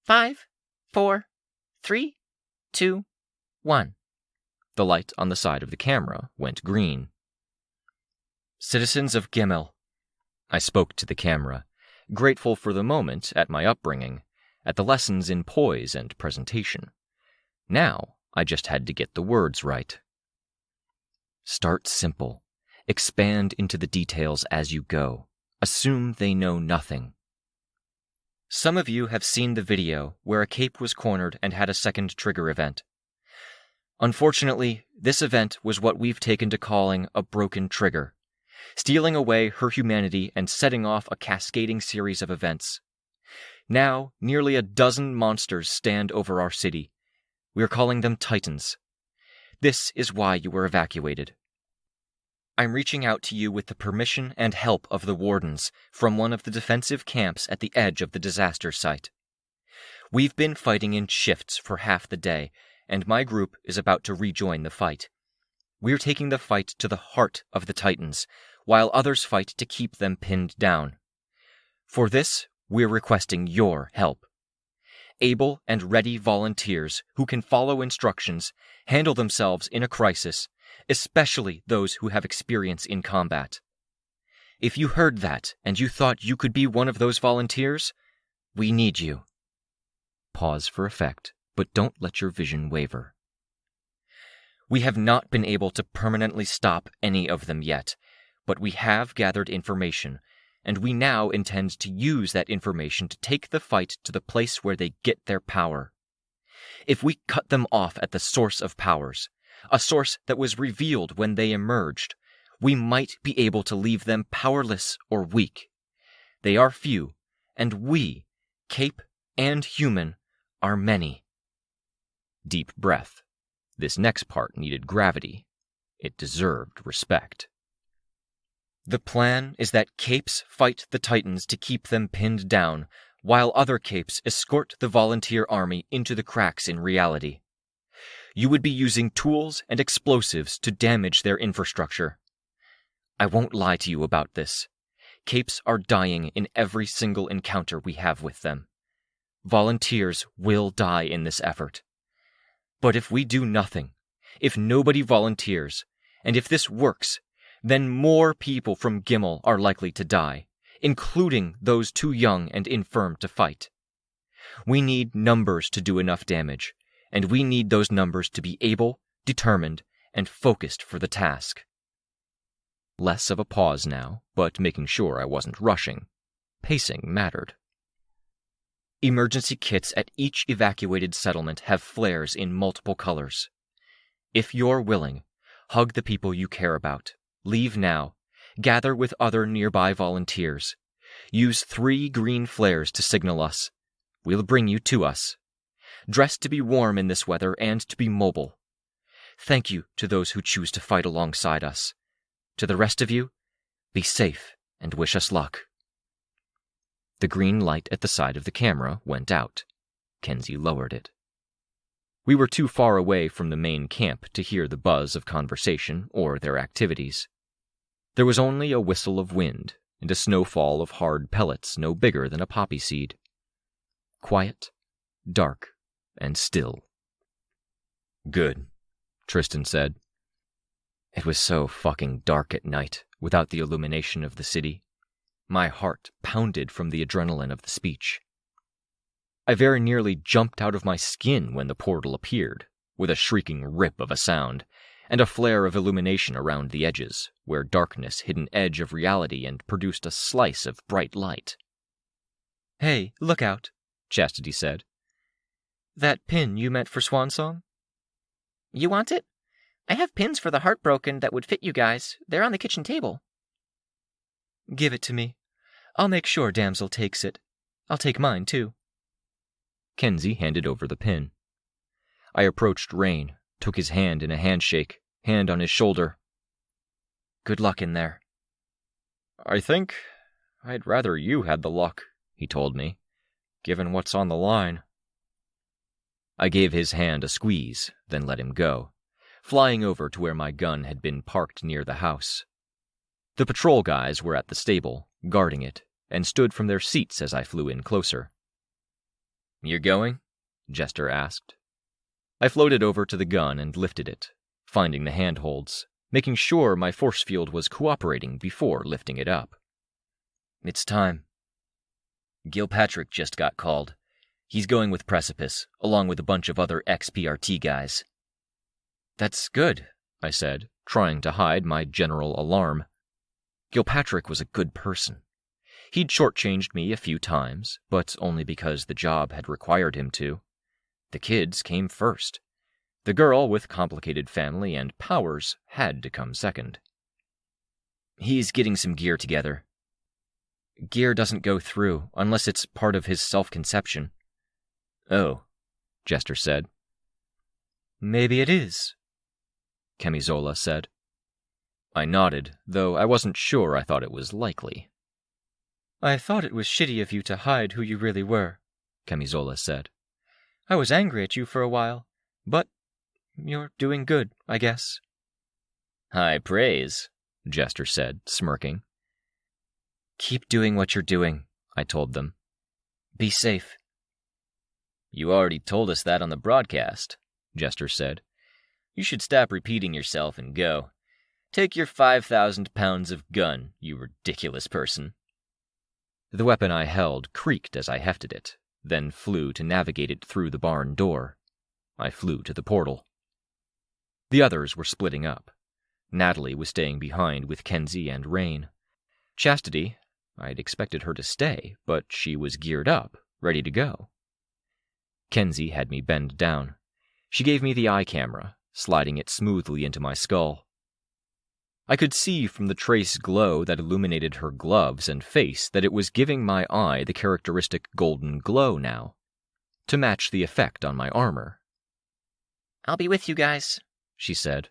5, 4, 3, 2, 1. The light on the side of the camera went green. Citizens of Gimel. I spoke to the camera, grateful for the moment at my upbringing, at the lessons in poise and presentation. Now I just had to get the words right. Start simple. Expand into the details as you go. Assume they know nothing. Some of you have seen the video where a cape was cornered and had a second trigger event. Unfortunately, this event was what we've taken to calling a broken trigger, stealing away her humanity and setting off a cascading series of events. Now, nearly a dozen monsters stand over our city. We are calling them Titans. This is why you were evacuated. I'm reaching out to you with the permission and help of the wardens from one of the defensive camps at the edge of the disaster site. We've been fighting in shifts for half the day, and my group is about to rejoin the fight. We're taking the fight to the heart of the Titans, while others fight to keep them pinned down. For this, we're requesting your help. Able and ready volunteers who can follow instructions, handle themselves in a crisis, especially those who have experience in combat. If you heard that and you thought you could be one of those volunteers, we need you. Pause for effect, but don't let your vision waver. We have not been able to permanently stop any of them yet, but we have gathered information, and we now intend to use that information to take the fight to the place where they get their power. If we cut them off at the source of powers, a source that was revealed when they emerged, we might be able to leave them powerless or weak. They are few, and we, Cape and human, are many. Deep breath. This next part needed gravity. It deserved respect. The plan is that Capes fight the Titans to keep them pinned down, while other Capes escort the volunteer army into the cracks in reality. You would be using tools and explosives to damage their infrastructure. I won't lie to you about this. Capes are dying in every single encounter we have with them. Volunteers will die in this effort. But if we do nothing, if nobody volunteers, And if this works, then more people from Gimel are likely to die, including those too young and infirm to fight. We need numbers to do enough damage, and we need those numbers to be able, determined, and focused for the task. Less of a pause now, but making sure I wasn't rushing. Pacing mattered. Emergency kits at each evacuated settlement have flares in multiple colors. If you're willing, hug the people you care about. Leave now. Gather with other nearby volunteers. Use 3 green flares to signal us. We'll bring you to us. Dress to be warm in this weather and to be mobile. Thank you to those who choose to fight alongside us. To the rest of you, be safe and wish us luck. The green light at the side of the camera went out. Kenzie lowered it. We were too far away from the main camp to hear the buzz of conversation or their activities. There was only a whistle of wind and a snowfall of hard pellets no bigger than a poppy seed. Quiet, dark, and still. Good, Tristan said. It was so fucking dark at night, without the illumination of the city. My heart pounded from the adrenaline of the speech. I very nearly jumped out of my skin when the portal appeared, with a shrieking rip of a sound, and a flare of illumination around the edges, where darkness hid an edge of reality and produced a slice of bright light. "Hey, look out," Chastity said. "That pin you meant for Swan Song?" "You want it? I have pins for the Heartbroken that would fit you guys. They're on the kitchen table." "Give it to me. I'll make sure Damsel takes it. I'll take mine, too." Kenzie handed over the pin. I approached Rain, took his hand in a handshake, hand on his shoulder. "Good luck in there." "I think I'd rather you had the luck," he told me, "given what's on the line." I gave his hand a squeeze, then let him go, flying over to where my gun had been parked near the house. The patrol guys were at the stable, guarding it, and stood from their seats as I flew in closer. "You're going?" Jester asked. I floated over to the gun and lifted it, finding the handholds, making sure my force field was cooperating before lifting it up. "It's time." "Gilpatrick just got called. He's going with Precipice, along with a bunch of other ex-PRT guys." "That's good," I said, trying to hide my general alarm. Gilpatrick was a good person. He'd shortchanged me a few times, but only because the job had required him to. The kids came first. The girl with complicated family and powers had to come second. "He's getting some gear together." "Gear doesn't go through unless it's part of his self-conception." "Oh," Jester said. "Maybe it is," Camisola said. I nodded, though I wasn't sure I thought it was likely. "I thought it was shitty of you to hide who you really were," Camisola said. "I was angry at you for a while, but you're doing good, I guess." "High praise," Jester said, smirking. "Keep doing what you're doing," I told them. "Be safe." "You already told us that on the broadcast," Jester said. "You should stop repeating yourself and go. Take your 5,000 pounds of gun, you ridiculous person." The weapon I held creaked as I hefted it, then flew to navigate it through the barn door. I flew to the portal. The others were splitting up. Natalie was staying behind with Kenzie and Rain. Chastity, I'd expected her to stay, but she was geared up, ready to go. Kenzie had me bend down. She gave me the eye camera, sliding it smoothly into my skull. I could see from the trace glow that illuminated her gloves and face that it was giving my eye the characteristic golden glow now, to match the effect on my armor. "I'll be with you guys," she said.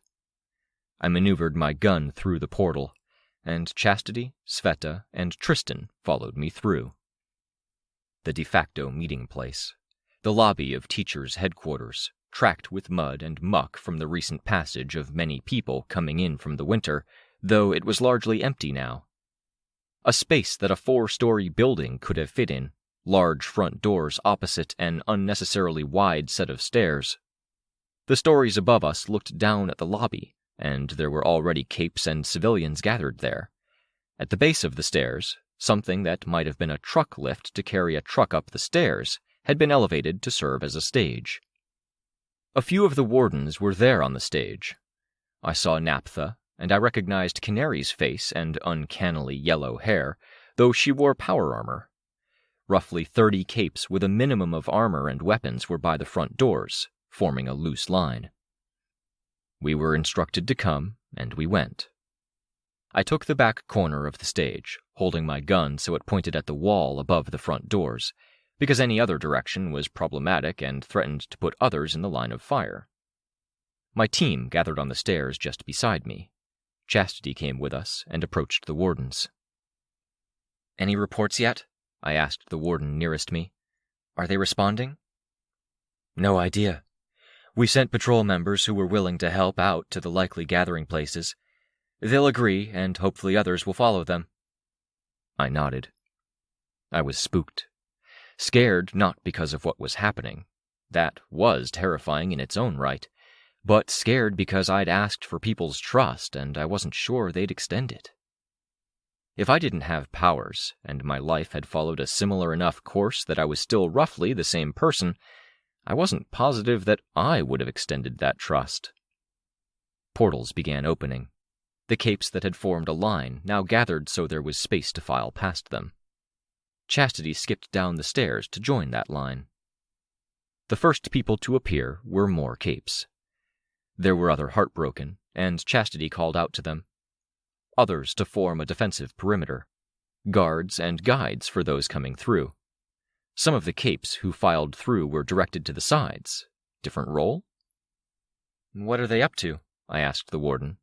I maneuvered my gun through the portal, and Chastity, Sveta, and Tristan followed me through. The de facto meeting place, the lobby of teachers' headquarters, tracked with mud and muck from the recent passage of many people coming in from the winter, though it was largely empty now. A space that a 4-story building could have fit in, large front doors opposite an unnecessarily wide set of stairs. The stories above us looked down at the lobby, and there were already capes and civilians gathered there. At the base of the stairs, something that might have been a truck lift to carry a truck up the stairs had been elevated to serve as a stage. A few of the wardens were there on the stage. I saw Naphtha, and I recognized Canary's face and uncannily yellow hair, though she wore power armor. Roughly 30 capes with a minimum of armor and weapons were by the front doors, forming a loose line. We were instructed to come, and we went. I took the back corner of the stage, holding my gun so it pointed at the wall above the front doors, because any other direction was problematic and threatened to put others in the line of fire. My team gathered on the stairs just beside me. Chastity came with us and approached the wardens. "Any reports yet?" I asked the warden nearest me. "Are they responding?" "No idea. We sent patrol members who were willing to help out to the likely gathering places. They'll agree, and hopefully others will follow them." I nodded. I was spooked. Scared not because of what was happening. That was terrifying in its own right. But scared because I'd asked for people's trust, and I wasn't sure they'd extend it. If I didn't have powers, and my life had followed a similar enough course that I was still roughly the same person, I wasn't positive that I would have extended that trust. Portals began opening. The capes that had formed a line now gathered so there was space to file past them. Chastity skipped down the stairs to join that line. The first people to appear were more capes. There were other heartbroken, and Chastity called out to them. Others to form a defensive perimeter. Guards and guides for those coming through. Some of the capes who filed through were directed to the sides. Different role? "What are they up to?" I asked the warden.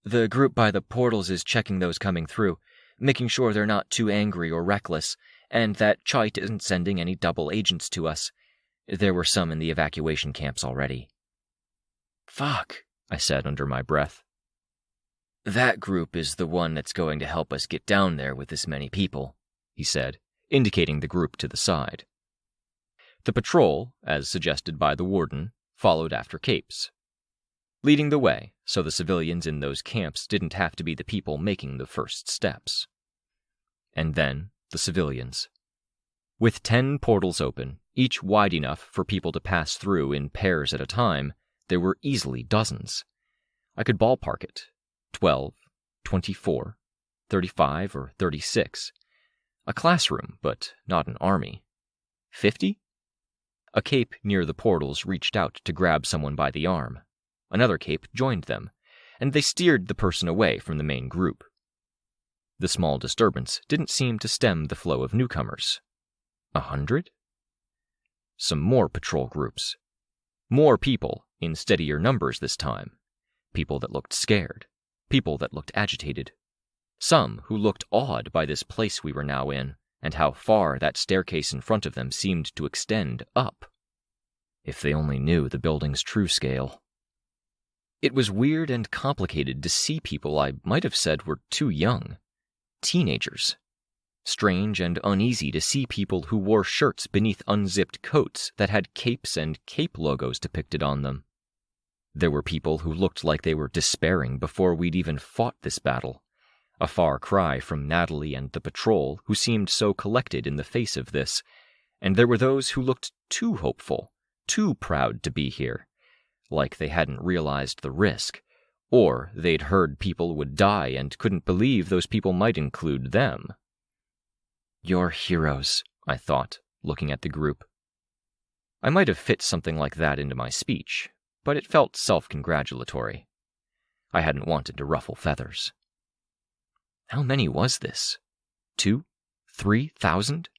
"The group by the portals is checking those coming through, making sure they're not too angry or reckless, and that Chait isn't sending any double agents to us. There were some in the evacuation camps already." "Fuck," I said under my breath. "That group is the one that's going to help us get down there with this many people," he said, indicating the group to the side. The patrol, as suggested by the warden, followed after capes, leading the way so the civilians in those camps didn't have to be the people making the first steps. And then the civilians. With 10 portals open, each wide enough for people to pass through in pairs at a time, there were easily dozens. I could ballpark it. 12, 24, 35, or 36. A classroom, but not an army. 50? A cape near the portals reached out to grab someone by the arm. Another cape joined them, and they steered the person away from the main group. The small disturbance didn't seem to stem the flow of newcomers. 100? Some more patrol groups. More people, in steadier numbers this time. People that looked scared. People that looked agitated. Some who looked awed by this place we were now in, and how far that staircase in front of them seemed to extend up. If they only knew the building's true scale. It was weird and complicated to see people I might have said were too young. Teenagers. Strange and uneasy to see people who wore shirts beneath unzipped coats that had capes and cape logos depicted on them. There were people who looked like they were despairing before we'd even fought this battle. A far cry from Natalie and the patrol, who seemed so collected in the face of this. And there were those who looked too hopeful, too proud to be here. Like they hadn't realized the risk, or they'd heard people would die and couldn't believe those people might include them. "You're heroes," I thought, looking at the group. I might have fit something like that into my speech, but it felt self-congratulatory. I hadn't wanted to ruffle feathers. How many was this? 2? 3,000?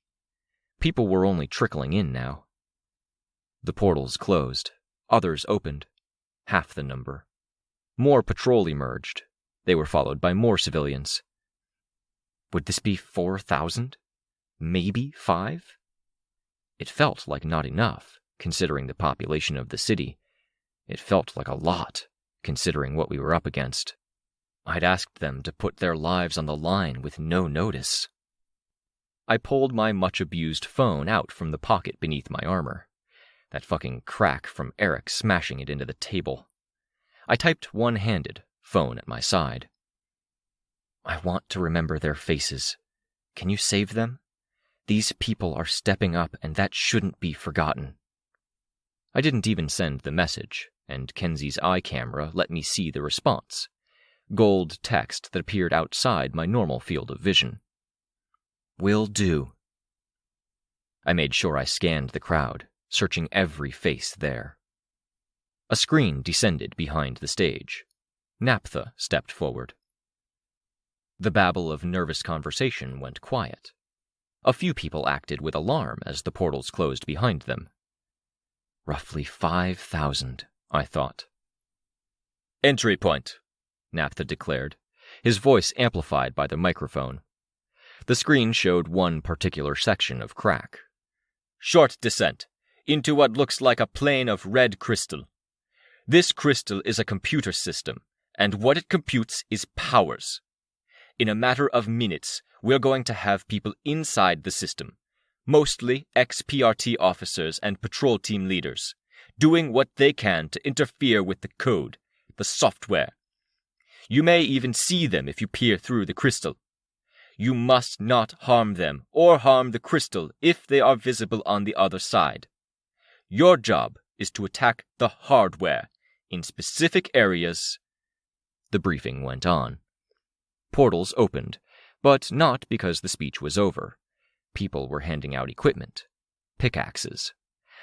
People were only trickling in now. The portals closed. Others opened. Half the number. More patrol emerged. They were followed by more civilians. Would this be 4,000? Maybe 5? It felt like not enough, considering the population of the city. It felt like a lot, considering what we were up against. I'd asked them to put their lives on the line with no notice. I pulled my much-abused phone out from the pocket beneath my armor. That fucking crack from Eric smashing it into the table. I typed one-handed, phone at my side. I want to remember their faces. Can you save them? These people are stepping up, and that shouldn't be forgotten. I didn't even send the message, and Kenzie's eye camera let me see the response. Gold text that appeared outside my normal field of vision. Will do. I made sure I scanned the crowd, searching every face there. A screen descended behind the stage. Naphtha stepped forward. The babble of nervous conversation went quiet. A few people acted with alarm as the portals closed behind them. Roughly 5,000, I thought. Entry point, Naphtha declared, his voice amplified by the microphone. The screen showed one particular section of crack. Short descent into what looks like a plane of red crystal. This crystal is a computer system, and what it computes is powers. In a matter of minutes, we're going to have people inside the system, mostly ex-PRT officers and patrol team leaders, doing what they can to interfere with the code, the software. You may even see them if you peer through the crystal. You must not harm them or harm the crystal if they are visible on the other side. Your job is to attack the hardware in specific areas. The briefing went on. Portals opened, but not because the speech was over. People were handing out equipment. Pickaxes.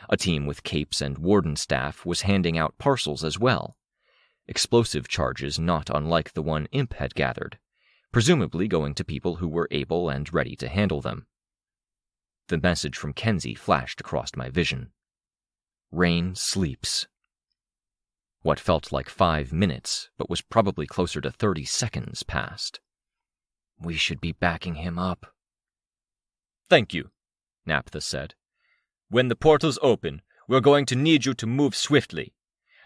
A team with capes and warden staff was handing out parcels as well. Explosive charges not unlike the one Imp had gathered, presumably going to people who were able and ready to handle them. The message from Kenzie flashed across my vision. Rain sleeps. What felt like 5 minutes, but was probably closer to 30 seconds, passed. We should be backing him up. Thank you, Naphtha said. When the portals open, we're going to need you to move swiftly.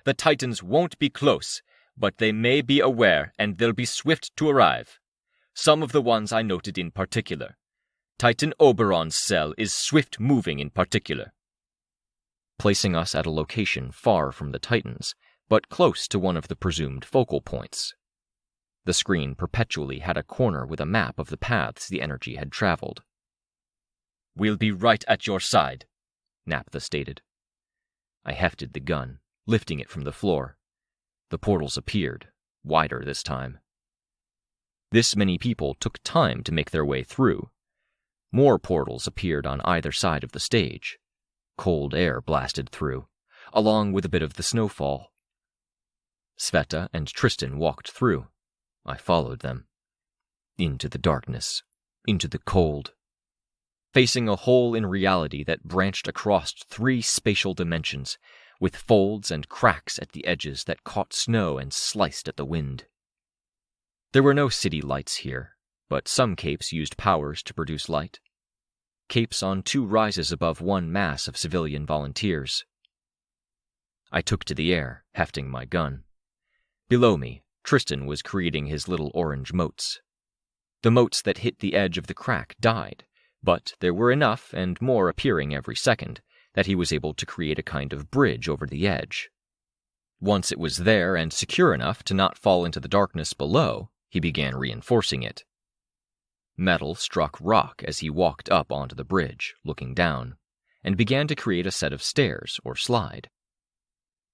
The Titans won't be close, but they may be aware, and they'll be swift to arrive. Some of the ones I noted in particular. Titan Oberon's cell is swift-moving in particular. Placing us at a location far from the Titans, but close to one of the presumed focal points. The screen perpetually had a corner with a map of the paths the energy had traveled. We'll be right at your side, Naphtha stated. I hefted the gun, lifting it from the floor. The portals appeared, wider this time. This many people took time to make their way through. More portals appeared on either side of the stage. Cold air blasted through, along with a bit of the snowfall. Sveta and Tristan walked through. I followed them. Into the darkness, into the cold. Facing a hole in reality that branched across 3 spatial dimensions, with folds and cracks at the edges that caught snow and sliced at the wind. There were no city lights here, but some capes used powers to produce light. Capes on 2 rises above one mass of civilian volunteers. I took to the air, hefting my gun. Below me, Tristan was creating his little orange motes. The motes that hit the edge of the crack died, but there were enough and more appearing every second that he was able to create a kind of bridge over the edge. Once it was there and secure enough to not fall into the darkness below, he began reinforcing it. Metal struck rock as he walked up onto the bridge, looking down, and began to create a set of stairs or slide.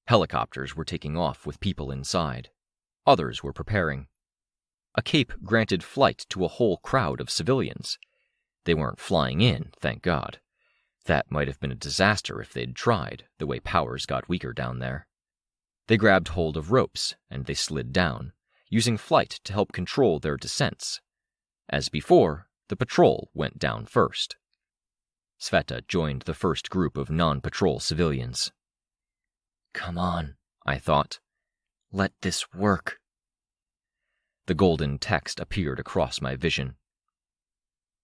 Helicopters were taking off with people inside. Others were preparing. A cape granted flight to a whole crowd of civilians. They weren't flying in, thank God. That might have been a disaster if they'd tried, the way powers got weaker down there. They grabbed hold of ropes, and they slid down, using flight to help control their descents. As before, the patrol went down first. Sveta joined the first group of non-patrol civilians. Come on, I thought. Let this work. The golden text appeared across my vision.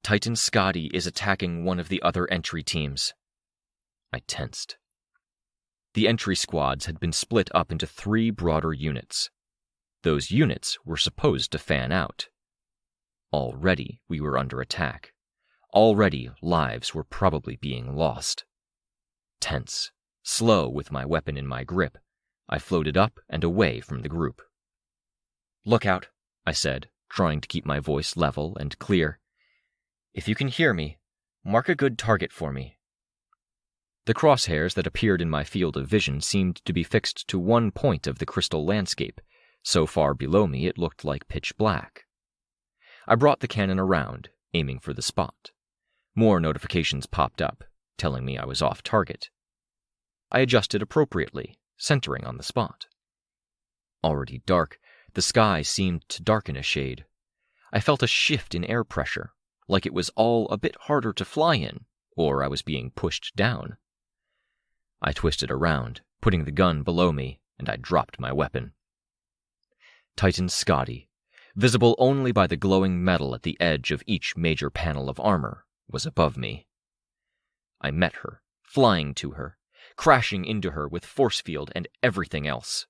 Titan Scotty is attacking one of the other entry teams. I tensed. The entry squads had been split up into 3 broader units. Those units were supposed to fan out. Already we were under attack. Already lives were probably being lost. Tense, slow with my weapon in my grip, I floated up and away from the group. "Look out," I said, trying to keep my voice level and clear. "If you can hear me, mark a good target for me." The crosshairs that appeared in my field of vision seemed to be fixed to one point of the crystal landscape. So far below me it looked like pitch black. I brought the cannon around, aiming for the spot. More notifications popped up, telling me I was off target. I adjusted appropriately, centering on the spot. Already dark, the sky seemed to darken a shade. I felt a shift in air pressure, like it was all a bit harder to fly in, or I was being pushed down. I twisted around, putting the gun below me, and I dropped my weapon. Titan Scotty, visible only by the glowing metal at the edge of each major panel of armor, was above me. I met her, flying to her, crashing into her with force field and everything else.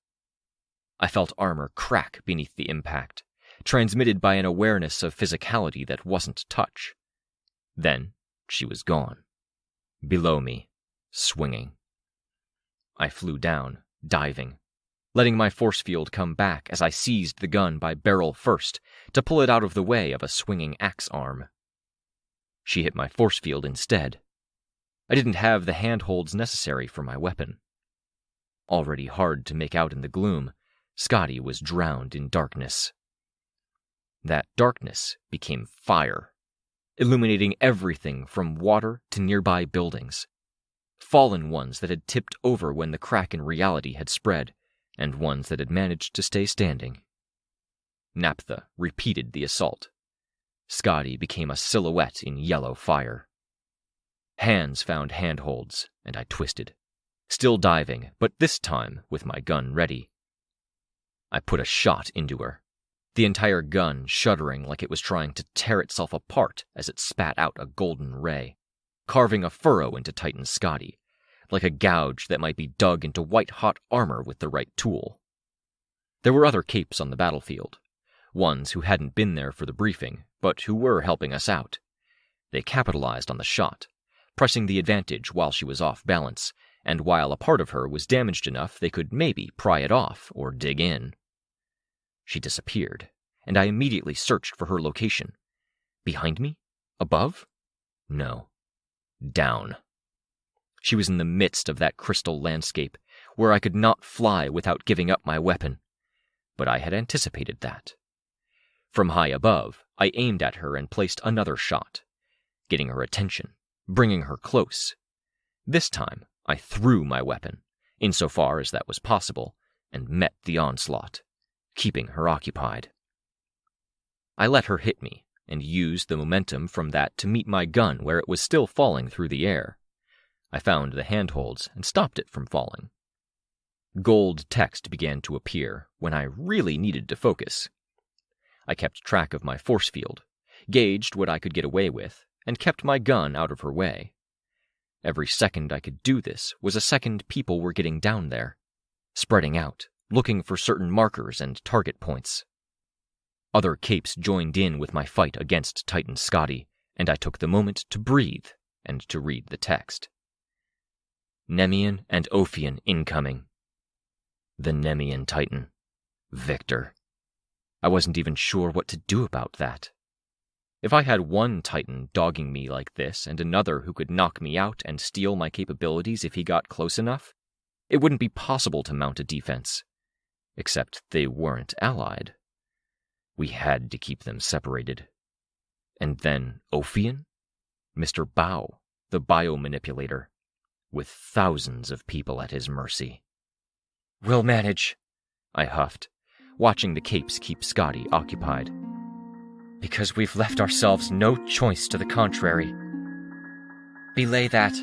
I felt armor crack beneath the impact, transmitted by an awareness of physicality that wasn't touch. Then she was gone. Below me, swinging. I flew down, diving, letting my force field come back as I seized the gun by barrel first to pull it out of the way of a swinging axe arm. She hit my force field instead. I didn't have the handholds necessary for my weapon. Already hard to make out in the gloom, Scotty was drowned in darkness. That darkness became fire, illuminating everything from water to nearby buildings. Fallen ones that had tipped over when the crack in reality had spread, and ones that had managed to stay standing. Naphtha repeated the assault. Scotty became a silhouette in yellow fire. Hands found handholds, and I twisted, still diving, but this time with my gun ready. I put a shot into her, the entire gun shuddering like it was trying to tear itself apart as it spat out a golden ray, carving a furrow into Titan Scotty, like a gouge that might be dug into white-hot armor with the right tool. There were other capes on the battlefield, ones who hadn't been there for the briefing, but who were helping us out. They capitalized on the shot, pressing the advantage while she was off balance, and while a part of her was damaged enough they could maybe pry it off or dig in. She disappeared, and I immediately searched for her location. Behind me? Above? No. Down. She was in the midst of that crystal landscape, where I could not fly without giving up my weapon. But I had anticipated that. From high above, I aimed at her and placed another shot, getting her attention, bringing her close. This time, I threw my weapon, insofar as that was possible, and met the onslaught, keeping her occupied. I let her hit me, and used the momentum from that to meet my gun where it was still falling through the air. I found the handholds and stopped it from falling. Gold text began to appear when I really needed to focus. I kept track of my force field, gauged what I could get away with, and kept my gun out of her way. Every second I could do this was a second people were getting down there, spreading out, looking for certain markers and target points. Other capes joined in with my fight against Titan Scotty, and I took the moment to breathe and to read the text. Nemean and Ophion incoming. The Nemean Titan. Victor. I wasn't even sure what to do about that. If I had one Titan dogging me like this and another who could knock me out and steal my capabilities if he got close enough, it wouldn't be possible to mount a defense. Except they weren't allied. We had to keep them separated. And then Ophion? Mr. Bao, the biomanipulator, with thousands of people at his mercy. "We'll manage," I huffed, watching the capes keep Scotty occupied. "Because we've left ourselves no choice to the contrary." "Belay that,"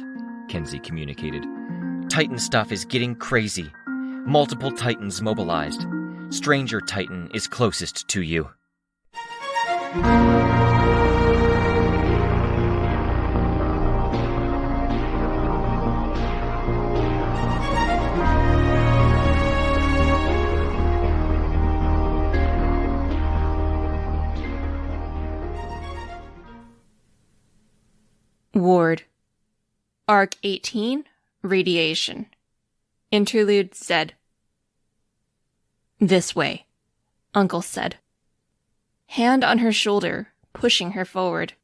Kenzie communicated. "Titan stuff is getting crazy. Multiple Titans mobilized. Stranger Titan is closest to you." Ward. Arc 18, Radiation. Interlude Z. This way, Uncle said. Hand on her shoulder, pushing her forward.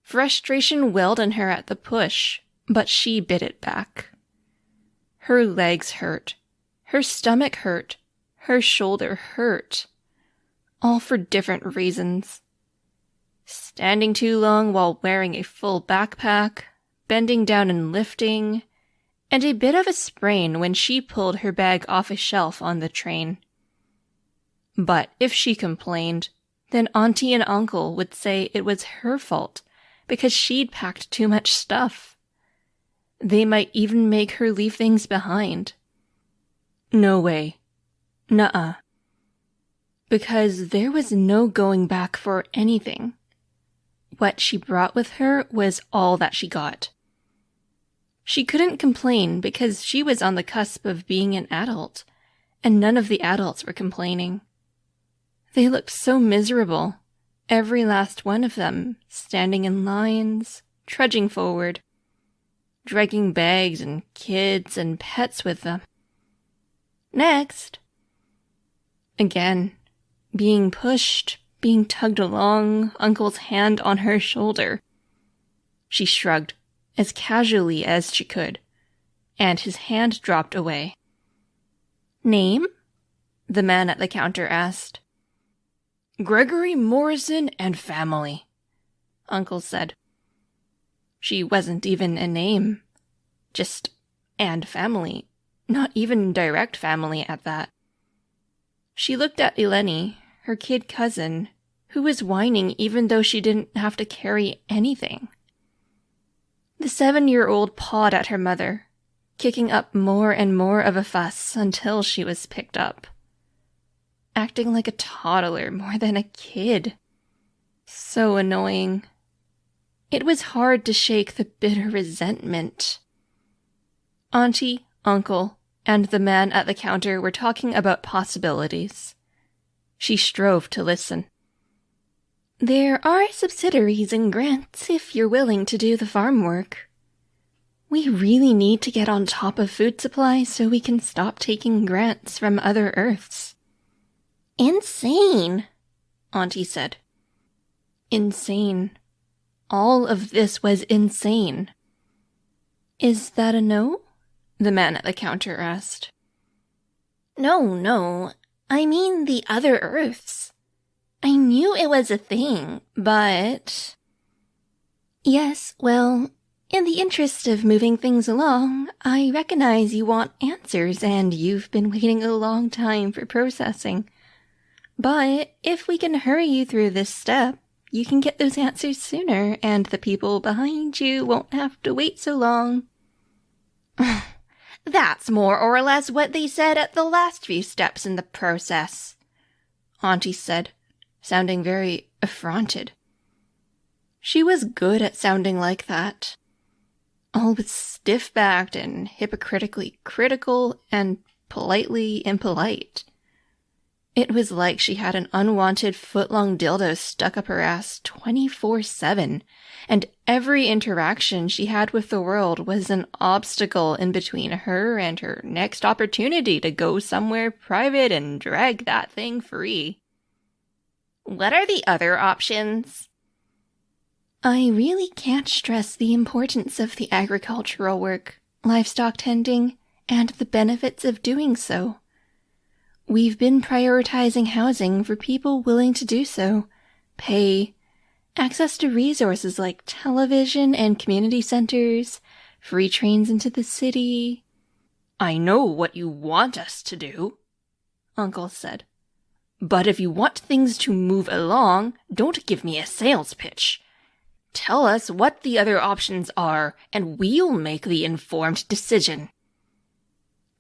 Frustration welled in her at the push, but she bit it back. Her legs hurt. Her stomach hurt. Her shoulder hurt. All for different reasons. Standing too long while wearing a full backpack, bending down and lifting, and a bit of a sprain when she pulled her bag off a shelf on the train. But if she complained, then Auntie and Uncle would say it was her fault because she'd packed too much stuff. They might even make her leave things behind. No way. Nuh-uh. Because there was no going back for anything. What she brought with her was all that she got. She couldn't complain because she was on the cusp of being an adult, and none of the adults were complaining. They looked so miserable, every last one of them, standing in lines, trudging forward, dragging bags and kids and pets with them. Next. Again, being pushed, being tugged along, Uncle's hand on her shoulder. She shrugged, as casually as she could, and his hand dropped away. Name? The man at the counter asked. Gregory Morrison and family, Uncle said. She wasn't even a name. Just and family. Not even direct family at that. She looked at Eleni, her kid cousin, who was whining even though she didn't have to carry anything. The 7-year-old pawed at her mother, kicking up more and more of a fuss until she was picked up. Acting like a toddler more than a kid. So annoying. It was hard to shake the bitter resentment. Auntie, Uncle, and the man at the counter were talking about possibilities. She strove to listen. There are subsidiaries and grants if you're willing to do the farm work. We really need to get on top of food supply so we can stop taking grants from other Earths. Insane, Auntie said. Insane. All of this was insane. Is that a no? The man at the counter asked. No. I mean the other Earths. I knew it was a thing, but... Yes, well, in the interest of moving things along, I recognize you want answers and you've been waiting a long time for processing. But if we can hurry you through this step, you can get those answers sooner and the people behind you won't have to wait so long. That's more or less what they said at the last few steps in the process, Auntie said, sounding very affronted. She was good at sounding like that. Always stiff-backed and hypocritically critical and politely impolite. It was like she had an unwanted foot-long dildo stuck up her ass 24/7, and every interaction she had with the world was an obstacle in between her and her next opportunity to go somewhere private and drag that thing free. What are the other options? I really can't stress the importance of the agricultural work, livestock tending, and the benefits of doing so. We've been prioritizing housing for people willing to do so, pay, access to resources like television and community centers, free trains into the city. I know what you want us to do, Uncle said. But if you want things to move along, don't give me a sales pitch. Tell us what the other options are, and we'll make the informed decision.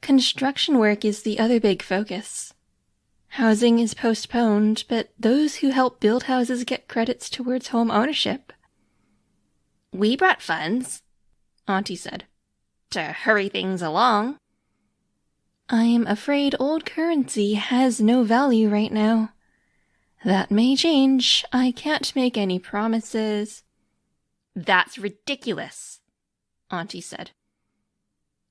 Construction work is the other big focus. Housing is postponed, but those who help build houses get credits towards home ownership. We brought funds, Auntie said, to hurry things along. I'm afraid old currency has no value right now. That may change. I can't make any promises. That's ridiculous, Auntie said.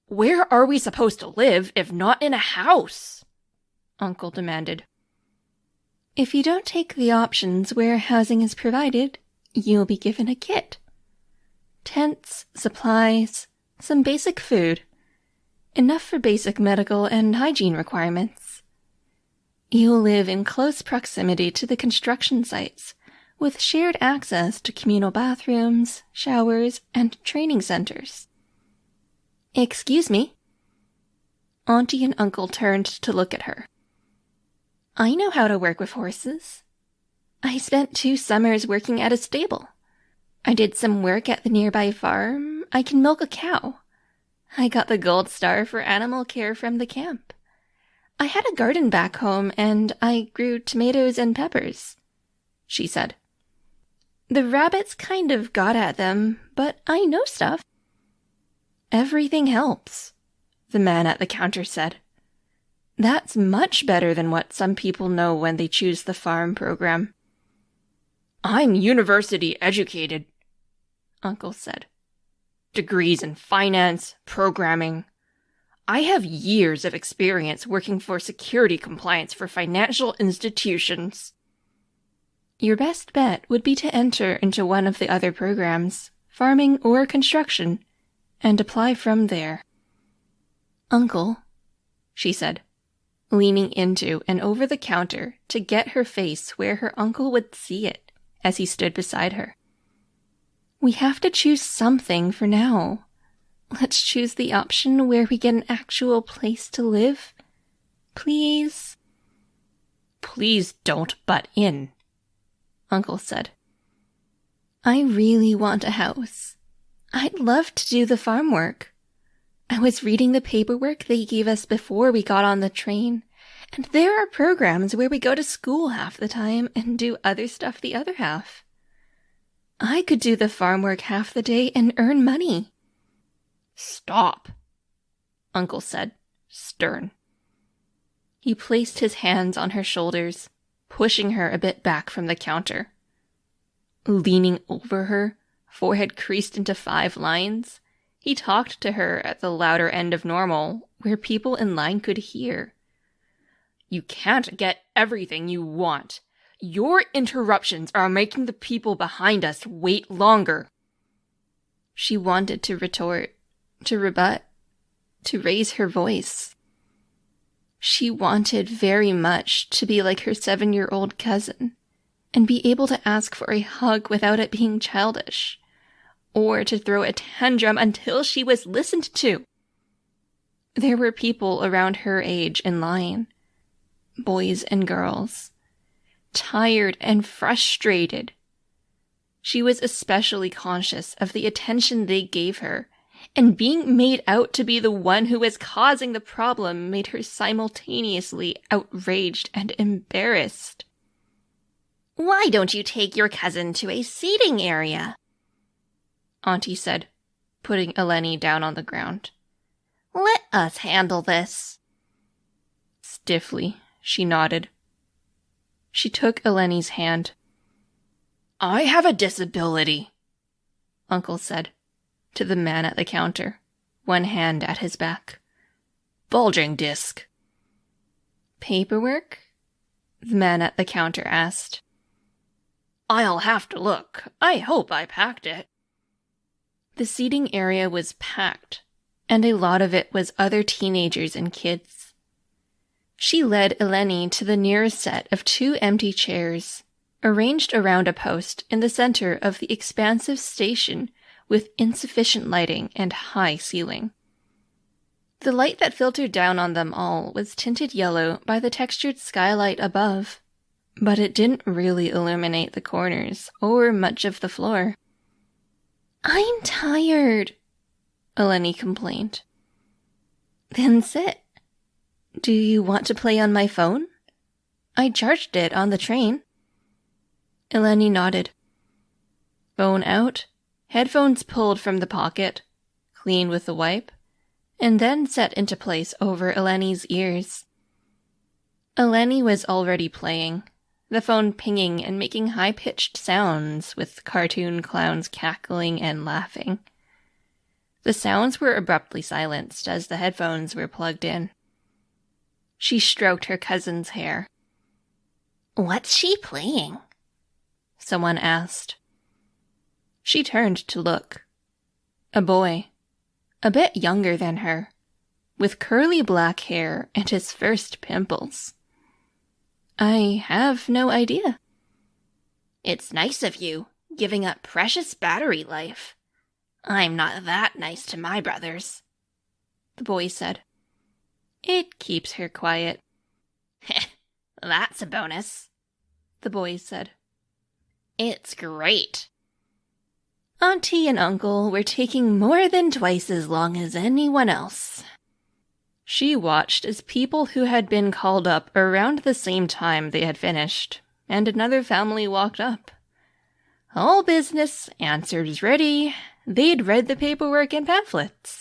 Where are we supposed to live if not in a house? Uncle demanded. If you don't take the options where housing is provided, you'll be given a kit. Tents, supplies, some basic food. Enough for basic medical and hygiene requirements. You'll live in close proximity to the construction sites, with shared access to communal bathrooms, showers, and training centers. Excuse me? Auntie and Uncle turned to look at her. I know how to work with horses. I spent 2 summers working at a stable. I did some work at the nearby farm. I can milk a cow. I got the gold star for animal care from the camp. I had a garden back home, and I grew tomatoes and peppers, she said. The rabbits kind of got at them, but I know stuff. Everything helps, the man at the counter said. That's much better than what some people know when they choose the farm program. I'm university educated, Uncle said. Degrees in finance, programming. I have years of experience working for security compliance for financial institutions. Your best bet would be to enter into one of the other programs, farming or construction, and apply from there. Uncle, she said, leaning into and over the counter to get her face where her uncle would see it as he stood beside her. We have to choose something for now. Let's choose the option where we get an actual place to live. Please? Please don't butt in, Uncle said. I really want a house. I'd love to do the farm work. I was reading the paperwork they gave us before we got on the train, and there are programs where we go to school half the time and do other stuff the other half. I could do the farm work half the day and earn money. Stop, Uncle said, stern. He placed his hands on her shoulders, pushing her a bit back from the counter. Leaning over her, forehead creased into 5 lines, he talked to her at the louder end of normal, where people in line could hear. You can't get everything you want. Your interruptions are making the people behind us wait longer. She wanted to retort, to rebut, to raise her voice. She wanted very much to be like her 7-year-old cousin and be able to ask for a hug without it being childish, or to throw a tantrum until she was listened to. There were people around her age in line, boys and girls, tired and frustrated. She was especially conscious of the attention they gave her, and being made out to be the one who was causing the problem made her simultaneously outraged and embarrassed. Why don't you take your cousin to a seating area? Auntie said, putting Eleni down on the ground. Let us handle this. Stiffly, she nodded. She took Eleni's hand. I have a disability, Uncle said, to the man at the counter, one hand at his back. Bulging disc. Paperwork? The man at the counter asked. I'll have to look. I hope I packed it. The seating area was packed, and a lot of it was other teenagers and kids. She led Eleni to the nearest set of 2 empty chairs, arranged around a post in the center of the expansive station with insufficient lighting and high ceiling. The light that filtered down on them all was tinted yellow by the textured skylight above, but it didn't really illuminate the corners or much of the floor. I'm tired, Eleni complained. Then sit. Do you want to play on my phone? I charged it on the train. Eleni nodded. Phone out, headphones pulled from the pocket, cleaned with the wipe, and then set into place over Eleni's ears. Eleni was already playing, the phone pinging and making high-pitched sounds with cartoon clowns cackling and laughing. The sounds were abruptly silenced as the headphones were plugged in. She stroked her cousin's hair. "What's she playing?" someone asked. She turned to look. A boy, a bit younger than her, with curly black hair and his first pimples. I have no idea. "It's nice of you, giving up precious battery life. I'm not that nice to my brothers," the boy said. It keeps her quiet. "That's a bonus," the boy said. "It's great." Auntie and Uncle were taking more than twice as long as anyone else. She watched as people who had been called up around the same time they had finished, and another family walked up. All business, answers ready. They'd read the paperwork and pamphlets.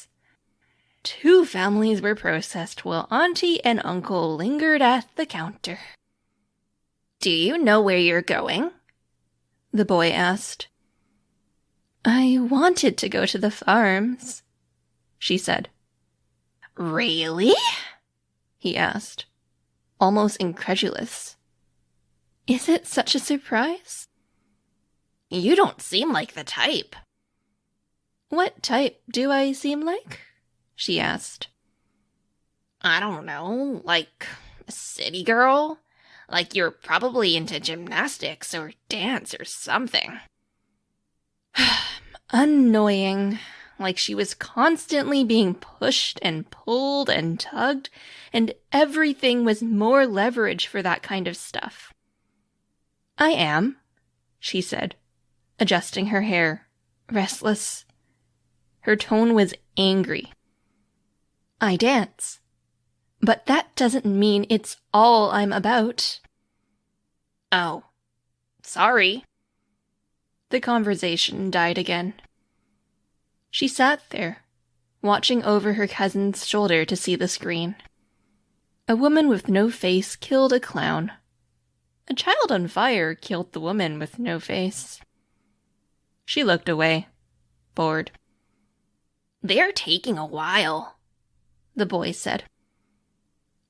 2 families were processed while Auntie and Uncle lingered at the counter. "Do you know where you're going?" the boy asked. I wanted to go to the farms, she said. "Really?" he asked, almost incredulous. Is it such a surprise? "You don't seem like the type." What type do I seem like? She asked. "I don't know, like a city girl? Like you're probably into gymnastics or dance or something." Annoying. Like she was constantly being pushed and pulled and tugged, and everything was more leverage for that kind of stuff. I am, she said, adjusting her hair, restless. Her tone was angry. I dance. But that doesn't mean it's all I'm about. "Oh, sorry." The conversation died again. She sat there, watching over her cousin's shoulder to see the screen. A woman with no face killed a clown. A child on fire killed the woman with no face. She looked away, bored. "They're taking a while," the boy said.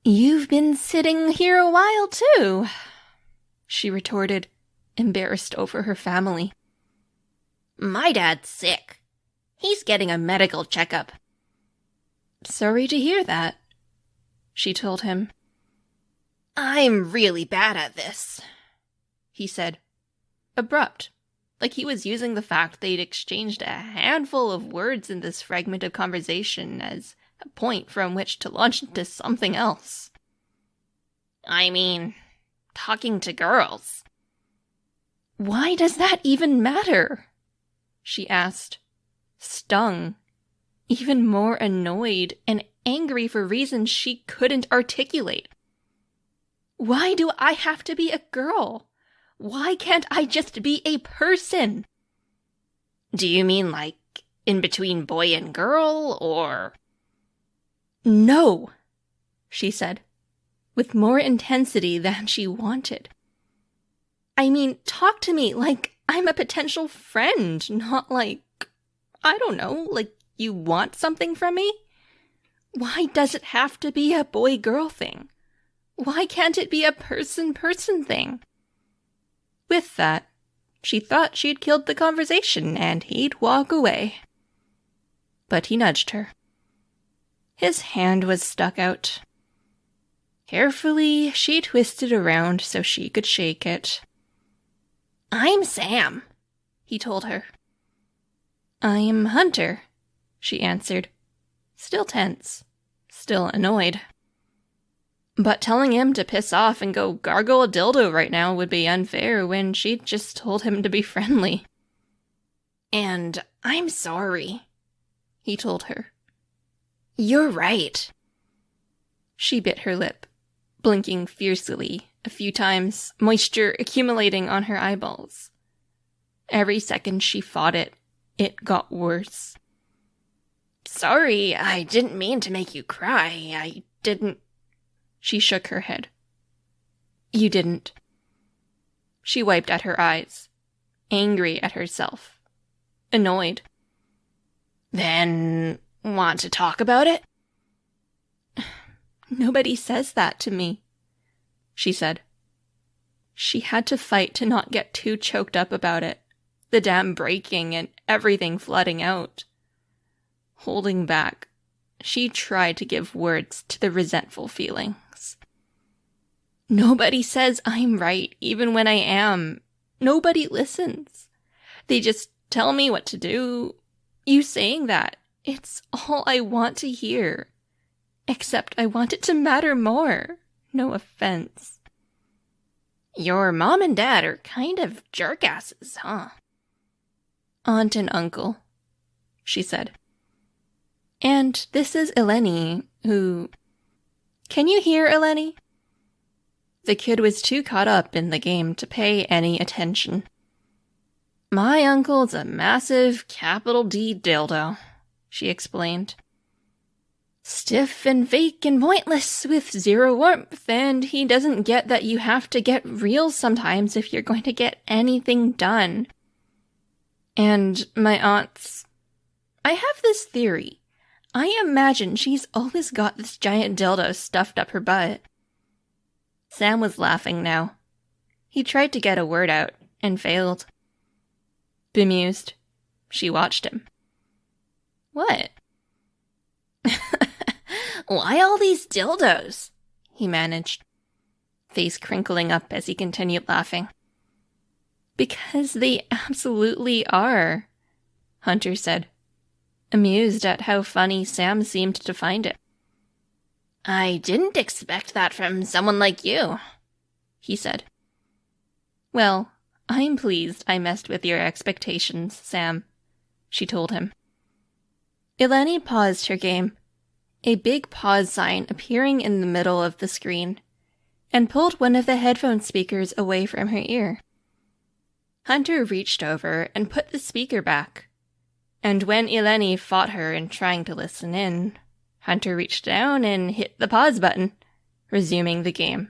You've been sitting here a while, too, she retorted, embarrassed over her family. "My dad's sick. He's getting a medical checkup." Sorry to hear that, she told him. "I'm really bad at this," he said, abrupt, like he was using the fact they'd exchanged a handful of words in this fragment of conversation as a point from which to launch into something else. "I mean, talking to girls." Why does that even matter? She asked, stung, even more annoyed and angry for reasons she couldn't articulate. Why do I have to be a girl? Why can't I just be a person? "Do you mean like in between boy and girl, or?" No, she said, with more intensity than she wanted. I mean, talk to me like I'm a potential friend, not like, I don't know, like you want something from me? Why does it have to be a boy-girl thing? Why can't it be a person-person thing? With that, she thought she'd killed the conversation and he'd walk away. But he nudged her. His hand was stuck out. Carefully, she twisted around so she could shake it. "I'm Sam," he told her. I'm Hunter, she answered, still tense, still annoyed. But telling him to piss off and go gargle a dildo right now would be unfair when she'd just told him to be friendly. "And I'm sorry," he told her. "You're right." She bit her lip, blinking fiercely a few times, moisture accumulating on her eyeballs. Every second she fought it, it got worse. "Sorry, I didn't mean to make you cry. I didn't." She shook her head. You didn't. She wiped at her eyes, angry at herself, annoyed. "Then, want to talk about it?" Nobody says that to me, she said. She had to fight to not get too choked up about it, the dam breaking and everything flooding out. Holding back, she tried to give words to the resentful feelings. Nobody says I'm right, even when I am. Nobody listens. They just tell me what to do. You saying that, it's all I want to hear. Except I want it to matter more. No offense. Your mom and dad are kind of jerkasses, huh? Aunt and uncle, she said. And this is Eleni, who... Can you hear, Eleni? The kid was too caught up in the game to pay any attention. My uncle's a massive capital D dildo, she explained. Stiff and fake and pointless with zero warmth, and he doesn't get that you have to get real sometimes if you're going to get anything done. And my aunt's... I have this theory. I imagine she's always got this giant dildo stuffed up her butt. Sam was laughing now. He tried to get a word out, and failed. Bemused, she watched him. What? Why all these dildos? He managed, face crinkling up as he continued laughing. Because they absolutely are, Hunter said, amused at how funny Sam seemed to find it. I didn't expect that from someone like you, he said. Well, I'm pleased I messed with your expectations, Sam, she told him. Eleni paused her game, a big pause sign appearing in the middle of the screen, and pulled one of the headphone speakers away from her ear. Hunter reached over and put the speaker back, and when Eleni fought her in trying to listen in, Hunter reached down and hit the pause button, resuming the game.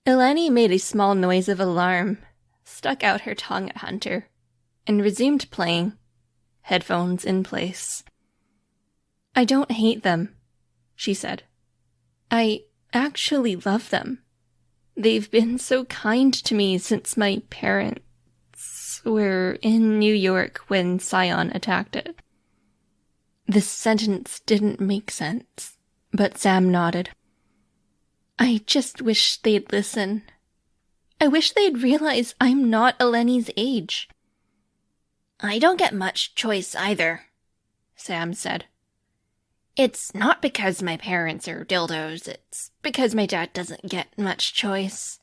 Eleni made a small noise of alarm, stuck out her tongue at Hunter, and resumed playing, headphones in place. I don't hate them, she said. I actually love them. They've been so kind to me since my parents were in New York when Scion attacked it. This sentence didn't make sense, but Sam nodded. I just wish they'd listen. I wish they'd realize I'm not Eleni's age. I don't get much choice either, Sam said. It's not because my parents are dildos, it's because my dad doesn't get much choice.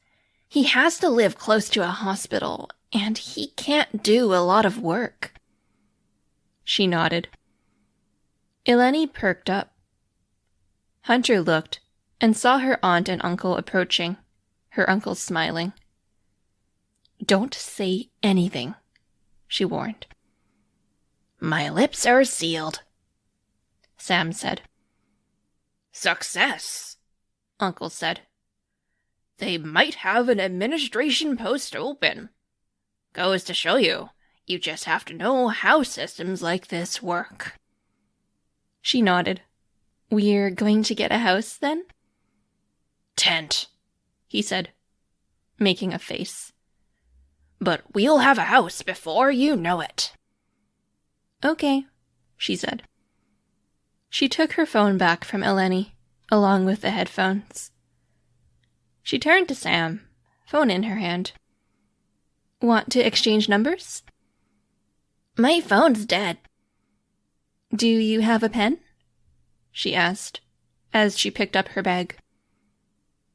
He has to live close to a hospital, and he can't do a lot of work. She nodded. Eleni perked up. Hunter looked and saw her aunt and uncle approaching, her uncle smiling. Don't say anything, she warned. My lips are sealed, Sam said. Success, Uncle said. They might have an administration post open. Goes to show you, you just have to know how systems like this work. She nodded. We're going to get a house, then? Tent, he said, making a face. But we'll have a house before you know it. Okay, she said. She took her phone back from Eleni, along with the headphones. She turned to Sam, phone in her hand. Want to exchange numbers? My phone's dead. Do you have a pen? She asked, as she picked up her bag.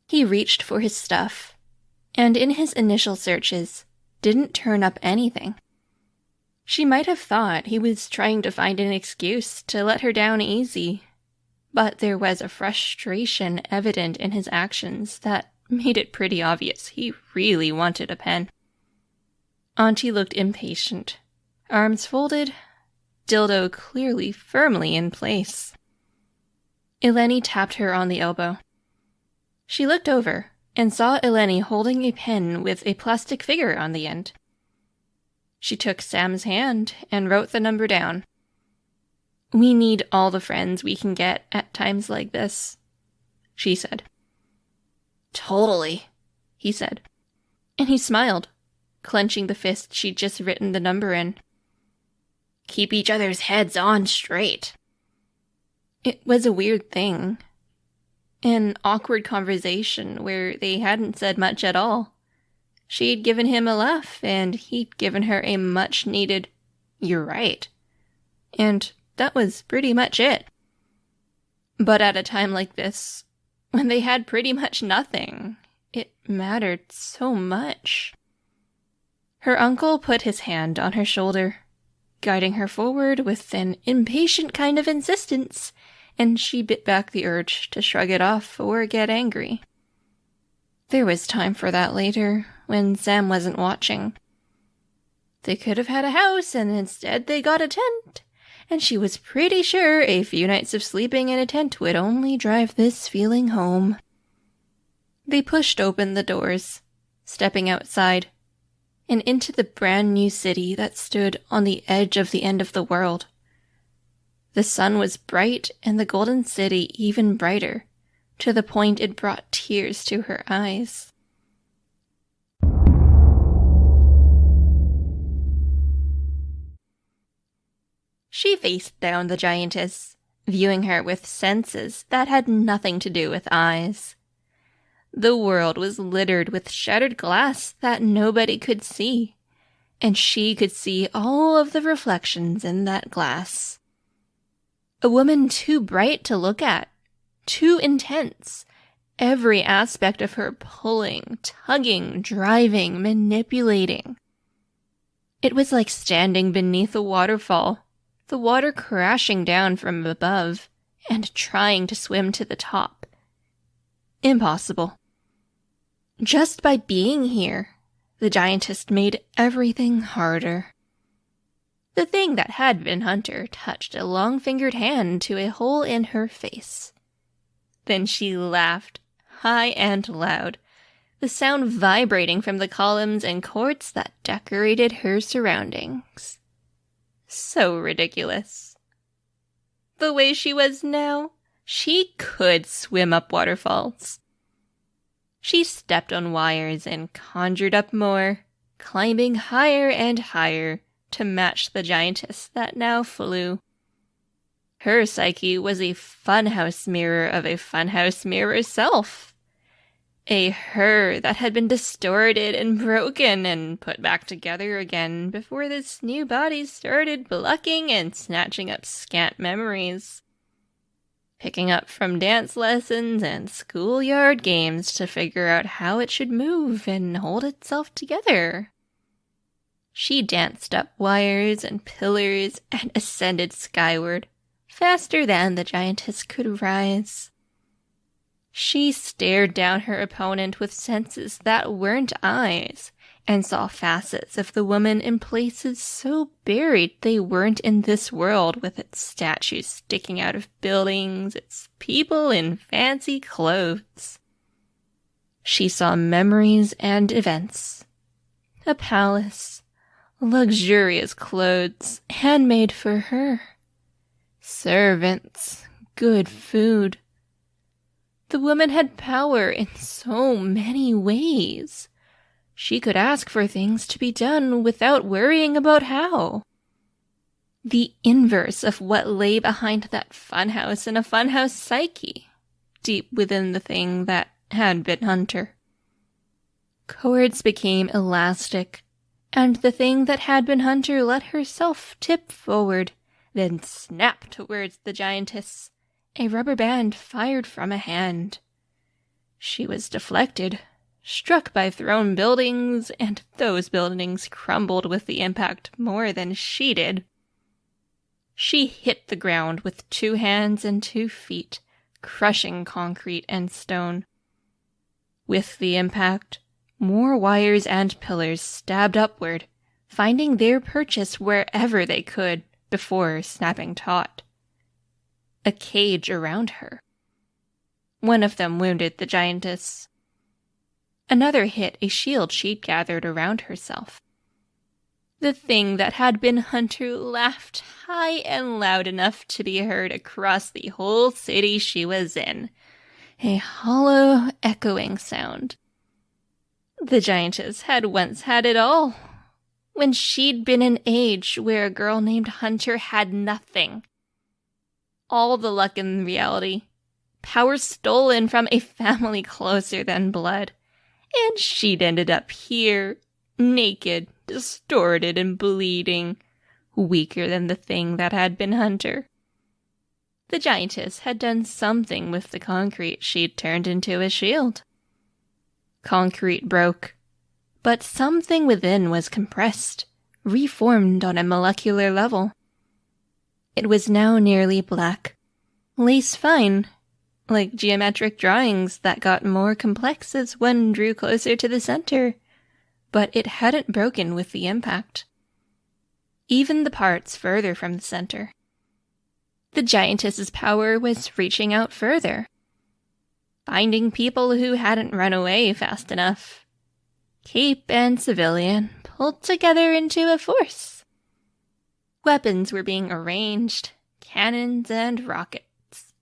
He reached for his stuff, and in his initial searches, didn't turn up anything. She might have thought he was trying to find an excuse to let her down easy, but there was a frustration evident in his actions that made it pretty obvious he really wanted a pen. Auntie looked impatient, arms folded, dildo clearly firmly in place. Eleni tapped her on the elbow. She looked over and saw Eleni holding a pen with a plastic figure on the end. She took Sam's hand and wrote the number down. We need all the friends we can get at times like this. she said. Totally, he said. And he smiled, clenching the fist she'd just written the number in. Keep each other's heads on straight. It was a weird thing. An awkward conversation where they hadn't said much at all. She'd given him a laugh, and he'd given her a much-needed, "You're right." And that was pretty much it. But at a time like this, when they had pretty much nothing, it mattered so much. Her uncle put his hand on her shoulder, guiding her forward with an impatient kind of insistence, and she bit back the urge to shrug it off or get angry. There was time for that later, when Sam wasn't watching. They could have had a house, and instead they got a tent, and she was pretty sure a few nights of sleeping in a tent would only drive this feeling home. They pushed open the doors, stepping outside, and into the brand new city that stood on the edge of the end of the world. The sun was bright and the golden city even brighter, to the point it brought tears to her eyes. She faced down the giantess, viewing her with senses that had nothing to do with eyes. The world was littered with shattered glass that nobody could see, and she could see all of the reflections in that glass. A woman too bright to look at, too intense, every aspect of her pulling, tugging, driving, manipulating. It was like standing beneath a waterfall, the water crashing down from above, and trying to swim to the top. Impossible. Just by being here, the giantess made everything harder. The thing that had been Hunter touched a long-fingered hand to a hole in her face. Then she laughed, high and loud, the sound vibrating from the columns and courts that decorated her surroundings. So ridiculous. The way she was now, she could swim up waterfalls. She stepped on wires and conjured up more, climbing higher and higher to match the giantess that now flew. Her psyche was a funhouse mirror of a funhouse mirror self. A her that had been distorted and broken and put back together again before this new body started plucking and snatching up scant memories. Picking up from dance lessons and schoolyard games to figure out how it should move and hold itself together. She danced up wires and pillars and ascended skyward, faster than the giantess could rise. She stared down her opponent with senses that weren't eyes, and saw facets of the woman in places so buried they weren't in this world, with its statues sticking out of buildings, its people in fancy clothes. She saw memories and events. A palace, luxurious clothes, handmade for her. Servants, good food. The woman had power in so many ways. She could ask for things to be done without worrying about how. The inverse of what lay behind that funhouse in a funhouse psyche, deep within the thing that had been Hunter. Cords became elastic, and the thing that had been Hunter let herself tip forward, then snap towards the giantess, a rubber band fired from a hand. She was deflected, struck by thrown buildings, and those buildings crumbled with the impact more than she did. She hit the ground with 2 hands and 2 feet, crushing concrete and stone. With the impact, more wires and pillars stabbed upward, finding their purchase wherever they could before snapping taut. A cage around her. One of them wounded the giantess. Another hit a shield she'd gathered around herself. The thing that had been Hunter laughed high and loud enough to be heard across the whole city she was in. a hollow, echoing sound. The giantess had once had it all, when she'd been an age where a girl named Hunter had nothing. All the luck in reality, power stolen from a family closer than blood, and she'd ended up here, naked, distorted, and bleeding, weaker than the thing that had been Hunter. The giantess had done something with the concrete she'd turned into a shield. Concrete broke, but something within was compressed, reformed on a molecular level. It was now nearly black, lace-fine, like geometric drawings that got more complex as one drew closer to the center, but it hadn't broken with the impact. Even the parts further from the center. The giantess's power was reaching out further, finding people who hadn't run away fast enough. Cape and civilian pulled together into a force. Weapons were being arranged, cannons and rockets.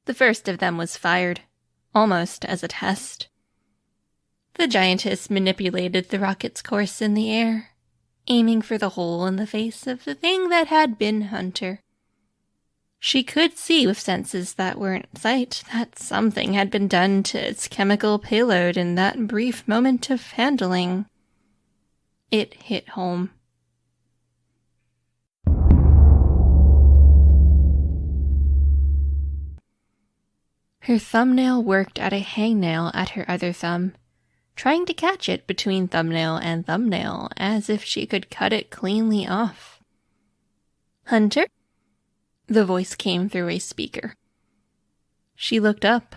The first of them was fired, almost as a test. The giantess manipulated the rocket's course in the air, aiming for the hole in the face of the thing that had been Hunter. She could see with senses that weren't sight that something had been done to its chemical payload in that brief moment of handling. It hit home. Her thumbnail worked at a hangnail at her other thumb, trying to catch it between thumbnail and thumbnail as if she could cut it cleanly off. "Hunter?" The voice came through a speaker. She looked up.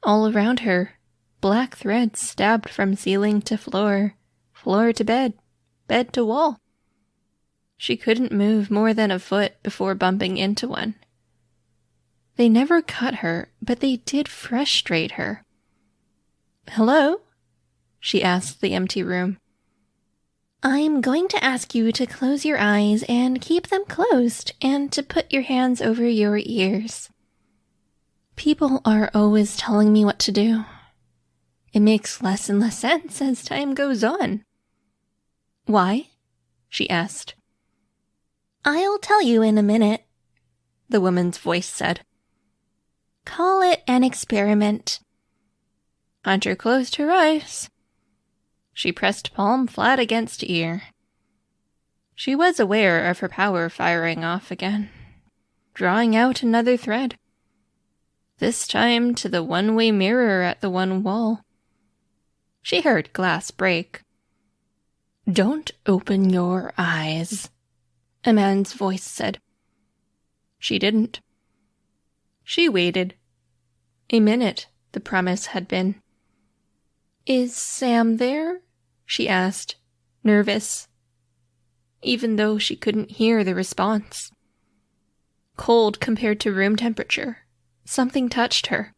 All around her, black threads stabbed from ceiling to floor, floor to bed, bed to wall. She couldn't move more than a foot before bumping into one. They never cut her, but they did frustrate her. "Hello?" she asked the empty room. "I'm going to ask you to close your eyes and keep them closed, and to put your hands over your ears. People are always telling me what to do. It makes less and less sense as time goes on." "Why?" she asked. "I'll tell you in a minute," the woman's voice said. "Call it an experiment." Hunter closed her eyes. She pressed palm flat against ear. She was aware of her power firing off again, drawing out another thread. This time to the one-way mirror at the one wall. She heard glass break. "Don't open your eyes," a man's voice said. She didn't. She waited. A minute, the promise had been. "Is Sam there?" she asked, nervous, even though she couldn't hear the response. Cold compared to room temperature, something touched her.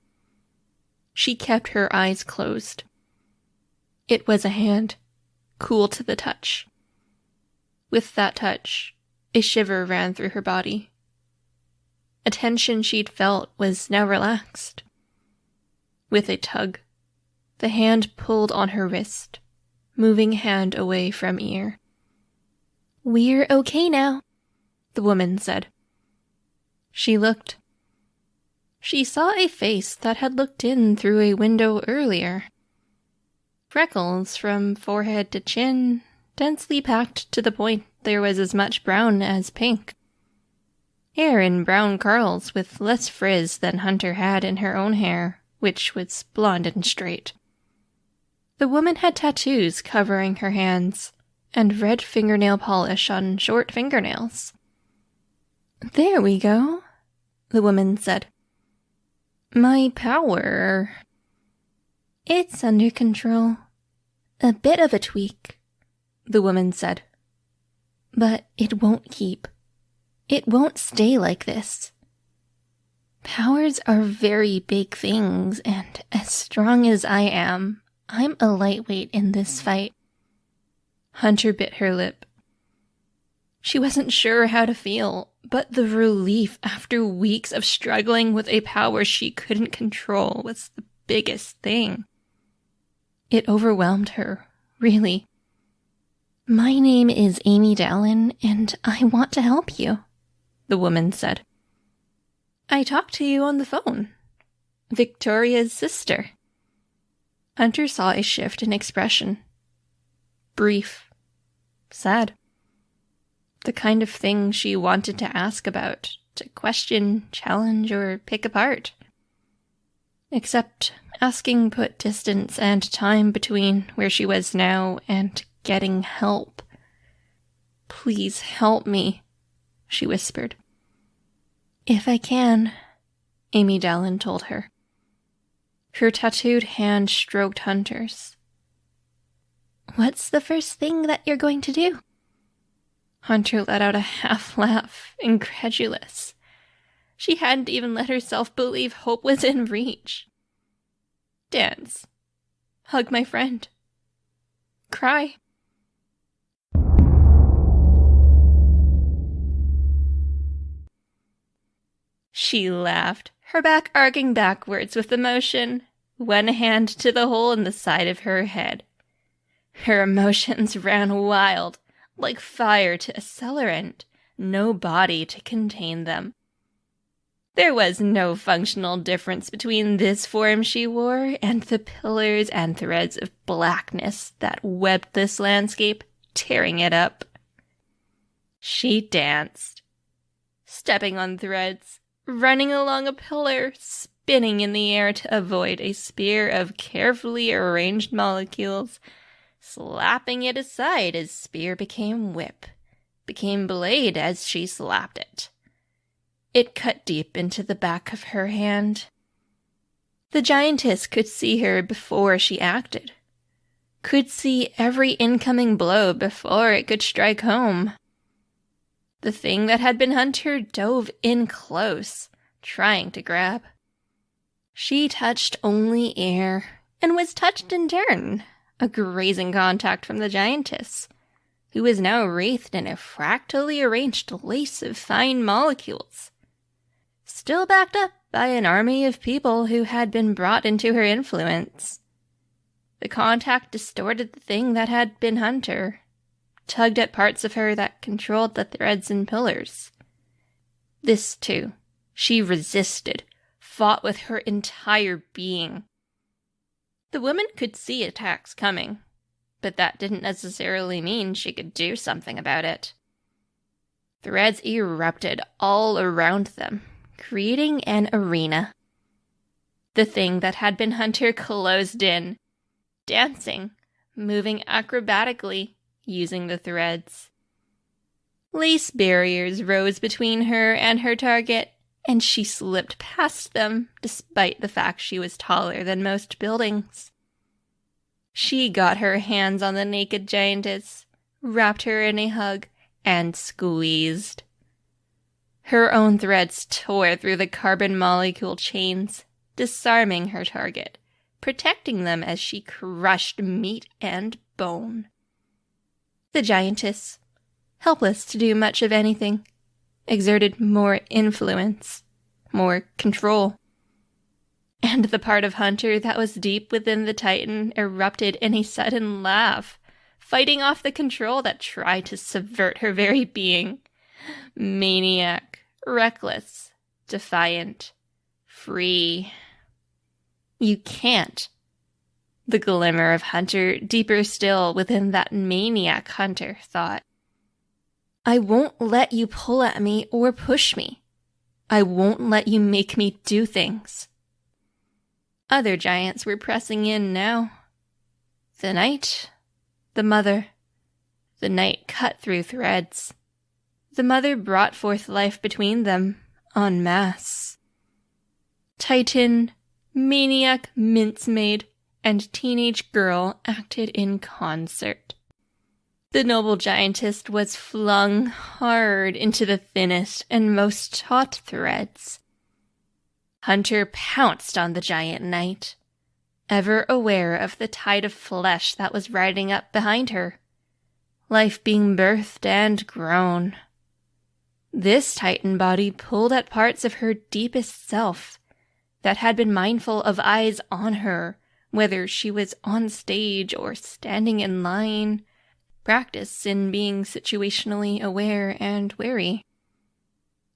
She kept her eyes closed. It was a hand, cool to the touch. With that touch, a shiver ran through her body. A tension she'd felt was now relaxed. With a tug, the hand pulled on her wrist, moving hand away from ear. "We're okay now," the woman said. She looked. She saw a face that had looked in through a window earlier. Freckles from forehead to chin, densely packed to the point there was as much brown as pink. Hair in brown curls with less frizz than Hunter had in her own hair, which was blonde and straight. The woman had tattoos covering her hands, and red fingernail polish on short fingernails. "There we go," the woman said. "My power. It's under control. A bit of a tweak," the woman said. "But it won't keep. It won't stay like this. Powers are very big things, and as strong as I am, I'm a lightweight in this fight." Hunter bit her lip. She wasn't sure how to feel, but the relief after weeks of struggling with a power she couldn't control was the biggest thing. It overwhelmed her, really. "My name is Amy Dallin, and I want to help you," the woman said. "I talked to you on the phone. Victoria's sister." Hunter saw a shift in expression. Brief. Sad. The kind of thing she wanted to ask about, to question, challenge, or pick apart. Except asking put distance and time between where she was now and getting help. "Please help me," she whispered. "If I can," Amy Dallin told her. Her tattooed hand stroked Hunter's. "What's the first thing that you're going to do?" Hunter let out a half laugh, incredulous. She hadn't even let herself believe hope was in reach. "Dance. Hug my friend. Cry." She laughed, her back arcing backwards with emotion, one hand to the hole in the side of her head. Her emotions ran wild, like fire to accelerant, no body to contain them. There was no functional difference between this form she wore and the pillars and threads of blackness that webbed this landscape, tearing it up. She danced, stepping on threads, running along a pillar, spinning in the air to avoid a spear of carefully arranged molecules, slapping it aside as spear became whip, became blade as she slapped it. It cut deep into the back of her hand. The giantess could see her before she acted, could see every incoming blow before it could strike home. The thing that had been Hunter dove in close, trying to grab. She touched only air, and was touched in turn, a grazing contact from the giantess, who was now wreathed in a fractally arranged lace of fine molecules, still backed up by an army of people who had been brought into her influence. The contact distorted the thing that had been Hunter, tugged at parts of her that controlled the threads and pillars. This, too, she resisted, fought with her entire being. The woman could see attacks coming, but that didn't necessarily mean she could do something about it. Threads erupted all around them, creating an arena. The thing that had been Hunter closed in, dancing, moving acrobatically, using the threads. Lace barriers rose between her and her target, and she slipped past them, despite the fact she was taller than most buildings. She got her hands on the naked giantess, wrapped her in a hug, and squeezed. Her own threads tore through the carbon molecule chains, disarming her target, protecting them as she crushed meat and bone. The giantess, helpless to do much of anything, exerted more influence, more control. And the part of Hunter that was deep within the Titan erupted in a sudden laugh, fighting off the control that tried to subvert her very being. Maniac, reckless, defiant, free. "You can't." The glimmer of Hunter, deeper still within that maniac Hunter, thought. "I won't let you pull at me or push me. I won't let you make me do things." Other giants were pressing in now. The night, the mother. The night cut through threads. The mother brought forth life between them, en masse. Titan, maniac mince-maid, and teenage girl acted in concert. The noble giantess was flung hard into the thinnest and most taut threads. Hunter pounced on the giant knight, ever aware of the tide of flesh that was riding up behind her, life being birthed and grown. This Titan body pulled at parts of her deepest self that had been mindful of eyes on her, whether she was on stage or standing in line, practice in being situationally aware and wary.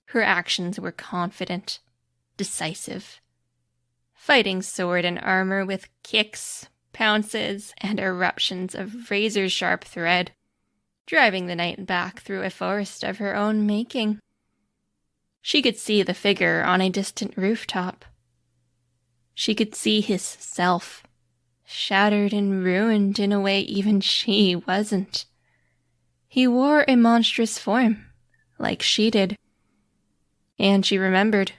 Her actions were confident, decisive, fighting sword and armor with kicks, pounces, and eruptions of razor-sharp thread, driving the knight back through a forest of her own making. She could see the figure on a distant rooftop. She could see his self, shattered and ruined in a way even she wasn't. He wore a monstrous form, like she did. And she remembered,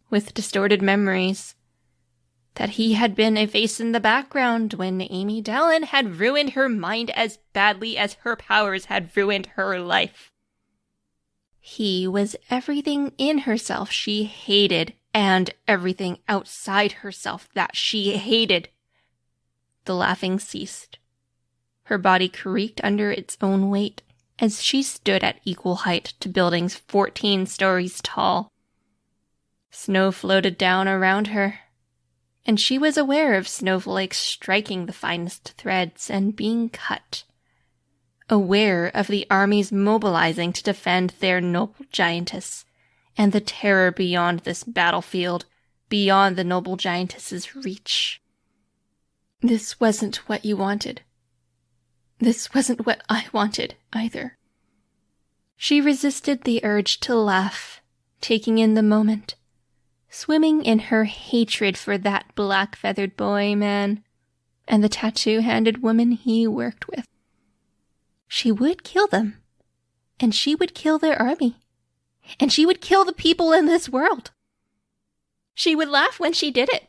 with distorted memories, that he had been a face in the background when Amy Dallin had ruined her mind as badly as her powers had ruined her life. He was everything in herself she hated, and everything outside herself that she hated. The laughing ceased. Her body creaked under its own weight as she stood at equal height to buildings 14 stories tall. Snow floated down around her, and she was aware of snowflakes striking the finest threads and being cut. Aware of the armies mobilizing to defend their noble giantess, and the terror beyond this battlefield, beyond the noble giantess's reach. This wasn't what you wanted. This wasn't what I wanted, either. She resisted the urge to laugh, taking in the moment, swimming in her hatred for that black-feathered boy man, and the tattoo-handed woman he worked with. She would kill them, and she would kill their army, and she would kill the people in this world. She would laugh when she did it,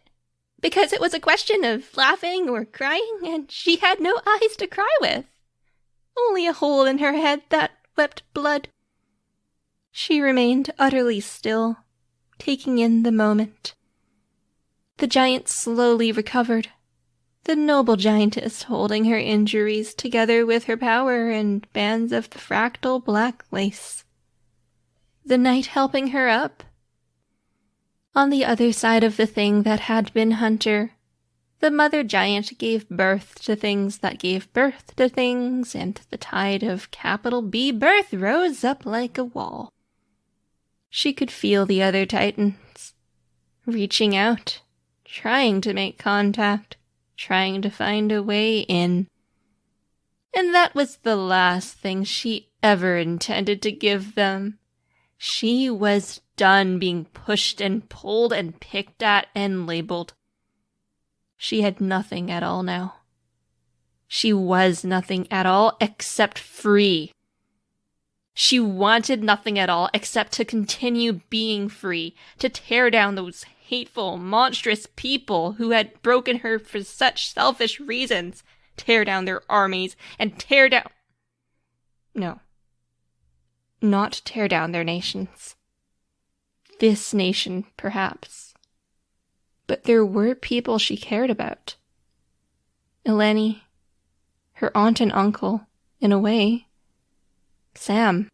because it was a question of laughing or crying, and she had no eyes to cry with, only a hole in her head that wept blood. She remained utterly still, taking in the moment. The giant slowly recovered, the noble giantess holding her injuries together with her power and bands of the fractal black lace. The knight helping her up. On the other side of the thing that had been Hunter, the mother giant gave birth to things that gave birth to things, and the tide of capital B birth rose up like a wall. She could feel the other titans, reaching out, trying to make contact, trying to find a way in. And that was the last thing she ever intended to give them. She was done being pushed and pulled and picked at and labeled. She had nothing at all now. She was nothing at all except free. She wanted nothing at all except to continue being free, to tear down those hateful, monstrous people who had broken her for such selfish reasons, tear down their armies, and tear down... No. Not tear down their nations. This nation, perhaps. But there were people she cared about. Eleni, her aunt and uncle, in a way. Sam.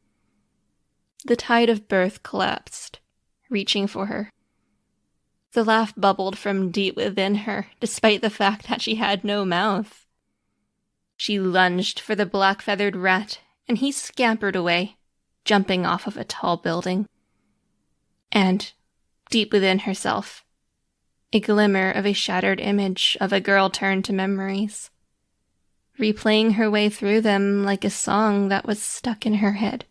The tide of birth collapsed, reaching for her. The laugh bubbled from deep within her, despite the fact that she had no mouth. She lunged for the black-feathered rat, and he scampered away, jumping off of a tall building. And, deep within herself, a glimmer of a shattered image of a girl turned to memories, replaying her way through them like a song that was stuck in her head,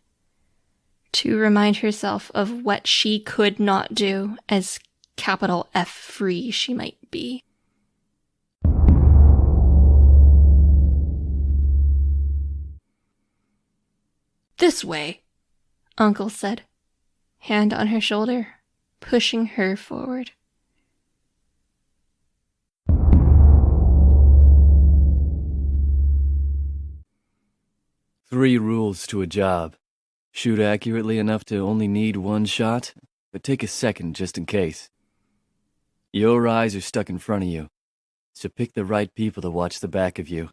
to remind herself of what she could not do, as capital F free she might be. This way, Uncle said, hand on her shoulder, pushing her forward. Three rules to a job. Shoot accurately enough to only need one shot, but take a second just in case. Your eyes are stuck in front of you, so pick the right people to watch the back of you.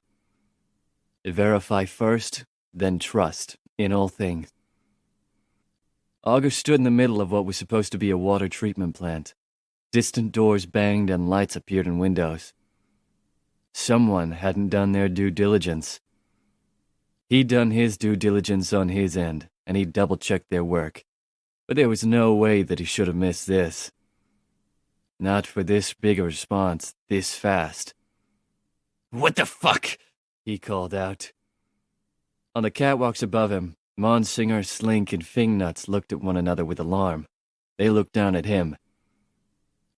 Verify first, then trust in all things. Augur stood in the middle of what was supposed to be a water treatment plant. Distant doors banged and lights appeared in windows. Someone hadn't done their due diligence. He'd done his due diligence on his end, and he'd double-checked their work. But there was no way that he should have missed this. Not for this big a response, this fast. "What the fuck?" he called out. On the catwalks above him, Monsignor, Slink, and Fingnuts looked at one another with alarm. They looked down at him.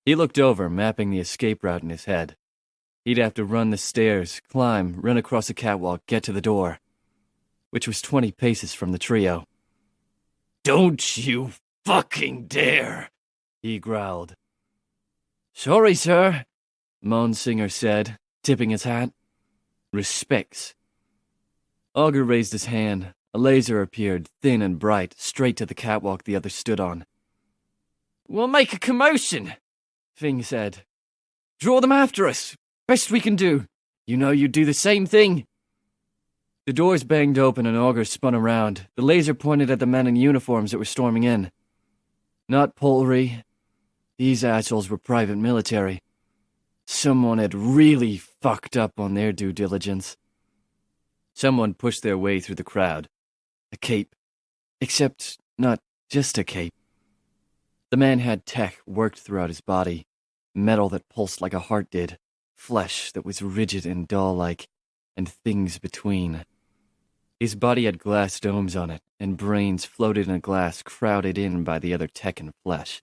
He looked over, mapping the escape route in his head. He'd have to run the stairs, climb, run across the catwalk, get to the door, which was 20 paces from the trio. "Don't you fucking dare!" he growled. "Sorry, sir," Monsignor said, tipping his hat. "Respects." Augur raised his hand. A laser appeared, thin and bright, straight to the catwalk the others stood on. "We'll make a commotion," Fing said. "Draw them after us. Best we can do. You know you'd do the same thing." The doors banged open and Augur spun around. The laser pointed at the men in uniforms that were storming in. Not Polry. These assholes were private military. Someone had really fucked up on their due diligence. Someone pushed their way through the crowd. A cape. Except not just a cape. The man had tech worked throughout his body. Metal that pulsed like a heart did. Flesh that was rigid and doll-like. And things between. His body had glass domes on it, and brains floated in a glass crowded in by the other tech and flesh.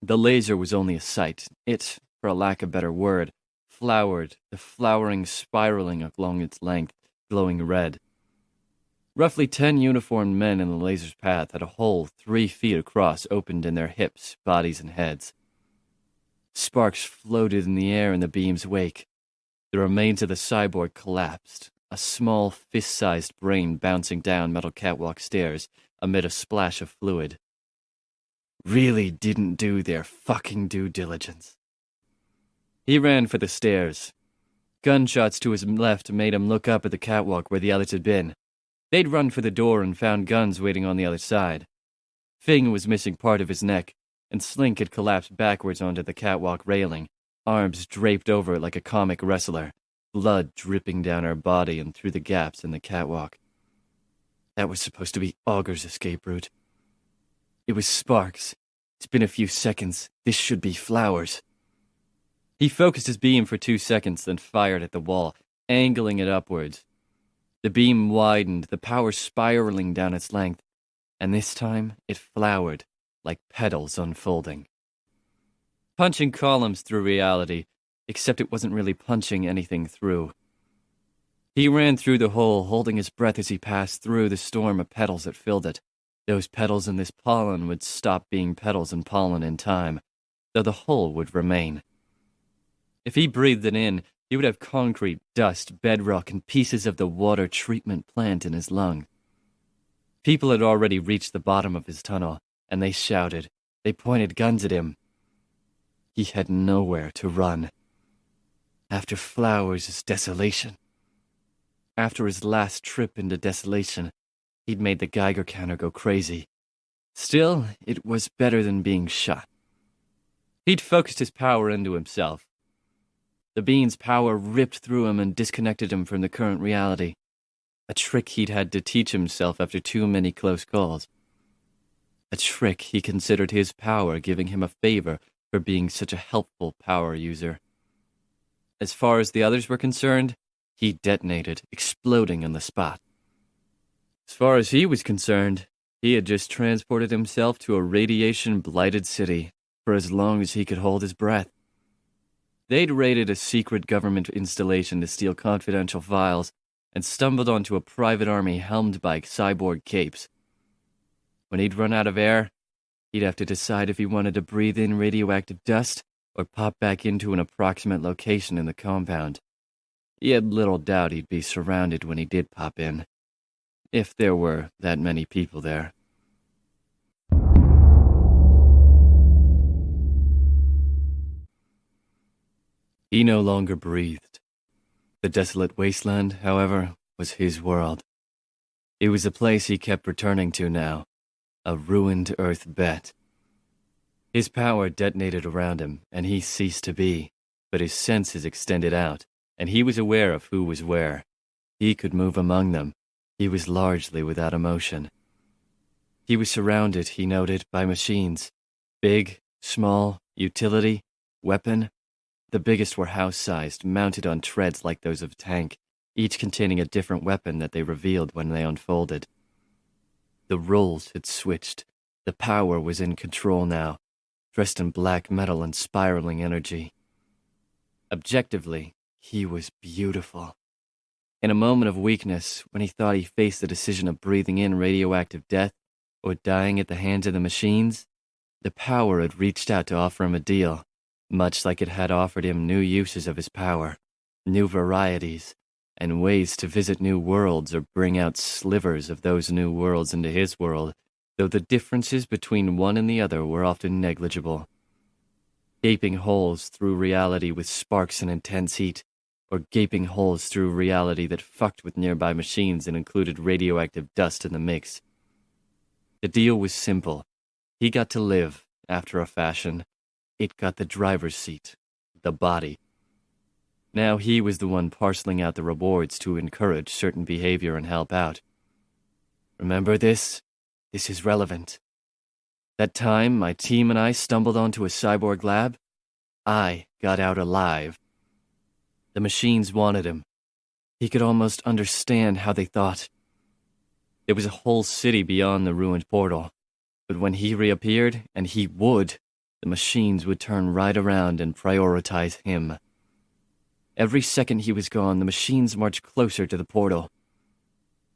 The laser was only a sight. It, for a lack of a better word, flowered, the flowering spiraling along its length, glowing red. Roughly 10 uniformed men in the laser's path had a hole 3 feet across opened in their hips, bodies, and heads. Sparks floated in the air in the beam's wake. The remains of the cyborg collapsed, a small fist-sized brain bouncing down metal catwalk stairs amid a splash of fluid. Really didn't do their fucking due diligence. He ran for the stairs. Gunshots to his left made him look up at the catwalk where the others had been. They'd run for the door and found guns waiting on the other side. Fing was missing part of his neck, and Slink had collapsed backwards onto the catwalk railing, arms draped over it like a comic wrestler, blood dripping down her body and through the gaps in the catwalk. That was supposed to be Augur's escape route. It was Sparks. It's been a few seconds. This should be Flowers. He focused his beam for 2 seconds, then fired at the wall, angling it upwards. The beam widened, the power spiraling down its length, and this time it flowered, like petals unfolding. Punching columns through reality, except it wasn't really punching anything through. He ran through the hole, holding his breath as he passed through the storm of petals that filled it. Those petals and this pollen would stop being petals and pollen in time, though the hole would remain. If he breathed it in, he would have concrete, dust, bedrock, and pieces of the water treatment plant in his lung. People had already reached the bottom of his tunnel, and they shouted. They pointed guns at him. He had nowhere to run. After Flowers' desolation. After his last trip into desolation, he'd made the Geiger counter go crazy. Still, it was better than being shot. He'd focused his power into himself. The beam's power ripped through him and disconnected him from the current reality. A trick he'd had to teach himself after too many close calls. A trick he considered his power giving him a favor for being such a helpful power user. As far as the others were concerned, he detonated, exploding on the spot. As far as he was concerned, he had just transported himself to a radiation-blighted city for as long as he could hold his breath. They'd raided a secret government installation to steal confidential files and stumbled onto a private army helmed by cyborg capes. When he'd run out of air, he'd have to decide if he wanted to breathe in radioactive dust or pop back into an approximate location in the compound. He had little doubt he'd be surrounded when he did pop in, if there were that many people there. He no longer breathed. The desolate wasteland, however, was his world. It was a place he kept returning to now, a ruined Earth bet. His power detonated around him, and he ceased to be, but his senses extended out, and he was aware of who was where. He could move among them. He was largely without emotion. He was surrounded, he noted, by machines. Big, small, utility, weapon. The biggest were house-sized, mounted on treads like those of a tank, each containing a different weapon that they revealed when they unfolded. The roles had switched. The power was in control now, dressed in black metal and spiraling energy. Objectively, he was beautiful. In a moment of weakness, when he thought he faced the decision of breathing in radioactive death or dying at the hands of the machines, the power had reached out to offer him a deal, much like it had offered him new uses of his power, new varieties, and ways to visit new worlds or bring out slivers of those new worlds into his world, though the differences between one and the other were often negligible. Gaping holes through reality with sparks and intense heat, or gaping holes through reality that fucked with nearby machines and included radioactive dust in the mix. The deal was simple. He got to live, after a fashion. It got the driver's seat, the body. Now he was the one parceling out the rewards to encourage certain behavior and help out. Remember this? This is relevant. That time my team and I stumbled onto a cyborg lab, I got out alive. The machines wanted him. He could almost understand how they thought. There was a whole city beyond the ruined portal, but when he reappeared, and he would, the machines would turn right around and prioritize him. Every second he was gone, the machines marched closer to the portal.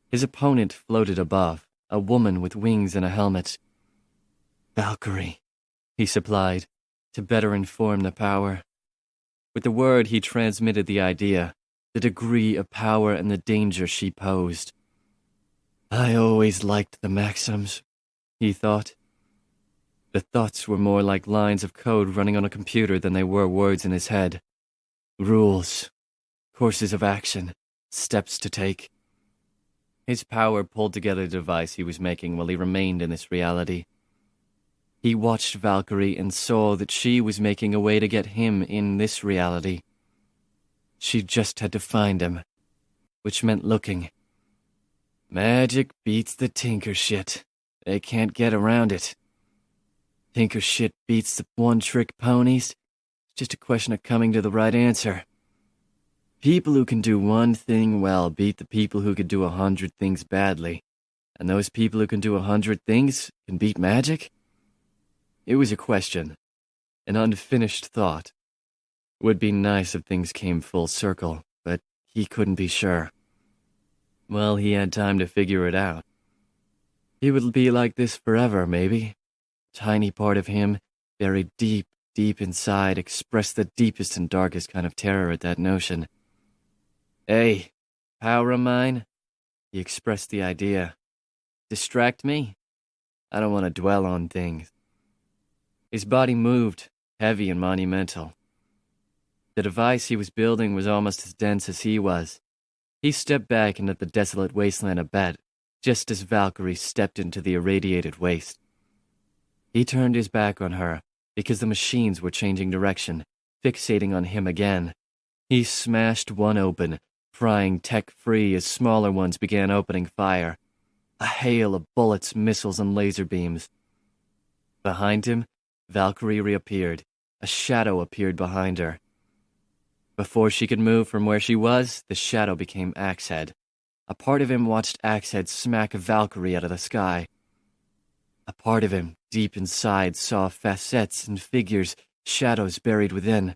His opponent floated above, a woman with wings and a helmet. Valkyrie, he supplied, to better inform the power. With the word he transmitted the idea, the degree of power and the danger she posed. I always liked the Maxims, he thought. The thoughts were more like lines of code running on a computer than they were words in his head. Rules, courses of action, steps to take. His power pulled together the device he was making while he remained in this reality. He watched Valkyrie and saw that she was making a way to get him in this reality. She just had to find him, which meant looking. Magic beats the tinker shit. They can't get around it. Tinker shit beats the one-trick ponies. It's just a question of coming to the right answer. People who can do one thing well beat the people who can do 100 things badly. And those people who can do 100 things can beat magic? It was a question, an unfinished thought. It would be nice if things came full circle, but he couldn't be sure. Well, he had time to figure it out. He would be like this forever, maybe. Tiny part of him, buried deep, deep inside, expressed the deepest and darkest kind of terror at that notion. Hey, power of mine? He expressed the idea. Distract me? I don't want to dwell on things. His body moved, heavy and monumental. The device he was building was almost as dense as he was. He stepped back into the desolate wasteland a bit, just as Valkyrie stepped into the irradiated waste. He turned his back on her, because the machines were changing direction, fixating on him again. He smashed one open, prying tech free as smaller ones began opening fire. A hail of bullets, missiles, and laser beams. Behind him, Valkyrie reappeared. A shadow appeared behind her. Before she could move from where she was, the shadow became Axehead. A part of him watched Axehead smack Valkyrie out of the sky. A part of him, deep inside, saw facets and figures, shadows buried within.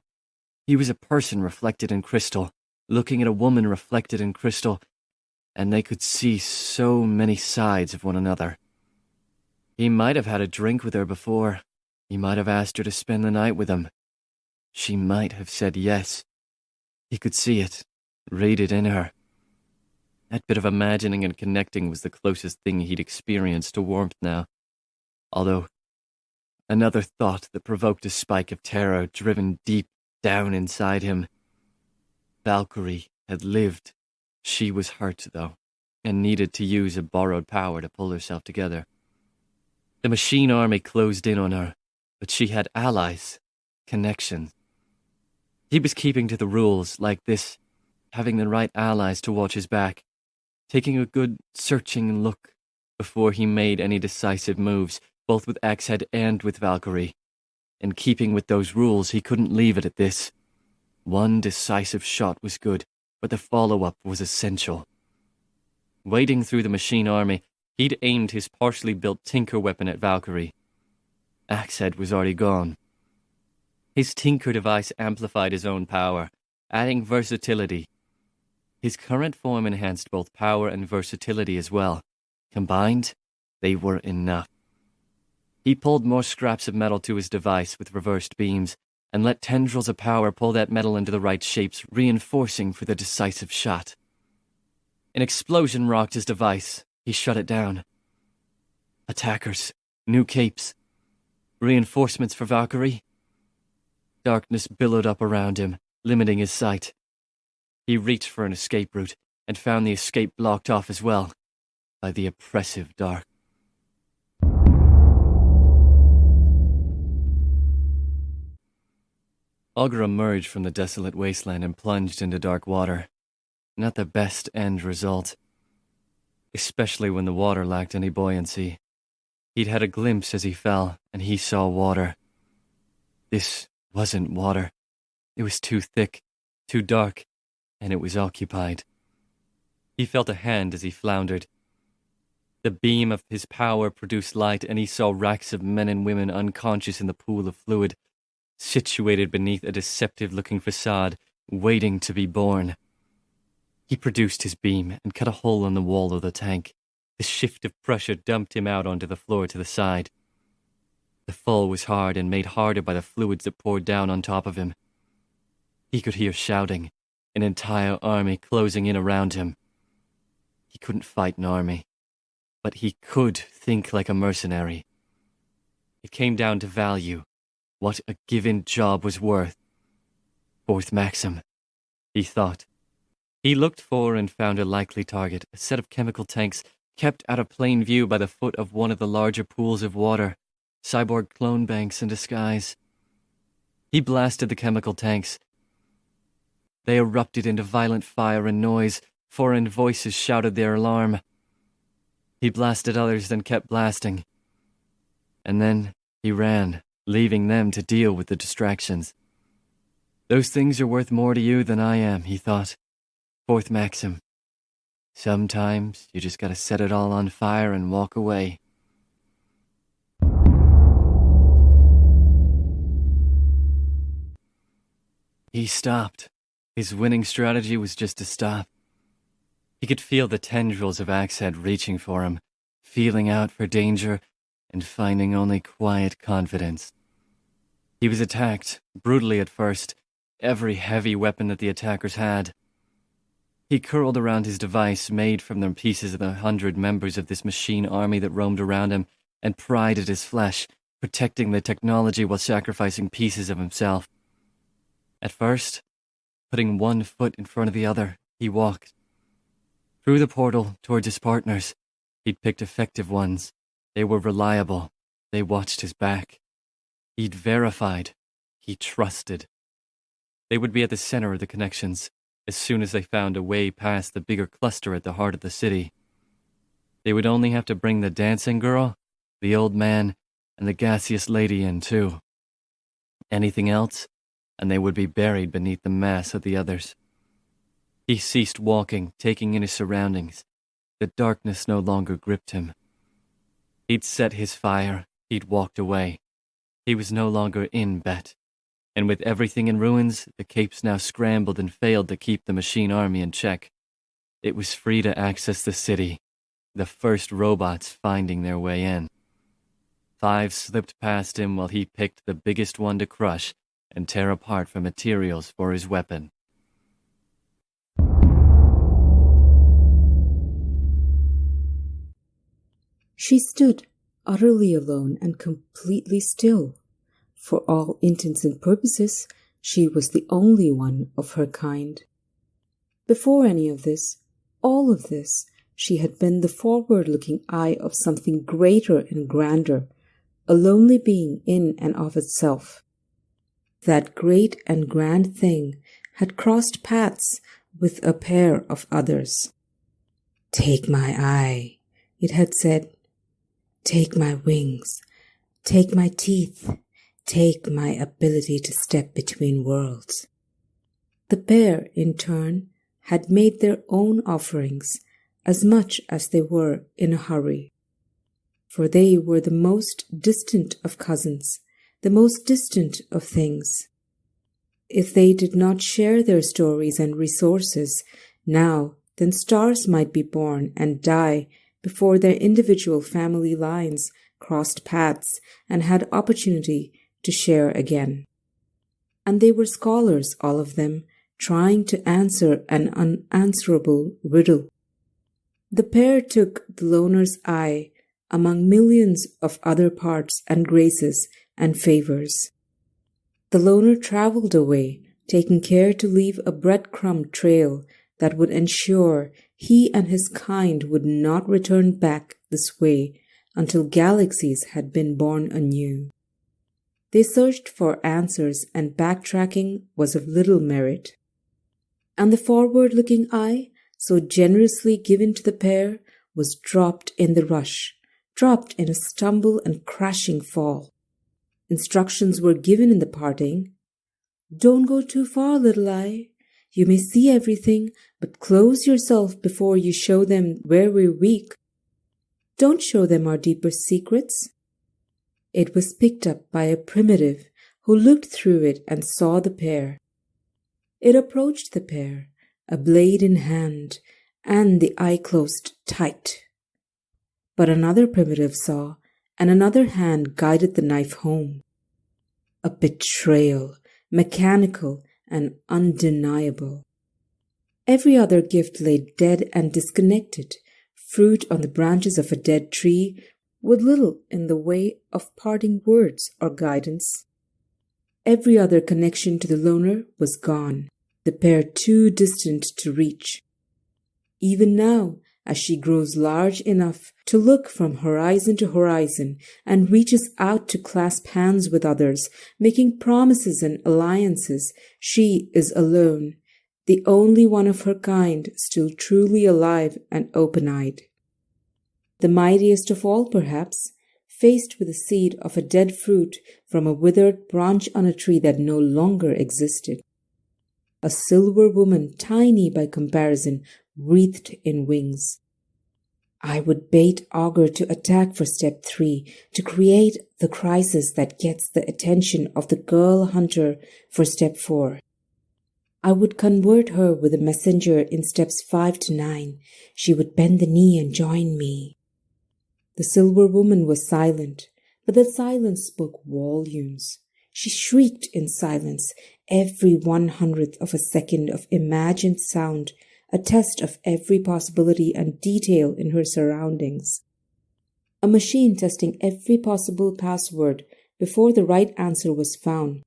He was a person reflected in crystal, looking at a woman reflected in crystal, and they could see so many sides of one another. He might have had a drink with her before. He might have asked her to spend the night with him. She might have said yes. He could see it, read it in her. That bit of imagining and connecting was the closest thing he'd experienced to warmth now. Although, another thought that provoked a spike of terror driven deep down inside him. Valkyrie had lived. She was hurt, though, and needed to use a borrowed power to pull herself together. The machine army closed in on her, but she had allies, connections. He was keeping to the rules like this, having the right allies to watch his back, taking a good searching look before he made any decisive moves, both with Axehead and with Valkyrie. And keeping with those rules, he couldn't leave it at this. One decisive shot was good, but the follow-up was essential. Wading through the machine army, he'd aimed his partially built Tinker weapon at Valkyrie. Axehead was already gone. His Tinker device amplified his own power, adding versatility. His current form enhanced both power and versatility as well. Combined, they were enough. He pulled more scraps of metal to his device with reversed beams, and let tendrils of power pull that metal into the right shapes, reinforcing for the decisive shot. An explosion rocked his device. He shut it down. Attackers. New capes. Reinforcements for Valkyrie. Darkness billowed up around him, limiting his sight. He reached for an escape route, and found the escape blocked off as well, by the oppressive dark. Augur emerged from the desolate wasteland and plunged into dark water. Not the best end result, especially when the water lacked any buoyancy. He'd had a glimpse as he fell, and he saw water. This wasn't water. It was too thick, too dark, and it was occupied. He felt a hand as he floundered. The beam of his power produced light, and he saw racks of men and women unconscious in the pool of fluid, situated beneath a deceptive-looking facade, waiting to be born. He produced his beam and cut a hole in the wall of the tank. The shift of pressure dumped him out onto the floor to the side. The fall was hard and made harder by the fluids that poured down on top of him. He could hear shouting, an entire army closing in around him. He couldn't fight an army, but he could think like a mercenary. It came down to value, what a given job was worth. Fourth Maxim, he thought. He looked for and found a likely target, a set of chemical tanks kept out of plain view by the foot of one of the larger pools of water, cyborg clone banks in disguise. He blasted the chemical tanks. They erupted into violent fire and noise. Foreign voices shouted their alarm. He blasted others, then kept blasting. And then he ran, leaving them to deal with the distractions. Those things are worth more to you than I am, he thought. Fourth Maxim. Sometimes you just gotta set it all on fire and walk away. He stopped. His winning strategy was just to stop. He could feel the tendrils of Axehead reaching for him, feeling out for danger, and finding only quiet confidence. He was attacked, brutally at first, every heavy weapon that the attackers had. He curled around his device, made from the pieces of 100 members of this machine army that roamed around him, and pried at his flesh, protecting the technology while sacrificing pieces of himself. At first, putting one foot in front of the other, he walked. Through the portal, towards his partners. He'd picked effective ones. They were reliable. They watched his back. He'd verified. He trusted. They would be at the center of the connections, as soon as they found a way past the bigger cluster at the heart of the city. They would only have to bring the dancing girl, the old man, and the gaseous lady in too. Anything else, and they would be buried beneath the mass of the others. He ceased walking, taking in his surroundings. The darkness no longer gripped him. He'd set his fire. He'd walked away. He was no longer in Bet. And with everything in ruins, the capes now scrambled and failed to keep the machine army in check. It was free to access the city, the first robots finding their way in. 5 slipped past him while he picked the biggest one to crush and tear apart for materials for his weapon. She stood, utterly alone and completely still. For all intents and purposes, she was the only one of her kind. Before any of this, all of this, she had been the forward-looking eye of something greater and grander, a lonely being in and of itself. That great and grand thing had crossed paths with a pair of others. "Take my eye," it had said. "Take my wings. Take my teeth. Take my ability to step between worlds." The pair, in turn, had made their own offerings, as much as they were in a hurry. For they were the most distant of cousins, the most distant of things. If they did not share their stories and resources now, then stars might be born and die before their individual family lines crossed paths and had opportunity to share again. And they were scholars, all of them, trying to answer an unanswerable riddle. The pair took the loner's eye among millions of other parts and graces and favors. The loner traveled away, taking care to leave a breadcrumb trail that would ensure he and his kind would not return back this way until galaxies had been born anew. They searched for answers, and backtracking was of little merit. And the forward-looking eye, so generously given to the pair, was dropped in the rush, dropped in a stumble and crashing fall. Instructions were given in the parting. "Don't go too far, little eye. You may see everything, but close yourself before you show them where we're weak. Don't show them our deeper secrets." It was picked up by a primitive who looked through it and saw the pair. It approached the pair, a blade in hand, and the eye closed tight. But another primitive saw, and another hand guided the knife home. A betrayal, mechanical and undeniable. Every other gift lay dead and disconnected, fruit on the branches of a dead tree, with little in the way of parting words or guidance. Every other connection to the loner was gone, the pair too distant to reach. Even now, as she grows large enough to look from horizon to horizon and reaches out to clasp hands with others, making promises and alliances, she is alone, the only one of her kind still truly alive and open-eyed. The mightiest of all, perhaps, faced with the seed of a dead fruit from a withered branch on a tree that no longer existed. A silver woman, tiny by comparison, wreathed in wings. I would bait Augur to attack for step 3, to create the crisis that gets the attention of the girl hunter for step 4. I would convert her with a messenger in steps 5 to 9. She would bend the knee and join me. The silver woman was silent, but that silence spoke volumes. She shrieked in silence, every 1/100th of a second of imagined sound, a test of every possibility and detail in her surroundings. A machine testing every possible password before the right answer was found.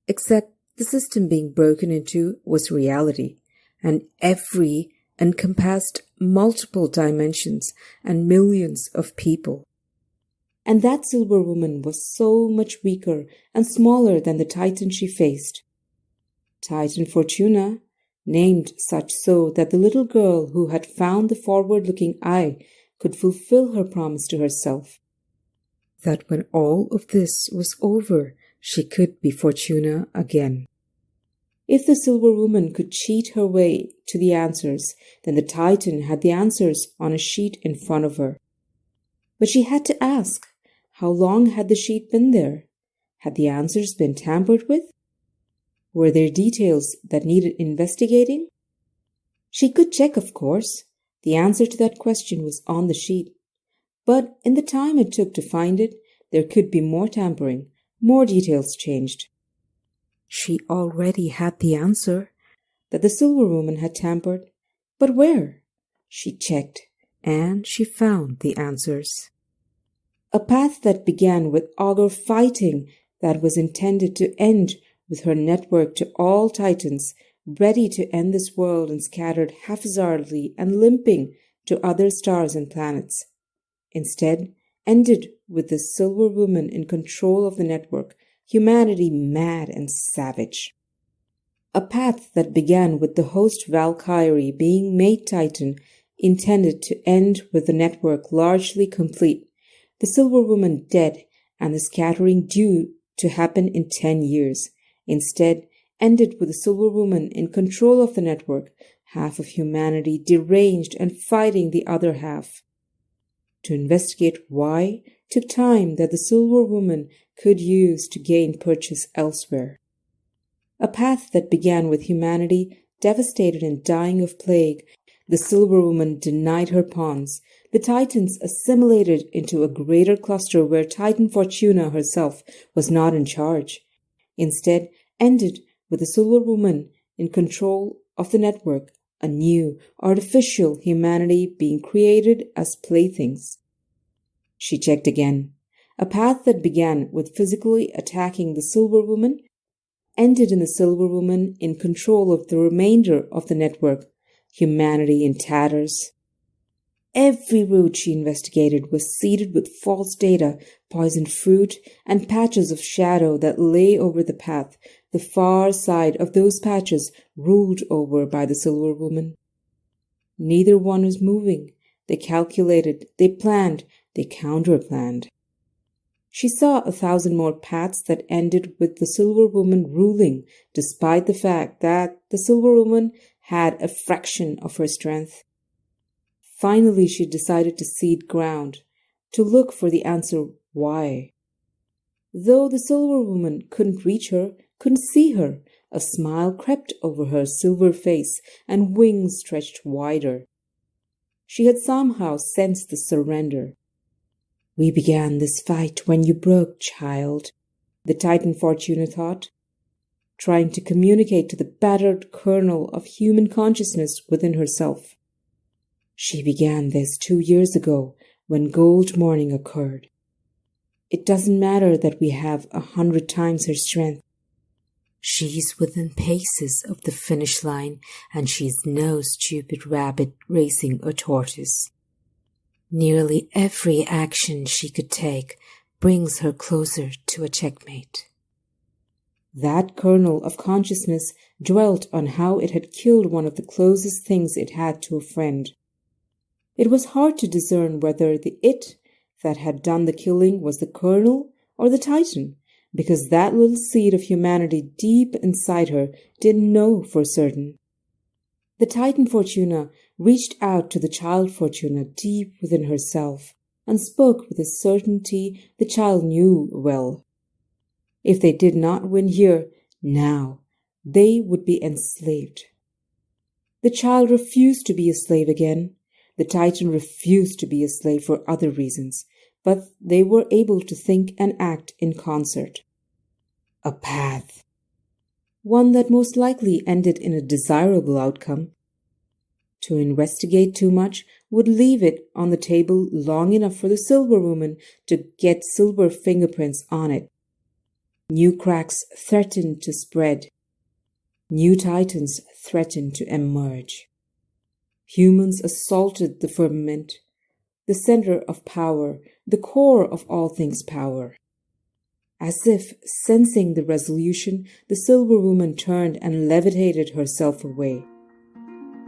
Except the system being broken into was reality, and every encompassed multiple dimensions and millions of people. And that silver woman was so much weaker and smaller than the Titan she faced. Titan Fortuna, named such so that the little girl who had found the forward-looking eye could fulfill her promise to herself. That when all of this was over, she could be Fortuna again. If the silver woman could cheat her way to the answers, then the Titan had the answers on a sheet in front of her. But she had to ask, how long had the sheet been there? Had the answers been tampered with? Were there details that needed investigating? She could check, of course. The answer to that question was on the sheet. But in the time it took to find it, there could be more tampering, more details changed. She already had the answer, that the silver woman had tampered. But where? She checked, and she found the answers. A path that began with Augur fighting, that was intended to end with her network to all Titans, ready to end this world and scattered haphazardly and limping to other stars and planets. Instead, ended with the Silver Woman in control of the network, humanity mad and savage. A path that began with the host Valkyrie being made Titan intended to end with the network largely complete, the Silver Woman dead, and the scattering due to happen in 10 years. Instead, ended with the Silver Woman in control of the network, half of humanity deranged and fighting the other half. To investigate why took time that the Silver Woman could use to gain purchase elsewhere. A path that began with humanity devastated and dying of plague, the Silver Woman denied her pawns. The Titans assimilated into a greater cluster where Titan Fortuna herself was not in charge. Instead, ended with the Silver Woman in control of the network, a new, artificial humanity being created as playthings. She checked again. A path that began with physically attacking the Silver Woman ended in the Silver Woman in control of the remainder of the network, humanity in tatters. Every route she investigated was seeded with false data, poisoned fruit, and patches of shadow that lay over the path, the far side of those patches ruled over by the Silver Woman. Neither one was moving. They calculated, they planned, they counterplanned. She saw 1,000 more paths that ended with the Silver Woman ruling, despite the fact that the Silver Woman had a fraction of her strength. Finally, she decided to cede ground, to look for the answer why. Though the Silver Woman couldn't reach her, couldn't see her, a smile crept over her silver face and wings stretched wider. She had somehow sensed the surrender. "We began this fight when you broke, child," the Titan Fortuna thought, trying to communicate to the battered kernel of human consciousness within herself. She began this 2 years ago when Gold Morning occurred. It doesn't matter that we have 100 times her strength. She's within paces of the finish line, and she's no stupid rabbit racing a tortoise. Nearly every action she could take brings her closer to a checkmate. That kernel of consciousness dwelt on how it had killed one of the closest things it had to a friend. It was hard to discern whether the it that had done the killing was the Colonel or the Titan, because that little seed of humanity deep inside her didn't know for certain. The Titan Fortuna reached out to the child Fortuna deep within herself and spoke with a certainty the child knew well. If they did not win here, now, they would be enslaved. The child refused to be a slave again. The Titan refused to be a slave for other reasons, but they were able to think and act in concert. A path. One that most likely ended in a desirable outcome. To investigate too much would leave it on the table long enough for the Silver Woman to get silver fingerprints on it. New cracks threatened to spread. New titans threatened to emerge. Humans assaulted the firmament, the center of power, the core of all things power. As if sensing the resolution, the Silver Woman turned and levitated herself away,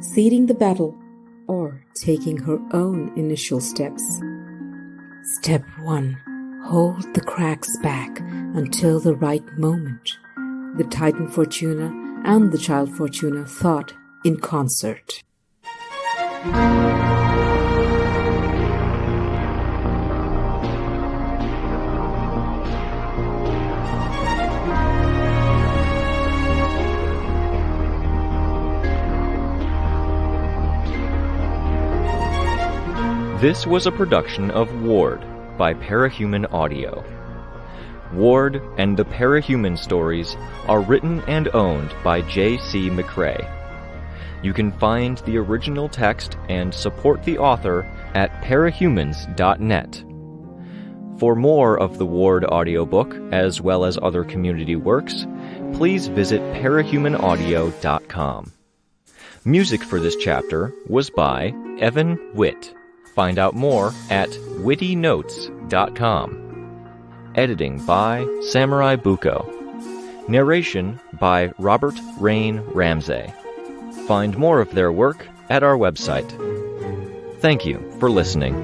ceding the battle or taking her own initial steps. Step 1. Hold the cracks back until the right moment. The Titan Fortuna and the Child Fortuna thought in concert. This was a production of Ward by Parahuman Audio. Ward and the Parahuman stories are written and owned by J.C. McCrae. You can find the original text and support the author at parahumans.net. For more of the Ward audiobook, as well as other community works, please visit parahumanaudio.com. Music for this chapter was by Evan Witt. Find out more at wittynotes.com. Editing by Samurai Buko. Narration by Robert Rain Ramsey. Find more of their work at our website. Thank you for listening.